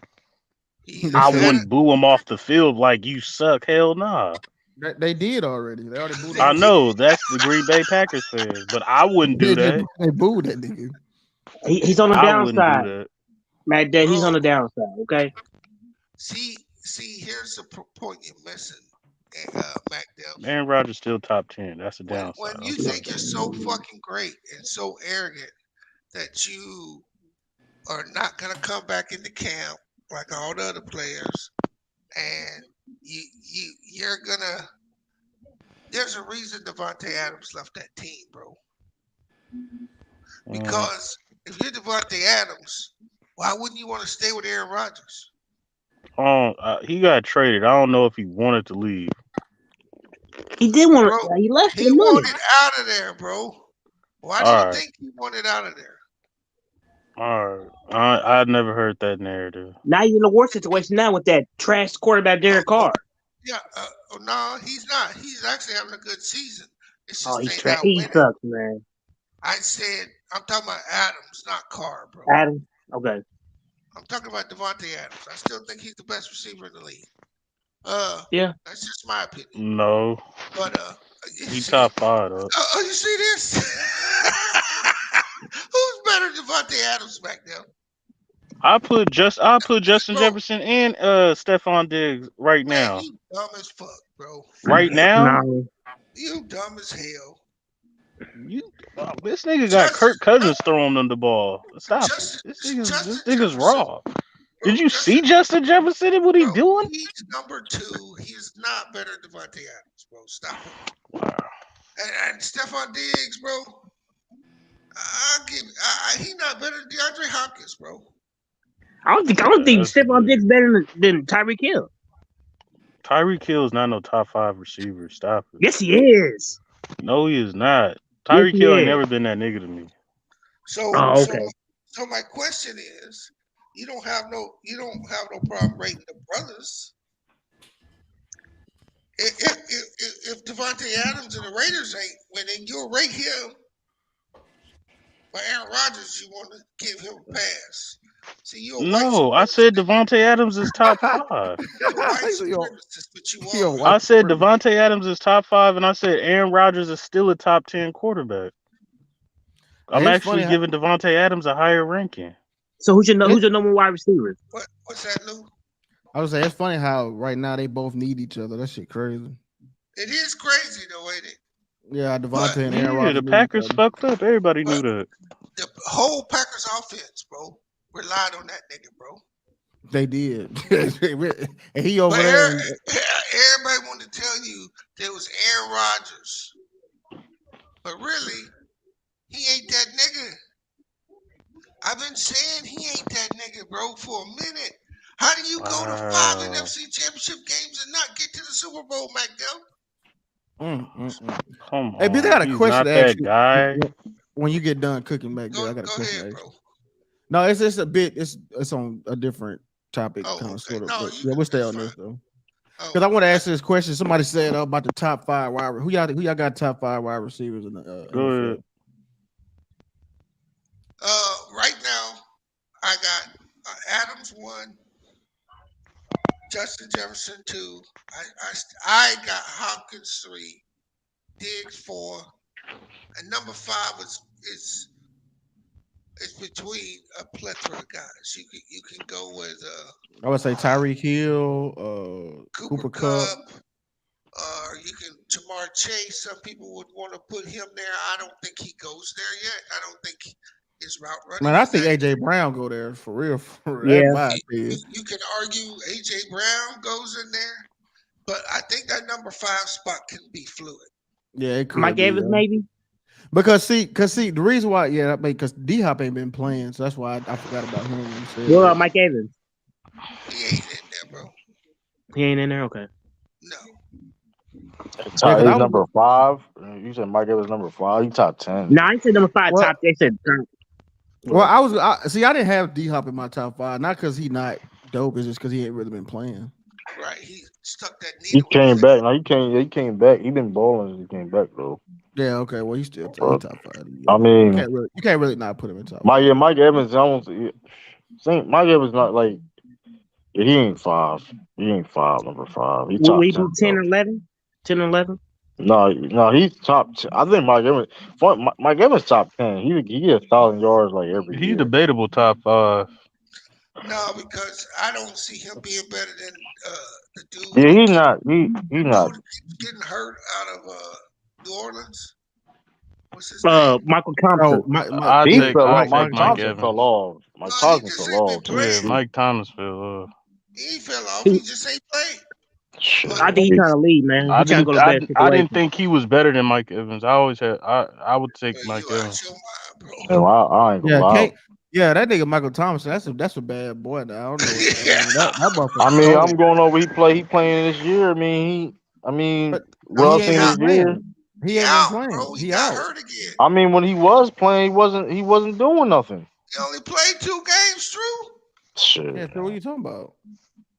I said wouldn't boo him off the field like you suck. Hell nah. they did already. They already booed I him. know that's the Green Bay Packers fans, but I wouldn't do that. They booed that nigga. He's on the I wouldn't do downside, that. Matt. Day, he's on the downside. Okay. See, here's the point you're missing, Mac Dell. Aaron Rodgers still top 10. That's a When downside. you think you're so fucking great and so arrogant that you are not gonna come back into camp like all the other players, and you're gonna. There's a reason Devontae Adams left that team, bro. Because if you're Devontae Adams, why wouldn't you want to stay with Aaron Rodgers? He got traded. I don't know if he wanted to leave. He did want Bro, to. He left for he the money. wanted out of there, bro. Why do All you right. think he wanted out of there? All right. I'd never heard that narrative. Now you're in a worse situation now with that trash quarterback Derek Carr. Yeah, no, he's not. He's actually having a good season. It's just He's they trash. not He winning. sucks, man. I said I'm talking about Adams, not Carr, bro. Adams. Okay. I'm talking about Devontae Adams. I still think he's the best receiver in the league. Yeah. That's just my opinion. No. But He top 5 though. oh, you see this? Who's better than Devontae Adams back there? I put Justin Jefferson and Stephon Diggs right now. You dumb as fuck, bro. Right now? No. You dumb as hell. This nigga got Kirk Cousins throwing him the ball. Stop it. This nigga's raw. Did you see Justin Jefferson and what he doing? He's number 2. He's not better than Devontae Adams, bro. Stop it. Wow. And Stephon Diggs, bro. He's not better than DeAndre Hopkins, bro. I don't think Stephon Diggs better than Tyreek Hill. Tyreek Hill is not no top 5 receiver. Stop it. Yes, he is. No, he is not. Tyreek Hill ain't never been that nigga to me. So, okay. So my question is, you don't have no problem rating the brothers. If Devontae Adams and the Raiders ain't winning, you'll rate him. But Aaron Rodgers, you want to give him a pass. See, No, I said Devontae Adams is top 5. But you I said Devontae Adams is top 5, and I said Aaron Rodgers is still a top 10 quarterback. I'm actually giving Devontae Adams a higher ranking. So who's your number 1 wide receiver? What's that, Lou? I was saying it's funny how right now they both need each other. That shit crazy. It is crazy though, ain't it? Yeah, Devontae and Aaron Rodgers. The Packers fucked up. Everybody knew that. The whole Packers offense, bro, relied on that nigga, bro. They did. And he over there. Everybody wanted to tell you there was Aaron Rodgers. But really, he ain't that nigga. I've been saying he ain't that nigga, bro, for a minute. How do you go to 5 NFC championship games and not get to the Super Bowl, Mac Dell? Come on. Hey, B, I got a question to ask you. Guy. When you get done cooking back there, I got a question to ask you. No, it's just a bit. It's on a different topic, kind of sort of. No, but yeah, we'll stay on this though. Because I want to ask this question. Somebody said about the top 5 wide. Who y'all got top 5 wide receivers in the? Go ahead. Right now, I got Adams 1, Justin Jefferson 2. I got Hopkins 3, Diggs 4, and number 5 is between a plethora of guys. You can go with I would say Tyreek Hill, Cooper Kupp. You can Jamar Chase. Some people would want to put him there. I don't think he goes there yet. I don't think his route running. Man, I think AJ Brown go there for real. Yeah. You can argue AJ Brown goes in there, but I think that number 5 spot can be fluid. Yeah, it could. Mike Evans, maybe. Because the reason why, because D Hop ain't been playing, so that's why I forgot about him. What about Mike Evans? He ain't in there, bro. He ain't in there. Okay. No. Yeah, because I He's was number 5. You said Mike Evans number 5. He top 10. No, I said number 5 well, top. They said top. well, I didn't have D Hop in my top 5, not because he not dope, it's just because he ain't really been playing. Right, he stuck that He needle in his came head. back. No, he came back. He been balling since he came back though. Yeah, okay. Well, he's still he But, top 5. I You mean, can't really not put him in top 5. Mike Evans. I don't think Mike Evans not like he ain't 5. He ain't 5. Number 5. He Will top he 10 be 10 though. or 11? 10 or 11? No, he's top 10. I think Mike Evans. Mike Evans top 10. He get 1,000 yards like every He year. debatable top 5. No, because I don't see him being better than the dude Yeah, that he's keeps not. He not. getting hurt out of New Orleans. What's his name? Michael Thompson. Oh, my, I He take fell I off. Mike take Mike Mike Thompson. Thompson Evans. fell off. Mike No, he Thompson just fell ain't been off too. Yeah, playing. Mike Thomas fell off. He ain't fell off. He He, just ain't played. Shit. I think he's trying to leave, man. I He's trying to didn't go to a better I didn't situation. think he was better than Mike Evans. I always had I would take You Mike out Evans. your mind, bro. And I ain't gonna Yeah, lie. that nigga Michael Thompson. That's a bad boy. Now. I don't know. I mean, that I motherfucker mean, I'm cold. going over. He playing this year. But What he else ain't in He been out. this year? playing. He He ain't been out, playing. bro. He He got out. hurt again. I mean, when he was playing, he wasn't doing nothing. He only played 2 games, true. Shit. Yeah. So what are you talking about?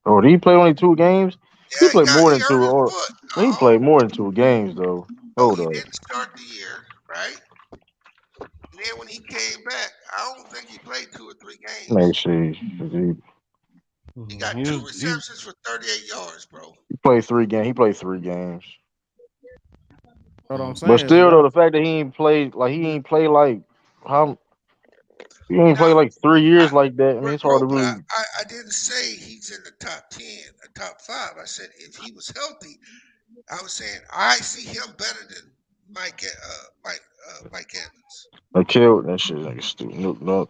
Oh, did he play only 2 games? He Yeah, played more he than hurt 2. his Or foot. he played more than 2 games though. No, Hold he up. didn't start the year, right? And then when he came back, I don't think he played 2 or 3 Let me games. see. He got 2 receptions for 38 yards, bro. He played 3 games. He played 3 games. What I'm But saying. So still, that though, the fact that he ain't play like how he ain't play like 3 years like that. I mean, it's hard to Bro, but really. I didn't say he's in the top 10, top 5. I said if he was healthy, I was saying I see him better than Mike Evans. I killed that shit. Like stupid. No.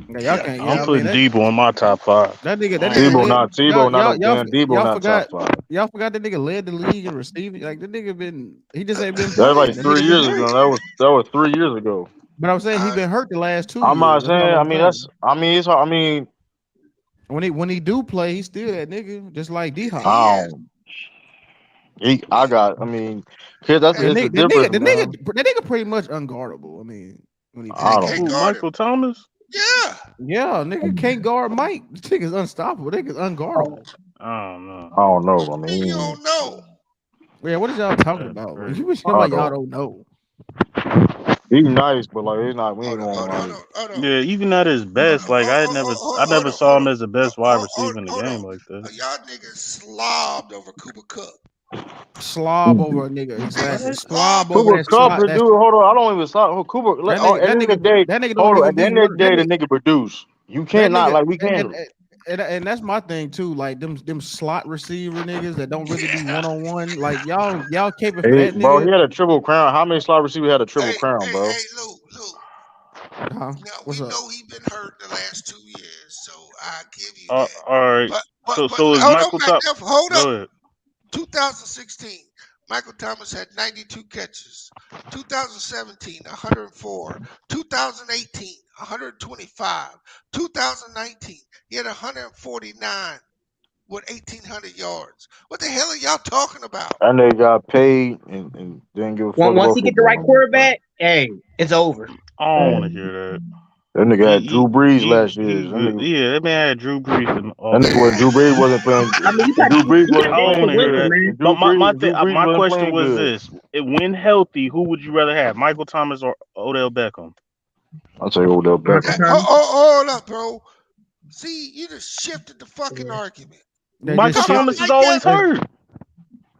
yeah, y'all can't. I'm Yeah, I mean putting Debo in my top 5. that I ain't nigga Tebow led. not. Y'all Tebow not. y'all y'all Debo y'all not top forgot. 5. Y'all forgot that nigga led the league in receiving. Like the nigga been. He just ain't been That's playing. like That 3 nigga been years hurt. ago. That was 3 years ago. But I'm saying he been hurt the last 2 I'm years. not That's all saying. I I'm mean, saying. it's hard. I mean, When he do play, he's still that nigga, just like D Hop. I don't. I got. I mean, kid, The it's the nigga, the difference, nigga, the man. nigga, that nigga pretty much unguardable. I mean, when he I plays. don't Who, know. Michael Thomas? Yeah. Yeah, nigga can't guard Mike. This nigga's unstoppable. Nigga's unguardable. I don't know. I don't know. I You mean, don't know. Yeah, what is y'all talking That's about? crazy. You was I like y'all don't. don't know. He's nice, but like it's not. We ain't going like. Hold on. Yeah, even at his best, like I never saw him as the best wide receiver in the game like that. Y'all niggas slobbed over Cooper Cup. Slob over a nigga, exactly. What? Slob over Cooper that Cup, slot. dude. That's Hold on. I don't even stop. Cooper. that At nigga. the That end of the nigga. day, That nigga don't hold on. even At the be end of work. the day, the nigga produce. You That can't not nigga. like we can't. And that's my thing too. Like them slot receiver niggas that don't really be 1-on-1. Like y'all caping for Hey, that bro, nigga. he had a triple crown. How many slot receivers had a triple crown, bro? Hey, Lou. Huh? Now we What's up? know he been hurt the last 2 years, so I give you All that. right. But So is hold on, Michael Mac Top? Duff, hold up. Go ahead. 2016, Michael Thomas had 92 catches. 2017, 104. 2018, 125. 2019, he had 149 with 1,800 yards. What the hell are y'all talking about? That nigga got paid and didn't give a fuck Once about he get the right football. quarterback, hey, it's over. I don't want to And hear that. that nigga had Drew Brees last year. He's good. Yeah, that man had Drew Brees in That nigga when offense. Drew Brees wasn't playing. I mean, When Drew Brees you got wasn't I don't to want playing to hear win, good. that. man. When Drew Brees My wasn't question playing was good. this: when healthy, who would you rather have, Michael Thomas or Odell Beckham? I'll tell you Odell Beckham. Hold up, bro. See, you just shifted the fucking argument. They Michael just shift. Thomas is always hurt.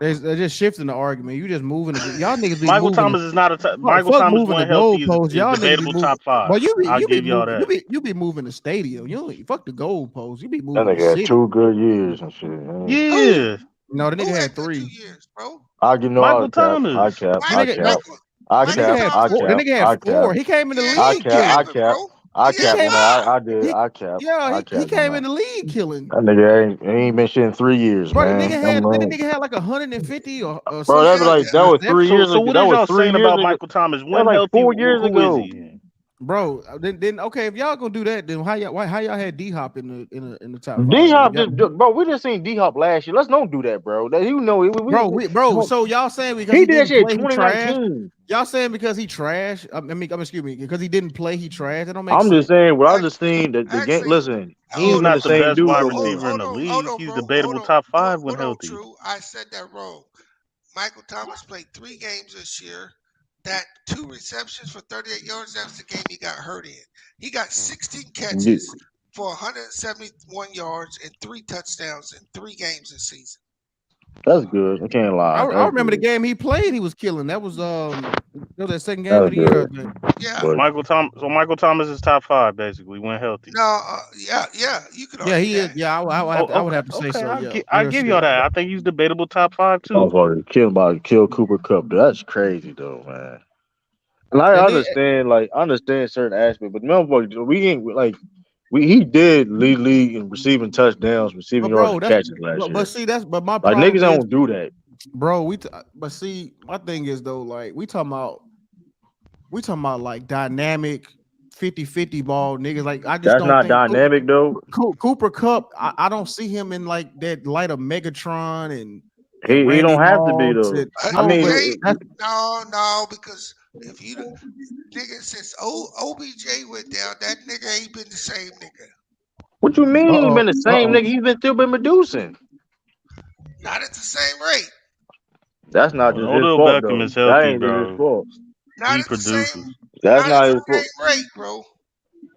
They're just shifting the argument. You just moving. Y'all niggas be Michael moving. Thomas is not a Fuck, Michael fuck Thomas moving when the healthy goalposts. is Y'all niggas be debatable moving. top 5. But I'll you be give y'all moving. that. You be moving the stadium. You don't fuck the goalposts. You be That moving the nigga had city. 2 good years and shit. Man. Who? Yeah, No, the nigga Who had had good 2 3. years, bro? I give no. Michael I cap. I Thomas. cap. The I nigga, cap. no, Michael I the nigga cap. had Thomas. I 4. The cap. nigga had I cap. 4. He came in the Yeah, I he league cap. I killing. capping, cap. bro. I He He had cap came. on that. 5. I did. He, I cap. yeah, I he capped on came in that. the league killing. That nigga ain't been shit in 3 years, Bro, man. the nigga had like 150 or Bro, some that was shit like that was 3 So years so ago. what That is was y'all 3 saying years about ago. Michael Thomas? That was When like healthy, 4 years who is ago. he? Bro, then okay, if y'all gonna do that, then how y'all had D Hop in the top D 5? Then Hop bro. We just seen D Hop last year. Let's don't do that, bro. That you know, bro. So y'all saying because he he did that didn't shit play, in he trash? 2019. Y'all saying because he trash? Excuse me, because he didn't play, he trash? That don't make I'm just sense. saying. What I just seen the game. Actually, Listen, he He's ain't hold been on, the not the hold, same best dude wide no hold, receiver more. in hold the on, hold league. on, He's bro. debatable top 5 when Hold on, healthy. True. I said that wrong. Michael Thomas played 3 games this year. That 2 receptions for 38 yards. That's the game he got hurt in. He got 16 Yeah, catches for 171 yards and 3 touchdowns in 3 games this season. that's good. I can't lie. I That's remember the good. game he played, he was killing. That was that second game of That's the year, I good. think. Yeah. But So Michael Thomas is top 5 basically when healthy. No. Yeah. You could Yeah, argue he is. that. Yeah, Oh, I would okay, have to say okay. so. Yeah, I real give y'all shit. that. I think he's debatable top 5 too. motherfucker about to kill Cooper Cup. That's crazy though, man. And I And then, understand, like, I understand certain aspects, but motherfucker, we ain't like he did lead league in receiving touchdowns, receiving but yards, bro, and that's catches last but year. see but my Like niggas problem is, don't do that. bro. But see, my thing is though, like we talking about like dynamic 50-50 ball niggas. Like I just That's don't not think dynamic though. Cooper Cup. I don't see him in like that light of Megatron and He Randy don't have to be Moss. though. I No, mean, but Jay, that's no, because if you nigga since OBJ went down, that nigga ain't been the same nigga. what you mean he been the same oh. nigga? He's been still been producing. Not at the same rate. That's not When just his Odell fault Beckham though. is That healthy, ain't just his bro, fault. Not he at the same. produces. That's Not at not the his fault. same rate, bro.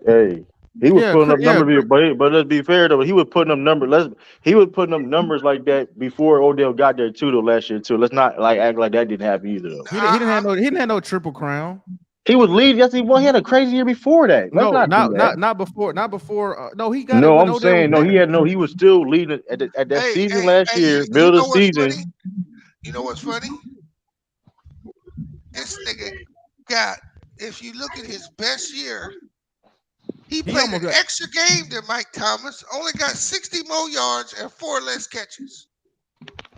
Hey, he was Yeah, putting up yeah. numbers, but let's be fair though. He was putting up numbers. He was putting up numbers like that before Odell got there too. Though last year too. Let's not like act like that didn't happen either though. He didn't have no triple crown. He was leading. Yes, he was. He had a crazy year before that. Let's No, not do that. not before no, he got it No, when I'm Odell was saying no. there. He was still leading at that Hey, season hey, last hey! year, You middle of know the what's season. funny? You know what's funny? This nigga got. If you look at his best year, he He played almost an got extra game than Mike Thomas. Only got 60 more yards and 4 less catches.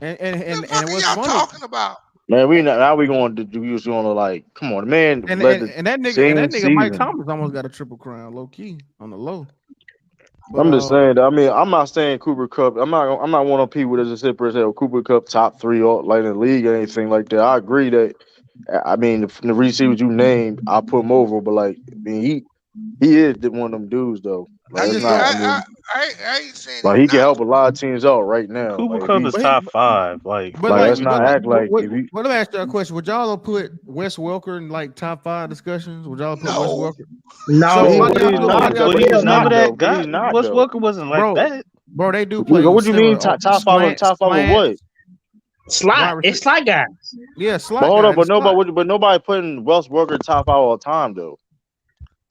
and The fuck are what's y'all funny. talking about? Man, we not, now we going to do. We just going to like, come on, the man led the And that same nigga Mike season. Thomas almost got a triple crown, low key on the low. But I'm just saying. I mean, I'm not saying Cooper Cup. I'm not one of people that just sit there and say Cooper Cup top 3 all, like in the league or anything like that. I agree that. I mean, the receivers you named, I put him over. But like, I mean, he is one of them dudes though. Like, I it's just not. don't. I mean, I ain't saying like he's he can not. help a lot of teams out right now. Cooper Like if Cup he, is top 5. Like But what are let's we not act doing? like if he. let me ask you a question. Would y'all have put Wes Welker in like top 5 discussions? Would y'all have put Wes No, Welker? So But why No, do but y'all he's do it? Why not do no, though. y'all But do he's it? hell not no. though. But God, he's not Wes though. Welker wasn't like Bro, that. they do play What you mean center top 5 of slant top 5 of slant what? wide Slot. It's receiver. slot guys. Yeah, But slot hold guy on. in the slot. But nobody putting Wells Walker top 5 all the time though.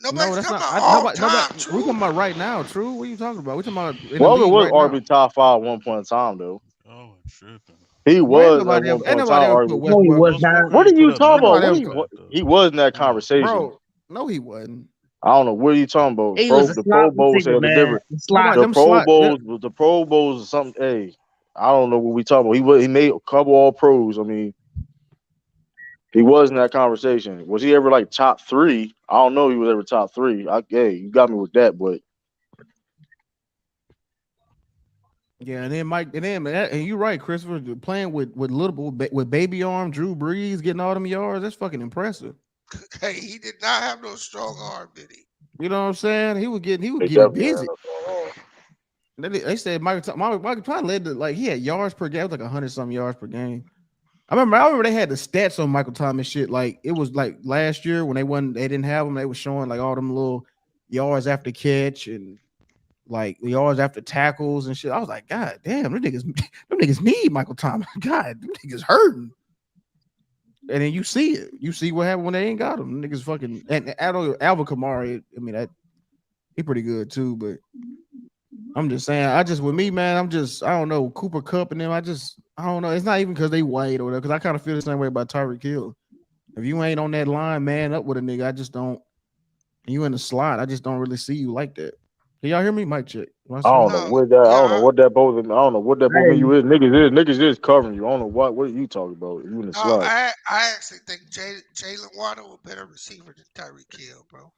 No, nobody's that's talking not. about all Nobody. time. We True. talking about right now. True. What are you talking about? We talking about in the Walker league was right now. arguably top 5 at one point in time though. Oh, tripping. He Bro, was at one ain't point in nobody time ever put arguably. Wes No, he was Welker. Wes not. Welker What are ain't put you up talking numbers about? Ain't like that though. He was in that Mm. conversation. bro. No, he wasn't. I don't know what are you talking about. He was a The slot Pro Bowl receiver, said the man. different. The Nobody. slot. The Them Pro slot. Bowls, the Pro Bowls, or something. Hey, I don't know what we talking about. He made a couple All Pros. I mean, he was in that conversation. Was he ever like top 3? I don't know. If he was ever top 3. Hey, you got me with that, but Yeah, and then Mike, and you're right, Christopher, playing with little with baby arm, Drew Brees getting all them yards. That's fucking impressive. Hey, he did not have no strong arm, did he? You know what I'm saying? He would they get it definitely had busy. a They said Michael Thomas led to like he had yards per game, it was like 100 something yards per game. I remember they had the stats on Michael Thomas shit. Like it was like last year when they didn't have them, they were showing like all them little yards after catch and like yards after tackles and shit. I was like, God damn, them niggas need Michael Thomas. God, them niggas hurting. And then you see it. You see what happened when they ain't got him. Them niggas fucking and Alvin Kamara. I mean that he pretty good too, but I'm just saying. With me, man. I don't know Cooper Cup and them. I don't know. It's not even because they white or whatever. Because I kind of feel the same way about Tyreek Hill. If you ain't on that line, man, up with a nigga, I just don't. And you in the slot, I just don't really see you like that. Can y'all hear me? Mic check. I don't know what that. I don't know what that both. I don't know what that both mean. You Hey, is niggas is covering you. I don't know what are you talking about. You in the No, slot. I actually think Jalen Waddle a better receiver than Tyreek Hill, bro.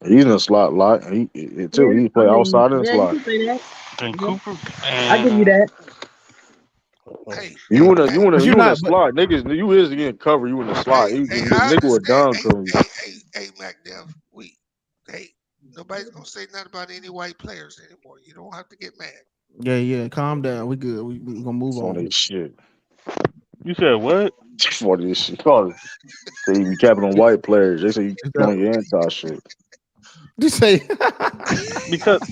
He's in the slot lot. He too. yeah, He I play mean, outside in the yeah, you slot. can say that. And Yeah, Cooper, I give you that. Hey, You in the But you're you in the not. But slot. Niggas, you is getting covered. You in the slot. I Nigga was understand. done covering you. Hey, MacDev, hey, nobody's gonna say nothing about any white players anymore. You don't have to get mad. yeah. Calm down. We good. We gonna move Funny on. as shit. you said what? Funny as shit. Oh, say you be capping on white players. They say you Is doing that your anti shit. you say?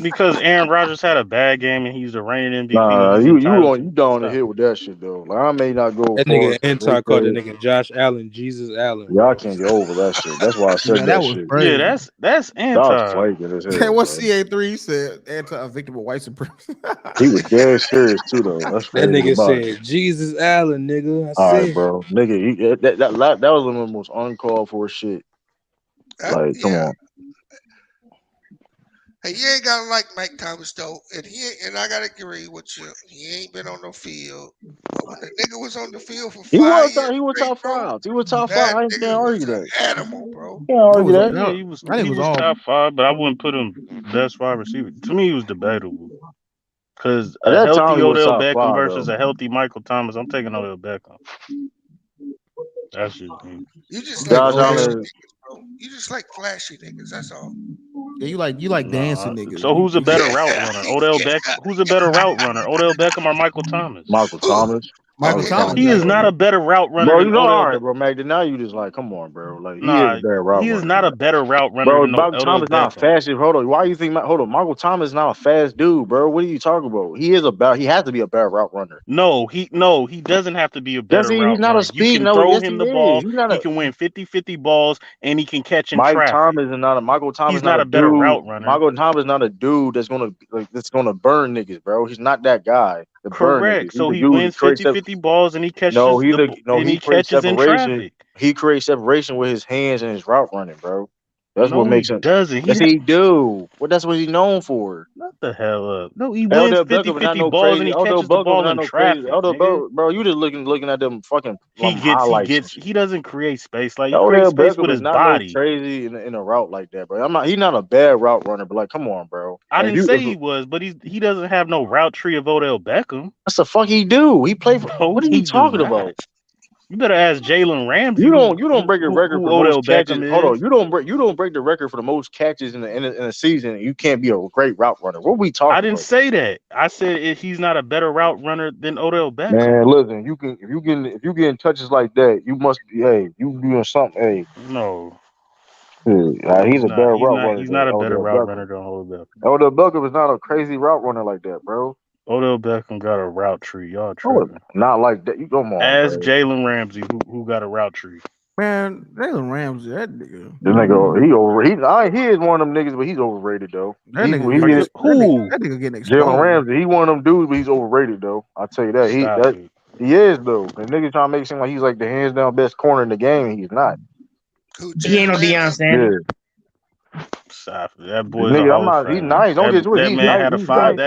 Because Aaron Rodgers had a bad game and he's the reigning MVP. Nah, He's entitled you to down the stop hill it. with that shit though. Like I may not go That far nigga as they anti called that say. nigga Josh Allen, Jesus Allen, Y'all bro. can't get over that shit. That's why I said Yeah, that that was shit. Yeah, crazy. that's That was anti. flaking as hell, What bro. CA3 said? Anti-victim of white supremacy. He was dead serious too though. That's That crazy nigga about it. said Jesus Allen, nigga. I All right, said, bro. Nigga, that was one of the most uncalled for shit. Like, come Yeah. on. Hey, you ain't gotta like Mike Thomas though, and I gotta agree with you. He ain't been on the field, but when the nigga was on the field for 5 years He was straight, top bro, five. He was top five. that I can't nigga was argue an that. animal, bro. Can't That argue was that. Yeah, I think it he was was all. top five, but I wouldn't put him best wide receiver. To me, he was debatable. Because At a that time, healthy he was Odell top Beckham five versus though. a healthy Michael Thomas, I'm taking Odell Beckham. That's just me. You just Take like Josh flashy Odell. Allen. niggas, bro. You just like flashy niggas. That's all. Yeah, you like Nah. dancing niggas. So who's a You better route runner? Who's a better route runner? Odell Beckham or Michael Thomas? Michael Thomas. Michael Thomas He is better. not a better route runner Bro, than you know, all Odell. right, bro, Magda. Now you just like, come on, bro. Like he is a Nah, bad route he is runner, not bro. a better route runner Bro, than Michael Odell Thomas not Beckham. fast. Hold on, why you think? Hold on, Michael Thomas is not a fast dude, bro. What are you talking about? He has to be a bad route runner. No, he doesn't have to be a Yes, better he's route not a runner. You speed. can No, throw yes, he him the is. ball. He's not He a can win 50-50 balls and he can catch in Mike traffic. Thomas is not a Michael Thomas. He's Not not a a better dude. route runner. Michael Thomas is not a dude that's gonna burn niggas, bro. He's not that guy to burn niggas. Correct. He's So the he dude wins that creates 50-50 balls and he No, catches he he creates catches in separation. traffic. He creates separation with his hands and his route running, bro. That's what No, he makes him. doesn't. Yes, he do. Well, that's what he's known for. Not the hell up. No, he wins Odell Beckham is not 50-50 no balls and crazy. he Odell catches the Beckham is ball not in no crazy. traffic, nigga. Bro, you just looking at them fucking highlights and shit. He doesn't create space. Like he creates Odell space with Beckham is his not no body. crazy in a route like that, bro. He's not a bad route runner, but like, come on, bro. I Like, didn't say he was, but he doesn't have no route tree of Odell Beckham. that's the fuck he do. He play for. No, What are you he do talking not. about? You better ask Jalen Ramsey who You don't break the record who for Odell most catches. Beckham Hold is. on, you don't break the record for the most catches in a season. You can't be a great route runner. What are we I talking didn't about? say that. I said he's not a better route runner than Odell Beckham. Man, listen, if you getting touches like that, you must be you doing something. Hey, No, he's a better route runner he's than not a better Odell route Beckham. runner than Odell Beckham. Odell Beckham is not a crazy route runner like that, bro. Odell Beckham got a route tree. Y'all Oh, tripping. not like that. You come on, Ask bro. Jalen Ramsey who got a route tree. Man, Jalen Ramsey, that nigga. This nigga, he is one of them niggas, but he's overrated though. That nigga Are getting you who? that nigga getting Jalen exposed. Ramsey, he one of them dudes, but he's overrated though. I'll tell you that. Stop it. He is though. The nigga trying to make it seem like he's like the hands down best corner in the game, and he's not. Who, He ain't Jalen no Deion Ramsey? Sanders. Yeah, Stop it. That the boy's a nigga, I'm Hall of not. He's Famer. nice. Don't get to it. That He's man nice. had a He's nice.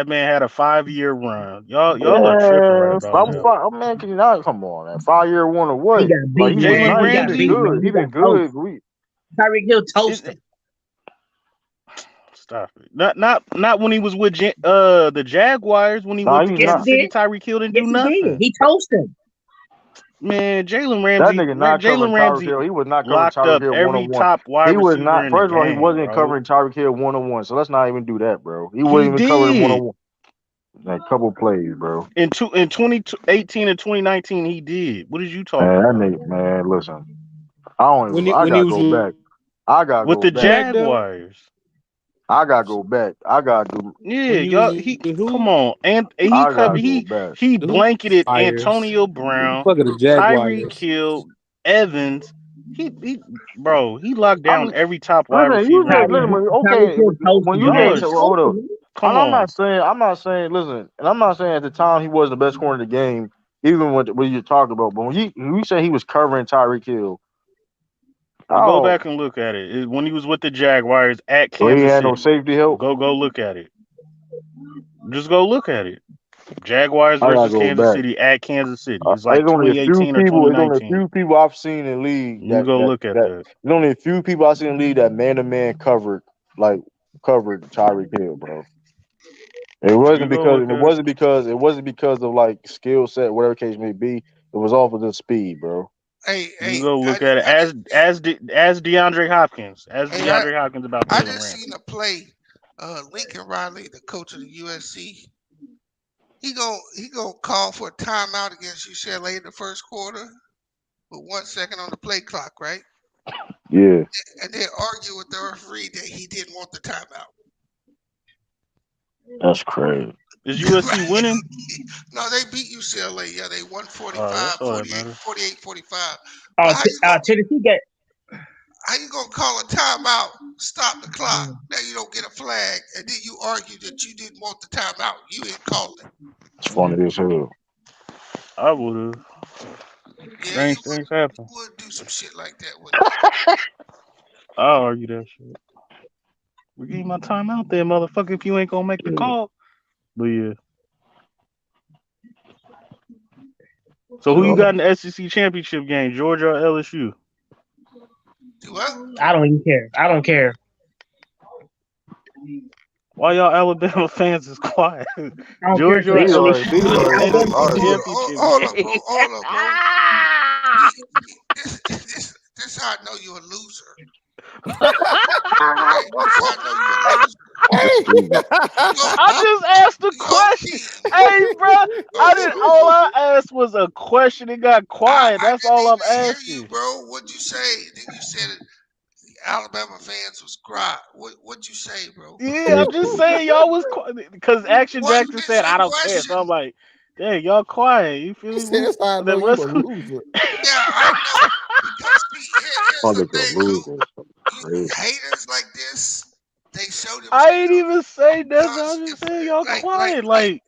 5-year run. Y'all are tripping right Yeah, about now. man, can you not come on? That 5 year one or He what? got Like beat, he was man. Jalen nice. He He got been Ramsey? beat, man. good. He He got been toast. good. Tyreek Hill toast him. Stop it. Not when he was with the Jaguars. When he Nah, went to he's Yes, he Kansas not. City, did. Tyreek Hill didn't do Yes, he did. nothing. He toasted him. Man, That nigga not covering Jalen Tyreek Ramsey Hill. He was not covering locked Tyreek up Hill one every on one. top wide He was receiver not. in the First of all, he game, wasn't bro. covering Tyreek Hill one on one. So let's not even do that, bro. He He wasn't even covering one on did. one. A couple plays, bro. In 2018 and 2019, he did. What is you talking Man, that about? nigga, man, listen. I don't even. I when he gotta was go with back. I gotta With go the back. Mac Dub, Jaguars. I gotta go back. I gotta do. Yeah, when he was y'all. with He who? come on, and he I covered. gotta go back. He The who? blanketed Fires. Antonio Brown, Fuck the Tyreek Jaguars. Hill, Evans. He locked down I'm every top wide listen. You receiver in the just listen. Tyreek game. Tyreek Okay, Hill when toasted him, you Y'all man. get are He to hold toasted up. him. come on. I'm not saying. Listen, and I'm not saying at the time he wasn't the best corner in the game. Even what you're talking about, but when you say he was covering Tyreek Hill, Go Oh, back and look at it. When he was with the Jaguars at so he Kansas had no City. safety help. Go look at it. Just go look at it. Jaguars I gotta versus go Kansas back. City at Kansas City. It's like There's only a few 2018 or people. There's only a 2019. few people I've seen in the league You go look at that. that. There's only a few people I've seen in the league that man to man covered Tyreek Hill, bro. It You wasn't go because look at it. it wasn't because of like skill set, whatever the case may be. It was off of the speed, bro. You go look at it as DeAndre Hopkins. As Hey, DeAndre Hopkins about I Jalen just seen Ramsey. a play. Lincoln Riley, the coach of the USC, he gonna call for a timeout against UCLA in the first quarter with 1 second on the play clock, right? Yeah, And then argue with the referee that he didn't want the timeout. that's crazy. Is USC winning? No, they beat UCLA. Yeah, they won That's 45, all that 48, matters. 48, 45. But Tennessee got. how you gonna call a timeout, stop the clock, now you don't get a flag, and then you argue that you didn't want the timeout? You ain't called it. It's funny as hell. I would have. Yeah, Strange things happen. would do some shit like that, wouldn't I'll argue that shit. We give you my time out there, motherfucker, if you ain't gonna make the call. But yeah. So who you got in the SEC championship game, Georgia or LSU? Do what? I don't even care. I don't care. Why y'all Alabama fans is quiet? I don't care. Georgia or These are LSU these in the are Alabama SEC gonna already. win. championship Hold up, game? bro. Hold up, bro. This how I know you're a loser. Right? This how I know you're a loser. I just asked a question. Hey, bro, I didn't. All I asked was a question. It got quiet. That's all I'm Hear you, asking. bro. What'd you say? Then you said Alabama fans was cry. What'd you say, bro? Yeah, I'm just saying y'all was quiet because Action What Jackson is said your I don't care. So question? I'm like, dang, y'all quiet. You feel He me? said, "That's how I know Then you let's. a loser." Yeah, I know. Because see, here's the Like a thing, Luke. loser. Crazy. Haters like this, they show I ain't themselves even say nothing. because I'm just if saying y'all like quiet. Like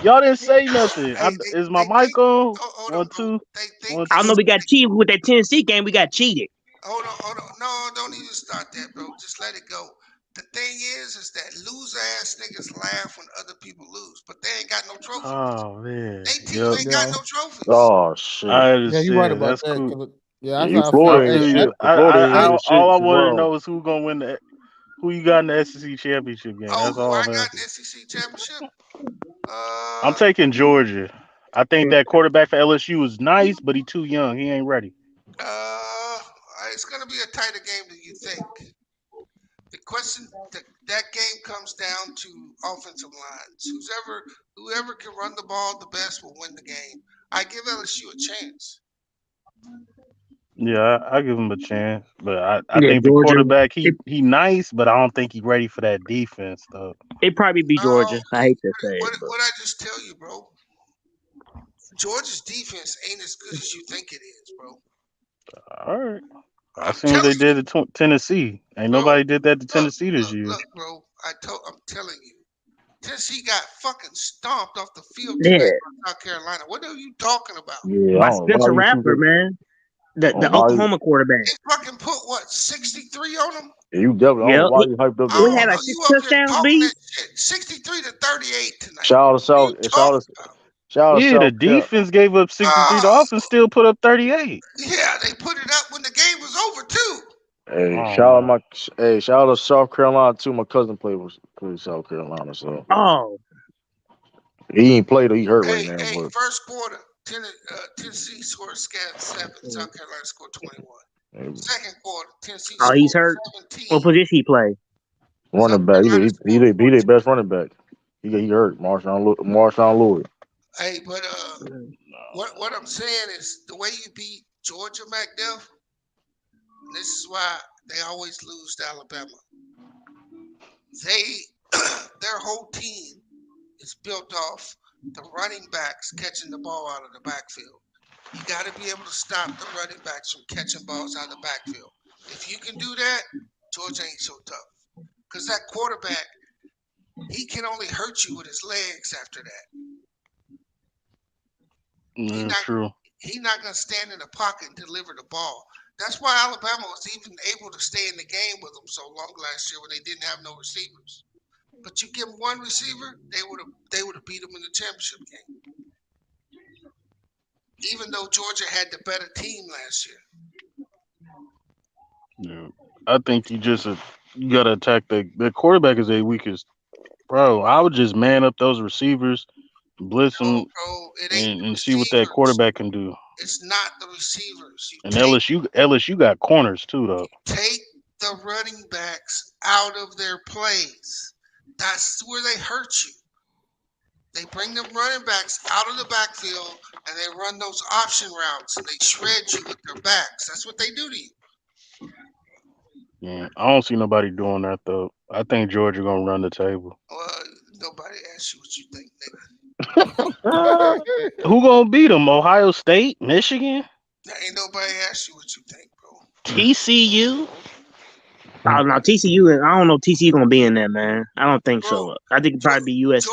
y'all didn't say nothing. hey, Is my mic on? hold on, One, bro. two, They think 1, I don't know. 2. We got cheated with that Tennessee game. We got cheated. hold on. No, don't even start that, bro. Just let it go. The thing is that loser ass niggas laugh when other people lose, but they ain't got no trophies. Oh man. They team Yep. ain't got Yeah, no trophies. Oh shit. I yeah, you're right understand. about That's that. cool. 'Cause, yeah, Yeah, that's you how I feel. I Florida Hey, ain't feel hey, you. shit. Florida ain't I doing all shit I too wanted to long. know is who gonna win who you got in the SEC championship game. Oh, That's who all I I'm got in asking. the SEC championship? I'm taking Georgia. I think that quarterback for LSU is nice, but he too young. He ain't ready. It's gonna be a tighter game than you think. The question that game comes down to offensive lines. Whoever can run the ball the best will win the game. I give LSU a chance. Yeah, I give him a chance, but I Yeah, think the Georgia. quarterback It he nice, but I don't think he ready for that defense though. it probably be No, Georgia. I hate to say it, but what I just tell you, bro. Georgia's defense ain't as good as you think it is, bro. All right, I I'm seen what telling they you, did to Tennessee. Ain't bro. nobody did that to Tennessee this year. Look, bro. I'm telling you. Tennessee got fucking stomped off the field tonight yeah, by South Carolina. What are you talking about? Yeah, I by don't know why Spencer you think Rattler, that. man, I don't the know why you, Oklahoma quarterback. They fucking put what 63 on them. you definitely. I don't know Yep. why you hyped up I We that. had don't like know. 6 You up here touchdowns, talking B. that shit. 63 to 38 tonight. Shout out to What are you South. talking about? Shout out to Yeah, the South Carolina. defense gave up 63. The Oh, offense still put up 38. yeah, they put it up when the game was over too. Hey, I don't know. shout out to South Carolina too. My cousin played South Carolina, so Oh, he ain't played. He hurt right now, Hey, but first quarter, Tennessee scored 7. South Carolina scored 21. Second quarter, Tennessee oh, he's scored hurt. What 17. position he play? South running back. Carolina He scored their 14. best running back. He hurt. Marshawn Lewis. Hey, but what I'm saying is the way you beat Georgia McDuff, this is why they always lose to Alabama. Their whole team is built off the running backs catching the ball out of the backfield. You got to be able to stop the running backs from catching balls out of the backfield. If you can do that, Georgia ain't so tough. Because that quarterback, he can only hurt you with his legs after that. Yeah, true. He's not gonna stand in the pocket and deliver the ball. That's why Alabama was even able to stay in the game with them so long last year when they didn't have no receivers. But you give them one receiver, they would have beat them in the championship game. Even though Georgia had the better team last year. Yeah. I think you gotta attack the quarterback is a weakest. Bro, I would just man up those receivers, blitz No, them, bro, it ain't the and see what that receivers. quarterback can do. It's not the receivers. You And LSU got corners too though. take the running backs out of their plays. That's where they hurt you. They bring them running backs out of the backfield and they run those option routes and they shred you with their backs. That's what they do to you. Yeah, I don't see nobody doing that though. I think Georgia gonna run the table. Well, nobody asks you what you think, nigga. Who gonna beat them? Ohio State, Michigan, Ain't nobody asked you what you think, bro. TCU. I don't know TCU. I don't know TCU gonna be in there, man. I don't think so. I think it'd probably be USC.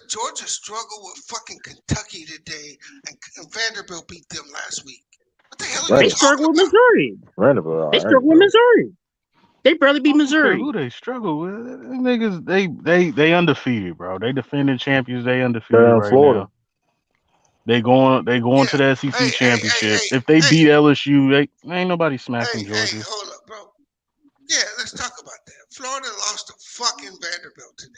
Georgia struggled with fucking Kentucky today, and Vanderbilt beat them last week. What the hell are They you struggle talking with Missouri. Vanderbilt, They struggle with Missouri. They barely beat I don't care Missouri. who they struggle with. Them niggas, they undefeated, bro. They defending champions. They undefeated They're in right Florida. now. They going to the SEC championship. If they beat LSU, they ain't nobody smacking Georgia. Hold up, bro. Yeah, let's talk about that. Florida lost to fucking Vanderbilt today.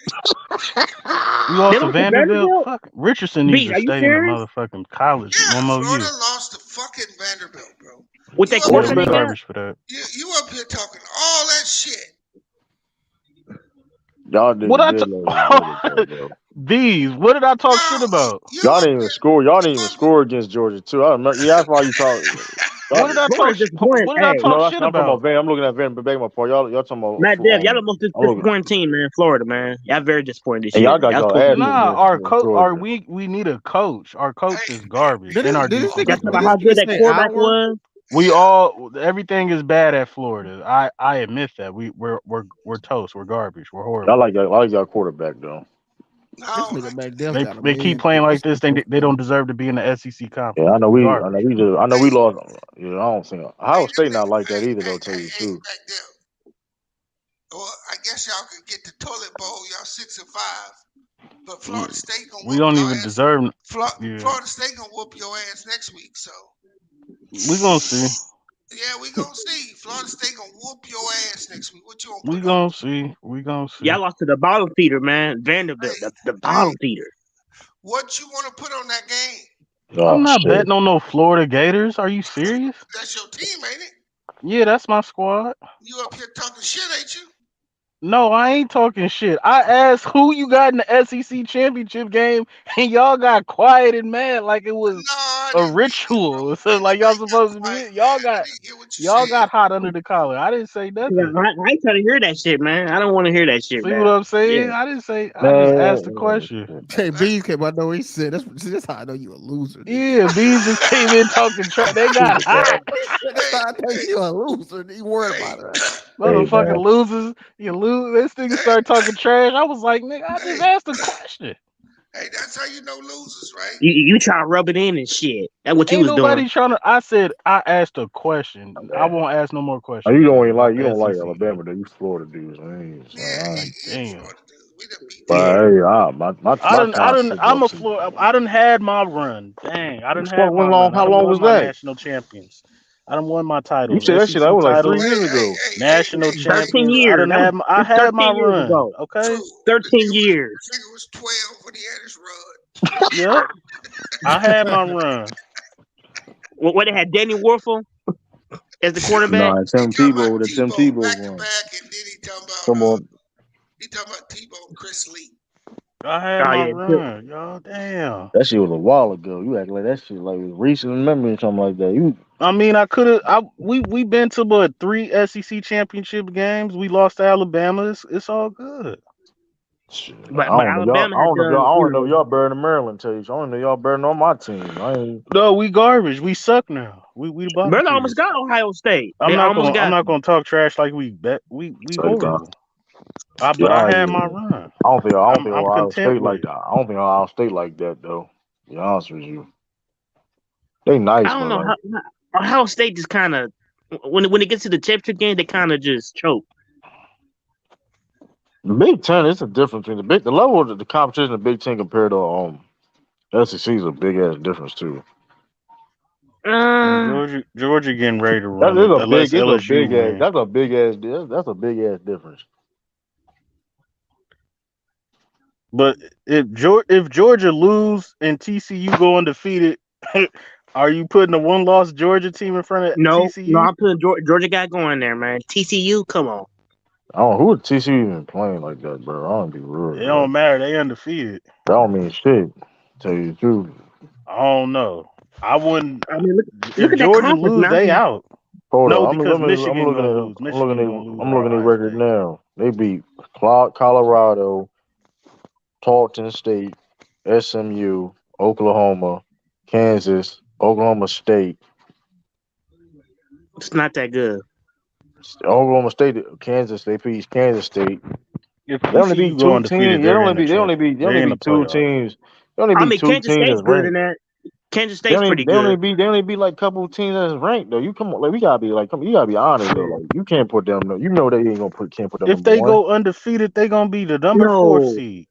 You lost to lost to Vanderbilt? Vanderbilt? Fuck. Richardson needs B, to are you stay in the serious? motherfucking college Yeah, one more Florida year. lost to fucking Vanderbilt, bro. With that Yeah, quarterback we they got? garbage for that. You up here talking all that shit. Y'all What I did bro. These? What did I talk shit about? Y'all didn't even score. Y'all didn't even score against Georgia too. I remember. Yeah, that's why you talk. What did I talk? What did I talk No, that's shit not talking about about? Van. I'm looking at Van. Beg my part. Y'all talking about. Matt Dev, y'all the most I'm looking. disappointing team, man. Florida, man. Y'all very disappointing this And year. y'all got Y'all y'all supposed to ass be. whooped Nah, against Georgia. we need a coach. Our coach is garbage, Did and our this defense That's is about how garbage. good that quarterback was. We all everything is bad at Florida. I admit that. We're toast. We're garbage. We're I horrible. like y'all quarterback though. This nigga back there got a They keep million. playing like this. They don't deserve to be in the SEC Yeah, conference. I know We we garbage. lost. Yeah, I don't think Ohio State not like that either though. Tell you the truth. Well, I guess y'all can get the toilet bowl. Y'all 6-5, but Yeah. Florida State gonna We whoop don't your even ass. deserve. Yeah, Florida State gonna whoop your ass next week. So we gonna see. yeah, we gonna see. Florida State gonna whoop your ass next week. What you gonna We put on? gonna see. We gonna see. Y'all lost to the bottom feeder, man. Vanderbilt, the bottom feeder. What you want to put on that game? I'm Oh not shit. betting on no Florida Gators. Are you serious? That's your team, ain't it? Yeah, that's my squad. You up here talking shit, ain't you? No, I ain't talking shit. I asked who you got in the SEC championship game, and y'all got quiet and mad like it was a ritual. So like y'all supposed to be in. Y'all got hot under the collar. I didn't say Yeah, nothing. I ain't trying to hear that shit, man. I don't want to hear that shit, See what man. I'm saying? Yeah. I didn't say. I just asked the Man, question. Hey, Bees came out though. He said, "That's how I know you a loser." Yeah, bees just came in talking trash. They got hot. That's how I know you a loser. You worried about it? Hey Motherfucking man. losers. You lose. This nigga started talking trash. I was like, nigga, I just asked a question. Hey, that's how you know losers, right? You try to rub it in and shit. That's what you Ain't was doing. nobody trying to. I said I asked a question. I won't ask no more Oh, questions you about the don't like SEC. Alabama, though. You Florida dudes, man. So, Damn. but hey, my conference I'm a books. Florida. I done had my run. Dang, I done had my run. I How done long won was my that? national champions. I done won my You titles, said that shit. That SEC was like 3 titles, years ago. national 13 champions. I years. done had. I That's had 13 my years run. ago. Okay. 13 years. Nigga was 12 when he had his run. Yep. I had my run. What they had Danny Warfel as the quarterback. Nah, Tim Tebow, the Tim Tebow one. And then he talking Come on. Tebow and Chris Lee. I had Oh my yeah. run. Y'all, damn. That shit was a while ago. You act like that shit like was recent memory or something like that. You I mean, I could have. We been to what 3 SEC championship games. We lost to Alabama. It's all good. shit. But Alabama had done, I you don't know if know. y'all better than Maryland, tell you. I don't know y'all better than on my team. I ain't. No, we garbage. We suck now. We the bottom Maryland almost feeders. got Ohio State. I'm They not almost gonna I'm got not them. gonna talk trash like we bet. We Say that. horrible. But I Yeah, had my run. I don't think I'm Ohio content State with like it. that. I don't think Ohio State like that though. To be honest with you, they nice, I don't but know like how Ohio State just kind of when it gets to the championship game, they kind of just choke. The Big Ten, it's a difference between the level of the competition of the Big Ten compared to SEC is a big ass difference too. Georgia getting ready to That run is it a unless big, it's a LSU big ass. win. That's a big ass. That's a big ass difference. But if Georgia lose and TCU go undefeated, are you putting a one loss Georgia team in front of No, TCU? I'm putting Georgia got going there, man. TCU, come on. I don't know who TCU even playing like that, bro. I don't be real. It don't matter. They undefeated. That don't mean shit. Tell you the truth. I don't know. I wouldn't. I mean, look If at that Georgia conference lose, now. they out. Hold No, on, because I'm Michigan looking gonna at lose. Michigan gonna lose I'm to looking at Ohio record State. now. They beat Colorado, Tarleton State, SMU, Oklahoma, Kansas, Oklahoma State, It's not that good. Oklahoma State, Kansas. They beat Kansas State. If They only beat TCU go two undefeated, teams. they're in the champ. They They're only in the beat two playoff. teams. They only I beat mean, two Kansas teams State's that's good in ranked. that. Kansas State's pretty They good. only beat like a couple of teams that's ranked though. You come on, like we gotta be like, you gotta be honest though. Like you can't put them. You know they ain't can't put them If number they one. go undefeated, they gonna be the number 4 No, seed.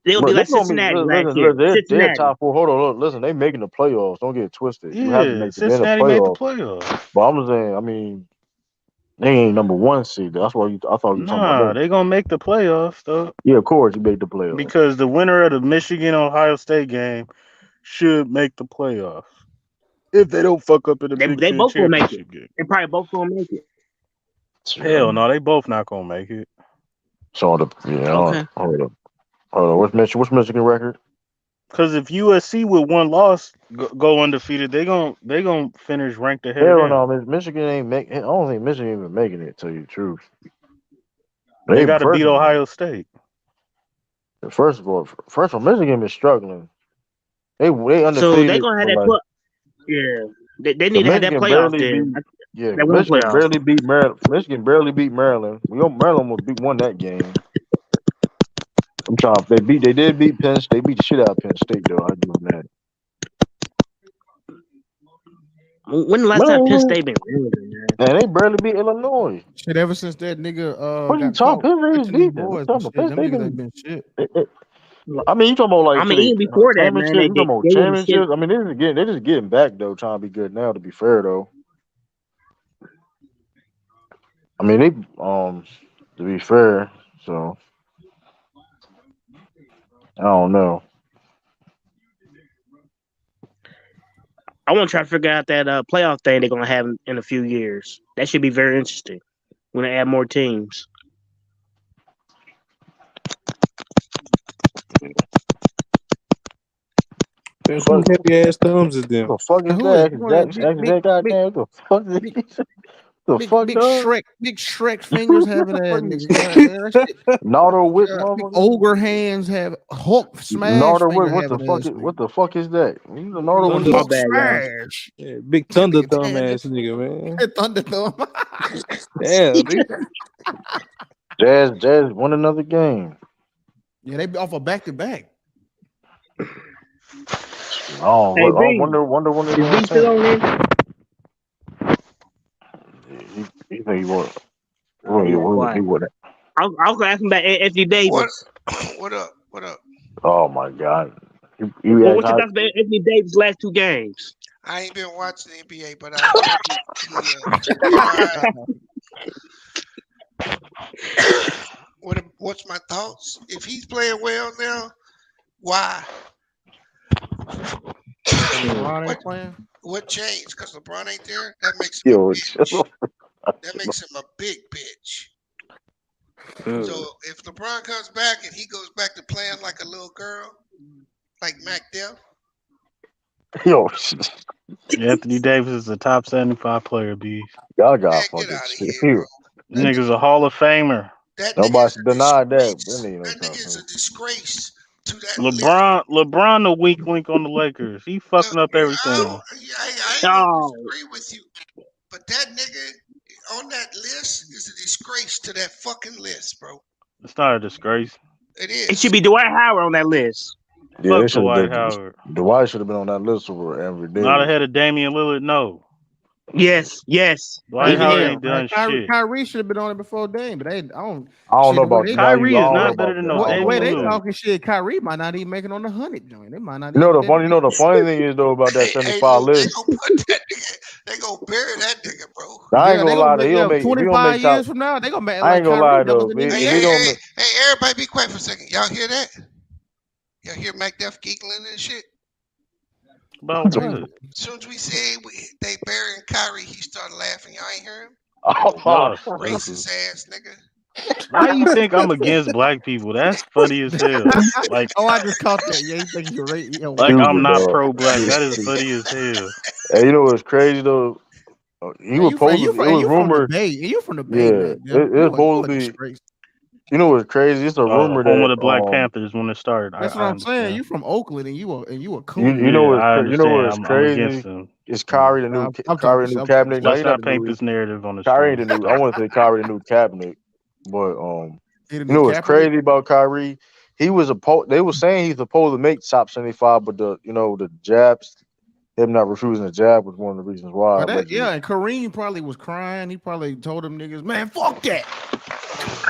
they'll be Bro, they like gonna be Cincinnati last listen, year. they're Cincinnati. top four. Hold on, look, listen, they making the playoffs. Don't get it twisted. You have to Yeah, make them in the Cincinnati made the playoffs. playoffs. But I'm saying, I mean, they ain't number one seed. That's why I thought you talking about Nah, them. they gonna make the playoffs though. Yeah, of course you make the playoffs. Because the winner of the Michigan Ohio State game should make the playoffs. If they don't fuck up in the Big They Ten both will make it. championship game. They probably both gonna make it. Hell no, they both not gonna make it. So Okay. hold on. What's Michigan record? Because if USC with one loss go undefeated, they gon' finish ranked ahead of Hell them. no, Michigan ain't make. I don't think Michigan even making it. Tell you the truth. They They got to beat Ohio State. First of all, Michigan is struggling. They So they undefeated, gonna have but that like yeah. They the need to have that Michigan playoff barely then. beat. Yeah, They win Michigan playoff. barely beat Maryland. Michigan barely beat Maryland. Maryland won that game. I'm trying. They did beat Penn. They beat the shit out of Penn State though. I give them that. When the last time Penn State been relevant, man? And they barely beat Illinois. Shit, ever since that nigga What are you got caught talking? Penn touching these State defense. boys What and you shit, talking them about? niggas ain't been shit. I mean, you talking about I like to mean, the even before that, man, championship? You talking about they were the shit. championships? I mean, they just getting back though, trying to be good now. To be fair though, I mean they to be fair. So I don't know. I want to try to figure out that playoff thing they're gonna have in a few years. That should be very interesting when they add more teams. There's some heavy ass thumbs is them. What the fuck is Who is that? Jack, goddamn, what the fuck is this? The fuck, dog? Big Shrek fingers having that nigga. Goddamn, that shit. Nardo whip, Big motherfucker. ogre hands have Hulk smash Nardo whip. finger having ass nigga. What the fuck is that? You know, Nardo Big when he My Hulk bad, y'all. smash. Yeah, big That thunder nigga thumb tearing ass nigga, man. Thunder thumb. Damn, dude. Jazz won another game. Yeah, they be off a back to back. Oh, Hey I B, wonder when they're is gonna B still on there? He think he would. He got He quiet. would. I was gonna ask him about Anthony What? Davis. What up? What up? Oh my god. You Well, asked what's your how? thoughts about Anthony Davis' last two games? I ain't been watching the NBA, but I heard he what's my thoughts? If he's playing well now, why? LeBron ain't playing. What changed? Because LeBron ain't there? That makes him a Yo, bitch. That makes him a big bitch. So if LeBron comes back and he goes back to playing like a little girl, like Mac Def, yo, Anthony Davis is a top 75 player, B. y'all man, got get fucking out of shit here, bro. here. Nigga's a Hall of Famer. That nigga Nobody is a denied that. disgrace. That nigga no That top nigga is a five. disgrace to that list. LeBron the weak link on the Lakers. He Look, fucking up I everything. ain't gonna Oh, disagree with you, but that nigga on that list is a disgrace to that fucking list, bro. It's not a disgrace. It it is. should be Dwight Howard on that list. Yeah, they Fuck should have Dwight been. Howard. Dwight should have been on that list for every Not day. ahead of Damian Lillard, no. Yes, yes. Dwight Even Howard him. ain't done shit. Kyrie should have been on it before Dame, but I don't. I don't know Shit, the way about they now. You, Kyrie I is don't know not better about than that. no I the don't Damian way know they that. Lillard. talking shit, Kyrie might not even make it on the 100 joint. They might not You know even the that. funny, the funny thing is though about that Hey, 75 look, they list. gonna put that nigga. They gonna bury that nigga, bro. I ain't Yeah, they gonna gonna lie though. make He don't make if he don't 25 make top. years from now. They gonna make I like ain't gonna Kyrie. lie That was though. an Hey, If he hey, MVP. don't hey, make, hey! Everybody, be quiet for a second. Y'all hear that? Y'all hear MacDuff giggling and shit? About Wait, what? As soon as we said they burying Kyrie, he started laughing. Y'all ain't hear him? Y'all Racist stupid. ass nigga. Why you think I'm against black people? That's funny as hell. Like, oh, I just caught that. Yeah, you think you're right? Yeah, like white I'm stupid people. not dog. pro black. That is funny as hell. Hey, you know what's crazy though? He And was you from and supposed you to be. from It and was you from the rumored. Bay. And you from the Bay, Yeah, man. Jeff. it's You supposed a to be. disgrace. You know what's crazy? It's a rumor Home of that the Black Panthers when it started. That's what I I'm saying. understand. You from Oakland and you a you coon. know Yeah, what's I you know understand. what's I'm against crazy? them. Is Yeah. Kyrie the new I'm talking Kyrie the new shit. I'm talking cabinet? No, Let's shit. he not not the paint new. this narrative on the Kyrie ain't street. the new. I want to say Kyrie the new cabinet, but He the you new know what's Kaepernick. crazy about Kyrie? He was They were saying he's supposed to make top 75, but the jabs, him not refusing the jab was one of the reasons why But that allegedly. yeah, and Kareem probably was crying. He probably told them niggas, man, fuck that.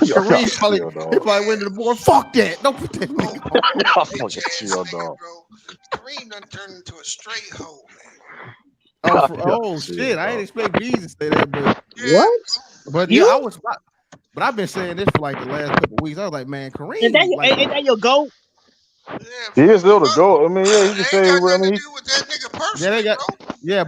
Y'all Kareem probably chill, he dog. probably went to the board. Fuck that. Don't put that nigga on. Y'all Bitch fucking ass chill, nigga, dog. bro. Kareem done turned into a straight hoe, man. Y'all Oh chill, shit. I didn't dog. expect Bees to say that, Yeah, What? but yeah, You? but I've been saying this for like the last couple of weeks. I was like, man, Is that Kareem, your, like is that your goat? yeah, He for is still the fuck. goal. I mean, yeah, he can They ain't say. got I nothing to mean, do with that nigga yeah, they personally, got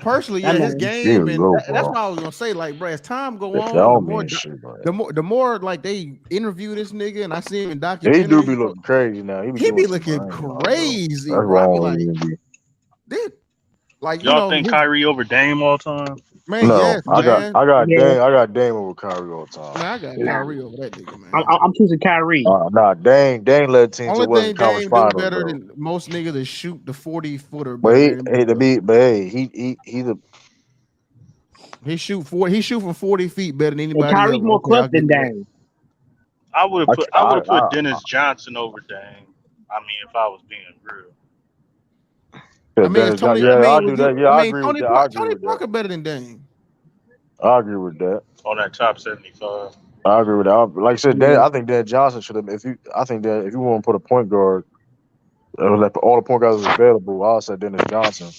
bro. personally, I yeah, his mean, he still game the and goal, that's bro. what I was gonna say. Like, bro, as time go That on, don't mean shit, bro. the more like they interview this nigga and I see him in Yeah, he do documentaries, be bro, looking crazy now. He be he doing be too much. looking I ain't gonna lie, bro. crazy, That's bro. I be wrong. like, He be. this, like Y'all think Kyrie over Dame all time? man, No, yes, man, yeah. I got Dame over Kyrie all the time. man, I got Nah, Kyrie over that nigga, man. I'm choosing Kyrie. Nah, Dame led the team to the Only Western thing Conference Dame do Finals better though. than most niggas is shoot the 40-footer But better than anybody else. he's a He shoot from 40 feet better than And anybody Kyrie's else. more Okay, I'll clutch give than you that. Dame. I would have put Dennis Johnson over Dame. I mean, if I was being real. I mean, it's Tony. I yeah, I'll mean, do with you, that. Yeah, I I mean, agree with that. I agree Tony with that. Parker better than Dame. I agree with that. On that top 75. I agree with that. Like I said, Yeah. I think Dan Johnson should have. I think that if you want to put a point guard, like all the point guards was available, I said Dennis Johnson.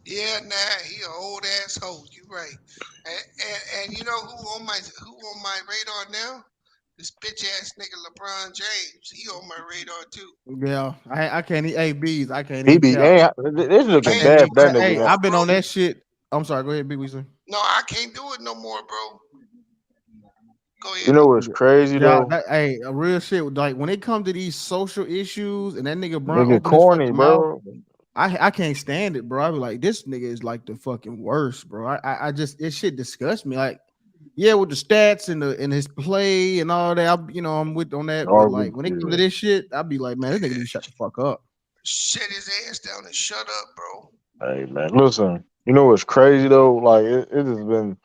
Yeah, nah, he an old asshole. You right. And you know who on my radar now? This bitch ass nigga LeBron James. He on my radar too. Yeah, I can't. Hey, B's, I can't He even be count. this I looking can't bad even for that count. nigga, Hey, man. I've been Bro. on that shit. I'm sorry. Go ahead, B. Weezer. No, I can't do it no more, bro. Go You ahead. know what's crazy Yeah, though? hey, a real shit. Like when it comes to these social issues, and that nigga Bron Nigga open his corny, fucking mouth, bro. I can't stand it, bro. I be like, this nigga is like the fucking worst, bro. I just this shit disgusts me. Like, yeah, with the stats and his play and all that, I'm with on that. But like when it comes to Yeah. this shit, I be like, man, this nigga need to shut the fuck up. Shut his ass down and shut up, bro. Hey man, listen. You know what's crazy though? Like it has been.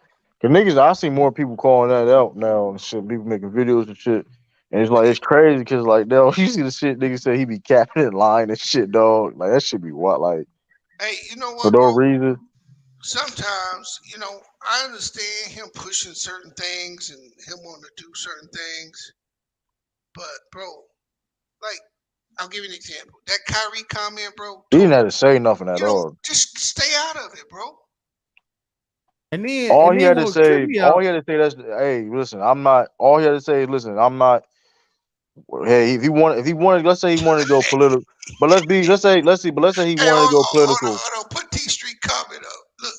Cause niggas, I see more people calling that out now and shit. People making videos and shit. And it's like it's crazy because like dog, you see the shit niggas say he be capping in line and shit, dog. Like that should be what like Hey, you know for what, no bro? reason. Sometimes, I understand him pushing certain things and him wanting to do certain things, but bro, like I'll give you an example. That Kyrie comment, bro, He didn't have to say nothing at all. just stay out of it, bro. All he had to What tripped say, me out. that's hey, listen, I'm not. All he had to say, listen, I'm not. Hey, if he wanted, let's say he wanted to go political, but let's say he Hey, wanted to go political. hold on. Put T Street comment up. Look,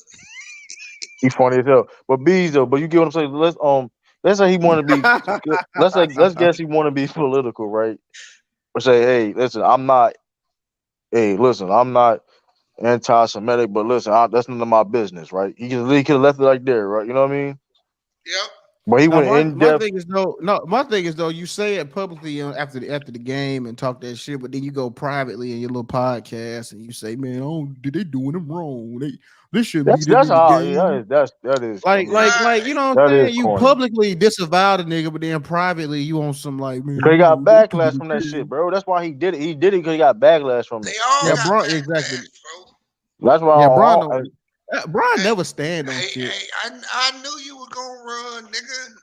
He's funny as hell. But bees though, but you get what I'm saying. Let's say he want to be. Let's guess he want to be political, right? Or say, hey, listen, I'm not. Hey, listen, I'm not anti-Semitic, but listen, that's none of my business, right? He could have left it like there, right? You know what I mean? yep. But he Now went in my depth. thing is though, no, my thing is though, you say it publicly after the game and talk that shit, but then you go privately in your little podcast and you say, man, they doing them wrong. This shouldn't be That's in the how. game. That is. I mean, Like, you know what that I'm is saying? You corny. publicly disavow the nigga, but then privately you on some like, Because he got man, they could backlash do from that this. shit, bro. That's why he did it. He did it because he got backlash from They it. all Yeah, got bro, exactly. backlash, bro. That's why. Yeah, Bron don't. Brian never stand on Hey, shit. hey, I knew you were gonna run, nigga.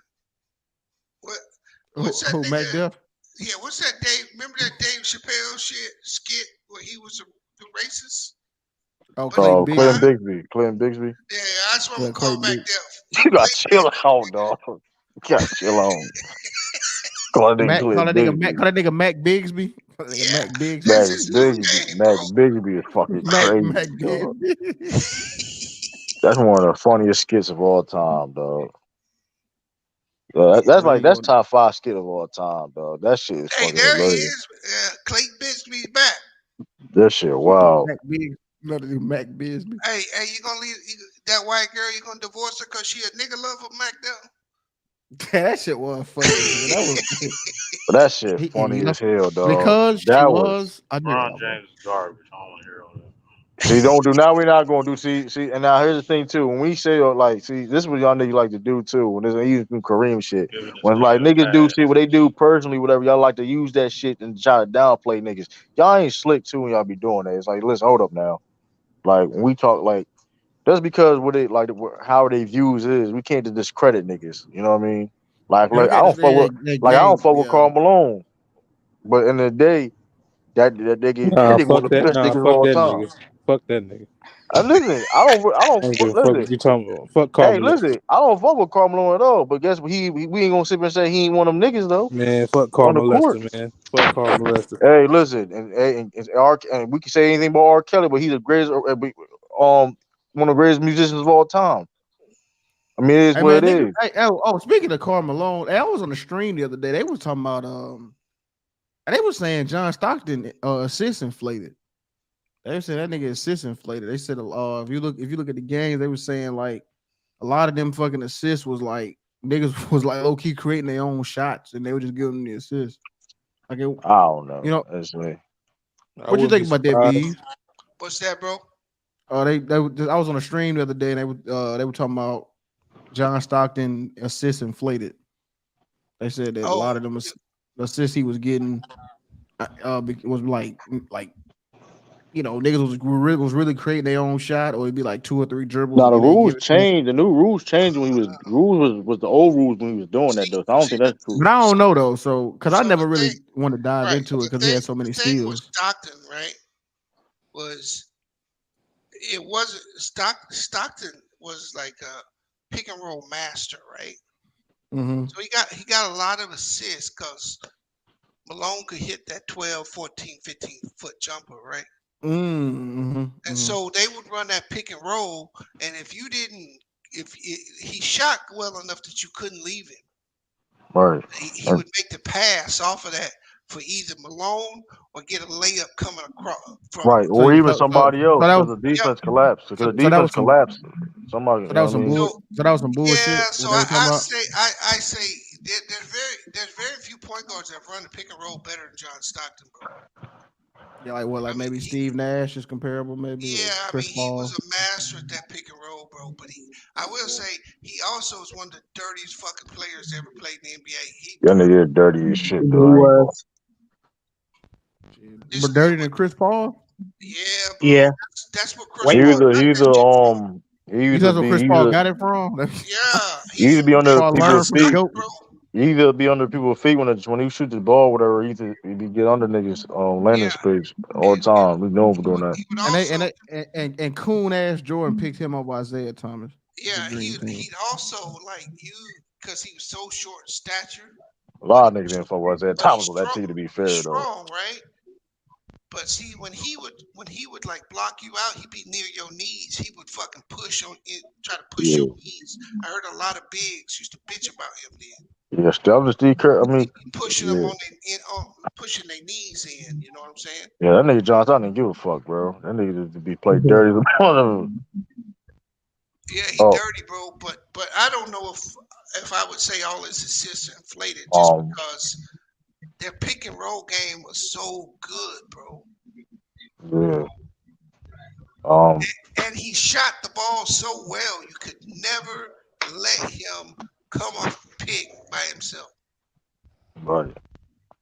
What's that Who Mac nigga? Duff? Yeah, what's that Dave? Remember that Dave Chappelle skit where he was the racist? Oh, But he Clayton Oh, Bixby. Clinton Bixby. yeah, that's what I'm Yeah, gonna call Clayton Mac Bixby. Def. You got chill out, dog. You got chill on. Call that nigga Clinton Bixby. Call that nigga Mac Bigsby. Call that nigga Mac Bigsby. That's Mac his new Bigsby. name, Mac bro. Bigsby is fucking crazy, Mac dog. Bigsby. That's one of the funniest skits of all time, dog. Well, he That's going. top 5 skit of all time, dog. That shit is Hey, fucking there he hilarious. is. Clayton Bixby's back. That shit, wow. Mac Bigsby. Mac Bigsby. Hey, you gonna leave that white girl? You gonna divorce her because she a nigga lover, Mac Def? That shit was funny as hell. That was But that shit you funny know, as hell, dog. because she That was. was a nigga Ron lover. James is garbage. I don't want to hear all that. See, don't do now. We're not gonna do. See, and now here's the thing too. When we say like, see, this is what y'all niggas like to do too. When there's even some Kareem shit. Giving this When like nigga a niggas do pass. shit, what they do personally, whatever y'all like to use that shit and try to downplay niggas. Y'all ain't slick too when y'all be doing that. It's like, listen, hold up now. Like when we talk like that's because what they like how they views is. We can't just discredit niggas. You know what I mean? Yeah, we Like I can't don't just fuck say with that like I don't game. fuck with Yeah. Karl Malone, but in the day that Nah, nigga one fuck of the that. best Nah, niggas of fuck all that time. nigga. Fuck that nigga. And listen, I I don't don't give a fuck listen. what you talking about. Fuck Hey, Carmelo. listen, I don't fuck with Carmelo at all. But guess what? We ain't gonna sit here and say he ain't one of them niggas though Man, fuck on the Carl court. Molester, man. Fuck Carl Molester. Hey, listen, and we can say anything about R. Kelly, but he's the greatest, one of the greatest musicians of all time. I mean, it is Hey what man, it nigga. is. Hey, speaking of Karl Malone, I was on the stream the other day. They was talking about and they was saying John Stockton assist inflated. They said that nigga assist inflated. They said if you look at the games, they were saying like a lot of them fucking assists was like niggas was like low key creating their own shots and they were just giving them the assist. Like it, I don't you know. know, That's me. I what you wouldn't think be about that, surprised. B? What's that, bro? I was on a stream the other day and they were talking about John Stockton assists inflated. They said that a Oh, lot of them assists he was getting was like niggas was really creating their own shot, or it'd be like two or three dribbles Now and the then they rules give it to him. changed. The new rules changed when he was the old rules when he was doing that though. So I don't think that's true. But I don't know though, so because I so never the really thing, want to dive right? into it because he had so many The thing with steals. Stockton, right, was it wasn't Stockton was like a pick and roll master, right? Mm-hmm. So he got a lot of assists because Malone could hit that 12, 14, 15-foot jumper, right? Mm-hmm. And Mm-hmm. so they would run that pick and roll, and if he shot well enough that you couldn't leave him, Right. he would make the pass off of that for either Malone or get a layup coming across from. Right, So, or even so, so, somebody so else that because was the Yep. defense collapsed. Because the so that defense was some collapsed. Somebody, you know what I mean? So so that was some yeah, bullshit. so What they were talking about? I say there's very few point guards that run the pick and roll better than John Stockton, bro. Yeah, like what? I Like mean, maybe Steve Nash is comparable, maybe, or yeah, I Chris mean, he was Paul. a master at that pick and roll, bro. But I will say, he also is one of the dirtiest fucking players to ever played in the NBA. He That nigga is dirty as shit He though. I ain't gonna. was. this But dude dirtier was, than Chris Paul. yeah, bro. Yeah. That's what Chris Wait. He Paul was a got that shit from. he used You to that's where be Chris Paul got it from. Yeah, he used to be Chris under Paul people's learned from the feet. goat. bro. He either be under people's feet when he shoot the ball, whatever. He be get under niggas landing Yeah, space all the time. We know him for doing that. he would And also, and coon ass Jordan picked him over Isaiah Thomas. yeah, The dream team. he'd also like you because he was so short in stature, A but lot of niggas didn't fuck with that. but he's Thomas on that strong. team to be He's fair though. strong, right? But see, when he would like block you out, he'd be near your knees. He would fucking push on it, try to push your Yeah. knees. I heard a lot of bigs used to bitch about him then, Yeah, still just Steve Kerr. I mean, pushing them yeah. pushing their knees in. You know what I'm saying? Yeah, that nigga John Stockton didn't give a fuck, bro. That nigga just be played dirty as one of them. Yeah, he Oh, dirty, bro. But I don't know if I would say all his assists are inflated just because their pick and roll game was so good, bro. yeah. Um, And he shot the ball so well, you could never let him come off the pick by himself. right,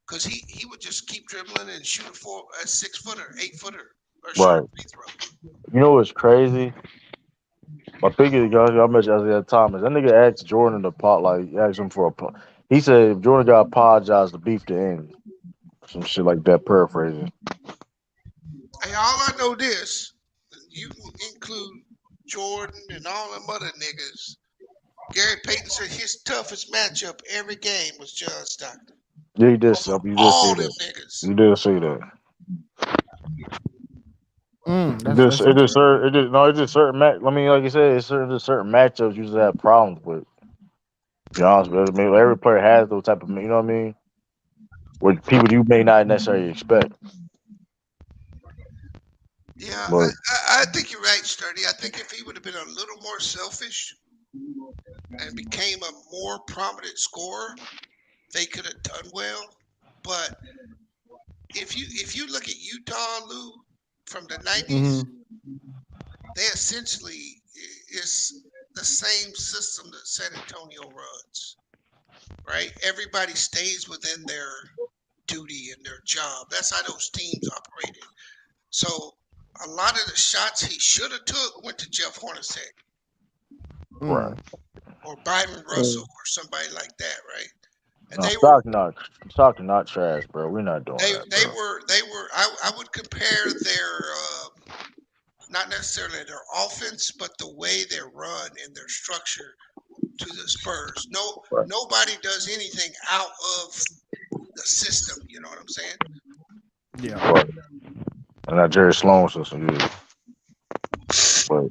Because he would just keep dribbling and shoot a 6-footer, 8-footer, or shoot a right. free throw. You know what's crazy? My biggest guy, I mentioned Isaiah Thomas. That nigga asked Jordan to pot, like, he asked him for he said if Jordan got apologized to beef the end. Some shit like that, paraphrasing. Hey, all I know this, you can include Jordan and all them other niggas. Gary Payton said his toughest matchup every game was John Stockton. Yeah, you did say All them that. niggas. You did say that. That's interesting. It's just certain match. I mean, like you said, it's certain matchups you just have problems with. To be honest with you, I mean, every player has those type of, you know what I mean, with people you may not necessarily expect. Yeah, But I think you're right, Sturdy. I think if he would have been a little more selfish and became a more prominent scorer, they could have done well. But if you look at Utah, Lou, from the '90s, Mm-hmm. they essentially is the same system that San Antonio runs, right? Everybody stays within their duty and their job. That's how those teams operated. So a lot of the shots he should have took went to Jeff Hornacek right, or Byron Russell or somebody like that, right? And no, they were Stockton not trash, bro. We're not doing they that, they bro. were they were I would compare their not necessarily their offense, but the way they run and their structure to the Spurs. Right, Nobody does anything out of the system. You know what I'm saying? Yeah. right. And that Jerry Sloan system, yeah. But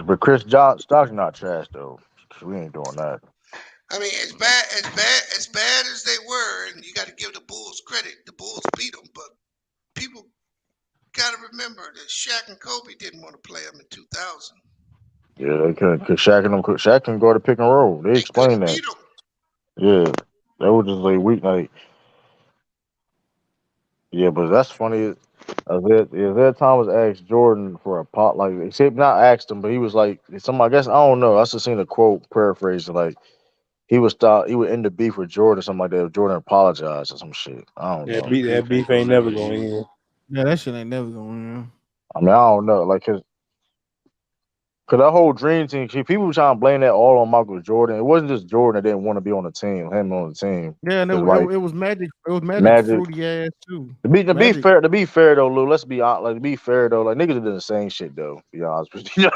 but Stockton not trash though. We ain't doing that. I mean, as bad as they were, and you got to give the Bulls credit. The Bulls beat them, but people got to remember that Shaq and Kobe didn't want to play them in 2000. Yeah, they couldn't. Cause Shaq can go to pick and roll. They They explained couldn't that. beat them. Yeah, that was just like weak. Like, yeah, but that's funny. Isaiah Thomas asked Jordan for a pot, like, except not asked him, but he was like, I guess I don't know. I just seen a quote paraphrase like he would end the beef with Jordan or something like that. If Jordan apologized or some shit. I don't know. That beef ain't never going in. Yeah, that shit ain't never going I mean, I don't know. Like, cause that whole dream team, see, people were trying to blame that all on Michael Jordan. It wasn't just Jordan that didn't want to be on the team, him on the team. Yeah, and Cause like it was Magic. It was Magic Magic. fruity ass too. To be Magic. fair, though, Lou. Let's be honest. Like, to be fair though, like niggas are doing the same shit though. To be honest with you,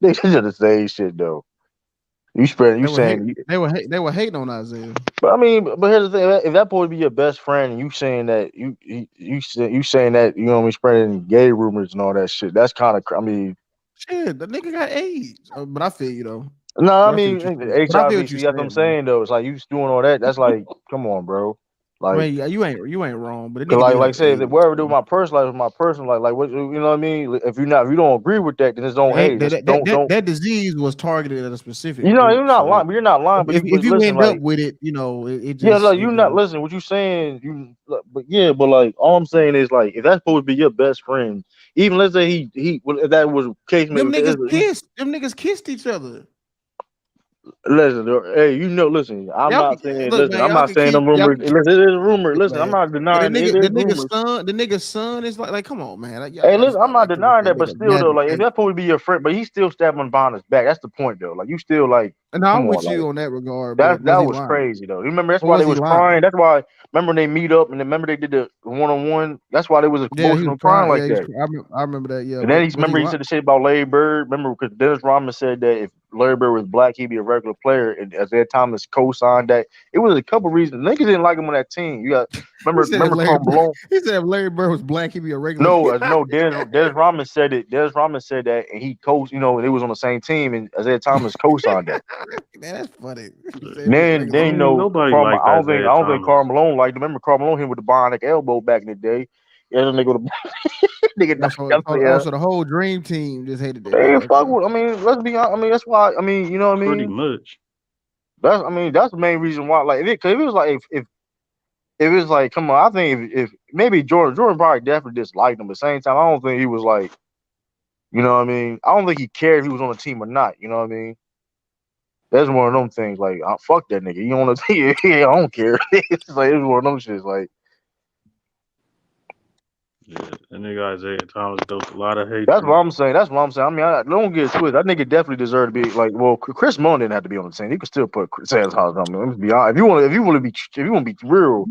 niggas are the same shit though. You saying, They were hating on Isaiah. but I mean, but here's the thing: if that boy be your best friend, and you saying that you saying that you know what I mean, spreading gay rumors and all that shit, that's kind of, I mean, Shit, the nigga got AIDS. But I feel you though. no, I But I feel mean what you saying. But I feel HIV. what you See, that's what I'm saying though. saying though. It's like you doing all that. That's like, come on, bro. I Like, mean, yeah, you ain't wrong. But the cause nigga did like have I said, if AIDS. whatever do with my personal life, with my personal life, like what you know what I mean. If you don't agree with that, then just don't. Hey, just don't. That disease was targeted at a specific You know, group. you're not So lying, but you're not lying. if But you listen, end up like, with it, you know, it yeah, just like you not listen. What you saying? But yeah, but like all I'm saying is like if that's supposed to be your best friend, even let's say well, if that was the case, them maybe niggas kissed. Them niggas kissed each other. listen. Hey, listen. I'm Y'all not can saying. look, Listen, man. I'm Y'all not can saying kiss. them Y'all rumors. can kiss, Listen, it is a rumor. Listen, I'm man. not But denying it. It is rumors. the nigga's son is like, come on, man. Like, y'all Hey, gotta listen, I'm stop not acting like denying that that, but nigga still though, Magic. like if that's supposed to be your friend, but he's still stabbing behind his back. That's the point though. Like you still like, And I'm come on, with like. you on that regard, That but was that he was lying? crazy though. You remember that's Or why they was he was crying. lying? That's why remember they meet up and then remember they did the one on one. That's why they was Yeah, he was emotional crying crying. like Yeah, that. I remember that. Yeah, And then but he was he remember he lying? said the shit about Larry Bird. Remember because Dennis Rodman said that if Larry Bird was black, he'd be a regular player. And Isaiah Thomas co-signed that. It was a couple reasons. Niggas didn't like him on that team. You got He said if remember Larry Karl Bird, Malone. he said if Larry Bird was black, he'd be a regular. No, Dennis Rodman said it. Dennis Rodman said that, and he coached. They was on the same team, and Isaiah Thomas co-signed that. Man, that's funny. He said he'd be a Then regular. Nobody Karl. liked I Isaiah don't think Thomas. Karl Malone liked. Remember Karl Malone hit with the bionic elbow back in the day. Yeah, that nigga, nigga Oh, knocked out there. so the whole dream team just hated that They nigga. ain't fuck Okay. with. I mean, let's be honest. I mean, that's why. I mean, you know what I Pretty mean. much. That's the main reason why. Like, because if it was like if it was like, come on, I think if maybe Jordan probably definitely disliked him. But at the same time, I don't think he was like, you know what I mean. I don't think he cared if he was on the team or not. You know what I mean. That's one of them things. Like, fuck that nigga. You on the team? Yeah, I don't care. It's like it's one of them shits. Like. Yeah, that nigga Isaiah Thomas doped a lot of hatred. That's what I'm saying. That's what I'm saying. I mean, I don't get it twisted. That nigga definitely deserved to be like. Well, Chris Mullen didn't have to be on the team. You could still put Sam Thomas on. Let's be honest. If you want to be real,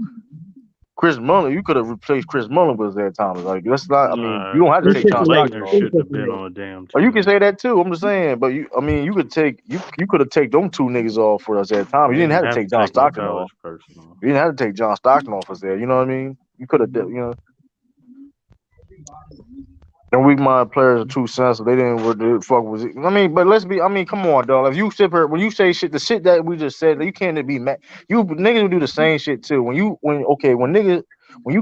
Chris Mullen, you could have replaced Chris Mullen with Isaiah Thomas. Like that's not. I mean, you don't have to take Christian John Stockton Laettner off. shouldn't have been on a damn Or team. you can say that too. I'm just saying, but you could take you could have taken them two niggas off for Isaiah Thomas. You didn't have to take John no Stockton college off. person off. You didn't have to take John Stockton off us there. You know what I mean? You could have, Them weak minded players are too sensitive. They didn't what the fuck was it. I mean, but let's be. I mean, come on, dog. If you sit here when you say shit, the shit that we just said, you can't be mad. You niggas will do the same shit too. When you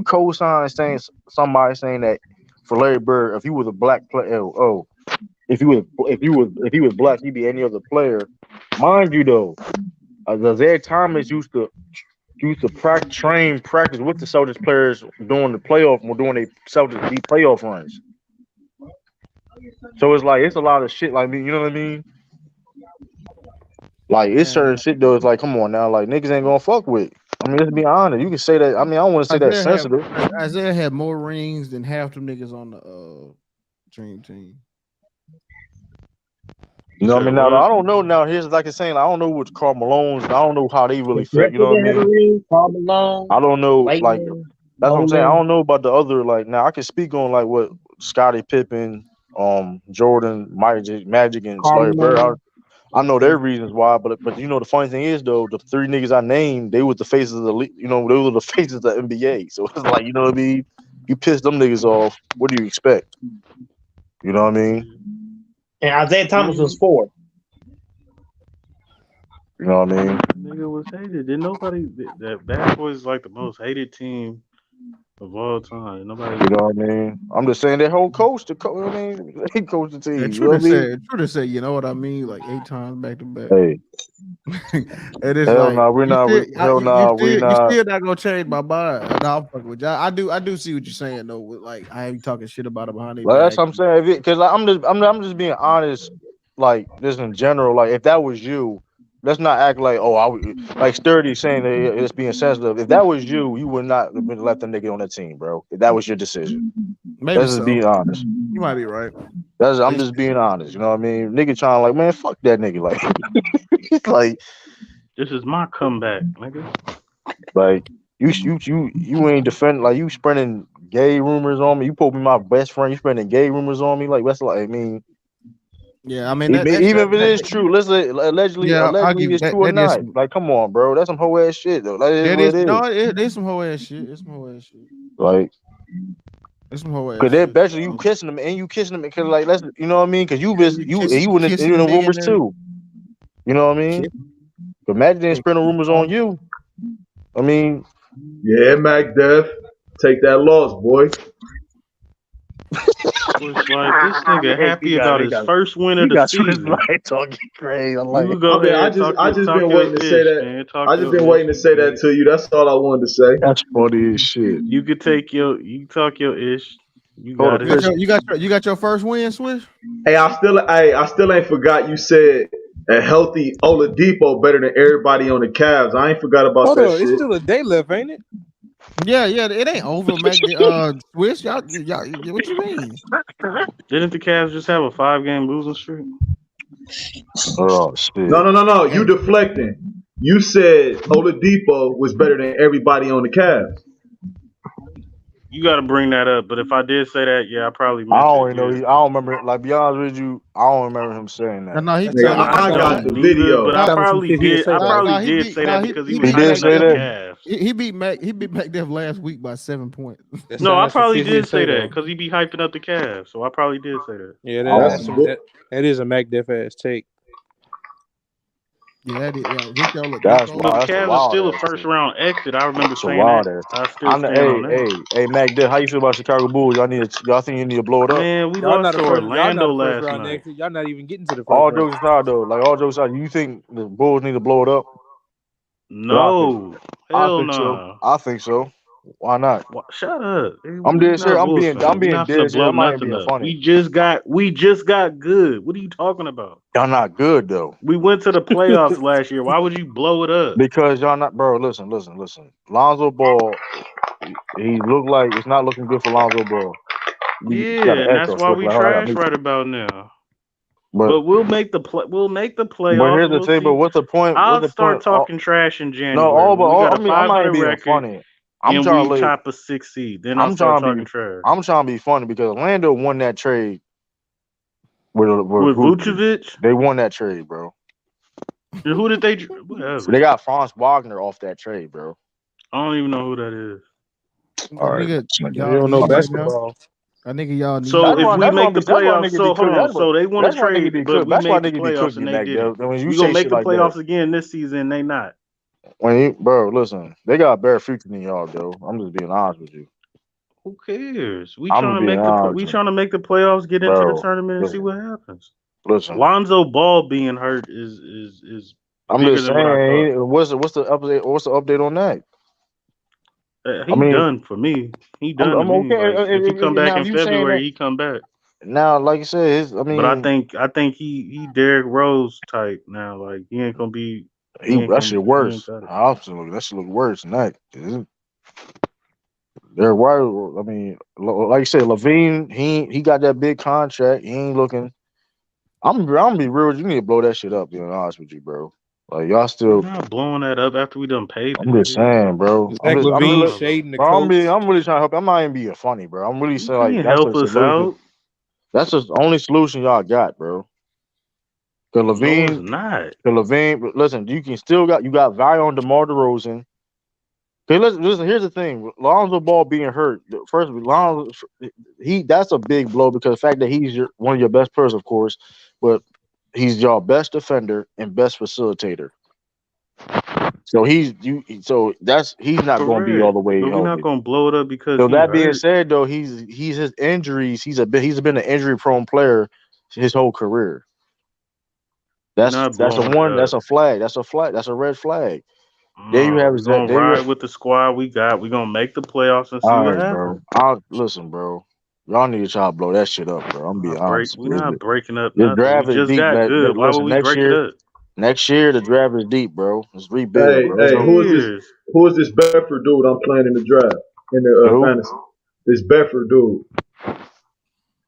co-sign saying somebody saying that for Larry Bird, if you was a black player, if he was black, he'd be any other player. Mind you, though, Isaiah Thomas used to practice with the Celtics players during the playoff, doing they Celtics deep playoff runs. So it's like it's a lot of shit. Like, you know what I mean? Like it's certain shit though. It's like, come on now, like niggas ain't gonna fuck with. I mean, let's be honest. You can say that. I mean, I don't want to say that's sensitive. Isaiah had more rings than half them niggas on the Dream Team. You know what I mean? Now I don't know. Now here's like I'm saying, I don't know what Karl Malone's. I don't know how they really feel. You know what I mean? Karl Malone, I don't know. Like Lightning, that's what I'm saying. I Nolan. don't know about the other. Like now, I can speak on like what Scottie Pippen, Jordan, Magic, and Karl Larry Bird. Malone. I know their reasons why, but you know the funny thing is though, the three niggas I named, they was the faces of the league. You know, they were the faces of the NBA. So it's like, you know what I mean? You piss them niggas off. What do you expect? You know what I mean? And Isaiah Thomas was 4. You know what I mean? Nigga was hated. Did nobody that Bad Boys is like the most hated team of all time. Nobody. You know what I mean? I'm just saying that whole coach, I mean, he coached the team. And You know what I mean? True to say, you know what I mean? Like 8 times back to back. Hey. And it's Hell like no, we're not. Hell no, we're you not. still not gonna change my mind. No, I'm fucking with you. I do see what you're saying though. With like I ain't talking shit about it behind their Like, back. that's what I'm saying. Because I'm just being honest. Like just in general. Like if that was you, let's not act like like Sturdy saying that it's being sensitive. If that was you, you would not have been left the nigga on that team, bro. If that was your decision. Maybe Let's just be honest. You might be right. I'm just being honest. You know what I mean? Nigga trying like, man, fuck that nigga. Like, like this is my comeback, nigga. Like you ain't defending, like you spreading gay rumors on me. You supposed to be my best friend. You spreading gay rumors on me. Like that's like, I mean, yeah, I mean even if it is true, listen, allegedly it's true or not. Like, come on, bro. That's some hoe ass shit though. That is what it is. No, there's some hoe ass shit. It's some hoe ass shit. Like, it's some hoe ass cause shit. especially you kissing them and you kissing them because like that's, you know what I mean? Cause you went in the rumors too. You know what I mean? But Magic didn't spread no rumors on you. I mean, yeah, Mac Def, take that loss, boy. It's like this nigga happy about his first win of the season. Talking crazy. You go ahead. I just been waiting to say that. I just been waiting to say that to you. That's all I wanted to say. That's funny as shit. You could talk your ish. You got it. You got your first win, Swish? Hey, I still ain't forgot you said a healthy Oladipo better than everybody on the Cavs. I ain't forgot about that shit. It's still a day left, ain't it? Yeah, it ain't over, man. Swish, y'all, what you mean? Didn't the Cavs just have a 5-game losing streak? Oh shit! No. You deflecting. You said Oladipo was better than everybody on the Cavs. You got to bring that up. But if I did say that, yeah, I probably missed I don't it. know. I don't remember. Like, be honest with you, I don't remember him saying that. No, he I got the video. But I probably did. I probably did say that because he did say that. He beat Mac Def last week by 7 points. No, I probably did say that because he be hyping up the Cavs. So I probably did say that. Yeah, that is a Mac Def ass take. Yeah, that's why. Cavs are still a first round exit. I remember saying that. I still stand on that. Hey, Mac Def, how you feel about Chicago Bulls? Y'all think you need to blow it up? Man, we lost to Orlando last night. Y'all not even getting to the first all round. jokes aside, though. Like all jokes aside, you think the Bulls need to blow it up? No, hell no. I think so. Why not? Shut up. I'm dead serious. I'm being dead serious. I'm not even being funny. We just got good. What are you talking about? Y'all not good though. We went to the playoffs last year. Why would you blow it up? Because y'all not, bro. Listen. Lonzo Ball he looked like it's not looking good for Lonzo Ball. You got Yeah, an and that's echo, why so it's we like, hold on, I got trash mute right you. about now. But But we'll make the playoffs, here's and the we'll thing. But see. what's the point? What's I'll the start point? talking trash in No, January when we got a I'm not 500 even being record funny. I'm and trying we to top a 6 seed. Then I'll I'm start trying to talking be trash. I'm trying to be funny because Orlando won that trade with With Vucevic. Vucevic, They won that trade, bro. and who did they? So Whatever. they got Franz Wagner off that trade, bro. I don't even know who that is. All That right, nigga, You y'all don't know need right now. basketball. That nigga, y'all So need. if we make the that's why playoffs, nigga be so hold cooking. on. So they want to That's why nigga trade, be but cook. we That's why made the nigga be playoffs cooking and you, they Mac. didn't. When you We gonna say make shit the like that, playoffs again this season. They not. bro, listen, they got a better future than y'all, though. I'm just being honest with you. Who cares? We I'm trying just to being make the honest we with you, trying to make the playoffs, get into the bro. tournament, and see Listen, what happens. listen. Lonzo Ball being hurt is I'm bigger just than what I thought. saying, what's the update? What's the update on that? I He mean, done for me. He done to I'm me. okay. Like if he come back Now, in if you saying February, that he come back. now, like you said, I But I mean, think he Derrick Rose type now. Like he ain't gonna be. that shit He ain't worse. got it. Absolutely, that shit look worse than that. They're right. I mean, like you said, Levine, he got that big contract. He ain't looking. I'm gonna be real. You need to blow that shit up. Being honest with you, bro. Like y'all We're still. not blowing that up after we done paid the I'm just nigga. saying, bro. Zach I'm Levine really, shading the bro. coach. I'm really trying to help. I'm not even being funny, bro. I'm really You saying like can't that's the help us solution. out. That's the only solution y'all got, bro. Cause No, it's Levine, not. listen, you got value on DeMar DeRozan. Okay, listen. Here's the thing: Lonzo Ball being hurt. First, Lonzo, that's a big blow because the fact that he's one of your best players, of course, but he's your best defender and best facilitator. So he's not going to be all Correct. the way But we're not healthy. gonna blow it up because So he that being hurt. said, though, he's his injuries. He's been an injury prone player his whole career. We're not That's a blowing it one. That's up. a flag. That's a flag. That's a red flag. There you No, have we're it. gonna There you. ride with the squad we got. We're gonna make the playoffs and see All what right, happens. bro. I'll listen, bro. Y'all need to try to blow that shit up, bro. I'm being honest We're with not you. breaking up This nothing. We draft is just deep, got man. good. Why would Listen, we break it up? next year the draft is deep, bro. Let's rebuild, Hey, bro. Who Let's hey, go. cares? who is this Bedford dude I'm playing in the draft in the Who? fantasy? This Bedford dude. Oh,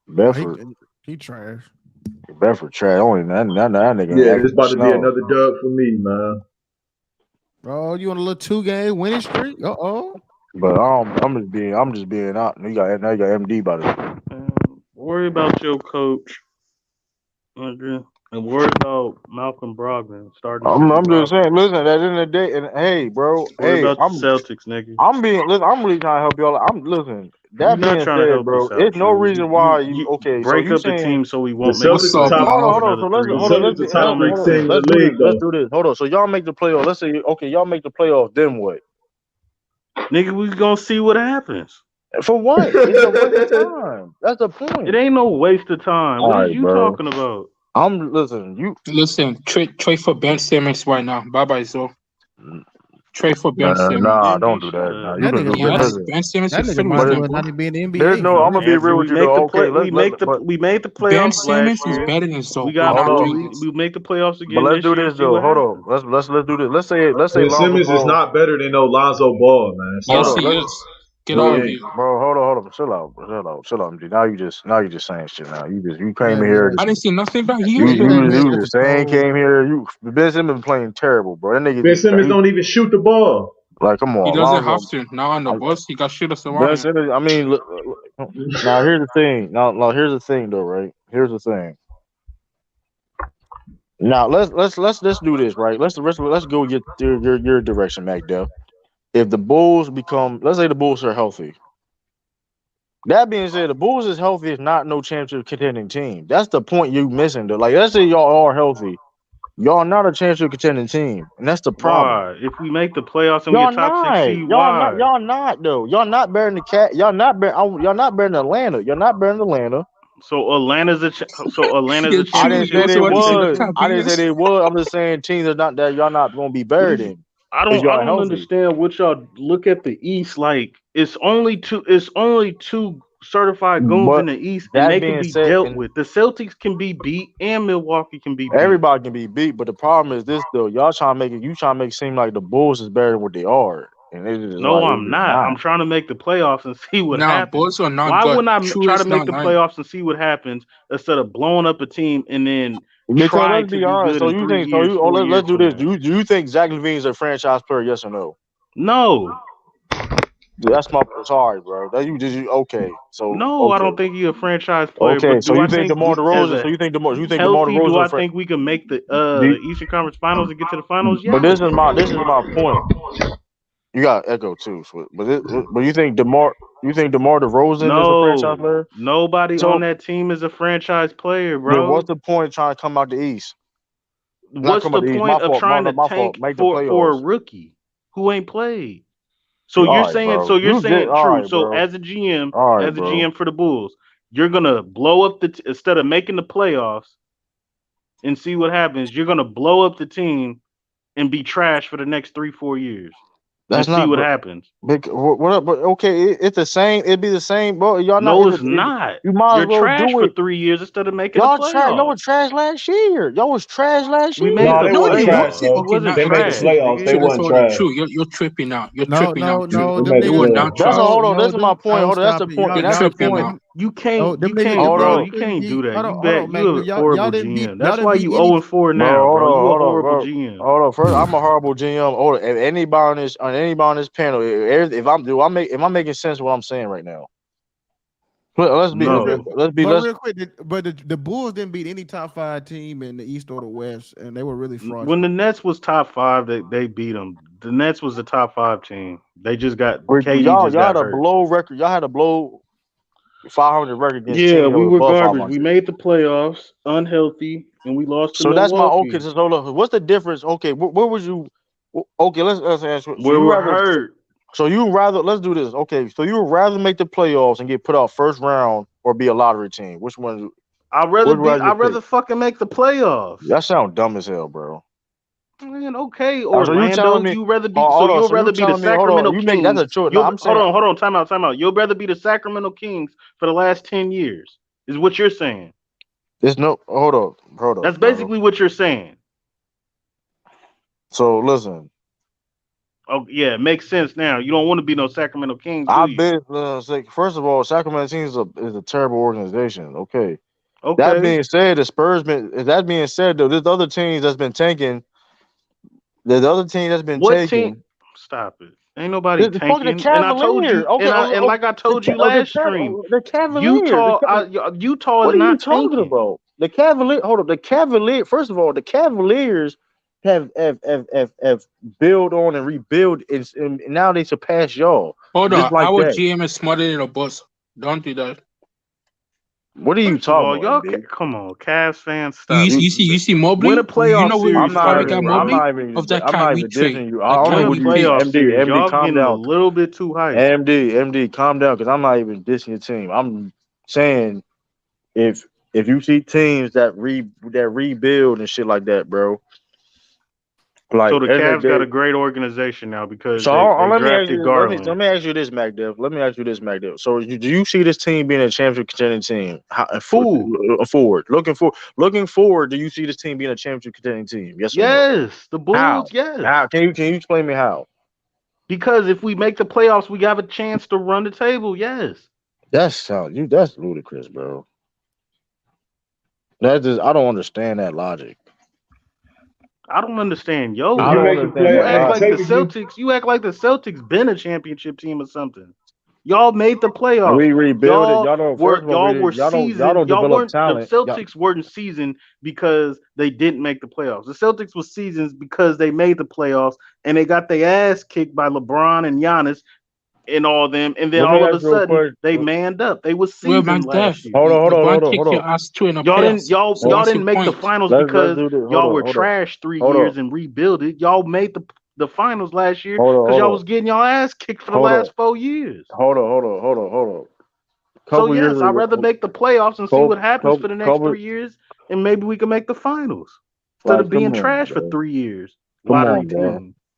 Bedford. he trash. Bedford trash. Only that nigga Yeah, ain't this acting about to be snow. another dub for me, man. Oh, you on a little 2-game winning streak? But I'm just being out. Now you got MD by the. Worry about your coach, nigga, and worry about Malcolm Brogdon starting to see I'm just saying. Brogdon. Listen, at the end of the day, and hey, bro, Worry hey, about the Celtics, nigga. Listen, I'm really trying to help y'all. I'm listen. You're That not being trying to said, help bro, us out, it's no True. reason why you You okay. So break you up the saying team so we The won't make the Celtics the top. playoffs. Shoot hold on. another So The hold on. three. Celtics Let's the That top don't hold make ranked on. team in sense. the Let's do this. league Let's though. do this. Hold on. So y'all make the playoff. Let's say okay, y'all make the playoff. Then what? Nigga, we gonna see what happens. For what? It's a waste of time. That's the It point. ain't no waste of time. All What is right, you bro. talking about? I'm listen. You Listen, trade for Ben Simmons right now. Bye bye, so trade for Ben nah, Simmons. don't MD, do shut that. Nah, up. you That can nigga do. might Yes, well. Listen, Ben Simmons That is nigga fit might with as but them. well not even be in the there's NBA no. for I'm gonna real. be Andrew, real with you though. Okay, we made the Ben playoffs last Simmons is year. better than We Zoe. We're got hold not on. doing this. we make the playoffs But again let's this do year. this See though. what Hold on. happens. Let's do this. Let's say Ben Lonzo Simmons is Ball. not better than no Lonzo Ball, man. Hold Yes, Stop. on. he is. Get No, he out of ain't. here. Bro, hold on. Chill out, MD. Now you just saying shit. Now you came Yeah, in here. yeah. I didn't see nothing about he You is Hey, you hey, good. was man, you that's just a saying cold. came here. Ben Simmons playing terrible, bro. That Ben nigga, Simmons don't even shoot the ball. like come He on, doesn't have Lonzo. to. Now on the bus, he got shooters around Ben him. Simmons. I mean, now here's the thing. Now here's the thing though, right? Here's the thing. Now let's do this, right? Let's go your direction, McDuff. If the Bulls become, let's say the Bulls are healthy. That being said, the Bulls is healthy is not no championship contending team. That's the point you missing though. Like let's say y'all are healthy, y'all not a championship contending team, and that's the problem. Why? If we make the playoffs and we a top six seed, why? Y'all not though. Y'all not better than the cat. Y'all not better than Atlanta. You're not better than Atlanta. So Atlanta's a Yeah, I true. didn't You say championship they also want to say the contending was. team. I didn't say Cavaliers. they was. I'm just saying teams are not that y'all not gonna be What better is? than if I y'all don't healthy. understand what y'all look at the East like. It's only two certified goons in But the East, and that they can being be said, dealt and with. The Celtics can be beat, and Milwaukee can be beat. everybody can be beat, but the problem is this though. Y'all trying to make it. You trying to make it seem like the Bulls is better than what they are. and it's just No, like it's I'm just not. I'm not. trying to make the playoffs and see what Nah, happens. boys are not Why good. wouldn't I True try to is make not the nice. playoffs and see what happens instead of blowing up a team and then Because trying let's to be do honest. good So in you 3 think? So years, you? Oh, 4 years let's do from this. now? Do you think Zach Levine's a franchise player? Yes or no? No. That's my sorry, bro. That you did you okay. So No, I okay. don't think he's a franchise player. Okay. But So do I you think think DeMar as DeRozan? a So you think DeMar healthy, do DeRozan? I think we can make the Do, Eastern Conference Finals and get to the finals? but Yes. this is my point. You got echo too, but you think DeMar DeRozan is a franchise No. player? Nobody on So that team is a franchise player, then what's bro. the point trying to come out the East? Not What's come out the the East. point My of fault. trying to My fault. tank Make the for a playoffs. rookie who ain't played? So All you're right, saying bro. You just true. all right, So bro. All right, as a bro. GM for the Bulls, you're gonna blow up instead of making the playoffs and see what happens. You're gonna blow up the team and be trash for the next 3-4 years and That's see not, what bro. happens. But okay, it's the same. It'd be the same, bro. Y'all not. No, it's not. You might You're as well trash do for it. 3 years instead of making the Y'all trash. Y'all playoffs. were trash last year. Y'all was trash last We made No, year. the they No, wasn't they trash, playoffs. wasn't. We bro. Okay, wasn't now They made the trash, playoffs. They nigga. true, that's wasn't all that trash. true. You're tripping out. You're No, tripping no, out. True. no. We Them made the They niggas. were No, not playoffs. That's a trash. no, hold on. no. This is my Them. point. Oh, Hold on. That's the stop it. point. Y'all, And You're that's the y'all, tripping them, point. out. them, You oh, can't them you niggas. can't Them Hold bro, niggas on. you couldn't can't do beat. that. Hold on, Mac. You a Y'all horrible didn't beat. GM. Y'all That's didn't why beat you any. 0-4 now, Bro, bro. You a hold on, horrible bro. GM. Hold on. First, I'm a horrible GM. Hold on. If anybody on this panel, am I making sense of what I'm saying right now? Let's be, But let's, real, No. let's. real quick, the Bulls didn't beat any top 5 team in the East or the West, and they were really When the fraudulent. Nets was top five, they beat them. The Nets was the top five team. They just got KD Y'all just had got a hurt. blow record. Y'all had a blow 500 record against Yeah, teams that we were were above garbage. We 500. made the playoffs unhealthy, and we lost to So that's my okay. Milwaukee, So hold on. What's the difference? Okay, where was you? Okay, let's answer. So where you we're rather? hurt. So you rather? Let's do this. Okay, so you would rather make the playoffs and get put out first round or be a lottery team? Which one? Which would you I'd pick? rather fucking make the playoffs. That sounds dumb as hell, bro. Man, okay, So you telling Orlando. me? You rather be Hold on. you'll So you rather be the telling me? Hold on. Sacramento You make that's Kings. a choice. No, I'm saying. Hold on, time out. You'll rather be the Sacramento Kings for the last 10 years, is what you're saying. There's no. Hold up, That's bro. basically what you're saying. So listen. Oh yeah, it makes sense now. You don't want to be no Sacramento Kings, do I've you? been first of all, Sacramento Kings is a terrible organization. Okay. That Okay. being said, the Spurs been. That being said, though, there's other teams that's been tanking. There's other team that's been What team? taking. Stop it. Ain't nobody The fucking tanking. And I told Cavaliers. you, Okay, and like I told you last stream, The Cavaliers. Utah is What are you not talking tanking. about? The Cavalier. Hold up. The Cavalier. First of all, the Cavaliers have built on and rebuild, and now they surpass y'all Hold just on. like Our that. GM is smarter than a bus. Don't do that. What are you First of talking all, about, y'all MB? come on, Cavs fans, You, stop you it. see you see Win a Mobley. You playoff know where we series finally already, got bro. Mobley of that I'm not Kyrie even trade. dissing you. That I don't know Win a what Kyrie you trade. playoff series. MD, Y'all calm getting a down. little bit too hyped. MD, calm down, because I'm not even dissing your team. I'm saying if you see teams that rebuild and shit like that, bro, So like the and Cavs got they a great organization now because so they let me ask drafted you Garland. let me ask you this, Mac Dev. Let me ask you this, Mac Dev. So do you see this team being a championship contending team? Who? Looking forward, do you see this team being a championship contending team? Yes or no? Yes, the How? Bulls. Yes, How can you explain me how? because if we make the playoffs, we have a chance to run the table. Yes. That's ludicrous, bro. That's just I don't understand that logic. I don't understand your If you I don't make the logic. understand You play, that act hey, like logic. the technically, Celtics. You act like the Celtics been a championship team or something. Y'all made the And playoffs. we rebuilded. Y'all don't. First of all, Y'all were y'all seasoned. don't Y'all develop weren't the talent. Y'all, Celtics weren't seasoned because they didn't make the playoffs. The Celtics was seasoned because they made the playoffs and they got their ass kicked by LeBron and Giannis and all them. And then let me all of ask a you a sudden question. they manned up. They was Well, seasoned Max Def, last year. LeBron Hold kicked your on. ass two in the Y'all didn't playoffs. y'all So y'all what's didn't your make the point? finals Let's because do this. y'all were trash three Hold on. years and rebuild it. Y'all made the finals last year because Hold y'all on. was getting y'all ass kicked for the Hold on. last 4 years. Hold on. So Couple years yes, I'd rather ago, make the playoffs and see what happens for the next couple. 3 years, and maybe we can make the finals instead Like, of come being on, trash for bro. 3 years. Come Lottery on, bro. team.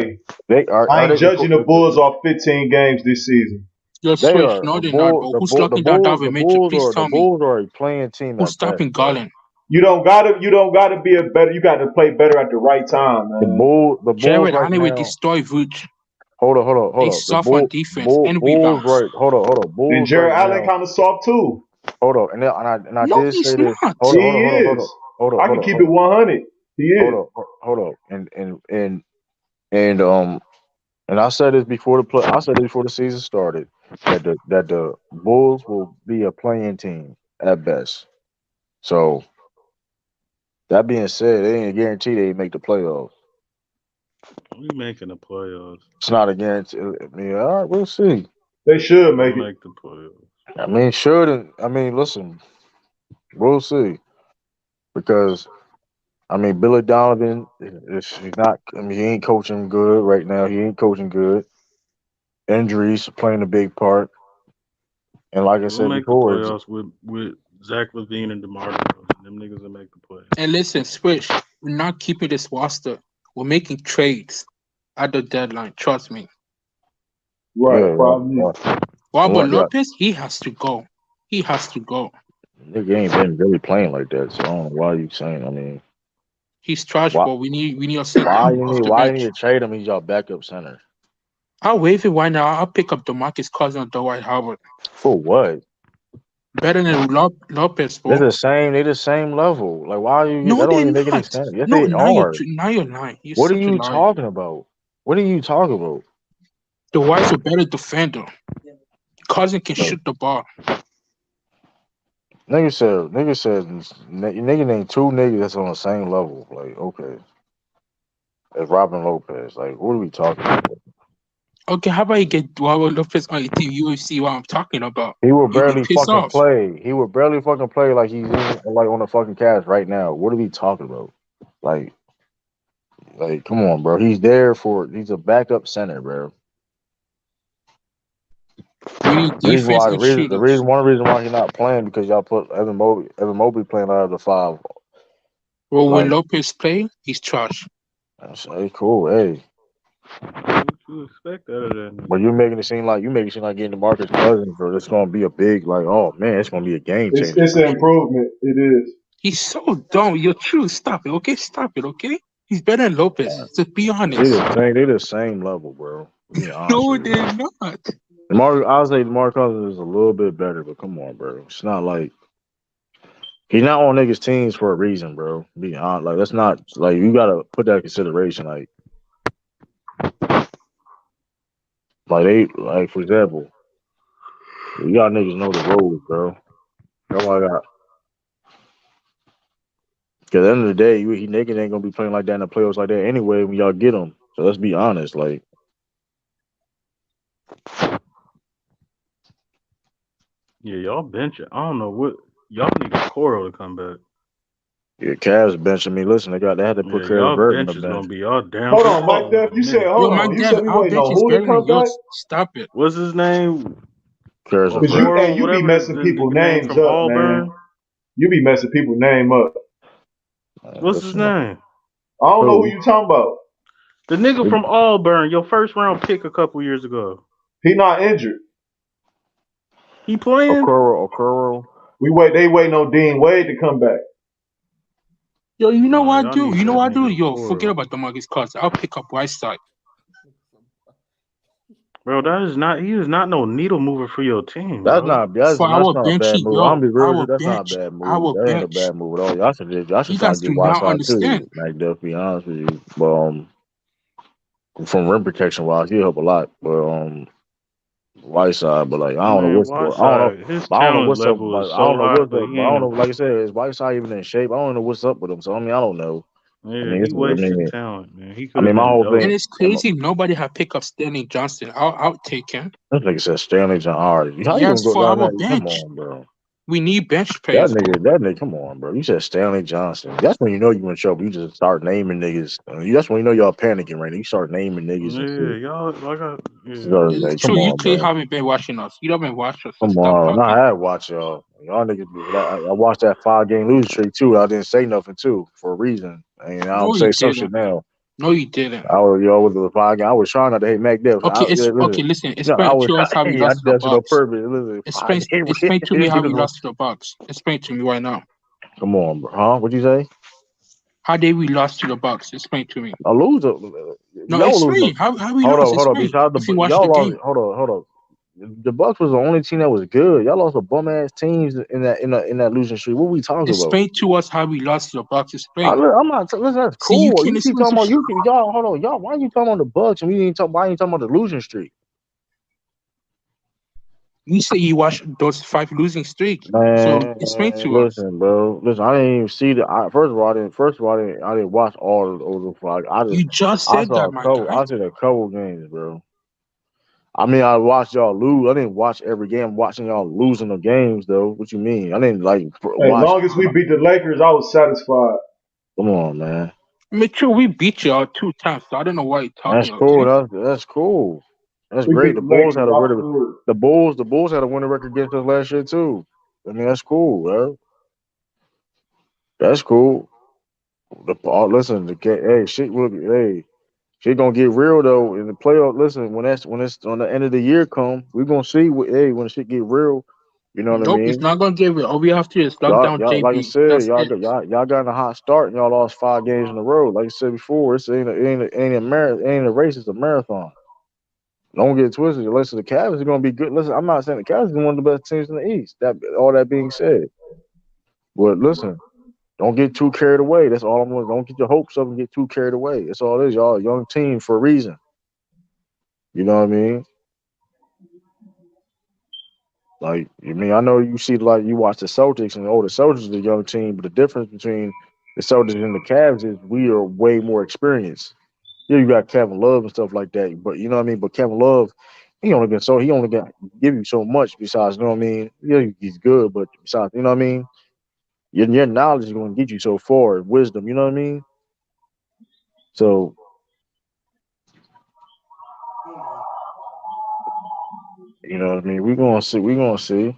way. They I are ain't they judging the Bulls off 15 games this season. You're they Swift, are no, they're not, bro. Who's locking down David Mitchell? Please The tell me. Bulls are a playing team Who's at best, stopping bro. Garland? You don't gotta be a better. You got to play better at the right time, man. The Bulls Jared right Allen will now. destroy Vooch. Hold They on. soft on defense and Bulls rebounds. right. Hold on. And Bulls Jared right Allen now. kind of soft too. Hold on. And I No, did he's say this. not. He is. I can keep it 100. He is. Hold on. And and I said this before I said this before the season started that the Bulls will be a playing team at best. So that being said, they ain't guaranteed they make the playoffs. We making the playoffs. It's not a guarantee. I mean, all right, we'll see. They should We'll make it. make the playoffs. I mean, shouldn't. I mean, listen, we'll see because I mean, Billy Donovan he's not. I mean, he ain't coaching good right now. He ain't coaching good. Injuries playing a big part. And like I We'll said make the before, playoffs with Zach LaVine and DeMar DeRozan. Them niggas will make the playoffs. And listen, Switch, we're not keeping this roster. We're making trades at the deadline. Trust me. Right, probably. Robert Lopez, he has to go. He has to go. Nigga ain't been really playing like that, so I don't know why you saying. I mean, He's trash, why, but we need a center why off the you need bench. to trade him? He's your backup center. I'll waive it right now. I'll pick up DeMarcus Cousins or Dwight Howard. For what? Better than Lopez, They're bro. the same. They the same level. Like why are you? No, That don't they're even make any not. sense. Yes, No, they now you're are. lying. You're What are such a you liar. talking about? What are you talking about? Dwight's a better defender. Cousins can No. shoot the ball. Nigga said, nigga named two niggas that's on the same level. Like, okay. As Robin Lopez. Like, what are we talking about? Okay, how about you get Robert Lopez on your team? You will see what I'm talking about. He will You'll be barely pissed fucking off. play. He will barely fucking play like he's in like on the fucking cast right now. What are we talking about? Like, come on, bro. He's a backup center, bro. We need defense and shooters. One reason why he's not playing because y'all put Evan Mobley playing out of the five. Well, when Like, Lopez play, he's trash. hey, cool, hey. What you expect out of that nigga? But you making it seem like getting DeMarcus Cousins, bro. It's gonna be a big oh man, it's gonna be a game changer. It's an improvement. It is. He's so dumb. You're true. Stop it, okay? Stop it, okay? He's better than Lopez. So be honest. They're the same level, bro. Be honest No, with you. they're not. I'll say DeMar Cousins is a little bit better, but come on, bro. It's not like he's not on niggas' teams for a reason, bro. Be honest, like that's not like you gotta put that in consideration. Like for example, y'all niggas know the rules, bro. That's all I got. Cause at the end of the day, he niggas ain't gonna be playing like that in the playoffs like that anyway when y'all get them. So let's be honest, like. Yeah, y'all bench it. I don't know what y'all need Coro to come back. Yeah, Cavs bench. I mean, listen, they had to put Caris y'all Burton on bench the is bench. gonna be y'all down. Hold on, Mike Dev. You said hold on. You said we waiting on who to come back? Stop it. What's his name? Caris Because you be messing people's name names from up, Auburn. man. You be messing people's name up. What's his name? I don't know who you talking about. The nigga from Auburn, your first round pick a couple years ago. He not injured. He playing? Okoro. They waiting on Dean Wade to come back. Yo, you know what I do? need You know that what I do? nigga Yo, Coro. forget about DeMarcus Cousins. I'll pick up Whiteside. Bro, he is not no needle mover for your team. That's bro. not a bad move. I'm be real. That's not a bad move. That ain't a bad move at all. Y'all should try to get Whiteside too. Like, to be honest with you, but from rim protection wise, he'll help a lot. But Whiteside, but like I don't know what's going. I don't know. His I don't know talent what's up. level But is I don't so know high, what's but up. he But I don't know. ain't. Like I said, is Whiteside even in shape? I don't know what's up with him. So I don't know. Yeah, he wasted talent, man. He could I mean, have my been whole dope. thing. And it's crazy. Nobody have picked up Stanley Johnson. I'll take him. This nigga said Stanley John. All right, how you Yes, gonna go for down our that? Come bench. on, bro. We need bench players. That nigga, come on, bro. You said Stanley Johnson. That's when you know you in trouble. You just start naming niggas. That's when you know y'all panicking right now. You start naming niggas and Yeah, shit. y'all So, like, It's true. come You on, clearly bro. haven't been watching us. You haven't watched us. So Come stop on. talking. I had watched y'all. Y'all niggas. I watched that 5-game losing streak too. I didn't say nothing too for a reason. And I No, don't you say some shit didn't. now. No, you didn't. I was with the 5 game. I was trying not to hate Mac Def. Okay, listen. No, I Explain was. to us how we Hey, I lost did to the that shit on Bucks. purpose. Listen, 5 game. Explain to me how we lost to the Bucks. Explain to me right now. Come on, bro. Huh? What'd you say? How did we lost to the Bucks? Explain to me. A loser. No, Y'all losing. explain. How we Hold lost? up, hold up. Explain. Besides If you watch y'all the lost. game, Hold up. The Bucks was the only team that was good. Y'all lost to bum ass teams in that losing streak. What we talking about? explain to us how we lost to the Bucks. Explain. I'm not. Listen, that's See, you cool. can't You keep explain talking some about shit. y'all. Hold on, y'all. Why you talking about the Bucks and we ain't talk? Why you talking about the losing streak? You say you watched those 5 losing streak. So Man, explain to us. listen, bro. Listen, I didn't even see the. First of all, I didn't. First of all, I didn't watch all of the five. You just I said saw that, a my couple. guy. I seen a couple games, bro. I mean, I watched y'all lose. I didn't watch every game. I'm watching y'all losing the games, though. What you mean? I didn't like As watch. long as we beat the Lakers, I was satisfied. Come on, man. Make sure we beat y'all 2 times. So I don't know why you're That's talking. cool. Okay. That's cool. That's We great. beat The the Bulls Lakers. had I a was winning. cool. The Bulls had a winning record against us last year too. I mean, that's cool, bro. That's cool. Listen, hey, shit will be. Hey, shit gonna get real though in the playoff. Listen, when it's on the end of the year come, we gonna see. Hey, when shit get real, you know what I Nope, it's mean? not gonna get real. All we have to do is lock down Y'all, like I JB. said, That's it. y'all got in a hot start and y'all lost 5 games in a row. Like I said before, ain't a marathon, ain't a race, it's a marathon. Don't get it twisted. Listen, the Cavs are gonna be good. Listen, I'm not saying the Cavs are one of the best teams in the East. That all that being said, but listen, don't get too carried away. That's all I'm. Don't get your hopes up and get too carried away. That's all it is. Y'all a young team for a reason. You know what I mean? Like, I mean, I know you see, like, you watch the Celtics, and the Celtics is a young team, but the difference between the Celtics and the Cavs is we are way more experienced. Yeah, you got Kevin Love and stuff like that, but you know what I mean. But Kevin Love, he only got give you so much. Besides, you know what I mean. Yeah, he's good, but besides, you know what I mean. Your knowledge is going to get you so far, wisdom. You know what I mean. So you know what I mean. We're gonna see. We're gonna see.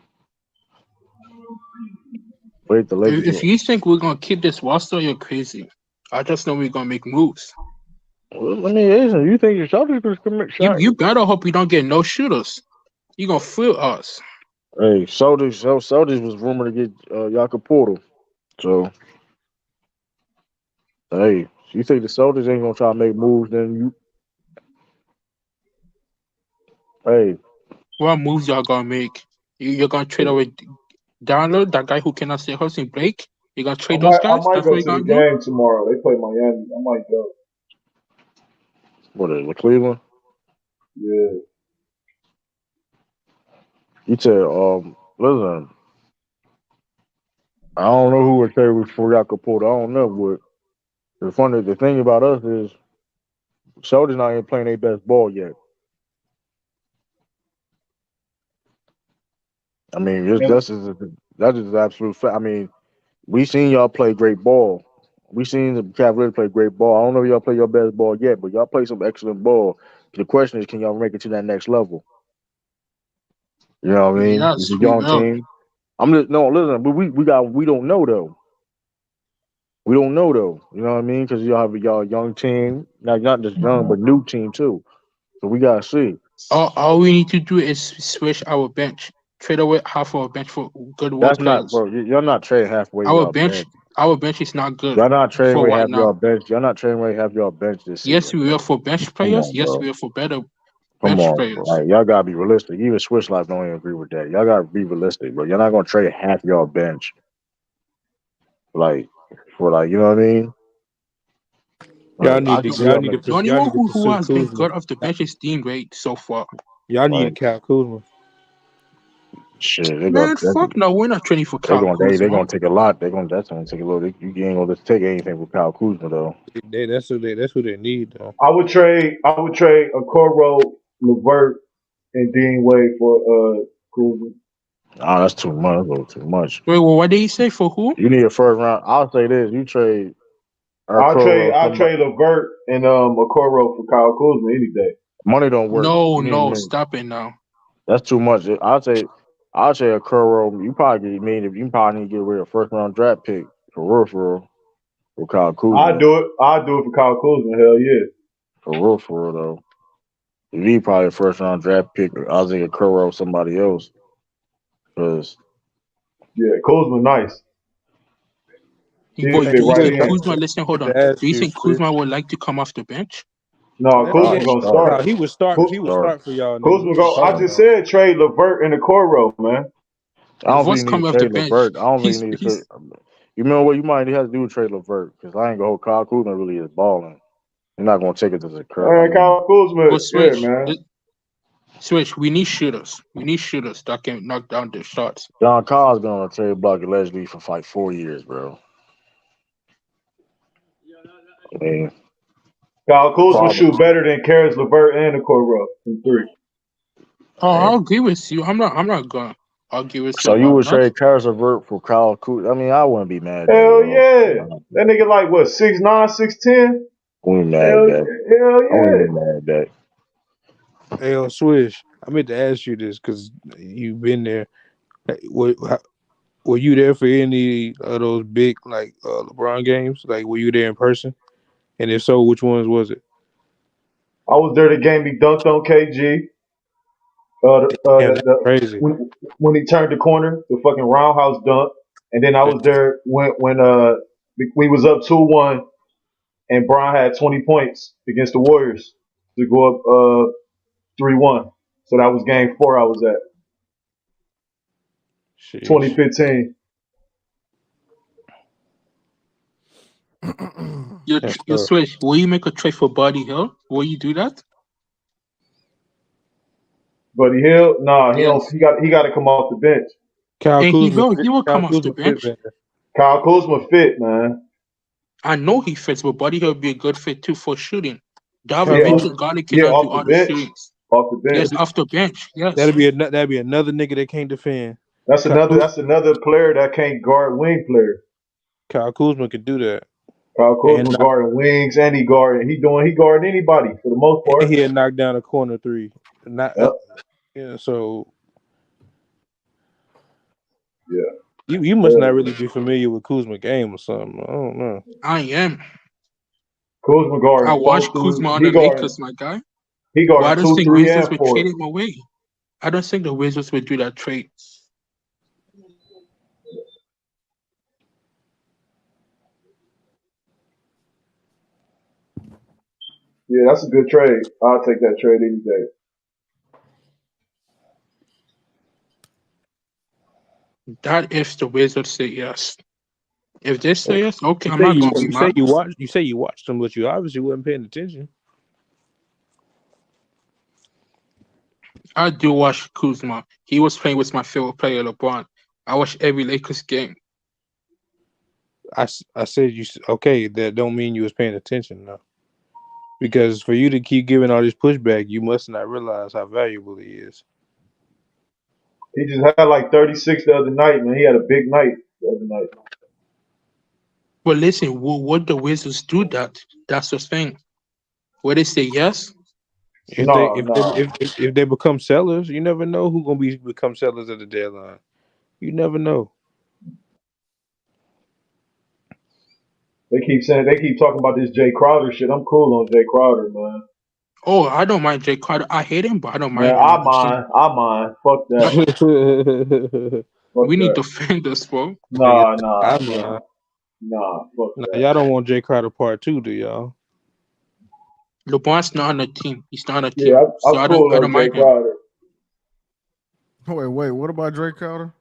Wait, the Lakers. If you think we're gonna keep this roster, you're crazy. I just know we're gonna make moves. Well, I mean, listen, you think your Celtics will commit shot? You better hope we don't get no shooters. You gonna feel us. Hey, Celtics was rumored to get Jakob Portal. So hey, you think the Celtics ain't gonna try to make moves? Then hey, What moves y'all gonna make? You're gonna trade away Darnold, that guy who cannot stay healthy, Blake. You're gonna trade those I guys? might That's what go you're to the gonna do? game tomorrow. They play Miami. I might go. what is it, Cleveland? Yeah. You said, listen, I don't know who would trade for Jakob Portal. I don't know, but the thing about us is Celtics not even playing their best ball yet. I mean, that's just an absolute fact. I mean, we seen y'all play great ball. We seen the Cavaliers play great ball. I don't know if y'all play your best ball yet, but y'all play some excellent ball. The question is, can y'all make it to that next level? You know what I mean? It's Yes, a we young will. team. I'm just no listen, but we don't know though. We don't know though. You know what I mean? Because y'all have y'all young team, not just young but new team too. So we gotta see. All we need to do is switch our bench. Trade away half our bench for good role That's not, players. bro. Y'all not trading halfway Our y'all bench bench. our bench is not good Y'all not trading for away right half y'all now. bench. Y'all not trading away half y'all bench this Yes, season, we will bro. for bench Come players. on, Yes, bro. we will for better Come bench on, bro. players. Like, y'all gotta be realistic. Even Swiss Life don't even agree with that. Y'all gotta be realistic, bro. You're not gonna trade half y'all bench, like you know what I mean? Y'all I need to can see y'all y'all need to make The pers- only y'all one need to who pursue has been Kuzma. good off the bench is Dean Wade so far. Y'all need a like Cal Kuzma. shit. Man, fuck no, we're not training for They Kyle they Kuzma. gonna take a lot. That's gonna take a little. You ain't gonna just take anything with Kyle Kuzma though. That's who they need though. I would trade a Coro, Levert, and Dean Wade for Kuzma. Oh, that's too much. That's a little too much. Wait, well, what did he say for who? You need a first round. I'll say this: you trade I'll Arcoro trade or I'll somebody. trade Levert and Okoro for Kyle Kuzma any day. Money don't work. No, You need no, money. stop it now. That's too much. I'll say Arcoro. You probably mean if you probably need to get rid of first round draft pick for real for Kyle I'll Kuzma do it. I'll do it for Kyle Kuzma. Hell yeah. for real though. You need probably a first round draft pick. I'll say Arcoro or somebody else because Yeah, Kuzma nice. He Boy, can fit do you right think in. Kuzma? Listen, hold on. Ask Do you you, think Switch. Kuzma would like to come off the bench? No, Hell Kuzma yeah. gonna No, start. he would start. He would Start. start for y'all niggas. Kuzma What you go. I talking just about? said trade Levert in the core row, man. I don't think Levert's you need coming to off the trade bench. Levert. I don't think He's you need to trade. he's You remember what you might have to do with trade Levert because I ain't gonna hold Kyle Kuzma really is balling. You're not gonna take it to the curb. I mean, Kyle Kuzma, but yeah, switch. man. Switch. We need shooters. We need shooters that can knock down the shots. John Collins been on a trade block allegedly for like 4 years, bro. I mean, Kyle Kuzma problem. shoot better than Karis Levert and the core row from three. Oh, I'll agree with you. I'm not gonna argue with you So you about would that. trade Karis LeVert for Kyle Kuzma? I mean, I wouldn't be mad at that at Hell all. yeah, that nigga like what 6'9", 6'10"? I wouldn't be mad at Hell, that. hell I wouldn't yeah. be mad at that. Hey, Swish. I meant to ask you this because you've been there. Hey, were you there for any of those big like LeBron games? Like, were you there in person? And if so, which ones was it? I was there the game he dunked on KG. Damn, that's crazy. When he turned the corner, the fucking roundhouse dunk, and then I was there when we was up 2-1, and Brian had 20 points against the Warriors to go up 3-1. So that was game 4 I was at. Sheesh. 2015. You switch. Will you make a trade for Buddy Hill? Will you do that? Buddy Hill, nah, he Yes. don't. He got to come off the bench. Kyle And Kuzma. he will Kyle come off the Kuzma fit bench. better. Kyle Kuzma fit, man. I know he fits, but Buddy Hill would be a good fit too for shooting. David Yeah, Mitchell Garland yeah, cannot do off the all the bench. shootings. Off the bench. Yes, off the bench. Yes. That'd be another nigga that can't defend. That's Kyle another player that can't guard wing player. Kyle Kuzma can do that. Kyle Kuzma And guarding wings and he guarding anybody for the most part. he had knocked down a corner three. Not Yep. yeah. So yeah, you must not really be familiar with Kuzma game or something. I don't know. I am. Kuzma guarding I watched 4, Kuzma 2. on the Lakers, my guy. He But I guarding don't 2, think 3, Wizards and would trade 4. him away. I don't think the Wizards would do that trade. Yeah, that's a good trade. I'll take that trade any day. That if the Wizards say yes. If they say yes, okay, You I'm say not you, gonna be you say mad. you watched them, but you obviously wasn't paying attention. I do watch Kuzma. He was playing with my favorite player, LeBron. I watch every Lakers game. I said okay. That don't mean you was paying attention though. Because for you to keep giving all this pushback, you must not realize how valuable he is. He just had like 36 the other night, man. He had a big night the other night. But listen, would the Wizards do that? That's the thing. Would they say yes? If they become sellers, you never know who's gonna become sellers at the deadline. You never know. They keep talking about this Jay Crowder shit. I'm cool on Jay Crowder, man. Oh, I don't mind Jay Carter. I hate him, but I don't mind Man, him. I mind. Fuck that. We need defenders, bro. Nah. Fuck Fuck that. y'all don't want Jay Crowder part 2, do y'all? LeBron's not on the team. He's not on the team. Yeah, So I'm I cool don't on Jay mind him. Crowder. Wait, what about Drake Crowder?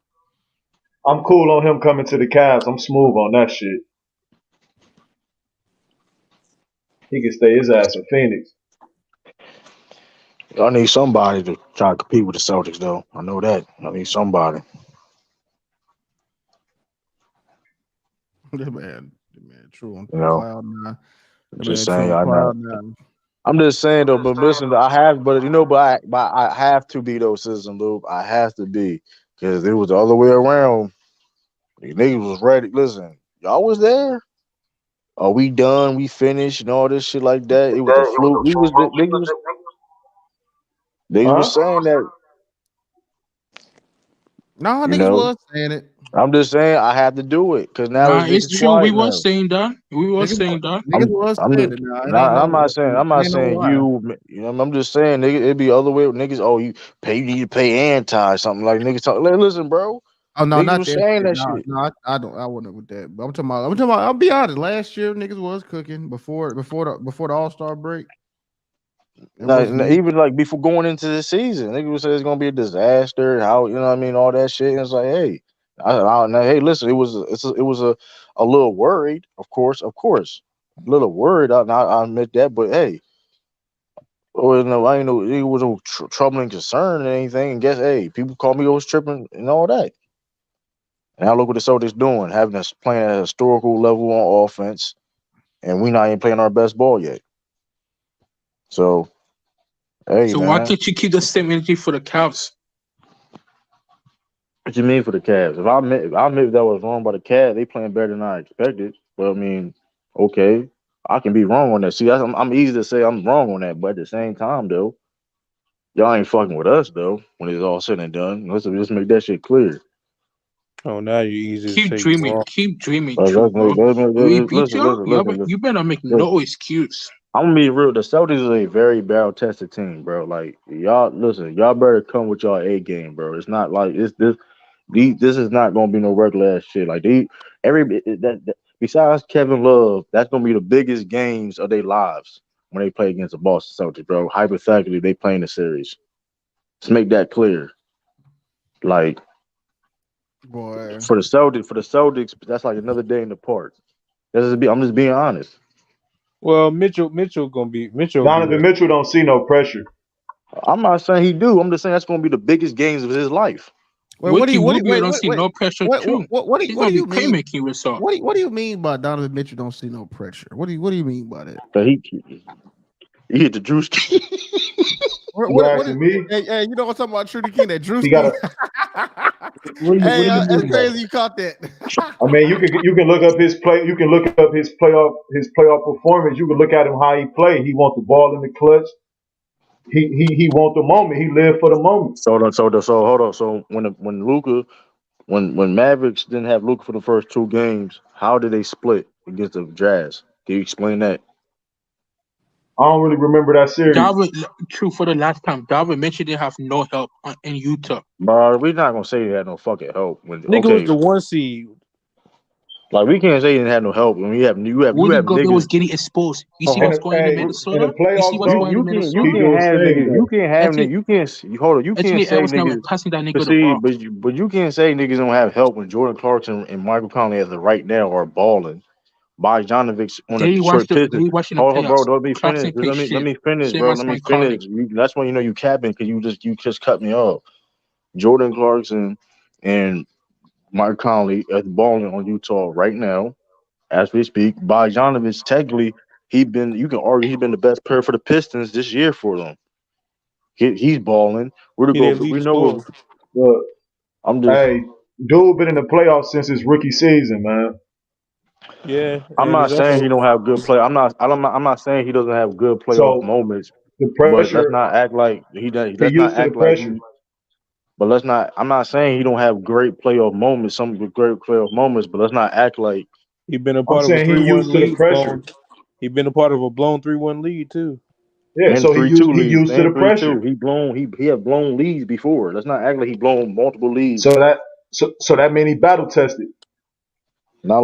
I'm cool on him coming to the Cavs. I'm smooth on that shit. He can stay his ass in Phoenix. I need somebody to try to compete with the Celtics, though. I know that. I need somebody. That man, true on You know, cloud nine. That just man, true saying. on I know. cloud nine. I'm just saying though, but listen, I have, but I have to be those system, Luke. I have to be because it was the other way around. The niggas was ready. Listen, y'all was there. Are we done? We finished and all this shit like that. It was a fluke. They was saying that. Nah, You niggas know, was saying it. I'm just saying I had to do it because now Nah, it's it's niggas true. We quiet were now. saying that. We were saying that. Niggas was I'm saying just, it now. It ain't nah, no, I'm not ain't no saying lie. you know, I'm just saying nigga, it'd be other way niggas. Oh, you need to pay anti something like niggas talk. Listen, bro. Oh no, Niggas not was that saying shit. that No, shit. no, I don't. I wasn't with that. But I'm talking about. I'm talking about. I'll be honest. Last year, niggas was cooking before the All Star break. It wasn't easy. Even like before going into the season, niggas would say it's gonna be a disaster. How you know what I mean? All that shit. And it's like, hey, hey, listen, it was a little worried, of course, a little worried. I admit that, but hey, well, no, I ain't know it was no trouble and concern and anything. And guess, hey, people call me always tripping and all that. And now look what the Celtics doing, having us playing at a historical level on offense, and we not even playing our best ball yet. So, hey, So why man. can't you keep the same energy for the Cavs? What you mean for the Cavs? If I admit that was wrong by the Cavs, they playing better than I expected. But I mean, okay, I can be wrong on that. See, I'm easy to say I'm wrong on that, but at the same time, though, y'all ain't fucking with us though. When it's all said and done, let's just make that shit clear. Oh, now you're easy to Keep say you dreaming. wrong. Keep dreaming, Let's, true, let's, bro. make- let's, make- We let's- beat listen, y'all. listen, You listen, listen. you better make listen. no excuse. I'm gonna be real. The Celtics is a very battle tested team, bro. Like y'all, listen, y'all better come with y'all A game, bro. It's not like it's this. This is not gonna be no regular ass shit. Like besides Kevin Love, that's gonna be the biggest games of their lives when they play against the Boston Celtics, bro. Hypothetically, they playing the series. Let's make that clear. Like Boy. for the Celtics, that's like another day in the park. I'm just being honest. Well, Mitchell gonna be Donovan ready. Mitchell don't see no pressure. I'm not saying he do. I'm just saying that's gonna be the biggest games of his life. Wait, what do Ricky you? What? Rubio Wait, don't wait, see wait. no pressure What? too. He's What do gonna be you mean? playmaking with all. What do you mean by Donovan Mitchell don't see no pressure? What do you mean by that? But he hit the Drewski. You What is? asking me? Hey, you know what I'm talking about? Trudy King, that He got Drewski. a. Hey, What do you that's mean by crazy. that? You caught that. I mean, you can look up his play. You can look up his playoff performance. You can look at him how he played. He want the ball in the clutch. He want the moment. He lived for the moment. So hold on. So when Mavericks didn't have Luka for the first two games, how did they split against the Jazz? Can you explain that? I don't really remember that series. Darvin, true for the last time. Darvin Mitchell didn't have no help in Utah. But we're not gonna say he had no fucking help. Nigga was Okay, the one seed. like we can't say he didn't have no help when you Rudy have Gobert was niggas. getting exposed. You see Hold In on. what's the going on in hey, in the Minnesota? You see playoffs what's though, going on in he Minnesota? do his thing though. Anthony, You can't Anthony say Edwards not niggas. passing that But nigga the see, ball. but you can't say niggas don't have help when Jordan Clarkson and Michael Conley as of right now are balling. Bogdanovich on the Detroit Pistons. They watching the Hold on, bro. playoffs. Let me finish. Clarkson play Let shit. me finish, Same bro. as Let me Mike Conley. finish. That's when you know you capping because you just cut me off. Jordan Clarkson and Mike Conley is balling on Utah right now as we speak. Bogdanovich, technically, you can argue he's been the best player for the Pistons this year for them. He's balling. Rudy He their Gobert. We leading know scorer. what. Look, I'm just. hey, dude been in the playoffs since his rookie season, man. Yeah, I'm and not he's saying also he don't have good play. I'm not saying he doesn't have good playoff So moments. the But let's pressure, not act like he does. he Let's not used to the act like pressure. he. But let's not. I'm not saying he don't have great playoff moments. Some great playoff moments. But let's not act like. he been a I'm part of a saying he 3-1 used to the lead pressure. blown. He been a part of a blown 3-1 lead too. Yeah, And so 3-2 he leads used to the and 3-2. pressure. He have blown leads before. Let's not act like he blown multiple So leads. that so that mean he battle tested. Not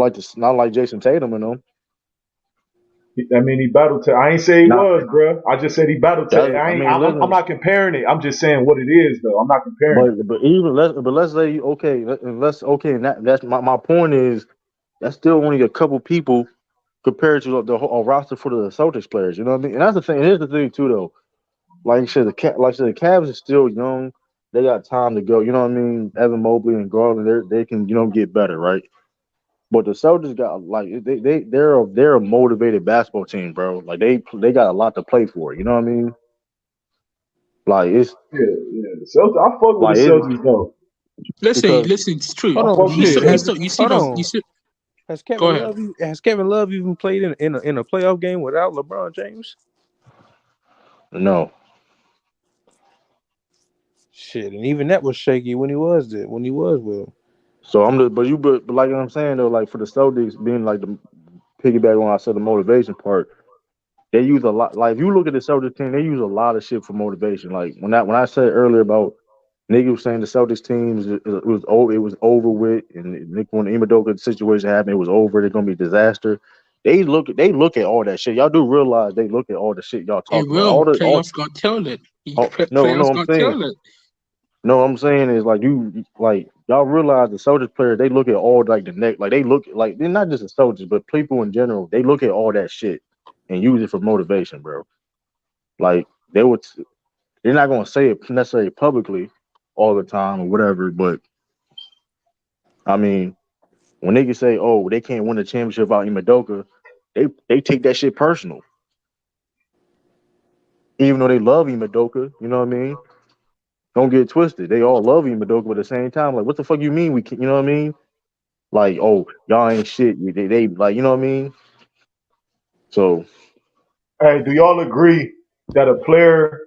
like Jason Tatum and them. I mean, he battle tested. I ain't say he Not was, bruh. I just said he battle tested. that. I mean, I'm listen. not comparing it. I'm just saying what it is, though. I'm not comparing it. Let's say okay. Let's okay. And that's my point is that's still only a couple people compared to the whole roster for the Celtics players. You know what I mean? And that's the thing. Here's the thing too, though. Like you said, the Cavs is still young. They got time to go. You know what I mean? Evan Mobley and Garland, they can get better, right? But the Celtics got like they're a motivated basketball team, bro. Like they got a lot to play for. You know what I mean? Like it's Yeah, yeah. The Celtics, I fuck with the like it's Celtics though. because Listen, it's true. I Hold on, fuck with the shit. Celtics. You see Hold those. You on. see. Has Go Kevin ahead. Love even played in a playoff game without LeBron James? no. Shit, and even that was shaky when he was there, when he was with him. So but like I'm saying though, like for the Celtics being like the piggyback on I said the motivation part, they use a lot. Like if you look at the Celtics team, they use a lot of shit for motivation. Like when I said earlier about Nigga was saying the Celtics team it was over with, and Nick when the Imodoka situation happened, it was over. They're gonna be a disaster. They look at all that shit. Y'all do realize they look at all the shit y'all It talk about. will. Playoffs gonna tell it. No, Playoffs I'm gonna saying tell it. no, I'm saying is like y'all realize the Celtics players they look at all like the neck like they look like they're not just the Celtics but people in general they look at all that shit and use it for motivation, bro. Like they would they're not gonna say it necessarily publicly all the time or whatever, but I mean when they can say, "Oh, they can't win the championship without Imadoka," they take that shit personal, even though they love Imadoka. You know what I mean? Don't get it twisted. They all love Imadoka, but at the same time, like, what the fuck you mean we can? You know what I mean? Like, oh, y'all ain't shit. They like, you know what I mean? So, Hey, do y'all agree that a player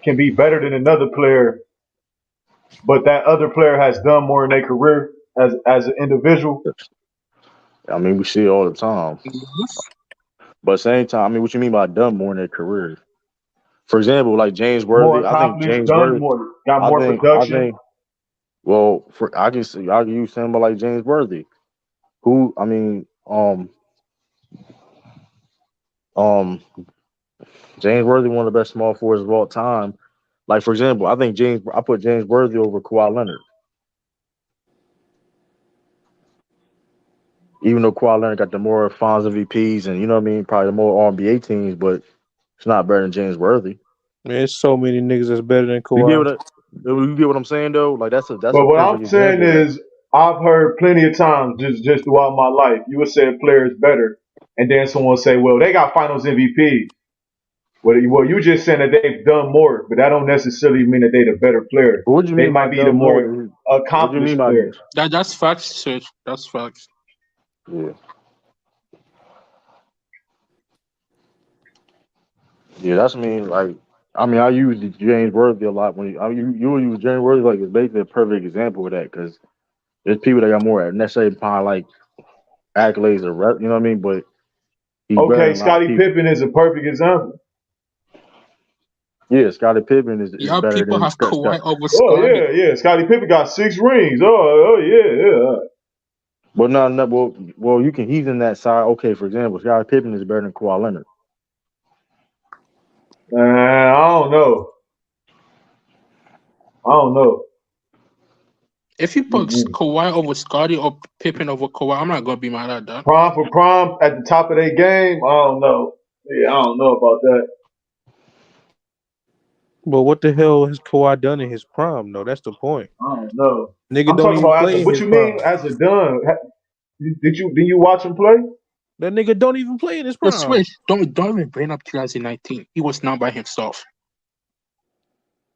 can be better than another player, but that other player has done more in their career as an individual? I mean, we see it all the time. Yes. But at the same time, I mean, what you mean by done more in their career? For example, like James More Worthy, I think accomplished, James done Worthy, more, got more I production. think, well, for I can use somebody like James Worthy, who, I mean, um, James Worthy, one of the best small forwards of all time. Like for example, I put James Worthy over Kawhi Leonard, even though Kawhi Leonard got the more Finals MVPs and you know what I mean, probably the more All-NBA teams, but it's not better than James Worthy. Man, there's so many niggas that's better than You get Kawhi. you get what I'm saying though? Like that's a But what I'm perfect saying example of that. is, I've heard plenty of times just throughout my life, you would say a player is better, and then someone will say, "Well, they got Finals MVP." Well, you just saying that they've done more, but that don't necessarily mean that they're the better player. But what do you They mean by might be the done more more? What do you mean accomplished by player. That's facts, sir. That's facts. yeah? Yeah, that's mean like I mean I use the James Worthy a lot when you use James Worthy like it's basically a perfect example of that because there's people that got more necessarily behind like accolades or you know what I mean, but he's better Okay, than a lot of Scottie people. Pippen is a perfect example. Yeah, Scottie Pippen is Y'all better people than have Scott. Kawhi over Oh Scotty. yeah. Scottie Pippen got 6 rings. Oh yeah. But no, well, you can. He's in that side. Okay, for example, Scottie Pippen is better than Kawhi Leonard. I don't know. I don't know. If you put Mm-mm. Kawhi over Scotty or Pippen over Kawhi, I'm not gonna be mad at that. Prime for prime at the top of their game. I don't know. Yeah, I don't know about that. But what the hell has Kawhi done in his prime? though? That's the point. I don't know. Nigga I'm don't talking even about as a. play in What his you mean prime. as a done? Did you watch him play That nigga don't even play in his The prime. switch. Don't even bring up 2019. He was not by himself.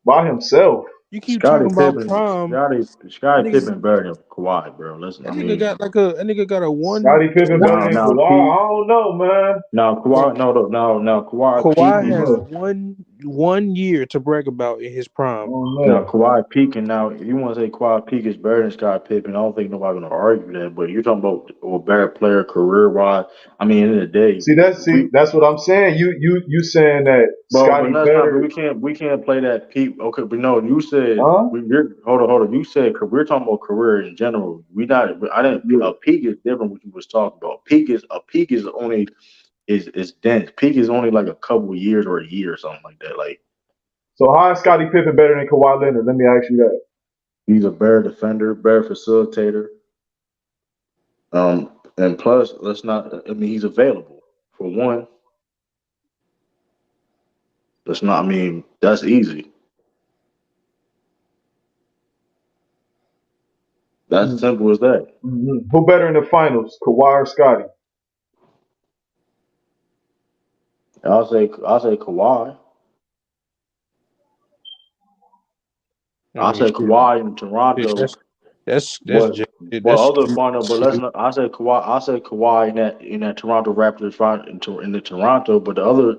by himself? You keep Scottie talking about Pippen, prime. That Scottie nigga, Pippen better than Kawhi, bro. Listen, that I nigga mean, got like a that nigga got a Scottie Pippen better now than now Kawhi? P I don't know, man. now bro. Kawhi no Kawhi I Kawhi don't peaking. has know. one year to brag about in his I prime. don't Now know. Kawhi peaking. Now, if you want to say Kawhi peak is better than Scott Pippen, I don't think nobody's gonna argue that. But you're talking about a better player career wise. I mean, in the day, we That's what I'm saying. You saying that but Scotty that's not. But better? we can't play that peak. Okay, but no, you said Huh? hold on. You said we're talking about career in general. We not. I didn't. Yeah. A peak is different. What you was talking about. Peak is only is dense. Peak is only like a couple of years or a year or something like that. Like So how is Scottie Pippen better than Kawhi Leonard? Let me ask you that. he's a better defender, better facilitator. And plus, let's not. I mean, he's available for one. Let's not. I mean, that's easy. That's simple as that. Mm-hmm. Who better in the finals, Kawhi or Scotty? I'll say Kawhi. I I'll mean, say Kawhi in shit, Toronto. that's But just but that's other final. But let's not. I say Kawhi. I say Kawhi in that Toronto Raptors final in the Toronto. But the other,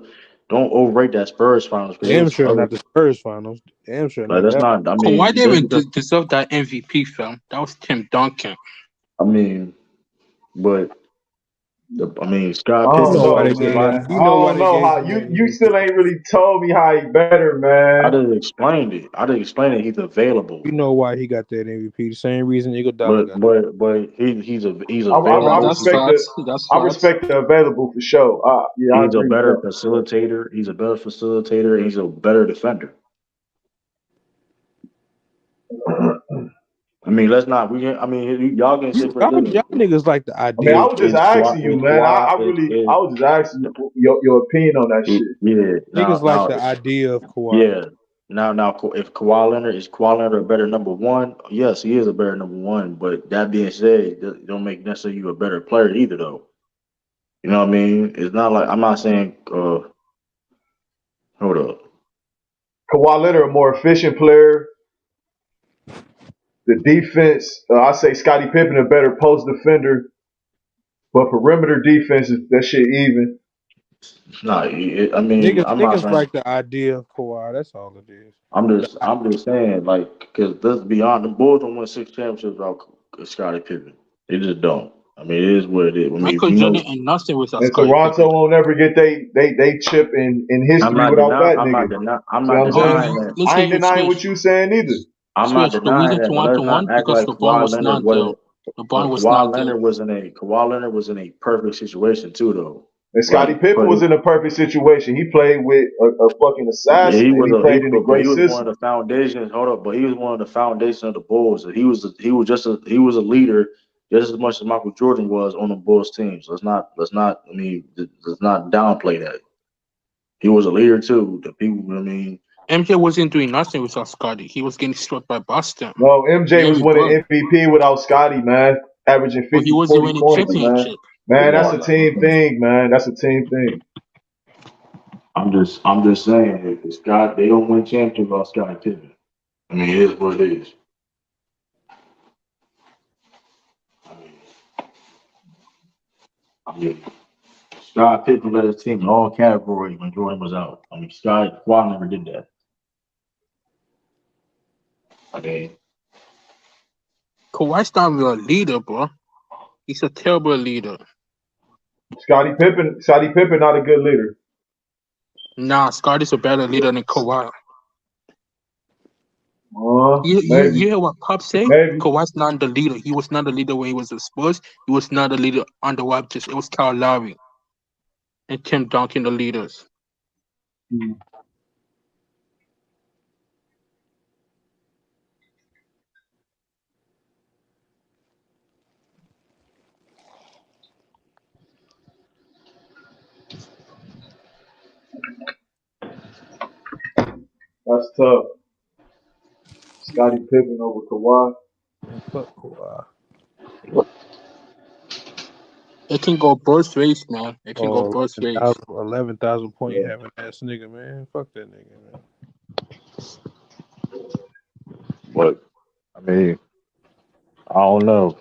don't overrate that Spurs finals because there damn was some sure other. not the Spurs finals. Damn sure Like not that's that. not. I Kawhi mean, didn't just even because. deserve that MVP film. That was Tim Duncan. I mean, but I mean, I Scott You don't Pippen know why know, they was gave? man. somebody. You I know why don't they know gave how him that you MVP? still ain't really told me how he better, I man. didn't explain it. I didn't explain it. He's available, You know why he got that MVP? The same reason Iguodala but got it. he's I available. That's respect facts. That's I facts. respect the available for sure. Yeah, I He's a agree with better that for sure. facilitator. He's a better facilitator. He's a better defender. I mean, let's not. I mean, y'all can say, but listen, Y'all niggas like the I mean, I idea of was just is Kawhi. asking Kawhi you, is man. I Kawhi really, I was just asking you your opinion on that shit. yeah. Niggas Now like now the idea of Kawhi. yeah. Now if Kawhi Leonard a better number one? Yes, he is a better number one. But that being said, it don't make necessarily you a better player either, though. You know what I mean? It's not like I'm not saying. Hold up. Kawhi Leonard, a more efficient player. The defense, I say Scottie Pippen, a better post defender, but perimeter defense is that shit even. No, I mean, I'm not Niggas saying. like the idea of Kawhi. That's all it is. I'm just saying, like, because let's be honest, the Bulls don't win 6 championships without Scottie Pippen. They just don't. I mean, it is what it is. I mean, Michael you know, Jordan and nothing without And Scottie Toronto Pippen. won't ever get they chip in I'm history not without denying. that nigga. I'm See what not I'm Oh, saying? denying that. I listen ain't here, denying Swish. what you saying either. I'm not Swish. The denying reason that. But Toronto let's not won act because like LeBron Kawhi was Leonard not there. wasn't. LeBron But was not there. Kawhi Leonard was in a perfect situation too, though. And Scottie Like, Pippen was in a perfect situation. He played with a fucking yeah, assassin, and he played in a but great he was one system. of the foundations. Hold up, but he was one of the foundations of the Bulls. He was a leader just as much as Michael Jordan was on the Bulls teams. Let's not downplay that. He was a leader too. The people, I mean, MJ wasn't doing nothing without Scottie. He was getting swept by Boston. No, MJ was Larry winning Bird. MVP without Scottie, man. Averaging But he 50, wasn't 40 winning points, man. championship. Man, come that's on a now. team thing, man. That's a team thing. I'm just saying, if Scott, they don't win championships without Scottie Pippen. I mean, it is what it is. I mean, Scott Pippen led his team in all categories when Jordan was out. I mean, Kawhi never did that. I mean, Kawhi's not really a leader, bro. He's a terrible leader. Scottie Pippen, not a good leader. Nah, Scottie's a better leader than Kawhi. You Maybe, hear what Pop say? maybe. Kawhi's not the leader. He was not the leader when he was at Spurs. He was not the leader on the Raptors. It was Kyle Lowry and Tim Duncan, the leaders. That's tough. Scottie Pippen over Kawhi. Man, fuck Kawhi. It can go both ways, man. It can go Oh, both ways. 11,000 point Yeah. having ass nigga, man. Fuck that nigga, man. but I mean, I don't know.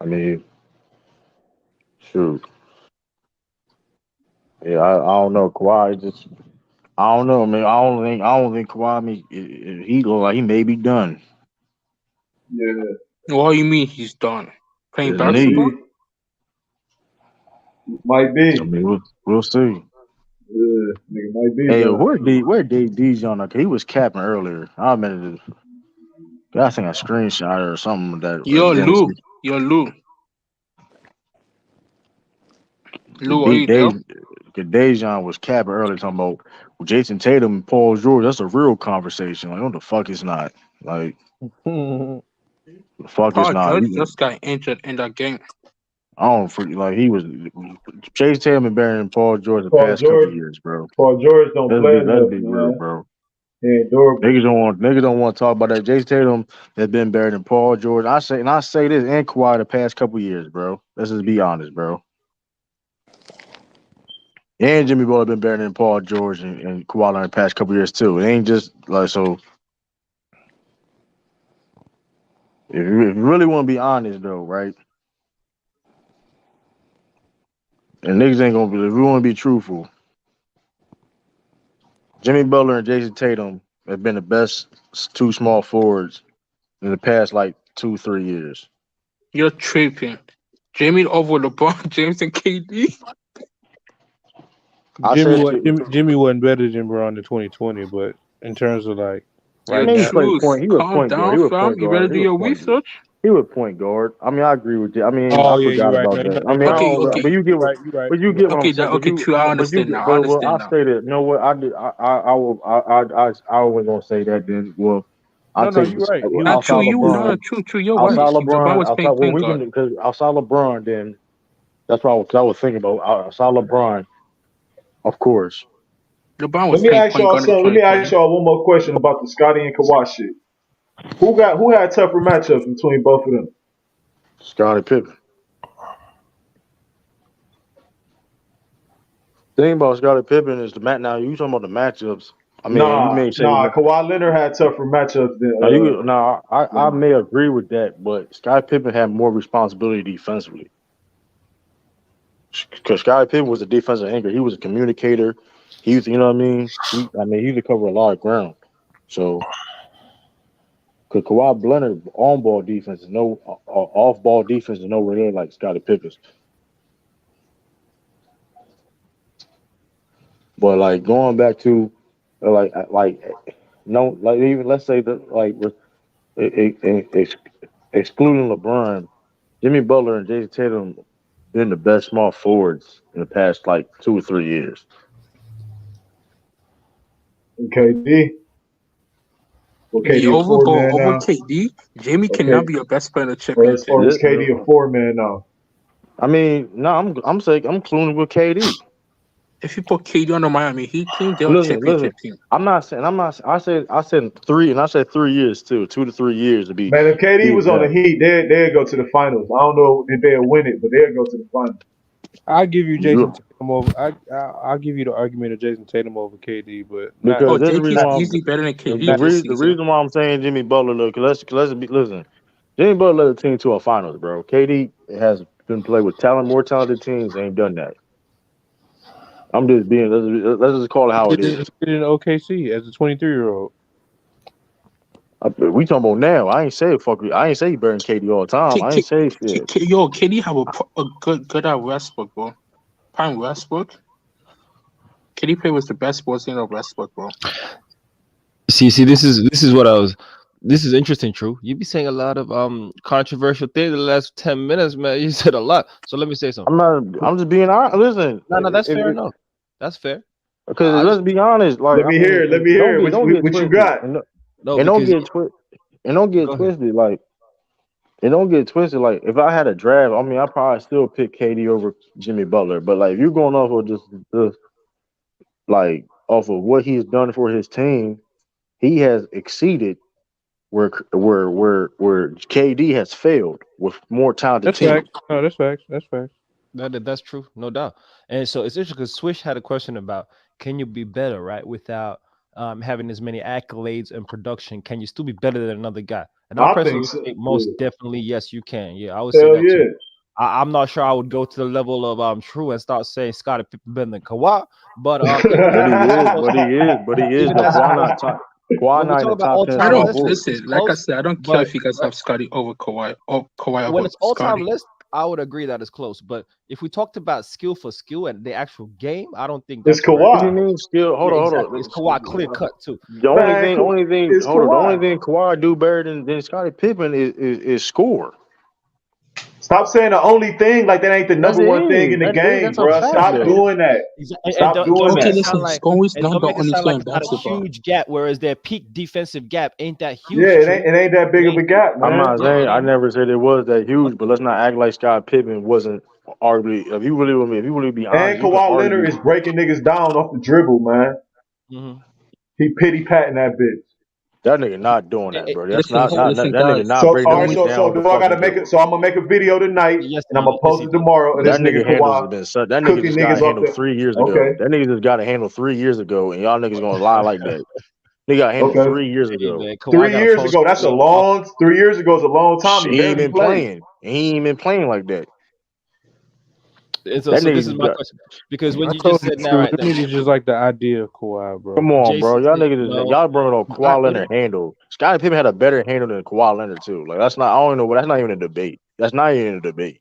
I mean, shoot. Yeah, I don't know. Kawhi just, I don't know, man. I don't think Kawhi. I mean, he look like he may be done. Yeah. What do you mean he's done? Playing His Might knee. basketball? be. Might I be. mean, we'll see. Yeah, nigga might be Hey, done. where Dave Dijon? He was capping earlier. I remember. I think a screenshot or something that Yo, Dennis. Lou. Lou, are you there? Dave Dejan was capping earlier talking about Jason Tatum and Paul George. That's a real conversation. Like, what the fuck is not? Like, the fuck is Paul not? George just got injured in that game. I don't freak like he was. Jason Tatum and better Paul George the Paul past couple George. of years, bro. Paul George don't play Let's enough, be real, man. bro. He ain't durable. Niggas don't want to talk about that. Jason Tatum has been better than Paul George. I say this and Kawhi the past couple of years, bro. Let's just be honest, bro. And Jimmy Butler been better than Paul George and Kawhi in the past couple years too. It ain't just like so. If you really want to be honest though, right? And niggas ain't gonna be. If we want to be truthful, Jimmy Butler and Jason Tatum have been the best two small forwards in the past like 2-3 years. You're tripping. Jamie over LeBron James and KD. I Jimmy said, was Jimmy wasn't better than Bron in 2020, but in terms of like Yo, I right mean, he now, played Truce, point. He was calm point guard. down, He was fam. point You better guard. do He was your point guard. research. He was point guard. I mean, I agree with you. I mean, oh I yeah, you're forgot right. about No, that. I mean, I you're right. Okay, don't. okay, But you get You're what. right. You're right. But you You're right. get what I'm okay, saying. that But okay. you. True, I But you understand get. now. I Well, understand I now. stated. You know what? I did. I will. I was gonna say that. Then, well, I No, take you're right. He was Not outside true. You LeBron. no, true. You're Outside right. LeBron LeBron. was Outside. playing Well, point we guard. can because outside LeBron. Then that's what I was thinking about. Outside LeBron, of course. LeBron Let was me playing ask point y'all guard in something. Let me ask 2020. y'all one more question about the Scotty and Kawhi shit. Who had tougher matchups between both of them? Scottie Pippen. Thing about Scottie Pippen is the match. Now you talking about the matchups. I mean, you may say Kawhi Leonard had tougher matchups than now you now I than may agree with that, but Scottie Pippen had more responsibility defensively because Scottie Pippen was a defensive anchor. He was a communicator. He was, you know what I mean. He used to cover a lot of ground. So, because Kawhi Leonard on ball defense is no off ball defense is nowhere near like Scottie Pippen's. But like going back to like no like even let's say that like with excluding LeBron, Jimmy Butler and Jason Tatum been the best small forwards in the past like 2 or 3 years. KD. Well, The KD a four overall man over now. KD, Jamie Okay, cannot be your best player in the or championship. is KD a four man now? I mean, no, I'm saying I'm including with KD. If you put KD on the Miami Heat team, they're a Listen. championship team. I'm not saying I'm not. I said three, and I said 3 years too, 2 to 3 years to be Man, if KD was on the exact. Heat, they'd go to the finals. I don't know if they'll win it, but they'll go to the finals. I'll give you Jason You- Tatum over. I'll give you the argument of Jason Tatum over KD, but not Because Oh, there's a reason JK's why easily better than KD not this the season. reason why I'm saying Jimmy Butler. Look, let's be listen. Jimmy Butler led the team to a finals, bro. KD has been played with more talented teams. Ain't done that. I'm just being. Let's just call it how he it did is. it in OKC as a 23-year-old. We talking about now. I ain't say fuck. I ain't say he better than KD all the time. I ain't say shit. Yo, KD have a good at Westbrook, bro. Prime Westbrook. KD play was the best sports team of Westbrook, bro. See, this is what I was. This is interesting, True. You be saying a lot of controversial things in the last 10 minutes, man. You said a lot. So let me say something. I'm not. I'm just being honest. Listen, No, that's fair enough. That's fair. because I let's just be honest. Like Let I me mean, hear it. Let me don't hear it. get What you twisted, got? no and don't because get twisted, and don't get go ahead. twisted. Like and don't get twisted. Like if I had a draft, I mean, I probably still pick KD over Jimmy Butler. But like if you're going off of just like off of what he's done for his team, he has exceeded where KD has failed with more talented That's teams. facts. No, that's facts. That's facts. That's true, no doubt. And so it's interesting because Swish had a question about can you be better, right? Without having as many accolades and production, can you still be better than another guy? And I I personally think so. think most Yeah. definitely yes, you can. Yeah, I would say Hell that too. yeah. I'm not sure I would go to the level of True and start saying Scottie Pippen better than Kawhi, but even But he as is, all but he time, is, but he is even though. as Kawhi not top. Kawhi when we not in talk the about top all 10 I time small don't list, forward. it's listen. Like I close, said, I don't care but if you guys have Scotty over Kawhi or Kawhi when over it's all time Scotty. list, I would agree that it's close. But if we talked about skill for skill and the actual game, I don't think It's that's very What do you Kawhi. close. mean? Still, Yeah, hold exactly. It's Kawhi clear on. cut too. The Man, it's the Kawhi. only thing Kawhi do better than Scottie Pippen is score. Stop saying the only thing like that ain't the That's number it one thing in is. the game, That's a bro. fact Stop though. doing that. And Stop doing don't make Okay, it that. sound listen, like scoring is and not don't the make it only sound thing like in it's not a basketball. huge gap, whereas their peak defensive gap ain't that Yeah, huge, True. it ain't that It big of a ain't huge. gap, I'm man. not Yeah, saying it I ain't. never said it was that huge, but let's not act like Scott Pippen wasn't arguably. If you really be And honest, you can Kawhi Leonard argue is breaking niggas down off the dribble, man. Mm-hmm. He pity patting that bitch. that nigga not doing that, bro. That's Listen, not listen, that nigga guys. not So breaking all them right, niggas so down with do the I gotta fucking make it? dribble. So I'm gonna make a video tonight, Yes, and I'm gonna yes, post he it does. tomorrow of this That nigga nigga handles has Kawhi been that nigga cooking just got niggas off handled the. 3 years Okay, ago. That nigga just got handled 3 years ago, and y'all niggas gonna lie like that. They got handled okay. 3 years Hey ago. man, Kawhi 3 got a years phone ago, that's a screen. long. 3 years ago is a long time. He He ain't barely been played. playing. He ain't been playing like that. And so, That so nigga this is just my got. question because when I you told just you, said now, True. right, Them that niggas just like the idea of Kawhi, bro. Come on, bro. Jason Y'all said niggas no. y'all bringing up I, Kawhi Leonard handle. Scottie Pippen had a better handle than Kawhi Leonard too. Like that's not. I don't know. That's not even a debate. That's not even a debate.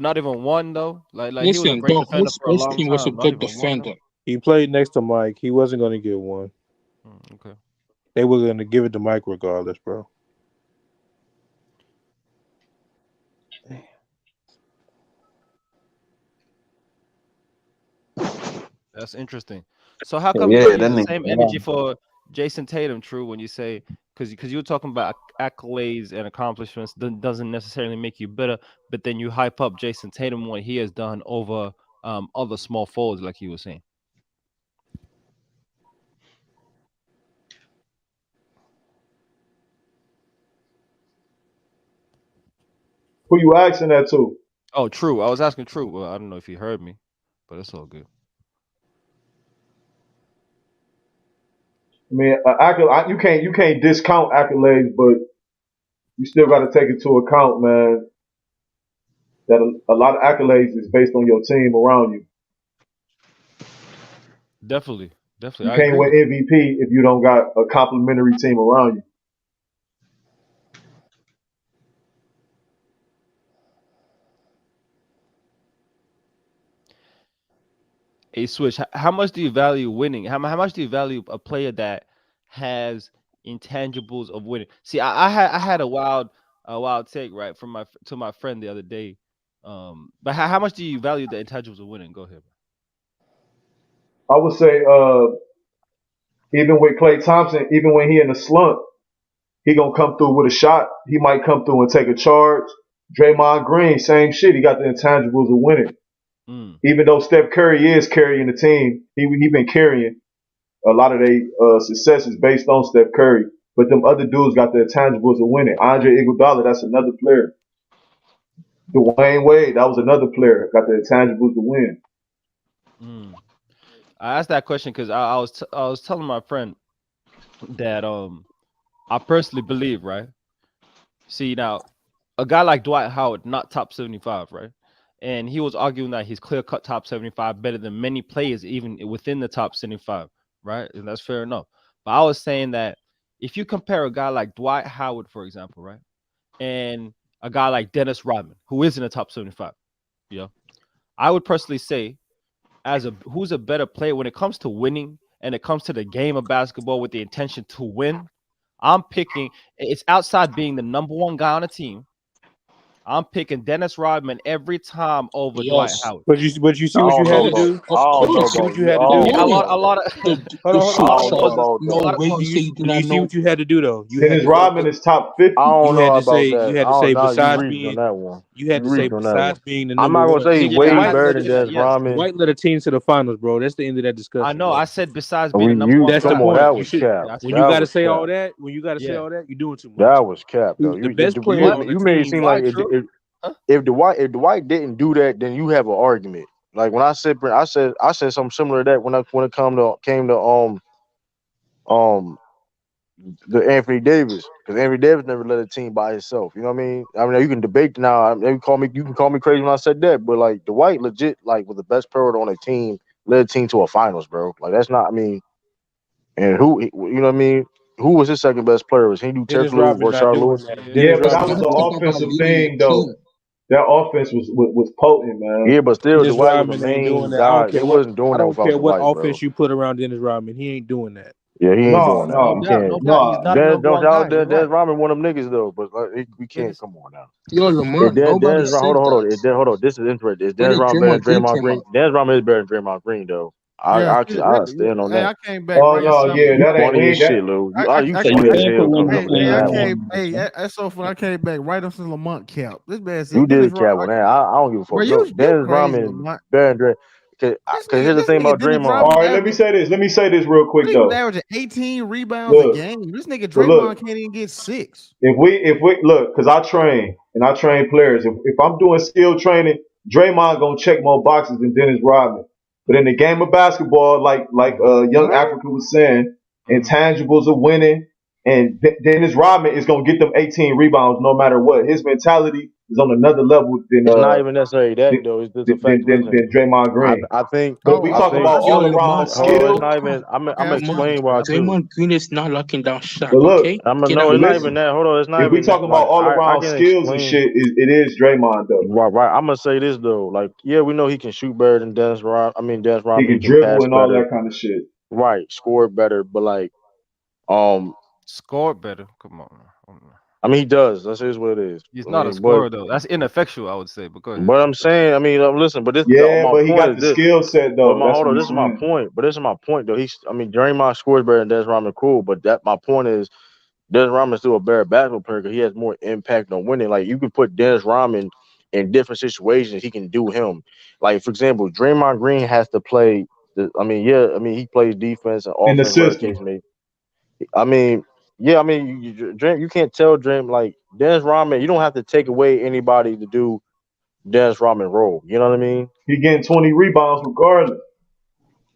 but not even one though. Like he was a Listen, great bro, defender for a his long team was a time. Not good even one though. defender. He played next to Mike. He wasn't going to get one. Okay. They were going to give it to Mike regardless, bro. That's interesting. So how come you Yeah, don't that use the nigga. same energy for Jason Tatum? True, when you say because you were talking about accolades and accomplishments doesn't necessarily make you better, but then you hype up Jason Tatum what he has done over other small forwards, like you were saying. Who you asking that to? Oh, True. I was asking True. Well, I don't know if you heard me, but it's all good. I mean, you can't discount accolades, but you still got to take into account, man. that a lot of accolades is based on your team around you. Definitely, You definitely, I can't agree win with that. MVP if you don't got a complimentary team around you. A switch. How much do you value winning? How much do you value a player that has intangibles of winning? See, I had a wild take right from to my friend the other day. But how much do you value the intangibles of winning? Go ahead. I would say, even with Klay Thompson, even when he in a slump, he gonna come through with a shot. He might come through and take a charge. Draymond Green, same shit. He got the intangibles of winning. Mm. Even though Steph Curry is carrying the team, he been carrying a lot of their successes based on Steph Curry. But them other dudes got the intangibles of winning. Andre Iguodala, that's another player. Dwayne Wade, that was another player, got the intangibles to win. Mm. I asked that question because I was telling my friend that I personally believe, right. See now, a guy like Dwight Howard, not top 75, right? And he was arguing that he's clear cut top 75 better than many players, even within the top 75, right? And that's fair enough. But I was saying that if you compare a guy like Dwight Howard, for example, right, and a guy like Dennis Rodman, who is in the top 75, yeah, I would personally say, as a who's a better player when it comes to winning and it comes to the game of basketball with the intention to win, I'm picking it's outside being the number one guy on the team. I'm picking Dennis Rodman every time over Dwight Yes, Howard. But you of see I what you don't had know, to course, bro. do. of I don't But you know, see course. what bro. you You, I had to don't do. Yeah, know, a bro. lot of Hold The on, hold I on, shooting hold don't on. know chart. about No that. way Do you you say he did do you not see know. what you had to do though? You had Dennis to say Rodman is top I 50. don't you know had to say about that. you had I to say don't know. You besides reached on being that one. you had You to say reached on that one. besides being the I'm number not gonna one. say yeah, he yeah, way I Dwight better led than a, yeah, Dennis yes. Rodman. Dwight led a team to the finals, bro. That's the end of that discussion, I know. I bro. said besides being the We number you one That's the come guy. on, point. that You was should cap. Yeah, I when said you That got to was say all cap. that. When you got to say yeah. all that, you're doing too That much. was cap though. The You best you player made What? on the you made it team. seem like Why true? Huh? if Dwight didn't do that, then you have an argument. Like when I said something similar to that when it came to um the Anthony Davis, because Anthony Davis never led a team by himself. You know what I mean? I mean, you can debate now. I mean, you can call me crazy when I said that, but like Dwight legit like was the best player on a team, led a team to a finals, bro. Like that's not. I mean, and you know what I mean? Who was his second best player? Was Hindu Dennis Turkoglu, Rodman not Rashard doing Lewis, that. Yeah, Dennis but Dennis that Rodman? was You an keep Rodman. talking about offensive leading thing, your though. team. That offense was potent, man. Yeah, but still, Dennis Dwight was the Rodman ain't doing main that. I don't guy. care They what. wasn't doing I that don't without care what Dwight, bro. offense you put around Dennis Rodman. He ain't doing that. Yeah, he ain't No, doing that. No He no, doubt, can't. no doubt. He's no. not a Dennis, number one guy. You're Dennis right. Rodman one of them niggas though, but like, we can't. Dennis, Come on now. Yo, If Lamont, nobody Hold said on, that. hold on. This is interesting. Is Where Dennis did Rodman better Draymond than Green Draymond come Green? up? Dennis Rodman is better than Draymond Green, though. Yeah, I stand on hey, that. I came back Oh right no, after. yeah, You that ain't we funny as ain't that. shit, Lou. You I So you funny as can't put hell coming up hey, with Lamont that hey, I on last that. one. came. Hey, that's so funny. I came back right after Lamont cap. This man said You Dennis did Rodman. cap on that. I don't give a Bro, fuck. No, you Dennis crazy, Rodman is Lamont. better than Dray. Cause here's the This thing nigga about Dennis Draymond. All Rodman right, let me average. say this. Let me say this real What quick he was though. averaging 18 rebounds a Look, game. This nigga so Draymond look. can't even get 6. If we look, because I train and I train players. If I'm doing skill training, Draymond gonna check more boxes than Dennis Rodman. But in the game of basketball, like young What? Africa was saying, mm, intangibles are winning, and Dennis Rodman is gonna get them 18 rebounds no matter what. His mentality is on another level It's not even necessarily that than though. It's just the fact. than, Listen, than Draymond Green. I think But if we I talk Oh, think. about I Yo, all see. around Lamont, Hold on. It's skill, not even. Okay, I'm I see. Lamont, explaining why too. Draymond Green is not locking down shot. but look, Okay, get No, out but it's of not here. even listen, that. Hold on. It's not if we even that. talking about Like all I around can skills and explain. shit, it is Draymond though. Right. I'm gonna say this though. Like, yeah, we know he can shoot better than Dennis Rodman. I mean, Dennis He Rodman. He can can dribble pass and all better. that kind of shit. Right. Score better. But like, um, score better. Come on. I mean, he does. That's just what it is. He's I not a mean, but scorer though. That's ineffectual, I would say. But go ahead. but I'm saying, I mean, listen. But Yeah, my but he point got is the this. skill set But though. my That's hold what on. he's This is my saying. point. But this is my point though. I mean, Draymond scores better than Dennis Rodman. Cool. But that my point is. Dennis Rodman's still a better basketball player because he has more impact on winning. Like you can put Dennis Rodman in different situations, he can do him. Like for example, Draymond Green has to play. I mean, yeah, I mean he plays defense and In the offense, whatever the system. case may. I mean, yeah, I mean you can't tell Dream like Dennis Rodman. You don't have to take away anybody to do Dennis Rodman role. You know what I mean? He getting 20 rebounds regardless.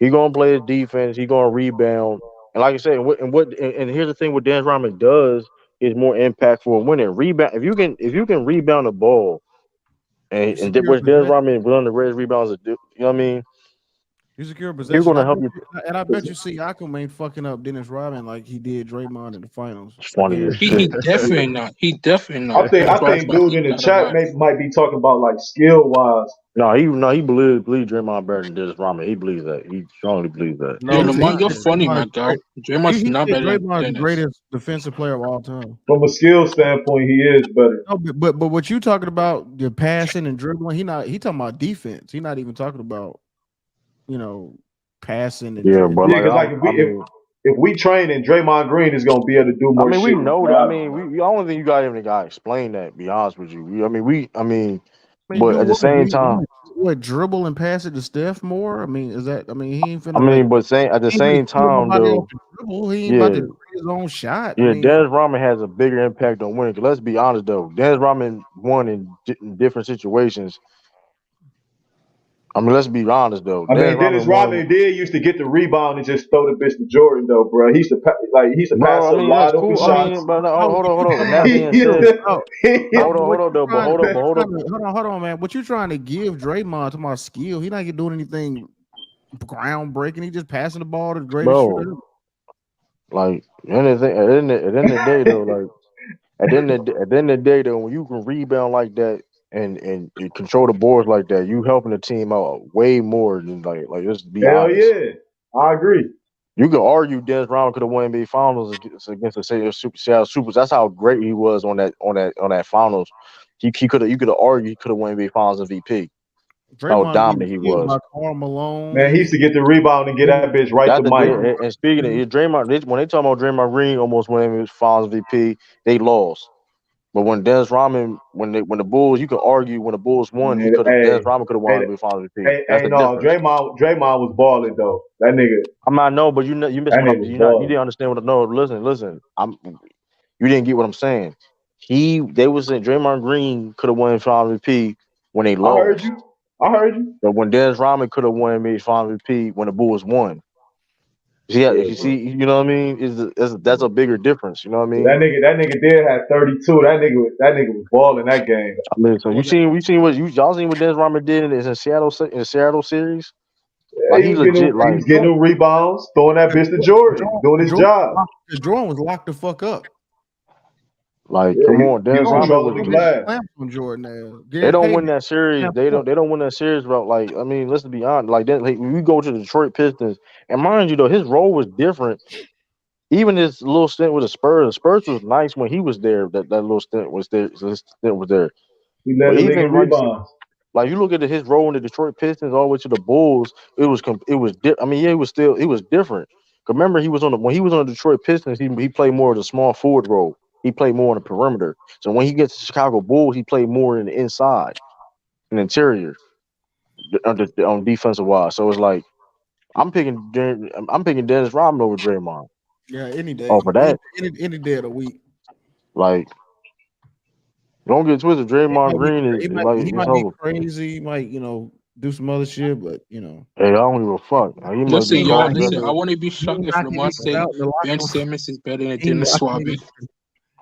He gonna play his defense. He gonna rebound. And like I said, and here's the thing: what Dennis Rodman does is more impactful in winning. Rebound. If you can rebound the ball and secure which Dennis possession. Rodman was on the greatest rebounds. You know what I mean? You secure He's possession. gonna help you. I bet you Siakam ain't fucking up Dennis Rodman like he did Draymond in the finals. It's funny as He shit. definitely not. He definitely I not. think Dennis I Rodman's think about dude to in the not a chat lie. might be talking about like skill wise. No, he believe Draymond better than Dennis Rodman. He believes that. He strongly believes that. Yo, He No, said, Lamont, you're funny, my Draymond's guy. great. Draymond's He not said better than Draymond's the Dennis. greatest defensive player of all time. From a skill standpoint, he is better. No, but what you talking about the passing and dribbling? He talking about defense. He not even talking about you know passing and, Yeah, but Yeah, like because like I mean, if we train and Draymond Green is gonna be able to do more we shit than know that. I Rodman. mean, I don't think you got even got to explain that. To be honest with you, I mean, I mean, but do at the what? same time, What dribble and pass it to Steph more? I mean, is that? I mean, he ain't I finna mean, but at the he ain't finna same kill time nobody off though, the dribble. He ain't about to yeah, create his own shot. I yeah, mean, Dennis Rodman has a bigger impact on winning. 'Cause let's be honest though, Dennis Rodman won in different situations. I mean, let's be honest though, I Dennis mean, Dennis Rodman won. Rodman did used to get the rebound and just throw the bitch to Jordan though, bro. He used to Bro, pass I up mean that's wide open cool. I shots. mean, but no, no, hold what on, you hold on. And talking that about? being What said, you talking about? hold on, What hold on, you though. But trying hold to, up, but what you hold up. trying to hold on, man. What you trying to give Draymond to my skill? He not doing anything groundbreaking. He just passing the ball to the greatest shooter Bro, ever. like anything at the end of the day though, like at the end of the day though, when you can rebound like that and you control the boards like that, you helping the team out way more than like let's be Hell honest. yeah, I agree. You could argue Dennis Rodman could have won NBA Finals against the Seattle Supers. That's how great he was on that finals. He could have you could have argued he could have won NBA Finals MVP. How Draymond getting dominant he killed was. by Karl Malone Man, he and used to get the rebound and get that bitch right to That's the Mike. thing. And speaking of Draymond, when they talk about Draymond Green almost winning Finals MVP, they lost. But when Dennis Rodman, when the Bulls, you could argue when the Bulls won, he Man, could have Dennis hey, Rodman could have won hey, the Finals MVP. hey, That's hey, the no, difference. Draymond was balling though. I'm not know, but you missed That what nigga I'm. was You balling. didn't understand what I know. Listen. You didn't get what I'm saying. They was saying Draymond Green could have won Finals MVP when they I heard lost, you. I heard you. but when Dennis Rodman could have won Finals MVP when the Bulls won. Yeah, Yeah, if you bro. see, you know what I mean. That's a bigger difference. You know what I mean. That nigga did have 32. That nigga was balling that game. I mean, so Well, we seen what y'all seen what Dennis Rodman did in the Seattle series. Yeah, Like he legit he was like getting them rebounds, throwing that bitch to Jordan, doing his job. Jordan was locked the fuck up. Yeah, come on, he Dennis was Rodman controlling was. the Put his glass. clamps on Jordan now. They Gary don't win Payton that series. clamps They up. don't win that series. But like I mean, let's be honest. Like that, like when we go to the Detroit Pistons, and mind you though, his role was different. Even his little stint with the Spurs was nice when he was there. That little stint was there. His stint was there. He led But the league in even rebounds. like you look at his role in the Detroit Pistons all the way to the Bulls, I mean, yeah, he was different. 'Cause remember, when he was on the Detroit Pistons, he played more of the small forward role. He played more on the perimeter. So when he gets to Chicago Bulls, he played more in the inside, and interior, on defensive wise. So it's like I'm picking Dennis Rodman over Draymond. Yeah, any Oh, day. for that, Any day of the week. like don't get twisted. He Draymond might be Green is like he it's might be over. crazy, he might, do some other shit, but Hey, I don't give a fuck. He must listen, be y'all. golf Listen, I better. wouldn't be he shocked ain't if knocking Lamont niggas say out in the Ben locker room. Simmons is better than He ain't Dennis knocking Rodman. niggas.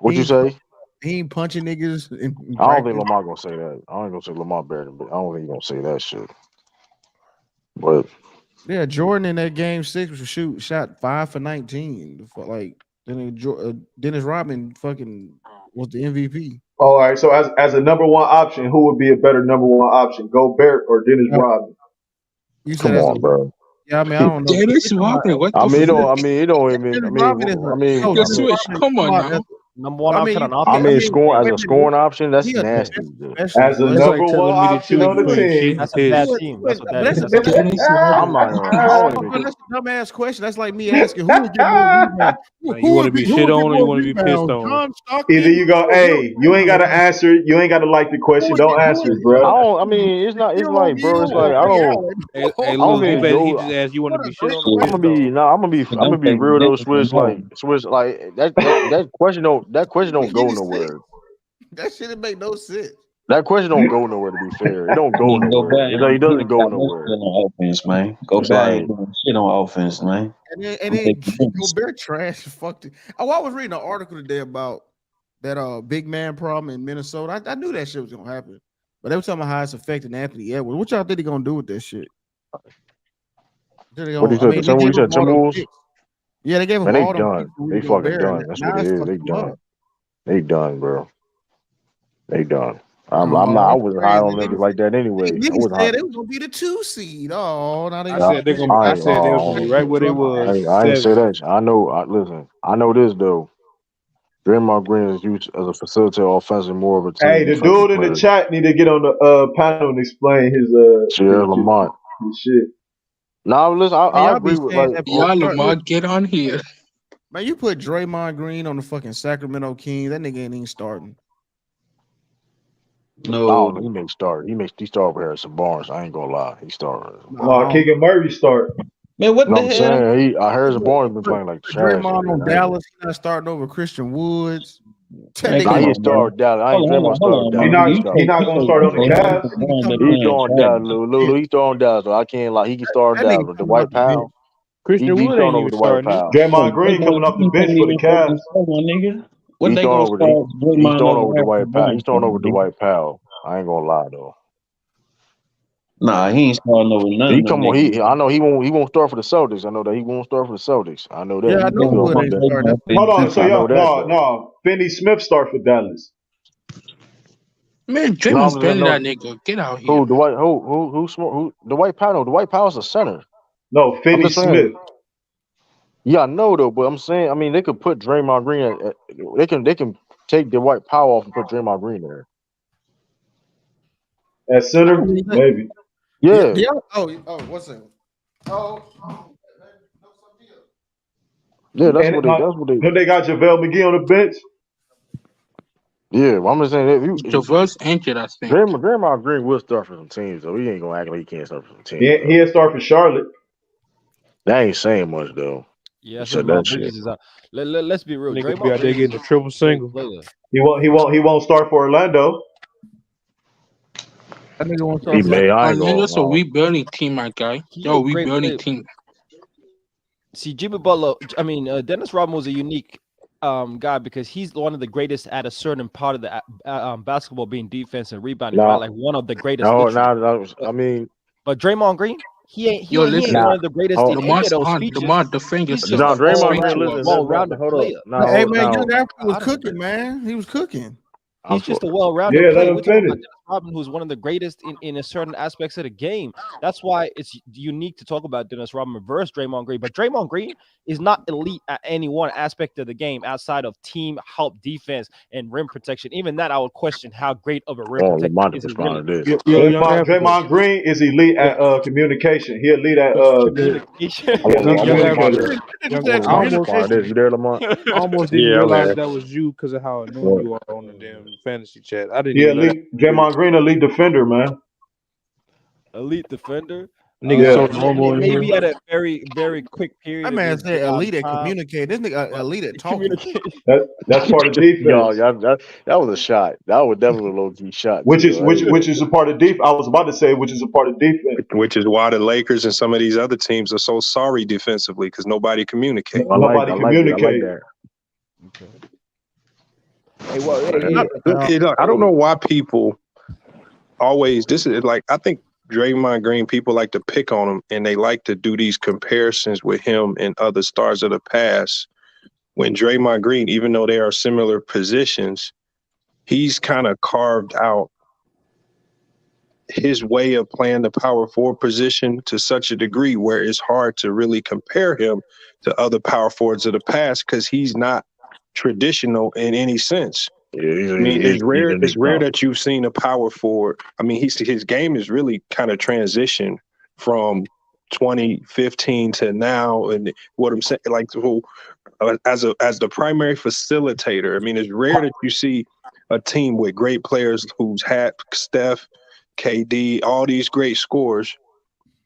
What you say? He ain't punching niggas in I don't think practice. Lamar gonna say that. I ain't gonna say Lamar better, but I don't think he gonna say that shit. But Yeah, Jordan in that game 6 was shot 5 for 19. Like Dennis Rodman fucking was the MVP. All right, so as a number one option, who would be a better number one option, Gobert or Dennis Yeah, Rodman? you said come as a on, bro. yeah, I mean I don't know. We Dennis talking about Rodman, what I the mean, fuck? it don't even. Dennis Rodman is Yo, Dennis Switch, Rodman. come on now. Number one I mean, option on I offense. mean, scoring as wait a a minute. scoring option, that's He a nasty. defensive Dude. As specialist, a That's but like number one telling me to option choose on the between shit team, and That's a bad piss. team. That's what that but is. that's That's a bad team. Dennis I'm Rodman. not. I don't even. that's a dumbass question. That's like me asking who would get more rebounds. You want to be Who shit would get on or you more want to be pissed rebounds? on? John either Stockton you go, or Wilt hey, you ain't got to Chamberlain? answer, you ain't got to like the question, don't Who answer would it, bro. I get don't. I mean, it's not. It's Hero like, bro. It's Hill or like I Ray don't. Allen? Hey, I don't Lou, he think better. He Joe. just asked you want to What a be shit great on or I'm question. gonna pissed be on. no. I'm But gonna I'm be taking real though. Dennis Malone. Switch. Like that question He don't go get his six. nowhere. That shit didn't make no sense. That question don't go nowhere. To be fair, it don't I go mean, nowhere. Gobert ain't It he doesn't ain't go got no nowhere. shit on offense, man. It's Gobert like ain't doing shit on offense, man. And I'm then taking Dennis. Gobert trash fucked it. Oh, I was reading an article today about that big man problem in Minnesota. I knew that shit was gonna happen. But they were talking about how it's affecting Anthony Edwards. What y'all think they gonna do with that shit? What do you say? The They gave You said up all them Timberwolves? picks. Yeah, they gave up Man, they all them picks done. for They Rudy fucking Gobert. done. That's what Now it it's is. They fucking them done. up. They done, bro. They done. I'm Oh, not. I that's wasn't high crazy. on niggas like that anyway. I Niggas wasn't high. said it was gonna be the 2 seed. Oh, now they I I, said they're gonna. I I ain't. said they was gonna be right where they was I ain't say 7. that. I know. Listen. I know this though. Draymond Green is used as a facilitator offensively, more of a Hey, team the defensive dude in the player. chat need to get on the panel and explain Sierra Lamont. his shit. Nah, listen. Man, I y'all be agree with saying like. that Oh, Y'all, start with, Lamont, get on here. man, you put Draymond Green on the fucking Sacramento Kings. That nigga ain't even starting. I don't know. He may start. He start over Harrison Barnes. I ain't gonna lie. He started. No, Keegan Murray start. Man, what No, the I'm hell? saying Harrison Barnes been playing like Put trash Draymond lately. on Dallas. He's not starting over Christian Woods. That Man, nigga Nah, come he ain't ain't on, start man. with Dallas. I ain't Draymond Hold started with on, He Dallas. man. He not You start. he say not you gonna say start you on the say Cavs. Harrison Barnes been He playing throwing trash. Dallas. Lulu. He throwing Dallas. So I can't lie. He can start that nigga Dallas. The coming White off the bench. Powell. Christian He Wood throwing ain't over even the White starting it. Powell. Draymond Green coming Draymond off the Green bench can't for the even Cavs. focus on one nigga. What He's they throwing gonna over. start He's Draymond throwing over over the Harrison White Powell. He's Barnes for, throwing over the nigga? White Powell. I ain't gonna lie though. Nah, he ain't starting over none He of them come on. niggas. I know he won't. He won't start for the Celtics. I know that he won't start for the Celtics. I know that. Yeah, I He know good Wood on ain't that. starting. Hold on, so I know y'all that though. no. Finney Smith start for Dallas. Man, No, Draymond's I'm just better than no. that nigga. Get out here. Who the White? Who the White Powell? No, the White Powell's a center. No, I'm Finney just saying. Smith. Yeah, I know though, but I'm saying. I mean, they could put Draymond Green. They can take the White Powell off and put Draymond Green there. At center, maybe. Yeah. What's it? Yeah, that's And what they. That's what they. they got JaVale McGee on the bench. Yeah, well, I'm just saying. If Traverse injured, I think. Draymond Green will start for some teams though. He ain't gonna act like he can't start for some teams He though. had start for Charlotte. That ain't saying much though. Yeah, He I said said that Miles shit. Bridges is out. Let's be real. Nigga be Draymond out there Green is getting a a triple great single. player. He won't start for Orlando. That nigga won't He start for. may. I ain't Orlando's a gonna. rebuilding team, my guy. He Yo, a great rebuilding player. team. See, Jimmy Butler. I mean, Dennis Rodman was a unique guy because he's one of the greatest at a certain part of the basketball, being defense and rebounding, right? Nah. Like one of the greatest, No. literally. Nah. I mean. But Draymond Green, Yo, he ain't listen. one of the greatest in any of Lamar's those on. speeches. Lamar, defend He's yourself. just Now an Draymond Speak Green, to all-around, us. listen. well-rounded Hold up. player. Hey Now, man, now, Young African was I don't cooking, man. He was cooking. He's just a Yeah, well-rounded let player. him We're talking about finish. Dennis Rodman, who's one of the greatest in a certain aspects of the game. That's why it's unique to talk about Dennis Rodman versus Draymond Green. But Draymond Green is not elite at any one aspect of the game outside of team help, defense, and rim protection. Even that, I would question how great of a rim protector Lamont to is he respond really. to this. Yo, Young Africa. Draymond Green is elite at communication. He elite at Communication. I want. I Young want Lamont Africa. to. Young, I want I Lamont to almost respond to this. You there, Lamont? I almost didn't Yeah, I'm realize here. that was you because of how annoying What? you are on the damn fantasy chat. I didn't he even know that elite. was you. Draymond Green elite defender, man. Elite defender. Niggas Yeah. so normal in here. Maybe at a very, very quick period That of man his said out of elite at time, communicate. This nigga but elite at talking. communication. That's part of Y'all, defense. that was a shot. That was definitely a low key shot Which too, is though. I ain't which gonna. is a part of defense. I was about to say which is a part of defense. Which is why the Lakers and some of these other teams are so sorry defensively because nobody communicates. Nobody I like it. I like communicate. that. Hey, well, Look, I don't know why people always. This is like I think Draymond Green. People like to pick on him, and they like to do these comparisons with him and other stars of the past. When Draymond Green, even though they are similar positions, he's kind of carved out his way of playing the power forward position to such a degree where it's hard to really compare him to other power forwards of the past because he's not traditional in any sense. Yeah, I mean, it's he's rare. It's unique rare talent. that you've seen a power forward. I mean, his game is really kind of transitioned from 2015 to now, and what I'm saying, like as the primary facilitator. I mean, it's rare that you see a team with great players who's had Steph, KD, all these great scorers,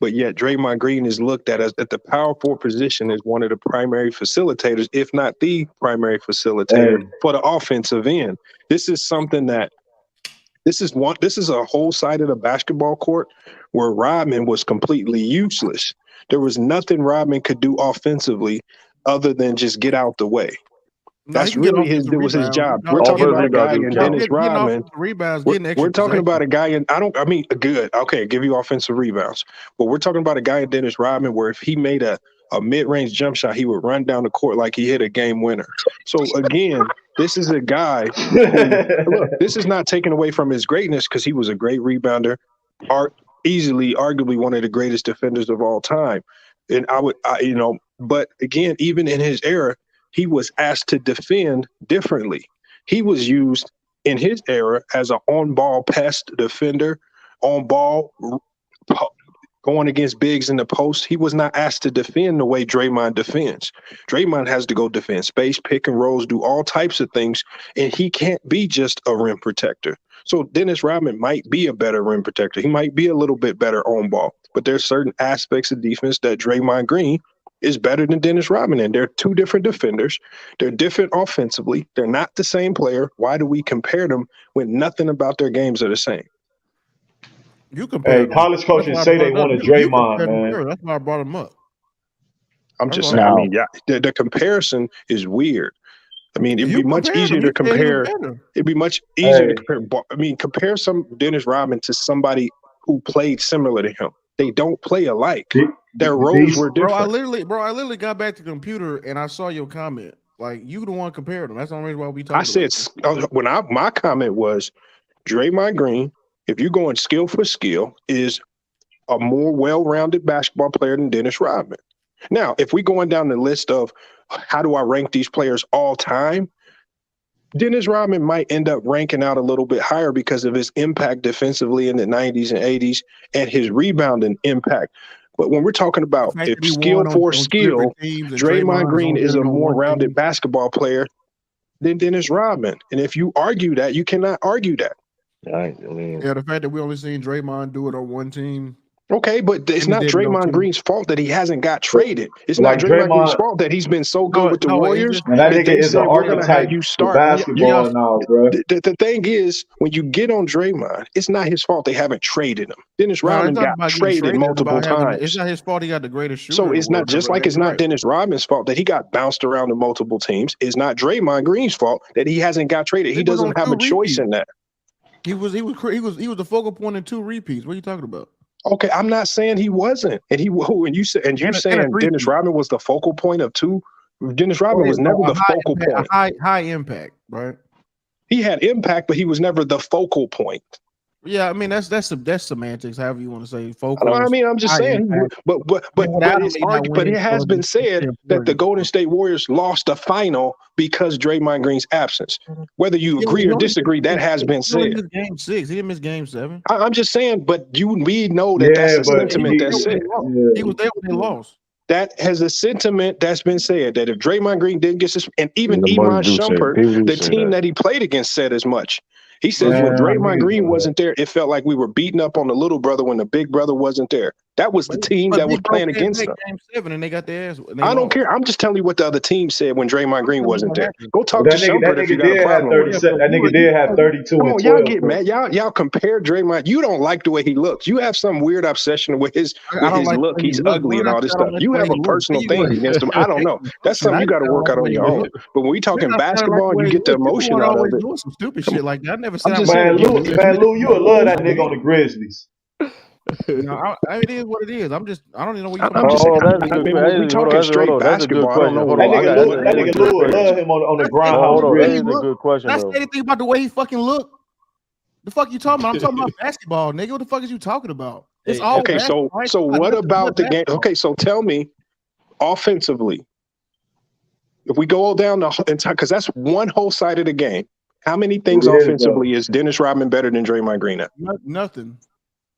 but yet Draymond Green is looked at as at the power forward position as one of the primary facilitators, if not the primary facilitator Hey, for the offensive end. This is something that this is a whole side of the basketball court where Rodman was completely useless. There was nothing Rodman could do offensively other than just get out the way. No, he That's can get really offensive his rebounds. job. We're talking about a guy in Dennis Getting Rodman. offensive rebounds, We're, getting we're extra talking about a possessions. guy in good. Okay, give you offensive rebounds. But we're talking about a guy in Dennis Rodman where if he made a mid-range jump shot, he would run down the court like he hit a game winner. So again, this is a guy who look, this is not taken away from his greatness because he was a great rebounder, arguably one of the greatest defenders of all time. And but again, even in his era, he was asked to defend differently. He was used in his era as an on-ball pest defender, on-ball going against bigs in the post. He was not asked to defend the way Draymond defends. Draymond has to go defend space, pick and rolls, do all types of things, and he can't be just a rim protector. So Dennis Rodman might be a better rim protector. He might be a little bit better on ball, but there's certain aspects of defense that Draymond Green is better than Dennis Rodman. And they're two different defenders. They're different offensively. They're not the same player. Why do we compare them when nothing about their games are the same? You compare Hey, college coaches say they wanted Draymond, man. That's why I brought him up. I'm just saying, I mean, yeah, the comparison is weird. I mean, it'd be much easier to compare. It'd be much easier to compare. I mean, compare some Dennis Rodman to somebody who played similar to him. They don't play alike. Their roles were different. Bro, I literally got back to the computer and I saw your comment. Like, you the one compared them. That's the only reason why we talking. I said my comment was Draymond Green, if you're going skill for skill, is a more well-rounded basketball player than Dennis Rodman. Now, if we're going down the list of how do I rank these players all time, Dennis Rodman might end up ranking out a little bit higher because of his impact defensively in the 90s and 80s and his rebounding impact. But when we're talking about if skill for skill, Draymond Green is a more rounded basketball player than Dennis Rodman. And if you argue that, you cannot argue that. Yeah, the fact that we only seen Draymond do it on one team. Okay, but it's not Draymond Green's fault that he hasn't got traded. It's not Draymond Green's fault that he's been so good with the Warriors. And that nigga is an archetype for basketball now, bro. The thing is, when you get on Draymond, it's not his fault they haven't traded him. Dennis Rodman got traded multiple times. It's not his fault he got the greatest shooter. So it's not just like it's not Dennis Rodman's fault that he got bounced around to multiple teams. It's not Draymond Green's fault that he hasn't got traded. He doesn't have a choice in that. He was the focal point in 2 repeats. What are you talking about? Okay, I'm not saying he wasn't, and you saying Dennis Rodman was the focal point of 2. Dennis Rodman was never the focal point. High impact, right? He had impact, but he was never the focal point. Yeah, I mean that's semantics. However you want to say focal. I mean, I'm just saying, but it has been said that the Golden State Warriors lost the final because Draymond Green's absence. Whether you agree or disagree, that has been said. He missed game 6. He didn't miss game 7. I'm just saying, but we know that that's a sentiment that's said. He was there when they lost. That has a sentiment that's been said that if Draymond Green didn't get suspended, and even Iman Shumpert, the team that he played against, said as much. He says when Draymond Green wasn't there, it felt like we were beating up on the little brother when the big brother wasn't there. That was the team that was playing against them. Game 7 and they got their ass. I don't care. I'm just telling you what the other team said when Draymond Green wasn't there. Go talk to Shumpert if you got a problem with it. That nigga did have 32 Come on, and 12. y'all get mad. Y'all compare Draymond. You don't like the way he looks. You have some weird obsession with his look. He's ugly and all this stuff. You have a personal thing against him. I don't know. That's something you got to work out on your own. But when we talking basketball and you get the emotion out of it, doing some stupid shit like that. I never said. Man, Lou, you would love that nigga on the Grizzlies. No, it is what it is. I don't even know what you're talking about. We talking straight basketball. I don't know what that nigga Lou would love him on the ground. That is a good question. Did I say anything about the way he fucking look? The fuck you talking about? I'm talking about basketball, nigga. What the fuck is you talking about? It's all okay. So what about the game? Okay, so tell me, offensively, if we go down the entire, because that's one whole side of the game. How many things offensively is Dennis Rodman better than Draymond Green at? Nothing.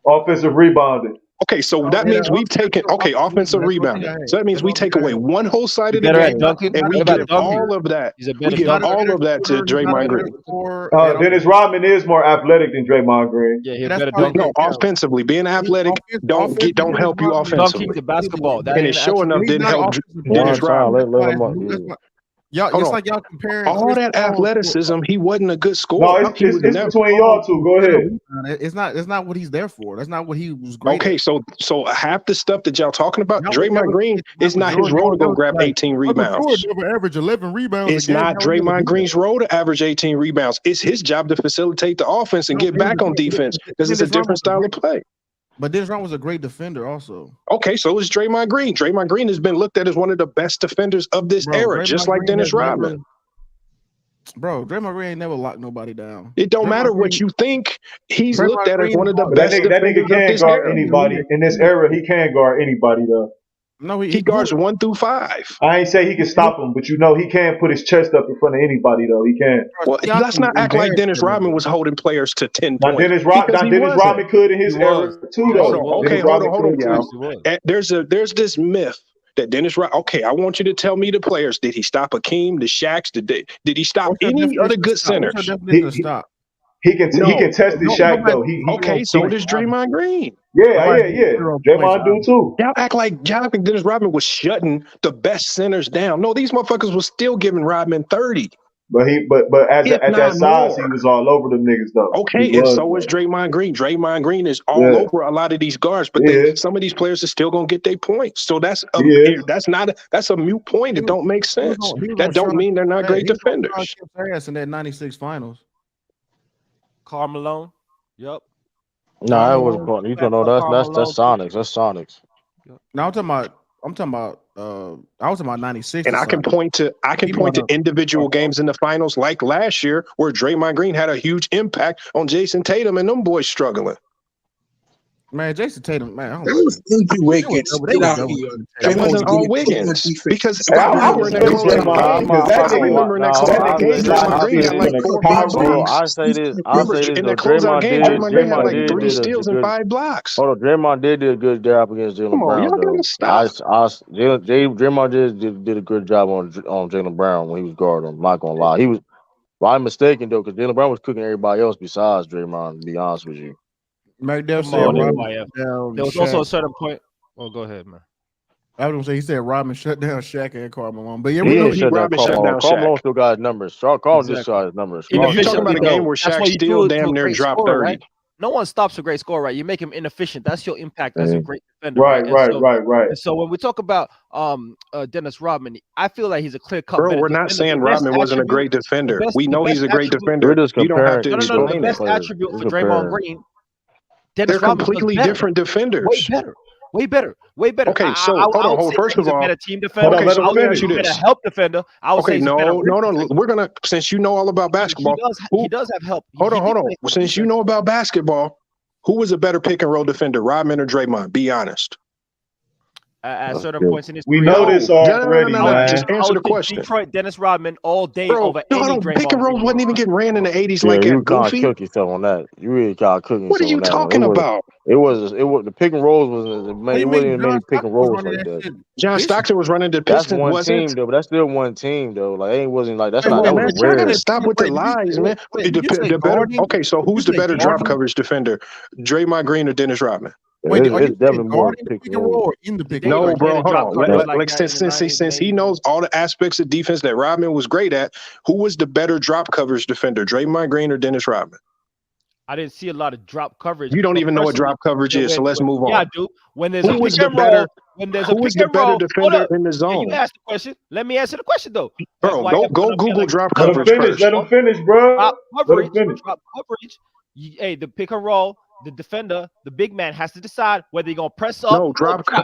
Offensive rebounding. Okay, so that means we've taken offensive rebounding. So that means we take away one whole side of the game, and we give all of that. We give all of that to Draymond Green. Dennis Rodman is more athletic than Draymond Green. Yeah, better dunk. No, offensively, being athletic don't help you offensively. Dunking the basketball, and it's showing up didn't help Dennis Rodman. Y'all, Hold it's on. like y'all comparing All Chris that Paul to athleticism, he wasn't a good No, scorer. He was it's never. between y'all two. Go ahead. It's not what he's there for. That's not what he was great Okay, at. so half the stuff that y'all talking about, That was Draymond Green is not his role to go grab 18 rebounds. Never average 11 rebounds. It's not Draymond Green's role to average 18 rebounds. It's his job to facilitate the offense and get back on defense because it's a different style of play. But Dennis Rodman was a great defender also. Okay, so is Draymond Green. Draymond Green has been looked at as one of the best defenders of this era, just like Dennis Rodman. Draymond Green ain't never locked nobody down. It don't matter what you think. He's looked at as one of the best That defenders nigga of can this guard era. anybody in this era. He can guard anybody though. No, he guards 1 through 5. I ain't say he can stop him, but you know he can put his chest up in front of anybody though. He can. Well, let's not act like Dennis Rodman was holding players to 10 Now points. Dennis Because he wasn't. Rodman could in his era too though. Hold on, y'all. There's this myth that Dennis Rodman. Okay, I want you to tell me the players. Did he stop Akeem, the Shaqs? Did he stop any other good centers? He can test his Shaq though. Okay, so does Draymond Green. Yeah. Draymond do too. Y'all act like Dennis Rodman was shutting the best centers down. No, these motherfuckers was still giving Rodman 30. But at that size, he was all over them niggas though. Okay, and so is Draymond Green. Draymond Green is all over a lot of these guards, but some of these players are still gonna get their points. So that's a mute point. It don't make sense. That don't mean they're not great defenders. In that '96 finals. Karl Malone. Yep. No, that wasn't part. You don't know that's Sonics. That's Sonics. No, I'm talking about I was talking about '96. And I can point to individual games in the finals like last year where Draymond Green had a huge impact on Jason Tatum and them boys struggling. Man, Jason Tatum, man. That was Andrew Wiggins. That wasn't all Wiggins. Because I remember in that closing game, Draymond Green had like 4 or 5 blocks. I say this In the closeout game, Draymond Green had like 3 steals and 5 blocks. Hold on, Draymond did a good job against Jaylen Brown. Y'all gotta stop. Draymond did a good job on Jaylen Brown when he was guarding him. I'm not gonna lie. He was I'm mistaken though, because Jaylen Brown was cooking everybody else besides Draymond, to be honest with you. McDuff said there was also a certain point. Oh, go ahead, man. I was gonna say he said Rodman shut down Shaq and Karl Malone, but yeah, he we know shut down Karl Malone. Karl Malone still got his numbers. Karl just got his numbers. You're talking about a game where Shaq still damn near dropped 30. Right? No one stops a great scorer, right? You make him inefficient. That's your impact as a great defender. Right. And so when we talk about Dennis Rodman, I feel like he's a clear cut. Bro, we're not saying Rodman wasn't a great defender. We know he's a great defender. You don't have to explain the best attribute for Draymond Green. They're completely different defenders. Way better. Okay, so hold on. First of all, better team defender. Okay, so let me ask you better this. help defender. I would say no. We're gonna, since you know all about basketball, he does have help. Hold on. Since you know about basketball, who was a better pick and roll defender, Rodman or Draymond? Be honest. At certain points in his career. We know this already, man. Just answer the question. Detroit, Dennis Rodman all day over any Draymond. Pick and roll wasn't even getting ran in the 80s like that. You can't cook yourself on that. You really can't cook yourself. What are you talking about? It was the pick and rolls wasn't. It wasn't even many pick and rolls like that. John Stockton was running the Pistons. That's one team though, but that's still one team though. Like it wasn't like that's Come not. on, That man. was Y'all rare. gotta stop with the lies, man. Okay, so who's the better drop coverage defender, Draymond Green or Dennis Rodman? It's definitely more pick and roll. No, bro, hold on. Since he knows all the aspects of defense that Rodman was great at, who was the better drop coverage defender, Draymond Green or Dennis Rodman? I didn't see a lot of drop coverage. You don't even know what drop coverage is, so let's move on. Yeah, I do. When there's who a was pick the and better? roll, when there's Who a was pick the and better roll, defender in the zone? You asked the question. Let me answer the question though. Bro, go Google drop Let coverage him finish. first. Let him finish, bro. Drop Let him finish. coverage. Hey, the pick and roll, the defender, the big man has to decide whether you're gonna press up.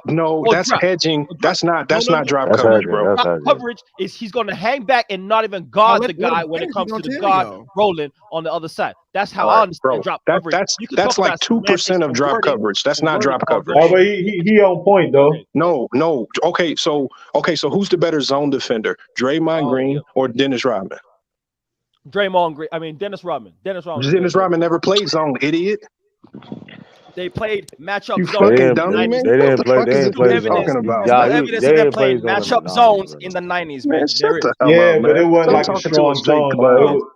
No, that's hedging. That's not drop coverage, bro. Drop coverage is he's gonna hang back and not even guard the guy when it comes to the guard rolling on the other side. That's how I understand drop coverage. That's like 2% of drop coverage. That's not drop coverage. Oh, but he on point though. No. Okay, so who's the better zone defender, Draymond Green or Dennis Rodman? Draymond Green. I mean Dennis Rodman. Dennis Rodman never played zone, idiot. They played matchup you zones. Fucking dummy, man. They didn't play. They didn't play talking about. No evidence that they played matchup zones in the 90s, man. Shut the hell Yeah, up, but it wasn't like a strong zone. But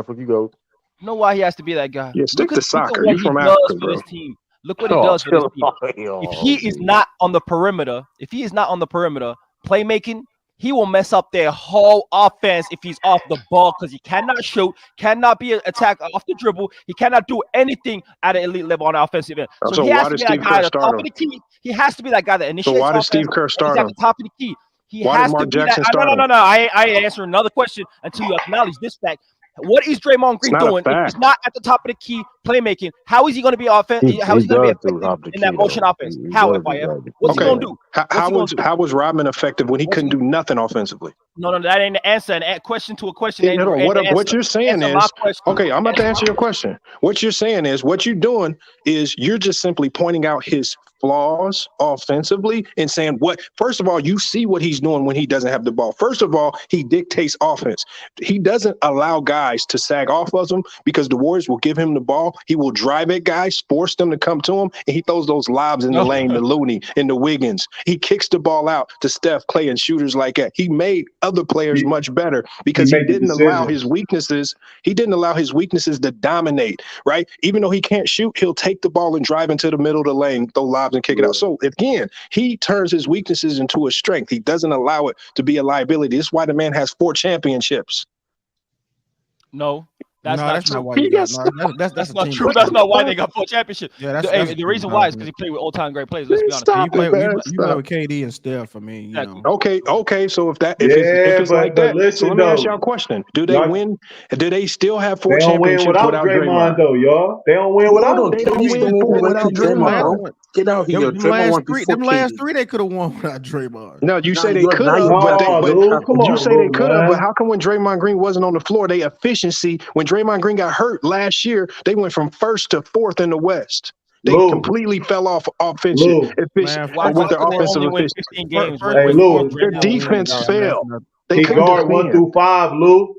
Africa. You go. You know why he has to be that guy? Yeah, stick to Look at soccer. what You he from does Africa, for bro. this team. Look what he Oh, does for this chill team. out. If he is not on the perimeter, playmaking, he will mess up their whole offense if he's off the ball because he cannot shoot, cannot be an attack off the dribble. He cannot do anything at an elite level on the offensive end. So So he why has to did be that Steve guy Kerr at the top start of him? the key. He has to be that guy that So initiates why did offense. Steve Kerr And he's start at the him? top of the key. He Why did has to Mark be that. Jackson No, start no, him? no, no. I ain't answering another question until you acknowledge this fact. What is Draymond It's Green not a doing if he's fact. not at the top of the key playmaking? How is he going to be offense? How He is he going to be does do effective top the in that key motion though. offense? He How, does do FIF? top the What's he key Okay. going to though. do? What's he going to do? How was Rodman effective when he What's he couldn't going to do nothing offensively? No, that ain't the answer. And question to a question ain't, Hold on. ain't the What answer. you're saying Answer my is, question. okay, I'm about to Answer my answer your question. question. What you're saying is, what you're doing is you're just simply pointing out his flaws offensively and saying what, first of all, you see what he's doing when he doesn't have the ball. First of all, he dictates offense. He doesn't allow guys to sag off of him because the Warriors will give him the ball. He will drive at guys, force them to come to him, and he throws those lobs in the lane to Looney and to Wiggins. He kicks the ball out to Steph, Clay, and shooters like that. He made other players much better because he didn't allow his weaknesses. He didn't allow his weaknesses to dominate, right? Even though he can't shoot, he'll take the ball and drive into the middle of the lane, throw lobs and kick it out. So again, he turns his weaknesses into a strength. He doesn't allow it to be a liability. This is why the man has 4 championships. No, that's not true. why you got. No, that's not team true. That's not why they got 4 championships. Yeah, the reason why is because he played with all-time great players. Let's be honest. You play with KD and Steph. I mean, you know. Okay. So if it's like that, so let me ask y'all a question: do they win? Do they still have 4 They don't win championships without Draymond, though, y'all. They don't win without him. They don't win 4 without Draymond. Get out here. Them last three, they could have won without Draymond. No, you say they could have, you say they could have, but how come when Draymond Green wasn't on the floor, they efficiency, when Draymond Green got hurt last year, they went from 1st to 4th in the West. They completely fell off offensive with their offensive efficiency. Their defense failed. He guard 1 through 5, Lou.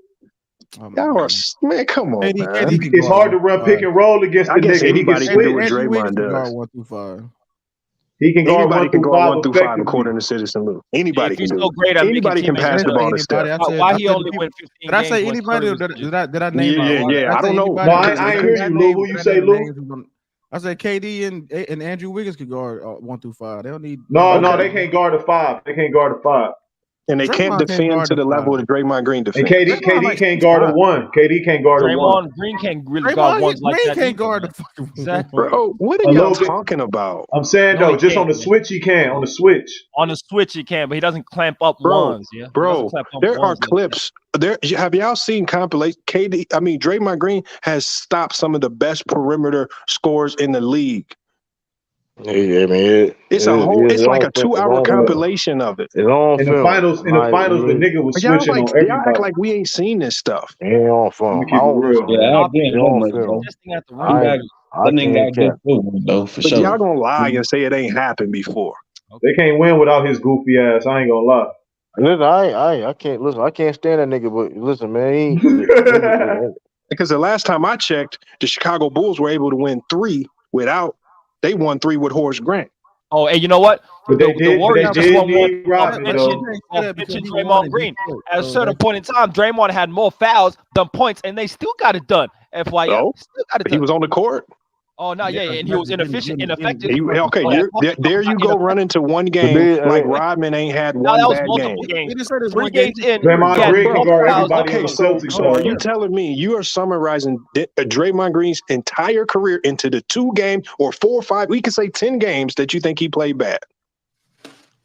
Man, come on, man. It's hard to run pick and roll against the nigga. Anybody can do what Draymond does. 1 through 5. He can guard Anybody 1 can through guard 5 1 through 5 according to Citizen Lou. Anybody can do it. Anybody can pass the ball to Steph. Why he only went 15 Did I say anybody? Or did I name? Yeah. I don't know. No, I ain't hear you, Lou. Who you say, Lou? I said KD and Andrew Wiggins could guard 1 through 5. They don't need. No, they can't guard a 5. They can't guard a 5. And they can't defend to the level of Draymond Green defense. And KD can't guard a 1. KD can't guard a 1. Draymond Green can't really guard ones like that. Can't guard the fucking exactly. Bro, what are y'all talking about? I'm saying though, just on the switch he can. On the switch. On the switch he can, but he doesn't clamp up ones. Yeah, bro. There are clips. There have y'all seen compilation? Draymond Green has stopped some of the best perimeter scorers in the league. Yeah, man. It's like a 2-hour compilation of it. It's on in the finals, the nigga was switching on everybody. Y'all act like we ain't seen this stuff. It ain't on film. But y'all gonna lie and say it ain't happened before. They can't win without his goofy ass. I ain't gonna lie. Listen, I can't listen. I can't stand that nigga. But listen, man, because the last time I checked, the Chicago Bulls were able to win 3 without. They won 3 with Horace Grant. Oh, and you know what? The Warriors just won mentioning Draymond Green. At a certain point in time, Draymond had more fouls than points, and they still got it done. FYI, still got it done. He was on the court. Oh no, yeah, and he was inefficient, ineffective. There you go, run into one game like Rodman ain't had one bad game. Games. 3 games in. Draymond Green can guard everybody on the Celtics. So are you telling me you are summarizing Draymond Green's entire career into the 2 games or 4 or 5? We could say 10 games that you think he played bad.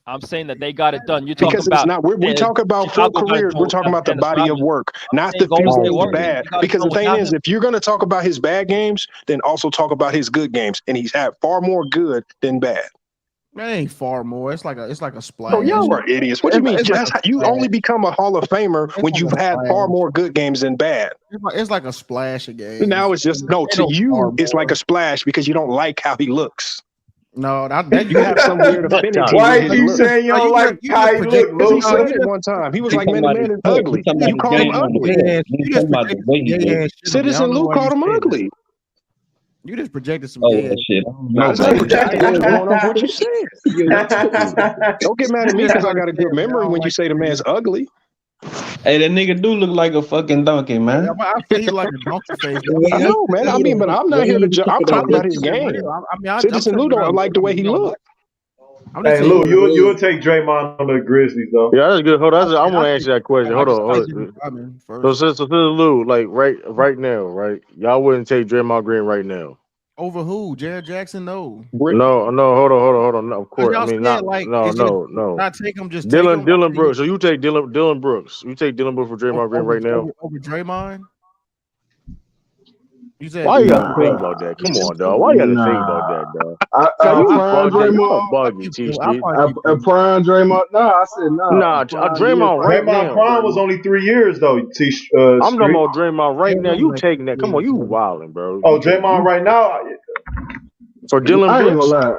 I'm saying that they got it done. You're talking because about it's not. We talk about full careers. We're talking about the body of work, not the things that was bad. Because the thing is, if you're going to talk about his bad games, then also talk about his good games, and he's had far more good than bad. That ain't far more. It's like a splash. Oh, y'all are idiots. What do you mean? You only become a Hall of Famer when you've had far more good games than bad. It's like a splash of games. Now it's just to you. It's like a splash because you don't like how he looks. No, you have some weird affinity. Why are you saying you don't like how he look? Because he said it one time. He was like, man, the man is ugly. You call him ugly. Citizen Lou called him ugly. You just projected some shit. What you said. Don't get mad at me because I got a good memory when you say the man's ugly. Hey, that nigga do look like a fucking donkey, man. I feel like a donkey face. I know, man. I mean, but I'm not here to I'm talking about his game. Citizen Lou don't like the way he look. Hey, Lou, you'll take Draymond on the Grizzlies, though. Yeah, that's good. Hold on, I want to answer that question. Hold on. So Lou, like right now, right? Y'all wouldn't take Draymond Green right now. Over who? Jared Jackson? No. No. Hold on. No, of course. I mean, no. Not take him. Just Dylan Brooks. So you take Dylan Brooks. You take Dylan Brooks for Draymond Green right now. Over Draymond. You said why you gotta think about that? Come on, dog. Why you gotta think about that, dog? Prime Draymond. No, I said no. Nah, Draymond right now. Prime was only 3 years though. I'm talking about Draymond right now. You taking that? Come on, you wilding, bro. Oh, Draymond right now. For Dylan I ain't Brooks. gonna lie.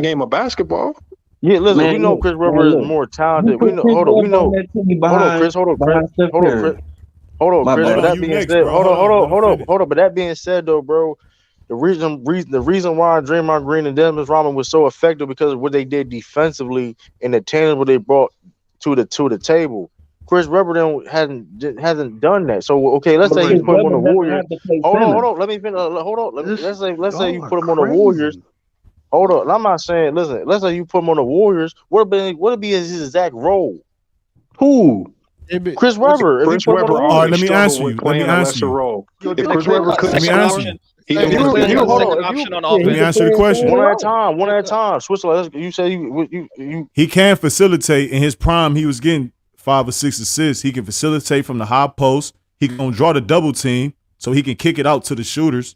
game of basketball. Yeah, listen, we Man, know look, Chris man, Webber is look. more You talented. We put know. Chris Hold on. We Webber on know. that team Hold on, Chris. behind Steph Hold on, Curry. Chris. Hold on, My Chris. bad. But Hold on, that you being next, said, bro. Hold on, let him finish. hold on. But that being said, though, bro, the reason why Draymond Green and Dennis Rodman was so effective because of what they did defensively and the tangible they brought to the table. Chris Webber hasn't done that. So okay, let's say you Chris put him on Webber the doesn't Warriors. have to play Hold center. on. Let me finish. Hold on. Let's say you Y'all are put him on the Warriors. crazy. Hold on. I'm not saying. Listen. Let's say you put him on the Warriors. What would be his exact role? Who? Chris Webber. If you Chris put him on the Webber All right, always let Warriors. me struggled answer with you. Let me playing a answer lesser you. role. You'll If get a Chris clear Webber cut couldn't Let me second answer score, you. option. he If didn't get you to play if in you that hold role. on. Second If you option on Yeah, Let he me offense. can answer play the in question. any one at a role. time. One at a time. Switch. You say you. He can facilitate. In his prime, he was getting 5 or 6 assists. He can facilitate from the high post. He gonna draw the double team so he can kick it out to the shooters.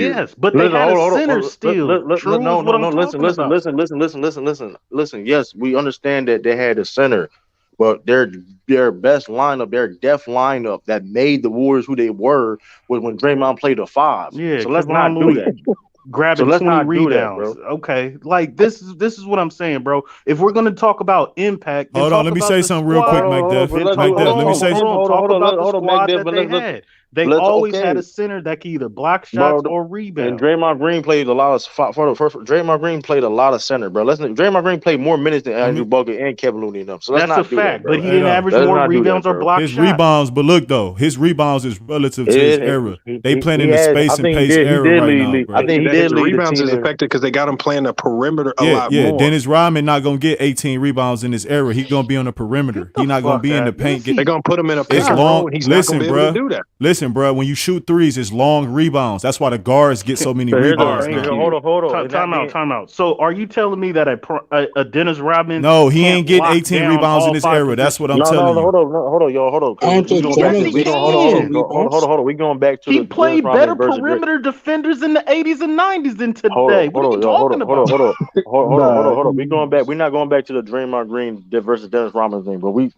you. Yes, but they had a center still. True is No, what I'm listen, talking about. listen. Yes, we understand that they had a center, but their best lineup, their depth lineup that made the Warriors who they were was when Draymond played a five. Yeah, So let's Kevon not do Looney that. So grabbing let's 20 not do that, rebounds. bro. Okay, like this is what I'm saying, bro. If we're gonna talk about impact, then Hold on, talk let me about say the something real quick, squad. Mike Def. Then Mike hold Def, let me on, say hold on. Talk about the Hold on, Mac squad Def, that but they let's had. They always had a center that could either block shots or And rebound. Draymond Green played a lot of Draymond Green played a lot of center, bro. Draymond Green played more minutes than Andrew Bogut and Kevin Looney and them. So let's That's a not do that, fact, bro. but he didn't average more rebounds or block his shots. rebounds, but look though, his rebounds is relative to his era. They playing in the space and pace era right now, bro. I think he did His lead the rebounds team is affected because they got him playing the perimeter a lot Yeah. more. Dennis Rodman not gonna get 18 rebounds in this era. He gonna be on the perimeter. He not gonna be in the paint. They're gonna put him in a pick It's and long. roll, and he's not Listen, gonna be able to do that. Listen, bro. When you shoot threes, it's long rebounds. That's why the guards get so many rebounds now. Hold on. Time out. So are you telling me that a Dennis Rodman? No, he ain't getting lock 18 down rebounds in all this five era. That's what I'm positions? telling you. Hold on, y'all. Hold on. I don't think Dennis Hold on. We going back to He the played Dennis better Rodman versus perimeter defenders in the 80s and 90s than today. Hold on, What are you talking about? Hold on. We're not going back to the Draymond Green versus Dennis Rodman thing, but we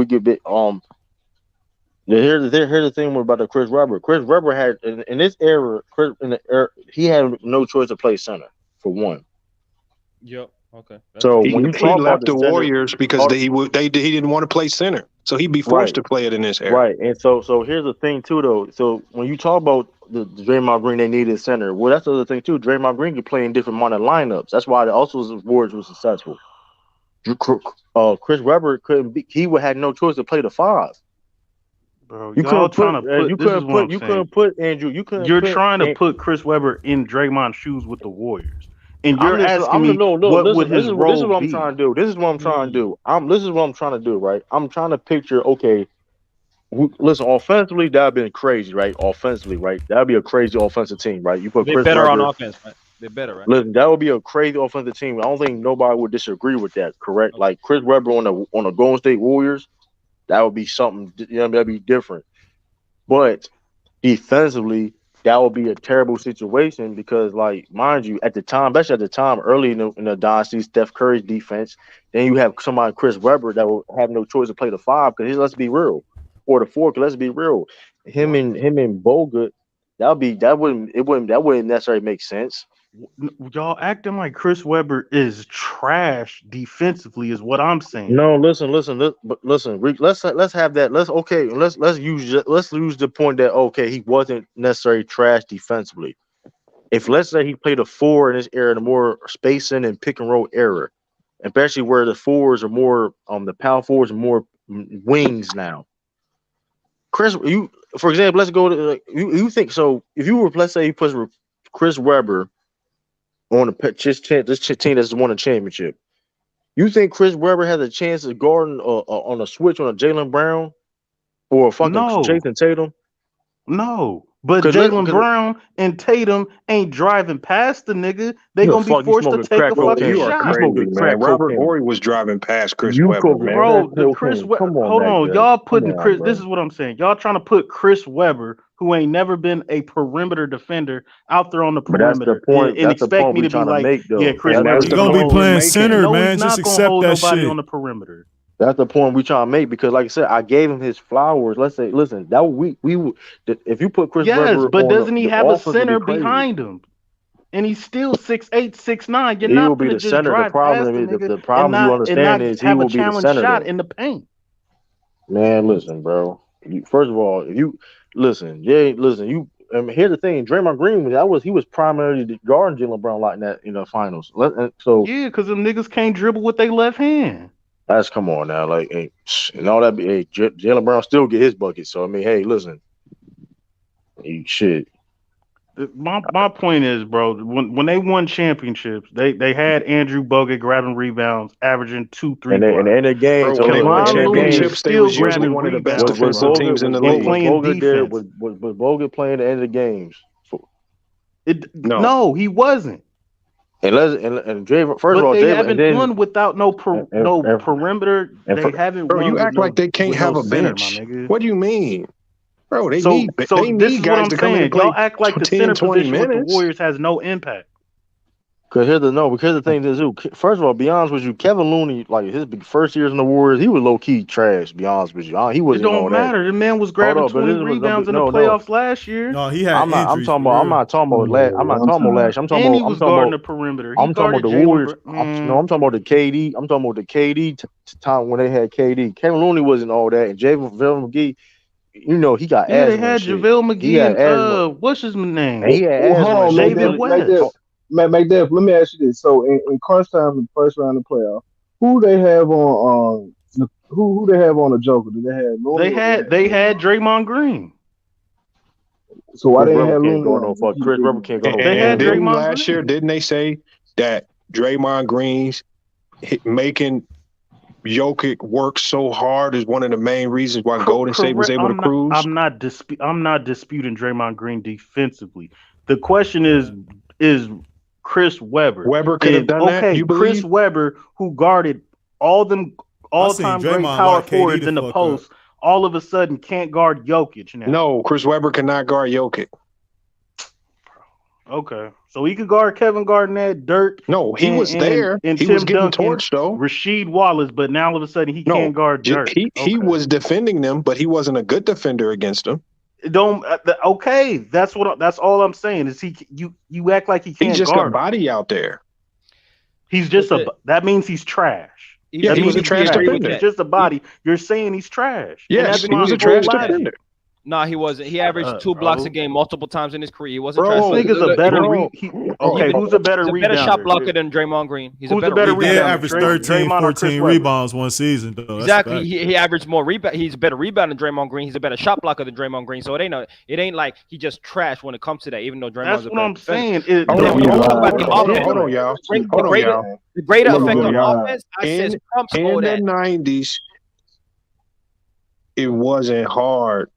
get bit. Here's the thing about the Chris Webber. Chris Webber had in this era, he had no choice to play center for one. Yep. Okay. So He when you talk about left the the center, Warriors because he didn't want to play center, so he'd be forced to play it in this era. Right, and so here's the thing too, though. So when you talk about the Draymond Green, they needed center. Well, that's the other thing too. Draymond Green could play in different amount of lineups. That's why the Warriors were successful. Chris Webber couldn't be. He would had no choice to play the five. Bro, You y'all couldn't trying put. to put. You This is couldn't what put. I'm You saying. couldn't put Andrew. You couldn't. You're put, trying to put Chris Webber in Draymond's shoes with the Warriors, and you're Listen, asking me what would his this role is what I'm be? trying to do. This is what I'm trying to do. This is what I'm trying to do. Right. I'm trying to picture. Okay. Listen, offensively, that'd been crazy, right? Offensively, right? That'd be a crazy offensive team, right? You put They're Chris better on Webber. offense, right? They're better, right? Listen, that would be a crazy offensive team. I don't think nobody would disagree with that. Correct? Like Chris Webber on the Golden State Warriors, that would be something. That'd be different. But defensively, that would be a terrible situation because, like, mind you, at the time, especially at the time, early in the dynasty, Steph Curry's defense, then you have somebody, Chris Webber, that will have no choice to play the five because let's be real, or the four. Because let's be real, him and Bogut, that wouldn't necessarily make sense. Y'all acting like Chris Webber is trash defensively is what I'm saying. No, listen. Let's have that. Let's use the point that he wasn't necessarily trash defensively. If let's say he played a four in this era, the more spacing and pick and roll era, especially where the fours are more the power fours are more wings now. Chris, for example, let's go to you think so. If you were, let's say you put Chris Webber on this team that's won a championship. You think Chris Webber has a chance of guarding on a switch on a Jaylen Brown or a fucking Jason Tatum? No, but Jaylen Brown and Tatum ain't driving past the nigga. They gonna be forced to take a fucking shot. Robert Horry was driving past Chris Webber, man. Bro, the Chris Webber. Hold on, y'all putting Chris. This is what I'm saying. Y'all trying to put Chris Webber, who ain't never been a perimeter defender, out there on the perimeter, and expect me to be like, yeah, Chris Webber. You're gonna be playing center, no, man. He's Just not gonna accept hold that nobody shit. on the perimeter. That's the point we trying to make because, like I said, I gave him his flowers. Let's say, listen, that we if you put Chris Webber, but doesn't he have a offense would be center crazy. behind him? And he's still 6'8", 6'9". You're He not will be gonna the just center. The drive problem past the is nigga the problem you understand is he have will a be the challenge center. shot Though. in the paint. Man, listen, bro. First of all, if you listen, you. Here's the thing: Draymond Green he was primarily guarding Jaylen Brown like that in the finals. So yeah, because them niggas can't dribble with their left hand. That's come on now, like, hey, and all that. Hey, Jaylen Brown still get his bucket. So I mean, hey, listen, shit. My point is, bro, when they won championships, they had Andrew Bogut grabbing rebounds, averaging 2-3 and in the games, when they won championships, they was usually grabbing one of the best rebounds, defensive teams in the league. Playing defense. Was Bogut playing the end of the games? No, he wasn't. And Jay, first of all, they Jay, haven't won without no perimeter. They haven't bro, won. you act like they can't have a center, bench. my nigga. What do you mean? Bro, they So need this guys to come in and play Y'all act like the 10, center 20 position with the minutes. Warriors has no impact. Because the thing is, first of all, be honest with you, Kevin Looney, like his first years in the Warriors, he was low key trash. Be honest with you, he wasn't. It don't matter. The man was grabbing 20 rebounds in the playoffs last year. No, he had I'm injuries. talking about last. I'm not talking about last. I'm talking and about. he was guarding the perimeter. I'm talking about the Warriors. I'm talking about the KD. I'm talking about the KD time when they had KD. Kevin Looney wasn't all that, and Javon McGee. you know, he got Yeah, they asthma and had shit. JaVale He McGee had and asthma, what's his name? and he had Hold asthma and on, shit. David McDuff. West. McDuff, let me ask you this. So in crunch time, in the first round of the playoff, who they have on who they have on the Joker? Did they have Looney or They had Draymond Green. So why Chris they ain't Webber have can't Looney go no on if fuck. he the Chris big Webber man? can't go no They fucking had And didn't where. Draymond last year, Green. didn't they say that Draymond Green's making Jokic work so hard is one of the main reasons why Golden State was Correct. able to cruise? I'm not disputing Draymond Green defensively. The question is Chris Webber. Weber could have done that, you Chris believe? Webber, who guarded all them I seen all-time great Draymond power lock KD forwards the in the fuck up. post, all of a sudden can't guard Jokic now. No, Chris Webber cannot guard Jokic. Okay. So he could guard Kevin Garnett, Dirk. No, he was there. And He Tim was getting Duncan, torched though. Rasheed Wallace, but now all of a sudden he No, can't guard Dirk. he was defending them, but he wasn't a good defender against them. Okay, that's all I'm saying is you act like he can't He's just guard a body out there. He's just that means he's trash. Yeah, he was a trash defender. He's just a body. You're saying he's trash. Yes, he was a trash defender. Nah, he wasn't. He averaged 2 blocks a game multiple times in his career. He wasn't Bro, trash. this nigga's a better who's a better He's a rebounder? better shot blocker than Draymond Green. He's Who's a better He did rebounder. average 13, 14 rebounds one season, though. That's Exactly. a fact. He averaged more rebound. He's a better rebounder than Draymond Green. He's a better shot blocker than Draymond Green. So it ain't like he just trash when it comes to that. Even though Draymond's That's what I'm saying. Hold on, y'all. The greater effect on offense, I says Trump's in all the that. 90s, it wasn't hard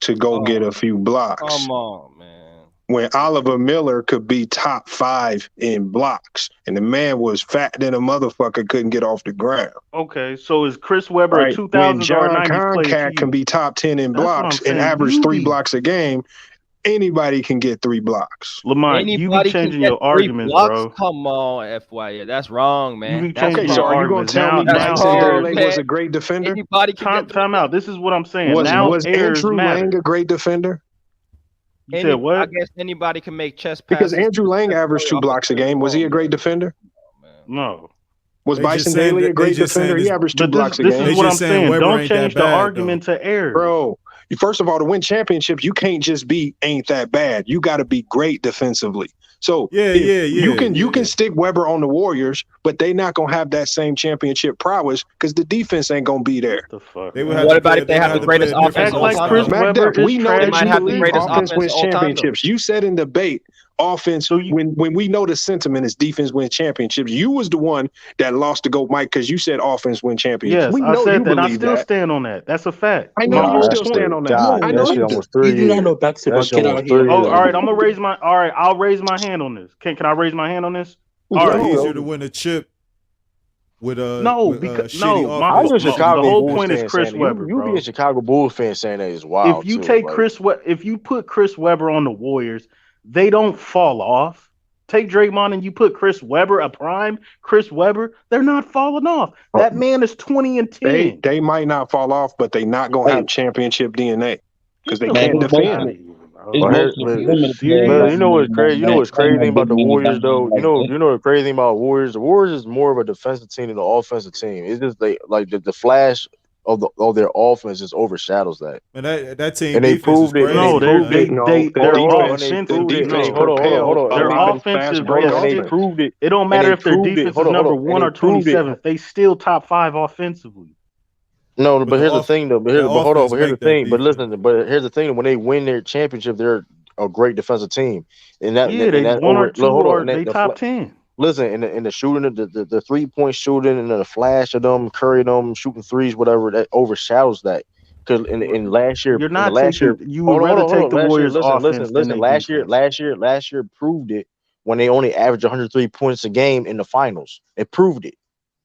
to go get a few blocks. Come on, man. When Oliver Miller could be top 5 in blocks, and the man was fat than a motherfucker, couldn't get off the ground. Okay, so is Chris Webber a 2000s When or John 90s player? Concat can be top 10 in That's what I'm blocks and saying. average You 3 be- blocks a game, anybody can get 3 blocks. Lamont, you be Anybody can changing get your 3 arguments, blocks? bro. Come on, FYI. That's wrong, man. You be That's changing Okay, so your are you going arguments. to tell me Now Andrew airs- Lang was a great defender? Anybody can Time out. This is what I'm saying. Was airs Andrew matter. Lang a great defender? You said what? I guess anybody can make chest passes. Because Andrew Lang averaged 2 blocks a game. Was he a great defender? No. Was They Bison just saying Daly that- a great they just saying defender? He this- averaged 2 But blocks a this game. is what I'm just saying saying. Webber Don't ain't that change the bad, argument to errors. Bro, first of all, to win championships, you can't just be ain't that bad. You got to be great defensively. So you can stick Weber on the Warriors, but they not gonna have that same championship prowess because the defense ain't gonna be there. What about if they have the greatest offense all time? We know They that might you have the believe greatest offense wins all time, though. championships. You said in debate, offense when we know the sentiment is defense wins championships. You was the one that lost to go Mike because you said offense win championships. Yes, we I know said you that. I believe still that. stand on that. That's a fact. I know My you whole still point- stand on that. God, I that know shit you almost do. 3 You do not years. know basketball. That shit Get out almost of here. 3 Oh, years. all right. I'm gonna raise my. All right, I'll raise my hand on this. Can I raise my hand on this? It's All right. easier to win a chip with a No, with, because shitty my I offense. was a the Chicago whole Bulls point is fan Chris saying Webber, you be bro. a Chicago Bulls fan saying that is wild. If you too, take like, if you put Chris Webber on the Warriors, they don't fall off. Take Draymond and you put Chris Webber, a prime Chris Webber, they're not falling off. That man is 20 and 10. They might not fall off, but they not gonna have championship DNA because they Man, can't it's defend. you know what's crazy? You know what's crazy thing about the Warriors, though. You know the crazy thing about Warriors. The Warriors is more of a defensive team than the offensive team. It's just they like the flash of their offense just overshadows that. And that team And they defense is proved it. crazy. No, man. their offensive. Hold on. Their offensive. And they proved it. It don't And matter they if their proved it. defense Hold is on, hold number on. 1 or And they proved it. 27th. They still top 5 offensively. No, but the here's the off- thing, though. But the hold on. offense But here's the make that thing. But listen. But here's the thing. When they win their championship, they're a great defensive team. And that, Yeah, they and that one or over, two hold on, or and they the top 10. Listen, in the shooting, the 3-point shooting, and the flash of them, Curry them shooting threes, whatever, that overshadows that. Because in last year, You're in not the last taking. year, You would rather take the last Warriors year, offense than they Last defense. year proved it when they only averaged 103 points a game in the finals. It proved it.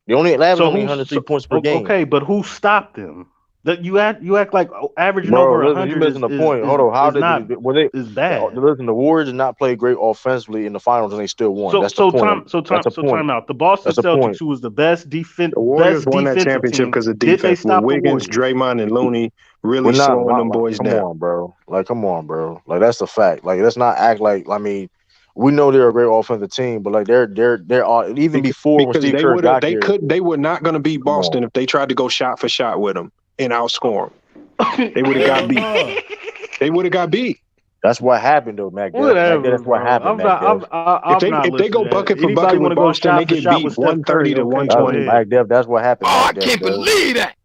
They only averaged only 103 points per game. Okay, but who stopped them? That you act like averaging Bro, over listen, 100 you missing the point. Hold on, how did is bad. Listen, the Warriors did not play great offensively in the finals, and they still won. That's the point. Time out. The Boston That's the Celtics, point. who was the best defense, The Warriors best won that defensive championship team, because of did they defense. stop With the Wiggins, Warriors? Draymond, and Looney really We're not slowing them boys come down. on, bro. Like, come on, bro. Like, that's the fact. Like, let's not act like. I mean, we know they're a great offensive team, but like they're all even before when Because Steve they Kerr would got they there. could they were not going to beat Come on. Boston if they tried to go shot for shot with them and outscore them. They would have got beat. They would have got beat. That's what happened though, Mac. Whatever, That's what bro. happened, Mac. If they go bucket for Anybody bucket want to with go Boston, they shot for get shot beat with Steph 130 Curry? to Okay, 120. go ahead. That's what happened. Oh, I can't believe that.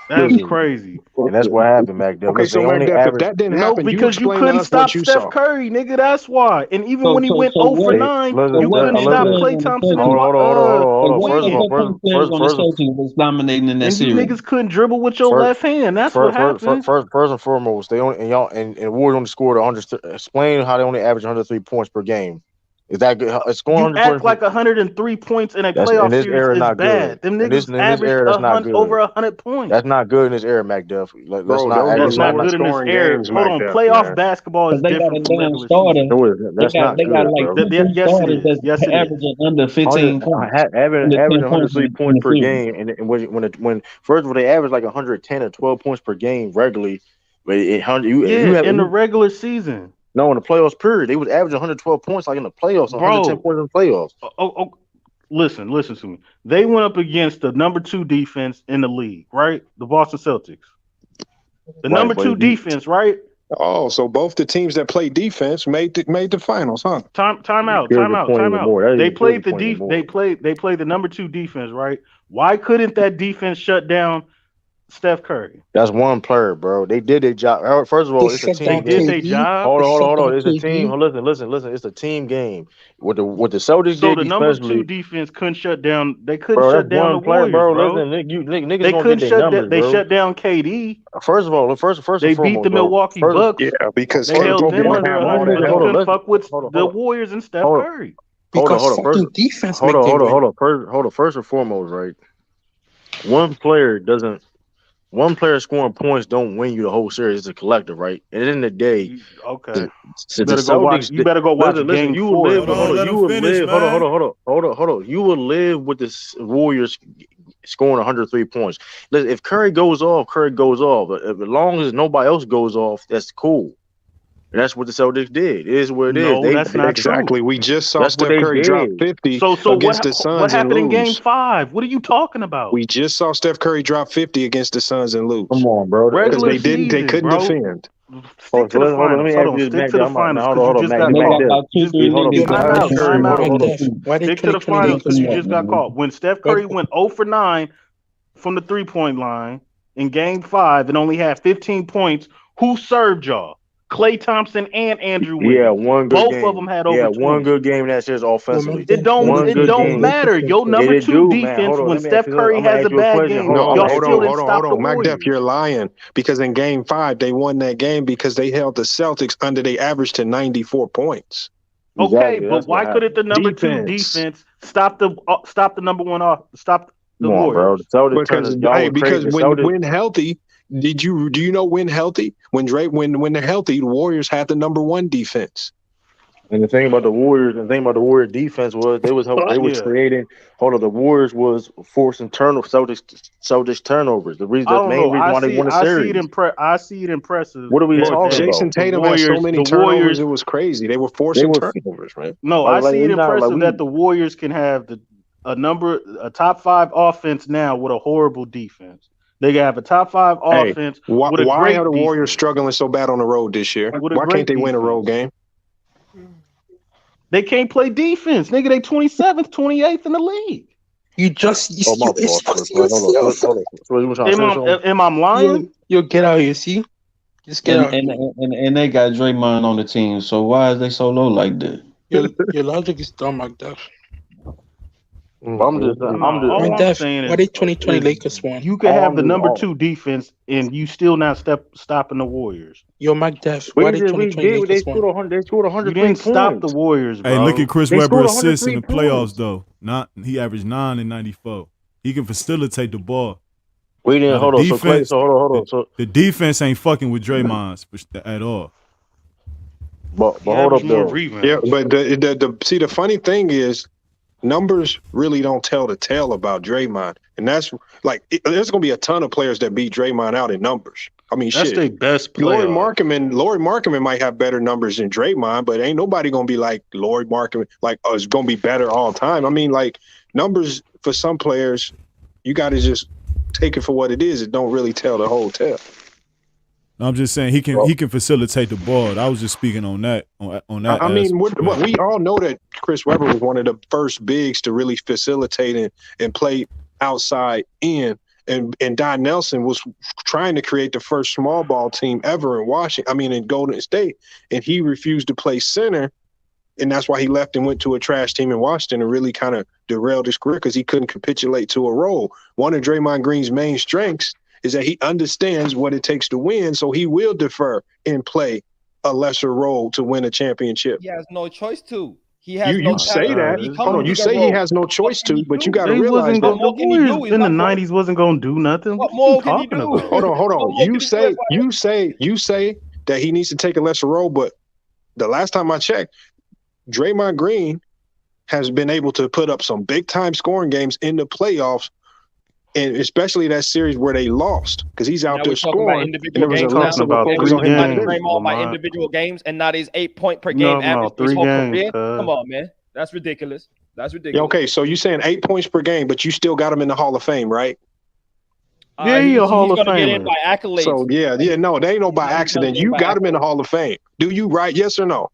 That's Listen, crazy. and that's what happened, Mac. Okay, Listen, so they Mac only Def, if average. that didn't No, happen, you because you explain to couldn't us what stop you Steph saw. Curry, nigga. That's why. And even So when he went so 0 for what? 9, So you what couldn't big stop players Klay on the Thompson Celtics? Hold on. What First of all, other players on the Celtics was dominating in that and you series? niggas couldn't dribble with your first, left hand. That's what happened. first and foremost, they only and y'all and Warriors only scored 100. Explain how they only average 103 points per game. Is that good? Scoring You 100 act points. like 103 points in a That's in playoff this series era is not bad. good. Them In this niggas averaged era, that's not good. over 100 points. That's not good in this era, Mac Duff. Let's Bro, not those act. were That's Let's not. not lower good in this scoring era. games, Hold Mac on, Def, playoff man. basketball is Because they got different a from damn regular starter. season. No, that's not They got good, like bro. two Yes, it starters is. that's Yes, it is. averaging under 15 points, under 10 Averaging points 103 in points the per series. game, and when first of all they average like 110 or 12 points per game regularly, but Yeah, you have in the regular season, no in the playoffs period they was averaging 112 points like in the playoffs, 110 bro. points in the playoffs. Listen to me. They went up against the number 2 defense in the league, right? The Boston Celtics. The Right, number 2 defense, right? Oh, so both the teams that play defense made the finals, huh? Time out. Here's the point even more. They played the even more. They played the number 2 defense, right? Why couldn't that defense shut down Steph Curry? That's one player, bro. They did their job. First of all, it's a team They game. did their job. Hold on. It's a team. Listen. It's a team game. What the Celtics So did the number 2 defensively, defense couldn't shut down. They couldn't bro. shut That's down the one player, Warriors, bro. bro. Listen, niggas They gonna couldn't get their shut down. numbers, They bro. shut down KD. First They and beat the foremost, bro. Milwaukee Bucks. Yeah, because They held KD them didn't under have all 100, that but they help. couldn't fuck with the Warriors and Steph Curry. Hold on. Fucking defense make them win. First and foremost, right? One player scoring points don't win you the whole series. It's a collective, right? And at the end of the day, Okay. You better go watch listen. Game You 4. will live. Hold on, let him finish, man. Hold on. You will live with the Warriors scoring 103 points. Listen, if Curry goes off, Curry goes off. But as long as nobody else goes off, that's cool. And that's what the Celtics did. It is what it is. No, that's not Exactly. true. We just saw That's what Steph they Curry drop did. 50 So against the what Suns and happened in Game lose. 5? What are you talking about? We just saw Steph Curry drop 50 against the Suns and lose. Come on, bro. Because Regular they season, couldn't bro. defend. Stick to the finals. Hold on, stick to the finals because you just got And they got caught. about two, three niggas that Time out. can Time shoot out. from the Def, two. why they Stick to the 2020 finals because you Lakers just got caught. When Steph Curry went 0 for 9 from the 3-point line in Game 5 and only had 15 points, who served y'all? Klay Thompson and Andrew Wiggins. Yeah, one good Both game. of them had over 20. One good game in that series offensively. It don't matter. Your number It 2 do, man. defense Hold on, when let me ask Steph you Curry something. I'm has a gonna ask you a bad question. game, Hold on, y'all hold still on, didn't stop the Mac Def, Warriors. you're lying. Because in Game 5, they won that game because they held the Celtics under they average to 94 points. Okay, but why couldn't the number 2 defense stop the number 1 off? Stop the Come on, bro. Warriors. The Celtics Because when healthy, do you know when healthy? When they're healthy, the Warriors had the number 1 defense. And the thing about the Warriors, defense was they was creating. Hold on, the Warriors was forcing Celtics turnovers. The main reason why they won the series. I see it impressive. What are we talking about? Jason Tatum had so many turnovers, it was crazy. They were forcing turnovers, right? No, I see it impressive that the Warriors can have a top 5 offense now with a horrible defense. They can have a top 5 offense with a great why are the defense. Warriors struggling so bad on the road this year? Why can't they win a road game? They can't play defense. Nigga, they 27th, 28th in the league. Am I lying? Yo, get out here, see? Just get out. And they got Draymond on the team. So why is they so low like that? Your logic is dumb, like that. I'm just saying why they 2020 Lakers won? You can have the number 2 defense and you still not stopping the Warriors. Yo, Mike Def, why they 2020 Lakers won? They scored 100. You didn't stop the Warriors, bro. Hey, look at Chris They Webber scored assists in the 103 playoffs though. He averaged 9 in 94. He can facilitate the ball. We didn't hold on. Hold on. So the defense ain't fucking with Draymond at all. But hold up though. Yeah, but the funny thing is, numbers really don't tell the tale about Draymond, and that's like there's gonna be a ton of players that beat Draymond out in numbers. I mean, that's their best player. Lauri Markkanen might have better numbers than Draymond, but ain't nobody gonna be like Lauri Markkanen, like it's gonna be better all time. I mean, like numbers for some players, you got to just take it for what it is. It don't really tell the whole tale. I'm just saying he can facilitate the ball. I was just speaking on that on that. I mean, we all know that Chris Webber was one of the first bigs to really facilitate and play outside in. And Don Nelson was trying to create the first small ball team ever in Golden State, and he refused to play center, and that's why he left and went to a trash team in Washington and really kind of derailed his career because he couldn't capitulate to a role. One of Draymond Green's main strengths is that he understands what it takes to win, so he will defer and play a lesser role to win a championship. He has no choice to. He has You say that. Hold on, you say he has no choice to, but you got to They realize wasn't that. gonna, the Warriors in the '90s wasn't going to do nothing. What you talking about? Hold on. You say that he needs to take a lesser role, but the last time I checked, Draymond Green has been able to put up some big time scoring games in the playoffs, and especially that series where they lost because he's out there scoring. And there was a less of a focus on him. Draymond by individual games and not his 8 point per game average for his whole career. Come on, man. That's ridiculous. That's ridiculous. Yeah, okay, so you're saying 8 points per game, but you still got him in the Hall of Fame, right? Yeah, he's a Hall of Famer. Get in Famer. by accolades. So no, they ain't no by accident. You got him in the Hall of Fame. Do you, right? Yes or no?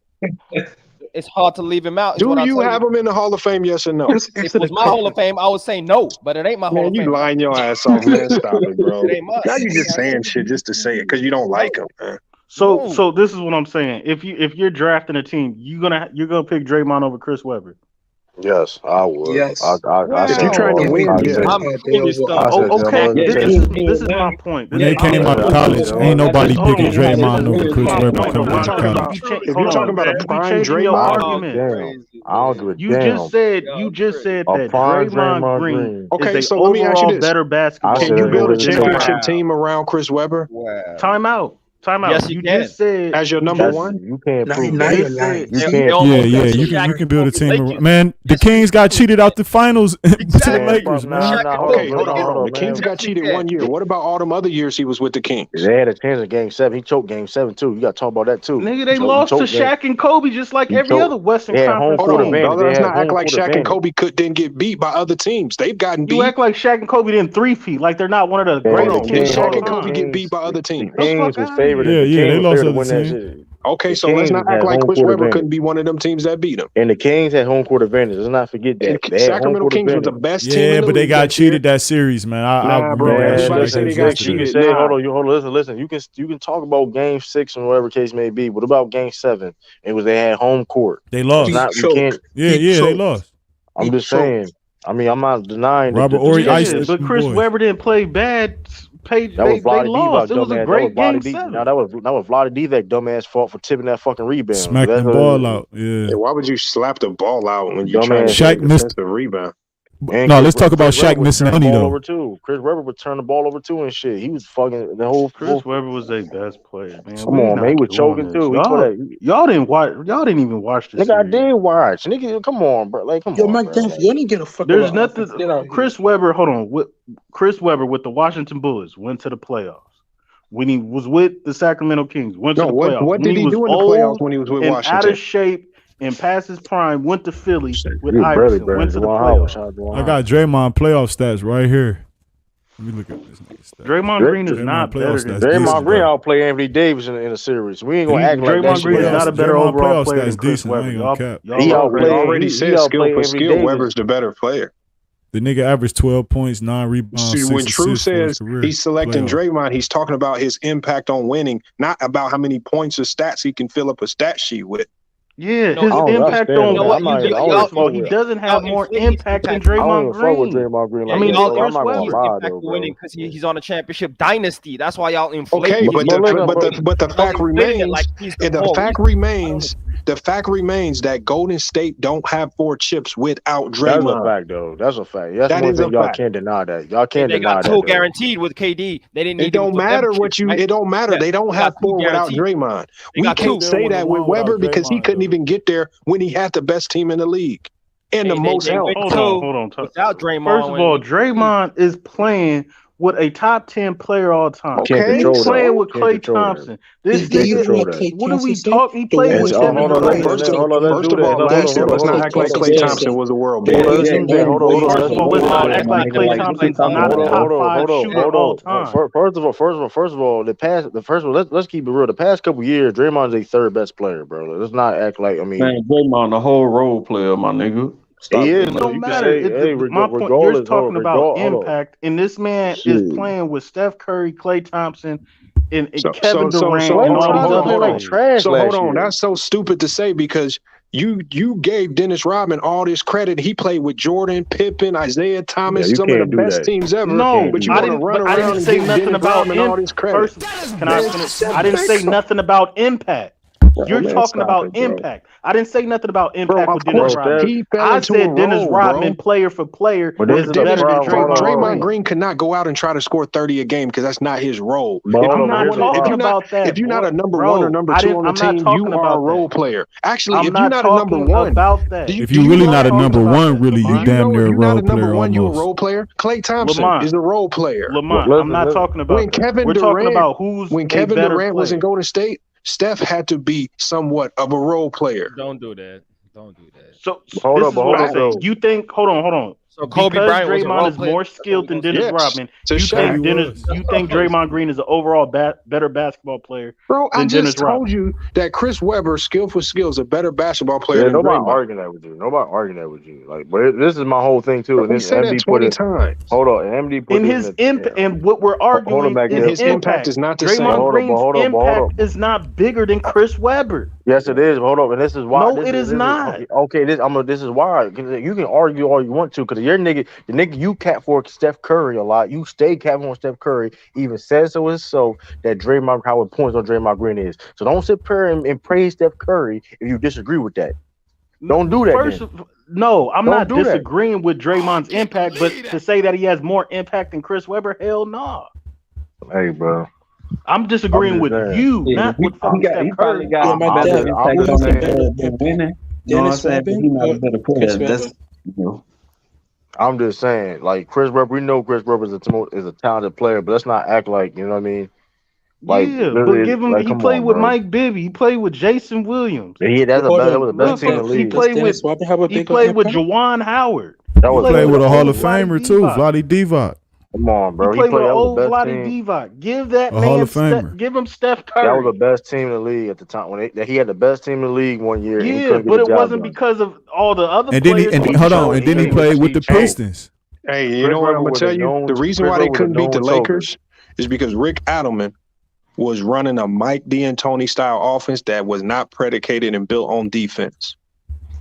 It's hard to leave him out. Do you have him in the Hall of Fame? Yes or no? If it was my Hall of Fame, I would say no, but it ain't my Hall of Fame. You lying your ass off, man. Stop it, bro. It ain't mine. Now you just saying shit just to say it because you don't like him, man. So this is what I'm saying. If you're drafting a team, you're gonna pick Draymond over Chris Webber. Yes, I would. Yes. If you're trying to win, this is my point. When they came out of college, ain't nobody picking Draymond over Chris Webber coming out of college. If you're talking about a prime Draymond, I don't give a You damn. just said that prime Draymond Green Okay, is so an let me ask you overall this. better basketball. Can you build a player. championship team around Chris Webber? Time out. Yes, you can. Just said as your number one. You can't prove now that. you're lying. You can build a team. Man, the Kings got cheated out the finals to the Lakers, man. Okay, hold on. The Kings got cheated 1 year. What about all them other years he was with the Kings? They had a chance in Game 7. He choked Game 7 too. You got to talk about that too. Nigga, they lost to Shaq and Kobe just like every other Western Conference Hold on, team. brother. Let's not act like Shaq and Kobe didn't get beat by other teams. They've gotten beat. You act like Shaq and Kobe didn't three-peat, like they're not one of the greatest Did teams. Shaq and Kobe get beat by other teams? Kings was favored. Yeah, they lost to other win that teams. shit. Okay, so let's not act like Chris Webber couldn't be one of them teams that beat him. And the Kings had home court advantage. Let's not forget that. And Sacramento Kings was the best team. Yeah, but they got cheated that series, man. I remember that shit. Everybody say they got cheated. Hold on, listen. You can talk about Game 6 and whatever case may be. What about Game 7? It was they had home court. They lost. They lost. I'm just saying. I mean, I'm not denying Robert Horry iced but Chris Webber didn't play bad. They lost. It was a great Game 7. Now that was Vlade Divac dumbass fault for tipping that fucking rebound. Smack the ball out. Yeah. Why would you slap the ball out when you trying to Shaq missed the rebound? No, let's talk about Shaq missing money though. Chris Webber would turn the ball over too and shit. He was fucking the whole. Chris Webber was their best player, man. Come on, man. He was choking too. Y'all didn't watch. Y'all didn't even watch this. Nigga, I did watch. Nigga, come on, bro. Like, come on. Mike Danforth, you didn't get a fuck. There's nothing. Chris Webber, hold on. Chris Webber with the Washington Bullets went to the playoffs. When he was with the Sacramento Kings, went to the playoffs. What did he do in the playoffs when he was with Washington? Out of shape and past his prime, went to Philly with Iverson. Went to the playoffs. I got Draymond playoff stats right here. Let me look at this nigga stats. Draymond Green is not better than Draymond Green. Outplay Anthony Davis in a series. We ain't gonna act like that. Draymond Green is not a better overall player than Chris decent. Webber. He already said skill for skill. Webber's the better player. The nigga averaged 12 points, 9 rebounds. See, when True says for he's selecting Draymond, he's talking about his impact on winning, not about how many points or stats he can fill up a stat sheet with. Yeah, his impact on what he doesn't have more impact than Draymond Green. I mean, Chris Webber winning because he's on a championship dynasty. That's why y'all inflate. Okay, but the fact remains. The fact remains that Golden State don't have 4 chips without Draymond. That's a fact, though. That's a fact. That's one thing y'all can't deny that. Y'all can't deny that. They got 2 guaranteed with KD. They didn't. It don't matter what you. It don't matter. They don't have 4 without Draymond. We can't say that with Webber because he couldn't even get there when he had the best team in the league and the most help. Hold on. Without Draymond. First of all, Draymond is playing with a top 10 player all time. Can't He's control that. playing with Can't Klay control that. Thompson. This Do you nigga, hear what Klay what are Thompson we said? talking? He The played with Warriors Kevin need Durant. Klay. First of all, last year, let's not act like Klay Thompson was a world beater. First of all, let's not act like Klay Thompson's not a top 5 shooter all time. First of all, let's keep it real. The past couple years, Draymond's a third best player, bro. Let's not act like Man, Draymond, the whole role player, my nigga. He is. It don't matter. My point, you're talking about impact, and this man is playing with Steph Curry, Klay Thompson, and Kevin Durant, and all these other players. So hold on, that's so stupid to say because you gave Dennis Rodman all this credit. He played with Jordan, Pippen, Isaiah Thomas, some of the best teams ever. No, but you I want to didn't. run But I around didn't and say give nothing Dennis about Rodman all this credit. Can I finish? I didn't say nothing about impact. You're talking about impact. I didn't say nothing about impact with Dennis Rodman. I said Dennis Rodman, player for player, But this is better than Draymond Green could not go out and try to score 30 a game because that's not his role. I'm not talking about that. If you're not a number one or number two on the team, you are a role player. Actually, if you're not a number one, about that. If you're really not a number one, really, you damn near a role player almost. You're a role player. Klay Thompson is a role player. Lamont, I'm not talking about when Kevin We're Durant, talking about who's when Kevin Durant was in Golden State, Steph had to be somewhat of a role player. Don't do that. Don't do that. So hold on. You think? Hold on. So Kobe Bryant was a role Draymond is player. more skilled than Dennis Rodman. So You think Draymond Green is an overall better basketball player Bro, I than just Dennis told Rodman? you that Chris Webber, skill for skill, is a better basketball player Yeah, than nobody Draymond. arguing that with you. Nobody arguing that with you. Like, but this is my whole thing too. Bro, And we then said that MD 20 put it. times. Hold on, MD put In it his impact, and what we're arguing back is there. his His impact is not the same. Draymond Green's hold on. impact is not bigger than Chris Webber. Yes, it is. Hold on, and this is why. No, it is not. Okay, this is why. 'Cause you can argue all you want to, because your nigga, you cat for Steph Curry a lot. You stay capping on Steph Curry. Even says so himself that Draymond, how it points on Draymond Green is. So don't sit here and praise Steph Curry if you disagree with that. Don't do that. No, I'm not Don't do that. disagreeing with Draymond's impact, but to say that he has more impact than Chris Webber, hell no. Hey, bro. I'm disagreeing with you, not with fucking Steph Curry. I'm just saying, like Chris Webber, we know Chris Webber is a talented player, but let's not act like, you know what I mean? Like, yeah, but give him. like, He played with Mike Bibby. He played with Jason Williams. Yeah, that was the best team in the league. He played with Juwan Howard. He played with a Hall of Famer too, Vlade Divac. Come on, bro. He played with old the best Vlade team. Divac. Give that A Hall man, of Famer. give him Steph Curry. That was the best team in the league at the time. He had the best team in the league one year. And he Yeah, couldn't get but the it job wasn't done. because of all the other And then players. he played with the Pistons. Hey, you know what I'm gonna tell you? The reason why they couldn't beat the Lakers is because Rick Adelman was running a Mike D'Antoni style offense that was not predicated and built on defense.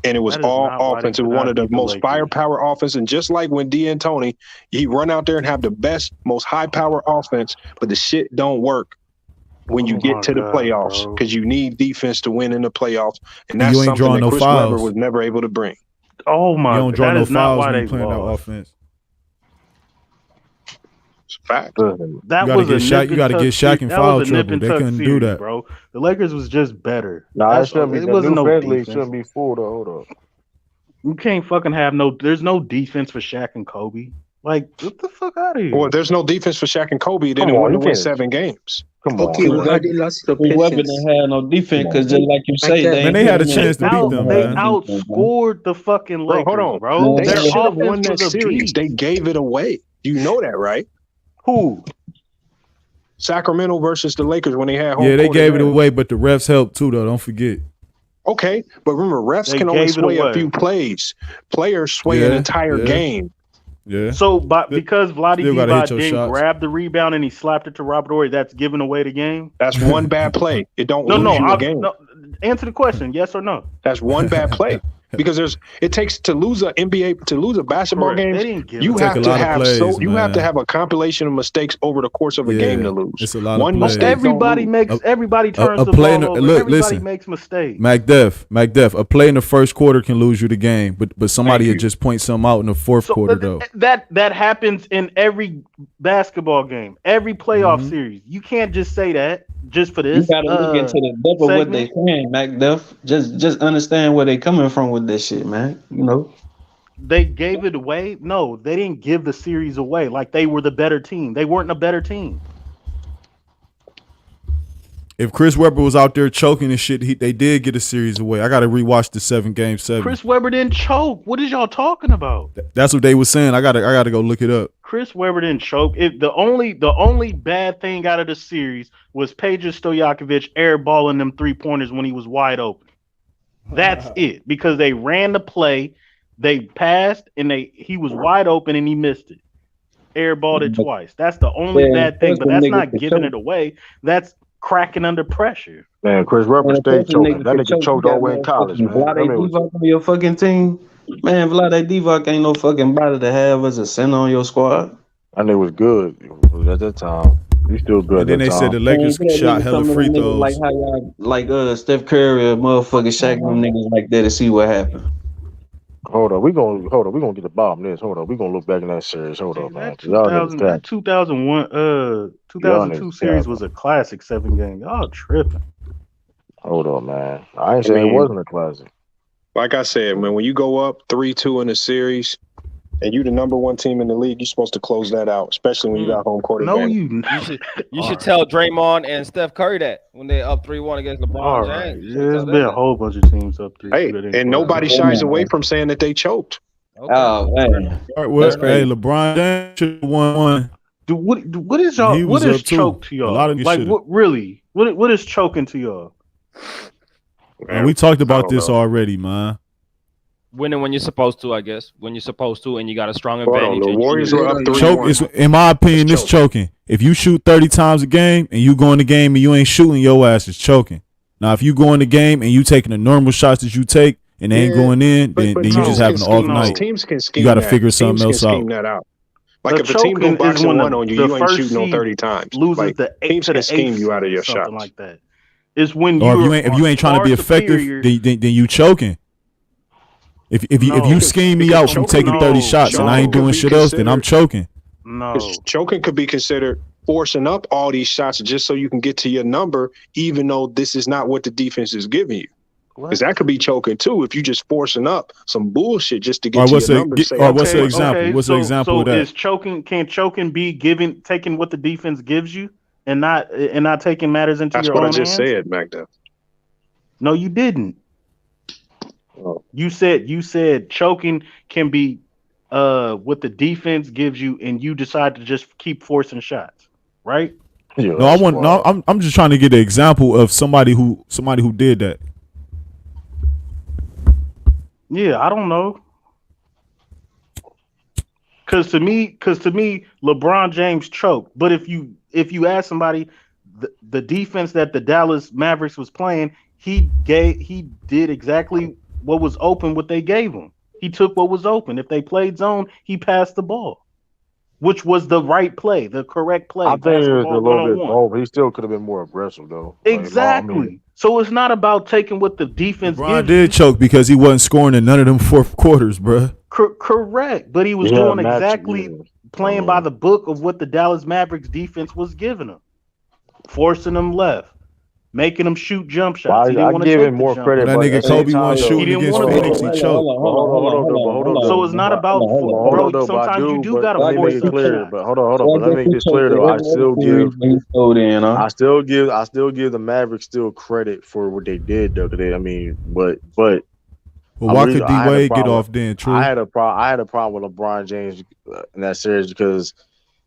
And it was all offense. It was one of the most firepower offense. And just like when D'Antoni, he run out there and have the best, most high power offense, but the shit don't work when you get to the playoffs because you need defense to win in the playoffs. And that's something that Chris Webber was never able to bring. Oh my! You don't draw that no is not fouls why when they you playing that lost. offense. Fact. That you was get a Shaq. You got to get Shaq in foul was a nip trouble. and They tuck couldn't do series, that, bro. The Lakers was just better. Nah, it shouldn't be. It wasn't no defense. Shouldn't be full though. Hold up. You can't fucking have no. There's no defense for Shaq and Kobe. Like, get the fuck out of here. Well, there's no defense for Shaq and Kobe. Then it wouldn't win 7 games. Come on. Okay, well, they lost the Webber didn't have no defense because just like you say, they had a chance to beat them. They man. outscored the fucking Lakers, hold on, bro. They Their should have won offense that was a series. beast. They gave it away. You know that, right? Who? Sacramento versus the Lakers when they had home Yeah, they court gave it advantage. away, but the refs helped too, though. Don't forget. Okay, but remember, refs They can only gave it sway a away. few plays. Players sway an entire game. Yeah. So, because Vlade Still gotta Divac hit your didn't shots. grab the rebound and he slapped it to Robert Horry, that's giving away the game. That's one bad play. It don't No, lose you a game. no. Answer the question, yes or no. That's one bad play. Because it takes to lose a basketball Correct. They game. didn't give You it. have Take a to lot of have plays, you have to man. have a compilation of mistakes over the course of a game to lose. It's a lot One of plays. mistake. Everybody makes. Everybody turns a the play ball over. look, Everybody listen. makes mistakes. MacDuff, a play in the first quarter can lose you the game, but somebody will just point something out in the fourth quarter though. That happens in every basketball game, every playoff series. You can't just say that just for this. You gotta look into the depth of what they saying, MacDuff. Just understand where they coming from with this shit, man. You know. they gave it away. No, they didn't give the series away. Like they were the better team. They weren't a better team. If Chris Webber was out there choking and shit, they did get a series away. I got to rewatch the 7-game 7. Chris Webber didn't choke. What is y'all talking about? That's what they were saying. I gotta go look it up. Chris Webber didn't choke. The only bad thing out of the series was Peja Stojakovic airballing them 3-pointers when he was wide open. That's it. Because they ran the play, they passed, and he was wide open and he missed it. Airballed it twice. That's the only bad thing. But that's not giving it away. That's cracking under pressure. Man, Chris Webber stayed choking. That nigga choked all the way in college, man. Vlade Divac on your fucking team. Man, Vlade Divac ain't no fucking body to have as a center on your squad. That nigga was good at that time. He's still good. And then they said the Lakers shot hella free throws. Like how y'all, like Steph Curry or motherfucking Shaq them niggas like that to see what happened. Hold on, we gonna get the bottom of this. Hold on, we gonna look back in that series. Hold on, man. That 2002 series was a classic 7-game. Y'all tripping. Hold on, man. I ain't saying it wasn't a classic. Like I said, man, when you go up 3-2 in a series and you the number one team in the league, you're supposed to close that out, especially when you got home court advantage. You should tell Draymond and Steph Curry that when they're up 3-1 against LeBron James. There's been a whole bunch of teams up 3-2. Hey, and nobody shies away from saying that they choked. Okay. Oh man. All right, well, hey, LeBron James should have won. What is y'all? What is choke to y'all? Like what really? What is choking to y'all? Man, we talked about this already, man. Winning when you're supposed to, I guess. When you're supposed to, and you got a strong advantage. The Warriors were up 3-1. Choke is, in my opinion, it's choking. If you shoot 30 times a game and you go in the game and you ain't shooting, your ass is choking. Now, if you go in the game and you taking the normal shots that you take and they ain't going in, then you just having an off night. Teams can scheme you got to that. figure something Teams else can scheme that out. Like if a choking team go boxing when one on you, you ain't first shooting on seed 30 times. Loses Like, the teams can scheme you out of your something shots. like that. It's when if you ain't trying to be effective, then you choking. If you scheme me out from taking 30 shots and I ain't doing shit else, then I'm choking. No, choking could be considered forcing up all these shots just so you can get to your number, even though this is not what the defense is giving you. Because that could be choking too if you just forcing up some bullshit just to get to your number. What's the example? What's the example of that? Is choking? Can choking be taking what the defense gives you and not taking matters into your own hands? That's what I just said, Magda. No, you didn't. Oh. You said choking can be what the defense gives you, and you decide to just keep forcing shots, right? Yeah, I'm just trying to get an example of somebody who did that. Yeah, I don't know. Cause to me, LeBron James choked. But if you ask somebody, the defense that the Dallas Mavericks was playing, he did exactly what was open, what they gave him. He took what was open. If they played zone, he passed the ball, which was the right play, the correct play. I think it was a little bit over. He still could have been more aggressive, though. Exactly. Like, so it's not about taking what the defense LeBron did choke because he wasn't scoring in none of them fourth quarters, bro. Correct, but he was doing exactly playing by the book of what the Dallas Mavericks defense was giving him, forcing them left, making them shoot jump shots. He didn't want to take him more credit. That nigga Kobe wasn't shooting against Phoenix. He choked. Hold on. So it's not about bro. Sometimes you do gotta let me make it clear. But hold on. But let me make this clear though. I still give the Mavericks still credit for what they did though. But well, why could D Wade get off then? True. I had a problem with LeBron James in that series because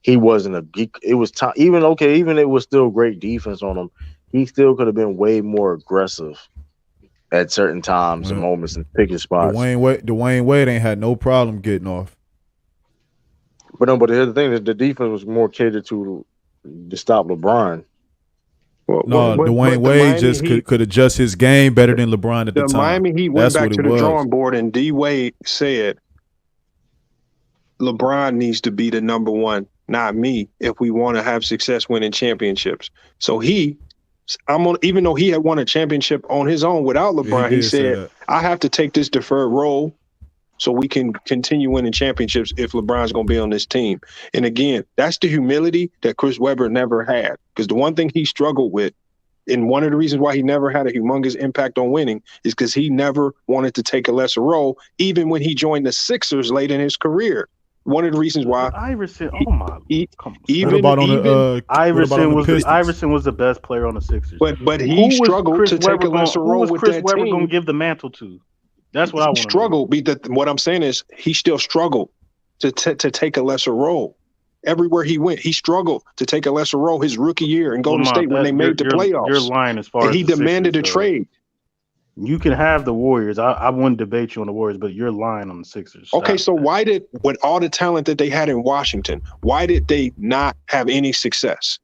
he wasn't it was even it was still great defense on him. He still could have been way more aggressive at certain times and moments and picking spots. Dwayne Wade ain't had no problem getting off. But here's the thing: the defense was more catered to stop LeBron. Dwayne Wade just could adjust his game better than LeBron at the time. The Miami Heat went back to the drawing board, and D Wade said, "LeBron needs to be the number one, not me, if we want to have success winning championships." So even though he had won a championship on his own without LeBron, he said, "I have to take this deferred role so we can continue winning championships if LeBron's going to be on this team." And again, that's the humility that Chris Webber never had. Because the one thing he struggled with And one of the reasons why he never had a humongous impact on winning is because he never wanted to take a lesser role, even when he joined the Sixers late in his career. One of the reasons why Iverson, oh my, even what about on the Iverson was the best player on the Sixers. But he struggled to take a lesser role with with Chris that Webber team. going to give the mantle to? That's what I want to know. Struggled. What I'm saying is he still struggled to take a lesser role. Everywhere he went, he struggled to take a lesser role his rookie year in Golden State when they made the playoffs. You're lying as far and as he the demanded Sixers, a trade. You can have the Warriors. I wouldn't debate you on the Warriors, but you're lying on the Sixers. Okay, so why did, with all the talent that they had in Washington, why did they not have any success?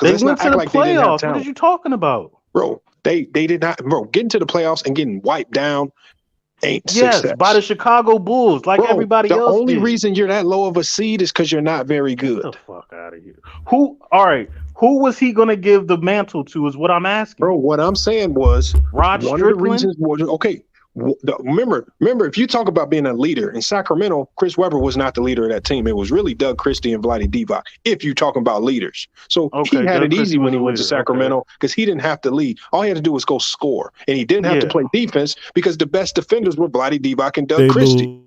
They went to the playoffs. What are you talking about? Bro, they did not, bro, getting to the playoffs and getting wiped down ain't success. By the Chicago Bulls, like everybody else. The only reason you're that low of a seed is because you're not very good. Get the fuck out of here. All right. Who was he going to give the mantle to is what I'm asking. Bro, what I'm saying was Rod one Strickland? of the reasons was, okay, remember, if you talk about being a leader in Sacramento, Chris Webber was not the leader of that team. It was really Doug Christie and Vlade Divac, if you're talking about leaders. So he had Doug it easy Christie when was he a went to leader. Sacramento because he didn't have to lead. All he had to do was go score. And he didn't have to play defense because the best defenders were Vlade Divac and Doug Christie.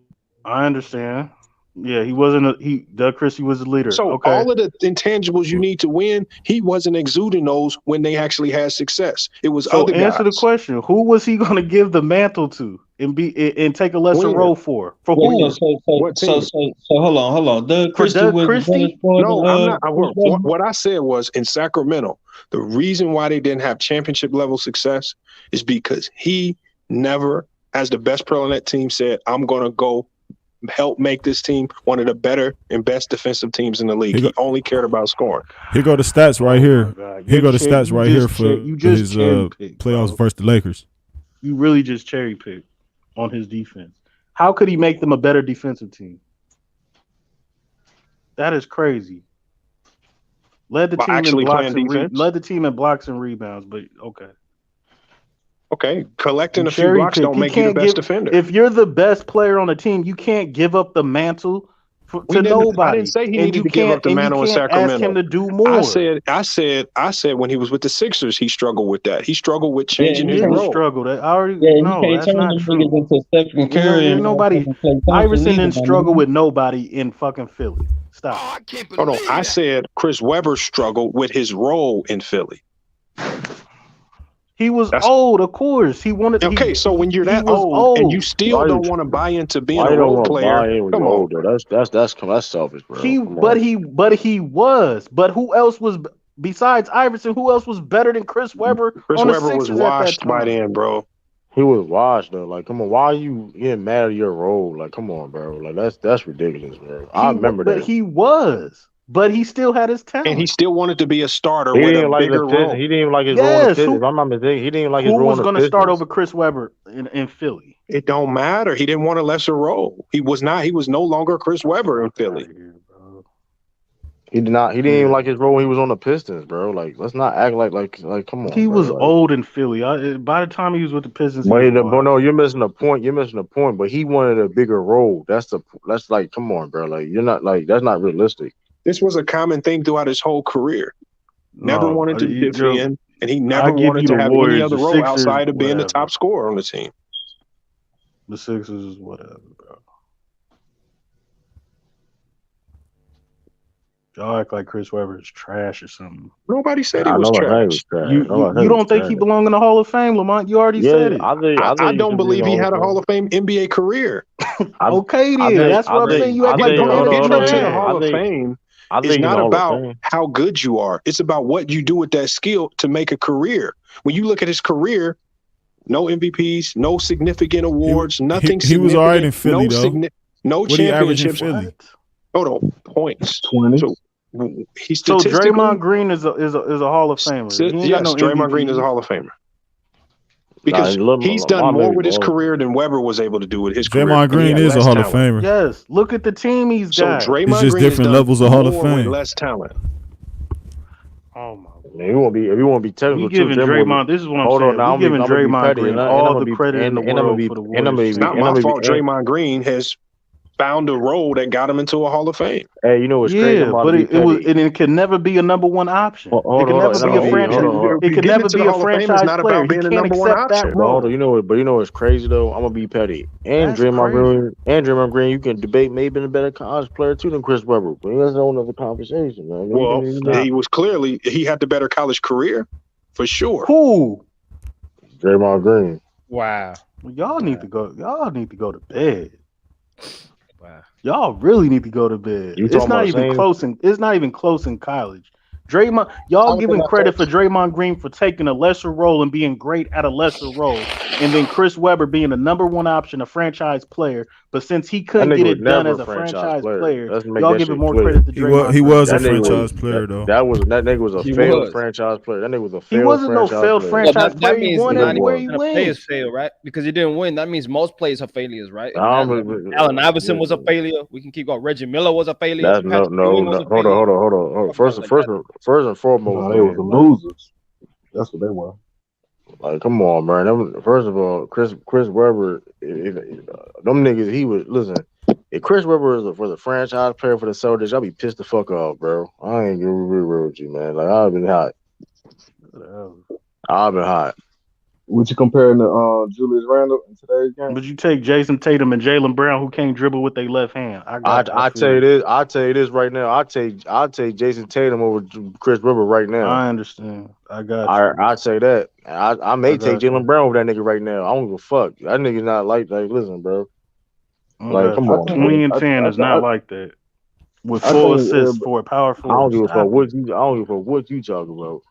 I understand. Yeah, he wasn't Doug Christie was the leader. So all of the intangibles you need to win, he wasn't exuding those when they actually had success. It was other guys. Answer the question. Who was he going to give the mantle to and take a lesser role for? For who? So hold on. Doug Christie was Christie? No, I'm not. What I said was in Sacramento, the reason why they didn't have championship level success is because he never, as the best player on that team, said, I'm going to go help make this team one of the better and best defensive teams in the league. He only cared about scoring. Here go the stats right here. Here go the stats right here for his playoffs versus the Lakers. You really just cherry picked on his defense. How could he make them a better defensive team? That is crazy. Led the team in blocks and rebounds, but okay. Okay, collecting a few blocks don't make you the best defender. If you're the best player on the team, you can't give up the mantle to nobody. I didn't say he needed to give up the mantle in Sacramento. Ask him to do more. I said when he was with the Sixers, he struggled with that. He struggled with changing his role. Struggled. I already that's not true. Nobody. Iverson didn't struggle with nobody in fucking Philly. Stop. Hold on. I said Chris Webber struggled with his role in Philly. He was old, of course. He wanted. Okay, so when you're that old and you still don't want to buy into being a role player, come on, that's selfish, bro. But he was. But who else was besides Iverson? Who else was better than Chris Webber? Chris Webber was washed by then, bro. He was washed though. Like, come on, why are you getting mad at your role? Like, come on, bro. Like that's ridiculous, bro. I remember that. But he was. But he still had his talent. And he still wanted to be a starter he with didn't a like bigger role. He didn't even like his role in the Pistons. If I'm not mistaken, he didn't even like his role in the Pistons. Who was going to start over Chris Webber in Philly? It don't matter. He didn't want a lesser role. He was no longer Chris Webber in Philly. He didn't even like his role when he was on the Pistons, bro. Like, let's not act like come on. He was old in Philly. By the time he was with the Pistons, but no, you're missing a point. But he wanted a bigger role. That's like, come on, bro. Like, you're not like that's not realistic. This was a common thing throughout his whole career. Never wanted to defend, and he never wanted to have any other role outside of being the top scorer on the team. The Sixers is whatever, bro. Y'all act like Chris Webber is trash or something. Nobody said he was trash. You don't think he belonged in the Hall of Fame, Lamont? You already said it. I don't believe he had a Hall of Fame NBA career. Okay, then. That's what I'm saying. You act like getting into the Hall of Fame. It's not about how good you are. It's about what you do with that skill to make a career. When you look at his career, no MVPs, no significant awards, nothing. He was all right in Philly, though. No championship. Hold on, points. 20. So Draymond Green is a Hall of Famer. Yes, Draymond Green is a Hall of Famer. Because he's done more with his career than Webber was able to do with his career. Draymond Green is a Hall of Famer. Yes, look at the team he's got. So Draymond it's just Green different levels of Hall of Fame. With less talent. Oh my! Man, if you want to be technical, we giving Draymond. This is what I'm saying. We're giving Draymond Green all the credit in the world for the Warriors. It's not my fault. Draymond Green has found a role that got him into a Hall of Fame. Hey, you know what's crazy? I'm Yeah, about to but be it can never be a number one option. It can hold on. never I'm be a gonna be franchise. hold on. It can Getting never into be the a Hall of Fame is franchise not player. about He being the can't number one accept that option. But hold role. on, you know what's crazy though? I'm gonna be petty. And That's crazy. Draymond Green, you can debate maybe been a better college player too than Chris Webber. But that's a whole other conversation, man. Well, Stop. he had the better college career for sure. Who? Draymond Green. Wow. Y'all need to go. Y'all need to go to bed. Wow. Y'all really need to go to bed. You It's talking not about even same? close it's not even close in college. Draymond, y'all giving credit for Draymond Green for taking a lesser role and being great at a lesser role, and then Chris Webber being the number one option, a franchise player. But since he That couldn't nigga get was it done never as a a franchise franchise player. player, Let's make y'all that giving shit more clear. credit to Draymond He Green. was a That nigga franchise was player though. that nigga was a He failed was. franchise player. That nigga was a He failed wasn't no franchise failed player. Well, franchise player. that He means won Nigga 90% everywhere was. he of players went. fail, right? Because he didn't win. That means most players are failures, right? And that, Allen Iverson was a I'm failure. We can keep going. Reggie Miller was a failure. That's Patrick Ewing was a hold on, failure. hold on. Talk about it like that. First and foremost, No, they was man. the Like, losers. That's what they were. Like, come on, man. First of all, Chris Webber, them niggas, he was listen. If Chris Webber was a franchise player for the Celtics, I'd be pissed the fuck off, bro. I ain't gonna be real with you, man. Like I've been hot. I've been hot. What you comparing to Julius Randle in today's game? But you take Jason Tatum and Jaylen Brown, who can't dribble with their left hand. I tell you this. I tell you this right now. I take Jason Tatum over Chris Webber right now. I understand. I got you. I say that. I may take got you. Jaylen Brown over that nigga right now. I don't give a fuck. That nigga's not like listen, bro. Like, come on, 20 man. and 10 is not like that. With I full think assists for a power I don't forward. give a fuck what you. I don't give a fuck what you talking about.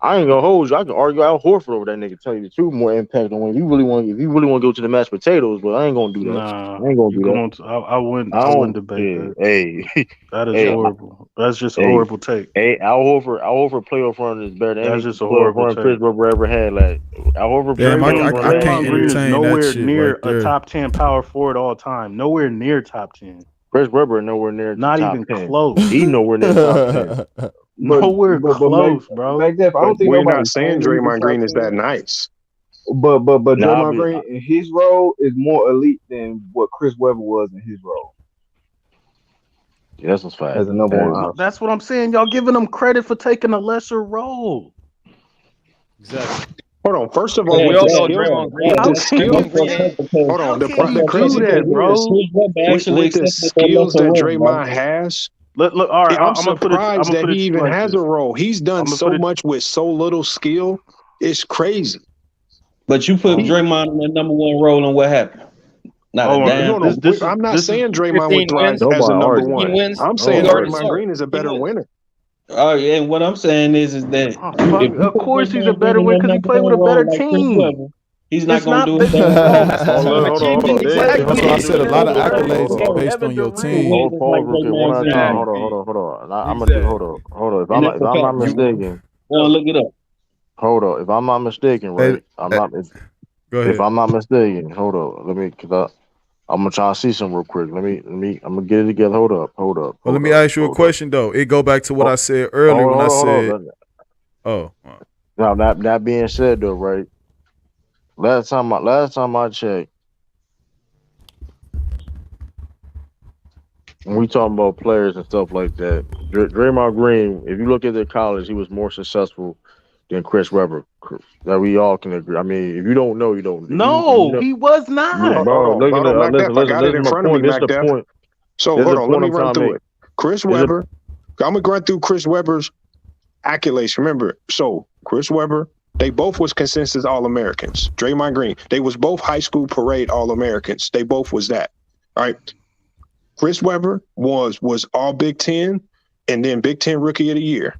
I ain't gonna hold you. I can argue Al Horford over that nigga. Tell you the truth, more impact on when you really want. If you really want to go to the mashed potatoes, but I ain't gonna do that. Nah, I ain't gonna you do that. going to? I wouldn't debate that. Hey, That is hey, horrible. That's just a horrible take. Hey, Al Horford playoff run is better than That's any just a playoff horrible run take. Chris Webber ever had. Like Al Horford Damn, I playoff run. can't Draymond Green is entertain that nowhere shit near right a there. top 10 power forward all time. Nowhere near top 10. Chris Webber nowhere near Not top even 10. close. He nowhere near top 10. Nowhere close, bro. Mac Jeff, I don't think We're not nobody's saying saying that he's a Draymond top Green is 10. that nice. But Nah, Draymond Green in his role is more elite than what Chris Webber was in his role Yeah, that's what's fact. as a number one option. That's what I'm saying. Y'all giving them credit for taking a lesser role. Exactly. Hold on. First of all, We with all the know skills, Draymond Green. with the skills, Draymond Green. hold on. How can you do that, bro? With the skills that Draymond has, Look. All right, I'm I'm gonna put it. I'm surprised gonna that put he it to you even like has this. a role. He's done I'ma so put it- much with so little skill. It's crazy. But you put Draymond in the number one role, and what happened? Not Hold a on. damn. I'm not saying Draymond would 15 thrive wins. as a number 15 one. wins. I'm We saying already Draymond saw it. Green is a 15 better wins. winner. Oh yeah, and what I'm saying is that if you Of put course, he's a Draymond Green better in win that because he number played with one a better role like Chris team. Webber, he's not It's gonna not. do it better. Hold on. Exactly. That's what I said. A lot of Hold accolades is based Kevin on your Durant. team. Win just like real quick. One Draymond at a Green time. did. Hold on. I'm gonna do. Exactly. Hold on. And that's If the I'm not fact. mistaken. Go and look it up. Hold on. If I'm not mistaken, right? Go If ahead. I'm not mistaken, hold on. Let me. I'm gonna try to see something real quick. Let me. I'm gonna get it together. Hold up. Well, let me ask you a question though. It go back to what I said earlier when I said, "Oh, Now that being said though, right? Last time I checked, when we talking about players and stuff like that, Draymond Green, if you look at the college, he was more successful than Chris Webber. That we all can agree. I mean, if you don't know, you don't. No, he was not. Bro, look at Mac Def, I got it listen to in my front of me, point. This is Mac the Def. point. So This is hold the on, let point me I'm run trying to through make. it. Chris Webber, I'm gonna run through Chris Webber's accolades. Remember, so Chris Webber, they both was consensus All-Americans. Draymond Green, they was both high school parade All-Americans. They both was that. All right. Chris Webber was all Big Ten and then Big Ten Rookie of the Year.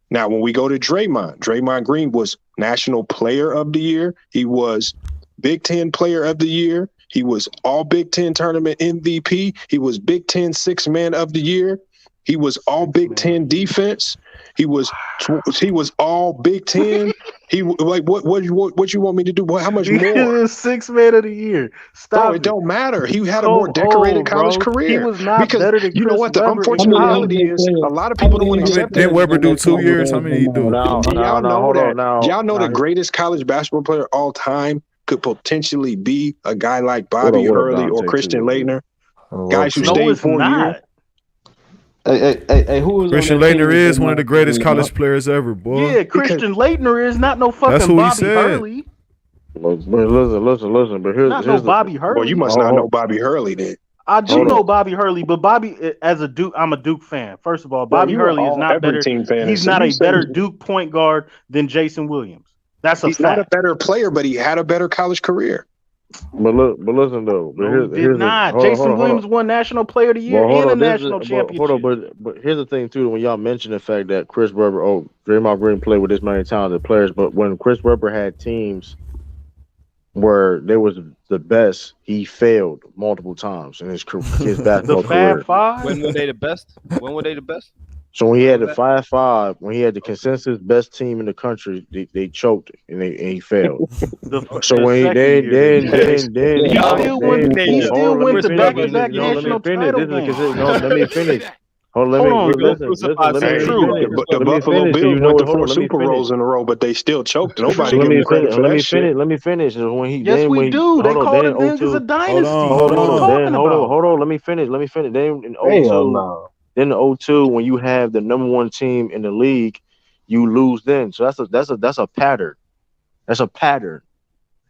Now, when we go to Draymond Green was National Player of the Year. He was Big Ten Player of the Year. He was all Big Ten Tournament MVP. He was Big Ten Sixth Man of the Year. He was all Big Ten defense. He was all Big Ten. He like what you want me to do? How much more? Sixth Man of the Year. Stop Bro, it don't matter. He had a more decorated college career. He was not because better than you know Chris what the Webber in unfortunate college. reality is. A lot of people don't want to accept Didn't it. Webber do 2 years? How many he do? Now, Y'all know hold that. on. Now, Y'all know the greatest college basketball player of all time could potentially be a guy like What Bobby up, Hurley or Dante, Christian too? Laettner. Guys who No, stayed it's 4 years. not. Hey, who was Christian on that team? Laettner is one of the greatest Draymond college Green? players ever, boy. Yeah, Christian Laettner is not no That's fucking who he Bobby said. Hurley. But listen. But Not no Bobby Well, Hurley. you must not know Bobby Hurley then. I do Hold know on. Bobby Hurley, but Bobby, as a Duke, I'm a Duke fan. First of all, Well, Bobby you are Hurley is all not every better. team fan. He's So not you a say better Duke point guard than Jason Williams. That's a he's not a fact. better player, but he had a better college career. But listen though. But No, he did not. hold Jason on. Williams won National Player of the Year Well, hold and a on. national championship. But here's the thing too. When y'all mentioned the fact that Chris Webber, Draymond Green played with this many talented players, but when Chris Webber had teams where they was the best, he failed multiple times in his basketball The Fab career. Five. When were they the best? When were they the best? So when he When had was the that? 5-5, when he had the consensus best team in the country, they choked and he failed. So The when he second year they did. He still went. He still went to back-to-back national title games. Let me finish. Hold on, Hold on, listen. Let Hey, me true. finish. the Let me Buffalo finish. So Bills you know went what? to Hold 4 on. Let me Super finish. Bowls in a row, but they still choked. Nobody So let give me him credit finish. for that shit. Let me finish. So when he Yes, we do. They hold on. call Then the in niggas a 02. dynasty. Hold What are you on. talking Then about? hold on. Let me finish. Then in Hell 02. no. Then in 02, when you have the number one team in the league, you lose then. So that's a pattern. That's a pattern.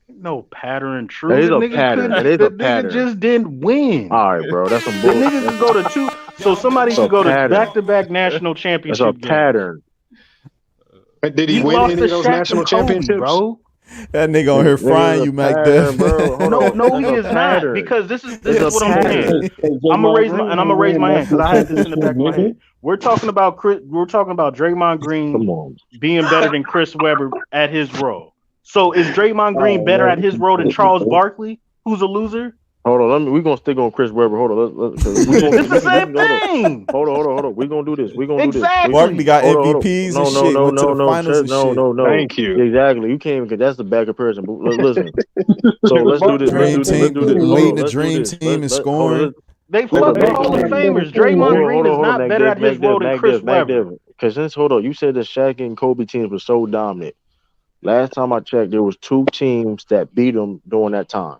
No pattern true. That is The a nigga pattern. That couldn't. is The a nigga pattern. just didn't win. All right, bro. That's some The bull. nigga could go to two. So somebody That's a could go to pattern. back-to-back national That's a championship games. pattern. Did he He win lost any to of those Shaq and national Kobe, championships? bro. That nigga on here Nigga frying is a you, Mac pattern, bro. Hold on. No, he That's a is not pattern. because this is It's a what I'm saying. pattern. I'm gonna raise my hand because I had this in the back of my head. We're talking about Draymond Green Come on. being better than Chris Webber at his role. So is Draymond Green better at his role than Charles Barkley, who's a loser? Hold on, we're gonna stick on Chris Webber. Hold on, It's the same thing. Hold on. We're gonna do this. Barkley got Hold on. MVPs and shit. Went to the finals and shit. No. Thank you. Exactly. You can't because that's the bad comparison. But listen. So let's do this. Dream team, leading the Let's do dream this. team and Hold scoring. on. They fucking Hall of Famers. Draymond Green is not better at his role than Chris Webber. Because hold on, you said the Shaq and Kobe teams were so dominant. Last time I checked, there was 2 teams that beat them during that time.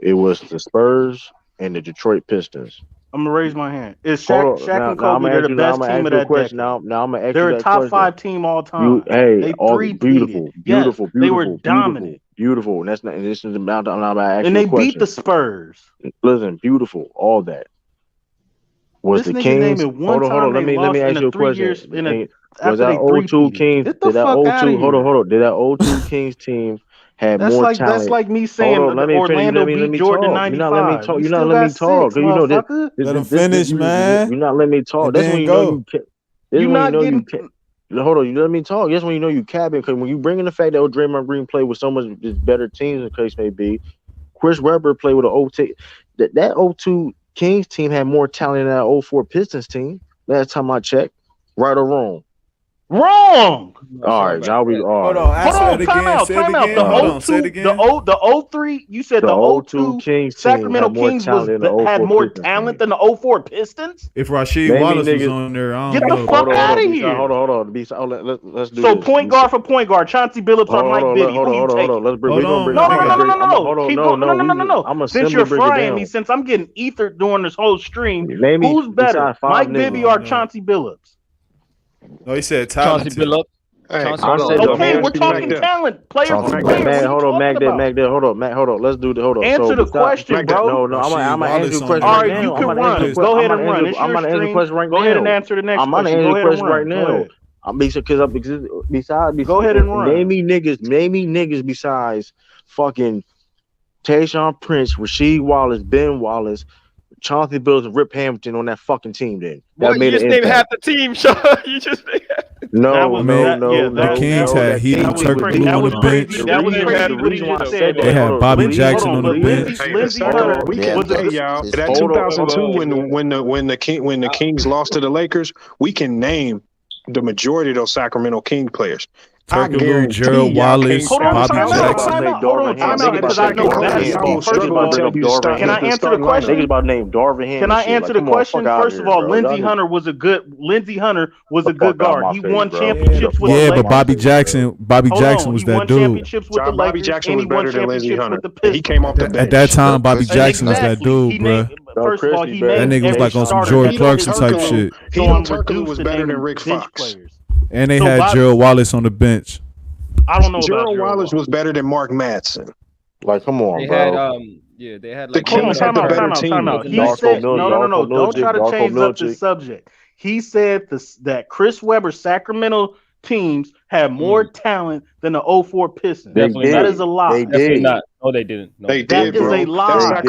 It was the Spurs and the Detroit Pistons. I'm gonna raise my hand. Is Hold Shaq on. and Kobe? They're the best team of that decade. Now I'm gonna ask They're you a that top question. 5 team all time. They Beautiful. Yes, they were dominant. Beautiful. And that's not. And this is the amount. I'm about to ask and you they a question. beat the Spurs. Listen, beautiful. All that was this the nigga Kings. Name it one Hold time on. Let they me lost ask in you a a 3 question. years Was after that they 02 Kings? Get the fuck out of here. Hold on. Did that 02 Kings team have That's more like talent? me saying Hold on, let me finish. Orlando Let beat me Jordan in talk. You're not letting me 95. talk. We You're not still letting me got talk. 6, You know this. motherfucker. Let him finish, man. You're not letting me talk. And That's when then you know go. This is You when you not know getting. Hold on. You let me talk. That's when you know you capping. Because when you bring in the fact that Draymond Green played with so much better teams, the case may be, Chris Webber played with an 02. That 02 Kings team had more talent than that 04 Pistons team. Last time I checked, right or wrong? Wrong. All right, now we are. Hold on, answer it again. Say it again. Hold on, say it again. The 03. You said the 02 Kings Sacramento Kings had more talent than the 04 Pistons. If Rasheed Wallace was on there, I don't get know. the fuck out of here. Hold on. Let's do so this. Point guard for point guard, Chauncey Billups or Mike Bibby. Who you taking? No. Since you're frying me, since I'm getting ethered during this whole stream, who's better, Mike Bibby or Chauncey Billups? No, he said Chauncey talented. Billups. Okay, we're talking talent, player for player. Hold on, Mac. Hold on. Let's do the. Hold on. Answer the question, bro. No. I'm gonna answer the question All right right, now. you can run. Go ahead and run. I'm gonna answer the question right now. Go ahead and answer the next question. I'm gonna answer the question right now. Besides, go ahead and run. Name me niggas besides fucking Tayshaun Prince, Rasheed Wallace, Ben Wallace, Chauncey Billups, and Rip Hamilton on that fucking team. Then that made you just named half the team, Sean. You just named half. No. The Kings had Heaton Turkoglu on the bench. That was crazy. The reason why I said they had Bobby Jackson on the bench. Lindsey Hunter. Y'all. That 2002 when the Kings lost to the Lakers, we can name the majority of those Sacramento King players. Turkoglu, Gerald Wallace, Hold on, Bobby time Jackson. out. Hold on, time out, because I know basketball. First of all, can I answer the question? Niggas about to name Darvin Ham. Can I answer the question? First of all, Lindsey Hunter was a good guard. He won championships with the Yeah, Lakers. but Bobby Jackson was that dude. Championships with the Lakers. Bobby Jackson was and he won better than Lindsey championships Hunter. with the Pistons. He came off the bench. At that time, Bobby Jackson was that dude, bro. First of all, he That named nigga was every like on some starter. George Clarkson type shit. Hedo Turkoglu was better than Rick Fox. And they So had Bobby- Gerald Wallace on the bench. I don't know Gerald about Wallace was better than Mark Madsen. Like, come on, They bro. had they had The like Kings had the better team. Time out. He said, no. Don't try to change up the subject. He said that Chris Webber's Sacramento teams had more talent than the 04 Pistons. That is a lie. Definitely not. No, they didn't. No. They did, That bro. is a lie.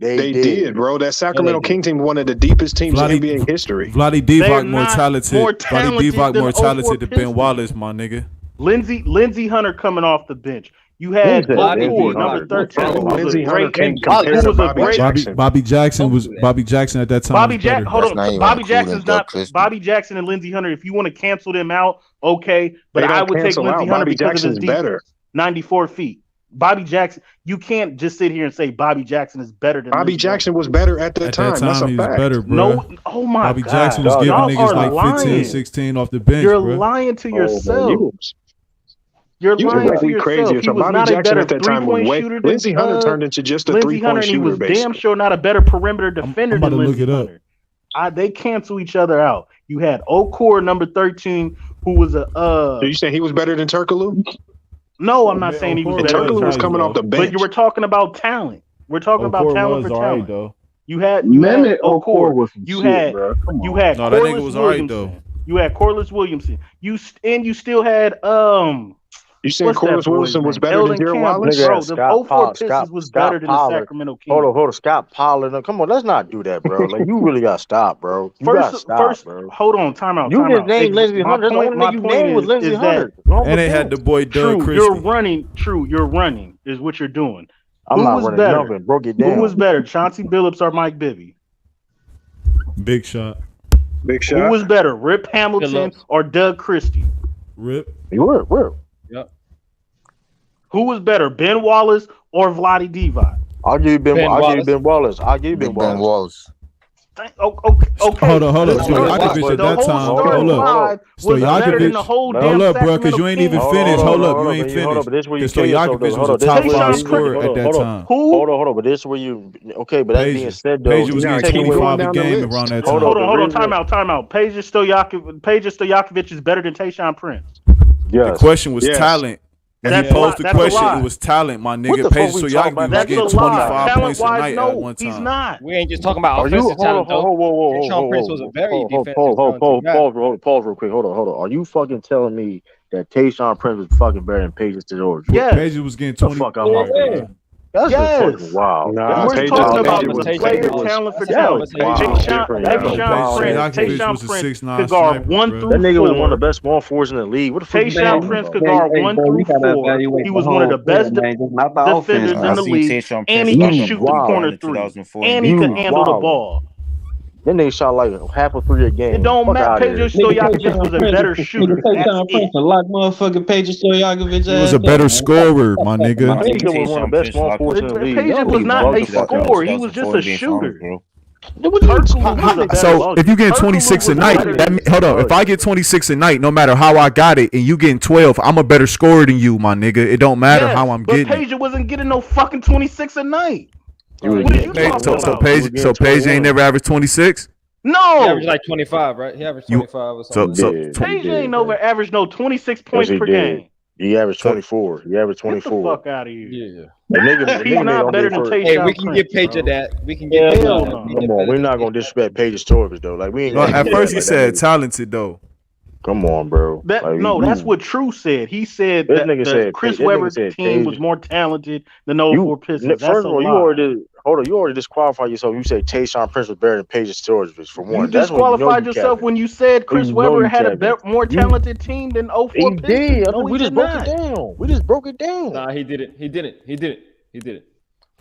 They did, bro. That Sacramento King team, one of the deepest teams in NBA history. Vlade They're Divac more not talented. more Vlade talented Divac than more 04 talented than Ben Pistons. Wallace, my nigga. Lindsey Hunter coming off the bench. You had Okafor, number 13, who was Lindsey a Hunter great can't compare to Bobby Jackson. Bobby Jackson at that time. Bobby was better. Jackson. Hold on. Bobby Jackson's not. Bobby Jackson and Lindsey Hunter. If you want to cancel them out, okay. But They don't I would take cancel Lindsey out. Hunter Bobby because Jackson's of his better. defense. 94 feet. Bobby Jackson. You can't just sit here and say Bobby Jackson is better than Bobby Lindsey Jackson was better at that At time. that time, That's a he was fact. better, bro. No. Oh my Bobby God. Jackson was giving Y'all niggas are like 15, lying. 16 off the bench, You're bro. lying to Oh, yourself. man, You're you lying like to we yourself. crazy. He So was Bobby not a Jackson better at that time was three-point way. shooter than Lindsey Hunter turned into just a Lindsey three-point Hunter, and he shooter, was damn basically. sure not a better perimeter defender I'm about than to look Lindsey it up. Hunter. They cancel each other out. You had Okor, number 13, who was a So you saying he was better than Turkoglu? No, I'm not saying he was And better than Turkoglu was coming off the But bench. you were talking about talent. We're talking about Okor talent was for alright talent. though. You had Mehmet Okor Okor. was some You shit, had bro. Come on. you had No, that nigga Corliss was alright Williamson. though. You had Corliss Williamson. You still had You saying what's that Corliss boy's Wilson was name? better Eldon than Gerald Campbell. Wallace? Bro, the 04 Pistons was better than the Sacramento Kings. Hold on, Scott Pollard. Come on, let's not do that, bro. Like, you really got to stop, bro. You got to stop, bro. Hold on, time out. You just named Lindsey Hunter. That's the only nigga you named was Lindsey Hunter. And they had the boy Doug True, Christie. you're running is what you're doing. I'm Who not was running better? nothing. Broke it down. Who was better, Chauncey Billups or Mike Bibby? Big shot. Big Who was better, Rip Hamilton or Doug Christie? Rip. You were. Yep. Who was better, Ben Wallace or Vlade Divac? I'll give you Ben Wallace. I'll give you Ben Ben Wallace. Okay. Hold on. The Stojakovic at whole that time. starting Hold five up. was better than the whole damn Hold up, bro, because you ain't even Sacramento finished. Kings. Hold up, you ain't finished. Because Stojakovic was a top 5 scorer at that time. Hold on. But this is where you but that being said though, Page was getting 25 a game around that time. Hold on. Time out. Peja Stojakovic is better than Tayshaun Prince. The question was talent. When he posed the question, it was talent, my nigga. Page Stojakovic was getting 25 points a night at one time. He's not. We ain't just talking about offensive talent, though. Tayshaun Prince was a very defensive talented guy. Pause real quick. Hold on. Are you fucking telling me that Tayshaun Prince was fucking better than Paige Stojakovic? Yes. Page was getting 20. Fuck out my face. That's just fucking wild. We're talking about the player talent for talent. Tayshaun Prince could guard 1 through 4. That nigga was one of the best small forwards in the league. What the fuck? Tayshaun Prince could guard 1 through 4. He was one of the best defenders in the league, and he could shoot the corner 3, and he could handle the ball. Then they shot like half a 3 a game. It don't matter. Peja Stojakovic was a better shooter. Tayshaun Prince a lot motherfucking Peja Stojakovic. He was a better scorer, my nigga. Peja was one of the best small forwards in the league. Peja was not a scorer. He was just a shooter. So if you get 26 a night, hold on. If I get 26 a night, no matter how I got it, and you getting 12, I'm a better scorer than you, my nigga. It don't matter how I'm getting it. Peja wasn't getting no fucking 26 a night. So Page ain't never averaged 26? No. He averaged like 25, right? He averaged 25 or something. Page ain't over average no 26 points per game. He averaged 24. He averaged 24. Get the fuck out of here. Yeah. He's not better than Tayshaun. Hey, we can get Paige that. We can get Paige that. Come on, we're not gonna disrespect Page's stories though. Like we ain't. At first he said talented though. Come on, bro. That's what True said. He said that Chris Webber's team was more talented than the 04 Pistons. First of all, you already disqualified yourself. You say Tayshaun Prince was better than Paige Stojakovic for one. You disqualified yourself when you said Chris Webber had a more talented team than 04 Pistons. He did. We just broke it down. We just broke it down. Nah, he didn't.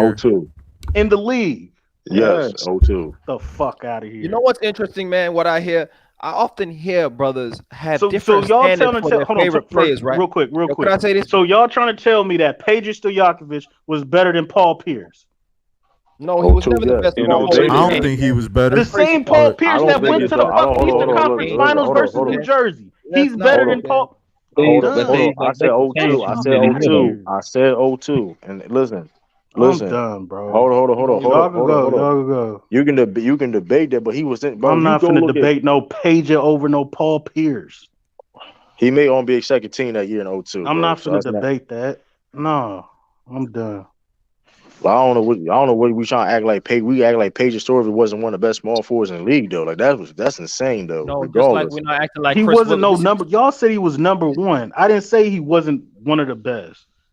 year. 02. in the league. Yes, Yes. 02. The fuck out of You here. know what's interesting, man? What I hear, I often hear brothers have So different y'all standards trying to for tell their hold on favorite first players, right? real quick. Yo, could I say this? So y'all trying to tell me that Peja Stojakovic was better than Paul Pierce? No, he was never the best In small forward in 02, the I yes. don't game, think he man. was better. The Let's face same it, Paul man. I Pierce don't that think went it's to no. the I don't. Hold on. Eastern Hold on. Conference Look. Finals Hold on. versus Hold New on. Jersey. Let's He's not better Hold do on. than it, man. Paul. I'm Hold These on. the Hold done. on. days I that said make the 02. change I from said men and women. 02. I said 02. And listen. I'm Listen. done, bro. Hold on. Hold on. Hold on. Hold on. Y'all can Hold on. go. Hold on. Y'all can go. You can debate that, but he was in. Bro, I'm you not go finna look at. debate no Peja over no Paul Pierce. He made NBA second team that year in 02, I'm bro. not So finna that's not. debate that. No, I'm done. Like, I don't know what we trying to act like. We act like Paige Story wasn't one of the best small forwards in the league though. Like that's insane though. No, just like Regardless, we're not acting like He Chris wasn't Webber. no number. Y'all said he was number one. I didn't say he wasn't one of the best.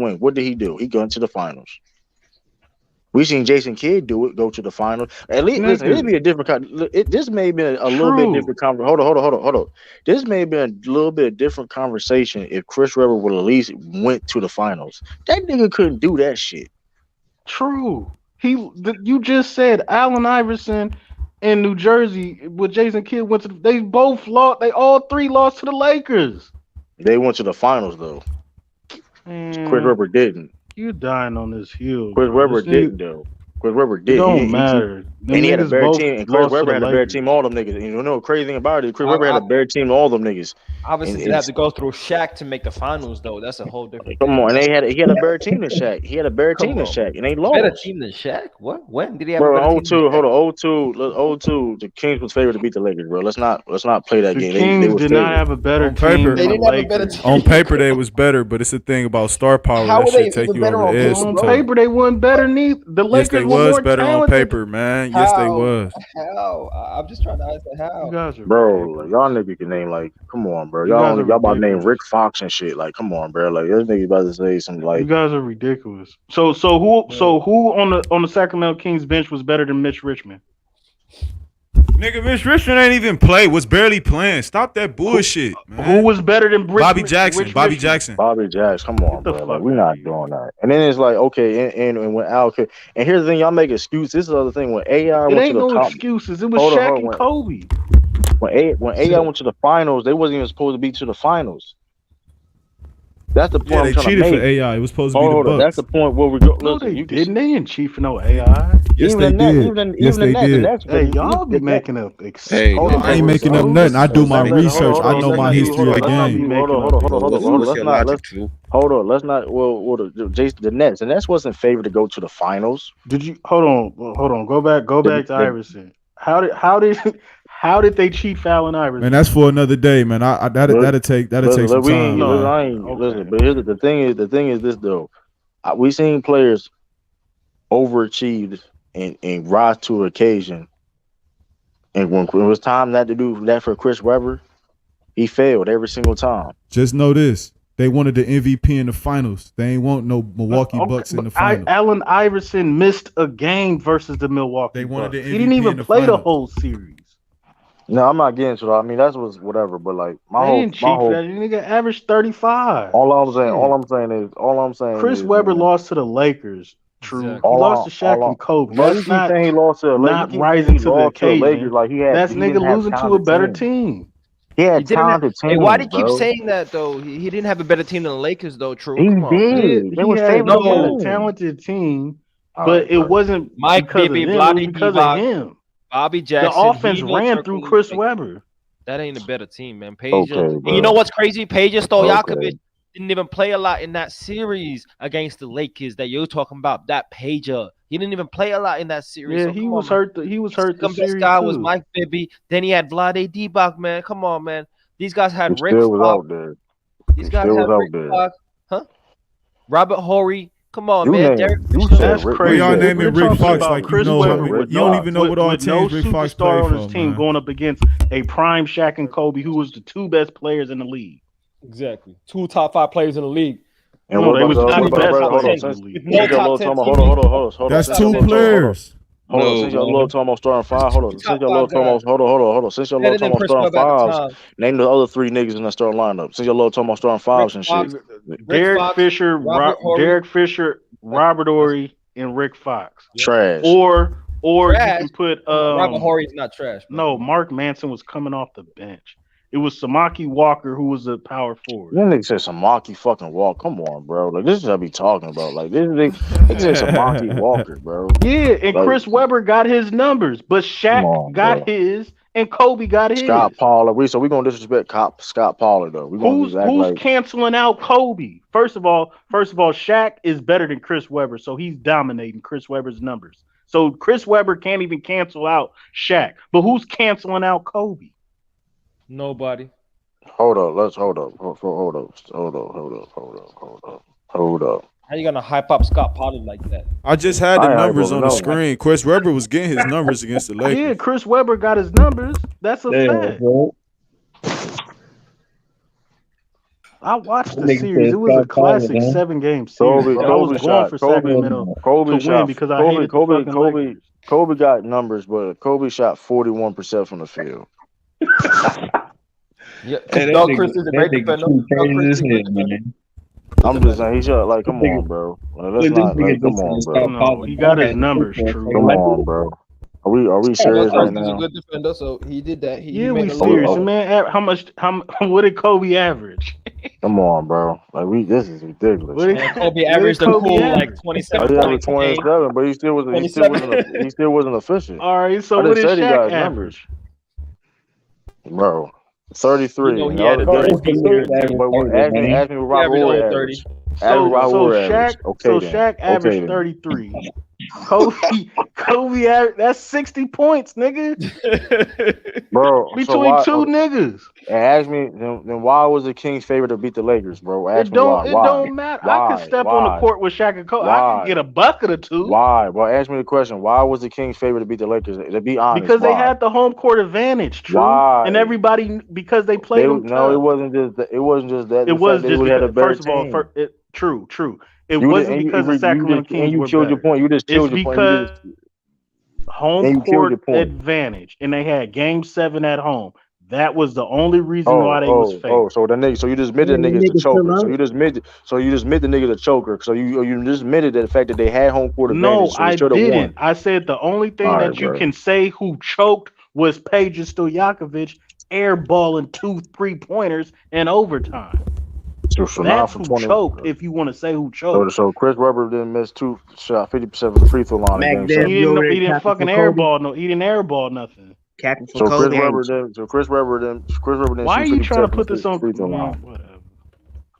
win. What did he do? He got into the finals. We seen Jason Kidd do it, go to the final. At least, listen, it'd be a different. This may have been a little bit different conversation. Hold on. This may have been a little bit different conversation if Chris Webber would at least went to the finals. That nigga couldn't do that shit. True. You just said Allen Iverson in New Jersey with Jason Kidd went to. They both lost. They all three lost to the Lakers. They went to the finals though. Chris Webber didn't. You dying on this hill. Chris Webber didn't though. Chris Webber did. It don't matter. And he had a better team. And Chris Webber had a better team. All them niggas. And you know the crazy thing about it? Chris Webber had a better team than all them niggas. Obviously, they have to go through Shaq to make the finals, though. That's a whole different. Come on, and he had a better team than Shaq. He had a better team than Shaq, and they lost. Better team than Shaq? What? When did he have? Bro, a better team? hold on, 0-2. The Kings was favored to beat the Lakers, bro. Let's not play that game. The Kings did not have a better team. They didn't have a better team. On paper, they was better, but it's a thing about star power. How that were shit they take you better over the edge. On paper, they weren't better neither. The Yes, Lakers they were was more better talented. on paper, man. Yes, they was. How? I'm just trying to understand how. You guys are bro, like, y'all niggas can name like, come on, bro. Y'all about to name Rick Fox and shit. Like, come on, bro. Like, this nigga about to say something like. You guys are ridiculous. So who on the Sacramento Kings bench was better than Mitch Richmond? Nigga, Mitch Richmond ain't even play. Was barely playing. Stop that bullshit, man. Who was better than Bobby Jackson? Bobby Jackson. Bobby Jackson. Come on, bro. Like, we're not doing that. And then it's like, okay, and when Al, and here's the thing, y'all make excuses. This is the other thing. When AI went to the top, excuses. It was Shaq and Kobe. When AI went to the finals, they wasn't even supposed to be to the finals. That's the point. Yeah, they cheated for AI. It was supposed to be the Bucks. That's the point where we go. No, they didn't. They didn't cheat for no AI. Yes, they did. Yes, they did. Hey, y'all be making up. Hey, I ain't making up nothing. I do my research. I know my history of the game. Hold on. Let's not. Well, the Nets. The Nets wasn't favored to go to the finals. Did you? Hold on. Go back to Iverson. How did they cheat for Allen Iverson? Man, that's for another day, man. That'll take some time. Listen, but here's the thing is this though. We seen players overachieved and rise to an occasion. And when it was time not to do that for Chris Webber, he failed every single time. Just know this. They wanted the MVP in the finals. They ain't want no Milwaukee Bucks in the finals. Allen Iverson missed a game versus the Milwaukee Bucks. He didn't even play the whole series. No, I'm not getting to that. I mean, that was whatever, but like my whole that nigga averaged 35. All I'm saying is Chris Webber lost to the Lakers. True. Exactly. He lost to Shaq and Kobe. That's not saying he lost to the Lakers. Not rising to the occasion. Lakers, like that's nigga losing to a better team. He had talented team. Hey, why do you keep saying that though? He didn't have a better team than the Lakers though. True. He did. He had a talented team, but it wasn't because of him. Bobby Jackson. The offense ran through Chris Webber. That ain't a better team, man. And you know what's crazy? Peja Stojakovic didn't even play a lot in that series against the Lakers that you're talking about. That Peja, he didn't even play a lot in that series. Yeah, so he was hurt. He was hurt. The best guy was Mike Bibby. Then he had Vlade Divac, man. Come on, man. These guys had Rick Fox. These guys had Rick Fox. Huh? Robert Horry. Come on, man. That's crazy. Y'all naming Rick Fox like Chris Webber. You don't even know what all teams Rick Fox played on his team going up against a prime Shaq and Kobe, who was the two best players in the league. Exactly. 2 top 5 players in the league. And what was not the best players in the league. That's 2 players. Hold on, since y'all little talking about starting 5. Hold on, since y'all little talking about hold on. Since y'all little talking about starting 5s, name the other 3 niggas in that starting lineup. Since y'all little talking about starting 5s and shit. Derek Fisher, Robert Horry, and Rick Fox. Trash. Or you can put Robert Horry's not trash. No, Mark Manson was coming off the bench. It was Samaki Walker who was a power forward. That nigga said Samaki fucking Walker. Come on, bro. Like, this is what I be talking about. Like, this nigga said Samaki Walker, bro. Yeah, and like, Chris Webber got his numbers, but Shaq got his, and Kobe got his. Scott Pollard. So we're going to disrespect Scott Pollard, though. Who's canceling out Kobe? First of all, Shaq is better than Chris Webber, so he's dominating Chris Webber's numbers. So Chris Webber can't even cancel out Shaq. But who's canceling out Kobe? Nobody. Hold up. How you gonna hype up Scott Pollard like that? I just had the numbers on the screen. Chris Webber was getting his numbers against the Lakers. Yeah, Chris Webber got his numbers. That's a fact. I watched That the nigga series. said It was a Scott Palmer, classic man. 7-game series, bro. I was going for Sacramento to win because I hated the fucking Lakers. Kobe got numbers, but Kobe shot 41% from the field. Yeah, Hey, that Doug Chris is a great nigga defender. too Doug crazy Chris as is a good hell, defender. man. I'm just saying he shot like, come on, bro. Like, let's Look, this not nigga like, come just on, said bro. Scott No, Palmer. he Man, got I his had no numbers, football, true. Come man. on, bro. Are we Yeah, serious Doug right Chris is a now? good defender, so he did that. He Yeah, made we a lot of serious, Oh, man. What did Kobe average? come on, bro. Like this is ridiculous. Man, Kobe What did averaged a Kobe cool like average? 27 He averaged points a game. 27, but he still 27. wasn't efficient. All right, so I what just did said he Shaq got his numbers, average? bro. You 33. know And he the had a other Kobe 30 thing, piece Kobe year too. average but 30, man. ask me what He Robert averaged Horry over averaged. 30. Ask me what Robert So Horry Shaq, averaged. Okay then. Shaq Okay averaged then. 33. Kobe averaged, that's 60 points, nigga, Bro, so between why? two niggas. And ask me then why was the Kings favorite to beat the Lakers, bro? Ask It me why. don't it Why? don't matter. I could Why? step on the Why? court with Shaq and Kobe. I could Why? get a bucket or two Why? Well, ask me the question. Why was the Kings favorite to beat the Lakers? To be honest, because they why? had the home court advantage, true, and Why? everybody because they They played them no, tough. it wasn't just that. It The fact was that they just would have had because, a better first of all, team. true. It You did, wasn't because the Sacramento Kings you were killed your better. point. You just It's killed your point. because home And you killed court your point. advantage, and they had Game 7 at home. That was the only reason why they was favored. So the nigga, so you just admitted Man, the that nigga is the nigga still choker. up. So you just admitted the nigga the choker. So you just admitted that the fact that they had home court advantage, No, so they I should have didn't. won. I said the only thing All right, that you bro. can say who choked was Peja Stojakovic airballing 2 3-pointers in overtime. So now That's from who 20. choked. If you want to say who choked, So Chris Webber didn't miss shot 50% from the free throw line in Mac game Deb, 7. you over there he didn't capping fucking for Kobe? airball. No, he didn't airball nothing. Capping for So Kobe, ain't you? Chris Webber didn't Why are shoot you trying to 50% from put the this on? free throw line. Whatever.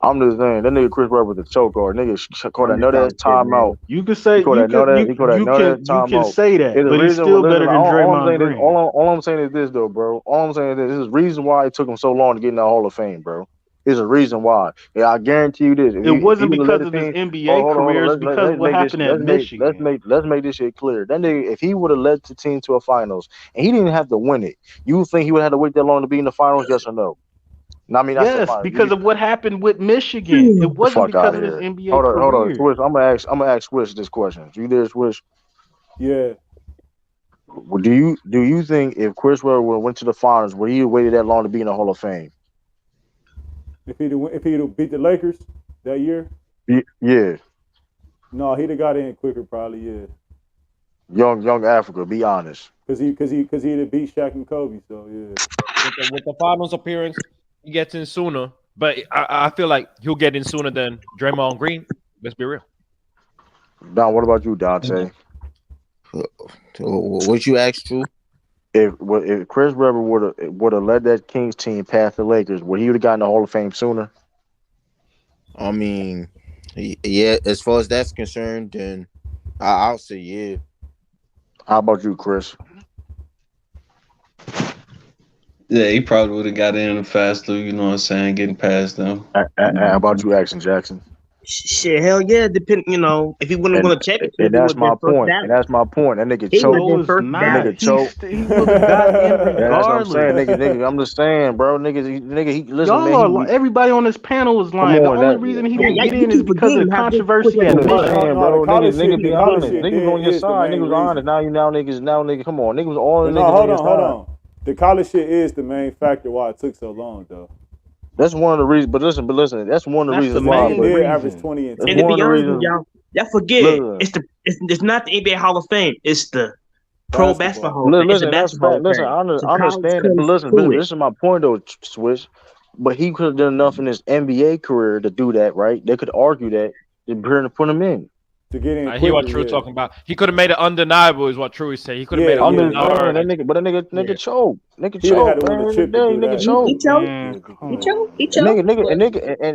I'm just saying that nigga Chris Webber the choke or nigga caught I'm just another ass talking shit, man. timeout. You could say He caught another you can timeout. say It's that, a but he's reason. still Listen, better than all I'm Draymond saying is Green. all I'm saying is this though, bro. All I'm saying is this is the reason why it took him so long to get in the Hall of Fame, bro. There's a reason why. Yeah, I guarantee you this. It If he wasn't would have led because the of his team, NBA hold career. on. It's because of Let's what make this. happened at Michigan. Let's make this shit clear. That nigga, if he would have led the team to a finals and he didn't have to win it, you think he would have to wait that long to be in the finals? Yes or no? No, I mean, I said Yes, finals. because of what happened with Michigan. It Get the wasn't fuck out because of of his here. NBA Hold on, career. Swish. I'm gonna ask Swish this question. You there, Swish? Yeah. Do you think if Chris Webber went to the finals, would he have waited that long to be in the Hall of Fame? If he'd beat the Lakers that year, Yeah, no, he'd have got in quicker probably. Yeah, young Africa. Be honest. because he'd have beat Shaq and Kobe. So yeah. With the finals appearance, he gets in sooner. But I feel like he'll get in sooner than Draymond Green. Let's be real. Don, what about you, Dante? What you asked, True? If Chris Webber would have led that Kings team past the Lakers, would he have gotten the Hall of Fame sooner? I mean, yeah. As far as that's concerned, then I'll say yeah. How about you, Chris? Yeah, he probably would have got in faster, you know what I'm saying, getting past them. How about you, Action Jackson? Shit, hell yeah. If he wouldn't have won a championship, And he that's would have my been first point. ballot. And that's my point. That nigga He would choked. have been first Not. ballot. He would have got in regardless. That's what I'm saying, nigga. I'm just saying, bro. He listen, Y'all man. everybody on this panel is lying. The only reason he didn't get in is because of the controversy at Michigan. Bro. Nigga be honest. shit Niggas on your side. Niggas honest. Now niggas. Come on, niggas was all the niggas on your side. Hold on. The college shit is the main factor why it took so long, though. That's one of the reasons. But listen. That's one of the reasons why. They average 20 and 10. And to be honest with y'all forget it's not the NBA Hall of Fame. It's the Pro Basketball Hall of Fame. It's the Basketball Hall of Fame. I understand it. But listen, this is my point though, Swish. But he could have done enough in his NBA career to do that, right? They could argue that to put him in. To get in. I hear what True talking about. He could have made it undeniable, is what True is saying. He could have made it I'm undeniable. just saying, nigga choke. Nigga He choke, had to win man. the chip to do Nigga that. choke. He choked.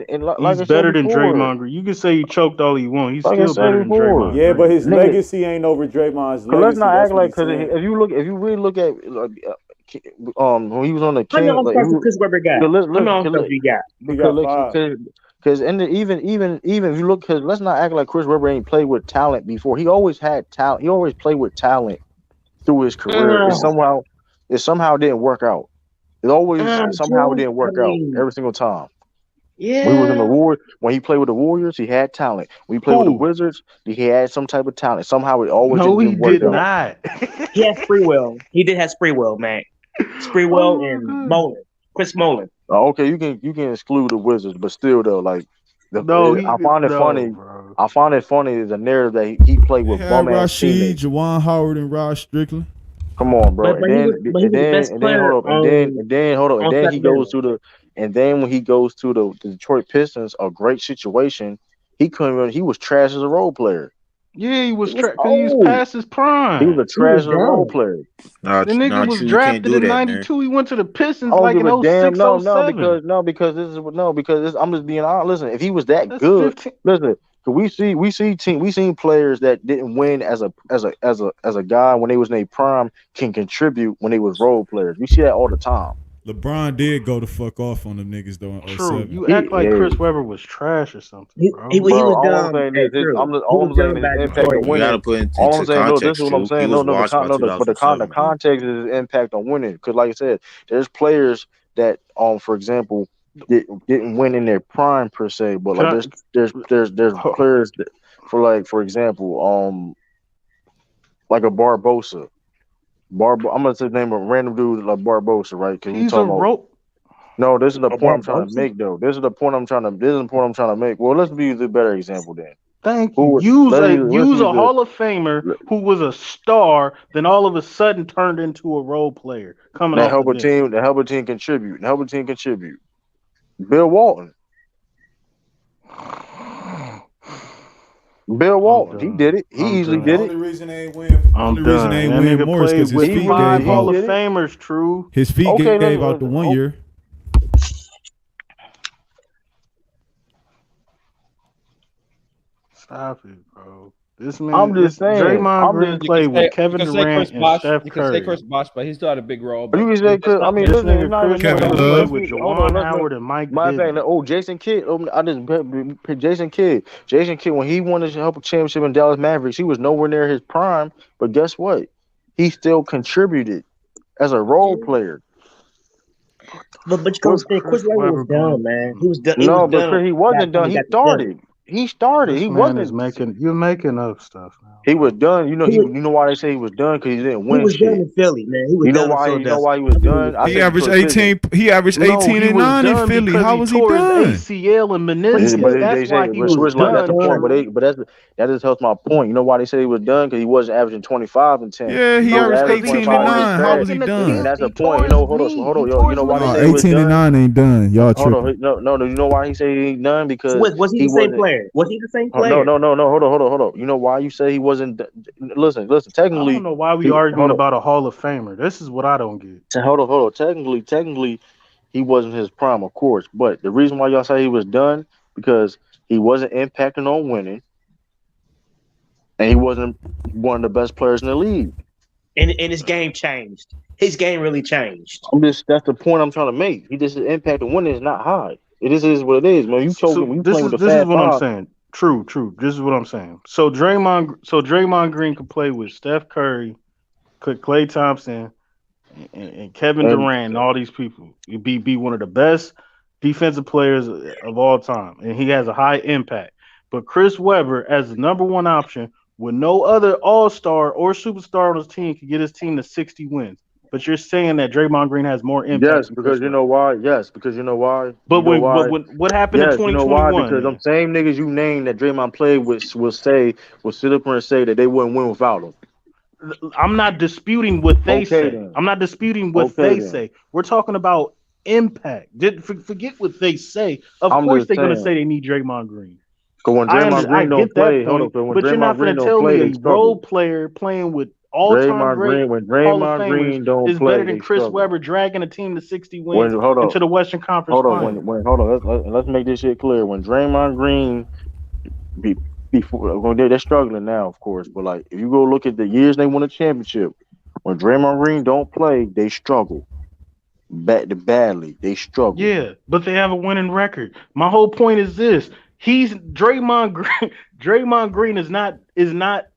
And like I He's said better than before, Draymond Green. You can say he choked all he wants. He's like I still said better than before. Draymond. Yeah, but his Nigga. legacy ain't over Draymond's legacy. Let's not That's act what like he's because saying. if you really look at when he was on the How many King, All-Stars did Chris Webber got? How many All-Stars he got? He got 5. Because even if you look, because let's not act like Chris Webber ain't played with talent before. He always had talent. He always played with talent through his career. It somehow didn't work out. It always somehow didn't work out every single time. When he was in the Yeah. war, when he played with the Warriors, he had talent. When he played with the Who? Wizards, he had some type of talent. Somehow it always No, he didn't work did He out. had, not. he had Spreewell. He did have Spreewell, man. Spreewell Oh my and god. Mullen. Chris Mullen. Okay, you can exclude the Wizards, but still though, like No, I find it no, funny. bro. I find it funny is a narrative that he played They with had bum ass Rashid, teammates. Jawan Howard, and Rod Strickland. Come on, bro. But And but he then was but he was the best hold player up, hold up, and on then he goes Sacramento. to when he goes to the Detroit Pistons, a great situation. He couldn't really, he was trash as a role player. Yeah, he He was was because he was old. past his He was prime. a He was trash as a role dumb. player. Nah, The nigga nah, was true. You can't drafted do in that, man. '92. He went to the I Pistons don't like give in a damn. '06, No, '07. because I'm just being honest. Listen, if he was that That's good, 15. listen, 'cause we seen players that didn't win as a guy when they was in their prime can contribute when they was role players. We see that all the time. LeBron did go the fuck off on them niggas though in True. '07. You act like Hey, Chris Webber was trash or something, He bro. was bro, all I'm dumb. saying Hey, is his, true. He all was I'm saying dumb is his by impact Detroit, on You man. got to winning. put All I'm into saying, no, this is context, what I'm true. He saying. No, was no, washed by but the 2007, man. context is his impact on winning. Because, like I said, there's players that, for example, didn't win in their prime per se, but Can like I? there's players that, for example, like a Barbosa. I'm gonna say the name of a random dude like Barbosa, right? Because we He's a talking about. rope. No, this is the A point I'm trying to Barbosa? make, though. This is the point I'm trying to make. Well, let's use a better example then. Thank you. Who? Let's Use use a the Hall of Famer who was a star, then all of a sudden turned into a role player coming that off the help a bench. team. That help a team contribute. Help a team contribute. Bill Walton. Bill I'm Walton. He done. did it. He I'm easily The did done. it. only reason they ain't win, I'm done. That nigga more is played because his with He feet five gave he Hall out. of did it. Famers, true. His feet Okay, gave out the one year. Stop it, bro. I'm just saying. Draymond I'm Green just. You can played say with Kevin Chris Durant and Bosh. Steph You can say Curry. Chris Bosh, but he still had a big role. You But can say, let's I not mean, This forget. listen, it's nigga not even Chris that. Kevin Webber Listen, played Love. with hold on, Jawan Howard and Mike matter of fact, Bibby. Jason Kidd. I just picked Jason Kidd, when he won his help championship in Dallas Mavericks, he was nowhere near his prime. But guess what? He still contributed as a role Yeah. player. But you can What? understand, Chris Chris Webber was Webber dumb, going. man. He was dumb. He was No, but dumb he by the wasn't time done. he He got to Philly. started. He started. He This man is wasn't. making you making up stuff now, He was bro. done. He You was know why they say he was done? Because he didn't he win was done shit. in Philly, man. He was You know done in why? You know Philadelphia. why he was I believe done? in I He said Philly. averaged because listen, 18. He averaged No, 18 he and was 9 in done Philly. because How he was he tore his done? ACL and But he meniscus. still That's why he was Switch like that's the done, point. true. That just helps my point. You know why they say he was done? Because he wasn't averaging 25 and 10. Yeah, If he he was No, averaged averaging because he 18 and25 and tore his 10 9. How was trash, fucking he done? and that's the he point. tore his knee. Hold He on, yo. tore You his know why they No, say he was meniscus. 18 and done? 9 ain't done. Y'all Hold on, tripping. no. You know why he say he ain't done? so Because was he he the same wasn't. player? Was he the same No, player? no. Hold on. You know why you say he wasn't? Listen. I don't Technically, know why we he arguing hold on. about a Hall of Famer. This is what I don't get. Hold on. Technically, he wasn't his prime, of course. But the reason why y'all say he was done because he wasn't impacting on winning, and he wasn't one of the best players in the league. And his game changed. His game really changed. That's the point I'm trying to make. He just his impact on winning is not high. It is what it is, man. You So choking, you playing with the this is Fab what I'm Five. saying. True. This is what I'm saying. So Draymond Green could play with Steph Curry, could Klay Thompson, and Kevin And Durant, and all these people. He'd be one of the best defensive players of all time, and he has a high impact. But Chris Webber, as the number one option, with no other All Star or superstar on his team, could get his team to 60 wins. But you're saying that Draymond Green has more impact yes, than because Chris you Webber. know why. Yes, because you know why. But You know why. what happened in Yes, you know why. 2021 Because them then? same niggas you named that Draymond played with will sit up here and say that they wouldn't win without him. I'm not disputing what they Okay say. then. I'm not disputing what Okay they then. say. We're talking about impact. Forget what they say. Of I'm course just they're gonna saying. say they need Draymond Green. Because when Draymond I Green don't get that play, hold on. point, So when but you're Draymond not Green gonna don't tell play, me they a role struggle. player playing with all-time great When Hall of Draymond Famers Green don't is better play, than they Chris struggle. Webber dragging a team to 60 When wins into the Western Conference hold on, Final. hold on. Let's make this shit clear. When Draymond Green be before well, they're struggling now, of course, but like if you go look at the years they won a championship, when Draymond Green don't play, they struggle. Badly. They struggle. Yeah, but they have a winning record. My whole point is this: He's Draymond Green. Draymond Green is not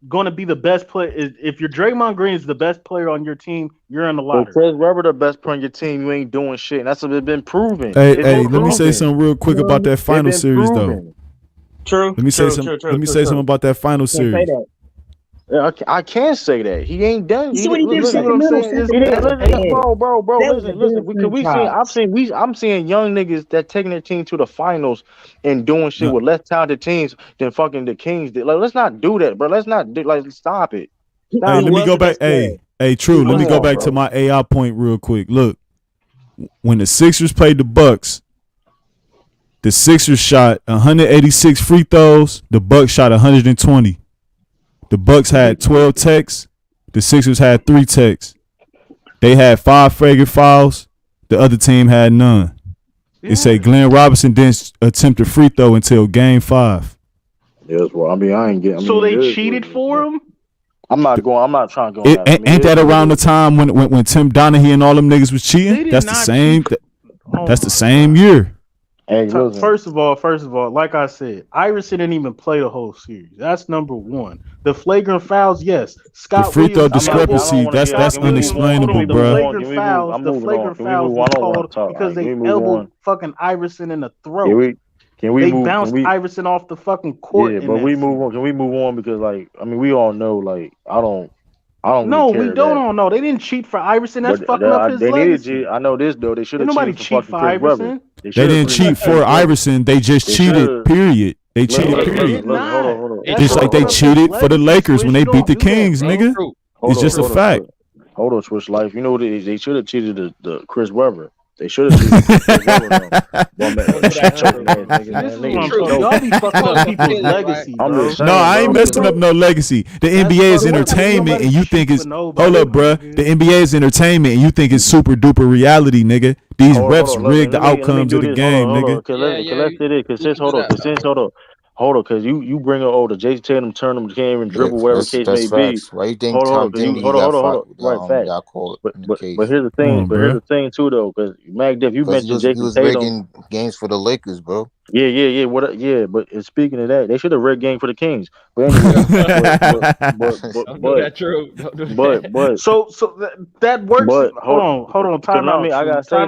going to be the best player. If your Draymond Green is the best player on your team, you're in the But lottery. Chris Webber the best player on your team, you ain't doing shit. And that's what it's been proven. Hey, let me say something real quick about that final series, though. True. Let me say something about that final Can't say series. that. Yeah, I can't say that. He ain't done. You see what he did? Listen, Sacramento. Listen. I'm seeing young niggas that taking their team to the finals and doing shit with less talented teams than fucking the Kings did. Like, let's not do that, bro. Let's not do stop it. Hey, let me go back. Hey, true. Let me go back to my AI point real quick. Look, when the Sixers played the Bucks, the Sixers shot 186 free throws. The Bucks shot 120. The Bucks had 12 techs. The Sixers had 3 techs. They had 5 flagrant fouls. The other team had none. It say Glenn Robinson didn't attempt a free throw until Game 5. Yes, well, I mean, I ain't getting. So they cheated for him. I'm not trying to go. Ain't that around the time when Tim Donaghy and all them niggas was cheating? That's the same. That's the same year. Hey, first of all, like I said, Iverson didn't even play the whole series. That's number one. The flagrant fouls, yes. Scott the free throw Williams, discrepancy, that's unexplainable, bro. The flagrant fouls was called because they elbowed fucking Iverson in the throat. They bounced Iverson off the fucking court. Yeah, but we move on. Can we move on? Because we all know, I don't. No, we don't all know. They didn't cheat for Iverson. That's fucking up his legacy. I know this though. They should have. Nobody cheat for Iverson. They didn't cheat for Iverson. They just cheated. Period. They cheated. Period. Hold on. Just like they cheated for the Lakers when they beat the Kings, nigga. It's just a fact. Hold on, Switch Life. You know what it is? They should have cheated the Chris Webber. They should have cheated Chris Webber. Y'all be fucking up people's legacy, bro. No, I ain't messing up no legacy. The NBA is entertainment, and you think it's hold up, bro. The NBA is entertainment, and you think it's super duper reality, nigga. These refs rig the outcomes of the game, nigga. Hold on, because you bring up the Jason Tatum tournament, can't even dribble, whatever the case may be. Why you think Tom Dingy got called? But here's the thing. Here's the thing too, though, because MacDiff, you mentioned Jason Tatum. He was rigging games for the Lakers, bro. Yeah. But speaking of that, they should have rigged game for the Kings. But anyway, that's true. But so that works. But hold on. Time out. I gotta say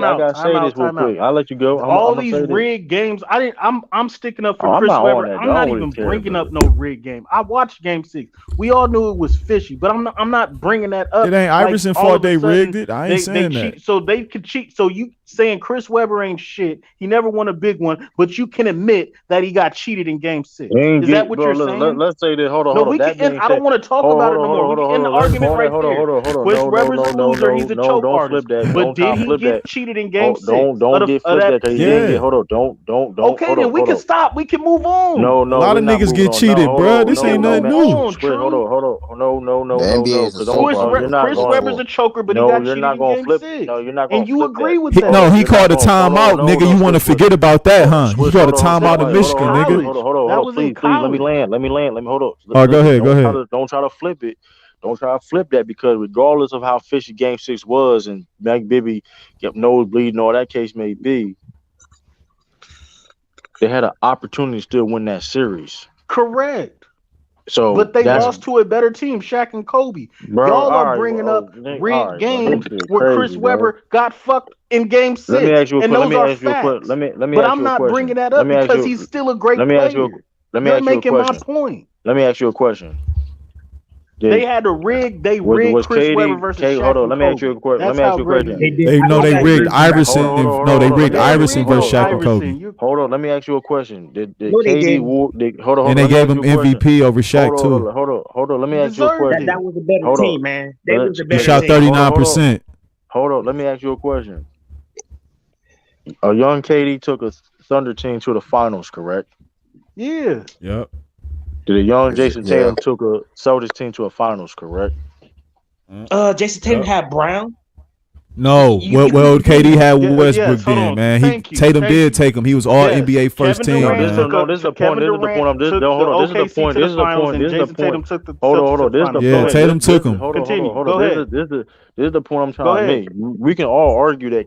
this real quick. I'll let you go. All these rigged games. I'm sticking up for Chris Webber. I'm not even bringing up no rigged game. I watched Game 6. We all knew it was fishy, but I'm not bringing that up. It ain't Iverson fault they rigged it. I ain't saying that. Cheat, so they could cheat. So you saying Chris Webber ain't shit? He never won a big one, but you can admit that he got cheated in Game 6. Is that what you're saying? Let's say this. Hold on. I don't want to talk about it no more. We can end the argument right there. Chris Webber's a loser. He's a choke artist. But did he get cheated in Game 6? Don't get flipped that. Yeah. Hold on. Don't. Okay, then we can stop. We can move on. No. A lot of niggas get cheated, bro. This ain't nothing new. Hold on. No. The NBA is a Chris Webber's a choker, but he got cheated in Game 6. No, you're not going to. And you agree with that? No, he called a timeout, nigga. You want to forget about that, huh? He called a timeout in Michigan, nigga. Hold on. Please, let me land. Let me hold on. All right, go ahead. Don't try to flip it. Don't try to flip that, because regardless of how fishy Game 6 was and Mac Bibby kept nosebleeding, all that case may be, they had an opportunity to still win that series. Correct. So, but they lost to a better team, Shaq and Kobe. Bro, y'all are bringing up rigged games where Chris Webber got fucked in Game 6. Let me ask you a question. But I'm not bringing that up because he's still a great player. You're making my point. Let me ask you a question. They had to rig. They rigged Chris Webber versus Shaq. Hold on. Let me ask you a question. They rigged Iverson. No, they rigged Iverson versus Shaq and Kobe. Hold on. Let me ask you a question. Did KD? Hold on. And they gave him MVP over Shaq too. Hold on. Let me ask you a question. That was a better team, man. They was a better team. He shot 39%. Hold on. Let me ask you a question. A young KD took a Thunder team to the finals, correct? Yeah. Yep. Did a young Jason Tatum took a Celtics team to a finals, correct? Jason Tatum had Brown. No, well, KD had Westbrook then, man. Tatum did take him. He was all NBA first team. This is the point. Hold on. Tatum took him. Hold on. This is the point I'm trying to make. We can all argue that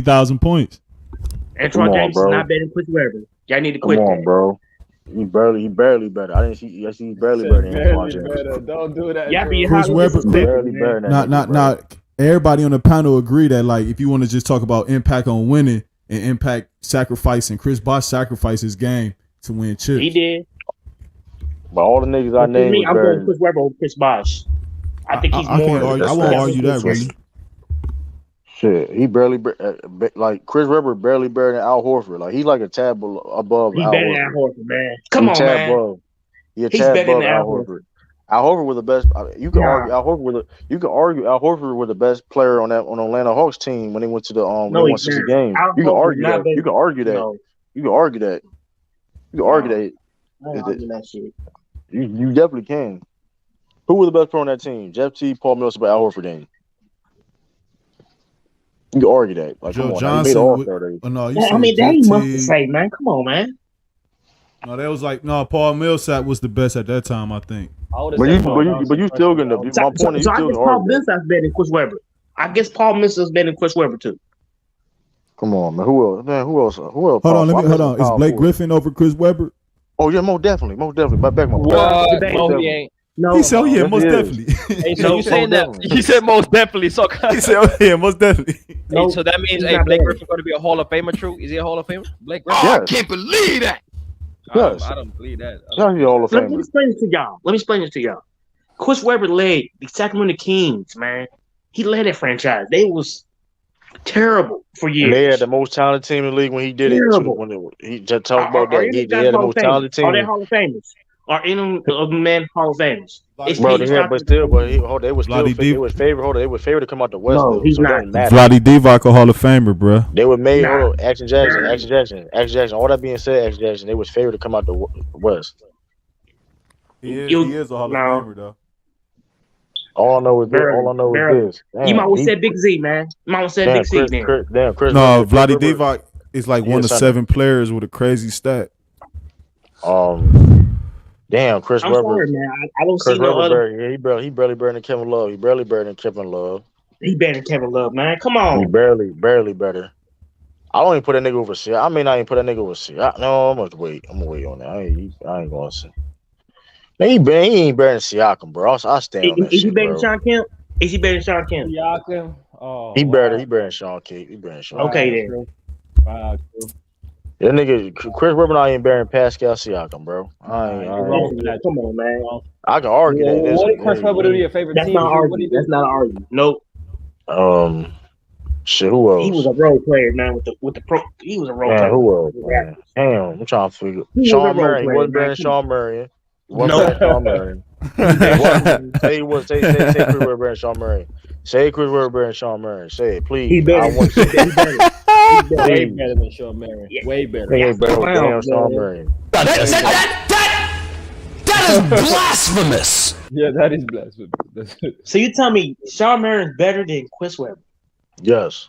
20,000 points. Antoine Come on, James is bro. not better than Chris Webber. Y'all need to Come quit on, that. bro. He barely better. I didn't see. Yes, he's barely better than Antoine James. Don't do that, Y'all be Drew. Chris highly Webber, He's disrespectful, barely man. better than that nigga, bro. not everybody on the panel agree that like if you want to just talk about impact on winning and impact sacrificing, Chris Bosh sacrificed his game to win chips. He did. But all the niggas I But for named me, was I'm better going than. Chris Webber over Chris Bosh. I think he's I more. can't argue. I That's won't fair. argue that really. Shit, he barely like Chris Webber barely better than Al Horford. Like he's like a tab above He's Al better than Al Horford. Horford, man. Come He on, tab man. above. He a He's tad better than above Al Al Horford. Horford. Al Horford was the best. You can Nah, argue Al Horford was you can argue Al Horford was the best player on the Atlanta Hawks team when they went to the when they no, won he's 60 not. games. Al You can Horford argue not that. better. You can argue that. No, You can argue that. You can argue no, that. I ain't arguing that shit. You definitely can. Who was the best player on that team? Jeff T, Paul Millsap, Al Horford. Then you can argue that. Like, come Joe on, now he made All Johnson. Star day. Oh no, you I said mean, that Jeff ain't much to T. say, man. Come on, man. No, that was like Paul Millsap was the best at that time, I think. I would have But said you, Paul but you, Johnson but you still personally. gonna. So, My so, point is, so you I still guess gonna Paul argue that. Millsap's better than Chris Webber. I guess Paul Millsap's better than Chris Webber too. Come on, man. Who else? Man, who else? Who else? Hold on, Power? I'm hold missing on. Is power Blake forward. Griffin over Chris Webber? Oh yeah, most definitely, most definitely. Back my point. What? Debate. No, he definitely. ain't. No, He said, "Oh yeah, Yes, he most is. definitely." Hey, so no, you saying that? definitely. He said most definitely. So, He said, "Oh yeah, most definitely." hey, no. so that means, He's hey, not Blake better. Griffin going to be a Hall of Famer? True? Is he a Hall of Famer? Blake Griffin? Yes. Can't believe that. Yes. I don't believe that. Yeah, he's a Hall of Let me Famer. explain it to y'all. Chris Webber led the Sacramento Kings, man. He led that franchise. They was terrible for And they had years. the most talented team in the league when he did it too. Terrible. When he just talked about Are that, any of they guys had the Hall of most Famers? talented Are they team. Hall of Famers? Are any of them men Hall of Famers? Is Bro, PJ they had, but Stockton? still, but they was still Vladdy they Divac. was favored. Hold on, they was favored to come out the West No, though, he's so it not. doesn't matter. Vladdy Divac a Hall of Famer, bro. They were made. Nah. Hold on, Action Jackson. All that being said, Action Jackson, they was favored to come out the West. He is a Hall of No. Famer though. All I know is this. Barely. All I know is Barely. this. You might Damn, well said Big Z, man. You might well said Big Z then. Chris No, Webber. Vladdy Divac is like He one a of center. 7 players with a crazy stat. Damn, Chris I'm Webber. sorry, man. I don't Chris see no Webber, other. he barely better than Kevin Love. He barely better than Kevin Love. He better than Kevin Love, man. Come He on. barely better. I don't even put that nigga over Siakam. I may not even put that nigga over Siakam. No, I'm gonna wait. I'm gonna wait on that. I ain't gonna say. Man, he ain't better than Siakam, bro. I stand on that Is he shit, better than bro. Sean Kemp? Is he better than Sean Kemp? Siakam. Oh, He wow. better than Sean Kemp. He better than Sean. Okay, Kemp. then. True. Wow, true. That nigga Chris Webber not even better than Pascal Siakam, bro. You're wrong for that. Come on, man. I can argue that. What did Chris Webber do to your favorite That's team? not What arguing. did he do? That's not arguing. Nope. Shit. Who else? He was a role player, man. With the pro, he was a role Man, player. who else, man? Damn, I'm trying to figure. He was a Sean role Marion. He player, wasn't better man. than Sean Marion. He wasn't No. better than Sean Marion. Say he was. Say Chris Webber better than Sean Marion. Say Chris Webber better than Sean Marion. Say it, please. He better. I want to say He better. Way better than Sean Marion. Way better. He ain't better than Wow, damn Sean man. Marion. That is blasphemous. Yeah, that is blasphemous. So you tell me Sean Marion's better than Chris Webber? Yes.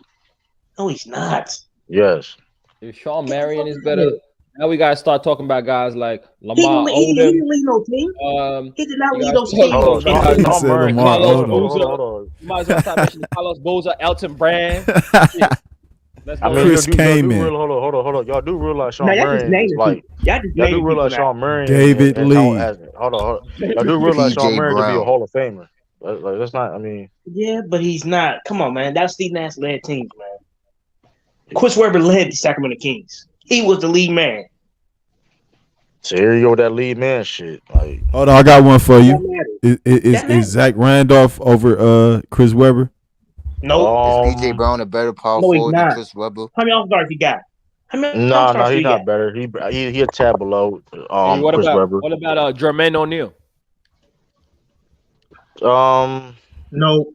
No, he's not. Yes. If Sean Marion is better, now we gotta start talking about guys like He Lamar didn't lead no Odom. team. He did not You lead guys those talk teams. Hold on, He Sean said Marion. Lamar Carlos Odom. Hold Boozer. on. You might as well start mentioning Carlos Boozer, Elton Brand. Shit. Let's I go. mean, Chris y'all do Kaman. hold on. Y'all do realize Now Sean y'all just Marion naming is like. people. Y'all just Y'all do naming realize people now. Sean Marion David and Lee. hold on. Y'all do realize Sean PJ Marion could be a Brown. Hall of Famer. Like that's not. I mean, Yeah, but he's not. Come on, man. That's Steve Nash led teams, man. Chris Webber led the Sacramento Kings. He was the lead man. so here you go with that lead man shit. Like, Hold on, I got one for That you. matters. Is Zach Randolph over Chris Webber? Nope. Is PJ Brown a better power No, he's forward than not. Chris Webber? How many All-Stars he got? How many no, All-Stars he's he got? not better. He a tad below Hey, what Chris about Webber. Jermaine O'Neal? No.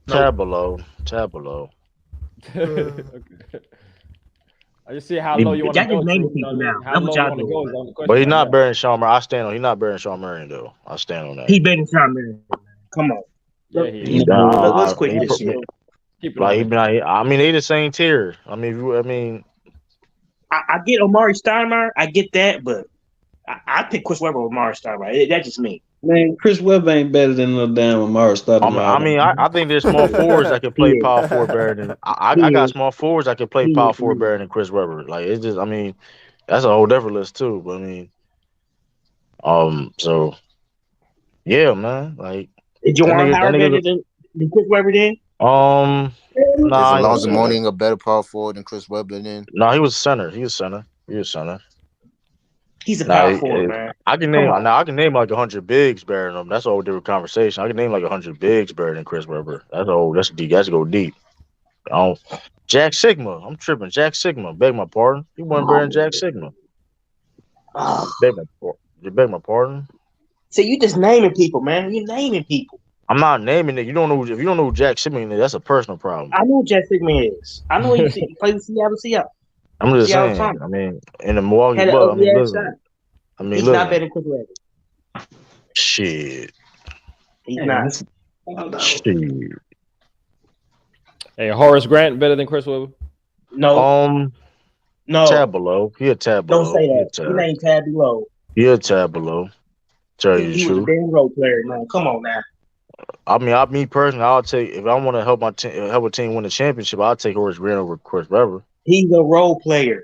Tad below. Okay. I just see how low you want to Y'all go. just naming True. You know people what I now. mean? How That's low what you y'all want to go doing. is the only question But he's right not now. better than Sean Marion. I stand on. He's not better than Sean Marion though. I stand on that. He better than Sean Marion. Come on. Yeah, he is. Let's quit this shit. Keep it Like on. I mean, they the same tier. I mean, I get Omari Stoudemire. I get that, but I pick Chris Webber over Omari Stoudemire. That's just me. Man, Chris Webber ain't better than no damn Amari Stoudemire. I think there's small forwards that can play power forward better than I got small forwards that can play power forward better than Chris Webber. Like it's just, I mean, that's a whole different list too. But I mean, so yeah, man. Like Is Juwan Howard better than Chris Webber then? Nah, Is Alonzo he Mourning a better power forward than Chris Webber then? No, he was center. He was center. He's a power forward, man. I can name like 100 bigs better than him. That's a whole different conversation. I can name like 100 bigs better than Chris Webber. That's deep. That's go deep. Jack Sigma. I'm tripping. Jack Sigma. Beg my pardon. He wasn't better than Jack Sigma. Beg my pardon. You beg my pardon. See, you just naming people, man. You naming people. I'm not naming it. You don't know if you don't know who Jack Sigmund is. That's a personal problem. I know who Jack Sigmund is. I know he plays with Seattle. I'm just Seattle saying. Tom I mean, in the Milwaukee had an Bucks. I ugly mean, ass shot. listen. I mean, He's listen. not better than Chris Webber. Shit. He's not. Shit. Hey, Horace Grant better than Chris Webber? No. Tab below. He a tab Don't below. say that. He ain't tab below. He a tab below. Tell you the He was a truth. damn role player, man. Come on now. I mean, me personally, I'll take if I want to help help a team win the championship. I'll take Horace Grant over Chris Webber. He's a role player.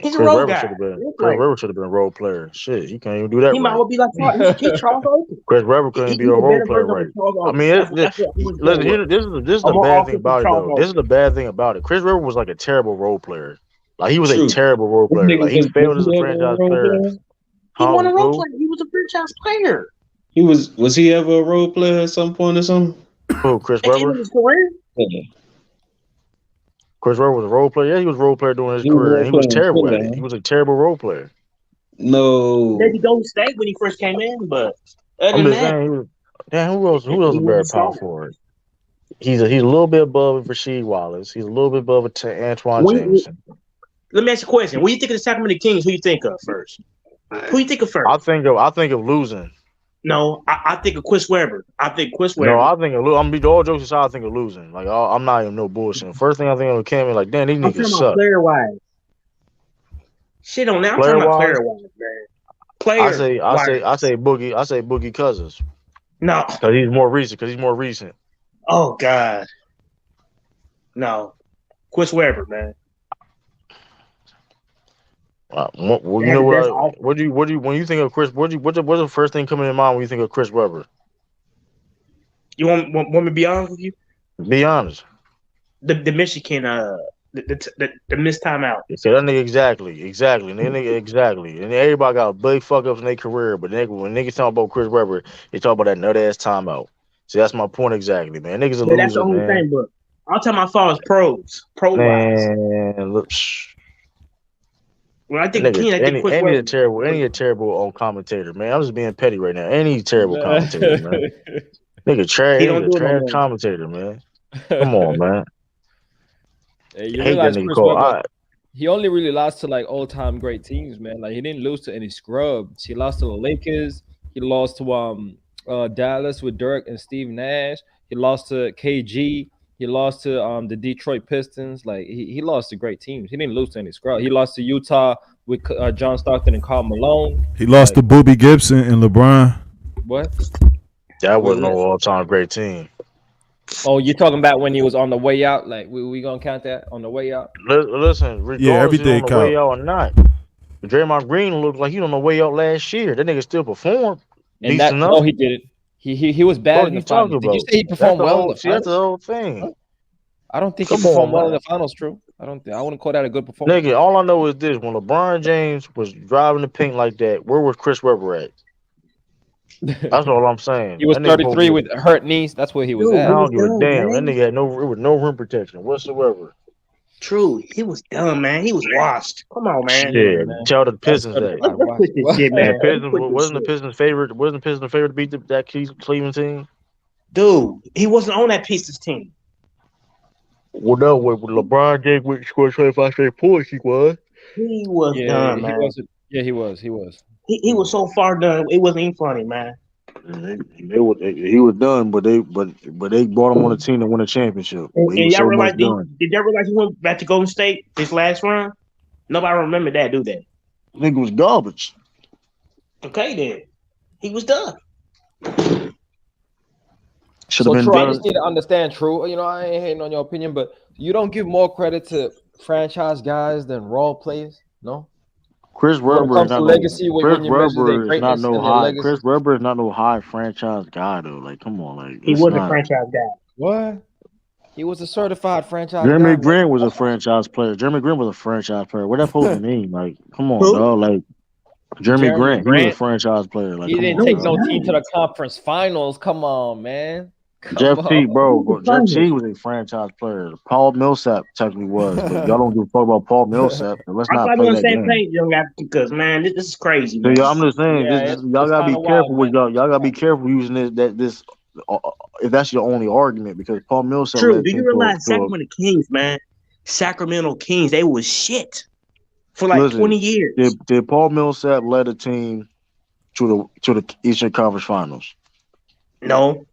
He's a Chris role Webber guy. should have been. Chris Webber should have been a role player. Shit, he can't even do that He might right. well be like he's Charles Oakley. Chris Webber couldn't be a He's a role better player version right. of Charles I Oakley. mean, That's what he was listen, with. this is A the more bad thing offensive about it Charles though. This is Oakley. the bad thing about it. Chris Webber was like a terrible role player. Like he was a True. terrible role This player. nigga Like he was failed as a he ever a franchise role player. player? He wasn't a role Who? player. He was a franchise player. Was he ever a role player at some point or something? Who? Chris At the end Webber? of his career. Yeah. Chris Webber was a role player. Yeah, he was a role player during his He was a career, role and he was player in terrible Philly, at it. huh? He was a terrible role player. No. Maybe Golden State when he first came in, but other I'm than just that, saying. He was, damn, who else? Who else he is was better a power starter. forward? He's a little bit above Rasheed Wallace. He's a little bit above Antoine Jameson. Let me ask you a question. When you think of the Sacramento Kings, who you think of first? Who you think of first? I think of losing. No, I think of Chris Webber. I think Chris No, Webber. I think of I'm be all jokes aside. I think of losing. Like I'm not even no bullshit. First thing I think of came in like, damn, these I'm niggas talking about suck. player wise. Shit on that. I'm Player talking about wise, player wise, man. Player I say Boogie Cousins. No. Because he's more recent. Oh God. No. Chris Webber, man. You know what do you when you think of Chris? What's the first thing coming to mind when you think of Chris Webber? You want me to be honest with you? Be honest. The Michigan the missed timeout. So that nigga exactly. And everybody got big fuck ups in their career, but when niggas talk about Chris Webber, they talk about that nut ass timeout. See, that's my point exactly, man. Niggas a Yeah, that's the loser, only man. thing, but I'm talking about far as pro wise. Man, look. When I think King, I think Chris Any Webber. a terrible commentator, man. I'm just being petty right now. Any terrible commentator, man. Nigga trash. He don't do it no trash more. commentator, man. Come on, man. Hey, you I hate that realize nigga Chris called. Webber, he only really lost to like all-time great teams, man. Like he didn't lose to any scrubs. He lost to the Lakers. He lost to Dallas with Dirk and Steve Nash. He lost to KG. He lost to the Detroit Pistons. Like he lost to great teams. He didn't lose to any scrubs. He lost to Utah with John Stockton and Karl Malone. He lost to Boobie Gibson and LeBron. What? That wasn't no all-time great team. Oh, you're talking about when he was on the way out? Like we gonna count that on the way out? Listen, regardless if he's on the way out or not, Draymond Green looked like he on the way out last year. That nigga still performed. And that enough. no, he didn't. He was bad in the finals. Did you say he performed well in the finals? That's the whole thing. I don't think he performed well in the finals. True. I wouldn't call that a good performance. Nigga, all I know is this: when LeBron James was driving the paint like that, where was Chris Webber at? That's all I'm saying. He was 33 with hurt knees. That's where he was at. I don't give a damn. That nigga had no rim protection whatsoever. True, he was dumb, man. He was washed. Come on, man. Shit, tell the Pistons that. Let's quit this shit, man. Wasn't the Pistons' favorite? Wasn't the Pistons' favorite to beat that Cleveland team? Dude, he wasn't on that Pistons team. Well, no, with LeBron James would score 25 straight points. He was. He was done, man. He was. He was so far done. It wasn't even funny, man. He was done, but they brought him on the team to win a championship. And y'all realize did y'all realize he went back to Golden State this last run? Nobody remember that, do they? Nigga was garbage. Okay, then he was done. So True, I just need to understand, True. You know, I ain't hating on your opinion, but you don't give more credit to franchise guys than role players, no? Chris Webber is not legacy. Chris Webber is not no high franchise guy though. Like, come on, like he was a franchise guy. What? He was a certified franchise. Jeremy Grant was a franchise player. Jeremy Grant was a franchise player. What that supposed to mean? Like, come on, dog. Like Jeremy Grant, he was a franchise player. Like, he didn't take no team to the conference finals. Come on, man. Jeff Come T, on. bro. Jeff T was a franchise player. Paul Millsap technically was, but y'all don't give a fuck about Paul Millsap. So let's I'm not glad we're play on the that same game. page, young guy, because man, this is crazy, So man. y'all, I'm just saying, Yeah, y'all it's gotta kind be of careful wild, with man. y'all gotta be careful using this if that's your only argument because Paul Millsap True. led Do the you team realize to a Sacramento Kings, man? Sacramento Kings, they was shit for like listen. 20 years. Did Paul Millsap led the team to the Eastern Conference Finals? No.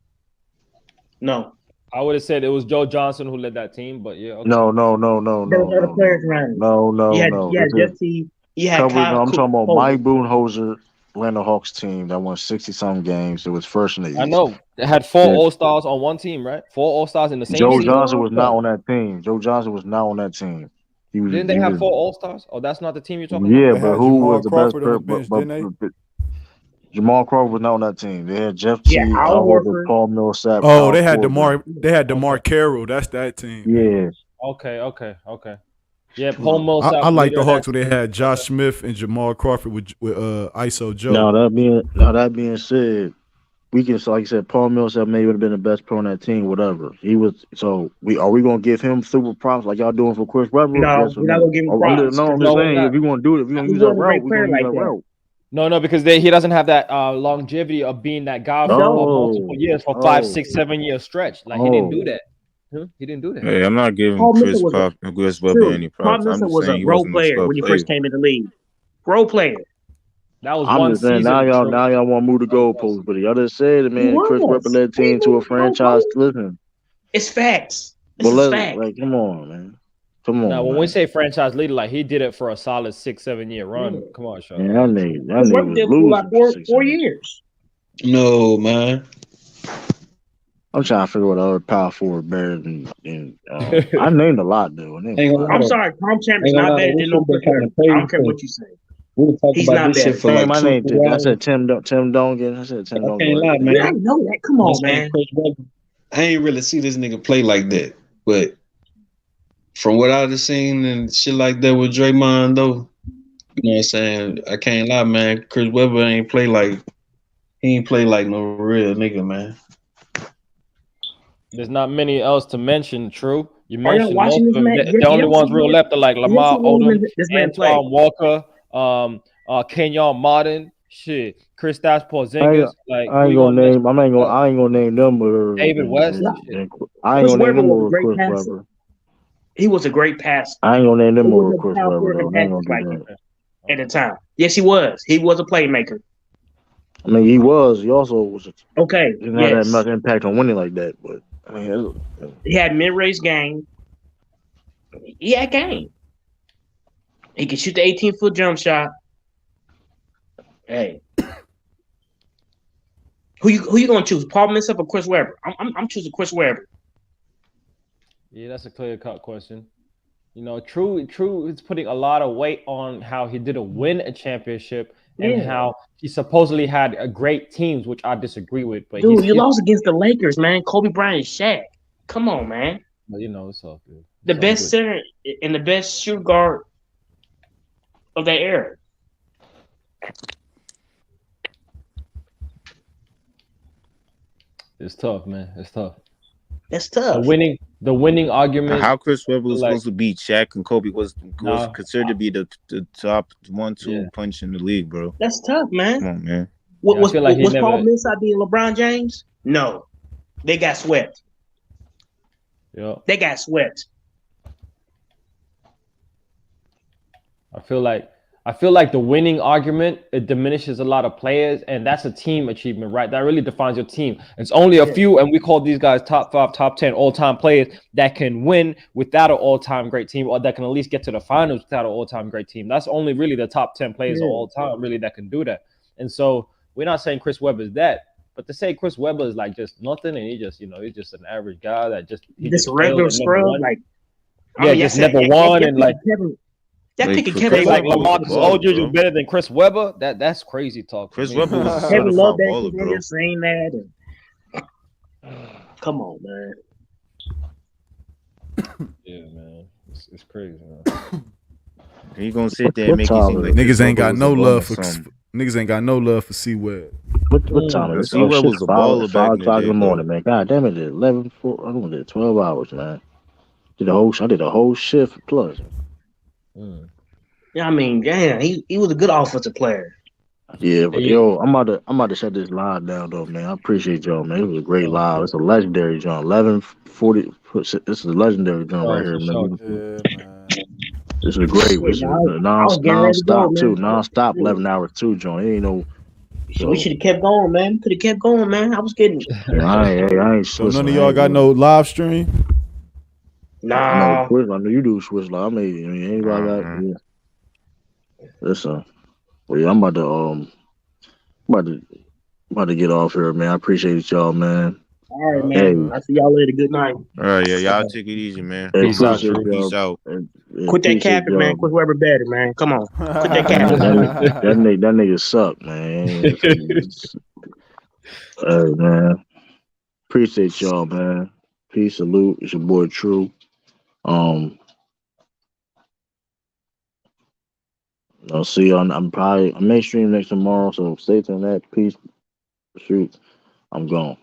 I would have said it was Joe Johnson who led that team, but yeah, okay. No. There was other players around. You had This is Jeff T. You had cover. Kyle No, I'm talking about Cole. Mike Budenholzer, Atlanta Hawks team that won 60-some games. It was first in the I East. know they had 4 Yeah. All-Stars on one team, right? 4 All-Stars in the same Joe season. Johnson was not on that team. Joe Johnson was not on that team. Didn't they He have was 4 All-Stars? Oh, that's not the team you're talking yeah, about? They but had who was Jamal the best Crawford on player? the bench, didn't they? But Jamal Crawford was not on that team. They had Jeff Yeah, T, Al Al Horford, Horford. Paul Millsap, Oh, Kyle they had Korver. DeMar Carroll. That's that team. Yeah. Okay. Yeah, Paul Millsap. I like leader the of Hawks that when they team. had Josh Smith and Jamal Crawford with ISO Joe. Now that being said, we can like I said, Paul Millsap may would have been the best pro on that team. Whatever he was. So are we gonna give him super props like y'all doing for Chris Webber? No, Yes or we're not no? gonna give him props. No, I'm just No, we're saying not. if you want to do it, if you gonna He use that wasn't a route, great we're player gonna use like that that. route. No, because he doesn't have that longevity of being that guy He for don't. multiple years for 5, 6, 7 year stretch. Like he didn't do that. He didn't do that. Hey, I'm not giving Paul Millsap was a Chris Webber true. any Paul props. I'm Millsap just was a saying he role wasn't a player star when he player. first came in the league. Role player. That was I'm one just saying now season. y'all Bro. want to move the goalposts, but y'all just said it, He man. Chris Webber was. led the We team to a moved the franchise. goalposts. Listen, It's facts. but This is let's fact. come on, man. Come Now, on, when we man. say franchise leader, like he did it for a solid 6, 7 year Yeah. run. Come on, Sean. Man, that Chris nigga Webber was did for like losing for 4 6 years. No, man. I'm trying to figure out other power forward better than I named a lot though. I named a Ain't gonna lot. lie I'm though. sorry, Tom Champ is Ain't gonna not lie better though. This than no shit been Chris kind Webber. of I crazy. don't care what you say. We were talking He's about not this better. shit for Damn, like I 2 named I hours. said Tim Duncan. I said Tim I Duncan. can't lie, Right? man. We already know that. Come I on, said man. Chris Webber. I ain't really see this nigga play like that, but from what I've seen and shit like that with Draymond, though, you know what I'm saying? I can't lie, man. Chris Webber ain't play like no real nigga, man. There's not many else to mention. True, you Are y'all mentioned most watching of this them. man? The only ones real left are like You ever Lamar seen Odom, this man play? Antoine Walker, Kenyon Martin, shit, Kristaps Porzingis. Like I who ain't you gonna gonna mention? name. I ain't gonna name them David West. I ain't Chris gonna name Webber them was a over great Chris passer. Webber. He was a great passer. I ain't gonna name He them over wasn't a Chris power Webber forward though. and I ain't passes gonna like do that. that at the time. Yes, he was. He was a playmaker. I mean, he was. He also was. Okay. Didn't have that Yes. much impact on winning like that, but I mean, He had mid-range game. He had game. He could shoot the 18-foot jump shot. Hey. Who you gonna choose? Paul Millsap or Chris Webber? I'm choosing Chris Webber. Yeah, that's a clear cut question. You know, True is putting a lot of weight on how he didn't win a championship and Yeah. how he supposedly had a great teams, which I disagree with. But Dude, you he's lost against the Lakers, man. Kobe Bryant and Shaq. Come on, man. well, you know, it's all good. The It's all best good. center and the best shoot guard of that era. It's tough, man. It's tough. That's tough. The winning argument. How Chris Webber was like, supposed to beat Shaq and Kobe was Nah, considered to be the top 1-2 punch in the league, bro. That's tough, man. Come on, man. Was feel like he Paul never- Millsap being LeBron James? No. They got swept. Yeah. They got swept. I feel like the winning argument, it diminishes a lot of players, and that's a team achievement, right? That really defines your team. It's only a few, and we call these guys top 5, top 10 all-time players that can win without an all-time great team, or that can at least get to the finals without an all-time great team. That's only really the top 10 players of all time, really, that can do that. And so we're not saying Chris Webber is that, but to say Chris Webber is like just nothing, and he's just an average guy that just regular scrub, like just never won, and like. That picking Say Kevin like Love. LaMarcus Aldridge is better than Chris Webber. That's crazy talk. Chris Webber was a Kevin Love certified baller, bro. just saying that. Come on, man. Yeah, man, it's crazy, man. You gonna sit there and make it seem like niggas ain't got no love for something. niggas ain't got no love for C Web. What What time is it? Oh C-Web shit, was a five baller back five in the o'clock in day, the though. morning, man. God damn it, 11, 4, I did 12 hours, man. I did a whole shift plus. Yeah, I mean, damn, he was a good offensive player. Yeah, but yo, I'm about to shut this live down though, man. I appreciate y'all, man. It was a great live. It's a legendary joint. 11:40. This is a legendary joint right Oh, here, for sure. man. Yeah, man. This is great. Shit, This is man, a I was getting ready to go, non-stop too. man. Non-stop 11 hours too, joint. It ain't no We so. should have kept going, man. We could have kept going, man. I was getting. Yeah, I ain't So none Switzerland. of I y'all got ain't. no live stream? I know Nah. Swiss. I know you do Swiss. Like I mean, anybody got? Uh-huh. Yeah. Listen. Well, yeah, I'm about to about to get off here, man. I appreciate y'all, man. All right, Hey, man. I see y'all later. Good night. All right, yeah, y'all take it easy, man. hey, Peace out, appreciate True. Peace y'all. out. Quit that Appreciate capping, man. y'all. Quit whoever better, man. Come on. Quit that Man, capping, man. that nigga suck, man. Hey, man. Appreciate y'all, man. Peace, salute. It's your boy True. I'll see y'all. I'm mainstream next tomorrow, so stay tuned. That peace. Shoot, I'm gone.